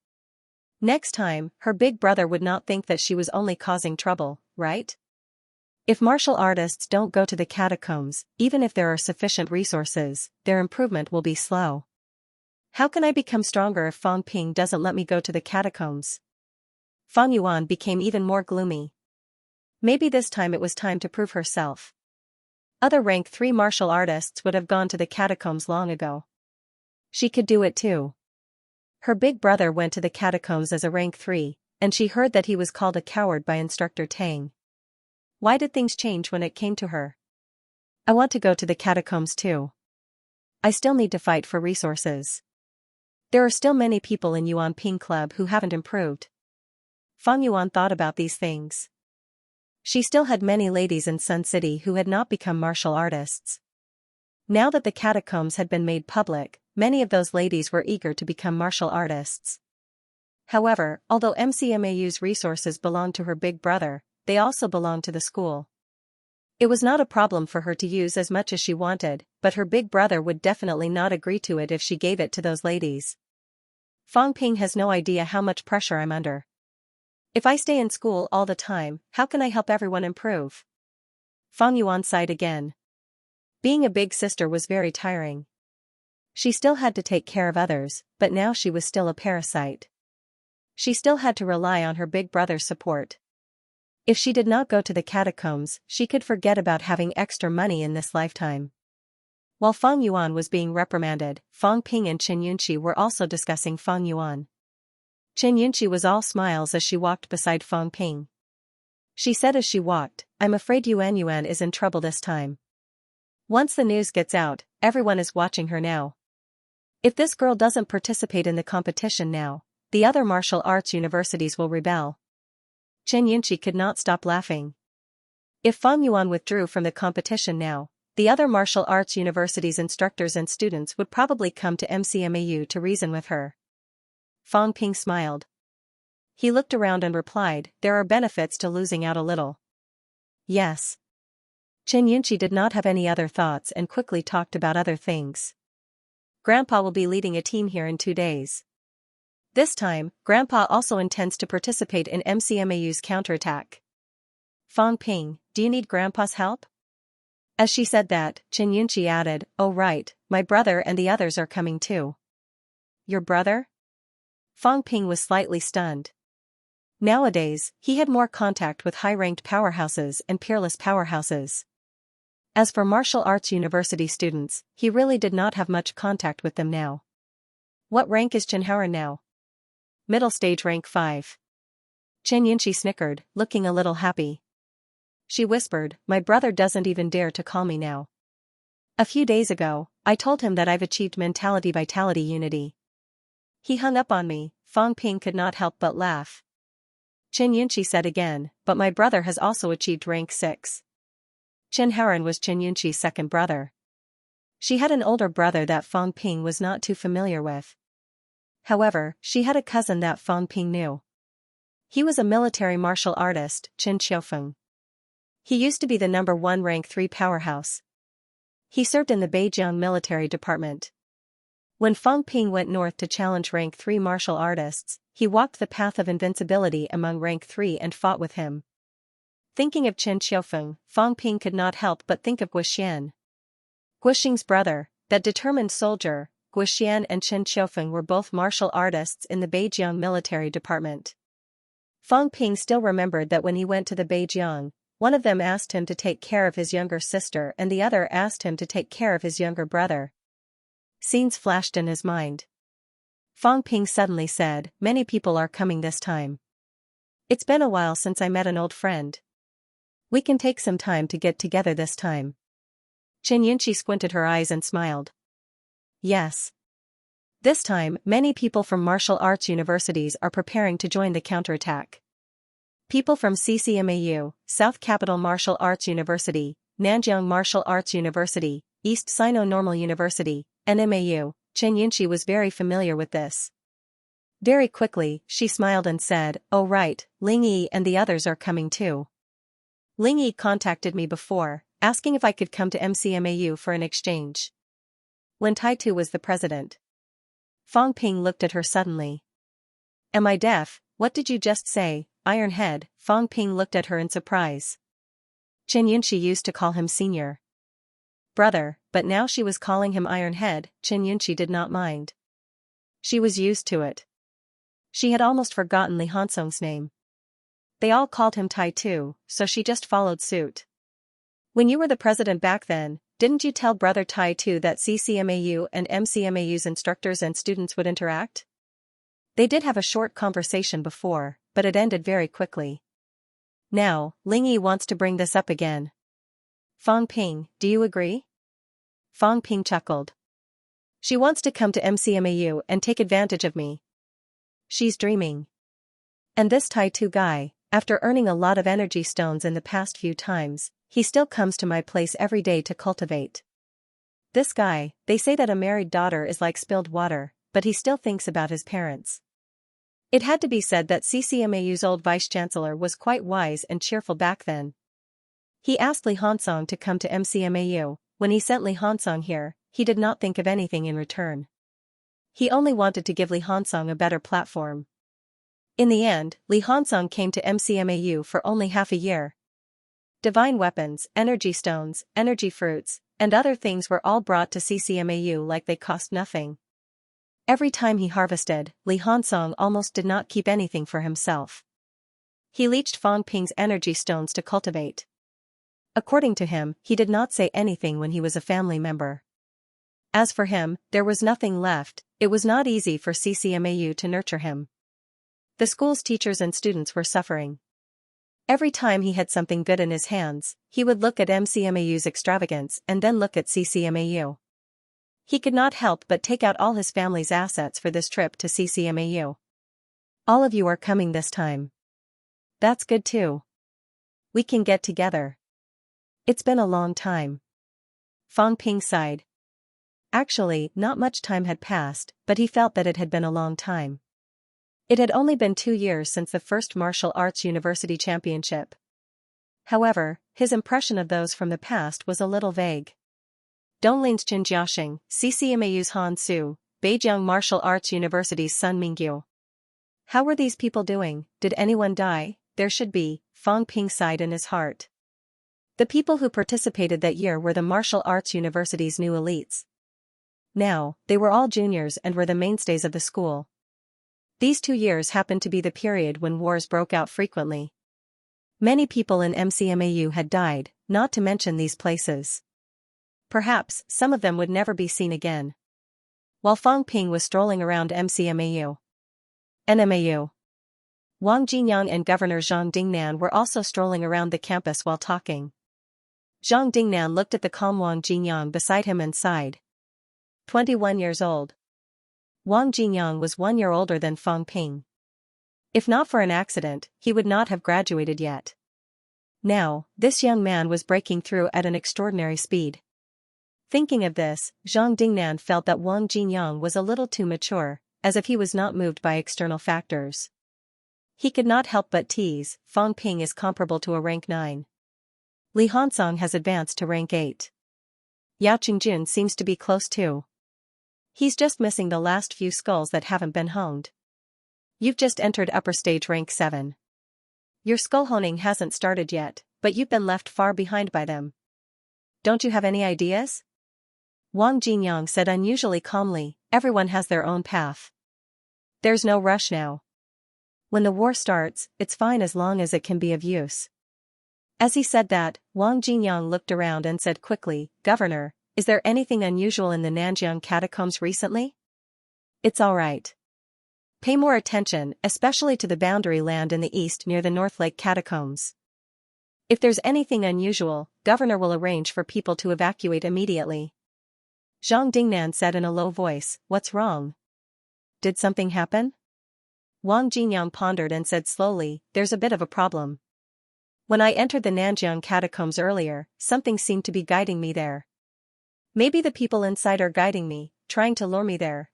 Next time, her big brother would not think that she was only causing trouble, right? If martial artists don't go to the catacombs, even if there are sufficient resources, their improvement will be slow. How can I become stronger if Fang Ping doesn't let me go to the catacombs? Fang Yuan became even more gloomy. Maybe this time it was time to prove herself. Other rank 3 martial artists would have gone to the catacombs long ago. She could do it too. Her big brother went to the catacombs as a rank 3, and she heard that he was called a coward by Instructor Tang. Why did things change when it came to her? I want to go to the catacombs too. I still need to fight for resources. There are still many people in Yuan Ping Club who haven't improved. Fang Yuan thought about these things. She still had many ladies in Sun City who had not become martial artists. Now that the catacombs had been made public, many of those ladies were eager to become martial artists. However, although MCMAU's resources belonged to her big brother, they also belonged to the school. It was not a problem for her to use as much as she wanted, but her big brother would definitely not agree to it if she gave it to those ladies. Fang Ping has no idea how much pressure I'm under. If I stay in school all the time, how can I help everyone improve? Fang Yuan sighed again. Being a big sister was very tiring. She still had to take care of others, but now she was still a parasite. She still had to rely on her big brother's support. If she did not go to the catacombs, she could forget about having extra money in this lifetime. While Fang Yuan was being reprimanded, Fang Ping and Chen Yunqi were also discussing Fang Yuan. Chen Yunqi was all smiles as she walked beside Fang Ping. She said as she walked, I'm afraid Yuan is in trouble this time. Once the news gets out, everyone is watching her now. If this girl doesn't participate in the competition now, the other martial arts universities will rebel. Chen Yunqi could not stop laughing. If Fang Yuan withdrew from the competition now, the other martial arts universities' instructors and students would probably come to MCMAU to reason with her. Fang Ping smiled. He looked around and replied, there are benefits to losing out a little. Yes. Chen Yunqi did not have any other thoughts and quickly talked about other things. Grandpa will be leading a team here in 2 days. This time, Grandpa also intends to participate in MCMAU's counterattack. Fang Ping, do you need Grandpa's help? As she said that, Xianxia added, oh right, my brother and the others are coming too. Your brother? Fang Ping was slightly stunned. Nowadays, he had more contact with high-ranked powerhouses and peerless powerhouses. As for martial arts university students, he really did not have much contact with them now. What rank is Xianxia now? Middle stage rank 5. Xianxia snickered, looking a little happy. She whispered, my brother doesn't even dare to call me now. A few days ago, I told him that I've achieved mentality vitality unity. He hung up on me. Fang Ping could not help but laugh. Xianxia said again, but my brother has also achieved rank 6. Xianxia was Xianxia's second brother. She had an older brother that Fang Ping was not too familiar with. However, she had a cousin that Fang Ping knew. He was a military martial artist, Qin Xiufeng. He used to be the number 1 rank 3 powerhouse. He served in the Beijing military department. When Fang Ping went north to challenge rank 3 martial artists, he walked the path of invincibility among rank 3 and fought with him. Thinking of Qin Xiufeng, Fang Ping could not help but think of Guixian. Guixing's brother, that determined soldier. Guixian and Qin Xiufeng were both martial artists in the Beijing military department. Fang Ping still remembered that when he went to the Beijing, one of them asked him to take care of his younger sister and the other asked him to take care of his younger brother. Scenes flashed in his mind. Fang Ping suddenly said, many people are coming this time. It's been a while since I met an old friend. We can take some time to get together this time. Xianxia squinted her eyes and smiled. Yes. This time, many people from martial arts universities are preparing to join the counterattack. People from CCMAU, South Capital Martial Arts University, Nanjiang Martial Arts University, East Sino-Normal University, NMAU. Xianxia was very familiar with this. Very quickly, she smiled and said, oh right, Ling Yi and the others are coming too. Ling Yi contacted me before, asking if I could come to MCMAU for an exchange. When Tai Tu was the president. Fang Ping looked at her suddenly. Am I deaf? What did you just say, Ironhead? Fang Ping looked at her in surprise. Xianxia used to call him senior brother, but now she was calling him Ironhead. Xianxia did not mind. She was used to it. She had almost forgotten Li Hansong's name. They all called him Tai Tu, so she just followed suit. When you were the president back then, didn't you tell Brother Tai Tu that CCMAU and MCMAU's instructors and students would interact? They did have a short conversation before, but it ended very quickly. Now, Ling Yi wants to bring this up again. Fang Ping, do you agree? Fang Ping chuckled. She wants to come to MCMAU and take advantage of me. She's dreaming. And this Tai Tu guy, after earning a lot of energy stones in the past few times, he still comes to my place every day to cultivate. This guy, they say that a married daughter is like spilled water, but he still thinks about his parents. It had to be said that CCMAU's old vice-chancellor was quite wise and cheerful back then. He asked Li Hansong to come to MCMAU. When he sent Li Hansong here, he did not think of anything in return. He only wanted to give Li Hansong a better platform. In the end, Li Hansong came to MCMAU for only half a year. Divine weapons, energy stones, energy fruits, and other things were all brought to CCMAU like they cost nothing. Every time he harvested, Li Hansong almost did not keep anything for himself. He leached Fang Ping's energy stones to cultivate. According to him, he did not say anything when he was a family member. As for him, there was nothing left. It was not easy for CCMAU to nurture him. The school's teachers and students were suffering. Every time he had something good in his hands, he would look at MCMAU's extravagance and then look at CCMAU. He could not help but take out all his family's assets for this trip to CCMAU. All of you are coming this time. That's good too. We can get together. It's been a long time. Fang Ping sighed. Actually, not much time had passed, but he felt that it had been a long time. It had only been 2 years since the first martial arts university championship. However, his impression of those from the past was a little vague. Donglin's Jin Jiaxing, CCMAU's Han Su, Beijing Martial Arts University's Sun Mingyu. How were these people doing? Did anyone die? There should be, Fang Ping sighed in his heart. The people who participated that year were the martial arts university's new elites. Now, they were all juniors and were the mainstays of the school. These 2 years happened to be the period when wars broke out frequently. Many people in MCMAU had died, not to mention these places. Perhaps some of them would never be seen again. While Fang Ping was strolling around MCMAU, NMAU, Wang Jinyang and Governor Zhang Dingnan were also strolling around the campus while talking. Zhang Dingnan looked at the calm Wang Jinyang beside him and sighed. 21 years old. Wang Jinyang was 1 year older than Fang Ping. If not for an accident, he would not have graduated yet. Now, this young man was breaking through at an extraordinary speed. Thinking of this, Zhang Dingnan felt that Wang Jinyang was a little too mature, as if he was not moved by external factors. He could not help but tease, Fang Ping is comparable to a rank 9. Li Hansong has advanced to rank 8. Yao Qingjun seems to be close too. He's just missing the last few skulls that haven't been honed. You've just entered upper stage rank 7. Your skull honing hasn't started yet, but you've been left far behind by them. Don't you have any ideas? Wang Jinyang said unusually calmly, everyone has their own path. There's no rush now. When the war starts, it's fine as long as it can be of use. As he said that, Wang Jinyang looked around and said quickly, Governor, is there anything unusual in the Nanjiang catacombs recently? It's all right. Pay more attention, especially to the boundary land in the east near the North Lake catacombs. If there's anything unusual, Governor will arrange for people to evacuate immediately. Zhang Dingnan said in a low voice, what's wrong? Did something happen? Wang Jinyang pondered and said slowly, there's a bit of a problem. When I entered the Nanjiang catacombs earlier, something seemed to be guiding me there. Maybe the people inside are guiding me, trying to lure me there,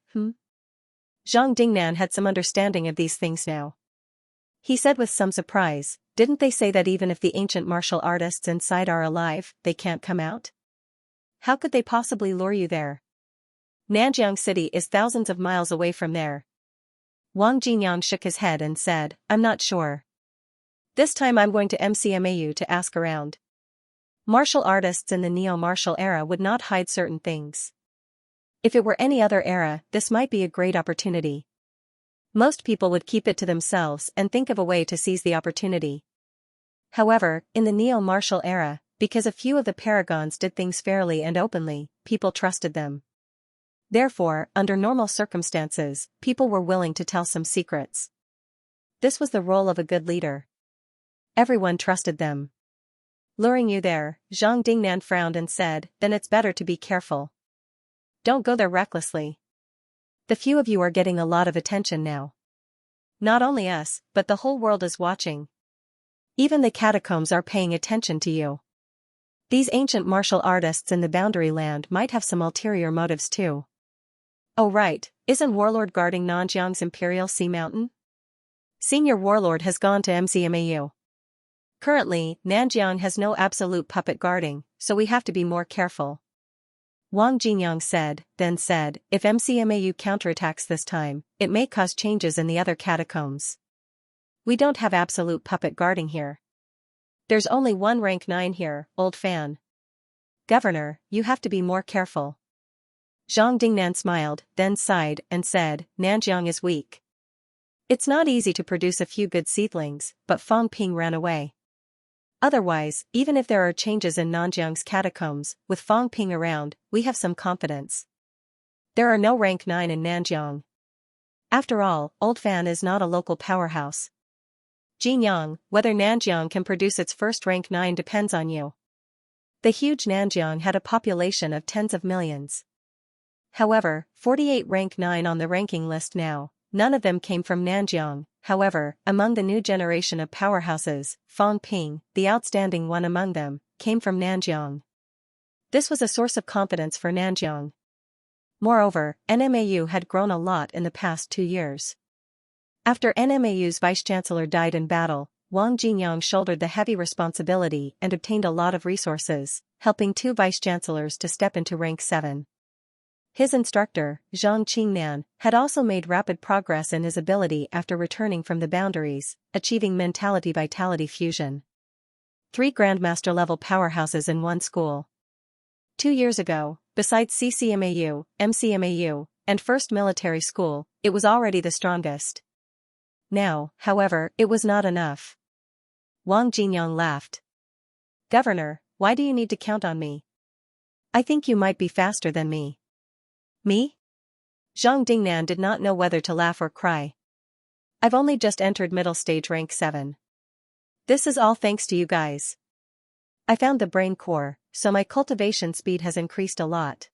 Zhang Dingnan had some understanding of these things now. He said with some surprise, didn't they say that even if the ancient martial artists inside are alive, they can't come out? How could they possibly lure you there? Nanjiang City is thousands of miles away from there. Wang Jinyang shook his head and said, I'm not sure. This time I'm going to MCMAU to ask around. Martial artists in the neo-martial era would not hide certain things. If it were any other era, this might be a great opportunity. Most people would keep it to themselves and think of a way to seize the opportunity. However, in the neo-martial era, because a few of the paragons did things fairly and openly, people trusted them. Therefore, under normal circumstances, people were willing to tell some secrets. This was the role of a good leader. Everyone trusted them. Luring you there, Zhang Dingnan frowned and said, then it's better to be careful. Don't go there recklessly. The few of you are getting a lot of attention now. Not only us, but the whole world is watching. Even the catacombs are paying attention to you. These ancient martial artists in the boundary land might have some ulterior motives too. Oh right, isn't Warlord guarding Nanjiang's Imperial Sea Mountain? Senior Warlord has gone to MCMAU. Currently, Nanjiang has no absolute puppet guarding, so we have to be more careful. Wang Jinyang said, if MCMAU counterattacks this time, it may cause changes in the other catacombs. We don't have absolute puppet guarding here. There's only one rank 9 here, old fan. Governor, you have to be more careful. Zhang Dingnan smiled, then sighed and said, Nanjiang is weak. It's not easy to produce a few good seedlings, but Fang Ping ran away. Otherwise, even if there are changes in Nanjiang's catacombs, with Fang Ping around, we have some confidence. There are no rank 9 in Nanjiang. After all, Old Fan is not a local powerhouse. Jinyang, whether Nanjiang can produce its first rank 9 depends on you. The huge Nanjiang had a population of tens of millions. However, 48 rank 9 on the ranking list now, none of them came from Nanjiang. However, among the new generation of powerhouses, Fang Ping, the outstanding one among them, came from Nanjiang. This was a source of confidence for Nanjiang. Moreover, NMAU had grown a lot in the past 2 years. After NMAU's vice-chancellor died in battle, Wang Jinyang shouldered the heavy responsibility and obtained a lot of resources, helping 2 vice-chancellors to step into rank 7. His instructor, Zhang Qingnan, had also made rapid progress in his ability after returning from the boundaries, achieving mentality-vitality fusion. 3 Grandmaster-level powerhouses in one school. 2 years ago, besides CCMAU, MCMAU, and First Military School, it was already the strongest. Now, however, it was not enough. Wang Jinyang laughed. Governor, why do you need to count on me? I think you might be faster than me. Me? Zhang Dingnan did not know whether to laugh or cry. I've only just entered middle stage rank 7. This is all thanks to you guys. I found the brain core, so my cultivation speed has increased a lot.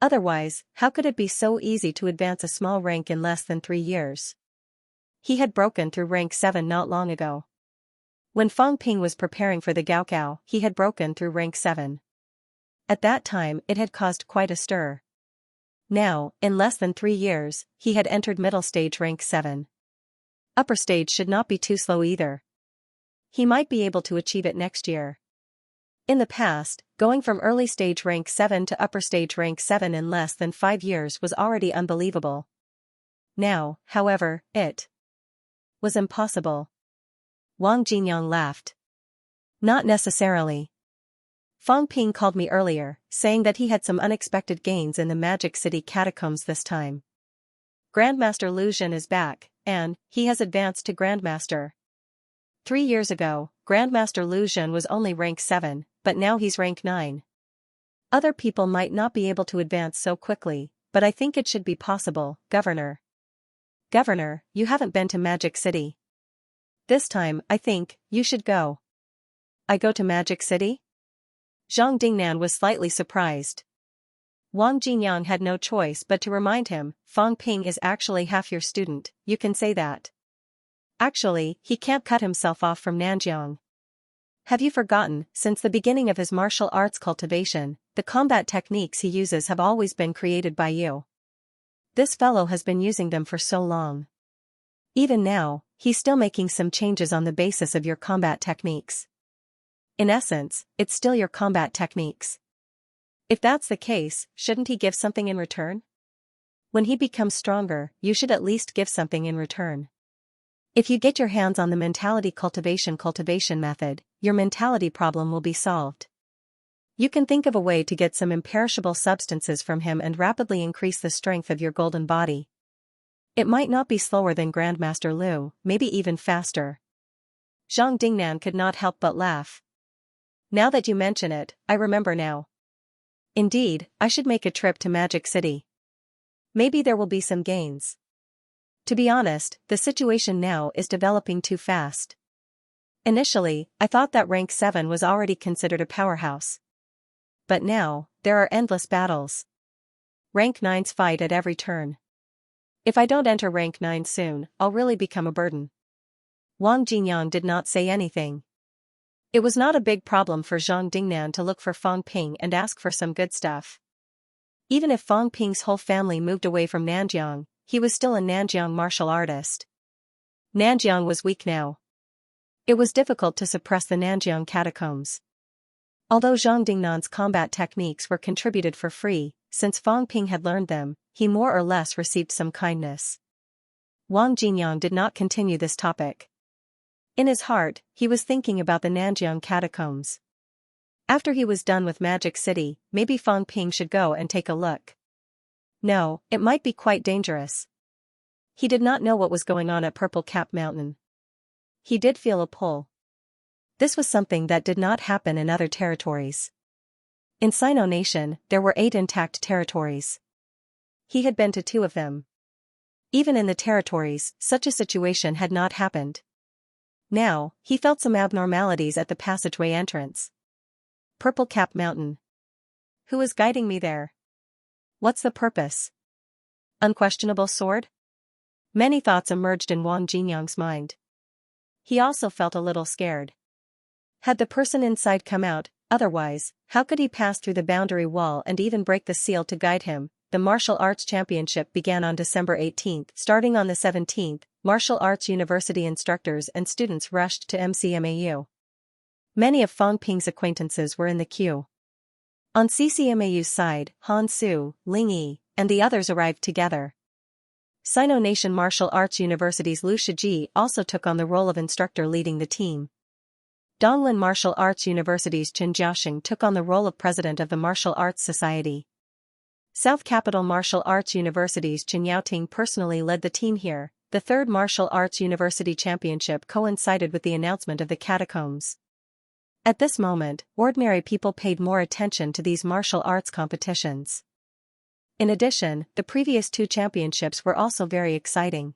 Otherwise, how could it be so easy to advance a small rank in less than 3 years? He had broken through rank 7 not long ago. When Fang Ping was preparing for the Gaokao, he had broken through rank 7. At that time, it had caused quite a stir. Now, in less than 3 years, he had entered middle stage rank 7. Upper stage should not be too slow either. He might be able to achieve it next year. In the past, going from early stage rank 7 to upper stage rank 7 in less than 5 years was already unbelievable. Now, however, it was impossible. Wang Jinyang laughed. Not necessarily. Fang Ping called me earlier, saying that he had some unexpected gains in the Magic City catacombs this time. Grandmaster Lu Zhen is back, and he has advanced to Grandmaster. 3 years ago, Grandmaster Lu Zhen was only rank 7, but now he's rank 9. Other people might not be able to advance so quickly, but I think it should be possible, Governor. Governor, you haven't been to Magic City. This time, I think, you should go. I go to Magic City? Zhang Dingnan was slightly surprised. Wang Jinyang had no choice but to remind him, Fang Ping is actually half your student, you can say that. Actually, he can't cut himself off from Nanjiang. Have you forgotten, since the beginning of his martial arts cultivation, the combat techniques he uses have always been created by you. This fellow has been using them for so long. Even now, he's still making some changes on the basis of your combat techniques. In essence, it's still your combat techniques. If that's the case, shouldn't he give something in return? When he becomes stronger, you should at least give something in return. If you get your hands on the mentality cultivation method, your mentality problem will be solved. You can think of a way to get some imperishable substances from him and rapidly increase the strength of your golden body. It might not be slower than Grandmaster Lu, maybe even faster. Zhang Dingnan could not help but laugh. Now that you mention it, I remember now. Indeed, I should make a trip to Magic City. Maybe there will be some gains. To be honest, the situation now is developing too fast. Initially, I thought that rank 7 was already considered a powerhouse. But now, there are endless battles. Rank 9s fight at every turn. If I don't enter rank 9 soon, I'll really become a burden. Wang Jinyang did not say anything. It was not a big problem for Zhang Dingnan to look for Fang Ping and ask for some good stuff. Even if Fang Ping's whole family moved away from Nanjiang, he was still a Nanjiang martial artist. Nanjiang was weak now. It was difficult to suppress the Nanjiang catacombs. Although Zhang Dingnan's combat techniques were contributed for free, since Fang Ping had learned them, he more or less received some kindness. Wang Jinyang did not continue this topic. In his heart, he was thinking about the Nanjiang catacombs. After he was done with Magic City, maybe Fang Ping should go and take a look. No, it might be quite dangerous. He did not know what was going on at Purple Cap Mountain. He did feel a pull. This was something that did not happen in other territories. In Sino Nation, there were 8 intact territories. He had been to 2 of them. Even in the territories, such a situation had not happened. Now, he felt some abnormalities at the passageway entrance. Purple Cap Mountain. Who is guiding me there? What's the purpose? Unquestionable sword? Many thoughts emerged in Wang Jinyang's mind. He also felt a little scared. Had the person inside come out, otherwise, how could he pass through the boundary wall and even break the seal to guide him? The Martial Arts Championship began on December 18th. Starting on the 17th, Martial Arts University instructors and students rushed to MCMAU. Many of Fang Ping's acquaintances were in the queue. On CCMAU's side, Han Su, Ling Yi, and the others arrived together. Sino-Nation Martial Arts University's Liu Shiji also took on the role of instructor leading the team. Donglin Martial Arts University's Chen Jiaxing took on the role of president of the Martial Arts Society. South Capital Martial Arts University's Chen Yaoting personally led the team here. The third Martial Arts University Championship coincided with the announcement of the catacombs. At this moment, ordinary people paid more attention to these martial arts competitions. In addition, the previous two championships were also very exciting.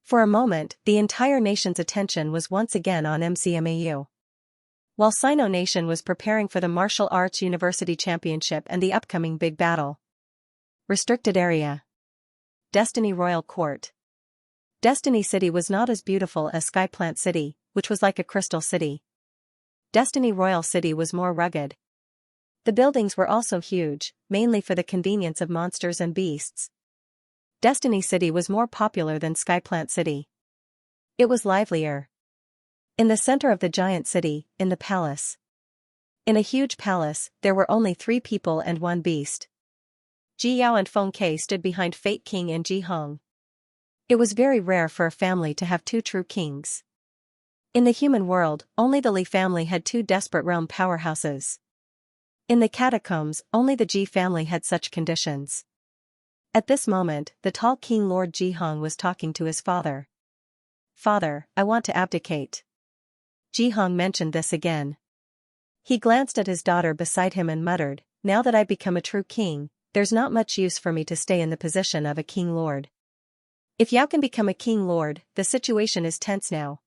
For a moment, the entire nation's attention was once again on MCMAU. While Sino-Nation was preparing for the Martial Arts University Championship and the upcoming big battle. Restricted Area. Destiny Royal Court. Destiny City was not as beautiful as Skyplant City, which was like a crystal city. Destiny Royal City was more rugged. The buildings were also huge, mainly for the convenience of monsters and beasts. Destiny City was more popular than Skyplant City. It was livelier. In the center of the giant city, in the palace. In a huge palace, there were only 3 people and 1 beast. Ji Yao and Feng Ke stood behind Fate King and Ji Hong. It was very rare for a family to have 2 true kings. In the human world, only the Li family had 2 desperate realm powerhouses. In the catacombs, only the Ji family had such conditions. At this moment, the tall King Lord Ji Hong was talking to his father. "Father, I want to abdicate." Ji Hong mentioned this again. He glanced at his daughter beside him and muttered, "Now that I've become a true king, there's not much use for me to stay in the position of a king lord. If Yao can become a king lord, the situation is tense now.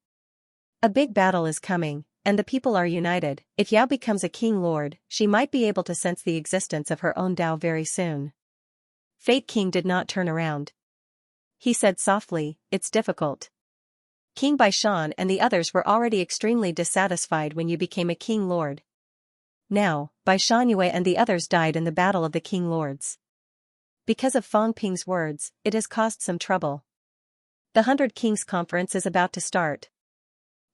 A big battle is coming, and the people are united. If Yao becomes a king lord, she might be able to sense the existence of her own Dao very soon." Fate King did not turn around. He said softly, "It's difficult. King Baishan and the others were already extremely dissatisfied when you became a king lord. Now, Baishan Yue and the others died in the battle of the king lords. Because of Fang Ping's words, it has caused some trouble. The 100 Kings Conference is about to start.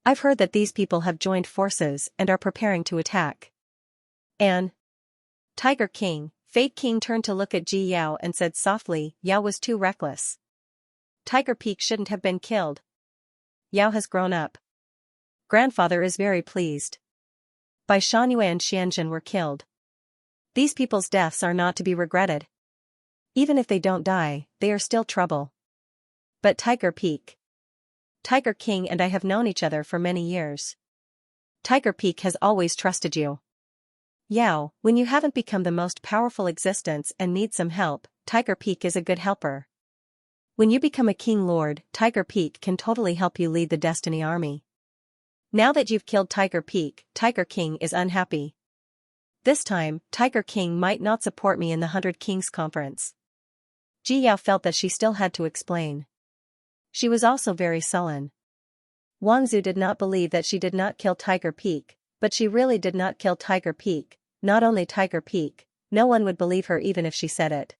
I've heard that these people have joined forces and are preparing to attack. And Tiger King, Fate King turned to look at Ji Yao and said softly, "Yao was too reckless. Tiger Peak shouldn't have been killed. Yao has grown up. Grandfather is very pleased. Bai Shangyue and Xianxia were killed. These people's deaths are not to be regretted. Even if they don't die, they are still trouble. But Tiger Peak. Tiger King and I have known each other for many years. Tiger Peak has always trusted you. Yao, when you haven't become the most powerful existence and need some help, Tiger Peak is a good helper. When you become a king lord, Tiger Peak can totally help you lead the Destiny Army. Now that you've killed Tiger Peak, Tiger King is unhappy. This time, Tiger King might not support me in the 100 Kings Conference." Ji Yao felt that she still had to explain. She was also very sullen. Wang Zhu did not believe that she did not kill Tiger Peak, but she really did not kill Tiger Peak, not only Tiger Peak, no one would believe her even if she said it.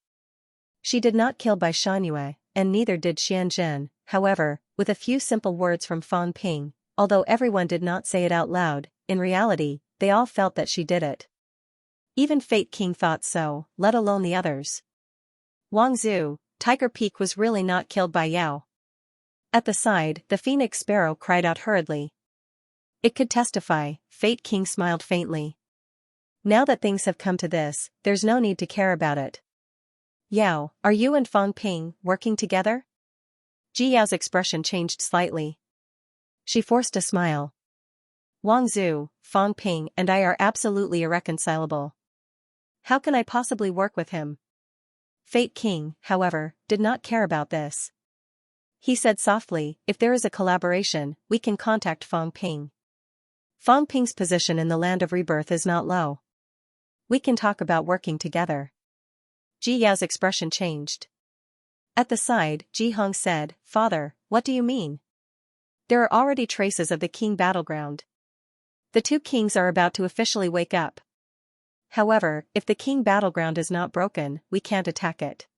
She did not kill Bai Shangyue, and neither did Xianxia, however, with a few simple words from Fang Ping, although everyone did not say it out loud, in reality, they all felt that she did it. Even Fate King thought so, let alone the others. Wang Zhu, Tiger Peak was really not killed by Yao. At the side, the Phoenix Sparrow cried out hurriedly. It could testify, Fate King smiled faintly. Now that things have come to this, there's no need to care about it. Yao, are you and Fang Ping working together? Ji Yao's expression changed slightly. She forced a smile. Wang Zhu, Fang Ping and I are absolutely irreconcilable. How can I possibly work with him? Fate King, however, did not care about this. He said softly, if there is a collaboration, we can contact Fang Ping. Fang Ping's position in the land of rebirth is not low. We can talk about working together. Ji Yao's expression changed. At the side, Ji Hong said, Father, what do you mean? There are already traces of the king battleground. The 2 kings are about to officially wake up. However, if the king battleground is not broken, we can't attack it.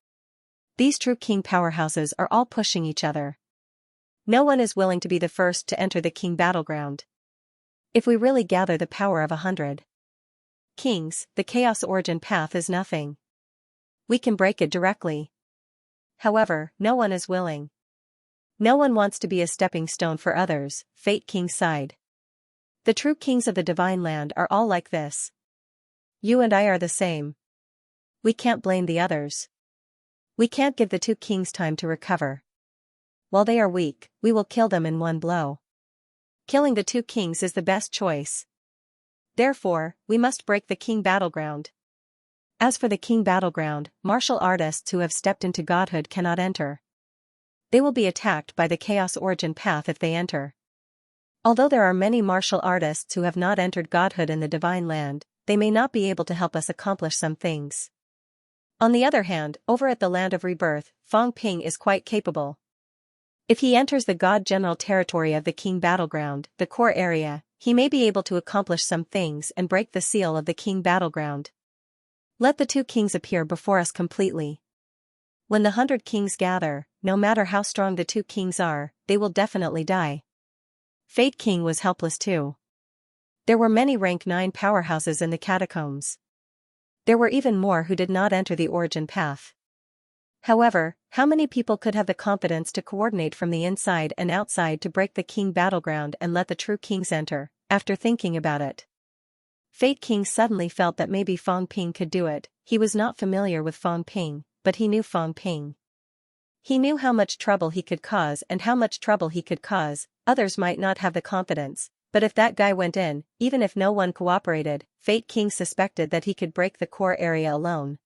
These true king powerhouses are all pushing each other. No one is willing to be the first to enter the king battleground. If we really gather the power of 100, Kings, the chaos origin path is nothing. We can break it directly. However, no one is willing. No one wants to be a stepping stone for others, Fate King sighed. The true kings of the divine land are all like this. You and I are the same. We can't blame the others. We can't give the two kings time to recover. While they are weak, we will kill them in one blow. Killing the two kings is the best choice. Therefore, we must break the king battleground. As for the king battleground, martial artists who have stepped into godhood cannot enter. They will be attacked by the chaos origin path if they enter. Although there are many martial artists who have not entered godhood in the divine land, they may not be able to help us accomplish some things. On the other hand, over at the land of rebirth, Fang Ping is quite capable. If he enters the god general territory of the king battleground, the core area, he may be able to accomplish some things and break the seal of the king battleground. Let the two kings appear before us completely. When the 100 kings gather, no matter how strong the two kings are, they will definitely die. Fate King was helpless too. There were many rank 9 powerhouses in the catacombs. There were even more who did not enter the origin path. However, how many people could have the confidence to coordinate from the inside and outside to break the king battleground and let the true kings enter, after thinking about it? Fate King suddenly felt that maybe Fang Ping could do it. He was not familiar with Fang Ping, but he knew Fang Ping. He knew how much trouble he could cause and how much trouble he could cause. Others might not have the confidence, but if that guy went in, even if no one cooperated, Fate King suspected that he could break the core area alone.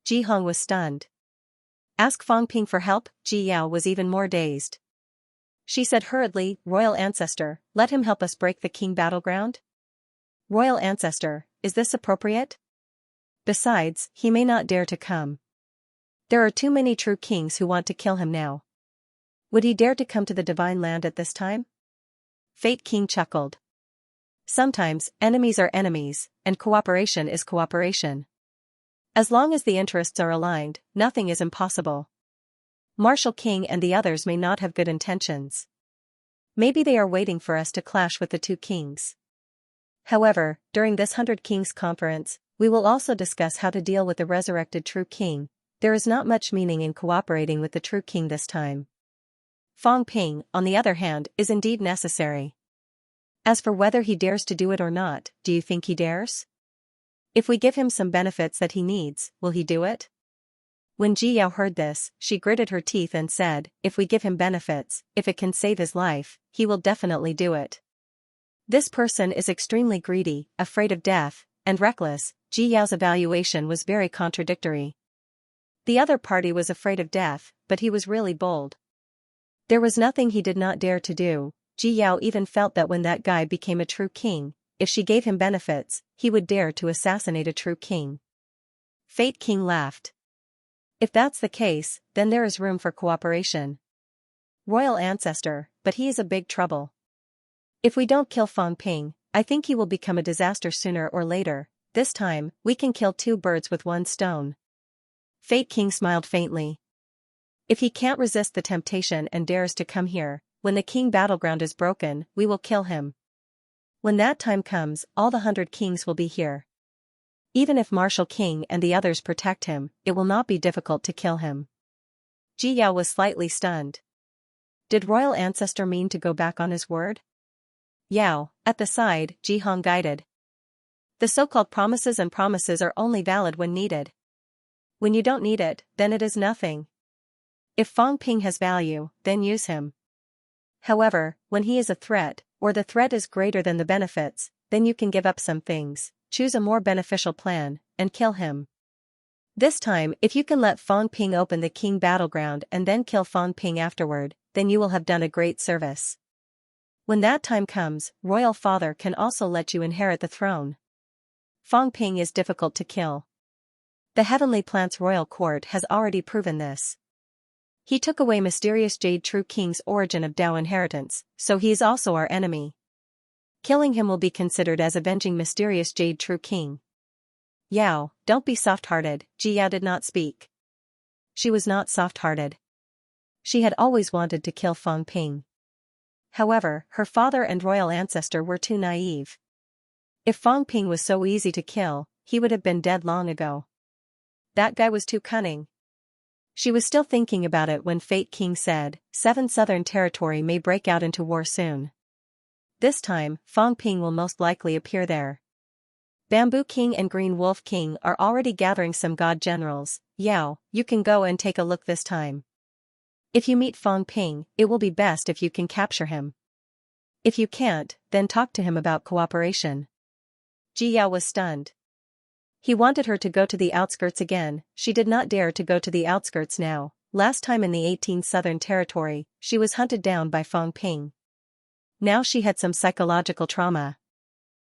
Ji Hong was stunned. Ask Fang Ping for help? Ji Yao was even more dazed. She said hurriedly, Royal Ancestor, let him help us break the king battleground? Royal Ancestor, is this appropriate? Besides, he may not dare to come. There are too many true kings who want to kill him now. Would he dare to come to the divine land at this time? Fate King chuckled. Sometimes, enemies are enemies, and cooperation is cooperation. As long as the interests are aligned, nothing is impossible. Martial King and the others may not have good intentions. Maybe they are waiting for us to clash with the two kings. However, during this 100 Kings conference, we will also discuss how to deal with the resurrected true king. There is not much meaning in cooperating with the true king this time. Fang Ping, on the other hand, is indeed necessary. As for whether he dares to do it or not, do you think he dares? If we give him some benefits that he needs, will he do it? When Ji Yao heard this, she gritted her teeth and said, if we give him benefits, if it can save his life, he will definitely do it. This person is extremely greedy, afraid of death, and reckless. Ji Yao's evaluation was very contradictory. The other party was afraid of death, but he was really bold. There was nothing he did not dare to do. Ji Yao even felt that when that guy became a true king, if she gave him benefits, he would dare to assassinate a true king. Fate King laughed. If that's the case, then there is room for cooperation. Royal Ancestor, but he is a big trouble. If we don't kill Fang Ping, I think he will become a disaster sooner or later. This time, we can kill 2 birds with 1 stone. Fate King smiled faintly. If he can't resist the temptation and dares to come here, when the king battleground is broken, we will kill him. When that time comes, all the 100 kings will be here. Even if Martial King and the others protect him, it will not be difficult to kill him. Ji Yao was slightly stunned. Did Royal Ancestor mean to go back on his word? Yao, at the side, Ji Hong guided. The so-called promises and promises are only valid when needed. When you don't need it, then it is nothing. If Fang Ping has value, then use him. However, when he is a threat, or the threat is greater than the benefits, then you can give up some things, choose a more beneficial plan, and kill him. This time, if you can let Fang Ping open the king battleground and then kill Fang Ping afterward, then you will have done a great service. When that time comes, Royal Father can also let you inherit the throne. Fang Ping is difficult to kill. The Heavenly Plant's royal court has already proven this. He took away mysterious Jade True King's origin of Dao inheritance, so he is also our enemy. Killing him will be considered as avenging mysterious Jade True King. Yao, don't be soft-hearted. Ji Yao did not speak. She was not soft-hearted. She had always wanted to kill Fang Ping. However, her father and royal ancestor were too naive. If Fang Ping was so easy to kill, he would have been dead long ago. That guy was too cunning. She was still thinking about it when Fate King said, 7 Southern Territory may break out into war soon. This time, Fang Ping will most likely appear there. Bamboo King and Green Wolf King are already gathering some god generals. Yao, you can go and take a look this time. If you meet Fang Ping, it will be best if you can capture him. If you can't, then talk to him about cooperation. Ji Yao was stunned. He wanted her to go to the outskirts again. She did not dare to go to the outskirts now. Last time in the 18th Southern Territory, she was hunted down by Fang Ping. Now she had some psychological trauma.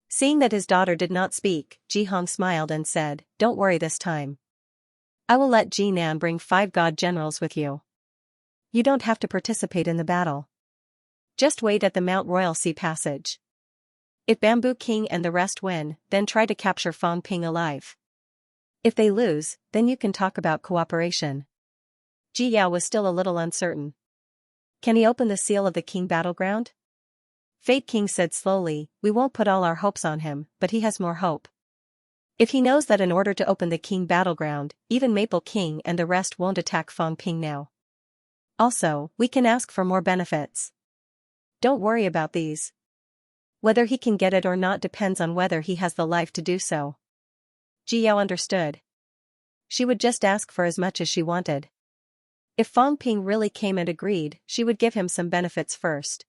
Seeing that his daughter did not speak, Ji Hong smiled and said, "Don't worry this time. I will let Ji Nan bring 5 god generals with you. You don't have to participate in the battle. Just wait at the Mount Royal Sea Passage. If Bamboo King and the rest win, then try to capture Fang Ping alive. If they lose, then you can talk about cooperation." Ji Yao was still a little uncertain. Can he open the seal of the King battleground? Fate King said slowly, "We won't put all our hopes on him, but he has more hope. If he knows that in order to open the King battleground, even Maple King and the rest won't attack Fang Ping now. Also, we can ask for more benefits. Don't worry about these. Whether he can get it or not depends on whether he has the life to do so." Ji Yao understood. She would just ask for as much as she wanted. If Fang Ping really came and agreed, she would give him some benefits first.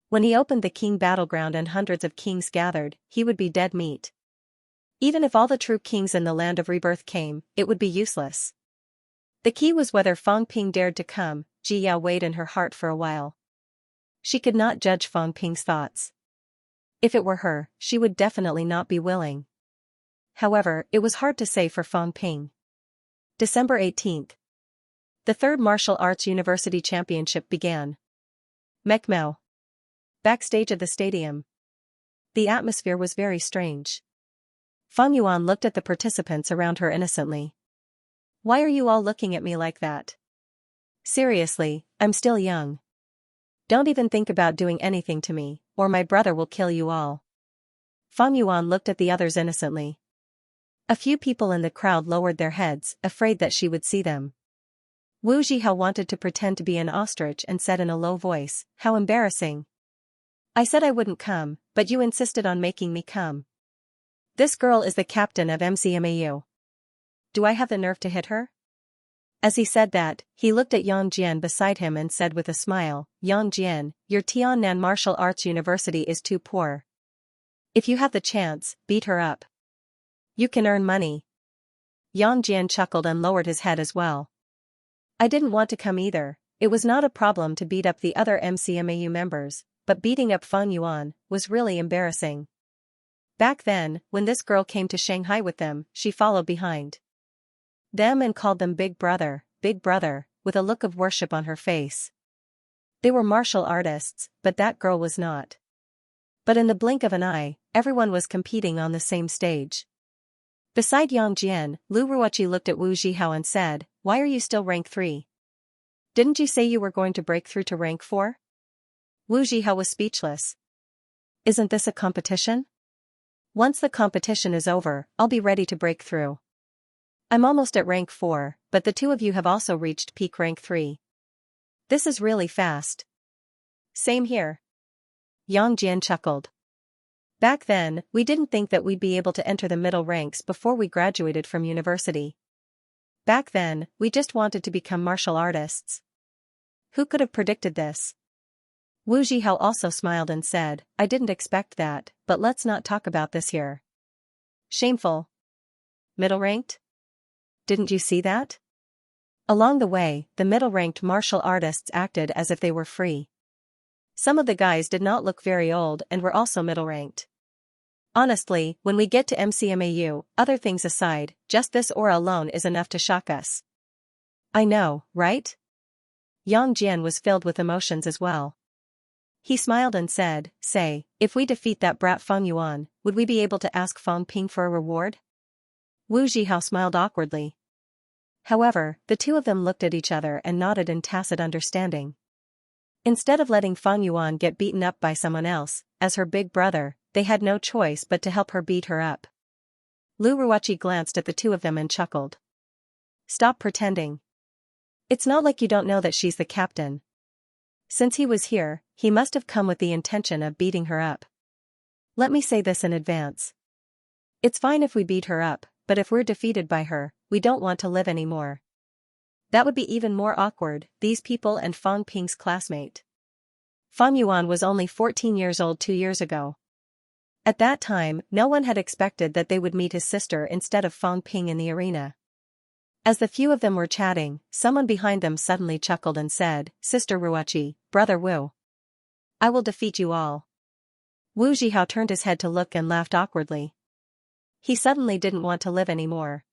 When he opened the King battleground and hundreds of kings gathered, he would be dead meat. Even if all the true kings in the land of rebirth came, it would be useless. The key was whether Fang Ping dared to come. Ji Yao weighed in her heart for a while. She could not judge Fang Ping's thoughts. If it were her, she would definitely not be willing. However, it was hard to say for Fang Ping. December 18th. The 3rd Martial Arts University Championship began. Mekmao. Backstage of the stadium. The atmosphere was very strange. Fang Yuan looked at the participants around her innocently. "Why are you all looking at me like that? Seriously, I'm still young. Don't even think about doing anything to me, or my brother will kill you all." Fang Yuan looked at the others innocently. A few people in the crowd lowered their heads, afraid that she would see them. Wu Zhihao wanted to pretend to be an ostrich and said in a low voice, "How embarrassing. I said I wouldn't come, but you insisted on making me come. This girl is the captain of MCMAU. Do I have the nerve to hit her?" As he said that, he looked at Yang Jian beside him and said with a smile, "Yang Jian, your Tiannan Martial Arts University is too poor. If you have the chance, beat her up. You can earn money." Yang Jian chuckled and lowered his head as well. "I didn't want to come either. It was not a problem to beat up the other MCMAU members, but beating up Fang Yuan was really embarrassing. Back then, when this girl came to Shanghai with them, she followed behind them and called them Big Brother, with a look of worship on her face. They were martial artists, but that girl was not. But in the blink of an eye, everyone was competing on the same stage. Beside Yang Jian, Lu Ruoqi looked at Wu Zhihao and said, "Why are you still rank 3? Didn't you say you were going to break through to rank 4? Wu Zhihao was speechless. "Isn't this a competition? Once the competition is over, I'll be ready to break through. I'm almost at rank 4, but the 2 of you have also reached peak rank 3. This is really fast." "Same here." Yang Jian chuckled. "Back then, we didn't think that we'd be able to enter the middle ranks before we graduated from university. Back then, we just wanted to become martial artists. Who could have predicted this?" Wu Zhihao also smiled and said, "I didn't expect that, but let's not talk about this here." "Shameful. Middle ranked? Didn't you see that?" Along the way, the middle-ranked martial artists acted as if they were free. Some of the guys did not look very old and were also middle-ranked. Honestly, when we get to MCMAU, other things aside, just this aura alone is enough to shock us. I know, right? Yang Jian was filled with emotions as well. He smiled and said, "Say, if we defeat that brat Fang Yuan, would we be able to ask Fang Ping for a reward?" Wu Zhihao smiled awkwardly. However, the 2 of them looked at each other and nodded in tacit understanding. Instead of letting Fang Yuan get beaten up by someone else, as her big brother, they had no choice but to help her beat her up. Lu Ruoqi glanced at the two of them and chuckled. Stop pretending. It's not like you don't know that she's the captain. Since he was here, he must have come with the intention of beating her up. Let me say this in advance. It's fine if we beat her up, but if we're defeated by her, we don't want to live anymore. That would be even more awkward, these people and Fang Ping's classmate. Fang Yuan was only 14 years old 2 years ago. At that time, no one had expected that they would meet his sister instead of Fang Ping in the arena. As the few of them were chatting, someone behind them suddenly chuckled and said, Sister Ruoqi, Brother Wu. I will defeat you all. Wu Zhihao turned his head to look and laughed awkwardly. He suddenly didn't want to live anymore.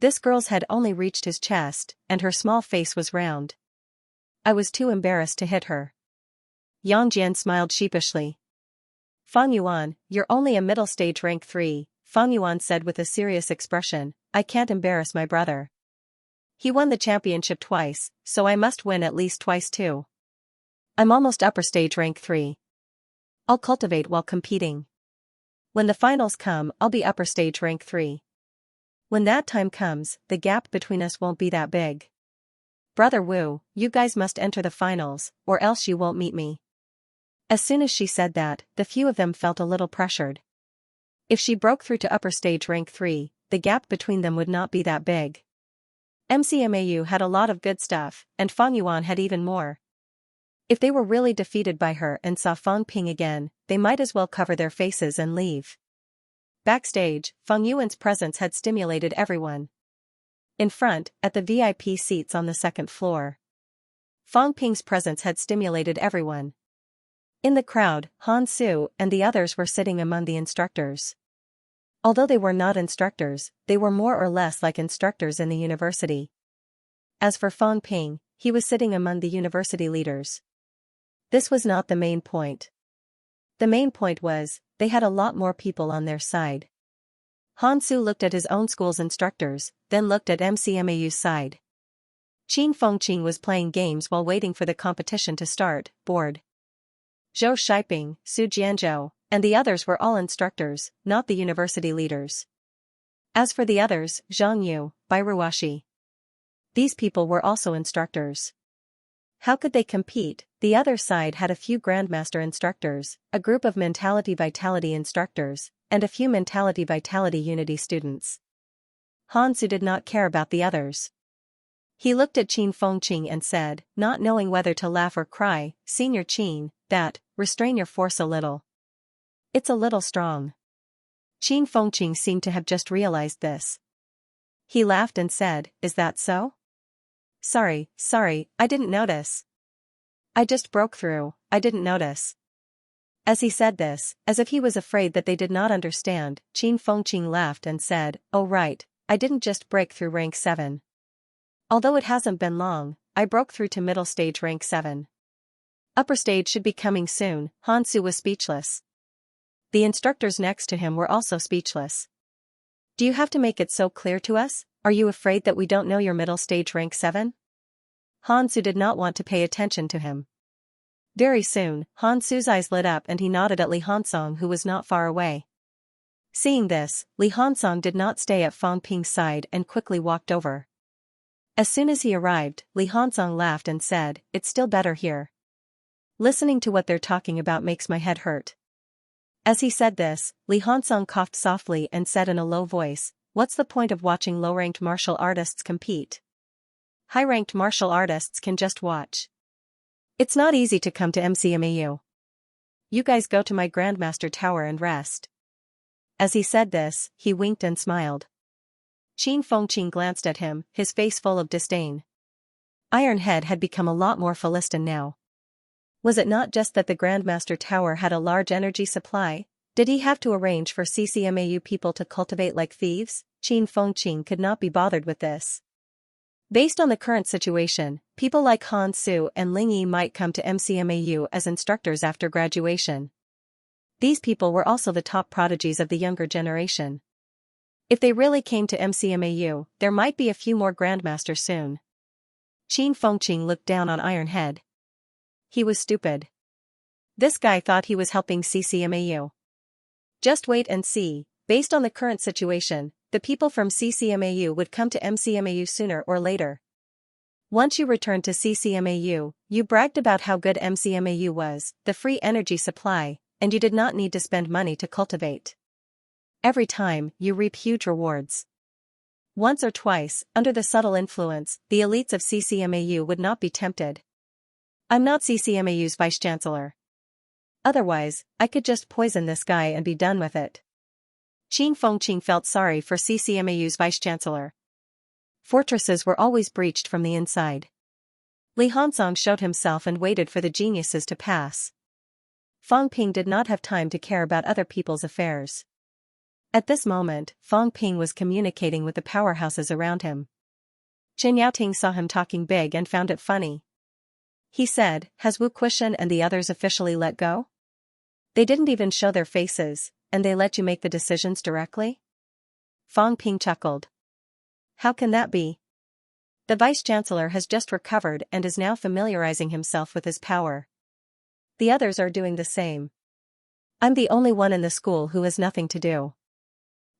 This girl's head only reached his chest, and her small face was round. I was too embarrassed to hit her. Yang Jian smiled sheepishly. Fang Yuan, you're only a middle stage rank 3, Fang Yuan said with a serious expression, I can't embarrass my brother. He won the championship twice, so I must win at least twice too. I'm almost upper stage rank 3. I'll cultivate while competing. When the finals come, I'll be upper stage rank 3. When that time comes, the gap between us won't be that big. Brother Wu, you guys must enter the finals, or else you won't meet me. As soon as she said that, the few of them felt a little pressured. If she broke through to upper stage rank 3, the gap between them would not be that big. MCMAU had a lot of good stuff, and Fang Yuan had even more. If they were really defeated by her and saw Fang Ping again, they might as well cover their faces and leave. Backstage, Fang Yuan's presence had stimulated everyone. In front, at the VIP seats on the second floor, Fang Ping's presence had stimulated everyone. In the crowd, Han Su and the others were sitting among the instructors. Although they were not instructors, they were more or less like instructors in the university. As for Fang Ping, he was sitting among the university leaders. This was not the main point. The main point was, they had a lot more people on their side. Han Su looked at his own school's instructors, then looked at MCMAU's side. Qin Fengqing was playing games while waiting for the competition to start, bored. Zhou Shiping, Su Jianzhou, and the others were all instructors, not the university leaders. As for the others, Zhang Yu, Bai Ruoxi. These people were also instructors. How could they compete? The other side had a few Grandmaster instructors, a group of Mentality Vitality instructors, and a few Mentality Vitality Unity students. Han Su did not care about the others. He looked at Qin Fengqing and said, not knowing whether to laugh or cry, Senior Qin, restrain your force a little. It's a little strong. Qin Fengqing seemed to have just realized this. He laughed and said, is that so? Sorry, I didn't notice. I just broke through, I didn't notice. As he said this, as if he was afraid that they did not understand, Qin Fengqing laughed and said, oh right, I didn't just break through rank 7. Although it hasn't been long, I broke through to middle stage rank 7. Upper stage should be coming soon. Han Su was speechless. The instructors next to him were also speechless. Do you have to make it so clear to us? Are you afraid that we don't know your middle stage rank 7? Han Su did not want to pay attention to him. Very soon, Han Su's eyes lit up and he nodded at Li Hansong, who was not far away. Seeing this, Li Hansong did not stay at Fang Ping's side and quickly walked over. As soon as he arrived, Li Hansong laughed and said, it's still better here. Listening to what they're talking about makes my head hurt. As he said this, Li Hansong coughed softly and said in a low voice, what's the point of watching low-ranked martial artists compete? High-ranked martial artists can just watch. It's not easy to come to MCMAU. You guys go to my Grandmaster Tower and rest. As he said this, he winked and smiled. Qin Fengqing glanced at him, his face full of disdain. Iron Head had become a lot more Philistine now. Was it not just that the Grandmaster Tower had a large energy supply? Did he have to arrange for CCMAU people to cultivate like thieves? Qin Fengqing could not be bothered with this. Based on the current situation, people like Han Su and Ling Yi might come to MCMAU as instructors after graduation. These people were also the top prodigies of the younger generation. If they really came to MCMAU, there might be a few more Grandmasters soon. Qin Fengqing looked down on Iron Head. He was stupid. This guy thought he was helping CCMAU. Just wait and see. Based on the current situation, the people from CCMAU would come to MCMAU sooner or later. Once you returned to CCMAU, you bragged about how good MCMAU was, the free energy supply, and you did not need to spend money to cultivate. Every time, you reap huge rewards. Once or twice, under the subtle influence, the elites of CCMAU would not be tempted. I'm not CCMAU's vice-chancellor. Otherwise, I could just poison this guy and be done with it. Qin Fengqing felt sorry for CCMAU's vice-chancellor. Fortresses were always breached from the inside. Li Hansong showed himself and waited for the geniuses to pass. Fang Ping did not have time to care about other people's affairs. At this moment, Fang Ping was communicating with the powerhouses around him. Chen Yaoting saw him talking big and found it funny. He said, "Has Wu Quishan and the others officially let go? They didn't even show their faces, and they let you make the decisions directly?" Fang Ping chuckled. "How can that be? The vice-chancellor has just recovered and is now familiarizing himself with his power. The others are doing the same. I'm the only one in the school who has nothing to do.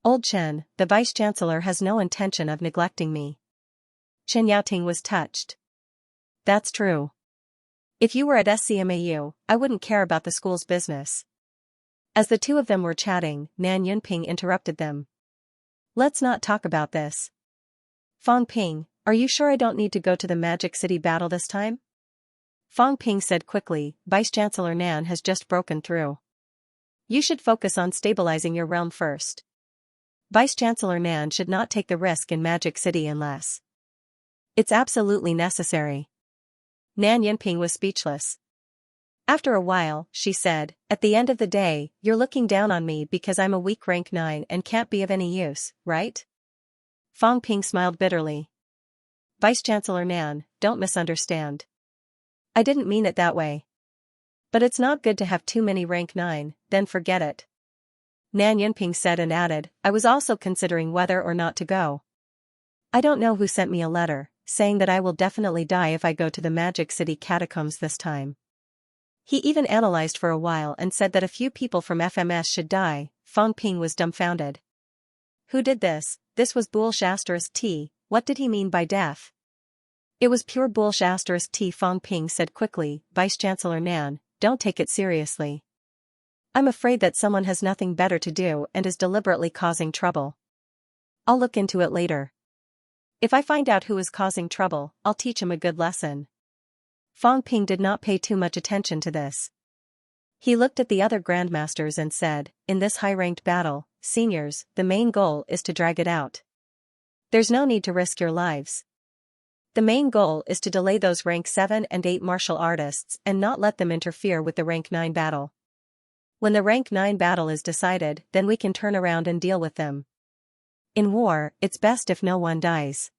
Old Chen, the vice-chancellor has no intention of neglecting me." Chen Yaoting was touched. "That's true. If you were at SCMAU, I wouldn't care about the school's business." As the two of them were chatting, Nan Yunping interrupted them. "Let's not talk about this. Fang Ping, are you sure I don't need to go to the Magic City battle this time?" Fang Ping said quickly, "Vice-Chancellor Nan has just broken through. You should focus on stabilizing your realm first. Vice-Chancellor Nan should not take the risk in Magic City unless it's absolutely necessary." Nan Yunping was speechless. After a while, she said, "At the end of the day, you're looking down on me because I'm a weak rank 9 and can't be of any use, right?" Fang Ping smiled bitterly. "Vice-Chancellor Nan, don't misunderstand. I didn't mean it that way. But it's not good to have too many rank 9, then forget it." Nan Yunping said and added, "I was also considering whether or not to go. I don't know who sent me a letter, saying that I will definitely die if I go to the Magic City catacombs this time. He even analyzed for a while and said that a few people from FMS should die." Fang Ping was dumbfounded. "Who did this?" "This was bullsh*T. What did he mean by death?" "It was pure bullsh*T. Fang Ping said quickly, "Vice-Chancellor Nan, don't take it seriously. I'm afraid that someone has nothing better to do and is deliberately causing trouble. I'll look into it later. If I find out who is causing trouble, I'll teach him a good lesson." Fang Ping did not pay too much attention to this. He looked at the other grandmasters and said, "In this high-ranked battle, seniors, the main goal is to drag it out. There's no need to risk your lives. The main goal is to delay those rank 7 and 8 martial artists and not let them interfere with the rank 9 battle. When the rank 9 battle is decided, then we can turn around and deal with them. In war, it's best if no one dies.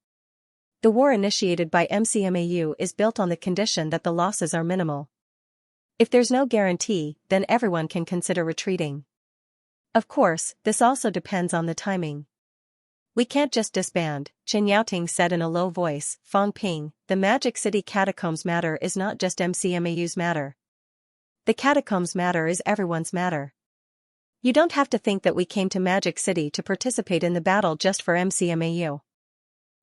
The war initiated by MCMAU is built on the condition that the losses are minimal. If there's no guarantee, then everyone can consider retreating. Of course, this also depends on the timing. We can't just disband," Chen Yaoting said in a low voice. "Fang Ping, the Magic City catacombs matter is not just MCMAU's matter. The catacombs matter is everyone's matter. You don't have to think that we came to Magic City to participate in the battle just for MCMAU.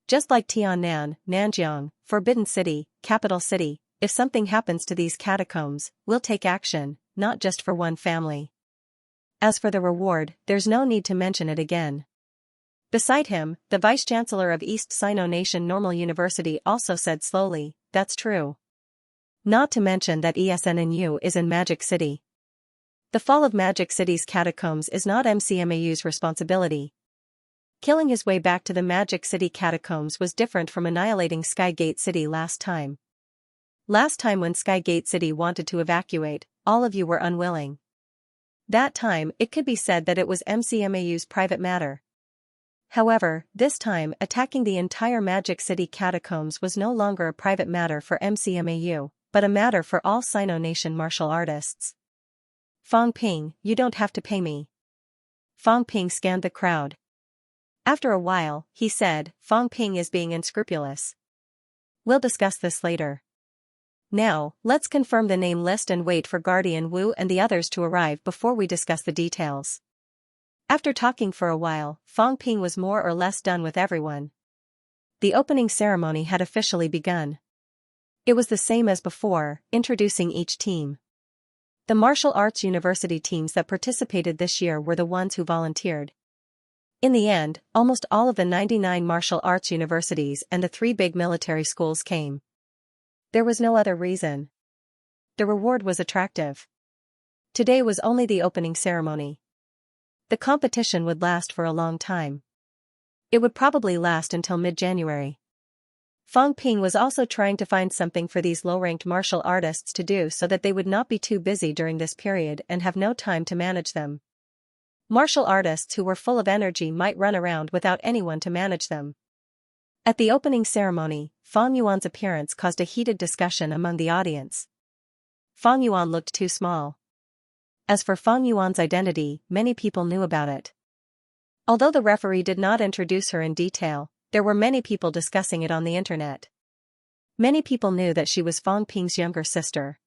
Just like Tiannan, Nanjiang, Forbidden City, Capital City, if something happens to these catacombs, we'll take action, not just for one family. As for the reward, there's no need to mention it again." Beside him, the vice-chancellor of East Sino Nation Normal University also said slowly, "That's true. Not to mention that ESNNU is in Magic City. The fall of Magic City's catacombs is not MCMAU's responsibility. Killing his way back to the Magic City catacombs was different from annihilating Skygate City last time. Last time when Skygate City wanted to evacuate, all of you were unwilling. That time it could be said that it was MCMAU's private matter. However, this time attacking the entire Magic City catacombs was no longer a private matter for MCMAU, but a matter for all Sino Nation martial artists." "Fang Ping, you don't have to pay me." Fang Ping scanned the crowd. After a while, he said, "Fang Ping is being unscrupulous. We'll discuss this later. Now, let's confirm the name list and wait for Guardian Wu and the others to arrive before we discuss the details." After talking for a while, Fang Ping was more or less done with everyone. The opening ceremony had officially begun. It was the same as before, introducing each team. The martial arts university teams that participated this year were the ones who volunteered. In the end, almost all of the 99 martial arts universities and the 3 big military schools came. There was no other reason. The reward was attractive. Today was only the opening ceremony. The competition would last for a long time. It would probably last until mid-January. Fang Ping was also trying to find something for these low-ranked martial artists to do so that they would not be too busy during this period and have no time to manage them. Martial artists who were full of energy might run around without anyone to manage them. At the opening ceremony, Fang Yuan's appearance caused a heated discussion among the audience. Fang Yuan looked too small. As for Fang Yuan's identity, many people knew about it. Although the referee did not introduce her in detail, there were many people discussing it on the internet. Many people knew that she was Fang Ping's younger sister.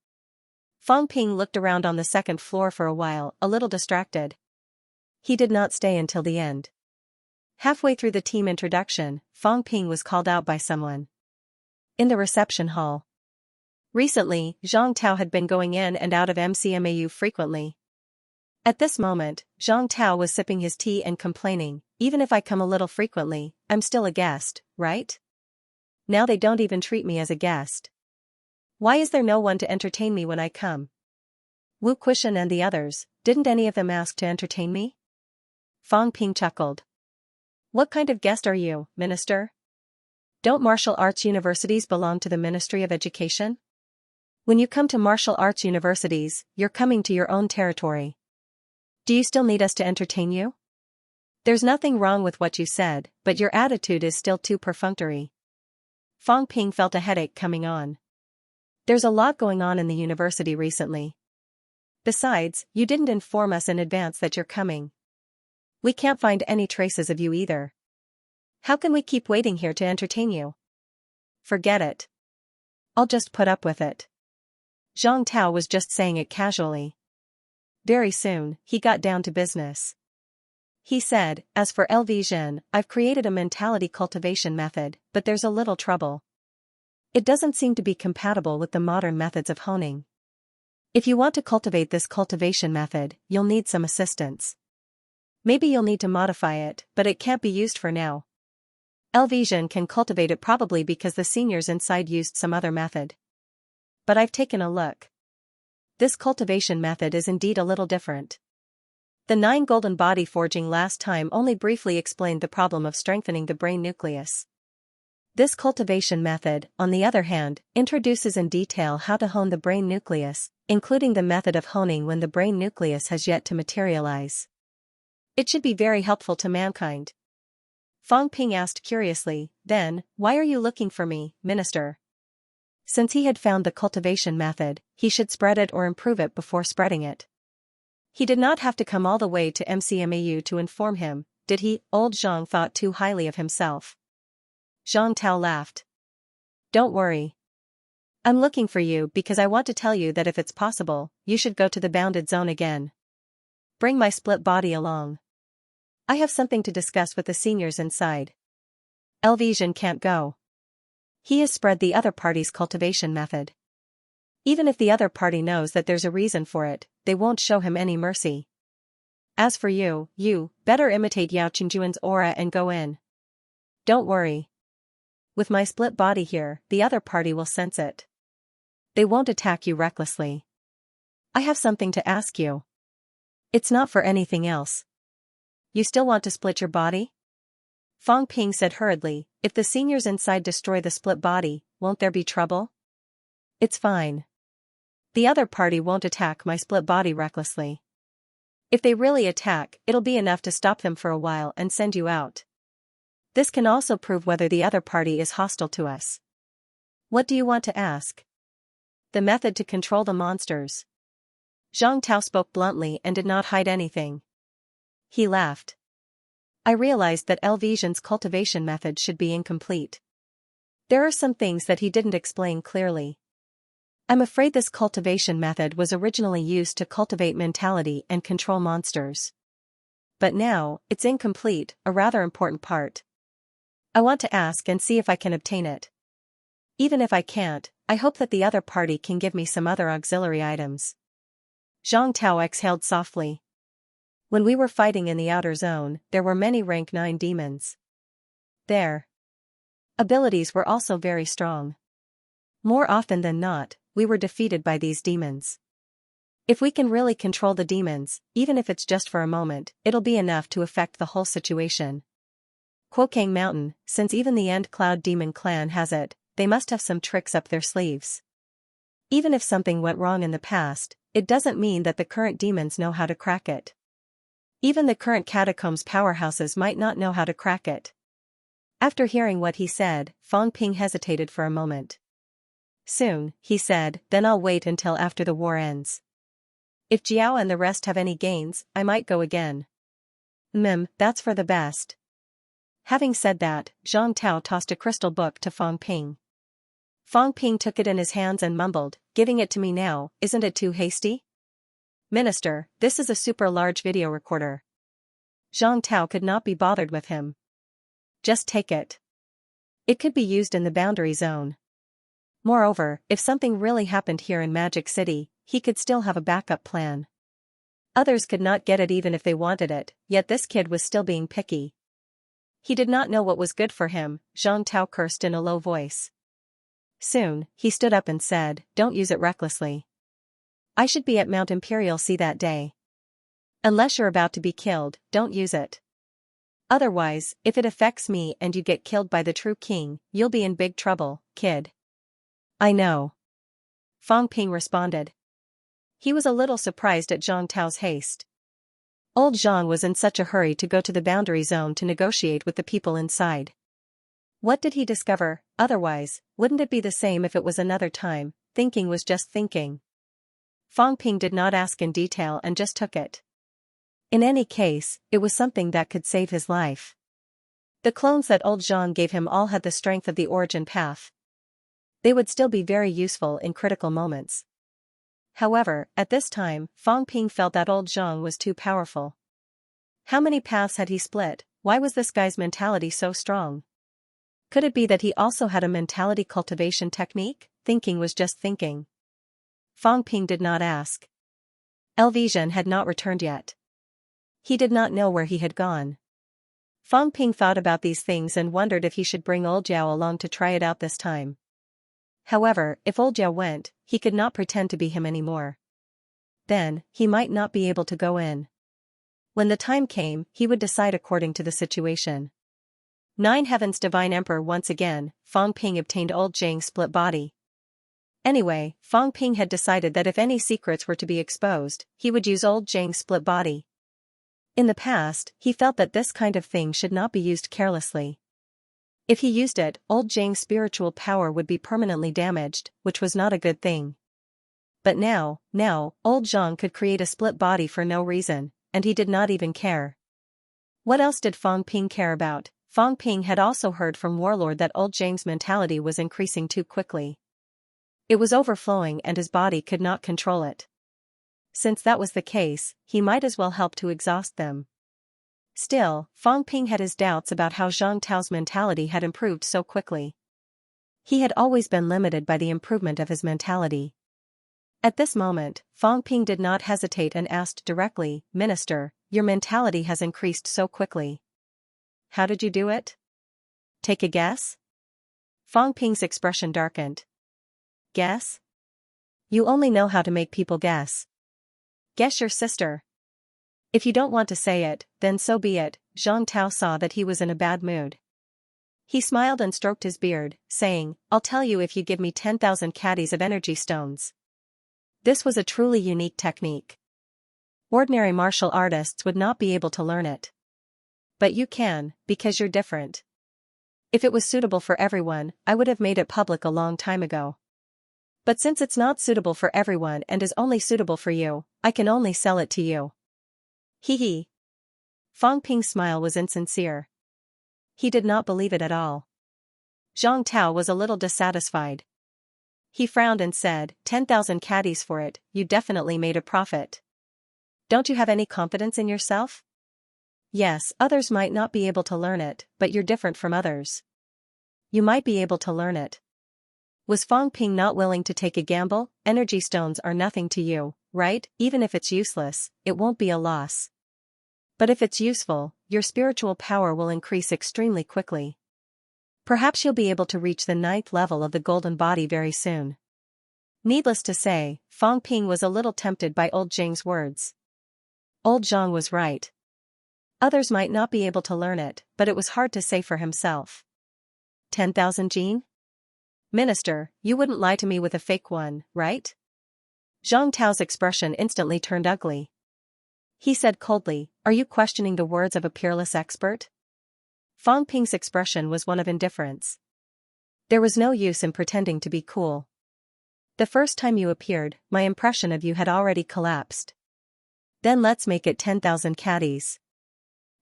Fang Ping looked around on the second floor for a while, a little distracted. He did not stay until the end. Halfway through the team introduction, Fang Ping was called out by someone. In the reception hall. Recently, Zhang Tao had been going in and out of MCMAU frequently. At this moment, Zhang Tao was sipping his tea and complaining, even if I come a little frequently, I'm still a guest, right? Now they don't even treat me as a guest. Why is there no one to entertain me when I come? Wu Quishan and the others, didn't any of them ask to entertain me? Fang Ping chuckled. What kind of guest are you, minister? Don't martial arts universities belong to the Ministry of Education? When you come to martial arts universities, you're coming to your own territory. Do you still need us to entertain you? There's nothing wrong with what you said, but your attitude is still too perfunctory. Fang Ping felt a headache coming on. There's a lot going on in the university recently. Besides, you didn't inform us in advance that you're coming. We can't find any traces of you either. How can we keep waiting here to entertain you? Forget it. I'll just put up with it. Zhang Tao was just saying it casually. Very soon, he got down to business. He said, as for Cultivation, I've created a mentality cultivation method, but there's a little trouble. It doesn't seem to be compatible with the modern methods of honing. If you want to cultivate this cultivation method, you'll need some assistance. Maybe you'll need to modify it, but it can't be used for now. Cultivation can cultivate it probably because the seniors inside used some other method. But I've taken a look. This cultivation method is indeed a little different. The 9 golden body forging last time only briefly explained the problem of strengthening the brain nucleus. This cultivation method, on the other hand, introduces in detail how to hone the brain nucleus, including the method of honing when the brain nucleus has yet to materialize. It should be very helpful to mankind. Fang Ping asked curiously, then, why are you looking for me, minister? Since he had found the cultivation method, he should spread it or improve it before spreading it. He did not have to come all the way to MCMAU to inform him, did he? Old Zhang thought too highly of himself. Zhang Tao laughed. Don't worry. I'm looking for you because I want to tell you that if it's possible, you should go to the bounded zone again. Bring my split body along. I have something to discuss with the seniors inside. Cultivation can't go. He has spread the other party's cultivation method. Even if the other party knows that there's a reason for it, they won't show him any mercy. As for you, better imitate Yao Qingjuan's aura and go in. Don't worry. With my split body here, the other party will sense it. They won't attack you recklessly. I have something to ask you. It's not for anything else. You still want to split your body? Fang Ping said hurriedly, if the seniors inside destroy the split body, won't there be trouble? It's fine. The other party won't attack my split body recklessly. If they really attack, it'll be enough to stop them for a while and send you out. This can also prove whether the other party is hostile to us. What do you want to ask? The method to control the monsters. Zhang Tao spoke bluntly and did not hide anything. He laughed. I realized that Cultivation's cultivation method should be incomplete. There are some things that he didn't explain clearly. I'm afraid this cultivation method was originally used to cultivate mentality and control monsters. But now, it's incomplete, a rather important part. I want to ask and see if I can obtain it. Even if I can't, I hope that the other party can give me some other auxiliary items. Zhang Tao exhaled softly. When we were fighting in the outer zone, there were many rank 9 demons. Their abilities were also very strong. More often than not, we were defeated by these demons. If we can really control the demons, even if it's just for a moment, it'll be enough to affect the whole situation. Quokang Mountain, since even the End Cloud Demon clan has it, they must have some tricks up their sleeves. Even if something went wrong in the past, it doesn't mean that the current demons know how to crack it. Even the current catacombs powerhouses might not know how to crack it. After hearing what he said, Fang Ping hesitated for a moment. Soon, he said, then I'll wait until after the war ends. If Jiao and the rest have any gains, I might go again. That's for the best. Having said that, Zhang Tao tossed a crystal book to Fang Ping. Fang Ping took it in his hands and mumbled, giving it to me now, isn't it too hasty? Minister, this is a super large video recorder. Zhang Tao could not be bothered with him. Just take it. It could be used in the boundary zone. Moreover, if something really happened here in Magic City, he could still have a backup plan. Others could not get it even if they wanted it, yet this kid was still being picky. He did not know what was good for him, Zhang Tao cursed in a low voice. Soon, he stood up and said, don't use it recklessly. I should be at Mount Imperial Sea that day. Unless you're about to be killed, don't use it. Otherwise, if it affects me and you get killed by the true king, you'll be in big trouble, kid. I know. Fang Ping responded. He was a little surprised at Zhang Tao's haste. Old Zhang was in such a hurry to go to the boundary zone to negotiate with the people inside. What did he discover? Otherwise, wouldn't it be the same if it was another time? Thinking was just thinking. Fang Ping did not ask in detail and just took it. In any case, it was something that could save his life. The clones that old Zhang gave him all had the strength of the origin path. They would still be very useful in critical moments. However, at this time, Fang Ping felt that old Zhang was too powerful. How many paths had he split? Why was this guy's mentality so strong? Could it be that he also had a mentality cultivation technique? Thinking was just thinking. Fang Ping did not ask. Elvision had not returned yet. He did not know where he had gone. Fang Ping thought about these things and wondered if he should bring old Jiao along to try it out this time. However, if old Jiao went, he could not pretend to be him anymore. Then, he might not be able to go in. When the time came, he would decide according to the situation. Nine Heavens Divine Emperor once again, Fang Ping obtained old Zhang's split body. Anyway, Fang Ping had decided that if any secrets were to be exposed, he would use old Zhang's split body. In the past, he felt that this kind of thing should not be used carelessly. If he used it, old Zhang's spiritual power would be permanently damaged, which was not a good thing. But now, old Zhang could create a split body for no reason, and he did not even care. What else did Fang Ping care about? Fang Ping had also heard from Warlord that old Zhang's mentality was increasing too quickly. It was overflowing and his body could not control it. Since that was the case, he might as well help to exhaust them. Still, Fang Ping had his doubts about how Zhang Tao's mentality had improved so quickly. He had always been limited by the improvement of his mentality. At this moment, Fang Ping did not hesitate and asked directly, Minister, your mentality has increased so quickly. How did you do it? Take a guess? Fang Ping's expression darkened. Guess? You only know how to make people guess. Guess your sister. If you don't want to say it, then so be it. Zhang Tao saw that he was in a bad mood. He smiled and stroked his beard, saying, I'll tell you if you give me 10,000 caddies of energy stones. This was a truly unique technique. Ordinary martial artists would not be able to learn it. But you can, because you're different. If it was suitable for everyone, I would have made it public a long time ago. But since it's not suitable for everyone and is only suitable for you, I can only sell it to you. Hee hee. Fang Ping's smile was insincere. He did not believe it at all. Zhang Tao was a little dissatisfied. He frowned and said, 10,000 caddies for it, you definitely made a profit. Don't you have any confidence in yourself? Yes, others might not be able to learn it, but you're different from others. You might be able to learn it. Was Fang Ping not willing to take a gamble? Energy stones are nothing to you, right? Even if it's useless, it won't be a loss. But if it's useful, your spiritual power will increase extremely quickly. Perhaps you'll be able to reach the 9th level of the golden body very soon. Needless to say, Fang Ping was a little tempted by old Zhang's words. Old Zhang was right. Others might not be able to learn it, but it was hard to say for himself. 10,000 Jin? Minister, you wouldn't lie to me with a fake one, right? Zhang Tao's expression instantly turned ugly. He said coldly, "Are you questioning the words of a peerless expert?" Fang Ping's expression was one of indifference. There was no use in pretending to be cool. The first time you appeared, my impression of you had already collapsed. Then let's make it 10,000 caddies.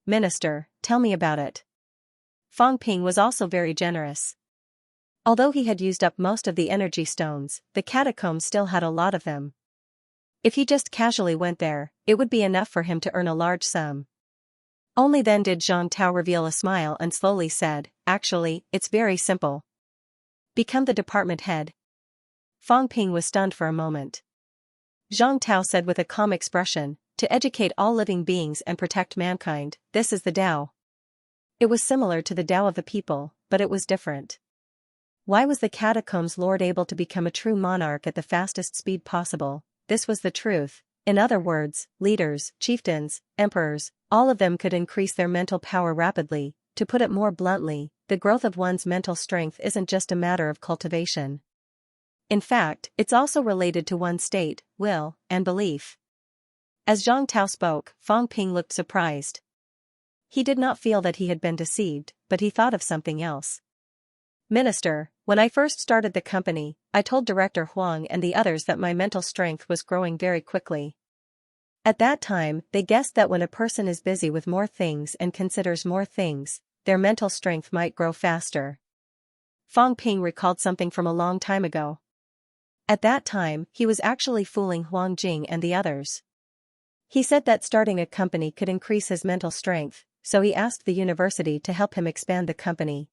Minister, tell me about it. Fang Ping was also very generous. Although he had used up most of the energy stones, the catacombs still had a lot of them. If he just casually went there, it would be enough for him to earn a large sum. Only then did Zhang Tao reveal a smile and slowly said, "Actually, it's very simple. Become the department head." Fang Ping was stunned for a moment. Zhang Tao said with a calm expression, "To educate all living beings and protect mankind, this is the Tao." It was similar to the Tao of the people, but it was different. Why was the catacombs lord able to become a true monarch at the fastest speed possible? This was the truth. In other words, leaders, chieftains, emperors, all of them could increase their mental power rapidly. To put it more bluntly, the growth of one's mental strength isn't just a matter of cultivation. In fact, it's also related to one's state, will, and belief. As Zhang Tao spoke, Fang Ping looked surprised. He did not feel that he had been deceived, but he thought of something else. Minister, when I first started the company, I told Director Huang and the others that my mental strength was growing very quickly. At that time, they guessed that when a person is busy with more things and considers more things, their mental strength might grow faster. Fang Ping recalled something from a long time ago. At that time, he was actually fooling Huang Jing and the others. He said that starting a company could increase his mental strength, so he asked the university to help him expand the company.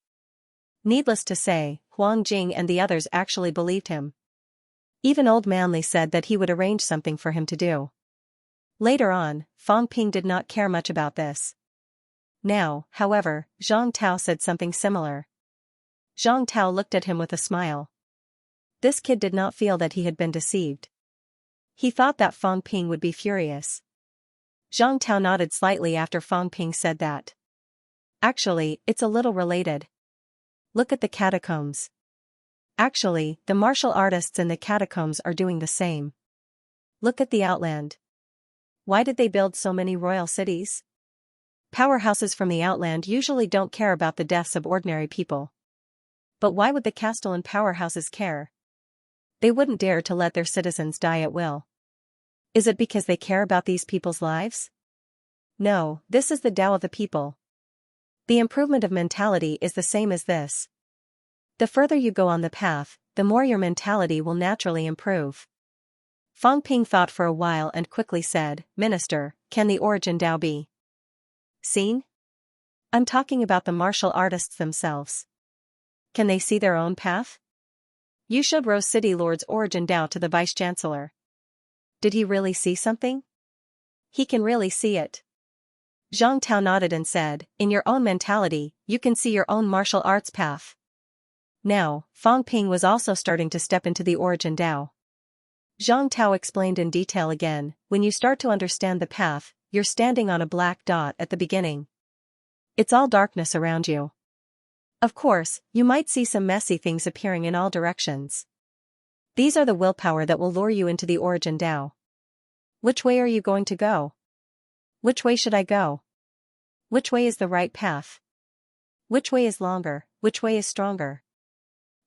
Needless to say, Huang Jing and the others actually believed him. Even old Manly said that he would arrange something for him to do. Later on, Fang Ping did not care much about this. Now, however, Zhang Tao said something similar. Zhang Tao looked at him with a smile. This kid did not feel that he had been deceived. He thought that Fang Ping would be furious. Zhang Tao nodded slightly after Fang Ping said that. Actually, it's a little related. Look at the catacombs. Actually, the martial artists in the catacombs are doing the same. Look at the Outland. Why did they build so many royal cities? Powerhouses from the Outland usually don't care about the deaths of ordinary people. But why would the Castellan powerhouses care? They wouldn't dare to let their citizens die at will. Is it because they care about these people's lives? No, this is the Tao of the people. The improvement of mentality is the same as this. The further you go on the path, the more your mentality will naturally improve. Fang Ping thought for a while and quickly said, "Minister, can the origin Tao be seen?" "I'm talking about the martial artists themselves. Can they see their own path?" You showed Rose City Lord's origin Tao to the Vice-Chancellor. Did he really see something? He can really see it. Zhang Tao nodded and said, "In your own mentality, you can see your own martial arts path." Now, Fang Ping was also starting to step into the origin Tao. Zhang Tao explained in detail again, "When you start to understand the path, you're standing on a black dot at the beginning. It's all darkness around you. Of course, you might see some messy things appearing in all directions. These are the willpower that will lure you into the origin Tao. Which way are you going to go? Which way should I go? Which way is the right path? Which way is longer? Which way is stronger?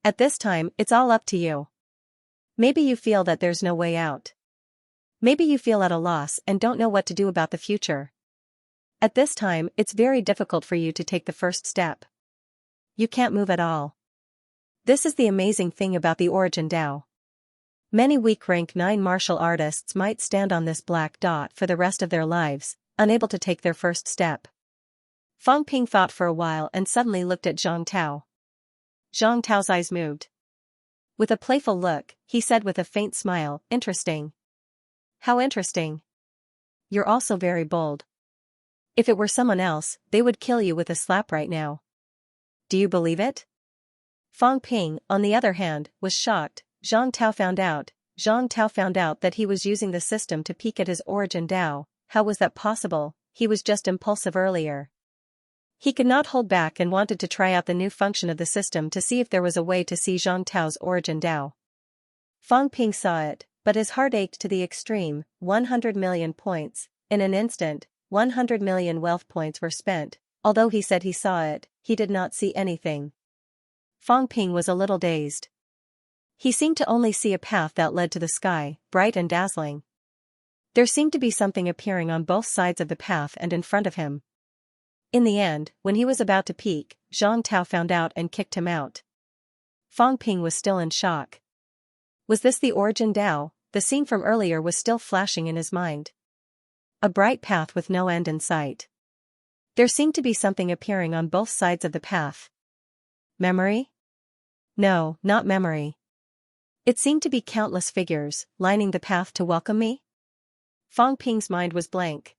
At this time, it's all up to you. Maybe you feel that there's no way out. Maybe you feel at a loss and don't know what to do about the future. At this time, it's very difficult for you to take the first step. You can't move at all. This is the amazing thing about the origin Tao. Many weak rank 9 martial artists might stand on this black dot for the rest of their lives, unable to take their first step. Fang Ping thought for a while and suddenly looked at Zhang Tao. Zhang Tao's eyes moved. With a playful look, he said with a faint smile, "Interesting." "How interesting?" "You're also very bold. If it were someone else, they would kill you with a slap right now." "Do you believe it?" Fang Ping, on the other hand, was shocked. Zhang Tao found out that he was using the system to peek at his origin Dao. How was that possible? He was just impulsive earlier. He could not hold back and wanted to try out the new function of the system to see if there was a way to see Zhang Tao's origin Dao. Fang Ping saw it, but his heart ached to the extreme. 100 million points. In an instant, 100 million wealth points were spent. Although he said he saw it, he did not see anything. Fang Ping was a little dazed. He seemed to only see a path that led to the sky, bright and dazzling. There seemed to be something appearing on both sides of the path and in front of him. In the end, when he was about to peek, Zhang Tao found out and kicked him out. Fang Ping was still in shock. Was this the origin Dao? The scene from earlier was still flashing in his mind. A bright path with no end in sight. There seemed to be something appearing on both sides of the path. Memory? No, not memory. It seemed to be countless figures, lining the path to welcome me. Fang Ping's mind was blank.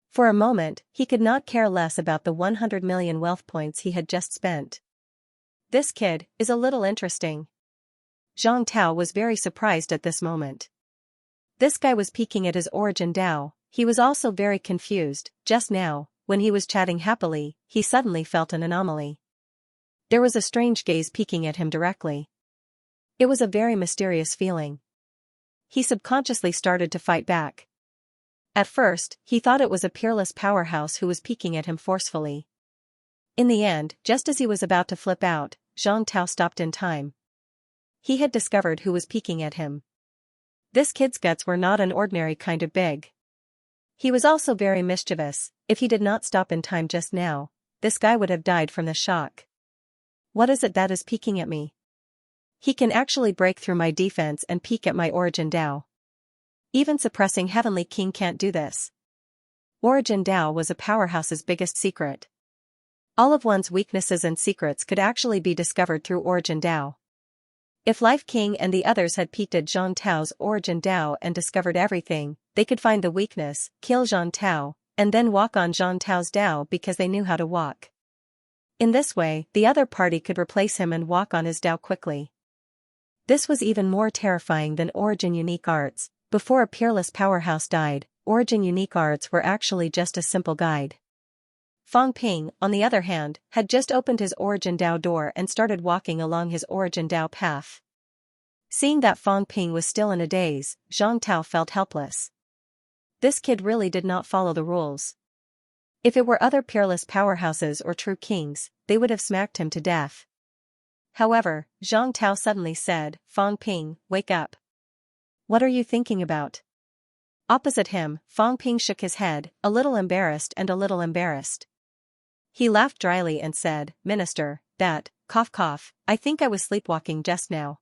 For a moment, he could not care less about the 100 million wealth points he had just spent. This kid is a little interesting. Zhang Tao was very surprised at this moment. This guy was peeking at his origin Dao. He was also very confused. Just now, when he was chatting happily, he suddenly felt an anomaly. There was a strange gaze peeking at him directly. It was a very mysterious feeling. He subconsciously started to fight back. At first, he thought it was a peerless powerhouse who was peeking at him forcefully. In the end, just as he was about to flip out, Zhang Tao stopped in time. He had discovered who was peeking at him. This kid's guts were not an ordinary kind of big. He was also very mischievous. If he did not stop in time just now, this guy would have died from the shock. What is it that is peeking at me? He can actually break through my defense and peek at my origin Dao. Even suppressing Heavenly King can't do this. Origin Dao was a powerhouse's biggest secret. All of one's weaknesses and secrets could actually be discovered through origin Dao. If Life King and the others had peeked at Zhang Tao's origin Dao and discovered everything, they could find the weakness, kill Zhang Tao, and then walk on Zhang Tao's Dao because they knew how to walk. In this way, the other party could replace him and walk on his Dao quickly. This was even more terrifying than Origin Unique Arts. Before a peerless powerhouse died, Origin Unique Arts were actually just a simple guide. Fang Ping, on the other hand, had just opened his Origin Dao door and started walking along his Origin Dao path. Seeing that Fang Ping was still in a daze, Zhang Tao felt helpless. This kid really did not follow the rules. If it were other peerless powerhouses or true kings, they would have smacked him to death. However, Zhang Tao suddenly said, "Fang Ping, wake up. What are you thinking about?" Opposite him, Fang Ping shook his head, a little embarrassed and a little embarrassed. He laughed dryly and said, "Minister, cough cough, I think I was sleepwalking just now.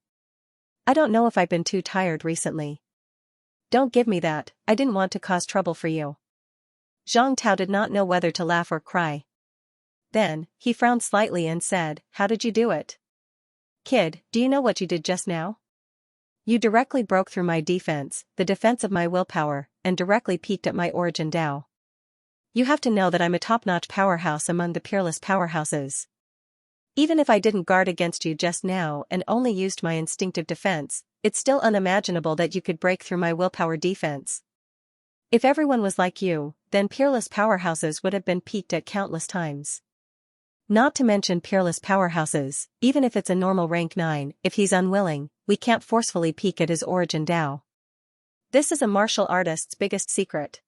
I don't know if I've been too tired recently. Don't give me that, I didn't want to cause trouble for you." Zhang Tao did not know whether to laugh or cry. Then, he frowned slightly and said, "How did you do it? Kid, do you know what you did just now? You directly broke through my defense, the defense of my willpower, and directly peeked at my origin Dao. You have to know that I'm a top-notch powerhouse among the peerless powerhouses. Even if I didn't guard against you just now and only used my instinctive defense, it's still unimaginable that you could break through my willpower defense. If everyone was like you, then peerless powerhouses would have been peeked at countless times. Not to mention peerless powerhouses, even if it's a normal rank 9, if he's unwilling, we can't forcefully peek at his origin Dao. This is a martial artist's biggest secret."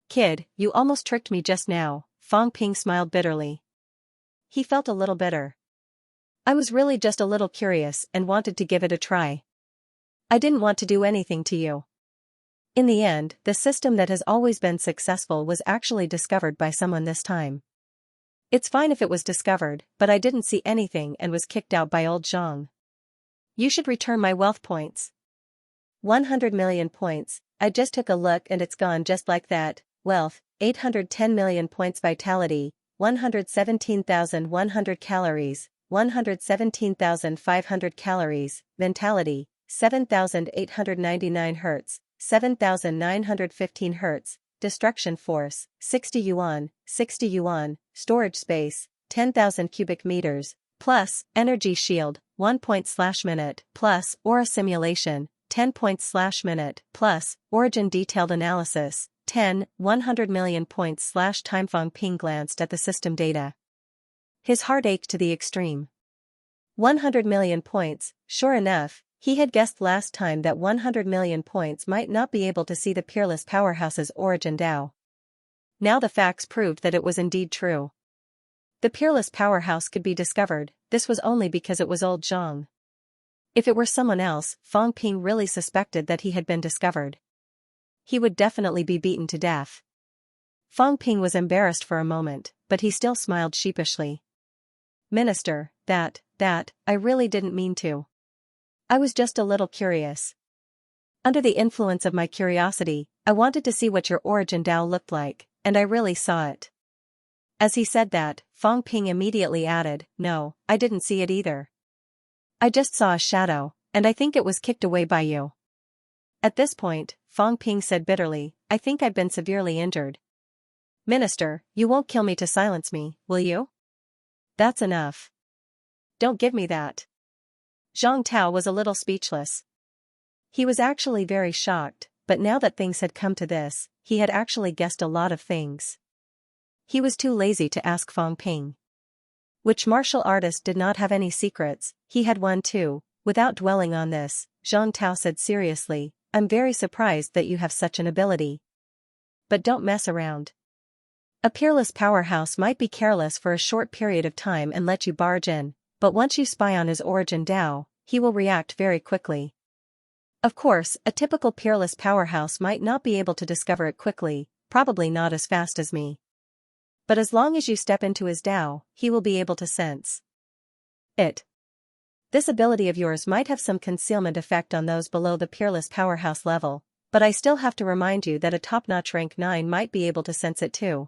"Kid, you almost tricked me just now," Fang Ping smiled bitterly. He felt a little bitter. "I was really just a little curious and wanted to give it a try. I didn't want to do anything to you." In the end, the system that has always been successful was actually discovered by someone this time. It's fine if it was discovered, but I didn't see anything and was kicked out by old Zhang. You should return my wealth points. 100 million points, I just took a look and it's gone just like that. Wealth, 810 million points. Vitality, 117,100 calories, 117,500 calories, mentality, 7,899 Hz, 7,915 Hz, destruction force, 60 yuan, storage space, 10,000 cubic meters, plus, energy shield, 1 point/minute, plus, aura simulation, 10 points/minute, plus, origin detailed analysis, 100 million points/time. Fang Ping glanced at the system data. His heart ached to the extreme. 100 million points, sure enough, he had guessed last time that 100 million points might not be able to see the peerless powerhouse's origin Dao. Now the facts proved that it was indeed true. The peerless powerhouse could be discovered, this was only because it was old Zhang. If it were someone else, Fang Ping really suspected that he had been discovered. He would definitely be beaten to death. Fang Ping was embarrassed for a moment, but he still smiled sheepishly. Minister, that, I really didn't mean to. I was just a little curious. Under the influence of my curiosity, I wanted to see what your origin Dao looked like, and I really saw it. As he said that, Fang Ping immediately added, no, I didn't see it either. I just saw a shadow, and I think it was kicked away by you. At this point, Fang Ping said bitterly, I think I've been severely injured. Minister, you won't kill me to silence me, will you? That's enough. Don't give me that. Zhang Tao was a little speechless. He was actually very shocked, but now that things had come to this, he had actually guessed a lot of things. He was too lazy to ask Fang Ping. Which martial artist did not have any secrets? He had one too. Without dwelling on this, Zhang Tao said seriously, I'm very surprised that you have such an ability. But don't mess around. A peerless powerhouse might be careless for a short period of time and let you barge in, but once you spy on his origin Dao, he will react very quickly. Of course, a typical peerless powerhouse might not be able to discover it quickly, probably not as fast as me. But as long as you step into his Dao, he will be able to sense it. This ability of yours might have some concealment effect on those below the peerless powerhouse level, but I still have to remind you that a top-notch rank 9 might be able to sense it too.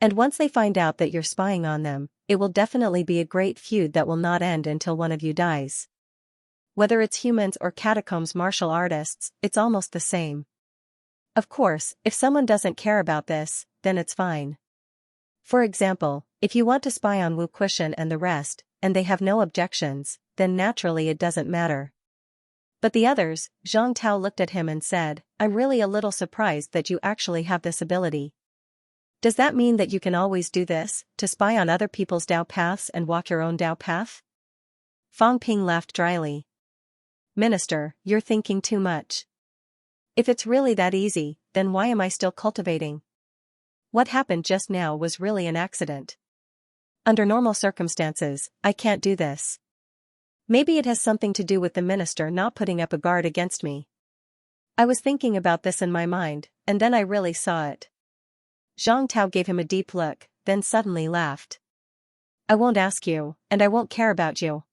And once they find out that you're spying on them, it will definitely be a great feud that will not end until one of you dies. Whether it's humans or catacombs martial artists, it's almost the same. Of course, if someone doesn't care about this, then it's fine. For example, if you want to spy on Wu Quishan and the rest, and they have no objections, then naturally it doesn't matter. But the others, Zhang Tao looked at him and said, I'm really a little surprised that you actually have this ability. Does that mean that you can always do this, to spy on other people's Dao paths and walk your own Dao path? Fang Ping laughed dryly. Minister, you're thinking too much. If it's really that easy, then why am I still cultivating? What happened just now was really an accident. Under normal circumstances, I can't do this. Maybe it has something to do with the minister not putting up a guard against me. I was thinking about this in my mind, and then I really saw it. Zhang Tao gave him a deep look, then suddenly laughed. I won't ask you, and I won't care about you.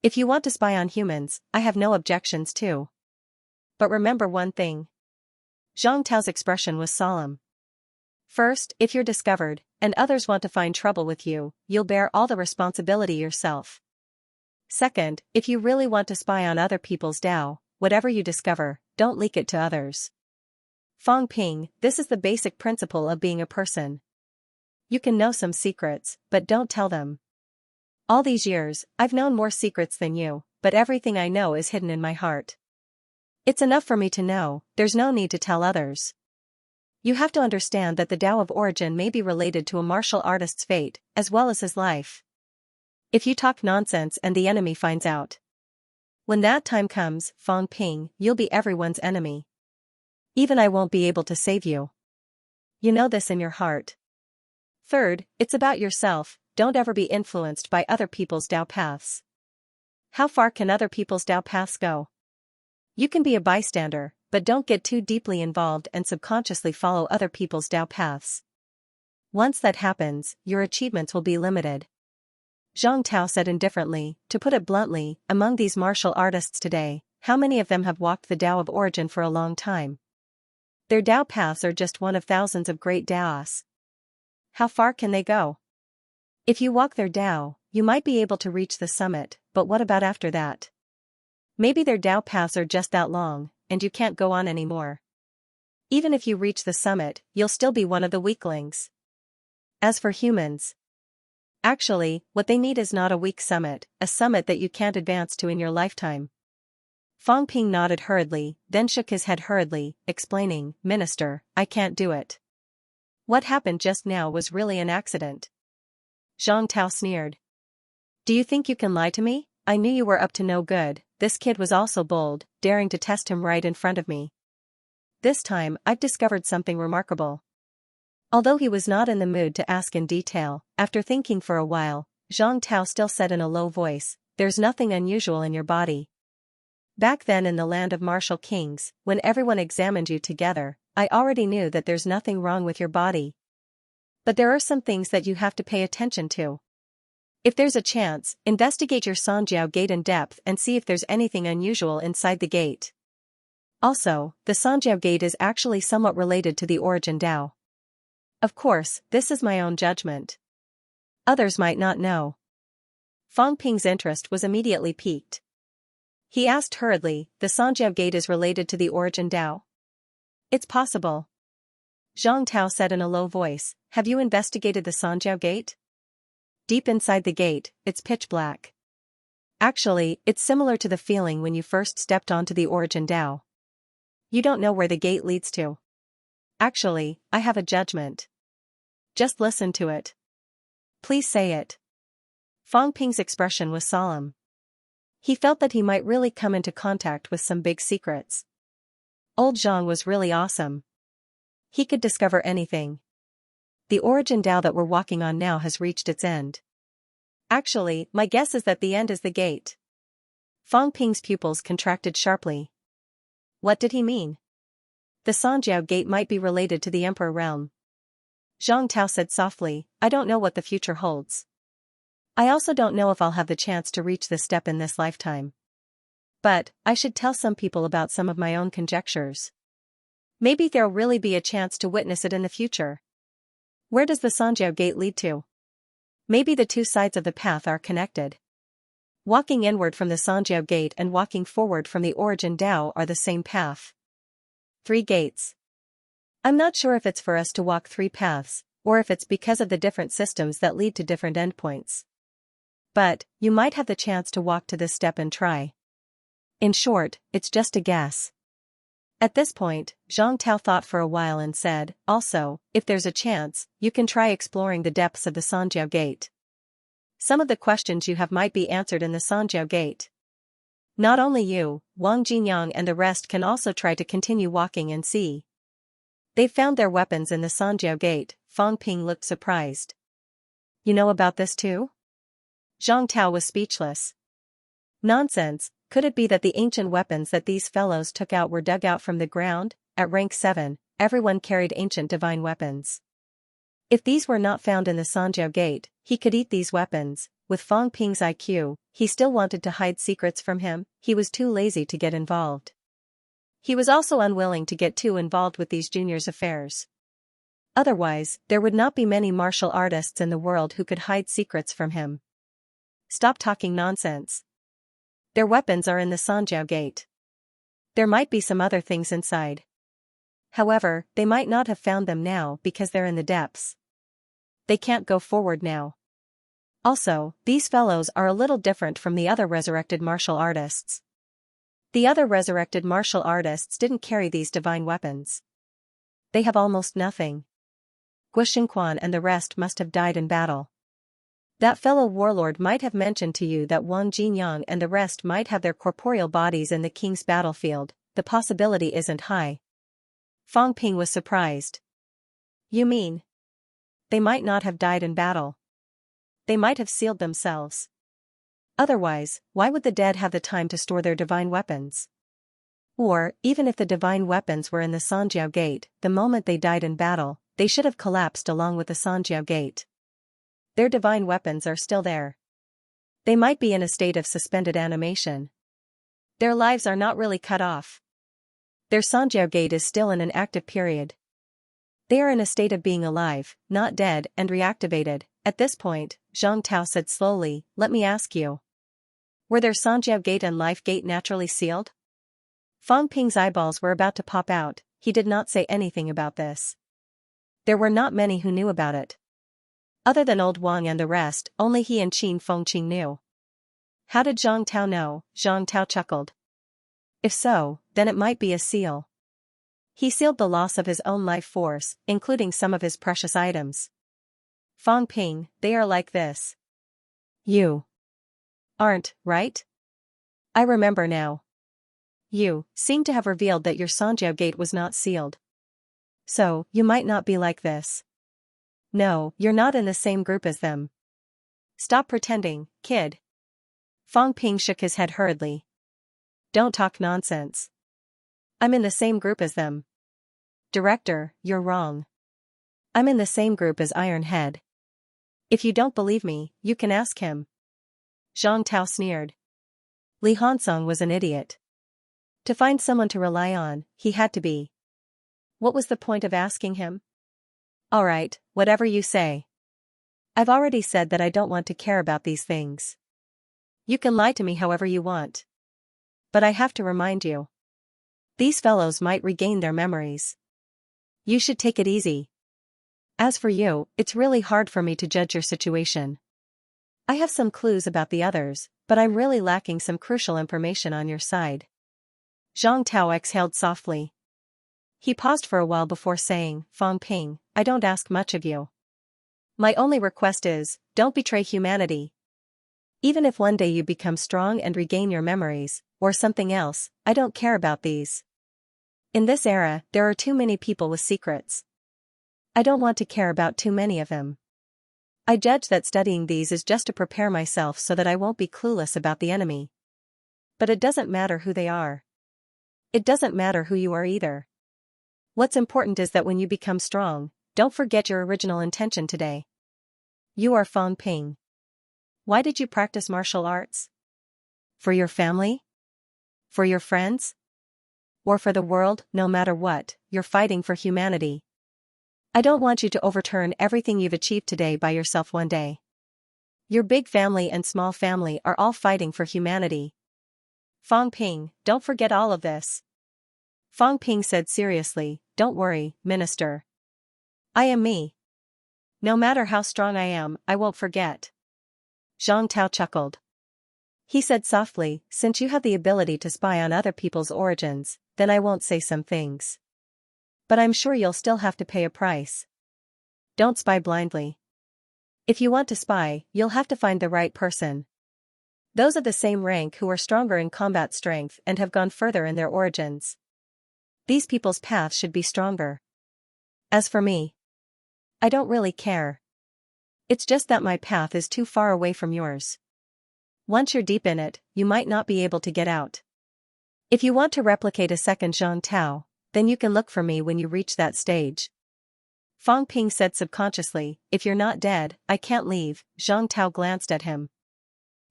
If you want to spy on humans, I have no objections too. But remember one thing. Zhang Tao's expression was solemn. First, if you're discovered, and others want to find trouble with you, you'll bear all the responsibility yourself. Second, if you really want to spy on other people's Dao, whatever you discover, don't leak it to others. Fang Ping, this is the basic principle of being a person. You can know some secrets, but don't tell them. All these years, I've known more secrets than you, but everything I know is hidden in my heart. It's enough for me to know, there's no need to tell others. You have to understand that the Dao of origin may be related to a martial artist's fate, as well as his life. If you talk nonsense and the enemy finds out. When that time comes, Fang Ping, you'll be everyone's enemy. Even I won't be able to save you. You know this in your heart. Third, it's about yourself, don't ever be influenced by other people's Dao paths. How far can other people's Dao paths go? You can be a bystander, but don't get too deeply involved and subconsciously follow other people's Dao paths. Once that happens, your achievements will be limited. Zhang Tao said indifferently, to put it bluntly, among these martial artists today, how many of them have walked the Dao of origin for a long time? Their Dao paths are just one of thousands of great Daos. How far can they go? If you walk their Dao, you might be able to reach the summit, but what about after that? Maybe their Dao paths are just that long, and you can't go on anymore. Even if you reach the summit, you'll still be one of the weaklings. As for humans, actually, what they need is not a weak summit, a summit that you can't advance to in your lifetime. Fang Ping nodded hurriedly, then shook his head hurriedly, explaining, Minister, I can't do it. What happened just now was really an accident. Zhang Tao sneered. Do you think you can lie to me? I knew you were up to no good. This kid was also bold, daring to test him right in front of me. This time, I've discovered something remarkable. Although he was not in the mood to ask in detail, after thinking for a while, Zhang Tao still said in a low voice, There's nothing unusual in your body. Back then in the land of martial kings, when everyone examined you together, I already knew that there's nothing wrong with your body. But there are some things that you have to pay attention to. If there's a chance, investigate your Sanjiao gate in depth and see if there's anything unusual inside the gate. Also, the Sanjiao gate is actually somewhat related to the origin Dao. Of course, this is my own judgment. Others might not know. Fang Ping's interest was immediately piqued. He asked hurriedly, the Sanjiao gate is related to the origin Dao? It's possible. Zhang Tao said in a low voice, have you investigated the Sanjiao gate? Deep inside the gate, it's pitch black. Actually, it's similar to the feeling when you first stepped onto the origin Dao. You don't know where the gate leads to. Actually, I have a judgment. Just listen to it. Please say it. Fang Ping's expression was solemn. He felt that he might really come into contact with some big secrets. Old Zhang was really awesome. He could discover anything. The origin Dao that we're walking on now has reached its end. Actually, my guess is that the end is the gate. Fang Ping's pupils contracted sharply. What did he mean? The Sanjiao gate might be related to the Emperor realm. Zhang Tao said softly, I don't know what the future holds. I also don't know if I'll have the chance to reach this step in this lifetime. But, I should tell some people about some of my own conjectures. Maybe there'll really be a chance to witness it in the future. Where does the Sanjiao gate lead to? Maybe the two sides of the path are connected. Walking inward from the Sanjiao gate and walking forward from the origin Dao are the same path. 3 gates. I'm not sure if it's for us to walk 3 paths, or if it's because of the different systems that lead to different endpoints. But, you might have the chance to walk to this step and try. In short, it's just a guess. At this point, Zhang Tao thought for a while and said, also, if there's a chance, you can try exploring the depths of the Sanjiao gate. Some of the questions you have might be answered in the Sanjiao gate. Not only you, Wang Jinyang and the rest can also try to continue walking and see. They've found their weapons in the Sanjiao gate. Fang Ping looked surprised. You know about this too? Zhang Tao was speechless. Nonsense. Could it be that the ancient weapons that these fellows took out were dug out from the ground? At rank 7, everyone carried ancient divine weapons. If these were not found in the Sanjiao gate, he could eat these weapons. With Fang Ping's IQ, he still wanted to hide secrets from him. He was too lazy to get involved. He was also unwilling to get too involved with these juniors' affairs. Otherwise, there would not be many martial artists in the world who could hide secrets from him. Stop talking nonsense. Their weapons are in the Sanjiao gate. There might be some other things inside. However, they might not have found them now because they're in the depths. They can't go forward now. Also, these fellows are a little different from the other resurrected martial artists. The other resurrected martial artists didn't carry these divine weapons. They have almost nothing. Guo and the rest must have died in battle. That fellow warlord might have mentioned to you that Wang Jinyang and the rest might have their corporeal bodies in the king's battlefield. The possibility isn't high. Fang Ping was surprised. You mean? They might not have died in battle. They might have sealed themselves. Otherwise, why would the dead have the time to store their divine weapons? Or, even if the divine weapons were in the Sanjiao gate, the moment they died in battle, they should have collapsed along with the Sanjiao gate. Their divine weapons are still there. They might be in a state of suspended animation. Their lives are not really cut off. Their Sanjiao gate is still in an active period. They are in a state of being alive, not dead, and reactivated. At this point, Zhang Tao said slowly, let me ask you. Were their Sanjiao gate and life gate naturally sealed? Fang Ping's eyeballs were about to pop out. He did not say anything about this. There were not many who knew about it. Other than old Wang and the rest, only he and Qin Fengqing knew. How did Zhang Tao know? Zhang Tao chuckled. If so, then it might be a seal. He sealed the loss of his own life force, including some of his precious items. Fang Ping, they are like this. You aren't, right? I remember now. You seem to have revealed that your Sanjiao gate was not sealed. So, you might not be like this. No, you're not in the same group as them. Stop pretending, kid. Fang Ping shook his head hurriedly. Don't talk nonsense. I'm in the same group as them. Director, you're wrong. I'm in the same group as Iron Head. If you don't believe me, you can ask him. Zhang Tao sneered. Li Hansong was an idiot. To find someone to rely on, he had to be. What was the point of asking him? All right, whatever you say. I've already said that I don't want to care about these things. You can lie to me however you want. But I have to remind you. These fellows might regain their memories. You should take it easy. As for you, it's really hard for me to judge your situation. I have some clues about the others, but I'm really lacking some crucial information on your side. Zhang Tao exhaled softly. He paused for a while before saying, Fang Ping, I don't ask much of you. My only request is, don't betray humanity. Even if one day you become strong and regain your memories, or something else, I don't care about these. In this era, there are too many people with secrets. I don't want to care about too many of them. I judge that studying these is just to prepare myself so that I won't be clueless about the enemy. But it doesn't matter who they are. It doesn't matter who you are either. What's important is that when you become strong, don't forget your original intention today. You are Fang Ping. Why did you practice martial arts? For your family? For your friends? Or for the world? No matter what, you're fighting for humanity. I don't want you to overturn everything you've achieved today by yourself one day. Your big family and small family are all fighting for humanity. Fang Ping, don't forget all of this. Fang Ping said seriously, don't worry, Minister. I am me. No matter how strong I am, I won't forget. Zhang Tao chuckled. He said softly, since you have the ability to spy on other people's origins, then I won't say some things. But I'm sure you'll still have to pay a price. Don't spy blindly. If you want to spy, you'll have to find the right person. Those of the same rank who are stronger in combat strength and have gone further in their origins. These people's paths should be stronger. As for me, I don't really care. It's just that my path is too far away from yours. Once you're deep in it, you might not be able to get out. If you want to replicate a second Zhang Tao, then you can look for me when you reach that stage. Fang Ping said subconsciously, if you're not dead, I can't leave. Zhang Tao glanced at him.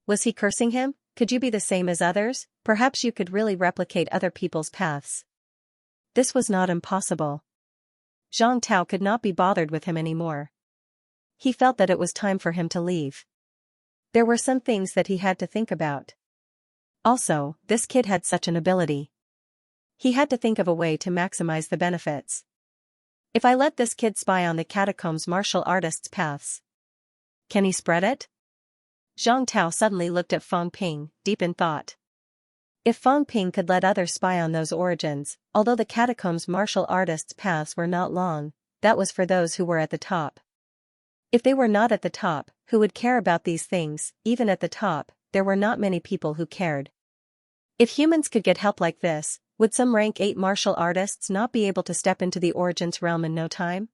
Was he cursing him? Could you be the same as others? Perhaps you could really replicate other people's paths. This was not impossible. Zhang Tao could not be bothered with him anymore. He felt that it was time for him to leave. There were some things that he had to think about. Also, this kid had such an ability. He had to think of a way to maximize the benefits. If I let this kid spy on the catacombs martial artists' paths, can he spread it? Zhang Tao suddenly looked at Fang Ping, deep in thought. If Fang Ping could let others spy on those origins, although the catacombs martial artists' paths were not long, that was for those who were at the top. If they were not at the top, who would care about these things? Even at the top, there were not many people who cared. If humans could get help like this, would some rank 8 martial artists not be able to step into the origins realm in no time?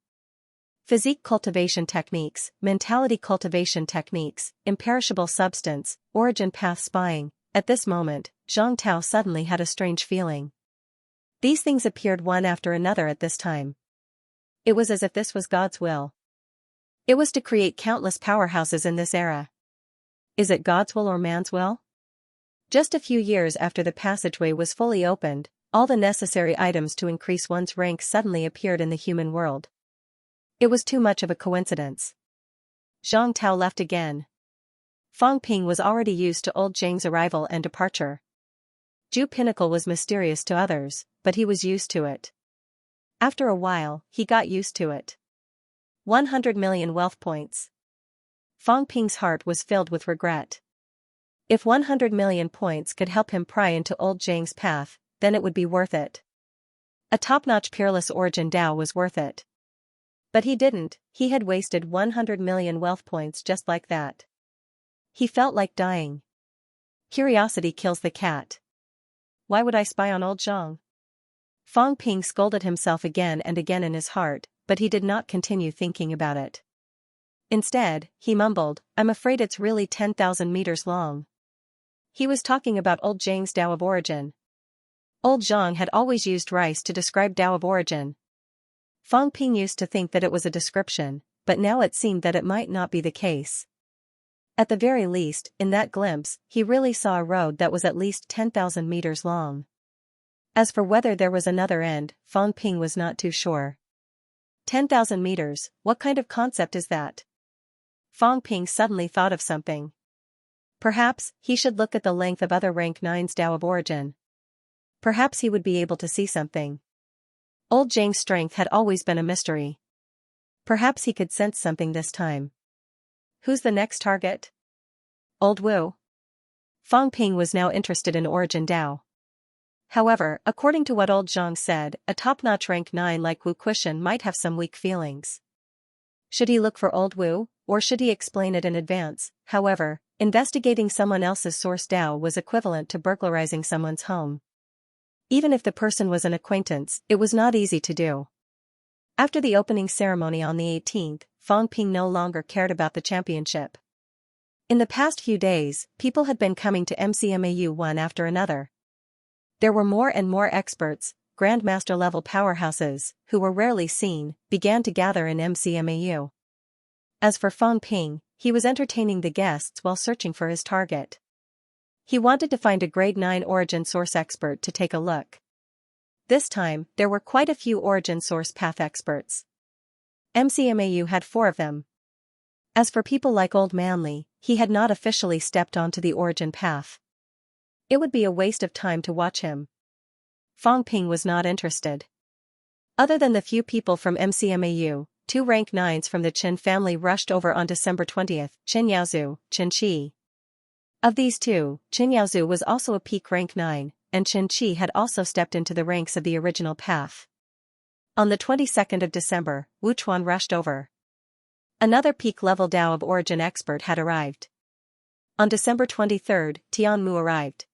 Physique cultivation techniques, mentality cultivation techniques, imperishable substance, origin path spying. At this moment, Zhang Tao suddenly had a strange feeling. These things appeared one after another at this time. It was as if this was God's will. It was to create countless powerhouses in this era. Is it God's will or man's will? Just a few years after the passageway was fully opened, all the necessary items to increase one's rank suddenly appeared in the human world. It was too much of a coincidence. Zhang Tao left again. Fang Ping was already used to old Zhang's arrival and departure. Ju Pinnacle was mysterious to others, but he was used to it. After a while, he got used to it. 100 million wealth points. Fang Ping's heart was filled with regret. If 100 million points could help him pry into old Zhang's path, then it would be worth it. A top-notch peerless origin Dao was worth it. But he didn't, he had wasted 100 million wealth points just like that. He felt like dying. Curiosity kills the cat. Why would I spy on old Zhang? Fang Ping scolded himself again and again in his heart, but he did not continue thinking about it. Instead, he mumbled, I'm afraid it's really 10,000 meters long. He was talking about old Zhang's Dao of origin. Old Zhang had always used rice to describe Dao of origin. Fang Ping used to think that it was a description, but now it seemed that it might not be the case. At the very least, in that glimpse, he really saw a road that was at least 10,000 meters long. As for whether there was another end, Fang Ping was not too sure. 10,000 meters, what kind of concept is that? Fang Ping suddenly thought of something. Perhaps he should look at the length of other rank 9's Dao of origin. Perhaps he would be able to see something. Old Zhang's strength had always been a mystery. Perhaps he could sense something this time. Who's the next target? Old Wu. Fang Ping was now interested in origin Dao. However, according to what old Zhang said, a top-notch rank 9 like Wu Quishan might have some weak feelings. Should he look for old Wu, or should he explain it in advance? However, investigating someone else's source Dao was equivalent to burglarizing someone's home. Even if the person was an acquaintance, it was not easy to do. After the opening ceremony on the 18th, Fang Ping no longer cared about the championship. In the past few days, people had been coming to MCMAU one after another. There were more and more experts, grandmaster-level powerhouses, who were rarely seen, began to gather in MCMAU. As for Fang Ping, he was entertaining the guests while searching for his target. He wanted to find a grade 9 origin source expert to take a look. This time, there were quite a few origin source path experts. MCMAU had 4 of them. As for people like Old Manly, he had not officially stepped onto the origin path. It would be a waste of time to watch him. Fang Ping was not interested. Other than the few people from MCMAU, 2 rank 9s from the Qin family rushed over on December 20th, Qin Yaozu, Qin Qi. Of these 2, Qin Yaozu was also a peak rank 9, and Qin Qi had also stepped into the ranks of the original path. On the 22nd of December, Wu Chuan rushed over. Another peak-level Dao of origin expert had arrived. On December 23rd, Tian Mu arrived.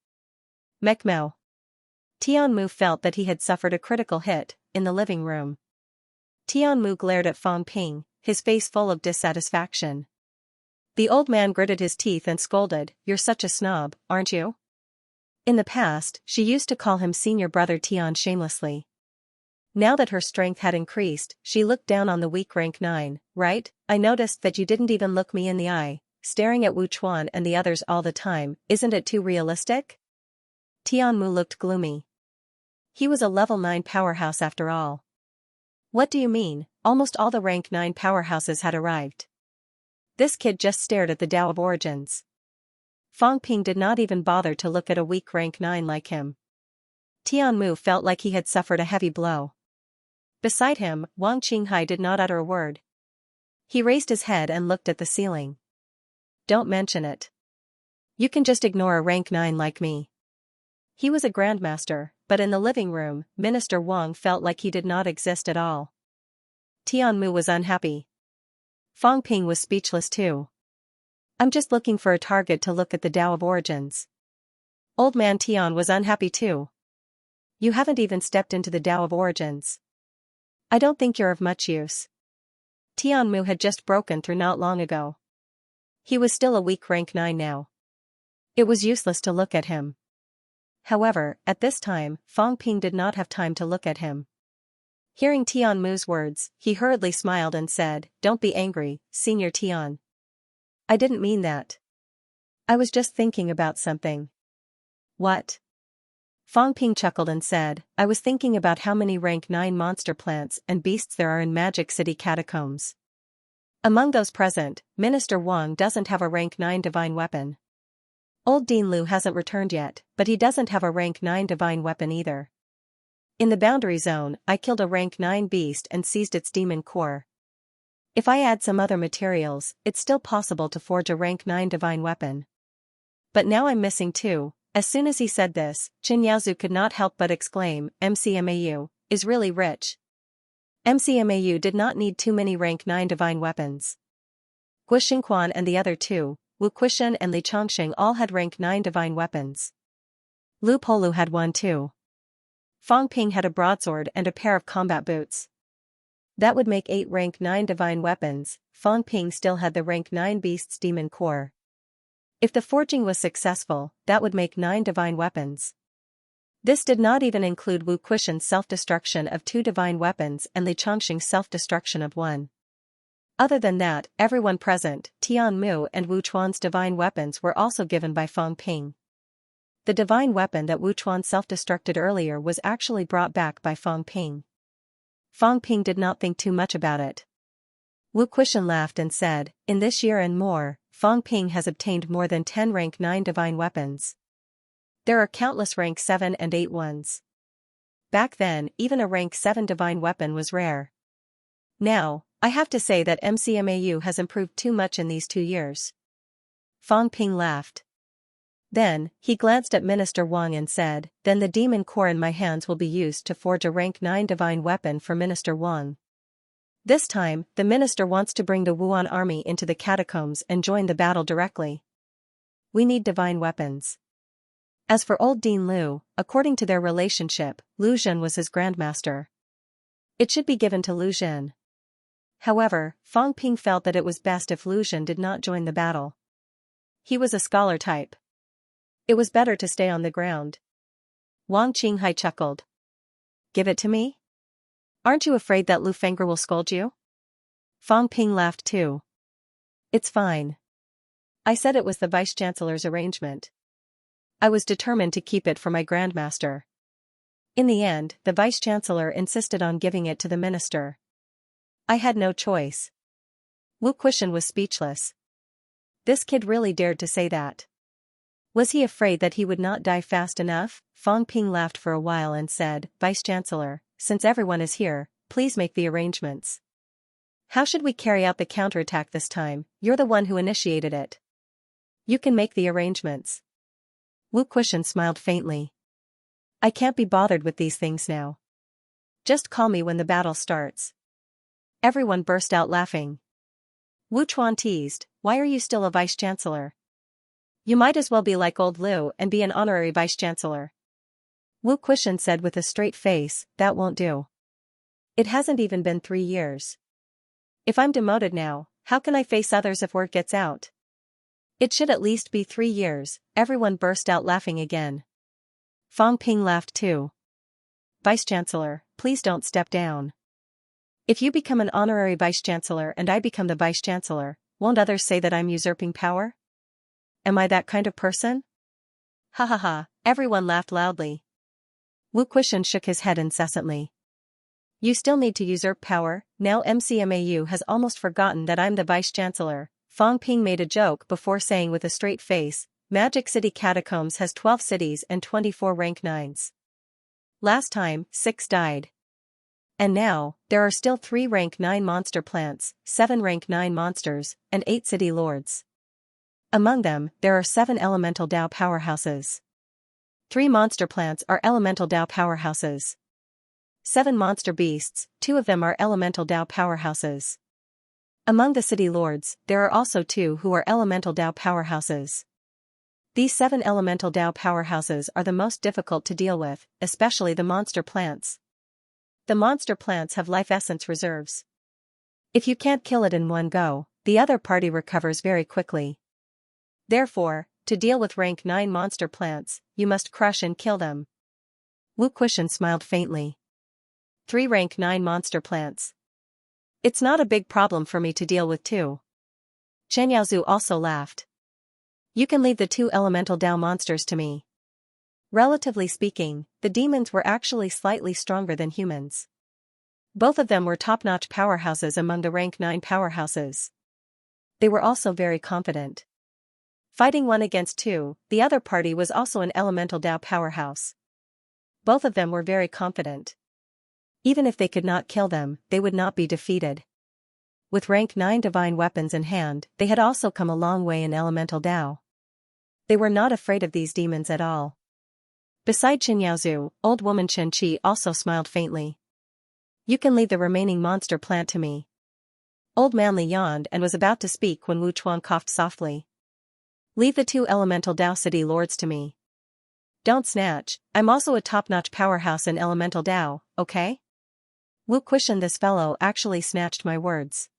Mekmao. Tian Mu felt that he had suffered a critical hit, in the living room. Tian Mu glared at Fang Ping, his face full of dissatisfaction. The old man gritted his teeth and scolded, "You're such a snob, aren't you?" In the past, she used to call him senior brother Tian shamelessly. Now that her strength had increased, she looked down on the weak rank 9, right? I noticed that you didn't even look me in the eye, staring at Wu Chuan and the others all the time, isn't it too realistic? Tian Mu looked gloomy. He was a level 9 powerhouse after all. What do you mean? Almost all the rank 9 powerhouses had arrived. This kid just stared at the Dao of origins. Fang Ping did not even bother to look at a weak rank 9 like him. Tian Mu felt like he had suffered a heavy blow. Beside him, Wang Qinghai did not utter a word. He raised his head and looked at the ceiling. Don't mention it. You can just ignore a rank 9 like me. He was a grandmaster, but in the living room, Minister Wang felt like he did not exist at all. Tian Mu was unhappy. Fang Ping was speechless too. I'm just looking for a target to look at the Dao of origins. Old man Tian was unhappy too. You haven't even stepped into the Dao of origins. I don't think you're of much use. Tian Mu had just broken through not long ago. He was still a weak rank 9 now. It was useless to look at him. However, at this time, Fang Ping did not have time to look at him. Hearing Tian Mu's words, he hurriedly smiled and said, "Don't be angry, Senior Tian. I didn't mean that. I was just thinking about something." What? Fang Ping chuckled and said, I was thinking about how many rank 9 monster plants and beasts there are in Magic City catacombs. Among those present, Minister Wang doesn't have a rank 9 divine weapon. Old Dean Liu hasn't returned yet, but he doesn't have a rank 9 divine weapon either. In the boundary zone, I killed a rank 9 beast and seized its demon core. If I add some other materials, it's still possible to forge a rank 9 divine weapon. But now I'm missing 2. As soon as he said this, Xianxia could not help but exclaim, MCMAU is really rich. MCMAU did not need too many rank 9 divine weapons. Guo Xingquan and the other 2, Wu Quishan and Li Chongqing all had rank 9 divine weapons. Lu Polu had one too. Fang Ping had a broadsword and a pair of combat boots. That would make 8 rank 9 divine weapons. Fang Ping still had the rank 9 beast's demon core. If the forging was successful, that would make 9 divine weapons. This did not even include Wu Quishan's self-destruction of 2 divine weapons and Li Chongqing's self-destruction of 1. Other than that, everyone present, Tian Mu and Wu Chuan's divine weapons were also given by Fang Ping. The divine weapon that Wu Chuan self-destructed earlier was actually brought back by Fang Ping. Fang Ping did not think too much about it. Wu Quishan laughed and said, in this year and more, Fang Ping has obtained more than 10 rank 9 divine weapons. There are countless rank 7 and 8 ones. Back then, even a rank 7 divine weapon was rare. Now, I have to say that MCMAU has improved too much in these 2 years. Fang Ping laughed. Then, he glanced at Minister Wang and said, then the demon core in my hands will be used to forge a rank 9 divine weapon for Minister Wang. This time, the minister wants to bring the Wuan army into the catacombs and join the battle directly. We need divine weapons. As for old Dean Liu, according to their relationship, Lu Zhen was his grandmaster. It should be given to Lu Zhen. However, Fang Ping felt that it was best if Lu Zhen did not join the battle. He was a scholar type. It was better to stay on the ground. Wang Qinghai chuckled. Give it to me? Aren't you afraid that Lu Fengger will scold you? Fang Ping laughed too. It's fine. I said it was the vice-chancellor's arrangement. I was determined to keep it for my grandmaster. In the end, the vice-chancellor insisted on giving it to the minister. I had no choice. Wu Quishan was speechless. This kid really dared to say that. Was he afraid that he would not die fast enough? Fang Ping laughed for a while and said, Vice-chancellor, since everyone is here, please make the arrangements. How should we carry out the counterattack this time? You're the one who initiated it. You can make the arrangements. Wu Quishan smiled faintly. I can't be bothered with these things now. Just call me when the battle starts. Everyone burst out laughing. Wu Chuan teased, why are you still a vice-chancellor? You might as well be like old Liu and be an honorary vice-chancellor. Wu Quishan said with a straight face, that won't do. It hasn't even been 3 years. If I'm demoted now, how can I face others if word gets out? It should at least be 3 years. Everyone burst out laughing again. Fang Ping laughed too. Vice-chancellor, please don't step down. If you become an honorary vice-chancellor and I become the vice-chancellor, won't others say that I'm usurping power? Am I that kind of person? Ha ha ha, everyone laughed loudly. Wu Quishan shook his head incessantly. You still need to usurp power, now MCMAU has almost forgotten that I'm the vice-chancellor. Fang Ping made a joke before saying with a straight face, Magic City Catacombs has 12 cities and 24 rank 9s. Last time, 6 died. And now, there are still 3 rank 9 monster plants, 7 rank 9 monsters, and 8 city lords. Among them, there are 7 elemental Dao powerhouses. 3 monster plants are elemental Dao powerhouses. 7 monster beasts, 2 of them are elemental Dao powerhouses. Among the city lords, there are also 2 who are elemental Dao powerhouses. These 7 elemental Dao powerhouses are the most difficult to deal with, especially the monster plants. The monster plants have life essence reserves. If you can't kill it in one go, the other party recovers very quickly. Therefore, to deal with rank 9 monster plants, you must crush and kill them. Wu Quishan smiled faintly. 3 rank 9 monster plants. It's not a big problem for me to deal with too. Chen Yaozu also laughed. You can leave the 2 elemental Dao monsters to me. Relatively speaking, the demons were actually slightly stronger than humans. Both of them were top-notch powerhouses among the rank 9 powerhouses. They were also very confident. Fighting 1 against 2, the other party was also an elemental Dao powerhouse. Both of them were very confident. Even if they could not kill them, they would not be defeated. With rank 9 divine weapons in hand, they had also come a long way in elemental Dao. They were not afraid of these demons at all. Beside Xianxia, old woman Xianxia also smiled faintly. You can leave the remaining monster plant to me. Old Manly yawned and was about to speak when Wu Chuan coughed softly. Leave the 2 elemental Dao city lords to me. Don't snatch, I'm also a top-notch powerhouse in elemental Dao, okay? Wu questioned this fellow actually snatched my words.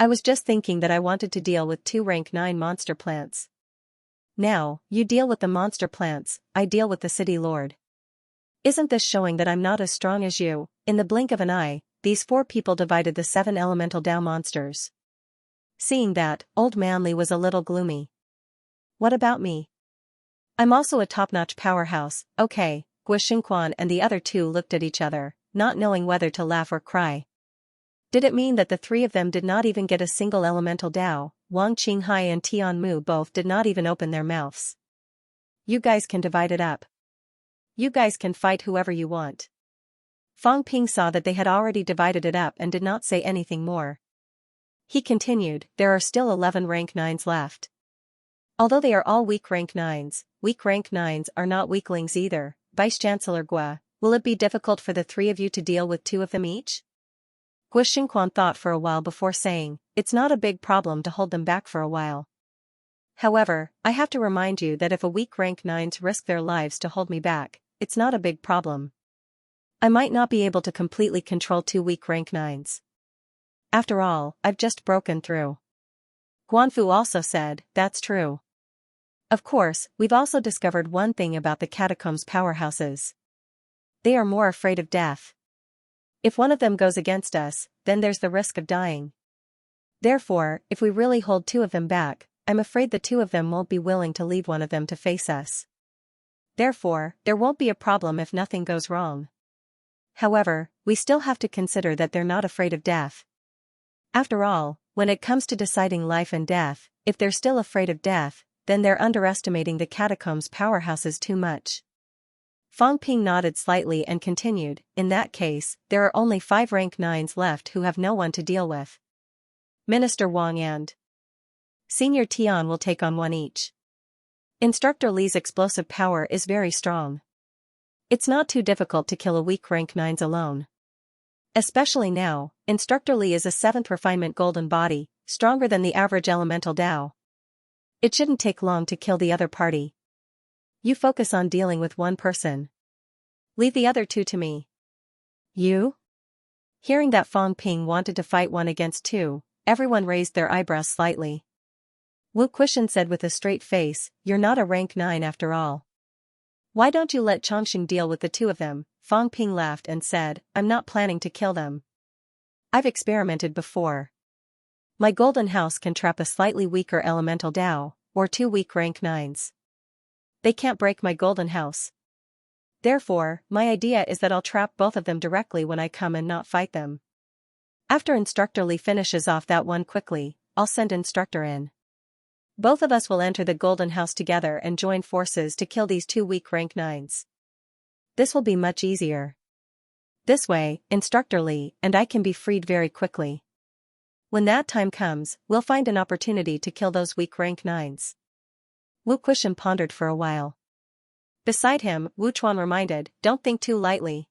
I was just thinking that I wanted to deal with 2 rank 9 monster plants. Now, you deal with the monster plants, I deal with the city lord. Isn't this showing that I'm not as strong as you? In the blink of an eye, these 4 people divided the 7 elemental Dao monsters. Seeing that, old Manly was a little gloomy. What about me? I'm also a top-notch powerhouse, okay. Guo Xingquan and the other 2 looked at each other, not knowing whether to laugh or cry. Did it mean that the 3 of them did not even get a single elemental Dao? Wang Qinghai and Tian Mu both did not even open their mouths. You guys can divide it up. You guys can fight whoever you want. Fang Ping saw that they had already divided it up and did not say anything more. He continued, there are still 11 rank 9s left. Although they are all weak rank 9s are not weaklings either. Vice Chancellor Gua, will it be difficult for the 3 of you to deal with 2 of them each? Guo Xingquan thought for a while before saying, it's not a big problem to hold them back for a while. However, I have to remind you that if a weak rank 9s risk their lives to hold me back, it's not a big problem. I might not be able to completely control 2 weak rank 9s. After all, I've just broken through. Guanfu also said, that's true. Of course, we've also discovered one thing about the catacombs powerhouses. They are more afraid of death. If one of them goes against us, then there's the risk of dying. Therefore, if we really hold 2 of them back, I'm afraid the 2 of them won't be willing to leave one of them to face us. Therefore, there won't be a problem if nothing goes wrong. However, we still have to consider that they're not afraid of death. After all, when it comes to deciding life and death, if they're still afraid of death, then they're underestimating the catacombs powerhouses too much. Fang Ping nodded slightly and continued, in that case, there are only 5 rank 9s left who have no one to deal with. Minister Wang and Senior Tian will take on 1 each. Instructor Li's explosive power is very strong. It's not too difficult to kill a weak rank 9s alone. Especially now, Instructor Li is a 7th refinement golden body, stronger than the average elemental Dao. It shouldn't take long to kill the other party. You focus on dealing with 1 person. Leave the other 2 to me. You? Hearing that Fang Ping wanted to fight 1 against 2, everyone raised their eyebrows slightly. Wu Quishan said with a straight face, you're not a rank 9 after all. Why don't you let Chongqing deal with the 2 of them? Fang Ping laughed and said, I'm not planning to kill them. I've experimented before. My golden house can trap a slightly weaker elemental Dao, or 2 weak rank 9s. They can't break my golden house. Therefore, my idea is that I'll trap both of them directly when I come and not fight them. After Instructor Li finishes off that one quickly, I'll send Instructor in. Both of us will enter the golden house together and join forces to kill these 2 weak rank 9s. This will be much easier. This way, Instructor Li and I can be freed very quickly. When that time comes, we'll find an opportunity to kill those weak rank 9s. Wu Quishan pondered for a while. Beside him, Wu Chuan reminded, don't think too lightly.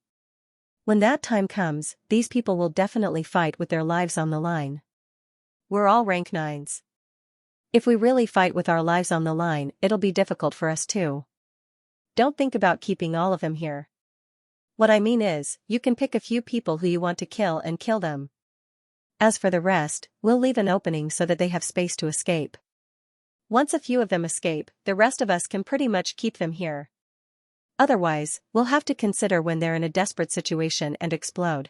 When that time comes, these people will definitely fight with their lives on the line. We're all rank 9s. If we really fight with our lives on the line, it'll be difficult for us too. Don't think about keeping all of them here. What I mean is, you can pick a few people who you want to kill and kill them. As for the rest, we'll leave an opening so that they have space to escape. Once a few of them escape, the rest of us can pretty much keep them here. Otherwise, we'll have to consider when they're in a desperate situation and explode.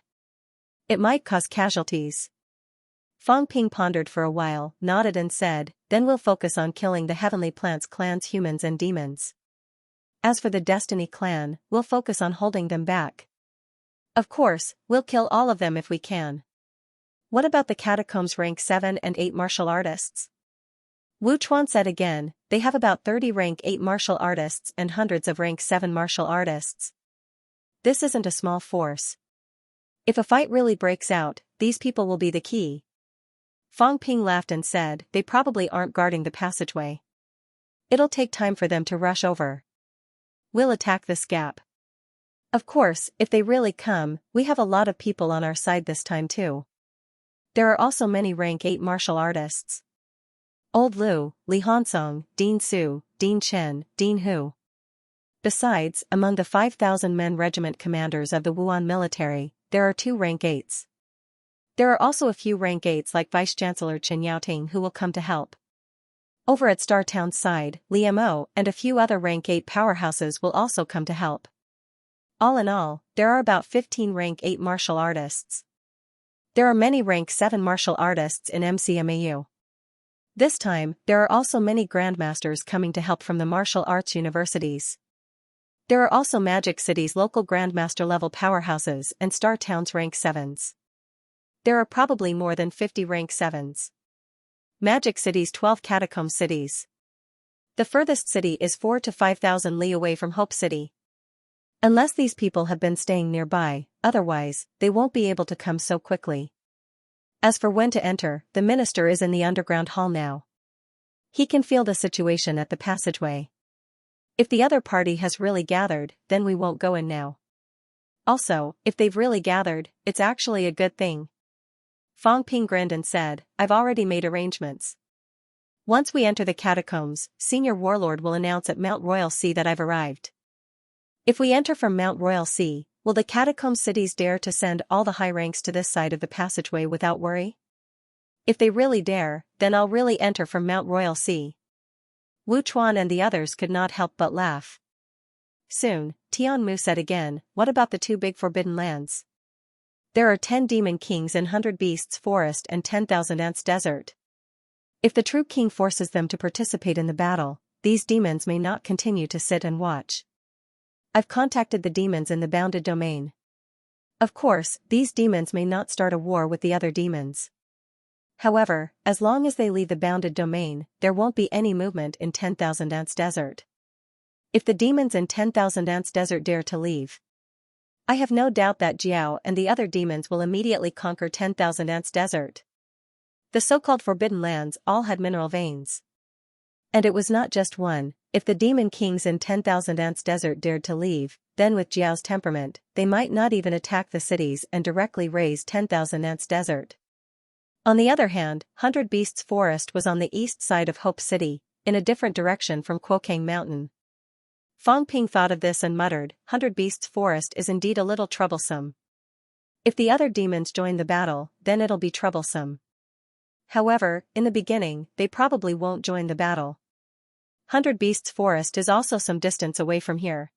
It might cause casualties. Fang Ping pondered for a while, nodded and said, then we'll focus on killing the Heavenly Plants clans humans and demons. As for the Destiny clan, we'll focus on holding them back. Of course, we'll kill all of them if we can. What about the Catacombs rank 7 and 8 martial artists? Wu Chuan said again, they have about 30 rank 8 martial artists and hundreds of rank 7 martial artists. This isn't a small force. If a fight really breaks out, these people will be the key. Fang Ping laughed and said, they probably aren't guarding the passageway. It'll take time for them to rush over. We'll attack this gap. Of course, if they really come, we have a lot of people on our side this time too. There are also many rank 8 martial artists. Old Lu, Li Hansong, Dean Su, Dean Chen, Dean Hu. Besides, among the 5,000-men regiment commanders of the Wuan military, there are 2 rank 8s. There are also a few rank 8s like Vice-Chancellor Chen Yaoting who will come to help. Over at Star Town's side, Li Mo and a few other rank 8 powerhouses will also come to help. All in all, there are about 15 rank 8 martial artists. There are many rank 7 martial artists in MCMAU. This time, there are also many grandmasters coming to help from the martial arts universities. There are also Magic City's local grandmaster level powerhouses and Star Town's rank 7s. There are probably more than 50 rank 7s. Magic City's 12 catacomb cities. The furthest city is 4 to 5,000 li away from Hope City. Unless these people have been staying nearby, otherwise, they won't be able to come so quickly. As for when to enter, the minister is in the underground hall now. He can feel the situation at the passageway. If the other party has really gathered, then we won't go in now. Also, if they've really gathered, it's actually a good thing. Fang Ping grinned and said, I've already made arrangements. Once we enter the catacombs, Senior Warlord will announce at Mount Royal Sea that I've arrived. If we enter from Mount Royal Sea, will the catacomb cities dare to send all the high ranks to this side of the passageway without worry? If they really dare, then I'll really enter from Mount Royal Sea. Wu Chuan and the others could not help but laugh. Soon, Tian Mu said again, what about the 2 big forbidden lands? There are 10 demon kings in 100 beasts forest and 10,000 ants desert. If the true king forces them to participate in the battle, these demons may not continue to sit and watch. I've contacted the demons in the bounded domain. Of course, these demons may not start a war with the other demons. However, as long as they leave the bounded domain, there won't be any movement in 10,000 ants desert. If the demons in 10,000 ants desert dare to leave, I have no doubt that Jiao and the other demons will immediately conquer 10,000 ants desert. The so-called forbidden lands all had mineral veins. And it was not just one. If the demon kings in 10,000 ants desert dared to leave, then with Jiao's temperament, they might not even attack the cities and directly raise 10,000 ants desert. On the other hand, 100 Beasts Forest was on the east side of Hope City, in a different direction from Kuokang Mountain. Fang Ping thought of this and muttered, 100 Beasts Forest is indeed a little troublesome. If the other demons join the battle, then it'll be troublesome. However, in the beginning, they probably won't join the battle. 100 Beasts Forest is also some distance away from here.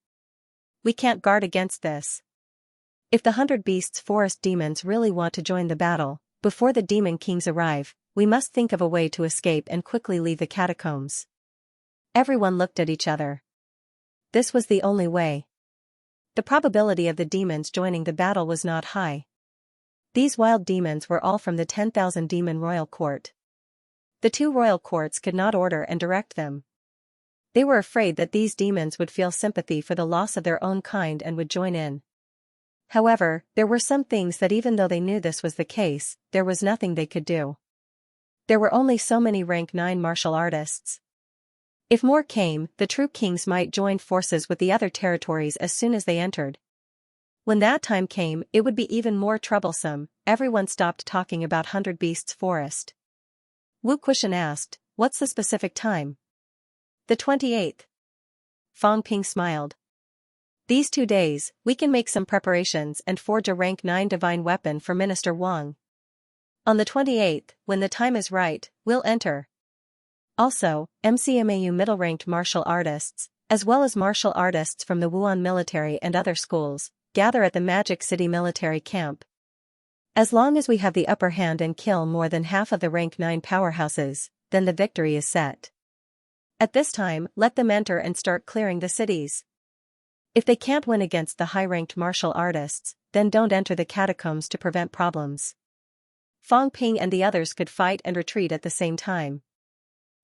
We can't guard against this. If the 100 Beasts Forest demons really want to join the battle, before the demon kings arrive, we must think of a way to escape and quickly leave the catacombs. Everyone looked at each other. This was the only way. The probability of the demons joining the battle was not high. These wild demons were all from the 10,000 demon royal court. The 2 royal courts could not order and direct them. They were afraid that these demons would feel sympathy for the loss of their own kind and would join in. However, there were some things that even though they knew this was the case, there was nothing they could do. There were only so many rank 9 martial artists. If more came, the true kings might join forces with the other territories as soon as they entered. When that time came, it would be even more troublesome. Everyone stopped talking about 100 Beasts Forest. Wu Kushan asked, what's the specific time? The 28th. Fang Ping smiled. These 2 days, we can make some preparations and forge a rank 9 divine weapon for Minister Wang. On the 28th, when the time is right, we'll enter. Also, MCMAU middle-ranked martial artists, as well as martial artists from the Wuhan military and other schools, gather at the Magic City military camp. As long as we have the upper hand and kill more than half of the rank 9 powerhouses, then the victory is set. At this time, let them enter and start clearing the cities. If they can't win against the high-ranked martial artists, then don't enter the catacombs to prevent problems. Fang Ping and the others could fight and retreat at the same time.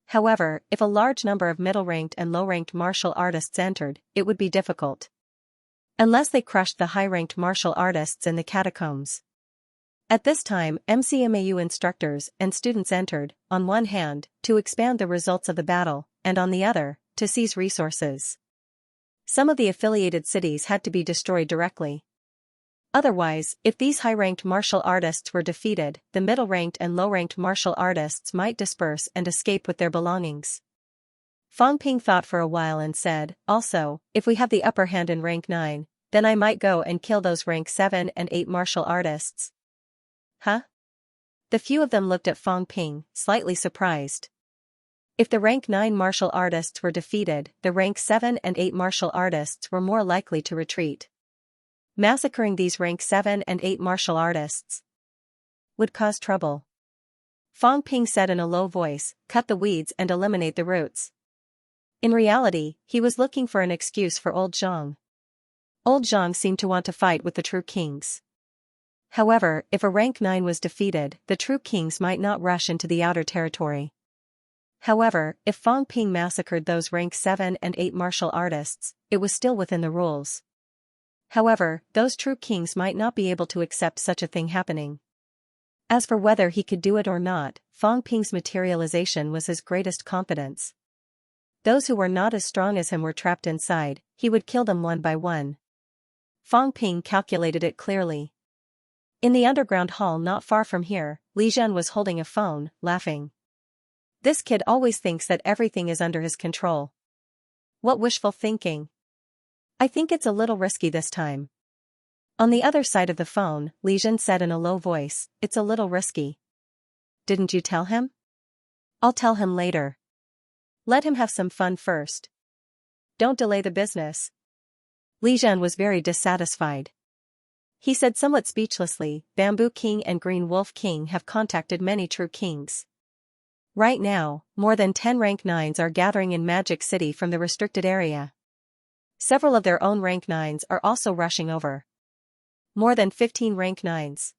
However, if a large number of middle-ranked and low-ranked martial artists entered, it would be difficult. Unless they crushed the high-ranked martial artists in the catacombs. At this time, MCMAU instructors and students entered, on one hand, to expand the results of the battle, and on the other, to seize resources. Some of the affiliated cities had to be destroyed directly. Otherwise, if these high-ranked martial artists were defeated, the middle-ranked and low-ranked martial artists might disperse and escape with their belongings. Fang Ping thought for a while and said, also, if we have the upper hand in rank 9, then I might go and kill those rank 7 and 8 martial artists. Huh? The few of them looked at Fang Ping, slightly surprised. If the rank 9 martial artists were defeated, the rank 7 and 8 martial artists were more likely to retreat. Massacring these rank 7 and 8 martial artists would cause trouble. Fang Ping said in a low voice, cut the weeds and eliminate the roots. In reality, he was looking for an excuse for old Zhang. Old Zhang seemed to want to fight with the true kings. However, if a rank 9 was defeated, the true kings might not rush into the outer territory. However, if Fang Ping massacred those rank 7 and 8 martial artists, it was still within the rules. However, those true kings might not be able to accept such a thing happening. As for whether he could do it or not, Fang Ping's materialization was his greatest confidence. Those who were not as strong as him were trapped inside, he would kill them one by one. Fang Ping calculated it clearly. In the underground hall not far from here, Li Zhen was holding a phone, laughing. This kid always thinks that everything is under his control. What wishful thinking. I think it's a little risky this time. On the other side of the phone, Li Zhen said in a low voice, it's a little risky. Didn't you tell him? I'll tell him later. Let him have some fun first. Don't delay the business. Li Zhen was very dissatisfied. He said somewhat speechlessly, Bamboo King and Green Wolf King have contacted many true kings. Right now, more than 10 rank 9s are gathering in Magic City from the restricted area. Several of their own rank 9s are also rushing over. More than 15 rank 9s.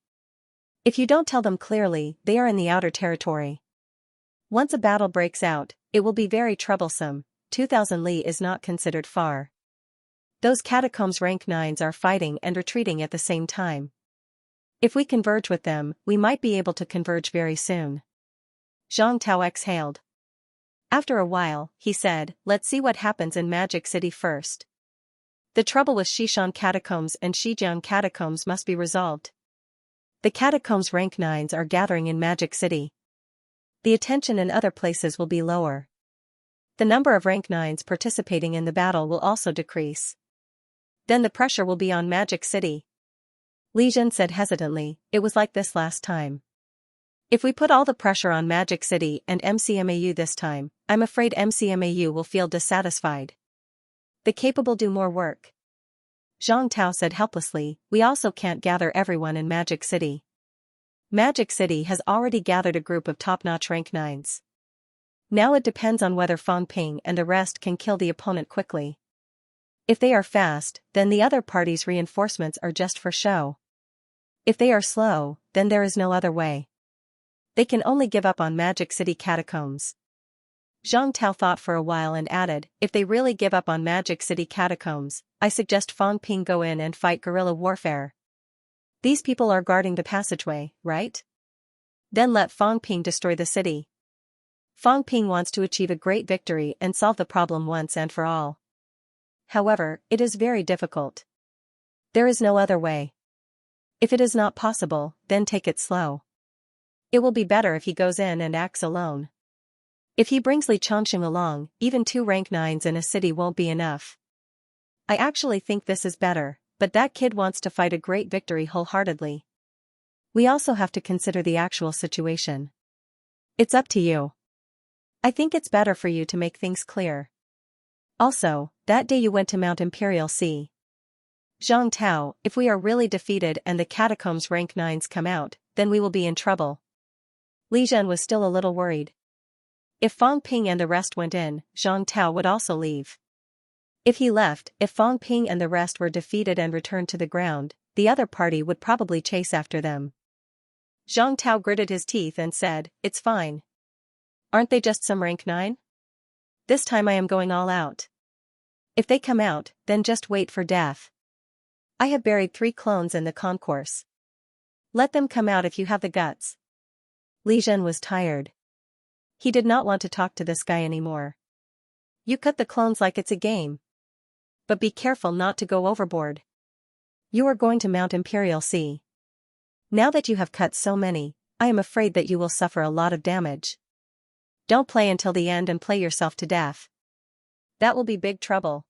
If you don't tell them clearly, they are in the outer territory. Once a battle breaks out, it will be very troublesome. 2000 li is not considered far. Those catacombs rank 9s are fighting and retreating at the same time. If we converge with them, we might be able to converge very soon. Zhang Tao exhaled. After a while, he said, let's see what happens in Magic City first. The trouble with Xishan catacombs and Shijiang catacombs must be resolved. The catacombs rank 9s are gathering in Magic City. The attention in other places will be lower. The number of rank 9s participating in the battle will also decrease. Then the pressure will be on Magic City. Li Zhen said hesitantly, it was like this last time. If we put all the pressure on Magic City and MCMAU this time, I'm afraid MCMAU will feel dissatisfied. The capable do more work. Zhang Tao said helplessly, we also can't gather everyone in Magic City. Magic City has already gathered a group of top-notch rank 9s. Now it depends on whether Fang Ping and the rest can kill the opponent quickly. If they are fast, then the other party's reinforcements are just for show. If they are slow, then there is no other way. They can only give up on Magic City catacombs. Zhang Tao thought for a while and added, if they really give up on Magic City catacombs, I suggest Fang Ping go in and fight guerrilla warfare. These people are guarding the passageway, right? Then let Fang Ping destroy the city. Fang Ping wants to achieve a great victory and solve the problem once and for all. However, it is very difficult. There is no other way. If it is not possible, then take it slow. It will be better if he goes in and acts alone. If he brings Li Changxing along, even 2 rank 9s in a city won't be enough. I actually think this is better, but that kid wants to fight a great victory wholeheartedly. We also have to consider the actual situation. It's up to you. I think it's better for you to make things clear. Also, that day you went to Mount Imperial Sea. Zhang Tao, if we are really defeated and the catacombs rank 9s come out, then we will be in trouble. Li Zhen was still a little worried. If Fang Ping and the rest went in, Zhang Tao would also leave. If he left, if Fang Ping and the rest were defeated and returned to the ground, the other party would probably chase after them. Zhang Tao gritted his teeth and said, "It's fine. Aren't they just some rank 9? This time I am going all out. If they come out, then just wait for death. I have buried 3 clones in the concourse. Let them come out if you have the guts." Li Zhen was tired. He did not want to talk to this guy anymore. "You cut the clones like it's a game. But be careful not to go overboard. You are going to Mount Imperial Sea. Now that you have cut so many, I am afraid that you will suffer a lot of damage. Don't play until the end and play yourself to death. That will be big trouble.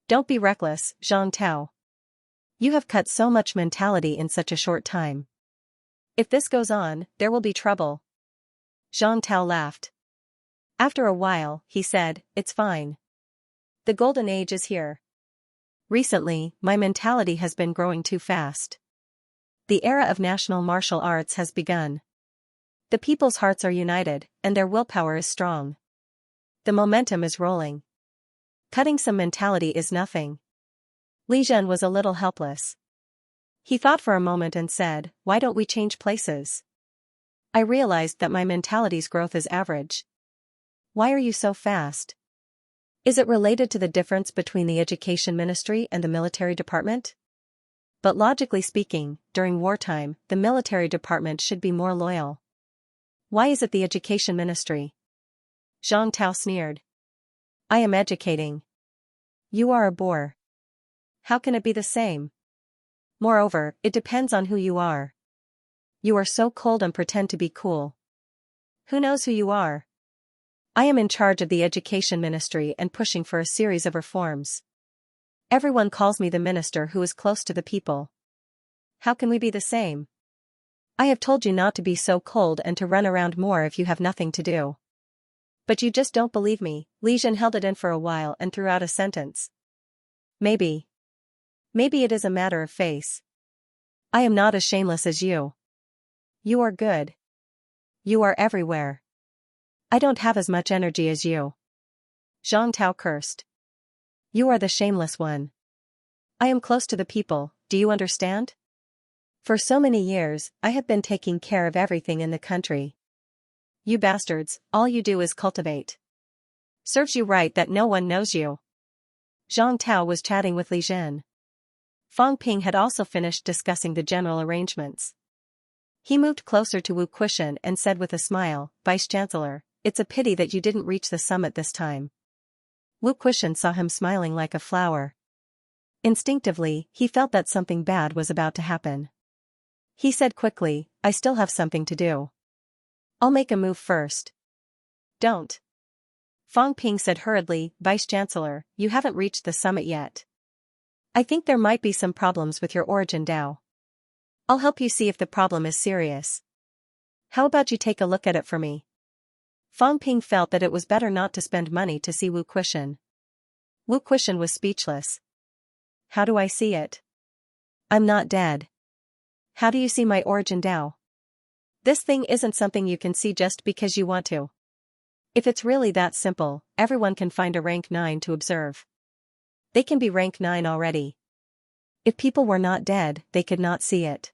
Don't be reckless, Zhang Tao. You have cut so much mentality in such a short time. If this goes on, there will be trouble." Zhang Tao laughed. After a while, he said, "It's fine. The golden age is here. Recently, my mentality has been growing too fast. The era of national martial arts has begun. The people's hearts are united, and their willpower is strong. The momentum is rolling. Cutting some mentality is nothing." Li Zhen was a little helpless. He thought for a moment and said, "Why don't we change places? I realized that my mentality's growth is average. Why are you so fast? Is it related to the difference between the education ministry and the military department? But logically speaking, during wartime, the military department should be more loyal. Why is it the education ministry?" Zhang Tao sneered. "I am educating. You are a bore. How can it be the same? Moreover, it depends on who you are. You are so cold and pretend to be cool. Who knows who you are? I am in charge of the education ministry and pushing for a series of reforms. Everyone calls me the minister who is close to the people. How can we be the same? I have told you not to be so cold and to run around more if you have nothing to do. But you just don't believe me." Li Zhen held it in for a while and threw out a sentence. Maybe it is a matter of face. I am not as shameless as you. You are good. You are everywhere. I don't have as much energy as you." Zhang Tao cursed. "You are the shameless one. I am close to the people, do you understand? For so many years, I have been taking care of everything in the country. You bastards, all you do is cultivate. Serves you right that no one knows you." Zhang Tao was chatting with Li Zhen. Fang Ping had also finished discussing the general arrangements. He moved closer to Wu Quishan and said with a smile, "Vice-Chancellor, it's a pity that you didn't reach the summit this time." Wu Quishan saw him smiling like a flower. Instinctively, he felt that something bad was about to happen. He said quickly, "I still have something to do. I'll make a move first." "Don't." Fang Ping said hurriedly, "Vice-Chancellor, you haven't reached the summit yet. I think there might be some problems with your origin Dao. I'll help you see if the problem is serious. How about you take a look at it for me?" Fang Ping felt that it was better not to spend money to see Wu Quishan. Wu Quishan was speechless. "How do I see it? I'm not dead. How do you see my origin Dao? This thing isn't something you can see just because you want to. If it's really that simple, everyone can find a rank 9 to observe. They can be rank 9 already. If people were not dead, they could not see it.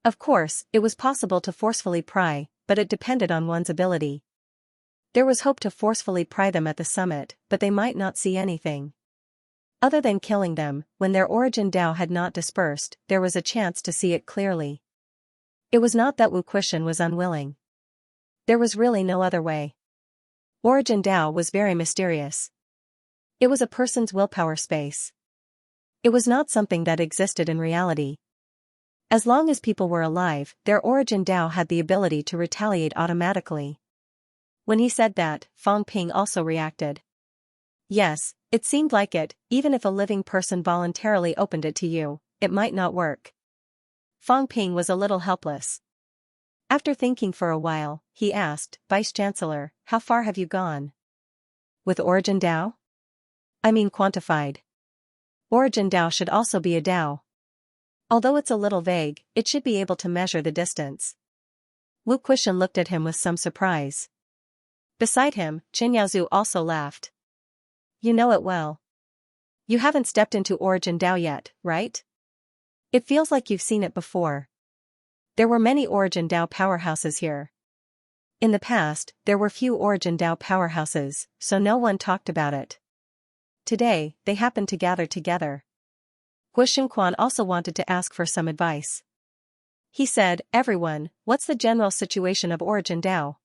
Of course, it was possible to forcefully pry, but it depended on one's ability. There was hope to forcefully pry them at the summit, but they might not see anything. Other than killing them, when their origin Dao had not dispersed, there was a chance to see it clearly. It was not that Wu Quishan was unwilling. There was really no other way. Origin Dao was very mysterious. It was a person's willpower space. It was not something that existed in reality. As long as people were alive, their origin Dao had the ability to retaliate automatically. When he said that, Fang Ping also reacted. Yes, it seemed like it, even if a living person voluntarily opened it to you, it might not work. Fang Ping was a little helpless. After thinking for a while, he asked, "Vice-Chancellor, how far have you gone? With origin Dao? I mean quantified. Origin Dao should also be a Dao. Although it's a little vague, it should be able to measure the distance." Wu Quishan looked at him with some surprise. Beside him, Qin Yaozu also laughed. "You know it well. You haven't stepped into Origin Dao yet, right? It feels like you've seen it before. There were many Origin Dao powerhouses here. In the past, there were few Origin Dao powerhouses, so no one talked about it. Today, they happened to gather together. Guo also wanted to ask for some advice. He said, "Everyone, what's the general situation of Origin Dao?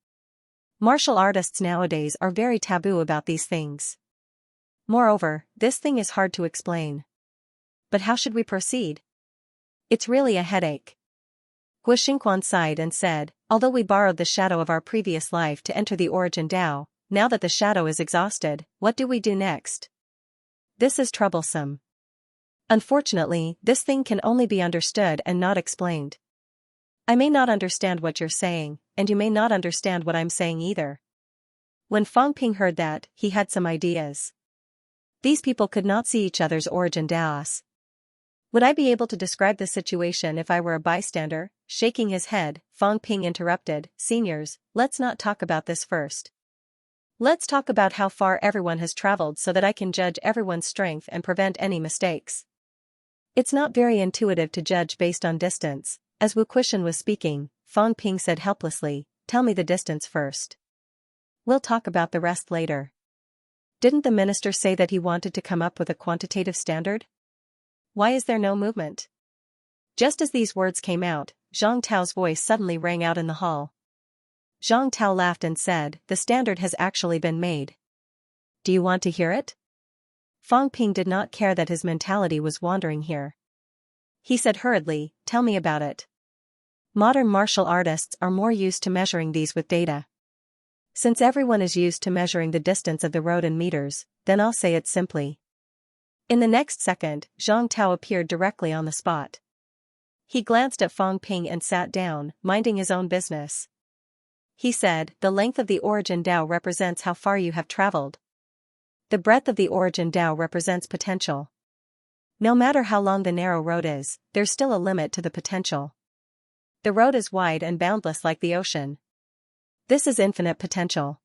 Martial artists nowadays are very taboo about these things. Moreover, this thing is hard to explain. But how should we proceed? It's really a headache." Guo Xingquan sighed and said, "Although we borrowed the shadow of our previous life to enter the Origin Dao, now that the shadow is exhausted, what do we do next? This is troublesome. Unfortunately, this thing can only be understood and not explained. I may not understand what you're saying, and you may not understand what I'm saying either." When Fang Ping heard that, he had some ideas. These people could not see each other's Origin Daos. Would I be able to describe the situation if I were a bystander? Shaking his head, Fang Ping interrupted, "Seniors, let's not talk about this first. Let's talk about how far everyone has traveled so that I can judge everyone's strength and prevent any mistakes. It's not very intuitive to judge based on distance." As Wu Quishan was speaking, Fang Ping said helplessly, "Tell me the distance first. We'll talk about the rest later." Didn't the minister say that he wanted to come up with a quantitative standard? Why is there no movement? Just as these words came out, Zhang Tao's voice suddenly rang out in the hall. Zhang Tao laughed and said, "The standard has actually been made. Do you want to hear it?" Fang Ping did not care that his mentality was wandering here. He said hurriedly, "Tell me about it." Modern martial artists are more used to measuring these with data. Since everyone is used to measuring the distance of the road in meters, then I'll say it simply. In the next second, Zhang Tao appeared directly on the spot. He glanced at Fang Ping and sat down, minding his own business. He said, "The length of the Origin Dao represents how far you have traveled. The breadth of the Origin Dao represents potential. No matter how long the narrow road is, there's still a limit to the potential. The road is wide and boundless like the ocean. This is infinite potential.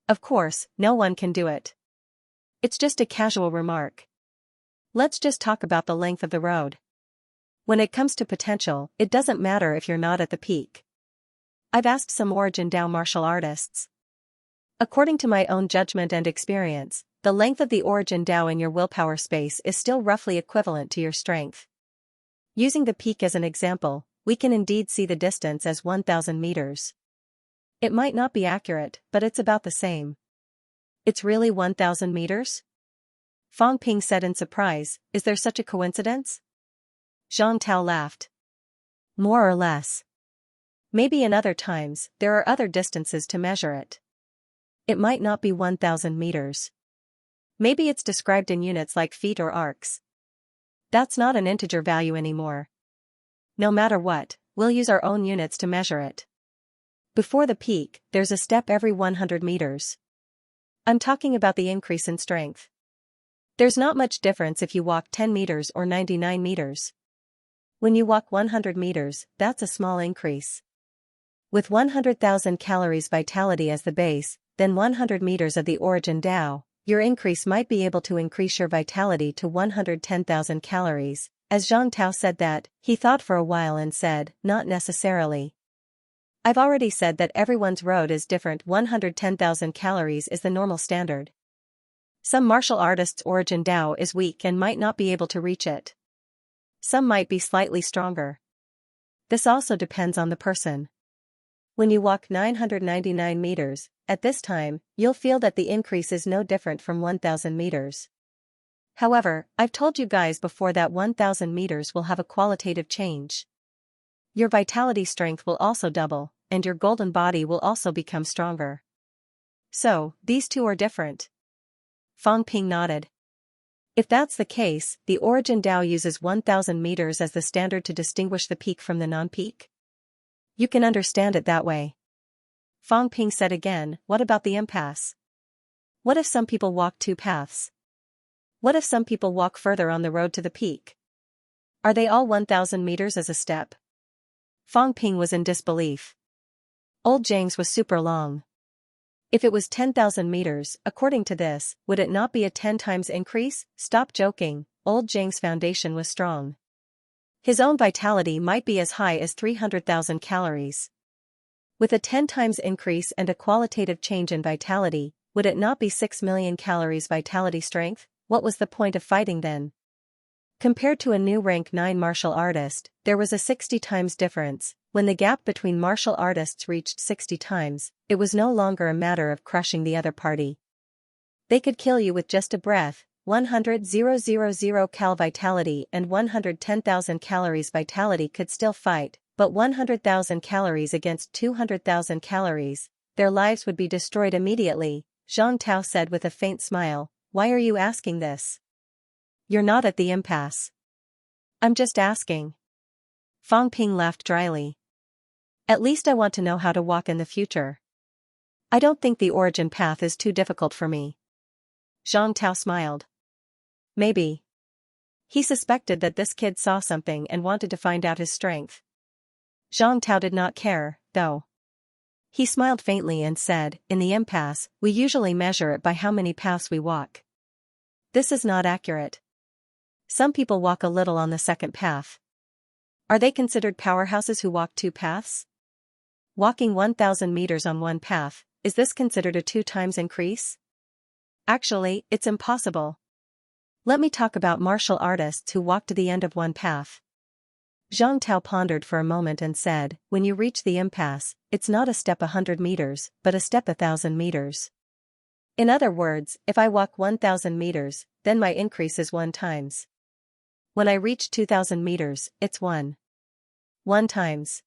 Of course, no one can do it. It's just a casual remark. Let's just talk about the length of the road. When it comes to potential, it doesn't matter if you're not at the peak. I've asked some Origin Dao martial artists. According to my own judgment and experience, the length of the Origin Dao in your willpower space is still roughly equivalent to your strength. Using the peak as an example, we can indeed see the distance as 1,000 meters. It might not be accurate, but it's about the same. It's really 1,000 meters? Fang Ping said in surprise, "Is there such a coincidence?" Zhang Tao laughed. "More or less. Maybe in other times, there are other distances to measure it. It might not be 1,000 meters. Maybe it's described in units like feet or arcs. That's not an integer value anymore. No matter what, we'll use our own units to measure it. Before the peak, there's a step every 100 meters. I'm talking about the increase in strength. There's not much difference if you walk 10 meters or 99 meters. When you walk 100 meters, that's a small increase. With 100,000 calories vitality as the base, then 100 meters of the Origin Dao, your increase might be able to increase your vitality to 110,000 calories. As Zhang Tao said that, he thought for a while and said, "Not necessarily. I've already said that everyone's road is different. 110,000 calories is the normal standard. Some martial artists' Origin Dao is weak and might not be able to reach it. Some might be slightly stronger. This also depends on the person. When you walk 999 meters, at this time, you'll feel that the increase is no different from 1,000 meters. However, I've told you guys before that 1,000 meters will have a qualitative change. Your vitality strength will also double, and your golden body will also become stronger. So, these two are different." Fang Ping nodded. If that's the case, the Origin Dao uses 1,000 meters as the standard to distinguish the peak from the non-peak? You can understand it that way. Fang Ping said again, "What about the impasse? What if some people walk two paths? What if some people walk further on the road to the peak? Are they all 1,000 meters as a step?" Fang Ping was in disbelief. Old James was super long. If it was 10,000 meters, according to this, would it not be a 10 times increase? Stop joking, old Zhang's foundation was strong. His own vitality might be as high as 300,000 calories. With a 10 times increase and a qualitative change in vitality, would it not be 6 million calories vitality strength? What was the point of fighting then? Compared to a new rank 9 martial artist, there was a 60 times difference. When the gap between martial artists reached 60 times, it was no longer a matter of crushing the other party. They could kill you with just a breath. 100,000 cal vitality and 110,000 calories vitality could still fight, but 100,000 calories against 200,000 calories, their lives would be destroyed immediately, Zhang Tao said with a faint smile. Why are you asking this? You're not at the impasse. I'm just asking. Fang Ping laughed dryly. At least I want to know how to walk in the future. I don't think the origin path is too difficult for me. Zhang Tao smiled. Maybe. He suspected that this kid saw something and wanted to find out his strength. Zhang Tao did not care, though. He smiled faintly and said, in the impasse, we usually measure it by how many paths we walk. This is not accurate. Some people walk a little on the second path. Are they considered powerhouses who walk 2 paths? Walking 1,000 meters on one path, is this considered a 2 times increase? Actually, it's impossible. Let me talk about martial artists who walk to the end of one path. Zhang Tao pondered for a moment and said, when you reach the impasse, it's not a step 100 meters, but a step 1,000 meters. In other words, if I walk 1,000 meters, then my increase is 1 times. When I reach 2,000 meters, it's 1 times.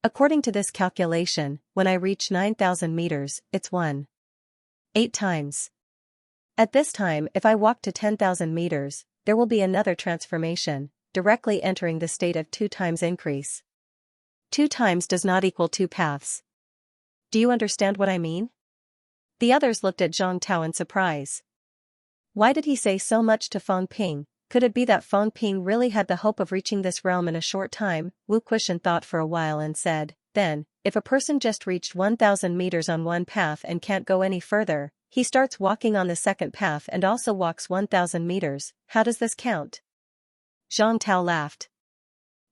According to this calculation, when I reach 9,000 meters, it's 8 times. At this time, if I walk to 10,000 meters, there will be another transformation, directly entering the state of 2 times increase. 2 times does not equal 2 paths. Do you understand what I mean? The others looked at Zhang Tao in surprise. Why did he say so much to Fang Ping? Could it be that Fang Ping really had the hope of reaching this realm in a short time? Wu Quishan thought for a while and said, then, if a person just reached 1,000 meters on one path and can't go any further, he starts walking on the second path and also walks 1,000 meters, how does this count? Zhang Tao laughed.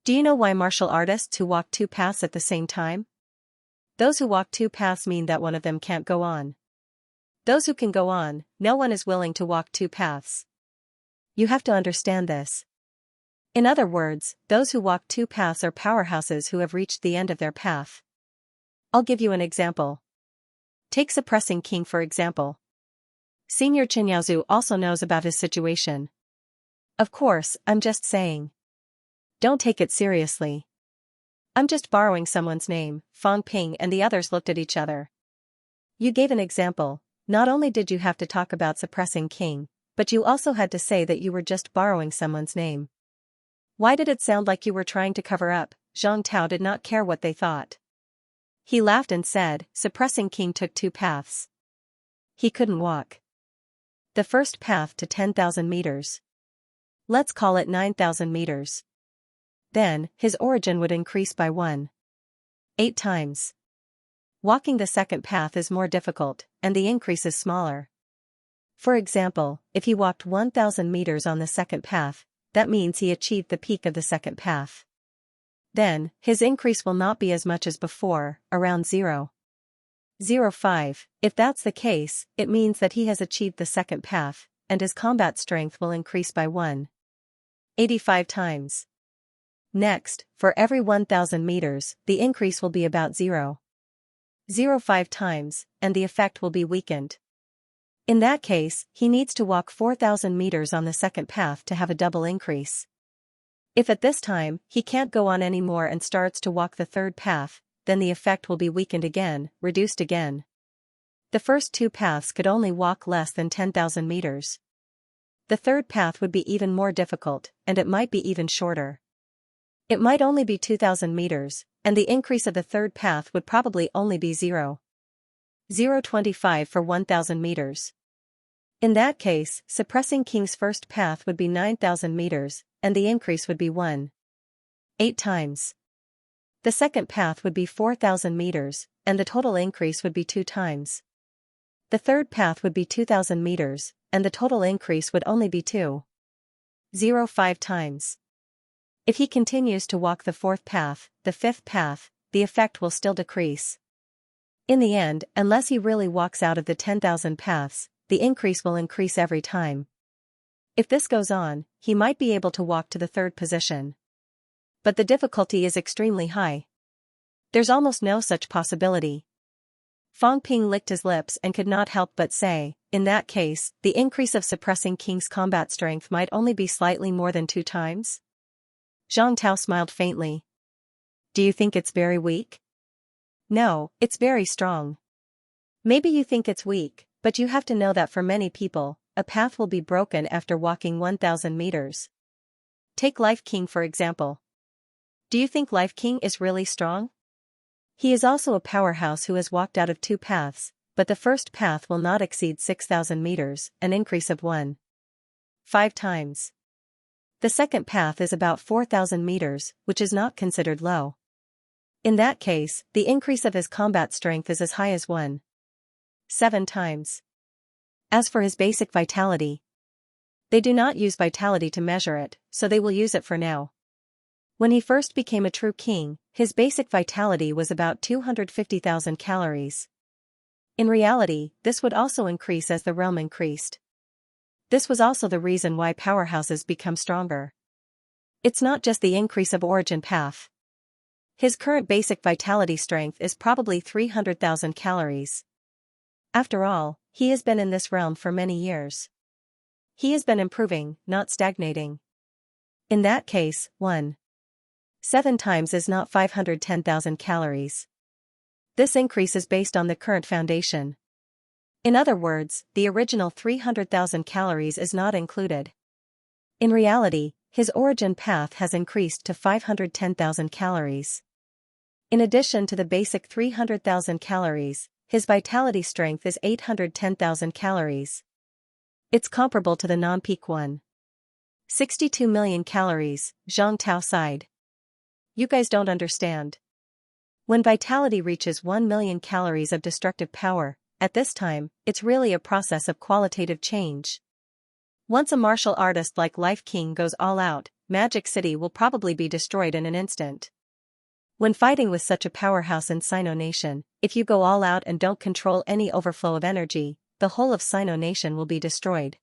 Do you know why martial artists who walk 2 paths at the same time? Those who walk 2 paths mean that one of them can't go on. Those who can go on, no one is willing to walk 2 paths. You have to understand this. In other words, those who walk 2 paths are powerhouses who have reached the end of their path. I'll give you an example. Take Suppressing King for example. Senior Xianxia also knows about his situation. Of course, I'm just saying. Don't take it seriously. I'm just borrowing someone's name. Fang Ping and the others looked at each other. You gave an example. Not only did you have to talk about Suppressing King, but you also had to say that you were just borrowing someone's name. Why did it sound like you were trying to cover up? Zhang Tao did not care what they thought. He laughed and said, Suppressing King took 2 paths. He couldn't walk. The first path to 10,000 meters. Let's call it 9,000 meters. Then, his origin would increase by 8 times. Walking the second path is more difficult, and the increase is smaller. For example, if he walked 1,000 meters on the second path, that means he achieved the peak of the second path. Then, his increase will not be as much as before, around 0.05. If that's the case, it means that he has achieved the second path, and his combat strength will increase by 1.85 times. Next, for every 1,000 meters, the increase will be about 0.05 times, and the effect will be weakened. In that case, he needs to walk 4,000 meters on the second path to have a double increase. If at this time, he can't go on anymore and starts to walk the third path, then the effect will be weakened again, reduced again. The first 2 paths could only walk less than 10,000 meters. The third path would be even more difficult, and it might be even shorter. It might only be 2,000 meters, and the increase of the third path would probably only be 0.025 for 1,000 meters. In that case, Suppressing King's first path would be 9,000 meters, and the increase would be 1.8 times. The second path would be 4,000 meters, and the total increase would be 2 times. The third path would be 2,000 meters, and the total increase would only be 2.05 times. If he continues to walk the fourth path, the fifth path, the effect will still decrease. In the end, unless he really walks out of the 10,000 paths, the increase will increase every time. If this goes on, he might be able to walk to the third position. But the difficulty is extremely high. There's almost no such possibility. Fang Ping licked his lips and could not help but say, in that case, the increase of suppressing King's combat strength might only be slightly more than 2 times? Zhang Tao smiled faintly. Do you think it's very weak? No, it's very strong. Maybe you think it's weak, but you have to know that for many people, a path will be broken after walking 1,000 meters. Take Life King for example. Do you think Life King is really strong? He is also a powerhouse who has walked out of 2 paths, but the first path will not exceed 6,000 meters, an increase of 1.5 times. The second path is about 4,000 meters, which is not considered low. In that case, the increase of his combat strength is as high as 1.7 times. As for his basic vitality, they do not use vitality to measure it, so they will use it for now. When he first became a true king, his basic vitality was about 250,000 calories. In reality, this would also increase as the realm increased. This was also the reason why powerhouses become stronger. It's not just the increase of origin path. His current basic vitality strength is probably 300,000 calories. After all, he has been in this realm for many years. He has been improving, not stagnating. In that case, 1.7 times is not 510,000 calories. This increase is based on the current foundation. In other words, the original 300,000 calories is not included. In reality, his origin path has increased to 510,000 calories. In addition to the basic 300,000 calories, his vitality strength is 810,000 calories. It's comparable to the non-peak 1.62 million calories, Zhang Tao sighed. You guys don't understand. When vitality reaches 1 million calories of destructive power, at this time, it's really a process of qualitative change. Once a martial artist like Life King goes all out, Magic City will probably be destroyed in an instant. When fighting with such a powerhouse in Sino Nation, if you go all out and don't control any overflow of energy, the whole of Sino Nation will be destroyed.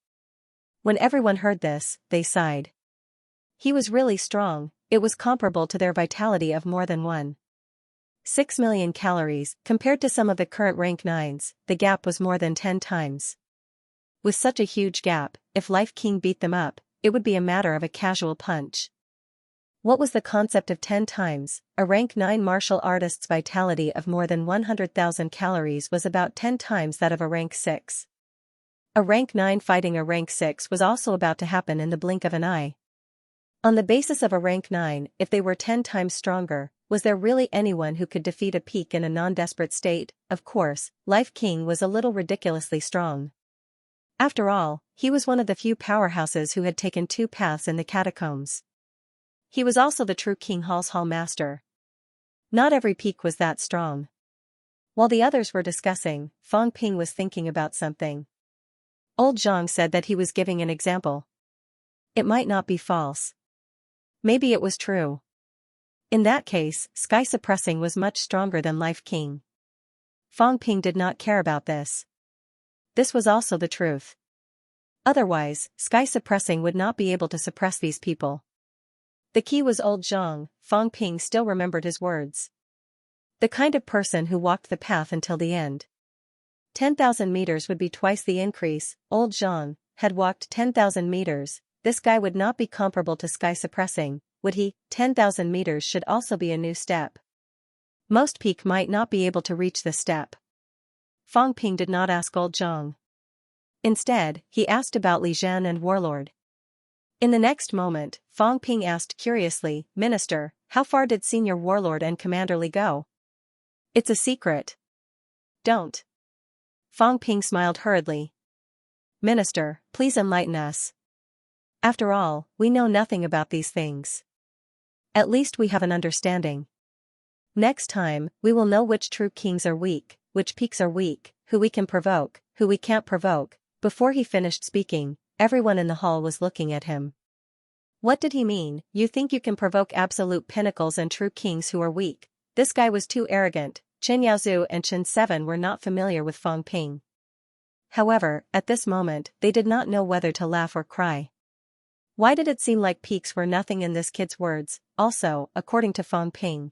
When everyone heard this, they sighed. He was really strong, it was comparable to their vitality of more than 1.6 million calories, compared to some of the current rank 9s, the gap was more than 10 times. With such a huge gap, if Life King beat them up, it would be a matter of a casual punch. What was the concept of 10 times? A rank 9 martial artist's vitality of more than 100,000 calories was about 10 times that of a rank 6. A rank 9 fighting a rank 6 was also about to happen in the blink of an eye. On the basis of a rank 9, if they were 10 times stronger, was there really anyone who could defeat a peak in a non-desperate state? Of course, Life King was a little ridiculously strong. After all, he was one of the few powerhouses who had taken 2 paths in the catacombs. He was also the true King Hall's Hall Master. Not every peak was that strong. While the others were discussing, Fang Ping was thinking about something. Old Zhang said that he was giving an example. It might not be false. Maybe it was true. In that case, Sky Suppressing was much stronger than Life King. Fang Ping did not care about this. This was also the truth. Otherwise, Sky Suppressing would not be able to suppress these people. The key was Old Zhang. Fang Ping still remembered his words. The kind of person who walked the path until the end. 10,000 meters would be twice the increase. Old Zhang had walked 10,000 meters. This guy would not be comparable to Sky Suppressing, would he? 10,000 meters should also be a new step. Most peak might not be able to reach this step. Fang Ping did not ask Old Zhang. Instead, he asked about Li Zhan and Warlord. In the next moment, Fang Ping asked curiously, Minister, how far did Senior Warlord and Commander Li go? It's a secret. Don't. Fang Ping smiled hurriedly. Minister, please enlighten us. After all, we know nothing about these things. At least we have an understanding. Next time, we will know which true kings are weak, which peaks are weak, who we can provoke, who we can't provoke. Before he finished speaking, everyone in the hall was looking at him. What did he mean? You think you can provoke absolute pinnacles and true kings who are weak? This guy was too arrogant. Chen Yaozu and Chen Seven were not familiar with Fang Ping. However, at this moment, they did not know whether to laugh or cry. Why did it seem like peaks were nothing in this kid's words? Also, according to Fang Ping,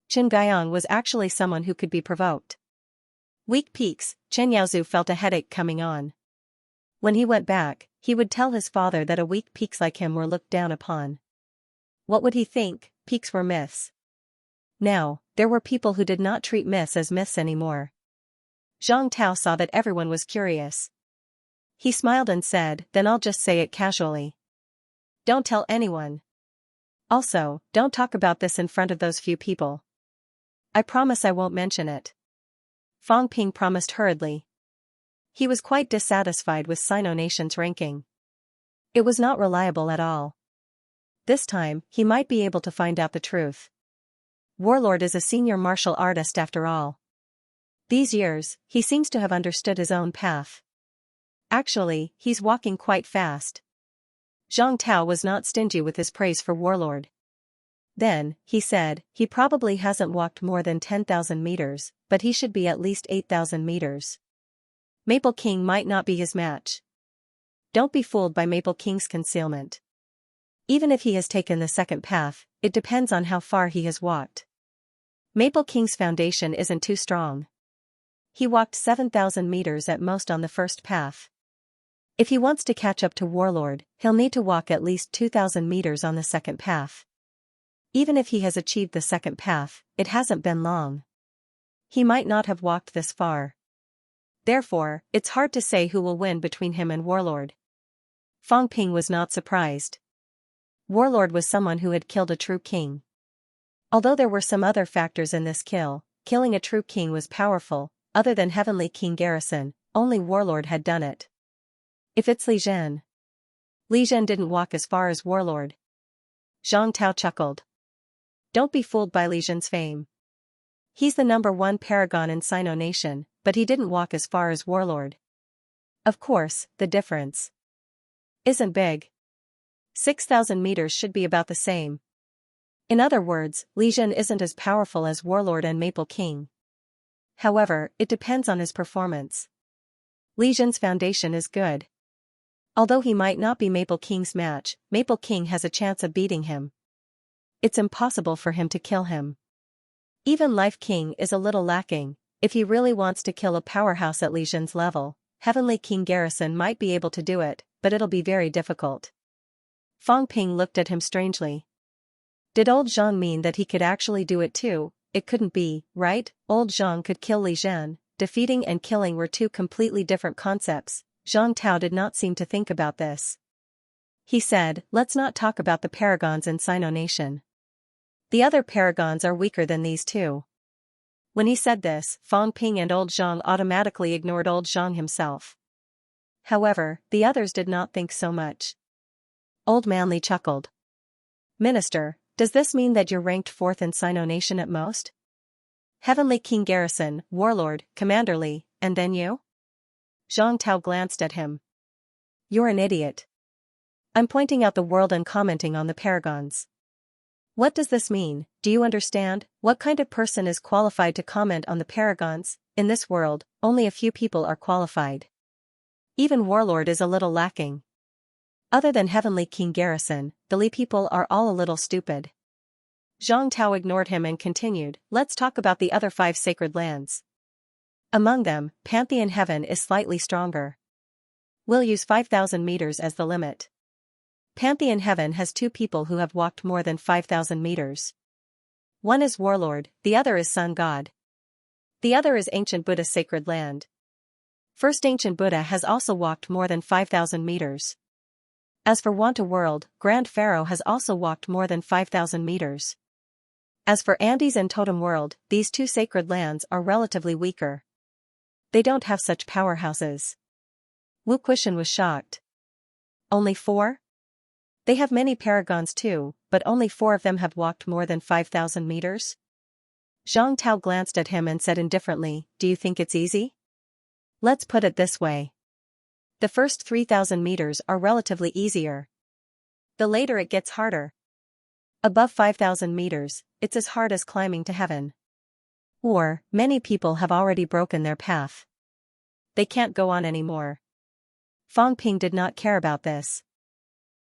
Chen Guiyang was actually someone who could be provoked. Weak peaks. Chen Yaozu felt a headache coming on. When he went back, he would tell his father that a weak peaks like him were looked down upon. What would he think? Peaks were myths. Now, there were people who did not treat myths as myths anymore. Zhang Tao saw that everyone was curious. He smiled and said, then I'll just say it casually. Don't tell anyone. Also, don't talk about this in front of those few people. I promise I won't mention it. Fang Ping promised hurriedly. He was quite dissatisfied with Sino Nation's ranking. It was not reliable at all. This time, he might be able to find out the truth. Warlord is a senior martial artist after all. These years, he seems to have understood his own path. Actually, he's walking quite fast. Zhang Tao was not stingy with his praise for Warlord. Then, he said, he probably hasn't walked more than 10,000 meters, but he should be at least 8,000 meters. Maple King might not be his match. Don't be fooled by Maple King's concealment. Even if he has taken the second path, it depends on how far he has walked. Maple King's foundation isn't too strong. He walked 7,000 meters at most on the first path. If he wants to catch up to Warlord, he'll need to walk at least 2,000 meters on the second path. Even if he has achieved the second path, it hasn't been long. He might not have walked this far. Therefore, it's hard to say who will win between him and Warlord. Fang Ping was not surprised. Warlord was someone who had killed a true king. Although there were some other factors in this kill, killing a true king was powerful. Other than Heavenly King Garrison, only Warlord had done it. If it's Li Zhen. Li Zhen didn't walk as far as Warlord. Zhang Tao chuckled. Don't be fooled by Li Zhen's fame. He's the #1 paragon in Sino Nation, but he didn't walk as far as Warlord. Of course, the difference isn't big. 6,000 meters should be about the same. In other words, Li Zhen isn't as powerful as Warlord and Maple King. However, it depends on his performance. Li Zhen's foundation is good. Although he might not be Maple King's match, Maple King has a chance of beating him. It's impossible for him to kill him. Even Life King is a little lacking. If he really wants to kill a powerhouse at Li Zhen's level, Heavenly King Garrison might be able to do it, but it'll be very difficult. Fang Ping looked at him strangely. Did old Zhang mean that he could actually do it too? It couldn't be, right? Old Zhang could kill Li Zhen. Defeating and killing were two completely different concepts. Zhang Tao did not seem to think about this. He said, let's not talk about the paragons in Sino Nation. The other paragons are weaker than these two. When he said this, Fang Ping and old Zhang automatically ignored old Zhang himself. However, the others did not think so much. Old Manly chuckled. Minister, does this mean that you're ranked 4th in Sino Nation at most? Heavenly King Garrison, Warlord, Commander Li, and then you? Zhang Tao glanced at him. You're an idiot. I'm pointing out the world and commenting on the paragons. What does this mean? Do you understand? What kind of person is qualified to comment on the paragons? In this world, only a few people are qualified. Even Warlord is a little lacking. Other than Heavenly King Garrison, the Li people are all a little stupid. Zhang Tao ignored him and continued, let's talk about the other 5 sacred lands. Among them, Pantheon Heaven is slightly stronger. We'll use 5,000 meters as the limit. Pantheon Heaven has 2 people who have walked more than 5,000 meters. One is Warlord, the other is Sun God. The other is Ancient Buddha's sacred land. First Ancient Buddha has also walked more than 5,000 meters. As for Wanta World, Grand Pharaoh has also walked more than 5,000 meters. As for Andes and Totem World, these 2 sacred lands are relatively weaker. They don't have such powerhouses. Wu Quishan was shocked. Only 4? They have many paragons too, but only 4 of them have walked more than 5,000 meters? Zhang Tao glanced at him and said indifferently, "Do you think it's easy? Let's put it this way. The first 3,000 meters are relatively easier. The later it gets harder. Above 5,000 meters, it's as hard as climbing to heaven. Or, many people have already broken their path. They can't go on anymore." Fang Ping did not care about this.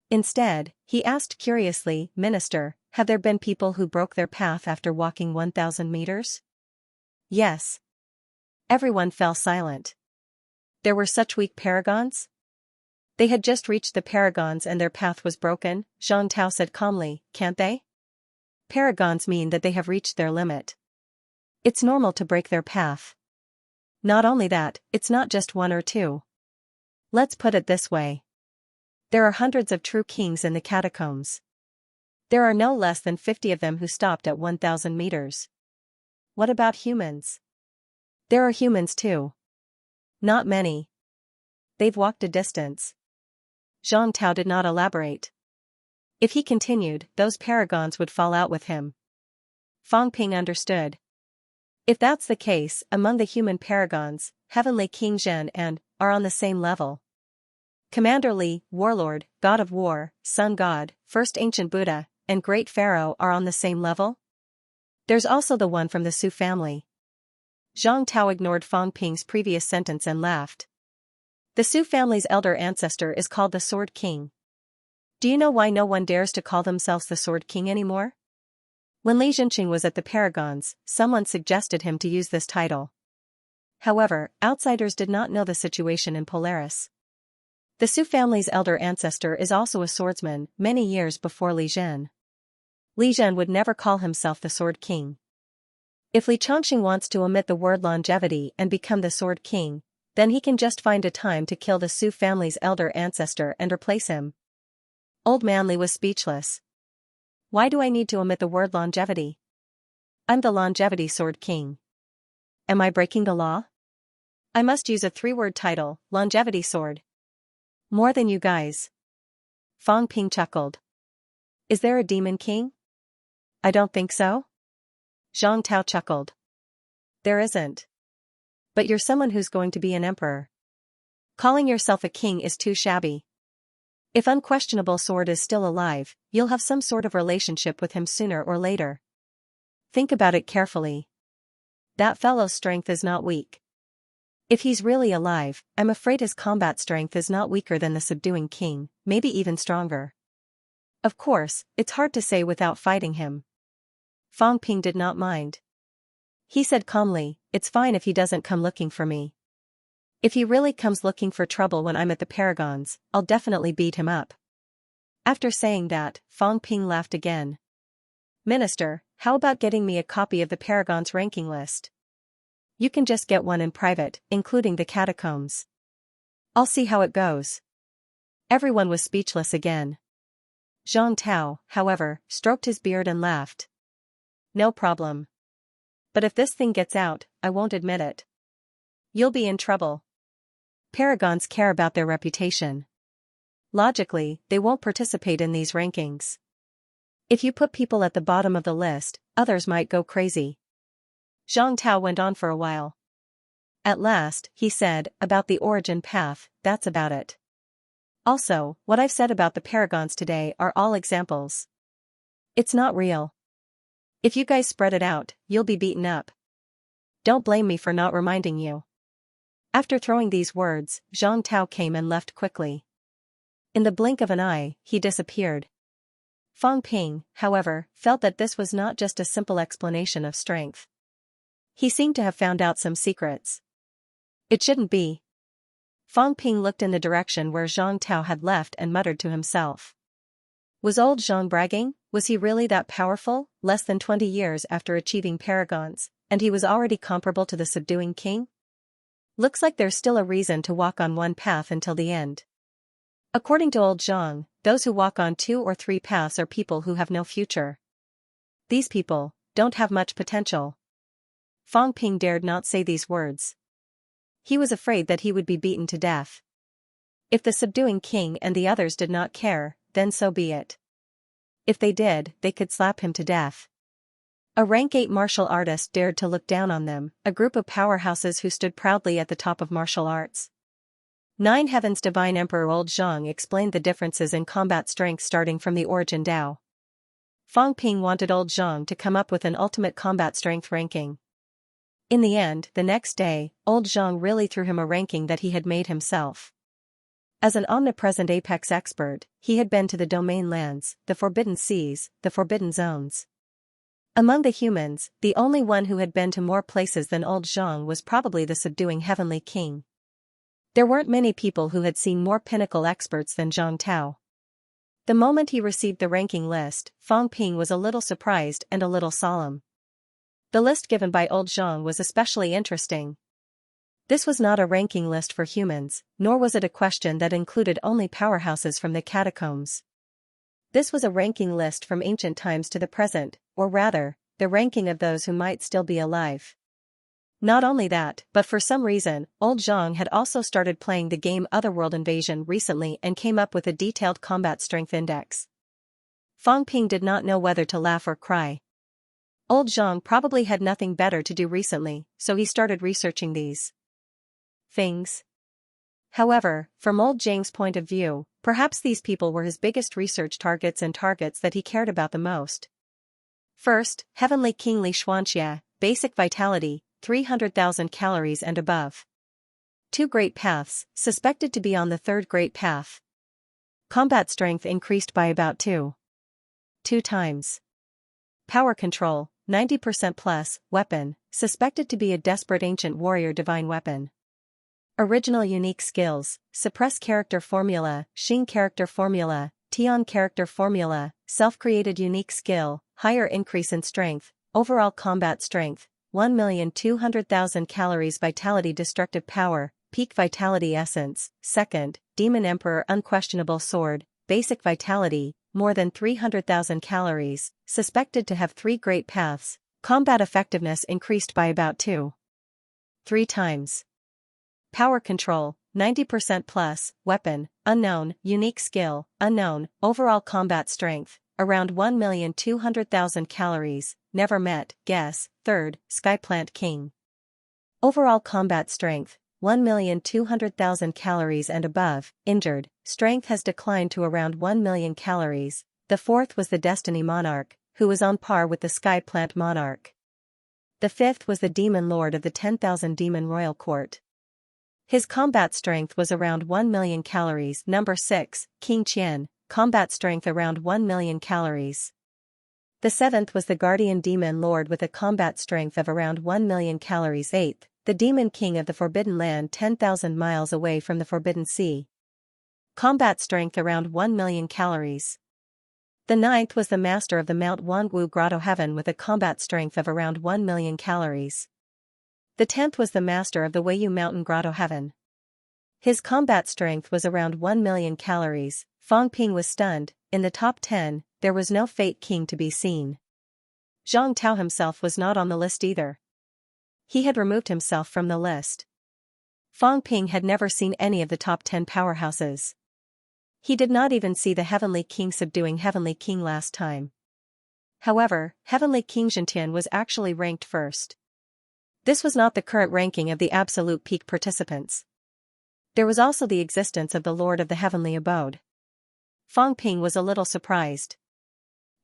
Instead, he asked curiously, "Minister, have there been people who broke their path after walking 1,000 meters?" "Yes." Everyone fell silent. There were such weak paragons? They had just reached the paragons and their path was broken, Zhang Tao said calmly, "Can't they? Paragons mean that they have reached their limit. It's normal to break their path. Not only that, it's not just one or two. Let's put it this way. There are hundreds of true kings in the catacombs. There are no less than 50 of them who stopped at 1,000 meters. What about humans? There are humans too. Not many. They've walked a distance." Zhang Tao did not elaborate. If he continued, those paragons would fall out with him. Fang Ping understood. If that's the case, among the human paragons, Heavenly King Zhen and are on the same level. Commander Li, Warlord, God of War, Sun God, First Ancient Buddha, and Great Pharaoh are on the same level? There's also the one from the Su family. Zhang Tao ignored Fang Ping's previous sentence and laughed. The Su family's elder ancestor is called the Sword King. Do you know why no one dares to call themselves the Sword King anymore? When Li Jinqing was at the Paragons, someone suggested him to use this title. However, outsiders did not know the situation in Polaris. The Su family's elder ancestor is also a swordsman, many years before Li Zhen. Li Zhen would never call himself the Sword King. If Li Chongqing wants to omit the word longevity and become the Sword King, then he can just find a time to kill the Su family's elder ancestor and replace him. Old man Li was speechless. Why do I need to omit the word longevity? I'm the longevity Sword King. Am I breaking the law? I must use a 3-word title, longevity sword. More than you guys. Fang Ping chuckled. Is there a demon king? I don't think so. Zhang Tao chuckled. There isn't. But you're someone who's going to be an emperor. Calling yourself a king is too shabby. If Unquestionable Sword is still alive, you'll have some sort of relationship with him sooner or later. Think about it carefully. That fellow's strength is not weak. If he's really alive, I'm afraid his combat strength is not weaker than the subduing king, maybe even stronger. Of course, it's hard to say without fighting him. Fang Ping did not mind. He said calmly, "It's fine if he doesn't come looking for me. If he really comes looking for trouble when I'm at the Paragons, I'll definitely beat him up." After saying that, Fang Ping laughed again. "Minister, how about getting me a copy of the Paragons ranking list? You can just get one in private, including the catacombs. I'll see how it goes." Everyone was speechless again. Zhang Tao, however, stroked his beard and laughed. "No problem. But if this thing gets out, I won't admit it. You'll be in trouble. Paragons care about their reputation. Logically, they won't participate in these rankings. If you put people at the bottom of the list, others might go crazy." Zhang Tao went on for a while. At last, he said, "About the origin path, that's about it. Also, what I've said about the Paragons today are all examples. It's not real. If you guys spread it out, you'll be beaten up. Don't blame me for not reminding you." After throwing these words, Zhang Tao came and left quickly. In the blink of an eye, he disappeared. Fang Ping, however, felt that this was not just a simple explanation of strength. He seemed to have found out some secrets. It shouldn't be. Fang Ping looked in the direction where Zhang Tao had left and muttered to himself. Was old Zhang bragging? Was he really that powerful, less than 20 years after achieving Paragons, and he was already comparable to the subduing king? Looks like there's still a reason to walk on one path until the end. According to old Zhang, those who walk on 2 or 3 paths are people who have no future. These people don't have much potential. Fang Ping dared not say these words. He was afraid that he would be beaten to death. If the subduing king and the others did not care, then so be it. If they did, they could slap him to death. A rank 8 martial artist dared to look down on them, a group of powerhouses who stood proudly at the top of martial arts. 9 Heaven's Divine Emperor Old Zhang explained the differences in combat strength starting from the origin Dao. Fang Ping wanted Old Zhang to come up with an ultimate combat strength ranking. In the end, the next day, Old Zhang really threw him a ranking that he had made himself. As an omnipresent apex expert, he had been to the domain lands, the forbidden seas, the forbidden zones. Among the humans, the only one who had been to more places than Old Zhang was probably the subduing Heavenly King. There weren't many people who had seen more pinnacle experts than Zhang Tao. The moment he received the ranking list, Fang Ping was a little surprised and a little solemn. The list given by Old Zhang was especially interesting. This was not a ranking list for humans, nor was it a question that included only powerhouses from the catacombs. This was a ranking list from ancient times to the present, or rather, the ranking of those who might still be alive. Not only that, but for some reason, Old Zhang had also started playing the game Otherworld Invasion recently and came up with a detailed combat strength index. Fang Ping did not know whether to laugh or cry. Old Zhang probably had nothing better to do recently, so he started researching these things. However, from Old Zhang's point of view, perhaps these people were his biggest research targets and targets that he cared about the most. First, Heavenly King Xianxia, basic vitality, 300,000 calories and above. 2 great paths, suspected to be on the 3rd great path. Combat strength increased by about 2 times. Power control, 90% plus, weapon, suspected to be a desperate ancient warrior divine weapon. Original unique skills, suppress character formula, Xing character formula, Tian character formula, self-created unique skill, higher increase in strength, overall combat strength, 1,200,000 calories vitality destructive power, peak vitality essence, 2nd, Demon Emperor unquestionable sword, basic vitality, more than 300,000 calories, suspected to have 3 great paths, combat effectiveness increased by about 3 times. Power control, 90% plus, weapon, unknown, unique skill, unknown, overall combat strength, around 1,200,000 calories, never met, guess, 3rd, Skyplant King. Overall combat strength, 1,200,000 calories and above, injured, strength has declined to around 1 million calories, the 4th was the Destiny Monarch, who was on par with the Skyplant Monarch. The 5th was the Demon Lord of the 10,000 Demon Royal Court. His combat strength was around 1 million calories. Number 6, King Qian, combat strength around 1 million calories. The 7th was the Guardian Demon Lord with a combat strength of around 1 million calories. 8th, the Demon King of the Forbidden Land 10,000 miles away from the Forbidden Sea. Combat strength around 1 million calories. The 9th was the Master of the Mount Wangu Grotto Heaven with a combat strength of around 1 million calories. The 10th was the Master of the Weiyu Mountain Grotto Heaven. His combat strength was around 1 million calories. Fang Ping was stunned. In the top 10, there was no Fate King to be seen. Zhang Tao himself was not on the list either. He had removed himself from the list. Fang Ping had never seen any of the top 10 powerhouses. He did not even see the Heavenly King subduing Heavenly King last time. However, Heavenly King Xiantian was actually ranked first. This was not the current ranking of the absolute peak participants. There was also the existence of the Lord of the Heavenly Abode. Fang Ping was a little surprised.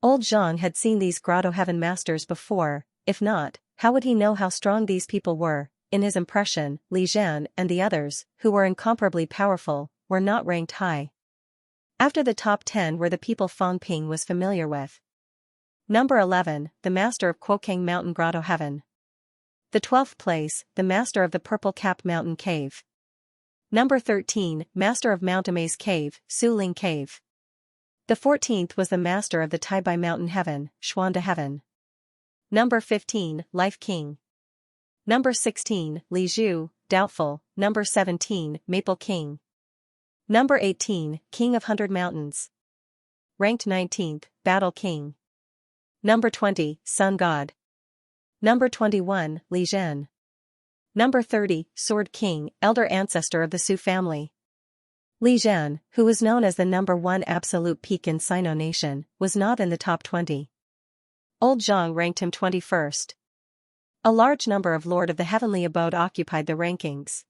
Old Zhang had seen these Grotto Heaven Masters before, if not, how would he know how strong these people were? In his impression, Li Zhan and the others, who were incomparably powerful, were not ranked high. After the top 10 were the people Fang Ping was familiar with. Number 11, the Master of Quokang Mountain Grotto Heaven. The 12th place, the Master of the Purple Cap Mountain Cave. Number 13, Master of Mount Amaze Cave, Suling Cave. The 14th was the Master of the Taibai Mountain Heaven, Xuanda Heaven. Number 15, Life King. Number 16, Li Zhu, Doubtful. Number 17, Maple King. Number 18, King of 100 Mountains. Ranked 19th, Battle King. Number 20, Sun God. Number 21, Li Zhen. Number 30, Sword King, elder ancestor of the Su family. Li Zhen, who was known as the number 1 absolute peak in Sino Nation, was not in the top 20. Old Zhang ranked him 21st. A large number of Lord of the Heavenly Abode occupied the rankings.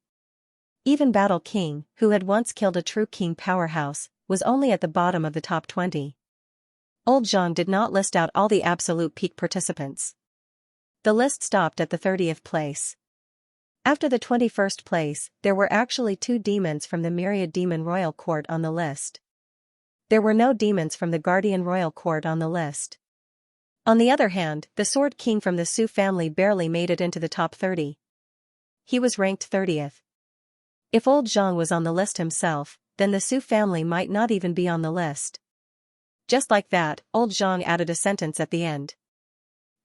Even Battle King, who had once killed a true king powerhouse, was only at the bottom of the top 20. Old Zhang did not list out all the absolute peak participants. The list stopped at the 30th place. After the 21st place, there were actually 2 demons from the Myriad Demon Royal Court on the list. There were no demons from the Guardian Royal Court on the list. On the other hand, the Sword King from the Su family barely made it into the top 30. He was ranked 30th. If Old Zhang was on the list himself, then the Su family might not even be on the list. Just like that, Old Zhang added a sentence at the end.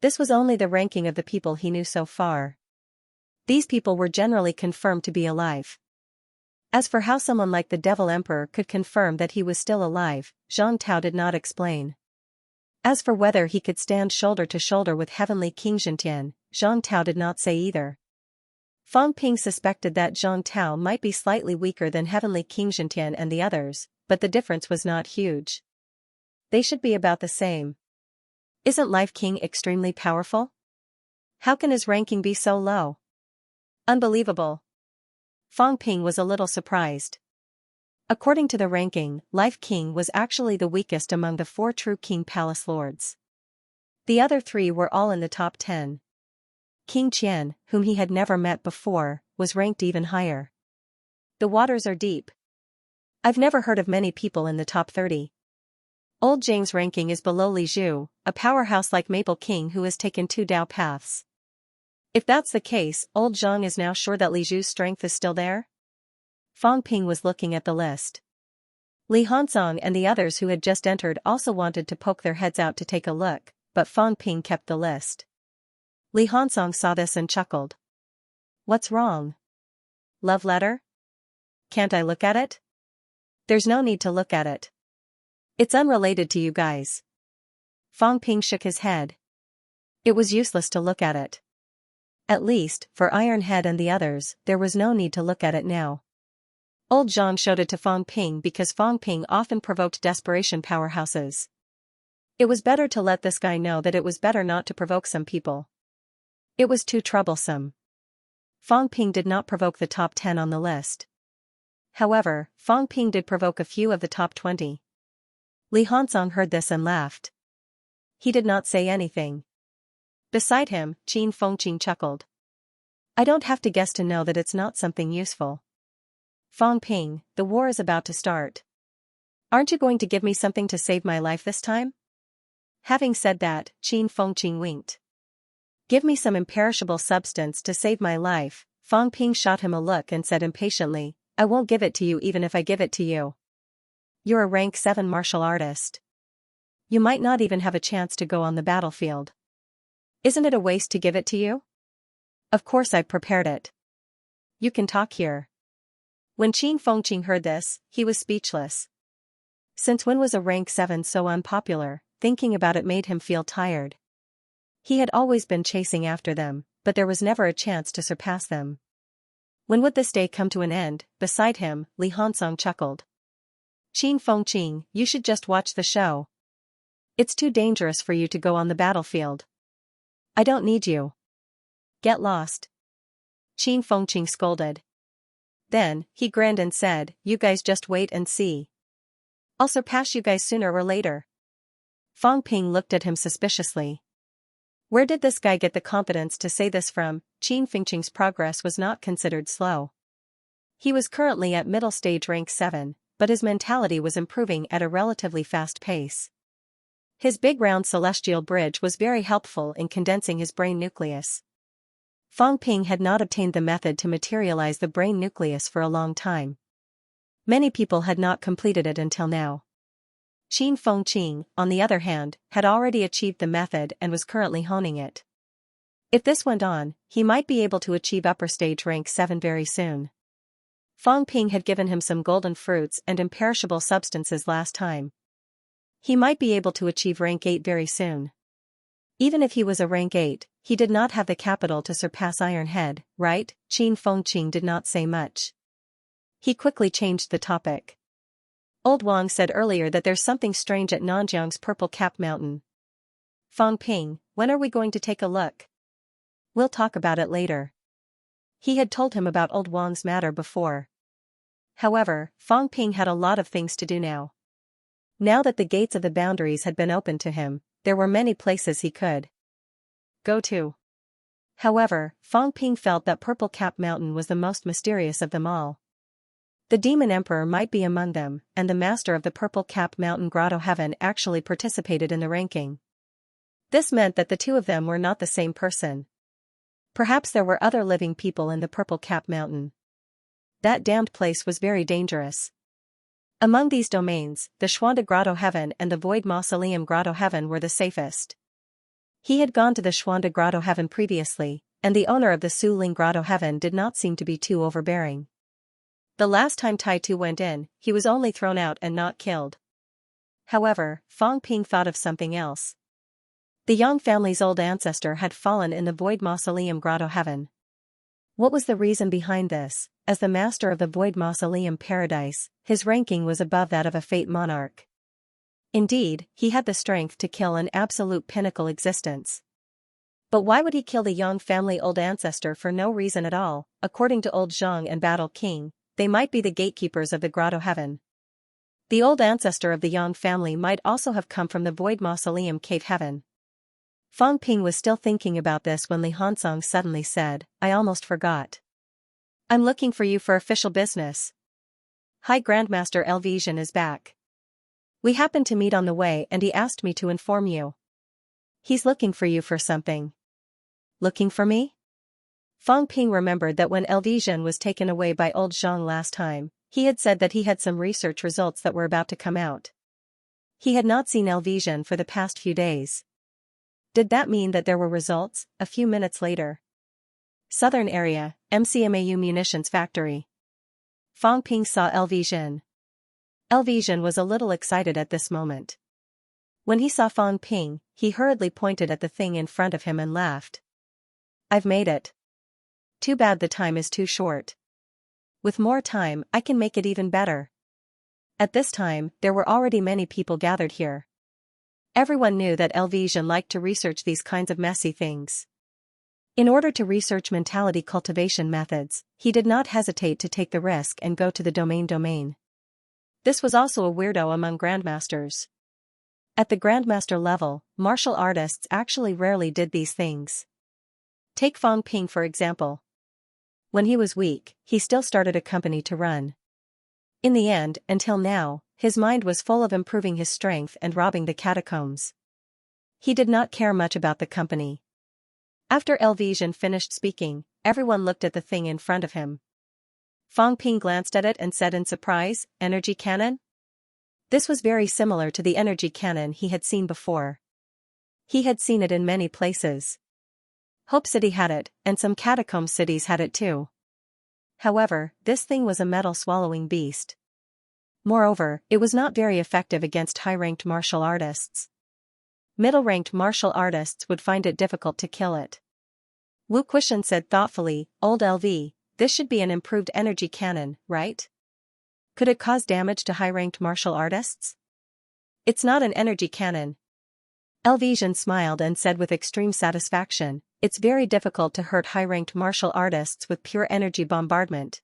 This was only the ranking of the people he knew so far. These people were generally confirmed to be alive. As for how someone like the Devil Emperor could confirm that he was still alive, Zhang Tao did not explain. As for whether he could stand shoulder to shoulder with Heavenly King Xianxia, Zhang Tao did not say either. Fang Ping suspected that Zhang Tao might be slightly weaker than Heavenly King Xianxia and the others, but the difference was not huge. They should be about the same. Isn't Life King extremely powerful? How can his ranking be so low? Unbelievable. Fang Ping was a little surprised. According to the ranking, Life King was actually the weakest among the 4 true King Palace Lords. The other 3 were all in the top 10. King Qian, whom he had never met before, was ranked even higher. The waters are deep. I've never heard of many people in the top 30. Old Zhang's ranking is below Li Zhu, a powerhouse like Maple King who has taken 2 Dao paths. If that's the case, Old Zhang is now sure that Li Zhu's strength is still there? Fang Ping was looking at the list. Li Hansong and the others who had just entered also wanted to poke their heads out to take a look, but Fang Ping kept the list. Li Hansong saw this and chuckled. What's wrong? Love letter? Can't I look at it? There's no need to look at it. It's unrelated to you guys. Fang Ping shook his head. It was useless to look at it. At least, for Iron Head and the others, there was no need to look at it now. Old Zhang showed it to Fang Ping because Fang Ping often provoked desperation powerhouses. It was better to let this guy know that it was better not to provoke some people. It was too troublesome. Fang Ping did not provoke the top 10 on the list. However, Fang Ping did provoke a few of the top 20. Li Hansong heard this and laughed. He did not say anything. Beside him, Qin Fengqing chuckled. I don't have to guess to know that it's not something useful. Fang Ping, the war is about to start. Aren't you going to give me something to save my life this time? Having said that, Qin Fengqing winked. Give me some imperishable substance to save my life. Fang Ping shot him a look and said impatiently, I won't give it to you even if I give it to you. You're a rank 7 martial artist. You might not even have a chance to go on the battlefield. Isn't it a waste to give it to you? Of course I've prepared it. You can talk here. When Qin Fengqing heard this, he was speechless. Since when was a rank 7 so unpopular? Thinking about it made him feel tired. He had always been chasing after them, but there was never a chance to surpass them. When would this day come to an end? Beside him, Li Hansong chuckled. Qin Fengqing, you should just watch the show. It's too dangerous for you to go on the battlefield. I don't need you. Get lost. Qin Fengqing scolded. Then, he grinned and said, you guys just wait and see. I'll surpass you guys sooner or later. Fang Ping looked at him suspiciously. Where did this guy get the confidence to say this from? Qin Fengqing's progress was not considered slow. He was currently at middle stage rank 7, but his mentality was improving at a relatively fast pace. His big round celestial bridge was very helpful in condensing his brain nucleus. Fang Ping had not obtained the method to materialize the brain nucleus for a long time. Many people had not completed it until now. Qin Fengqing, on the other hand, had already achieved the method and was currently honing it. If this went on, he might be able to achieve upper stage rank 7 very soon. Fang Ping had given him some golden fruits and imperishable substances last time. He might be able to achieve rank 8 very soon. Even if he was a rank 8, he did not have the capital to surpass Iron Head, right? Qin Fengqing did not say much. He quickly changed the topic. Old Wang said earlier that there's something strange at Nanjiang's Purple Cap Mountain. Fong Ping, when are we going to take a look? We'll talk about it later. He had told him about old Wang's matter before. However, Fong Ping had a lot of things to do now. Now that the gates of the boundaries had been opened to him, there were many places he could go to. However, Fong Ping felt that Purple Cap Mountain was the most mysterious of them all. The Demon Emperor might be among them, and the master of the Purple Cap Mountain Grotto Heaven actually participated in the ranking. This meant that the two of them were not the same person. Perhaps there were other living people in the Purple Cap Mountain. That damned place was very dangerous. Among these domains, the Xuanda Grotto Heaven and the Void Mausoleum Grotto Heaven were the safest. He had gone to the Xuanda Grotto Heaven previously, and the owner of the Su Ling Grotto Heaven did not seem to be too overbearing. The last time Tai Tu went in, he was only thrown out and not killed. However, Fong Ping thought of something else. The Yang family's old ancestor had fallen in the Void Mausoleum Grotto Heaven. What was the reason behind this? As the master of the Void Mausoleum Paradise, his ranking was above that of a Fate Monarch. Indeed, he had the strength to kill an absolute pinnacle existence. But why would he kill the Yang family old ancestor for no reason at all? According to Old Zhang and Battle King, they might be the gatekeepers of the Grotto Heaven. The old ancestor of the Yang family might also have come from the Void Mausoleum Cave Heaven. Fong Ping was still thinking about this when Li Hansong suddenly said, "I almost forgot. I'm looking for you for official business. High Grandmaster Elvesian is back. We happened to meet on the way and he asked me to inform you. He's looking for you for something." Looking for me? Fong Ping remembered that when Elvesian was taken away by Old Zhang last time, he had said that he had some research results that were about to come out. He had not seen Elvesian for the past few days. Did that mean that there were results? A few minutes later. Southern area, MCMAU Munitions Factory. Fong Ping saw Elvesian. Elvesian was a little excited at this moment. When he saw Fong Ping, he hurriedly pointed at the thing in front of him and laughed. "I've made it. Too bad the time is too short. With more time, I can make it even better." At this time, there were already many people gathered here. Everyone knew that Elvesian liked to research these kinds of messy things. In order to research mentality cultivation methods, he did not hesitate to take the risk and go to the domain. This was also a weirdo among grandmasters. At the grandmaster level, martial artists actually rarely did these things. Take Fong Ping for example. When he was weak, he still started a company to run. In the end, until now, his mind was full of improving his strength and robbing the catacombs. He did not care much about the company. After Elvesian finished speaking, everyone looked at the thing in front of him. Fong Ping glanced at it and said in surprise, "Energy cannon?" This was very similar to the energy cannon he had seen before. He had seen it in many places. Hope City had it, and some catacomb cities had it too. However, this thing was a metal-swallowing beast. Moreover, it was not very effective against high-ranked martial artists. Middle-ranked martial artists would find it difficult to kill it. Wu Quishan said thoughtfully, "Old LV, this should be an improved energy cannon, right? Could it cause damage to high-ranked martial artists?" "It's not an energy cannon." Elvesian smiled and said with extreme satisfaction, "It's very difficult to hurt high-ranked martial artists with pure energy bombardment.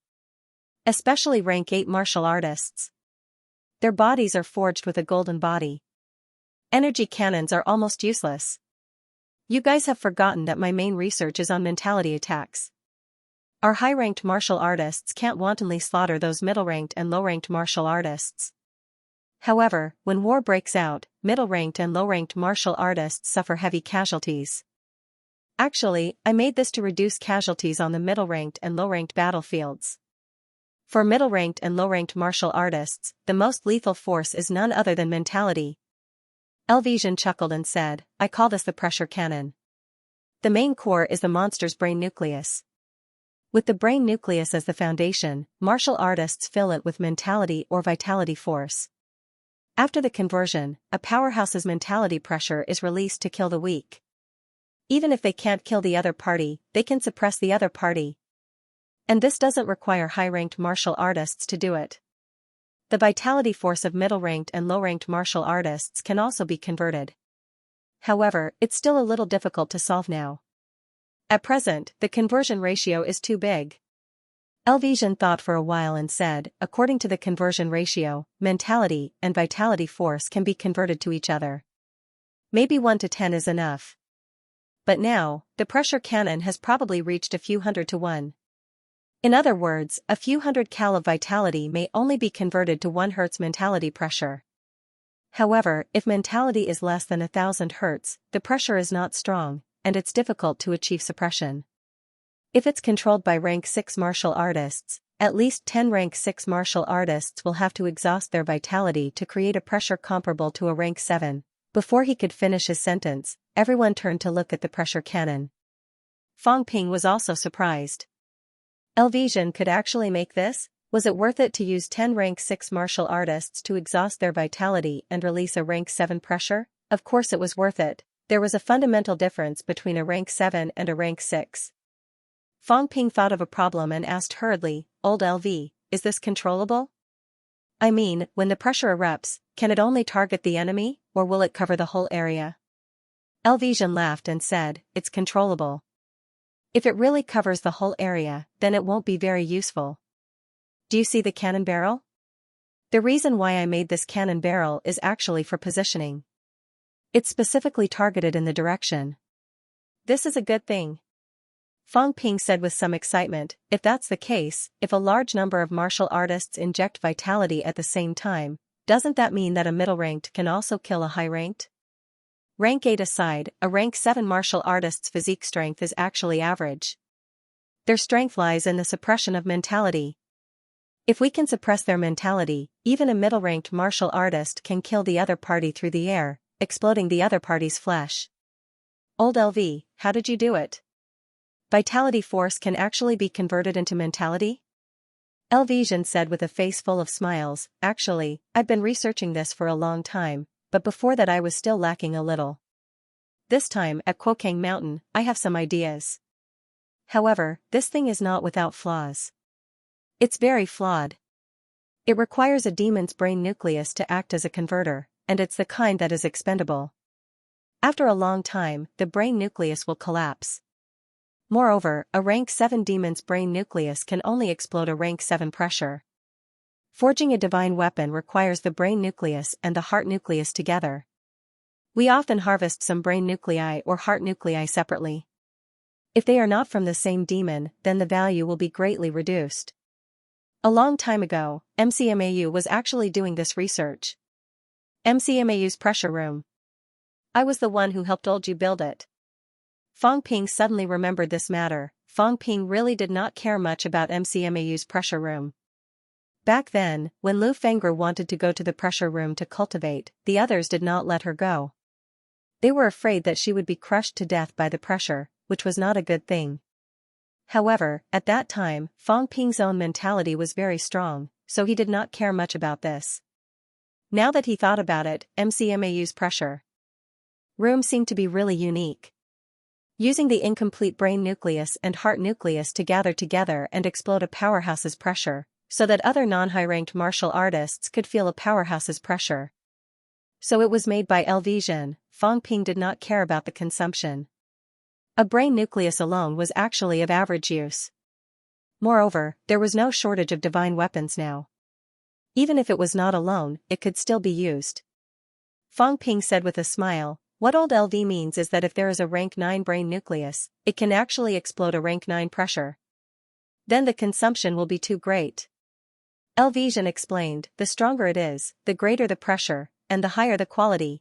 Especially rank 8 martial artists. Their bodies are forged with a golden body. Energy cannons are almost useless. You guys have forgotten that my main research is on mentality attacks. Our high-ranked martial artists can't wantonly slaughter those middle-ranked and low-ranked martial artists. However, when war breaks out, middle-ranked and low-ranked martial artists suffer heavy casualties. Actually, I made this to reduce casualties on the middle-ranked and low-ranked battlefields. For middle-ranked and low-ranked martial artists, the most lethal force is none other than mentality." Elvesian chuckled and said, "I call this the pressure cannon. The main core is the monster's brain nucleus. With the brain nucleus as the foundation, martial artists fill it with mentality or vitality force. After the conversion, a powerhouse's mentality pressure is released to kill the weak. Even if they can't kill the other party, they can suppress the other party. And this doesn't require high-ranked martial artists to do it. The vitality force of middle-ranked and low-ranked martial artists can also be converted. However, it's still a little difficult to solve now. At present, the conversion ratio is too big. Elvision thought for a while and said, according to the conversion ratio, mentality and vitality force can be converted to each other. Maybe 1 to 10 is enough. But now, the pressure cannon has probably reached a few hundred to 1. In other words, a few hundred cal of vitality may only be converted to 1 Hz mentality pressure. However, if mentality is less than 1000 Hz, the pressure is not strong, and it's difficult to achieve suppression. If it's controlled by rank 6 martial artists, at least 10 rank 6 martial artists will have to exhaust their vitality to create a pressure comparable to a rank 7. Before he could finish his sentence, everyone turned to look at the pressure cannon. Fang Ping was also surprised. Elvision could actually make this? Was it worth it to use 10 rank 6 martial artists to exhaust their vitality and release a rank 7 pressure? Of course it was worth it. There was a fundamental difference between a rank 7 and a rank 6. Fang Ping thought of a problem and asked hurriedly, Old LV, is this controllable? I mean, when the pressure erupts, can it only target the enemy, or will it cover the whole area? Elvision laughed and said, it's controllable. If it really covers the whole area, then it won't be very useful. Do you see the cannon barrel? The reason why I made this cannon barrel is actually for positioning. It's specifically targeted in the direction. This is a good thing. Fang Ping said with some excitement, if that's the case, if a large number of martial artists inject vitality at the same time, doesn't that mean that a middle-ranked can also kill a high-ranked? Rank 8 aside, a rank 7 martial artist's physique strength is actually average. Their strength lies in the suppression of mentality. If we can suppress their mentality, even a middle-ranked martial artist can kill the other party through the air, exploding the other party's flesh. Old LV, how did you do it? Vitality force can actually be converted into mentality? Elvision said with a face full of smiles, actually, I've been researching this for a long time, but before that I was still lacking a little. This time, at Quokang Mountain, I have some ideas. However, this thing is not without flaws. It's very flawed. It requires a demon's brain nucleus to act as a converter, and it's the kind that is expendable. After a long time, the brain nucleus will collapse. Moreover, a rank 7 demon's brain nucleus can only explode a rank 7 pressure. Forging a divine weapon requires the brain nucleus and the heart nucleus together. We often harvest some brain nuclei or heart nuclei separately. If they are not from the same demon, then the value will be greatly reduced. A long time ago, MCMAU was actually doing this research. MCMAU's pressure room. I was the one who helped old you build it. Fang Ping suddenly remembered this matter. Fang Ping really did not care much about MCMAU's pressure room. Back then, when Lu Fengru wanted to go to the pressure room to cultivate, the others did not let her go. They were afraid that she would be crushed to death by the pressure, which was not a good thing. However, at that time, Fang Ping's own mentality was very strong, so he did not care much about this. Now that he thought about it, MCMAU's pressure room seemed to be really unique. Using the incomplete brain nucleus and heart nucleus to gather together and explode a powerhouse's pressure, so that other non-high-ranked martial artists could feel a powerhouse's pressure. So it was made by Elvision. Fang Ping did not care about the consumption. A brain nucleus alone was actually of average use. Moreover, there was no shortage of divine weapons now. Even if it was not alone, it could still be used. Fang Ping said with a smile, what old LV means is that if there is a rank 9 brain nucleus, it can actually explode a rank 9 pressure. Then the consumption will be too great. Elvision explained, the stronger it is, the greater the pressure, and the higher the quality.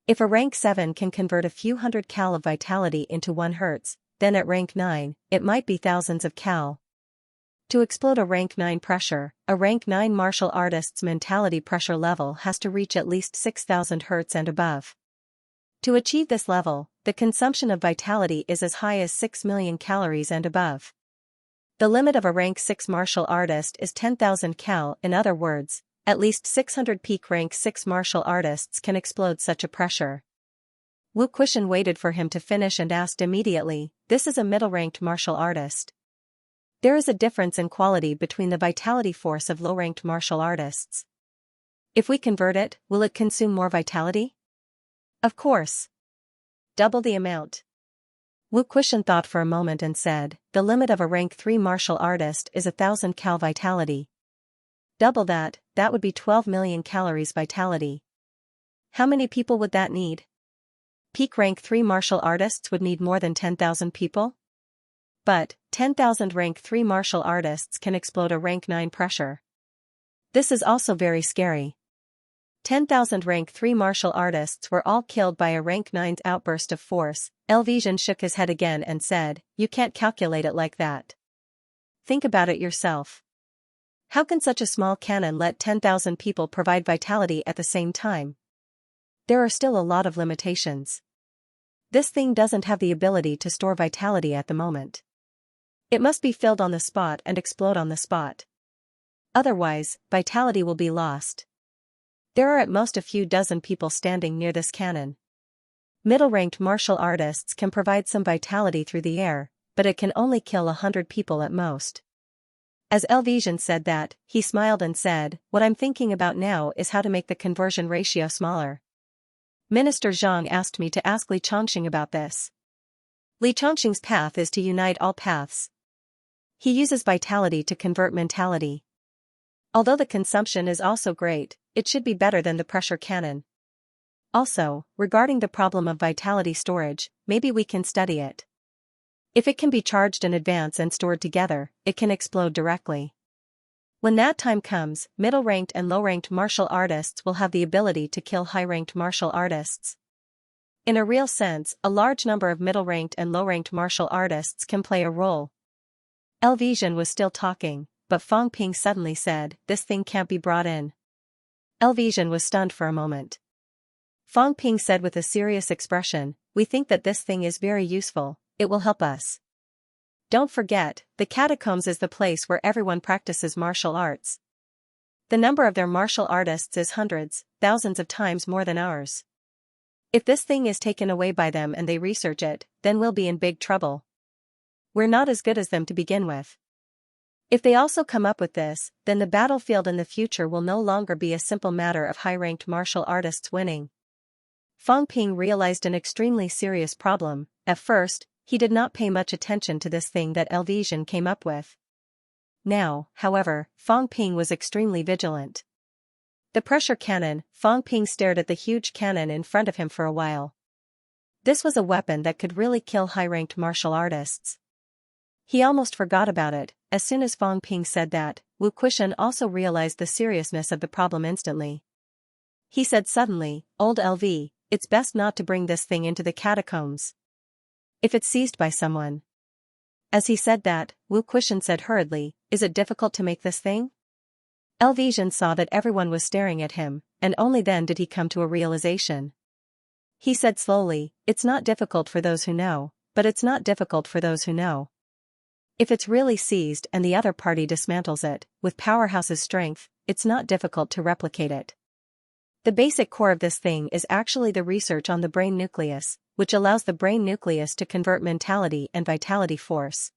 If a rank 7 can convert a few hundred cal of vitality into 1 Hz, then at rank 9, it might be thousands of cal. To explode a rank 9 pressure, a rank 9 martial artist's mentality pressure level has to reach at least 6000 Hz and above. To achieve this level, the consumption of vitality is as high as 6 million calories and above. The limit of a rank 6 martial artist is 10,000 cal. In other words, at least 600 peak rank 6 martial artists can explode such a pressure. Wu Quishan waited for him to finish and asked immediately, this is a middle-ranked martial artist. There is a difference in quality between the vitality force of low-ranked martial artists. If we convert it, will it consume more vitality? Of course. Double the amount. Wu Quishan thought for a moment and said, the limit of a rank 3 martial artist is 1,000 cal vitality. Double that, that would be 12 million calories vitality. How many people would that need? Peak rank 3 martial artists would need more than 10,000 people? But, 10,000 rank 3 martial artists can explode a rank 9 pressure. This is also very scary. 10,000 rank 3 martial artists were all killed by a rank 9's outburst of force. Elvision shook his head again and said, you can't calculate it like that. Think about it yourself. How can such a small cannon let 10,000 people provide vitality at the same time? There are still a lot of limitations. This thing doesn't have the ability to store vitality at the moment. It must be filled on the spot and explode on the spot. Otherwise, vitality will be lost. There are at most a few dozen people standing near this cannon. Middle-ranked martial artists can provide some vitality through the air, but it can only kill 100 people at most. As Elvision said that, he smiled and said, what I'm thinking about now is how to make the conversion ratio smaller. Minister Zhang asked me to ask Li Chongqing about this. Li Chongqing's path is to unite all paths. He uses vitality to convert mentality. Although the consumption is also great, it should be better than the pressure cannon. Also, regarding the problem of vitality storage, maybe we can study it. If it can be charged in advance and stored together, it can explode directly. When that time comes, middle-ranked and low-ranked martial artists will have the ability to kill high-ranked martial artists. In a real sense, a large number of middle-ranked and low-ranked martial artists can play a role. Elvision was still talking, but Fang Ping suddenly said, this thing can't be brought in. Elvision was stunned for a moment. Fang Ping said with a serious expression, we think that this thing is very useful, it will help us. Don't forget, the catacombs is the place where everyone practices martial arts. The number of their martial artists is hundreds, thousands of times more than ours. If this thing is taken away by them and they research it, then we'll be in big trouble. We're not as good as them to begin with. If they also come up with this, then the battlefield in the future will no longer be a simple matter of high-ranked martial artists winning. Fang Ping realized an extremely serious problem. At first, he did not pay much attention to this thing that Elvision came up with. Now, however, Fang Ping was extremely vigilant. The pressure cannon, Fang Ping stared at the huge cannon in front of him for a while. This was a weapon that could really kill high-ranked martial artists. He almost forgot about it. As soon as Fang Ping said that, Wu Quishan also realized the seriousness of the problem instantly. He said suddenly, Old LV, it's best not to bring this thing into the catacombs. If it's seized by someone. As he said that, Wu Quishan said hurriedly, is it difficult to make this thing? Elvision saw that everyone was staring at him, and only then did he come to a realization. He said slowly, it's not difficult for those who know, but it's not difficult for those who know. If it's really seized and the other party dismantles it, with Powerhouse's strength, it's not difficult to replicate it. The basic core of this thing is actually the research on the brain nucleus, which allows the brain nucleus to convert mentality and vitality force.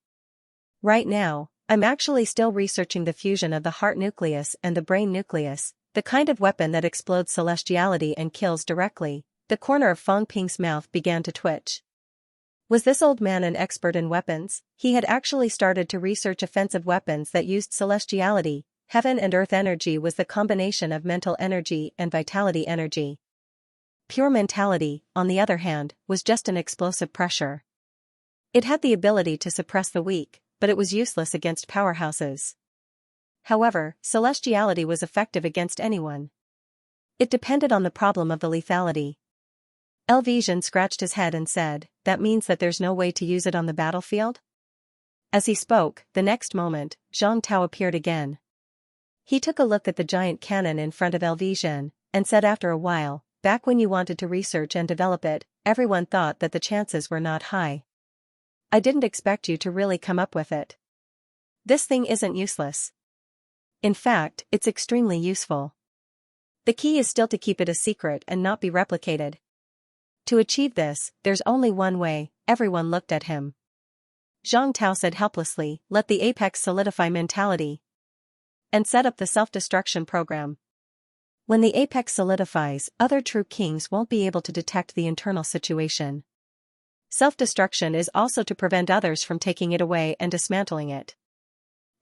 Right now, I'm actually still researching the fusion of the heart nucleus and the brain nucleus, the kind of weapon that explodes celestiality and kills directly. The corner of Fang Ping's mouth began to twitch. Was this old man an expert in weapons? He had actually started to research offensive weapons that used celestiality. Heaven and earth energy was the combination of mental energy and vitality energy. Pure mentality, on the other hand, was just an explosive pressure. It had the ability to suppress the weak, but it was useless against powerhouses. However, celestiality was effective against anyone. It depended on the problem of the lethality. Elvision scratched his head and said, that means that there's no way to use it on the battlefield? As he spoke, the next moment, Zhang Tao appeared again. He took a look at the giant cannon in front of Elvision, and said after a while, back when you wanted to research and develop it, everyone thought that the chances were not high. I didn't expect you to really come up with it. This thing isn't useless. In fact, it's extremely useful. The key is still to keep it a secret and not be replicated. To achieve this, there's only one way. Everyone looked at him. Zhang Tao said helplessly, let the apex solidify mentality and set up the self-destruction program. When the apex solidifies, other true kings won't be able to detect the internal situation. Self-destruction is also to prevent others from taking it away and dismantling it.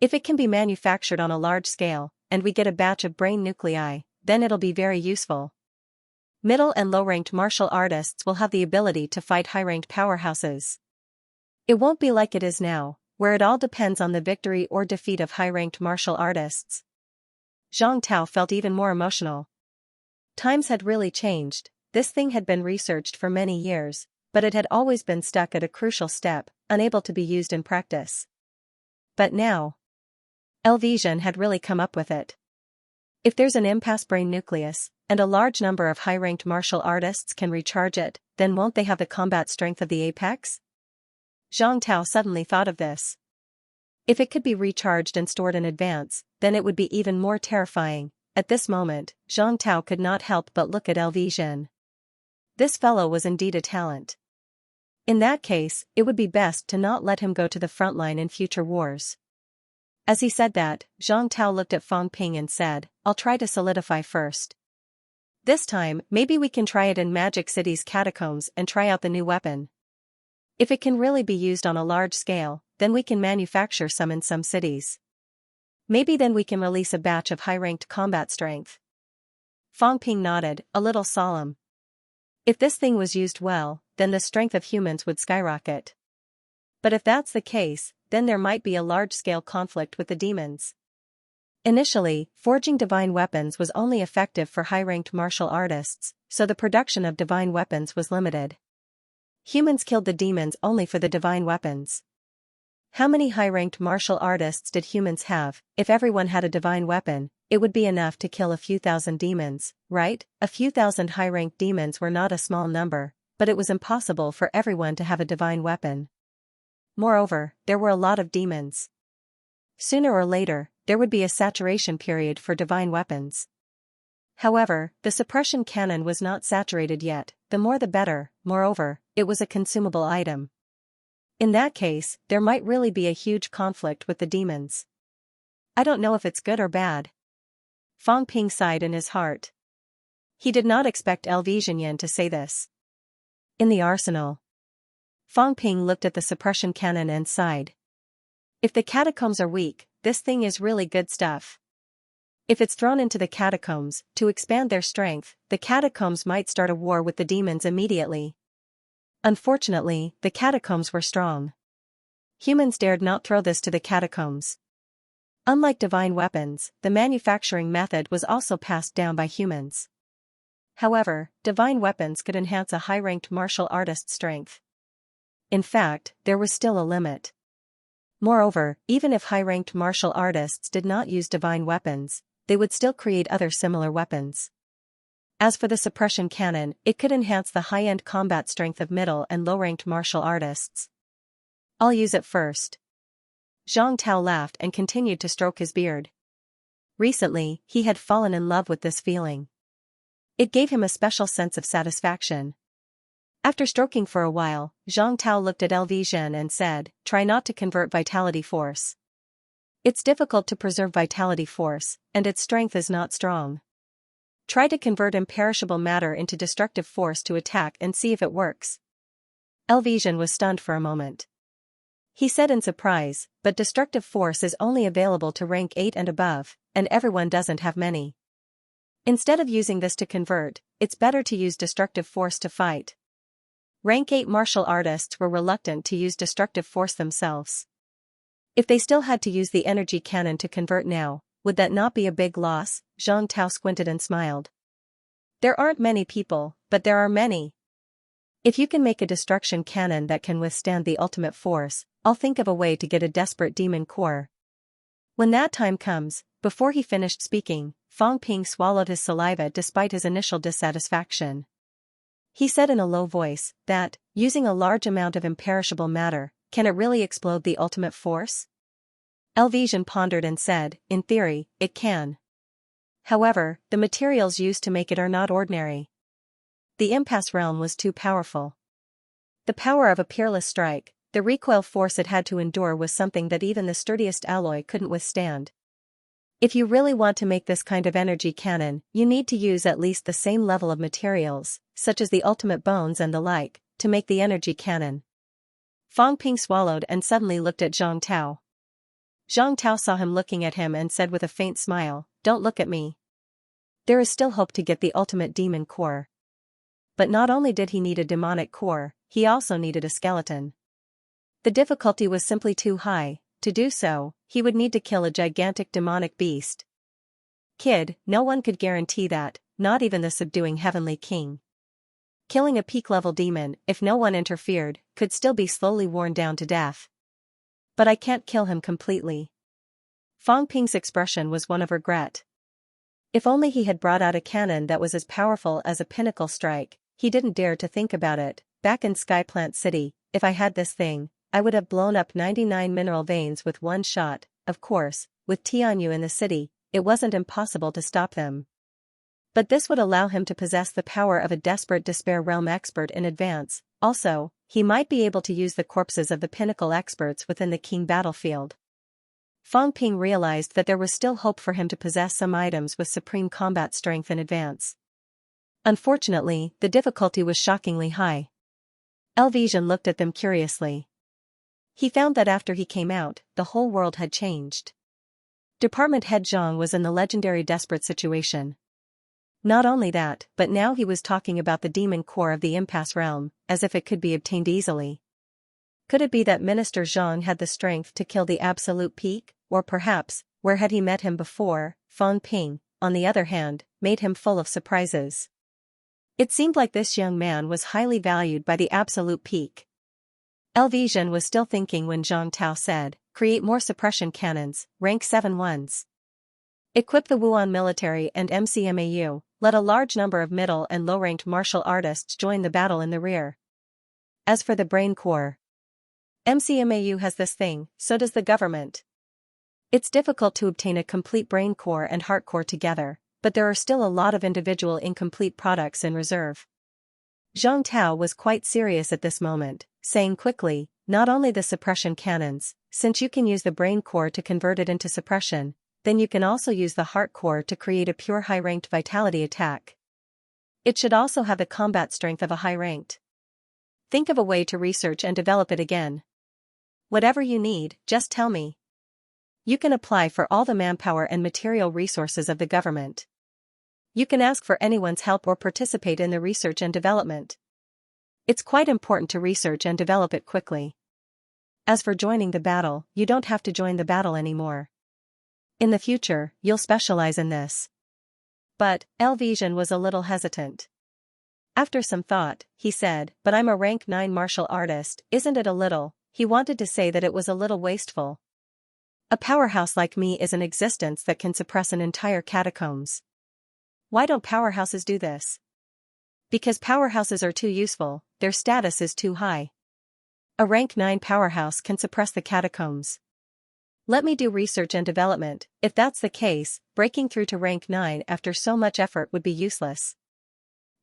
If it can be manufactured on a large scale, and we get a batch of brain nuclei, then it'll be very useful. Middle and low-ranked martial artists will have the ability to fight high-ranked powerhouses. It won't be like it is now, where it all depends on the victory or defeat of high-ranked martial artists. Zhang Tao felt even more emotional. Times had really changed. This thing had been researched for many years, but it had always been stuck at a crucial step, unable to be used in practice. But now, Xianxia had really come up with it. If there's an impasse brain nucleus, and a large number of high-ranked martial artists can recharge it, then won't they have the combat strength of the apex? Zhang Tao suddenly thought of this. If it could be recharged and stored in advance, then it would be even more terrifying. At this moment, Zhang Tao could not help but look at Xianxia. This fellow was indeed a talent. In that case, it would be best to not let him go to the front line in future wars. As he said that, Zhang Tao looked at Fang Ping and said, "I'll try to solidify first. This time, maybe we can try it in Magic City's catacombs and try out the new weapon. If it can really be used on a large scale, then we can manufacture some in some cities. Maybe then we can release a batch of high-ranked combat strength." Fang Ping nodded, a little solemn. If this thing was used well, then the strength of humans would skyrocket. But if that's the case, then there might be a large-scale conflict with the demons. Initially, forging divine weapons was only effective for high-ranked martial artists, so the production of divine weapons was limited. Humans killed the demons only for the divine weapons. How many high-ranked martial artists did humans have? If everyone had a divine weapon, it would be enough to kill a few thousand demons, right? A few thousand high-ranked demons were not a small number, but it was impossible for everyone to have a divine weapon. Moreover, there were a lot of demons. Sooner or later, there would be a saturation period for divine weapons. However, the suppression cannon was not saturated yet, the more the better. Moreover, it was a consumable item. In that case, there might really be a huge conflict with the demons. I don't know if it's good or bad. Fang Ping sighed in his heart. He did not expect Xianxia to say this. In the arsenal. Fang Ping looked at the suppression cannon and sighed. If the catacombs are weak, this thing is really good stuff. If it's thrown into the catacombs, to expand their strength, the catacombs might start a war with the demons immediately. Unfortunately, the catacombs were strong. Humans dared not throw this to the catacombs. Unlike divine weapons, the manufacturing method was also passed down by humans. However, divine weapons could enhance a high-ranked martial artist's strength. In fact, there was still a limit. Moreover, even if high-ranked martial artists did not use divine weapons, they would still create other similar weapons. As for the suppression cannon, it could enhance the high-end combat strength of middle and low-ranked martial artists. I'll use it first. Zhang Tao laughed and continued to stroke his beard. Recently, he had fallen in love with this feeling. It gave him a special sense of satisfaction. After stroking for a while, Zhang Tao looked at Xianxia and said, "Try not to convert vitality force. It's difficult to preserve vitality force, and its strength is not strong. Try to convert imperishable matter into destructive force to attack and see if it works." Xianxia was stunned for a moment. He said in surprise, "But destructive force is only available to rank 8 and above, and everyone doesn't have many. Instead of using this to convert, it's better to use destructive force to fight." Rank 8 martial artists were reluctant to use destructive force themselves. If they still had to use the energy cannon to convert now, would that not be a big loss? Zhang Tao squinted and smiled. There aren't many people, but there are many. If you can make a destruction cannon that can withstand the ultimate force, I'll think of a way to get a desperate demon core. When that time comes, before he finished speaking, Fang Ping swallowed his saliva despite his initial dissatisfaction. He said in a low voice that, using a large amount of imperishable matter, can it really explode the ultimate force? Xianxia pondered and said, "In theory, it can. However, the materials used to make it are not ordinary. The impasse realm was too powerful. The power of a peerless strike, the recoil force it had to endure was something that even the sturdiest alloy couldn't withstand. If you really want to make this kind of energy cannon, you need to use at least the same level of materials, such as the ultimate bones and the like, to make the energy cannon. Fang Ping swallowed and suddenly looked at Zhang Tao. Zhang Tao saw him looking at him and said with a faint smile, "Don't look at me. There is still hope to get the ultimate demon core." But not only did he need a demonic core, he also needed a skeleton. The difficulty was simply too high. To do so, he would need to kill a gigantic demonic beast. Kid, no one could guarantee that, not even the subduing Heavenly King. Killing a peak-level demon, if no one interfered, could still be slowly worn down to death. But I can't kill him completely. Fang Ping's expression was one of regret. If only he had brought out a cannon that was as powerful as a pinnacle strike. He didn't dare to think about it. Back in Skyplant City, if I had this thing, I would have blown up 99 mineral veins with one shot. Of course, with Tianyu in the city, it wasn't impossible to stop them. But this would allow him to possess the power of a desperate despair realm expert in advance. Also, he might be able to use the corpses of the pinnacle experts within the king battlefield. Fang Ping realized that there was still hope for him to possess some items with supreme combat strength in advance. Unfortunately, the difficulty was shockingly high. Elvision looked at them curiously. He found that after he came out, the whole world had changed. Department head Zhang was in the legendary desperate situation. Not only that, but now he was talking about the demon core of the impasse realm, as if it could be obtained easily. Could it be that Minister Zhang had the strength to kill the absolute peak, or perhaps, where had he met him before? Fang Ping, on the other hand, made him full of surprises. It seemed like this young man was highly valued by the absolute peak. Elvision was still thinking when Zhang Tao said, "Create more suppression cannons, rank 7 ones. Equip the Wuan military and MCMAU, let a large number of middle and low-ranked martial artists join the battle in the rear. As for the brain core, MCMAU has this thing, so does the government. It's difficult to obtain a complete brain core and heart core together, but there are still a lot of individual incomplete products in reserve." Zhang Tao was quite serious at this moment, saying quickly, "Not only the suppression cannons, since you can use the brain core to convert it into suppression, then you can also use the heart core to create a pure high-ranked vitality attack. It should also have the combat strength of a high-ranked. Think of a way to research and develop it again. Whatever you need, just tell me. You can apply for all the manpower and material resources of the government. You can ask for anyone's help or participate in the research and development. It's quite important to research and develop it quickly. As for joining the battle, you don't have to join the battle anymore. In the future, you'll specialize in this." But, Elvision was a little hesitant. After some thought, he said, "But I'm a rank 9 martial artist, isn't it a little?" He wanted to say that it was a little wasteful. A powerhouse like me is an existence that can suppress an entire catacombs. Why don't powerhouses do this? Because powerhouses are too useful, their status is too high. A rank 9 powerhouse can suppress the catacombs. Let me do research and development. If that's the case, breaking through to rank 9 after so much effort would be useless.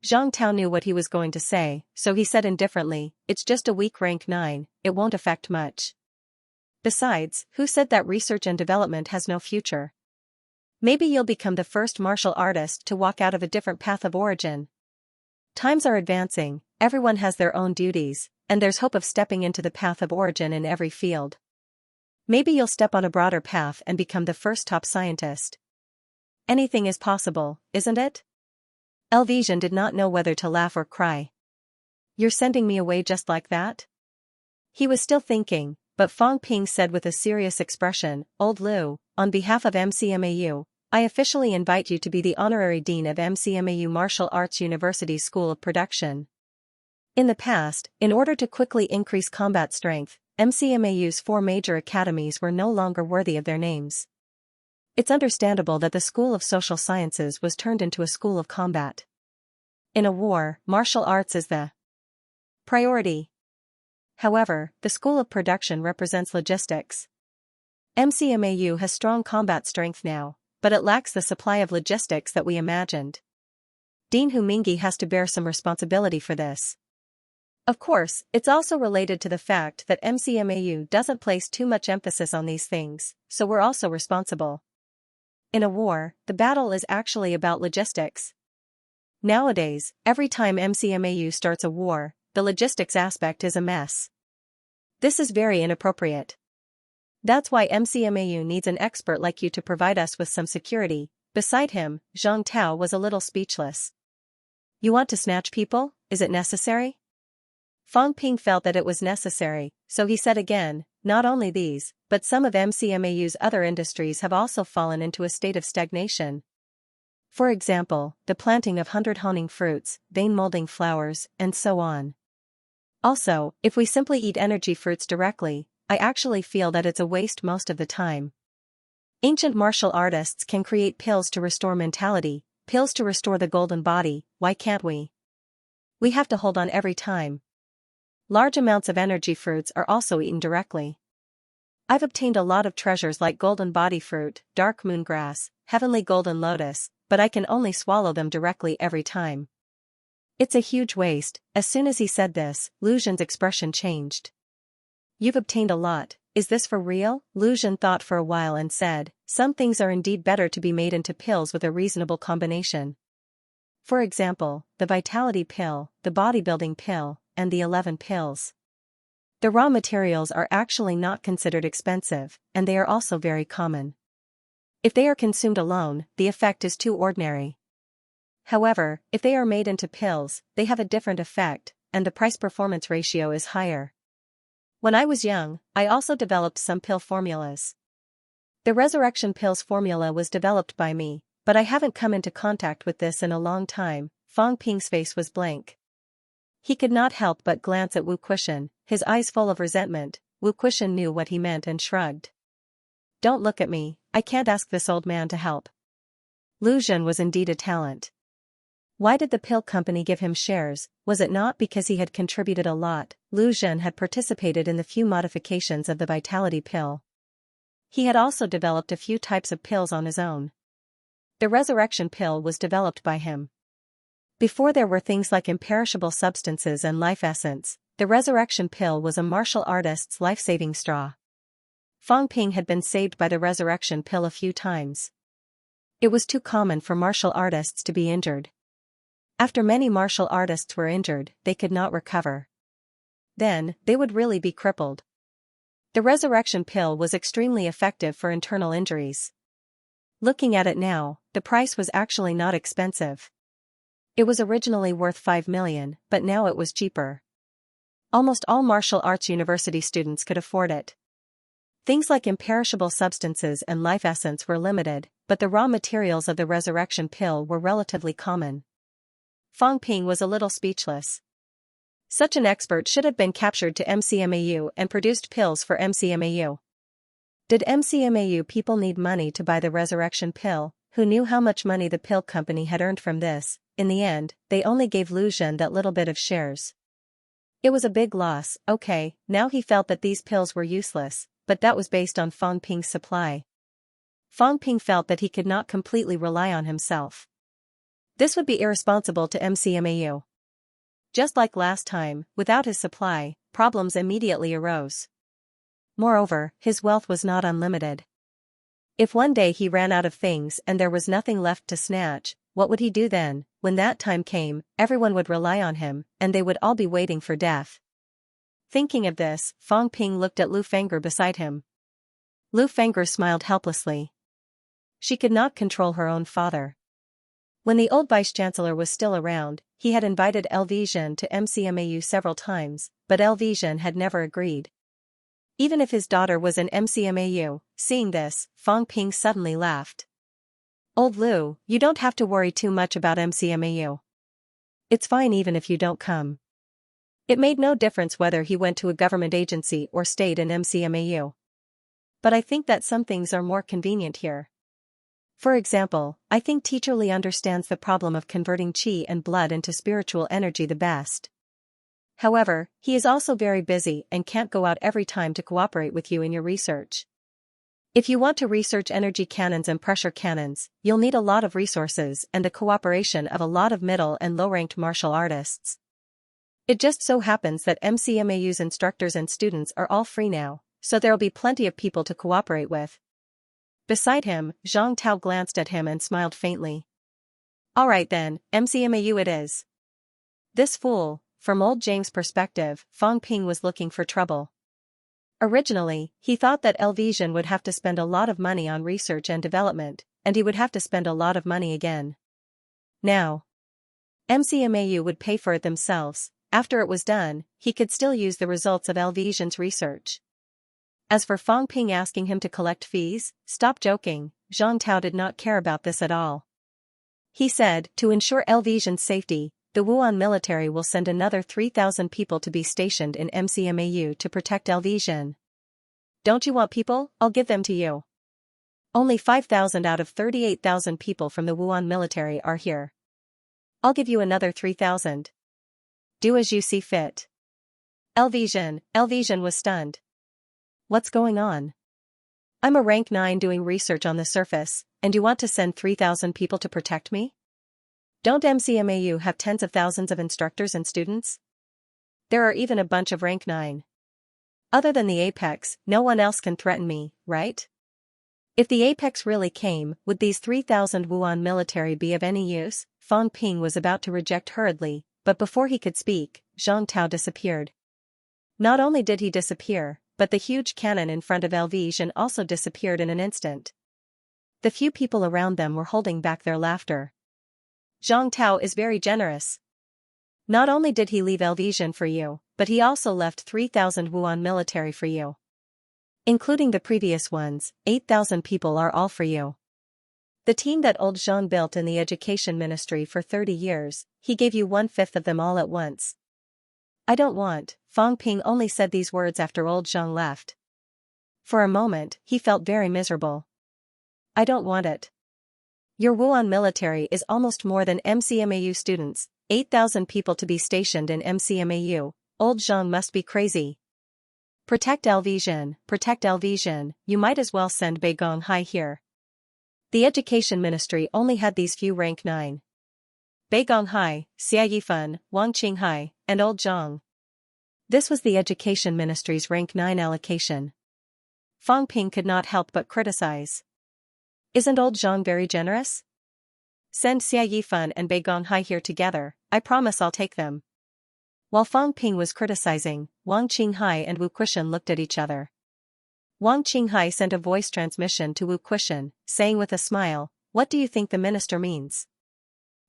Zhang Tao knew what he was going to say, so he said indifferently, "It's just a weak rank 9, it won't affect much. Besides, who said that research and development has no future? Maybe you'll become the first martial artist to walk out of a different path of origin. Times are advancing, everyone has their own duties, and there's hope of stepping into the path of origin in every field. Maybe you'll step on a broader path and become the first top scientist. Anything is possible, isn't it?" Elvision did not know whether to laugh or cry. "You're sending me away just like that?" He was still thinking, but Fang Ping said with a serious expression, "Old Liu, on behalf of MCMAU, I officially invite you to be the honorary dean of MCMAU Martial Arts University School of Production." In the past, in order to quickly increase combat strength, MCMAU's 4 major academies were no longer worthy of their names. It's understandable that the School of Social Sciences was turned into a school of combat. In a war, martial arts is the priority. However, the School of Production represents logistics. MCMAU has strong combat strength now, but it lacks the supply of logistics that we imagined. Dean Humingi has to bear some responsibility for this. Of course, it's also related to the fact that MCMAU doesn't place too much emphasis on these things, so we're also responsible. In a war, the battle is actually about logistics. Nowadays, every time MCMAU starts a war, the logistics aspect is a mess. This is very inappropriate. That's why MCMAU needs an expert like you to provide us with some security." Beside him, Zhang Tao was a little speechless. "You want to snatch people? Is it necessary?" Fang Ping felt that it was necessary, so he said again, "Not only these, but some of MCMAU's other industries have also fallen into a state of stagnation. For example, the planting of 100 honing fruits, vein molding flowers, and so on. Also, if we simply eat energy fruits directly, I actually feel that it's a waste most of the time. Ancient martial artists can create pills to restore mentality, pills to restore the golden body, why can't we? We have to hold on every time. Large amounts of energy fruits are also eaten directly. I've obtained a lot of treasures like golden body fruit, dark moon grass, heavenly golden lotus, but I can only swallow them directly every time. It's a huge waste." As soon as he said this, Lu Zhen's expression changed. "You've obtained a lot, is this for real?" Lu Zhen thought for a while and said, "Some things are indeed better to be made into pills with a reasonable combination. For example, the vitality pill, the bodybuilding pill, and the 11 pills. The raw materials are actually not considered expensive, and they are also very common. If they are consumed alone, the effect is too ordinary. However, if they are made into pills, they have a different effect, and the price-performance ratio is higher. When I was young, I also developed some pill formulas. The resurrection pills formula was developed by me, but I haven't come into contact with this in a long time." Fang Ping's face was blank. He could not help but glance at Wu Quishan, his eyes full of resentment. Wu Quishan knew what he meant and shrugged. "Don't look at me, I can't ask this old man to help." Lu Zhen was indeed a talent. Why did the pill company give him shares? Was it not because he had contributed a lot? Lu Zhen had participated in the few modifications of the vitality pill. He had also developed a few types of pills on his own. The resurrection pill was developed by him. Before there were things like imperishable substances and life essence, the resurrection pill was a martial artist's life-saving straw. Fang Ping had been saved by the resurrection pill a few times. It was too common for martial artists to be injured. After many martial artists were injured, they could not recover. Then, they would really be crippled. The resurrection pill was extremely effective for internal injuries. Looking at it now, the price was actually not expensive. It was originally worth 5 million, but now it was cheaper. Almost all martial arts university students could afford it. Things like imperishable substances and life essence were limited, but the raw materials of the resurrection pill were relatively common. Fang Ping was a little speechless. Such an expert should have been captured to MCMAU and produced pills for MCMAU. Did MCMAU people need money to buy the resurrection pill? Who knew how much money the pill company had earned from this? In the end, they only gave Lu Zhen that little bit of shares. It was a big loss. Okay, now he felt that these pills were useless, but that was based on Fang Ping's supply. Fang Ping felt that he could not completely rely on himself. This would be irresponsible to MCMAU. Just like last time, without his supply, problems immediately arose. Moreover, his wealth was not unlimited. If one day he ran out of things and there was nothing left to snatch, what would he do then? When that time came, everyone would rely on him, and they would all be waiting for death. Thinking of this, Fang Ping looked at Lu Fengger beside him. Lu Fengger smiled helplessly. She could not control her own father. When the old vice-chancellor was still around, he had invited Elvision to MCMAU several times, but Elvision had never agreed. Even if his daughter was in MCMAU, seeing this, Fang Ping suddenly laughed. "Old Lu, you don't have to worry too much about MCMAU. It's fine even if you don't come." It made no difference whether he went to a government agency or stayed in MCMAU. "But I think that some things are more convenient here. For example, I think Teacher Li understands the problem of converting qi and blood into spiritual energy the best. However, he is also very busy and can't go out every time to cooperate with you in your research. If you want to research energy cannons and pressure cannons, you'll need a lot of resources and the cooperation of a lot of middle and low-ranked martial artists. It just so happens that MCMAU's instructors and students are all free now, so there'll be plenty of people to cooperate with." Beside him, Zhang Tao glanced at him and smiled faintly. "All right then, MCMAU it is." This fool, from old James' perspective, Fang Ping was looking for trouble. Originally, he thought that Elvision would have to spend a lot of money on research and development, and he would have to spend a lot of money again. Now, MCMAU would pay for it themselves. After it was done, he could still use the results of Elvision's research. As for Fang Ping asking him to collect fees, stop joking, Zhang Tao did not care about this at all. He said, to ensure Elvision's safety, the Wuan military will send another 3,000 people to be stationed in MCMAU to protect Elvision. Don't you want people? I'll give them to you. Only 5,000 out of 38,000 people from the Wuan military are here. I'll give you another 3,000. Do as you see fit. Elvision was stunned. What's going on? I'm a rank 9 doing research on the surface, and you want to send 3,000 people to protect me? Don't MCMAU have tens of thousands of instructors and students? There are even a bunch of rank 9. Other than the Apex, no one else can threaten me, right? If the Apex really came, would these 3,000 Wuan military be of any use? Fang Ping was about to reject hurriedly, but before he could speak, Zhang Tao disappeared. Not only did he disappear, but the huge cannon in front of Elvision also disappeared in an instant. The few people around them were holding back their laughter. Zhang Tao is very generous. Not only did he leave Elvision for you, but he also left 3,000 Wuan military for you. Including the previous ones, 8,000 people are all for you. The team that old Zhang built in the education ministry for 30 years, he gave you 1/5 of them all at once. I don't want. Fang Ping only said these words after old Zhang left. For a moment, he felt very miserable. I don't want it. Your Wuan military is almost more than MCMAU students, 8,000 people to be stationed in MCMAU, old Zhang must be crazy. Protect Elvision, you might as well send Bei Gonghai here. The education ministry only had these few rank 9. Bei Gonghai, Xia Yifan, Wang Qinghai, and old Zhang. This was the education ministry's rank 9 allocation. Fang Ping could not help but criticize. Isn't old Zhang very generous? Send Xia Yifan and Bei Gonghai here together, I promise I'll take them. While Fang Ping was criticizing, Wang Qinghai and Wu Quishan looked at each other. Wang Qinghai sent a voice transmission to Wu Quishan, saying with a smile, what do you think the minister means?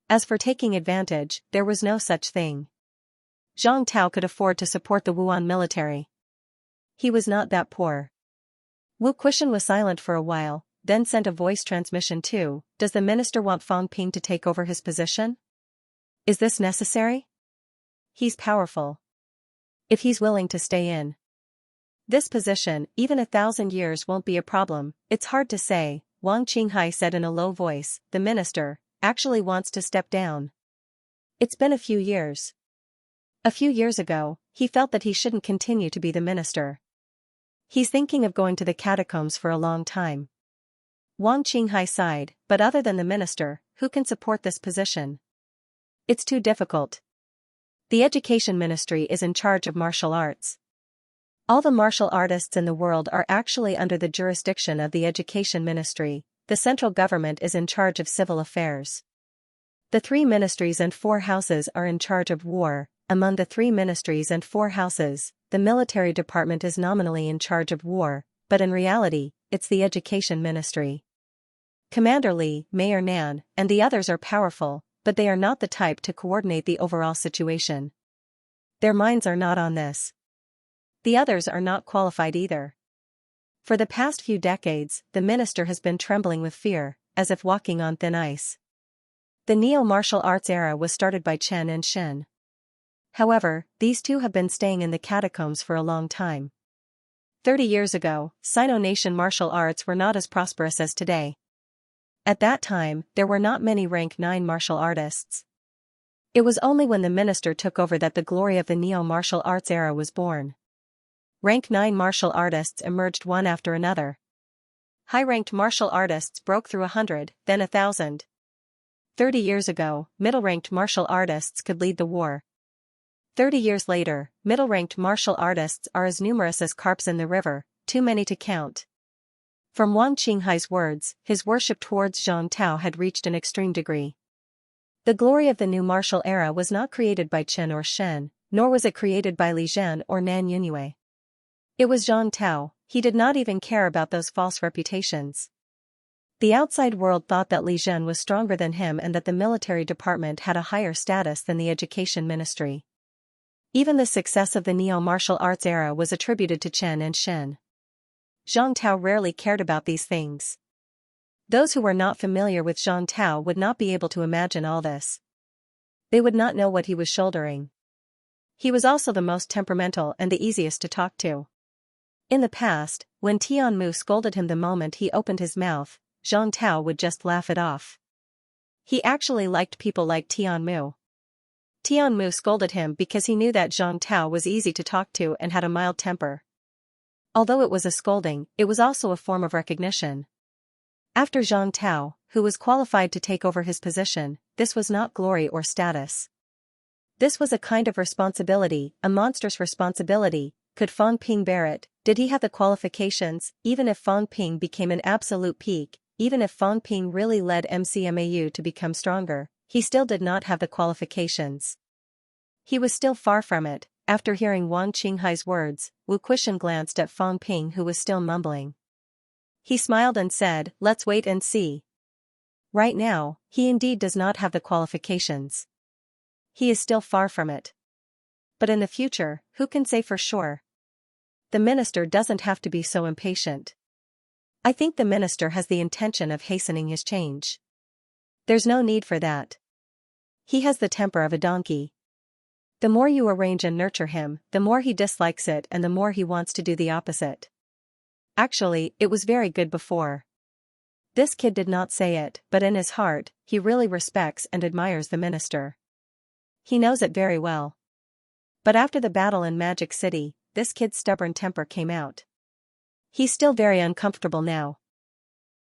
As for taking advantage, there was no such thing. Zhang Tao could afford to support the Wuan military. He was not that poor. Wu Quishan was silent for a while, then sent a voice transmission too. Does the minister want Fang Ping to take over his position? Is this necessary? He's powerful. If he's willing to stay in this position, even 1,000 years won't be a problem. It's hard to say, Wang Qinghai said in a low voice. The minister actually wants to step down. It's been a few years. A few years ago, he felt that he shouldn't continue to be the minister. He's thinking of going to the catacombs for a long time. Wang Qinghai sighed, but other than the minister, who can support this position? It's too difficult. The education ministry is in charge of martial arts. All the martial artists in the world are actually under the jurisdiction of the education ministry. The central government is in charge of civil affairs. The 3 ministries and 4 houses are in charge of war. Among the 3 ministries and 4 houses, the military department is nominally in charge of war, but in reality, it's the education ministry. Commander Li, Mayor Nan, and the others are powerful, but they are not the type to coordinate the overall situation. Their minds are not on this. The others are not qualified either. For the past few decades, the minister has been trembling with fear, as if walking on thin ice. The neo-martial arts era was started by Chen and Shen. However, these two have been staying in the catacombs for a long time. 30 years ago, Sino-Nation martial arts were not as prosperous as today. At that time, there were not many rank 9 martial artists. It was only when the minister took over that the glory of the neo-martial arts era was born. Rank 9 martial artists emerged one after another. High-ranked martial artists broke through 100, then 1,000. 30 years ago, middle-ranked martial artists could lead the war. 30 years later, middle-ranked martial artists are as numerous as carps in the river, too many to count. From Wang Qinghai's words, his worship towards Zhang Tao had reached an extreme degree. The glory of the new martial era was not created by Chen or Shen, Nor was it created by Li Zhen or Nan Yunyue. It was Zhang Tao. He did not even care about those false reputations. The outside world thought that Li Zhen was stronger than him and that the military department had a higher status than the education ministry. Even the success of the neo-martial arts era was attributed to Chen and Shen. Zhang Tao rarely cared about these things. Those who were not familiar with Zhang Tao would not be able to imagine all this. They would not know what he was shouldering. He was also the most temperamental and the easiest to talk to. In the past, when Tianmu scolded him the moment he opened his mouth, Zhang Tao would just laugh it off. He actually liked people like Tianmu. Tianmu scolded him because he knew that Zhang Tao was easy to talk to and had a mild temper. Although it was a scolding, it was also a form of recognition. After Zhang Tao, who was qualified to take over his position, this was not glory or status. This was a kind of responsibility, a monstrous responsibility. Could Fang Ping bear it? Did he have the qualifications? Even if Fang Ping became an absolute peak, even if Fang Ping really led MCMAU to become stronger, he still did not have the qualifications. He was still far from it. After hearing Wang Qinghai's words, Wu Quishan glanced at Fang Ping, who was still mumbling. He smiled and said, "Let's wait and see. Right now, he indeed does not have the qualifications. He is still far from it. But in the future, who can say for sure? The minister doesn't have to be so impatient. I think the minister has the intention of hastening his change. There's no need for that. He has the temper of a donkey. The more you arrange and nurture him, the more he dislikes it and the more he wants to do the opposite. Actually, it was very good before. This kid did not say it, but in his heart, he really respects and admires the minister. He knows it very well. But after the battle in Magic City, this kid's stubborn temper came out. He's still very uncomfortable now."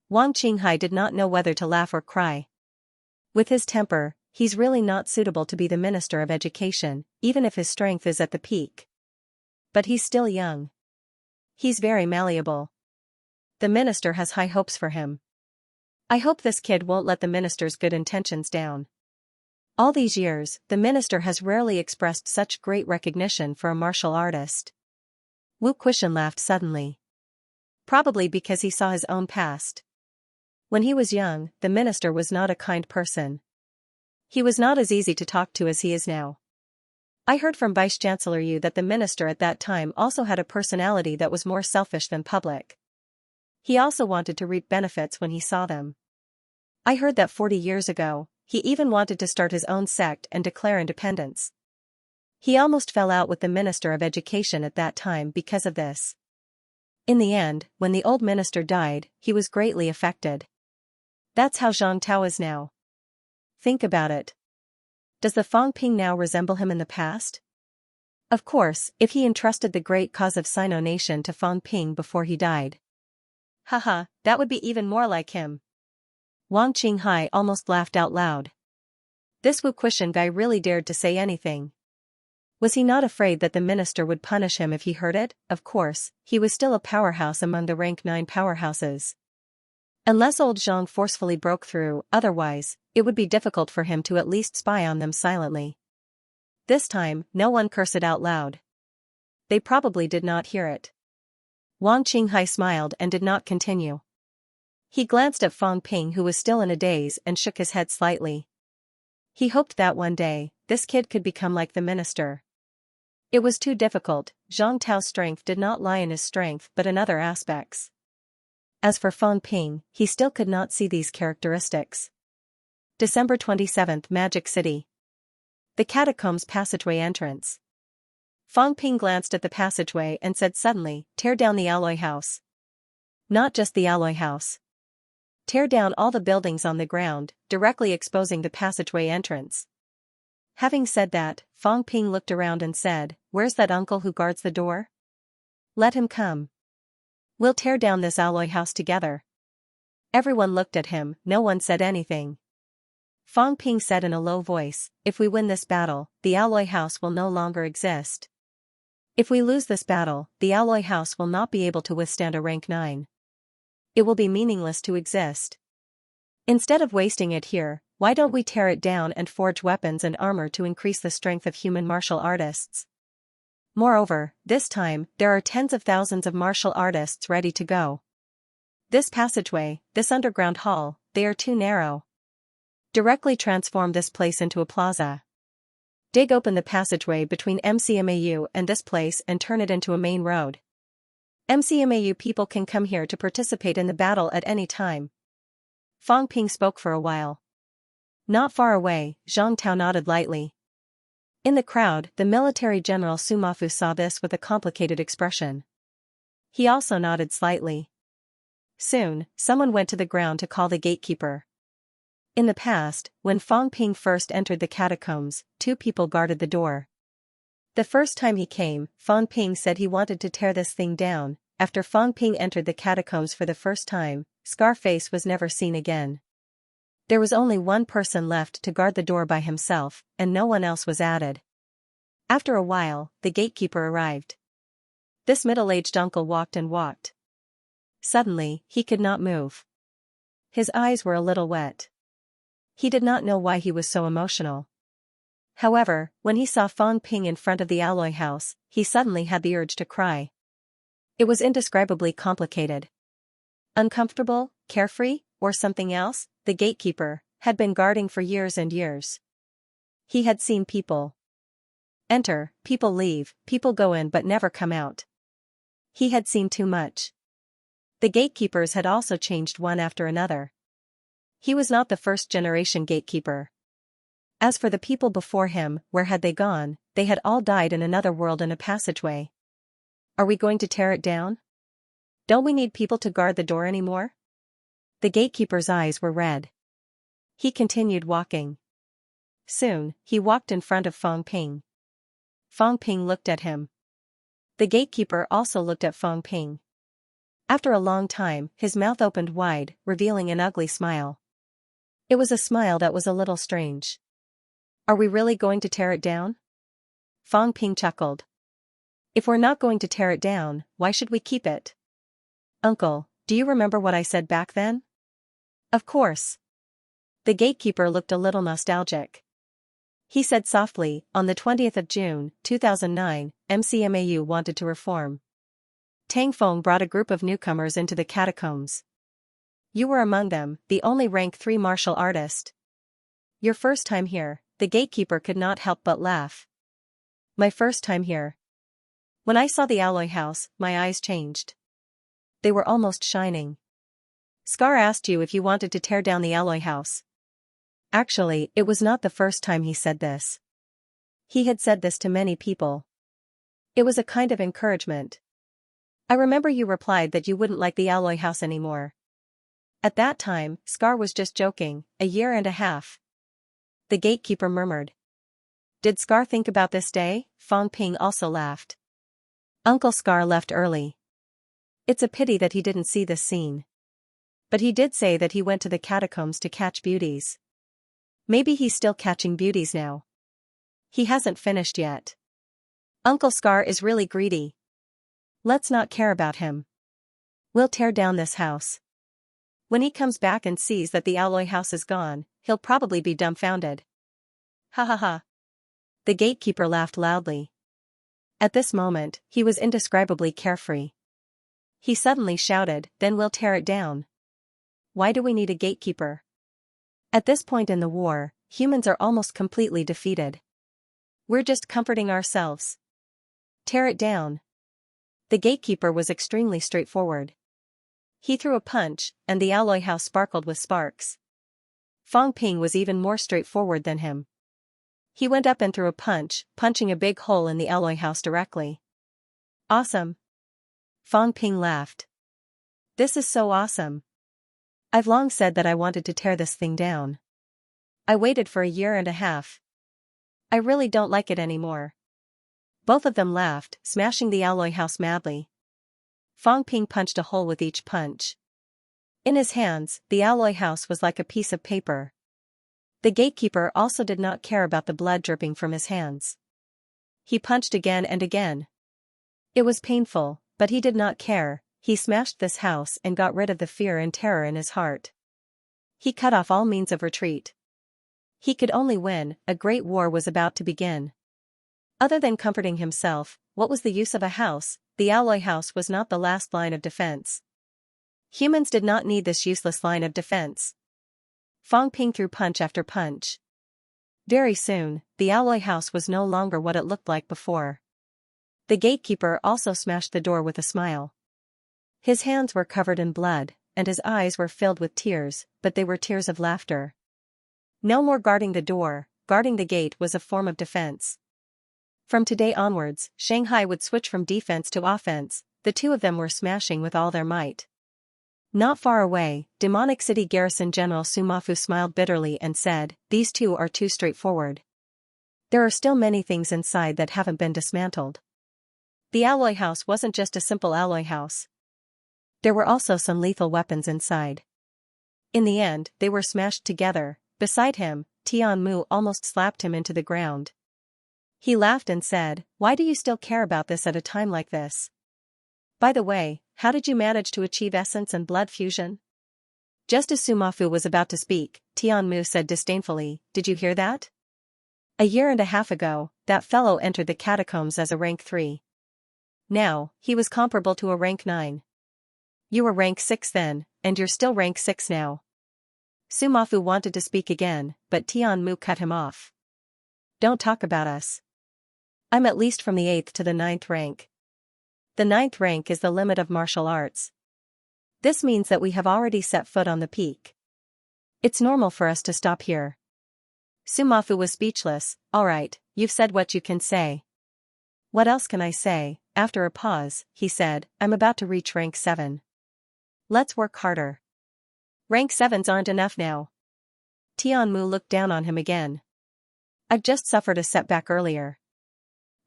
Wang Qinghai did not know whether to laugh or cry. With his temper, he's really not suitable to be the Minister of Education, even if his strength is at the peak. But he's still young. He's very malleable. The minister has high hopes for him. I hope this kid won't let the minister's good intentions down. All these years, the minister has rarely expressed such great recognition for a martial artist. Wu Quishan laughed suddenly. Probably because he saw his own past. When he was young, the minister was not a kind person. He was not as easy to talk to as he is now. I heard from Vice Chancellor Yu that the minister at that time also had a personality that was more selfish than public. He also wanted to reap benefits when he saw them. I heard that 40 years ago, he even wanted to start his own sect and declare independence. He almost fell out with the Minister of Education at that time because of this. In the end, when the old minister died, he was greatly affected. That's how Zhang Tao is now. Think about it. Does the Fang Ping now resemble him in the past? Of course, if he entrusted the great cause of Sino nation to Fang Ping before he died. Haha, that would be even more like him. Wang Qinghai almost laughed out loud. This Wu Quishan guy really dared to say anything. Was he not afraid that the minister would punish him if he heard it? Of course, he was still a powerhouse among the rank 9 powerhouses. Unless old Zhang forcefully broke through, otherwise, it would be difficult for him to at least spy on them silently. This time, no one cursed out loud. They probably did not hear it. Wang Qinghai smiled and did not continue. He glanced at Fang Ping, who was still in a daze, and shook his head slightly. He hoped that one day, this kid could become like the minister. It was too difficult. Zhang Tao's strength did not lie in his strength but in other aspects. As for Fang Ping, he still could not see these characteristics. December 27, Magic City. The Catacombs passageway entrance. Fang Ping glanced at the passageway and said suddenly, "Tear down the alloy house." Not just the alloy house. Tear down all the buildings on the ground, directly exposing the passageway entrance. Having said that, Fang Ping looked around and said, "Where's that uncle who guards the door? Let him come. We'll tear down this alloy house together." Everyone looked at him, no one said anything. Fang Ping said in a low voice, "If we win this battle, the alloy house will no longer exist. If we lose this battle, the alloy house will not be able to withstand a rank 9. It will be meaningless to exist." Instead of wasting it here, why don't we tear it down and forge weapons and armor to increase the strength of human martial artists? Moreover, this time, there are tens of thousands of martial artists ready to go. This passageway, this underground hall, they are too narrow. Directly transform this place into a plaza. Dig open the passageway between MCMAU and this place and turn it into a main road. MCMAU people can come here to participate in the battle at any time. Fang Ping spoke for a while. Not far away, Zhang Tao nodded lightly. In the crowd, the military general Sumafu saw this with a complicated expression. He also nodded slightly. Soon, someone went to the ground to call the gatekeeper. In the past, when Fang Ping first entered the catacombs, 2 people guarded the door. The first time he came, Fang Ping said he wanted to tear this thing down. After Fang Ping entered the catacombs for the first time, Scarface was never seen again. There was only one person left to guard the door by himself, and no one else was added. After a while, the gatekeeper arrived. This middle-aged uncle walked and walked. Suddenly, he could not move. His eyes were a little wet. He did not know why he was so emotional. However, when he saw Fang Ping in front of the alloy house, he suddenly had the urge to cry. It was indescribably complicated. Uncomfortable, carefree, or something else, the gatekeeper had been guarding for years and years. He had seen people enter, people leave, people go in but never come out. He had seen too much. The gatekeepers had also changed one after another. He was not the first-generation gatekeeper. As for the people before him, where had they gone? They had all died in another world in a passageway. Are we going to tear it down? Don't we need people to guard the door anymore? The gatekeeper's eyes were red. He continued walking. Soon, he walked in front of Fang Ping. Fang Ping looked at him. The gatekeeper also looked at Fang Ping. After a long time, his mouth opened wide, revealing an ugly smile. It was a smile that was a little strange. Are we really going to tear it down? Fang Ping chuckled. If we're not going to tear it down, why should we keep it? Uncle, do you remember what I said back then? Of course. The gatekeeper looked a little nostalgic. He said softly, on the 20th of June, 2009, MCMAU wanted to reform. Tang Feng brought a group of newcomers into the catacombs. You were among them, the only rank 3 martial artist. Your first time here, the gatekeeper could not help but laugh. My first time here. When I saw the alloy house, my eyes changed. They were almost shining. Scar asked you if you wanted to tear down the alloy house. Actually, it was not the first time he said this. He had said this to many people. It was a kind of encouragement. I remember you replied that you wouldn't like the alloy house anymore. At that time, Scar was just joking, 1.5 years. The gatekeeper murmured. Did Scar think about this day? Fang Ping also laughed. Uncle Scar left early. It's a pity that he didn't see this scene. But he did say that he went to the catacombs to catch beauties. Maybe he's still catching beauties now. He hasn't finished yet. Uncle Scar is really greedy. Let's not care about him. We'll tear down this house. When he comes back and sees that the alloy house is gone, he'll probably be dumbfounded. Ha ha ha. The gatekeeper laughed loudly. At this moment, he was indescribably carefree. He suddenly shouted, then we'll tear it down. Why do we need a gatekeeper? At this point in the war, humans are almost completely defeated. We're just comforting ourselves. Tear it down. The gatekeeper was extremely straightforward. He threw a punch, and the alloy house sparkled with sparks. Fang Ping was even more straightforward than him. He went up and threw a punch, punching a big hole in the alloy house directly. Awesome. Fang Ping laughed. This is so awesome. I've long said that I wanted to tear this thing down. I waited for 1.5 years. I really don't like it anymore. Both of them laughed, smashing the alloy house madly. Fang Ping punched a hole with each punch. In his hands, the alloy house was like a piece of paper. The gatekeeper also did not care about the blood dripping from his hands. He punched again and again. It was painful, but he did not care. He smashed this house and got rid of the fear and terror in his heart. He cut off all means of retreat. He could only win, a great war was about to begin. Other than comforting himself, what was the use of a house? The alloy house was not the last line of defense. Humans did not need this useless line of defense. Fang Ping threw punch after punch. Very soon, the alloy house was no longer what it looked like before. The gatekeeper also smashed the door with a smile. His hands were covered in blood, and his eyes were filled with tears, but they were tears of laughter. No more guarding the door, guarding the gate was a form of defense. From today onwards, Shanghai would switch from defense to offense. The two of them were smashing with all their might. Not far away, Demonic City Garrison General Sumafu smiled bitterly and said, "These two are too straightforward. There are still many things inside that haven't been dismantled." The alloy house wasn't just a simple alloy house. There were also some lethal weapons inside. In the end, they were smashed together. Beside him, Tian Mu almost slapped him into the ground. He laughed and said, "Why do you still care about this at a time like this? By the way, how did you manage to achieve essence and blood fusion?" Just as Sumafu was about to speak, Tian Mu said disdainfully, "Did you hear that? A year and a half ago, that fellow entered the catacombs as a rank 3. Now, he was comparable to a rank 9. You were rank 6 then, and you're still rank 6 now." Sumafu wanted to speak again, but Tian Mu cut him off. "Don't talk about us. I'm at least from the 8th to the 9th rank. The 9th rank is the limit of martial arts. This means that we have already set foot on the peak. It's normal for us to stop here." Sumafu was speechless. "All right, you've said what you can say." "What else can I say?" After a pause, he said, "I'm about to reach rank 7. Let's work harder." "Rank 7s aren't enough now." Tian Mu looked down on him again. "I've just suffered a setback earlier.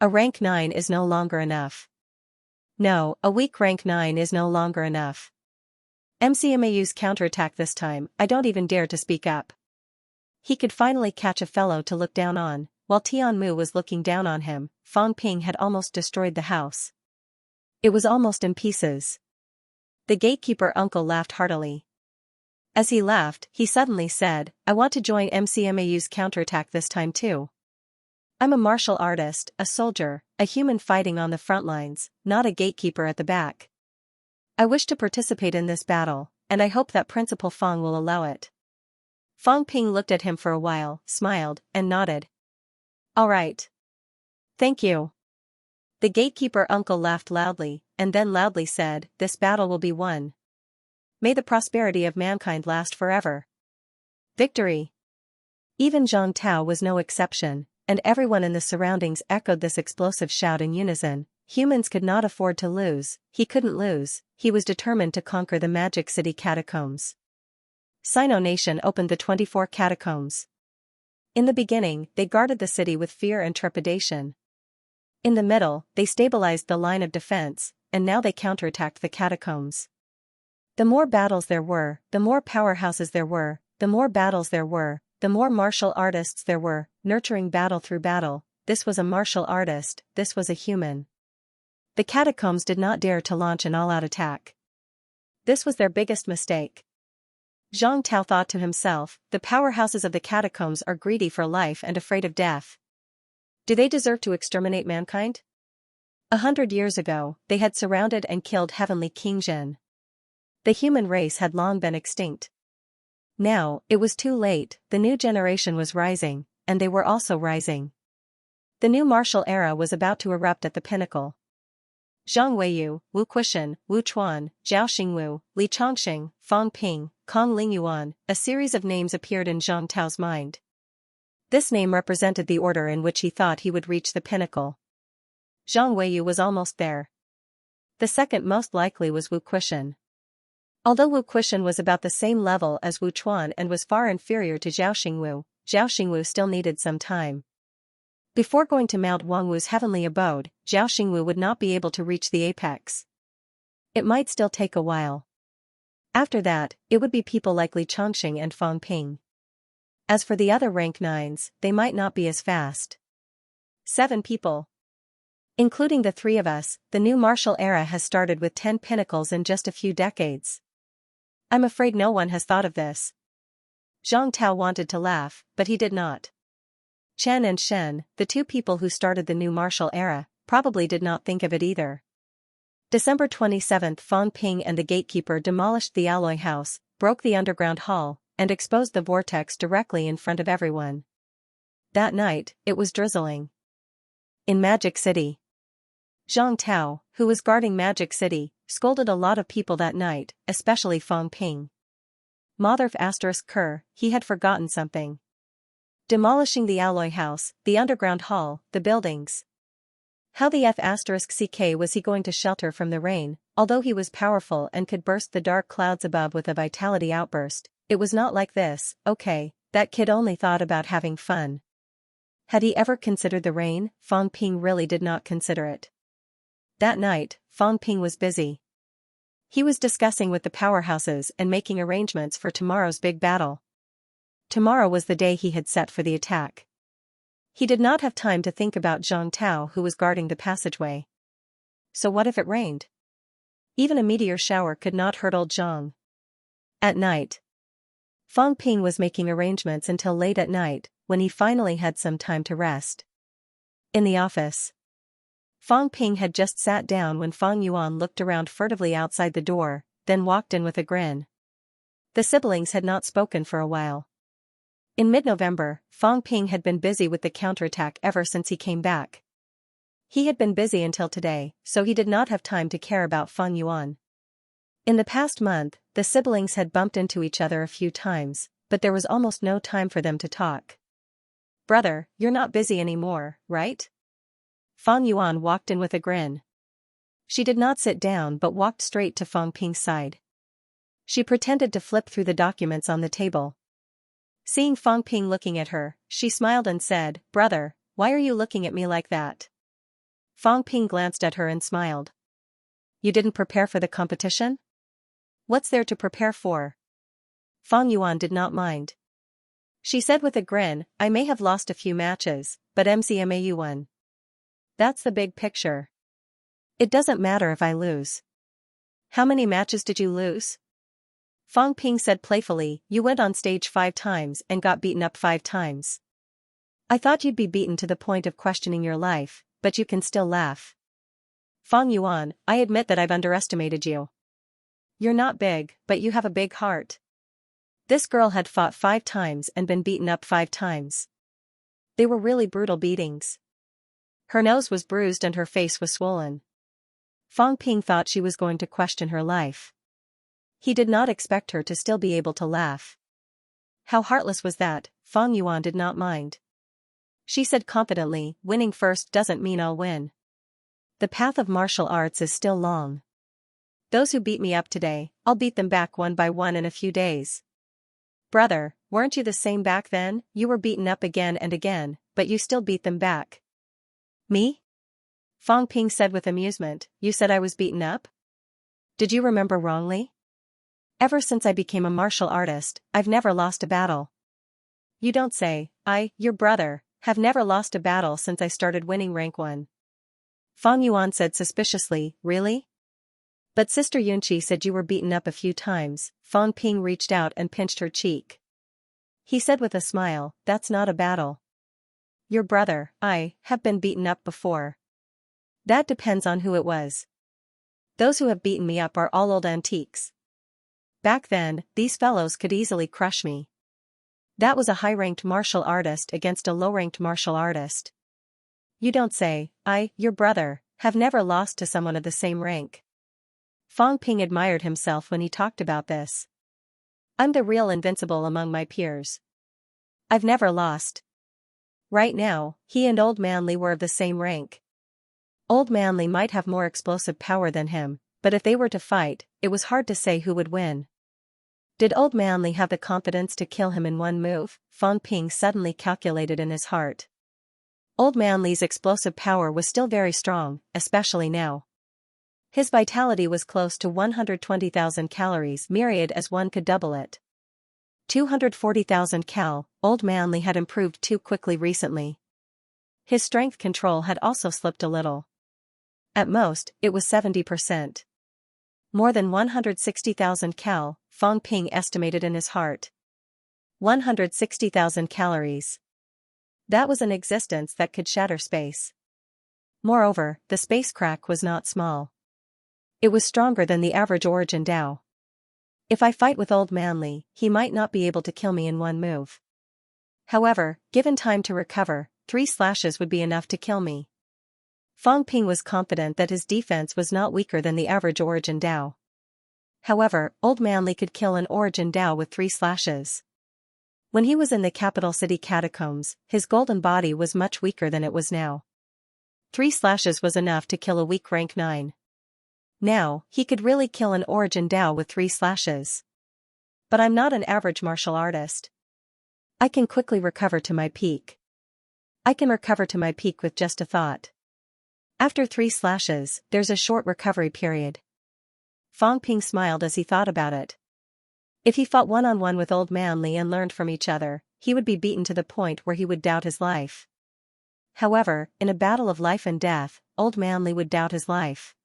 A rank 9 is no longer enough. No, a weak rank 9 is no longer enough. MCMAU's counterattack this time, I don't even dare to speak up." He could finally catch a fellow to look down on. While Tian Mu was looking down on him, Fang Ping had almost destroyed the house. It was almost in pieces. The gatekeeper uncle laughed heartily. As he laughed, he suddenly said, "I want to join MCMAU's counterattack this time too. I'm a martial artist, a soldier, a human fighting on the front lines, not a gatekeeper at the back. I wish to participate in this battle, and I hope that Principal Fang will allow it." Fang Ping looked at him for a while, smiled, and nodded. "All right. Thank you." The gatekeeper uncle laughed loudly, and then loudly said, "This battle will be won. May the prosperity of mankind last forever. Victory!" Even Zhang Tao was no exception, and everyone in the surroundings echoed this explosive shout in unison. Humans could not afford to lose, he couldn't lose, he was determined to conquer the Magic City catacombs. Sino Nation opened the 24 catacombs. In the beginning, they guarded the city with fear and trepidation. In the middle, they stabilized the line of defense, and now they counterattacked the catacombs. The more battles there were, the more powerhouses there were, the more battles there were, the more martial artists there were, nurturing battle through battle. This was a martial artist, this was a human. The catacombs did not dare to launch an all-out attack. This was their biggest mistake. Zhang Tao thought to himself, the powerhouses of the catacombs are greedy for life and afraid of death. Do they deserve to exterminate mankind? 100 years ago, they had surrounded and killed Heavenly King Zhen. The human race had long been extinct. Now, it was too late, the new generation was rising, and they were also rising. The new martial era was about to erupt at the pinnacle. Zhang Weiyu, Wu Quishan, Wu Chuan, Zhao Xingwu, Li Chongqing, Fang Ping, Kong Lingyuan, a series of names appeared in Zhang Tao's mind. This name represented the order in which he thought he would reach the pinnacle. Zhang Weiyu was almost there. The second most likely was Wu Quishan. Although Wu Quishan was about the same level as Wu Chuan and was far inferior to Zhao Xingwu still needed some time. Before going to Mount Wangwu's heavenly abode, Zhao Xingwu would not be able to reach the apex. It might still take a while. After that, it would be people like Li Chongqing and Fang Ping. As for the other rank 9s, they might not be as fast. 7 people. Including the 3 of us, the new martial era has started with 10 pinnacles in just a few decades. I'm afraid no one has thought of this. Zhang Tao wanted to laugh, but he did not. Chen and Shen, the two people who started the new martial era, probably did not think of it either. December 27, Fang Ping and the gatekeeper demolished the alloy house, broke the underground hall, and exposed the vortex directly in front of everyone. That night, it was drizzling. In Magic City, Zhang Tao, who was guarding Magic City, scolded a lot of people that night, especially Fang Ping. Mother **Ker, he had forgotten something. Demolishing the alloy house, the underground hall, the buildings. How the **CK was he going to shelter from the rain? Although he was powerful and could burst the dark clouds above with a vitality outburst, it was not like this. Okay, that kid only thought about having fun. Had he ever considered the rain? Fang Ping really did not consider it. That night, Fang Ping was busy. He was discussing with the powerhouses and making arrangements for tomorrow's big battle. Tomorrow was the day he had set for the attack. He did not have time to think about Zhang Tao, who was guarding the passageway. So what if it rained? Even a meteor shower could not hurt old Zhang. At night, Fang Ping was making arrangements until late at night, when he finally had some time to rest. In the office, Fang Ping had just sat down when Fang Yuan looked around furtively outside the door, then walked in with a grin. The siblings had not spoken for a while. In mid-November, Fang Ping had been busy with the counterattack ever since he came back. He had been busy until today, so he did not have time to care about Fang Yuan. In the past month, the siblings had bumped into each other a few times, but there was almost no time for them to talk. "Brother, you're not busy anymore, right?" Fang Yuan walked in with a grin. She did not sit down but walked straight to Fang Ping's side. She pretended to flip through the documents on the table. Seeing Fang Ping looking at her, she smiled and said, "Brother, why are you looking at me like that?" Fang Ping glanced at her and smiled. "You didn't prepare for the competition? What's there to prepare for?" Fang Yuan did not mind. She said with a grin, "I may have lost a few matches, but MCMAU won. That's the big picture. It doesn't matter if I lose." "How many matches did you lose?" Fang Ping said playfully, "You went on stage 5 times and got beaten up 5 times. I thought you'd be beaten to the point of questioning your life, but you can still laugh." "Fang Yuan, I admit that I've underestimated you. You're not big, but you have a big heart." This girl had fought 5 times and been beaten up 5 times. They were really brutal beatings. Her nose was bruised and her face was swollen. Fang Ping thought she was going to question her life. He did not expect her to still be able to laugh. How heartless was that? Fang Yuan did not mind. She said confidently, "Winning first doesn't mean I'll win. The path of martial arts is still long. Those who beat me up today, I'll beat them back one by one in a few days." "Brother, weren't you the same back then? You were beaten up again and again, but you still beat them back." "Me?" Fang Ping said with amusement, "You said I was beaten up? Did you remember wrongly? Ever since I became a martial artist, I've never lost a battle." "You don't say. Your brother, have never lost a battle since I started winning rank 1. Fang Yuan said suspiciously, "Really? But Sister Yunqi said you were beaten up a few times." Fang Ping reached out and pinched her cheek. He said with a smile, "That's not a battle. Your brother, have been beaten up before." "That depends on who it was. Those who have beaten me up are all old antiques. Back then, these fellows could easily crush me. That was a high-ranked martial artist against a low-ranked martial artist." "You don't say. Your brother, have never lost to someone of the same rank." Fang Ping admired himself when he talked about this. "I'm the real invincible among my peers. I've never lost." Right now, he and Old Manly were of the same rank. Old Manly might have more explosive power than him, but if they were to fight, it was hard to say who would win. Did Old Manly have the confidence to kill him in one move? Fang Ping suddenly calculated in his heart. Old Manly's explosive power was still very strong, especially now. His vitality was close to 120,000 calories myriad as one could double it. 240,000 cal, Old Manly had improved too quickly recently. His strength control had also slipped a little. At most, it was 70%. More than 160,000 cal, Fang Ping estimated in his heart. 160,000 calories. That was an existence that could shatter space. Moreover, the space crack was not small. It was stronger than the average origin Dao. If I fight with Old Manly, he might not be able to kill me in one move. However, given time to recover, 3 slashes would be enough to kill me. Fang Ping was confident that his defense was not weaker than the average origin Dao. However, Old Manly could kill an origin Dao with 3 slashes. When he was in the capital city catacombs, his golden body was much weaker than it was now. 3 slashes was enough to kill a weak rank 9. Now, he could really kill an origin Dao with 3 slashes. But I'm not an average martial artist. I can quickly recover to my peak. I can recover to my peak with just a thought. After 3 slashes, there's a short recovery period. Fang Ping smiled as he thought about it. If he fought one-on-one with Old Manly and learned from each other, he would be beaten to the point where he would doubt his life. However, in a battle of life and death, Old Manly would doubt his life.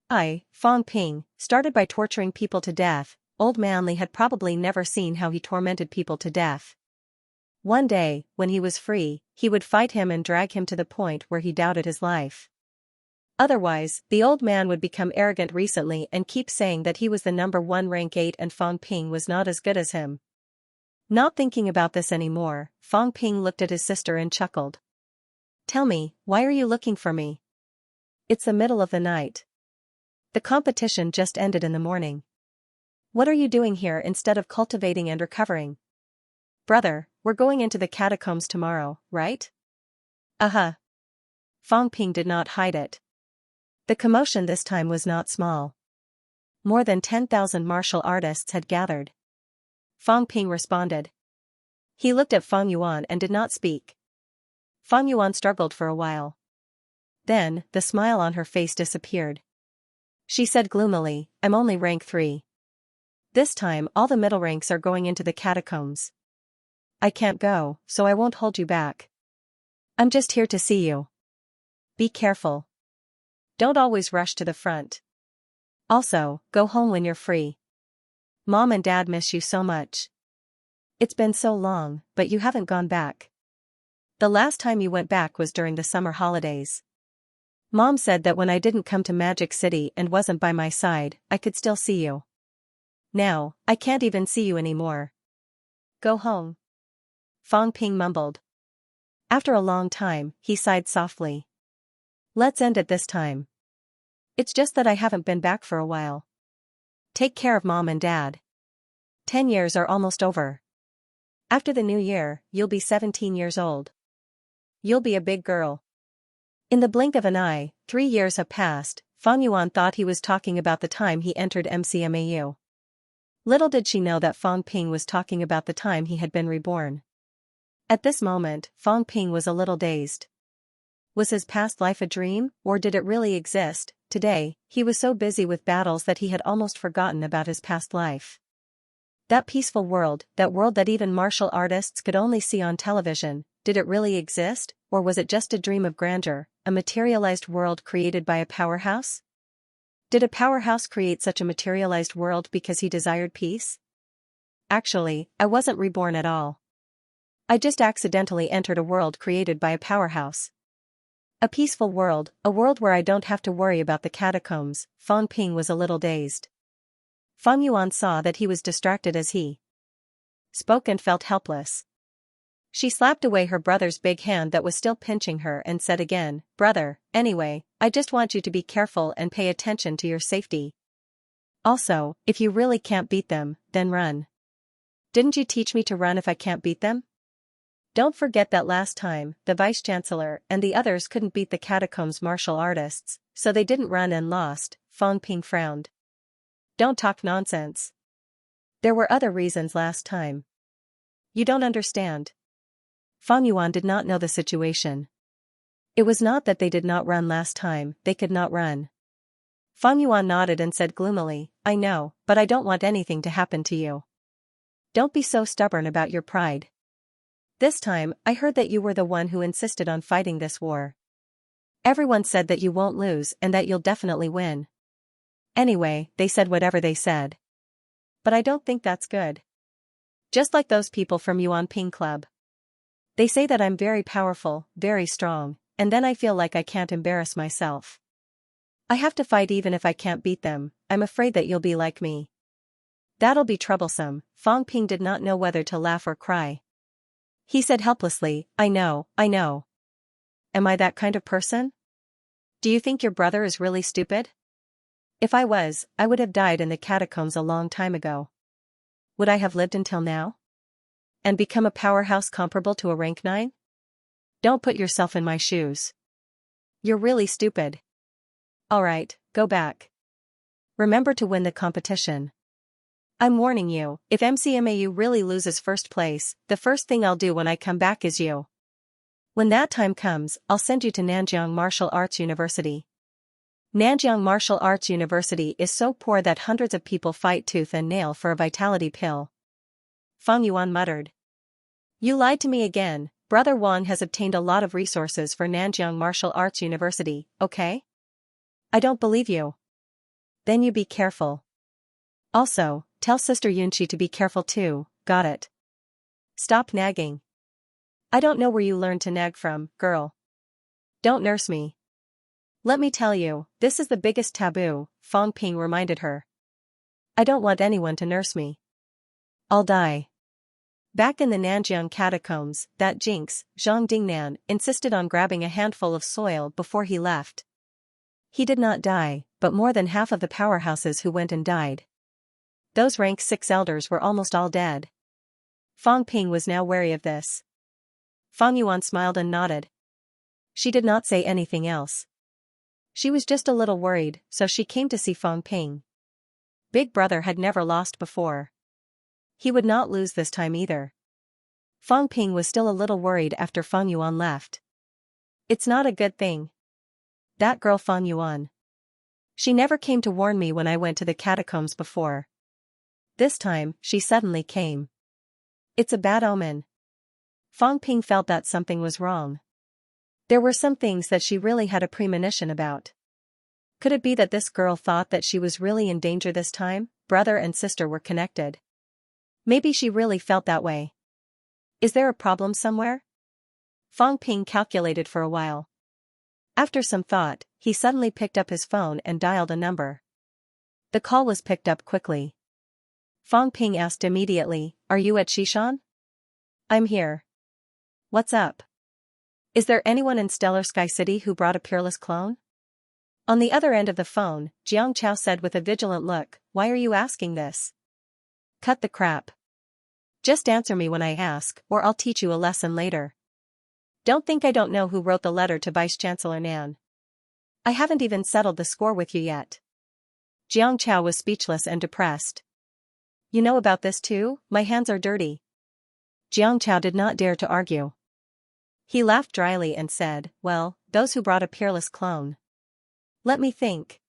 Fang Ping, started by torturing people to death. Old Manly had probably never seen how he tormented people to death. One day, when he was free, he would fight him and drag him to the point where he doubted his life. Otherwise, the old man would become arrogant recently and keep saying that he was the number 1 rank 8 and Fang Ping was not as good as him. Not thinking about this anymore, Fang Ping looked at his sister and chuckled. Tell me, why are you looking for me? It's the middle of the night. The competition just ended in the morning. What are you doing here instead of cultivating and recovering? Brother, we're going into the catacombs tomorrow, right? Fang Ping did not hide it. The commotion this time was not small. More than 10,000 martial artists had gathered. Fang Ping responded. He looked at Fang Yuan and did not speak. Fang Yuan struggled for a while. Then, the smile on her face disappeared. She said gloomily, I'm only rank 3. This time all the middle ranks are going into the catacombs. I can't go, so I won't hold you back. I'm just here to see you. Be careful. Don't always rush to the front. Also, go home when you're free. Mom and Dad miss you so much. It's been so long, but you haven't gone back. The last time you went back was during the summer holidays. Mom said that when I didn't come to Magic City and wasn't by my side, I could still see you. Now, I can't even see you anymore. Go home. Fang Ping mumbled. After a long time, he sighed softly. Let's end it this time. It's just that I haven't been back for a while. Take care of Mom and Dad. 10 years are almost over. After the new year, you'll be 17 years old. You'll be a big girl. In the blink of an eye, 3 years have passed. Fang Yuan thought he was talking about the time he entered MCMAU. Little did she know that Fang Ping was talking about the time he had been reborn. At this moment, Fang Ping was a little dazed. Was his past life a dream, or did it really exist? Today, he was so busy with battles that he had almost forgotten about his past life. That peaceful world, that world that even martial artists could only see on television, did it really exist, or was it just a dream of grandeur, a materialized world created by a powerhouse? Did a powerhouse create such a materialized world because he desired peace? Actually, I wasn't reborn at all. I just accidentally entered a world created by a powerhouse. A peaceful world, a world where I don't have to worry about the catacombs. Fang Ping was a little dazed. Fang Yuan saw that he was distracted as he spoke and felt helpless. She slapped away her brother's big hand that was still pinching her and said again, Brother, anyway, I just want you to be careful and pay attention to your safety. Also, if you really can't beat them, then run. Didn't you teach me to run if I can't beat them? Don't forget that last time, the Vice-Chancellor and the others couldn't beat the catacombs martial artists, so they didn't run and lost. Fang Ping frowned. Don't talk nonsense. There were other reasons last time. You don't understand. Fang Yuan did not know the situation. It was not that they did not run last time, they could not run. Fang Yuan nodded and said gloomily, I know, but I don't want anything to happen to you. Don't be so stubborn about your pride. This time, I heard that you were the one who insisted on fighting this war. Everyone said that you won't lose and that you'll definitely win. Anyway, they said whatever they said. But I don't think that's good. Just like those people from Yuan Ping Club. They say that I'm very powerful, very strong, and then I feel like I can't embarrass myself. I have to fight even if I can't beat them. I'm afraid that you'll be like me. That'll be troublesome. Fang Ping did not know whether to laugh or cry. He said helplessly, I know. Am I that kind of person? Do you think your brother is really stupid? If I was, I would have died in the catacombs a long time ago. Would I have lived until now? And become a powerhouse comparable to a rank 9? Don't put yourself in my shoes. You're really stupid. Alright, go back. Remember to win the competition. I'm warning you, if MCMAU really loses first place, the first thing I'll do when I come back is you. When that time comes, I'll send you to Nanjiang Martial Arts University. Nanjiang Martial Arts University is so poor that hundreds of people fight tooth and nail for a vitality pill. Fang Yuan muttered. You lied to me again. Brother Wang has obtained a lot of resources for Nanjiang Martial Arts University, okay? I don't believe you. Then you be careful. Also, tell Sister Yunqi to be careful too, got it? Stop nagging. I don't know where you learned to nag from, girl. Don't nurse me. Let me tell you, this is the biggest taboo, Fang Ping reminded her. I don't want anyone to nurse me. I'll die. Back in the Nanjiang catacombs, that jinx, Zhang Dingnan, insisted on grabbing a handful of soil before he left. He did not die, but more than half of the powerhouses who went and died. Those rank 6 elders were almost all dead. Fang Ping was now wary of this. Fang Yuan smiled and nodded. She did not say anything else. She was just a little worried, so she came to see Fang Ping. Big Brother had never lost before. He would not lose this time either. Fang Ping was still a little worried after Fang Yuan left. It's not a good thing. That girl Fang Yuan. She never came to warn me when I went to the catacombs before. This time, she suddenly came. It's a bad omen. Fang Ping felt that something was wrong. There were some things that she really had a premonition about. Could it be that this girl thought that she was really in danger this time? Brother and sister were connected. Maybe she really felt that way. Is there a problem somewhere? Fang Ping calculated for a while. After some thought, he suddenly picked up his phone and dialed a number. The call was picked up quickly. Fang Ping asked immediately, Are you at Xishan? I'm here. What's up? Is there anyone in Stellar Sky City who brought a peerless clone? On the other end of the phone, Jiang Chao said with a vigilant look, Why are you asking this? Cut the crap. Just answer me when I ask, or I'll teach you a lesson later. Don't think I don't know who wrote the letter to Vice-Chancellor Nan. I haven't even settled the score with you yet. Jiang Chao was speechless and depressed. You know about this too? My hands are dirty. Jiang Chao did not dare to argue. He laughed dryly and said, Well, those who brought a peerless clone. Let me think.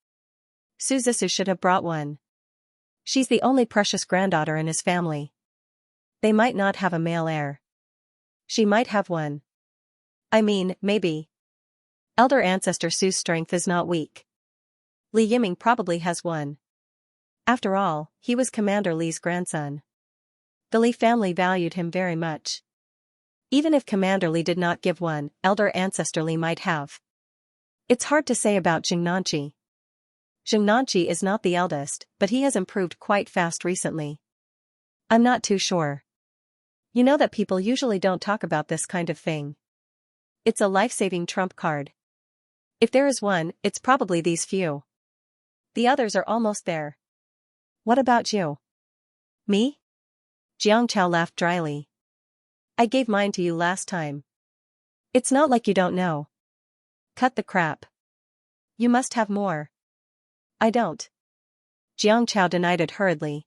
Su Zixu should have brought one. She's the only precious granddaughter in his family. They might not have a male heir. She might have one. I mean, maybe. Elder ancestor Su's strength is not weak. Li Yiming probably has one. After all, he was Commander Li's grandson. The Li family valued him very much. Even if Commander Li did not give one, elder ancestor Li might have. It's hard to say about Xianxia. Xianxia is not the eldest, but he has improved quite fast recently. I'm not too sure. You know that people usually don't talk about this kind of thing. It's a life-saving trump card. If there is one, it's probably these few. The others are almost there. What about you? Me? Jiang Chao laughed dryly. I gave mine to you last time. It's not like you don't know. Cut the crap. You must have more. I don't. Jiang Chao denied it hurriedly.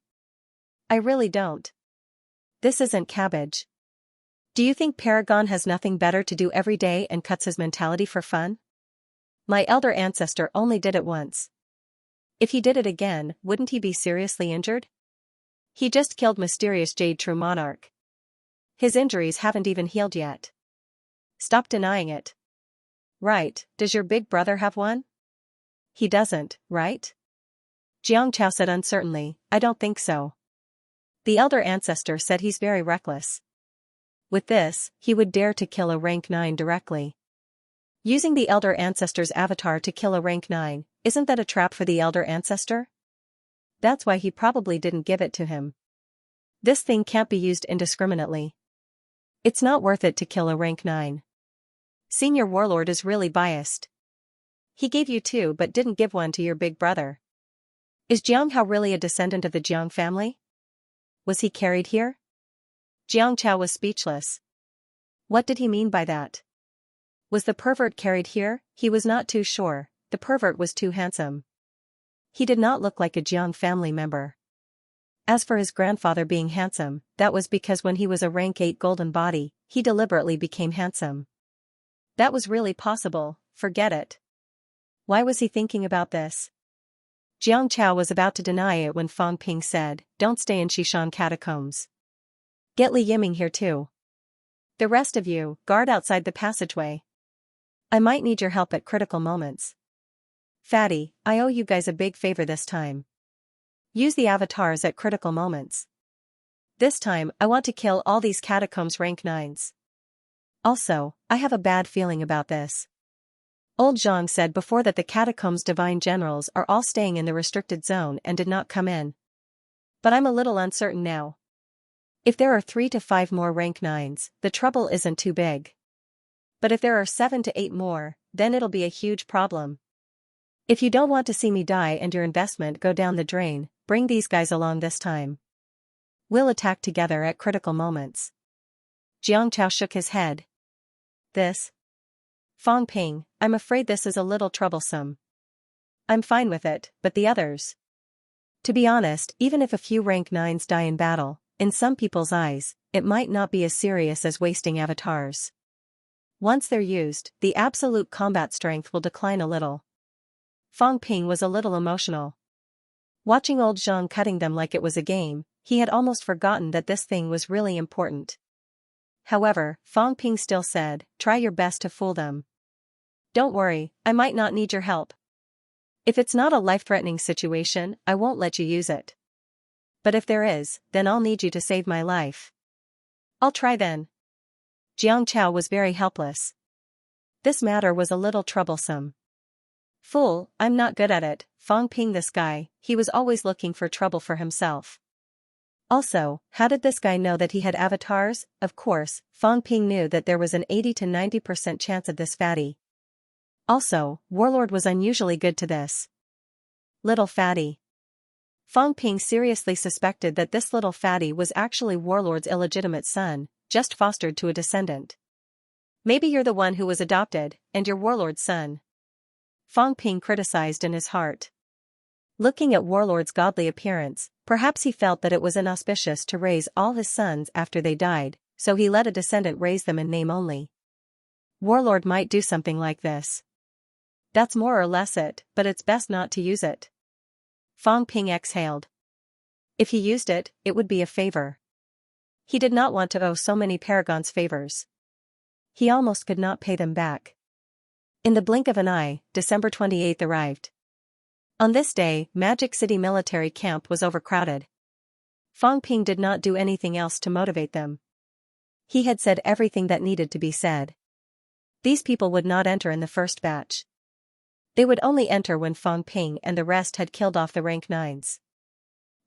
I really don't. This isn't cabbage. Do you think Paragon has nothing better to do every day and cuts his mentality for fun? My elder ancestor only did it once. If he did it again, wouldn't he be seriously injured? He just killed mysterious Jade True Monarch. His injuries haven't even healed yet. Stop denying it. Right, does your big brother have one? He doesn't, right? Jiang Chao said uncertainly, I don't think so. The elder ancestor said he's very reckless. With this, he would dare to kill a rank 9 directly. Using the elder ancestor's avatar to kill a rank 9, isn't that a trap for the elder ancestor? That's why he probably didn't give it to him. This thing can't be used indiscriminately. It's not worth it to kill a rank 9. Senior Warlord is really biased. He gave you 2 but didn't give 1 to your big brother. Is Xianxia really a descendant of the Jiang family? Was he carried here? Xianxia was speechless. What did he mean by that? Was the pervert carried here? He was not too sure. The pervert was too handsome. He did not look like a Jiang family member. As for his grandfather being handsome, that was because when he was a rank 8 golden body, he deliberately became handsome. That was really possible, forget it. Why was he thinking about this? Xianxia was about to deny it when Fang Ping said, "Don't stay in Xishan catacombs. Get Li Yiming here too. The rest of you, guard outside the passageway. I might need your help at critical moments. Fatty, I owe you guys a big favor this time. Use the avatars at critical moments. This time, I want to kill all these catacombs rank 9s. Also, I have a bad feeling about this. Old Zhang said before that the catacombs divine generals are all staying in the restricted zone and did not come in. But I'm a little uncertain now. If there are 3 to 5 more rank 9s, the trouble isn't too big. But if there are 7 to 8 more, then it'll be a huge problem. If you don't want to see me die and your investment go down the drain, bring these guys along this time. We'll attack together at critical moments." Xianxia shook his head. This? Fang Ping, I'm afraid this is a little troublesome. I'm fine with it, but the others? To be honest, even if a few rank 9s die in battle, in some people's eyes, it might not be as serious as wasting avatars. Once they're used, the absolute combat strength will decline a little. Fang Ping was a little emotional. Watching old Zhang cutting them like it was a game, he had almost forgotten that this thing was really important. However, Fang Ping still said, "Try your best to fool them. Don't worry, I might not need your help. If it's not a life-threatening situation, I won't let you use it. But if there is, then I'll need you to save my life." "I'll try then." Xianxia was very helpless. This matter was a little troublesome. "Fool, I'm not good at it." Fang Ping, this guy, he was always looking for trouble for himself. Also, how did this guy know that he had avatars? Of course, Fang Ping knew that there was an 80 to 90% chance of this fatty. Also, Warlord was unusually good to this. Little fatty. Fang Ping seriously suspected that this little fatty was actually Warlord's illegitimate son, just fostered to a descendant. "Maybe you're the one who was adopted, and you're Warlord's son," Fang Ping criticized in his heart. Looking at Warlord's godly appearance, perhaps he felt that it was inauspicious to raise all his sons after they died, so he let a descendant raise them in name only. Warlord might do something like this. That's more or less it, but it's best not to use it. Fang Ping exhaled. If he used it, it would be a favor. He did not want to owe so many paragons favors. He almost could not pay them back. In the blink of an eye, December 28th arrived. On this day, Magic City military camp was overcrowded. Fang Ping did not do anything else to motivate them. He had said everything that needed to be said. These people would not enter in the first batch. They would only enter when Fang Ping and the rest had killed off the rank 9s.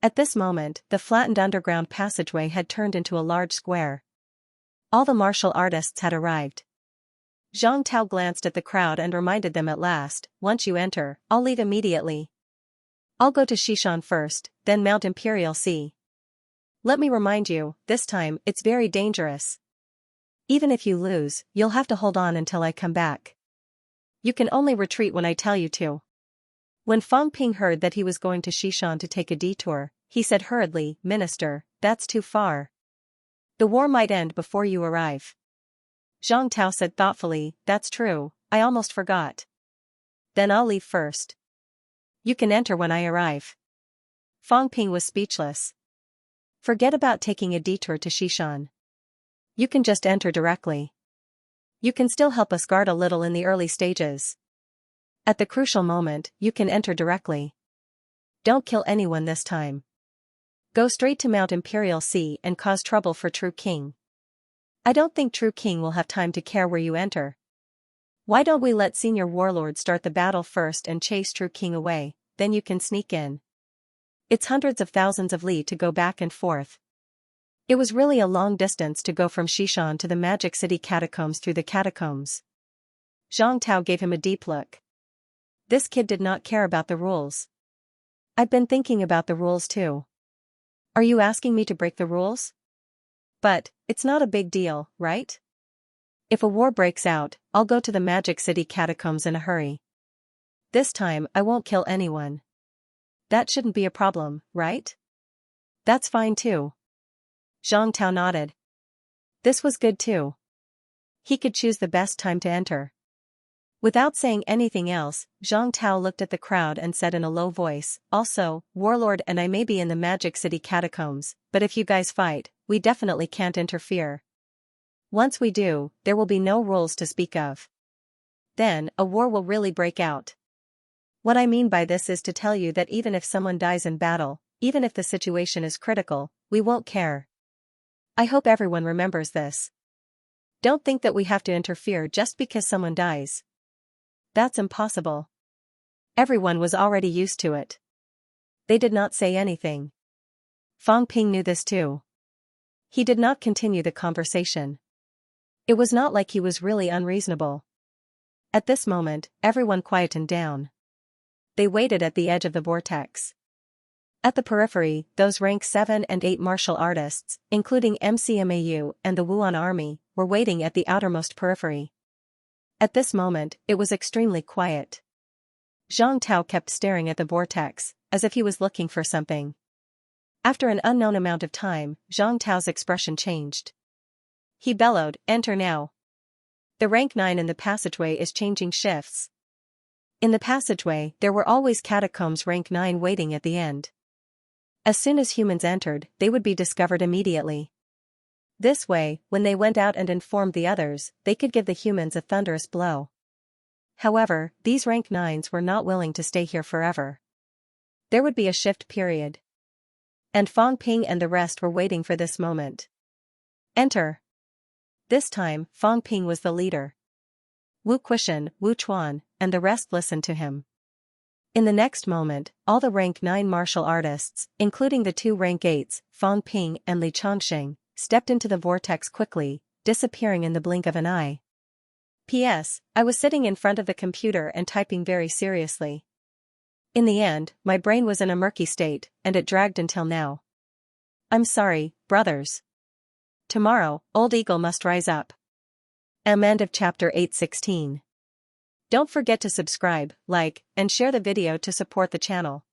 At this moment, the flattened underground passageway had turned into a large square. All the martial artists had arrived. Zhang Tao glanced at the crowd and reminded them at last, "Once you enter, I'll leave immediately. I'll go to Xishan first, then Mount Imperial Sea. Let me remind you, this time, it's very dangerous. Even if you lose, you'll have to hold on until I come back. You can only retreat when I tell you to." When Fang Ping heard that he was going to Xishan to take a detour, he said hurriedly, "Minister, that's too far. The war might end before you arrive." Zhang Tao said thoughtfully, "That's true, I almost forgot. Then I'll leave first. You can enter when I arrive." Fang Ping was speechless. Forget about taking a detour to Xishan. You can just enter directly. You can still help us guard a little in the early stages. At the crucial moment, you can enter directly. Don't kill anyone this time. Go straight to Mount Imperial Sea and cause trouble for True King. I don't think True King will have time to care where you enter. Why don't we let Senior Warlord start the battle first and chase True King away, then you can sneak in. It's hundreds of thousands of li to go back and forth. It was really a long distance to go from Xishan to the Magic City catacombs through the catacombs. Zhang Tao gave him a deep look. This kid did not care about the rules. I've been thinking about the rules too. Are you asking me to break the rules? But, it's not a big deal, right? If a war breaks out, I'll go to the Magic City catacombs in a hurry. This time I won't kill anyone. That shouldn't be a problem, right? That's fine too. Zhang Tao nodded. This was good too. He could choose the best time to enter. Without saying anything else, Zhang Tao looked at the crowd and said in a low voice, also, Warlord and I may be in the Magic City catacombs, but if you guys fight, we definitely can't interfere. Once we do, there will be no rules to speak of. Then, a war will really break out. What I mean by this is to tell you that even if someone dies in battle, even if the situation is critical, we won't care. I hope everyone remembers this. Don't think that we have to interfere just because someone dies. That's impossible. Everyone was already used to it. They did not say anything. Fang Ping knew this too. He did not continue the conversation. It was not like he was really unreasonable. At this moment, everyone quietened down. They waited at the edge of the vortex. At the periphery, those rank 7 and 8 martial artists, including MCMAU and the Wuan army, were waiting at the outermost periphery. At this moment, it was extremely quiet. Zhang Tao kept staring at the vortex, as if he was looking for something. After an unknown amount of time, Zhang Tao's expression changed. He bellowed, "Enter now." The rank 9 in the passageway is changing shifts. In the passageway, there were always catacombs rank 9 waiting at the end. As soon as humans entered, they would be discovered immediately. This way, when they went out and informed the others, they could give the humans a thunderous blow. However, these rank 9s were not willing to stay here forever. There would be a shift period. And Fang Ping and the rest were waiting for this moment. Enter. This time, Fang Ping was the leader. Wu Quishan, Wu Chuan, and the rest listened to him. In the next moment, all the rank 9 martial artists, including the 2 rank 8s, Fang Ping and Li Changxing, stepped into the vortex quickly, disappearing in the blink of an eye. P.S. I was sitting in front of the computer and typing very seriously. In the end, my brain was in a murky state, and it dragged until now. I'm sorry, brothers. Tomorrow, Old Eagle must rise up. End of chapter 816. Don't forget to subscribe, like, and share the video to support the channel.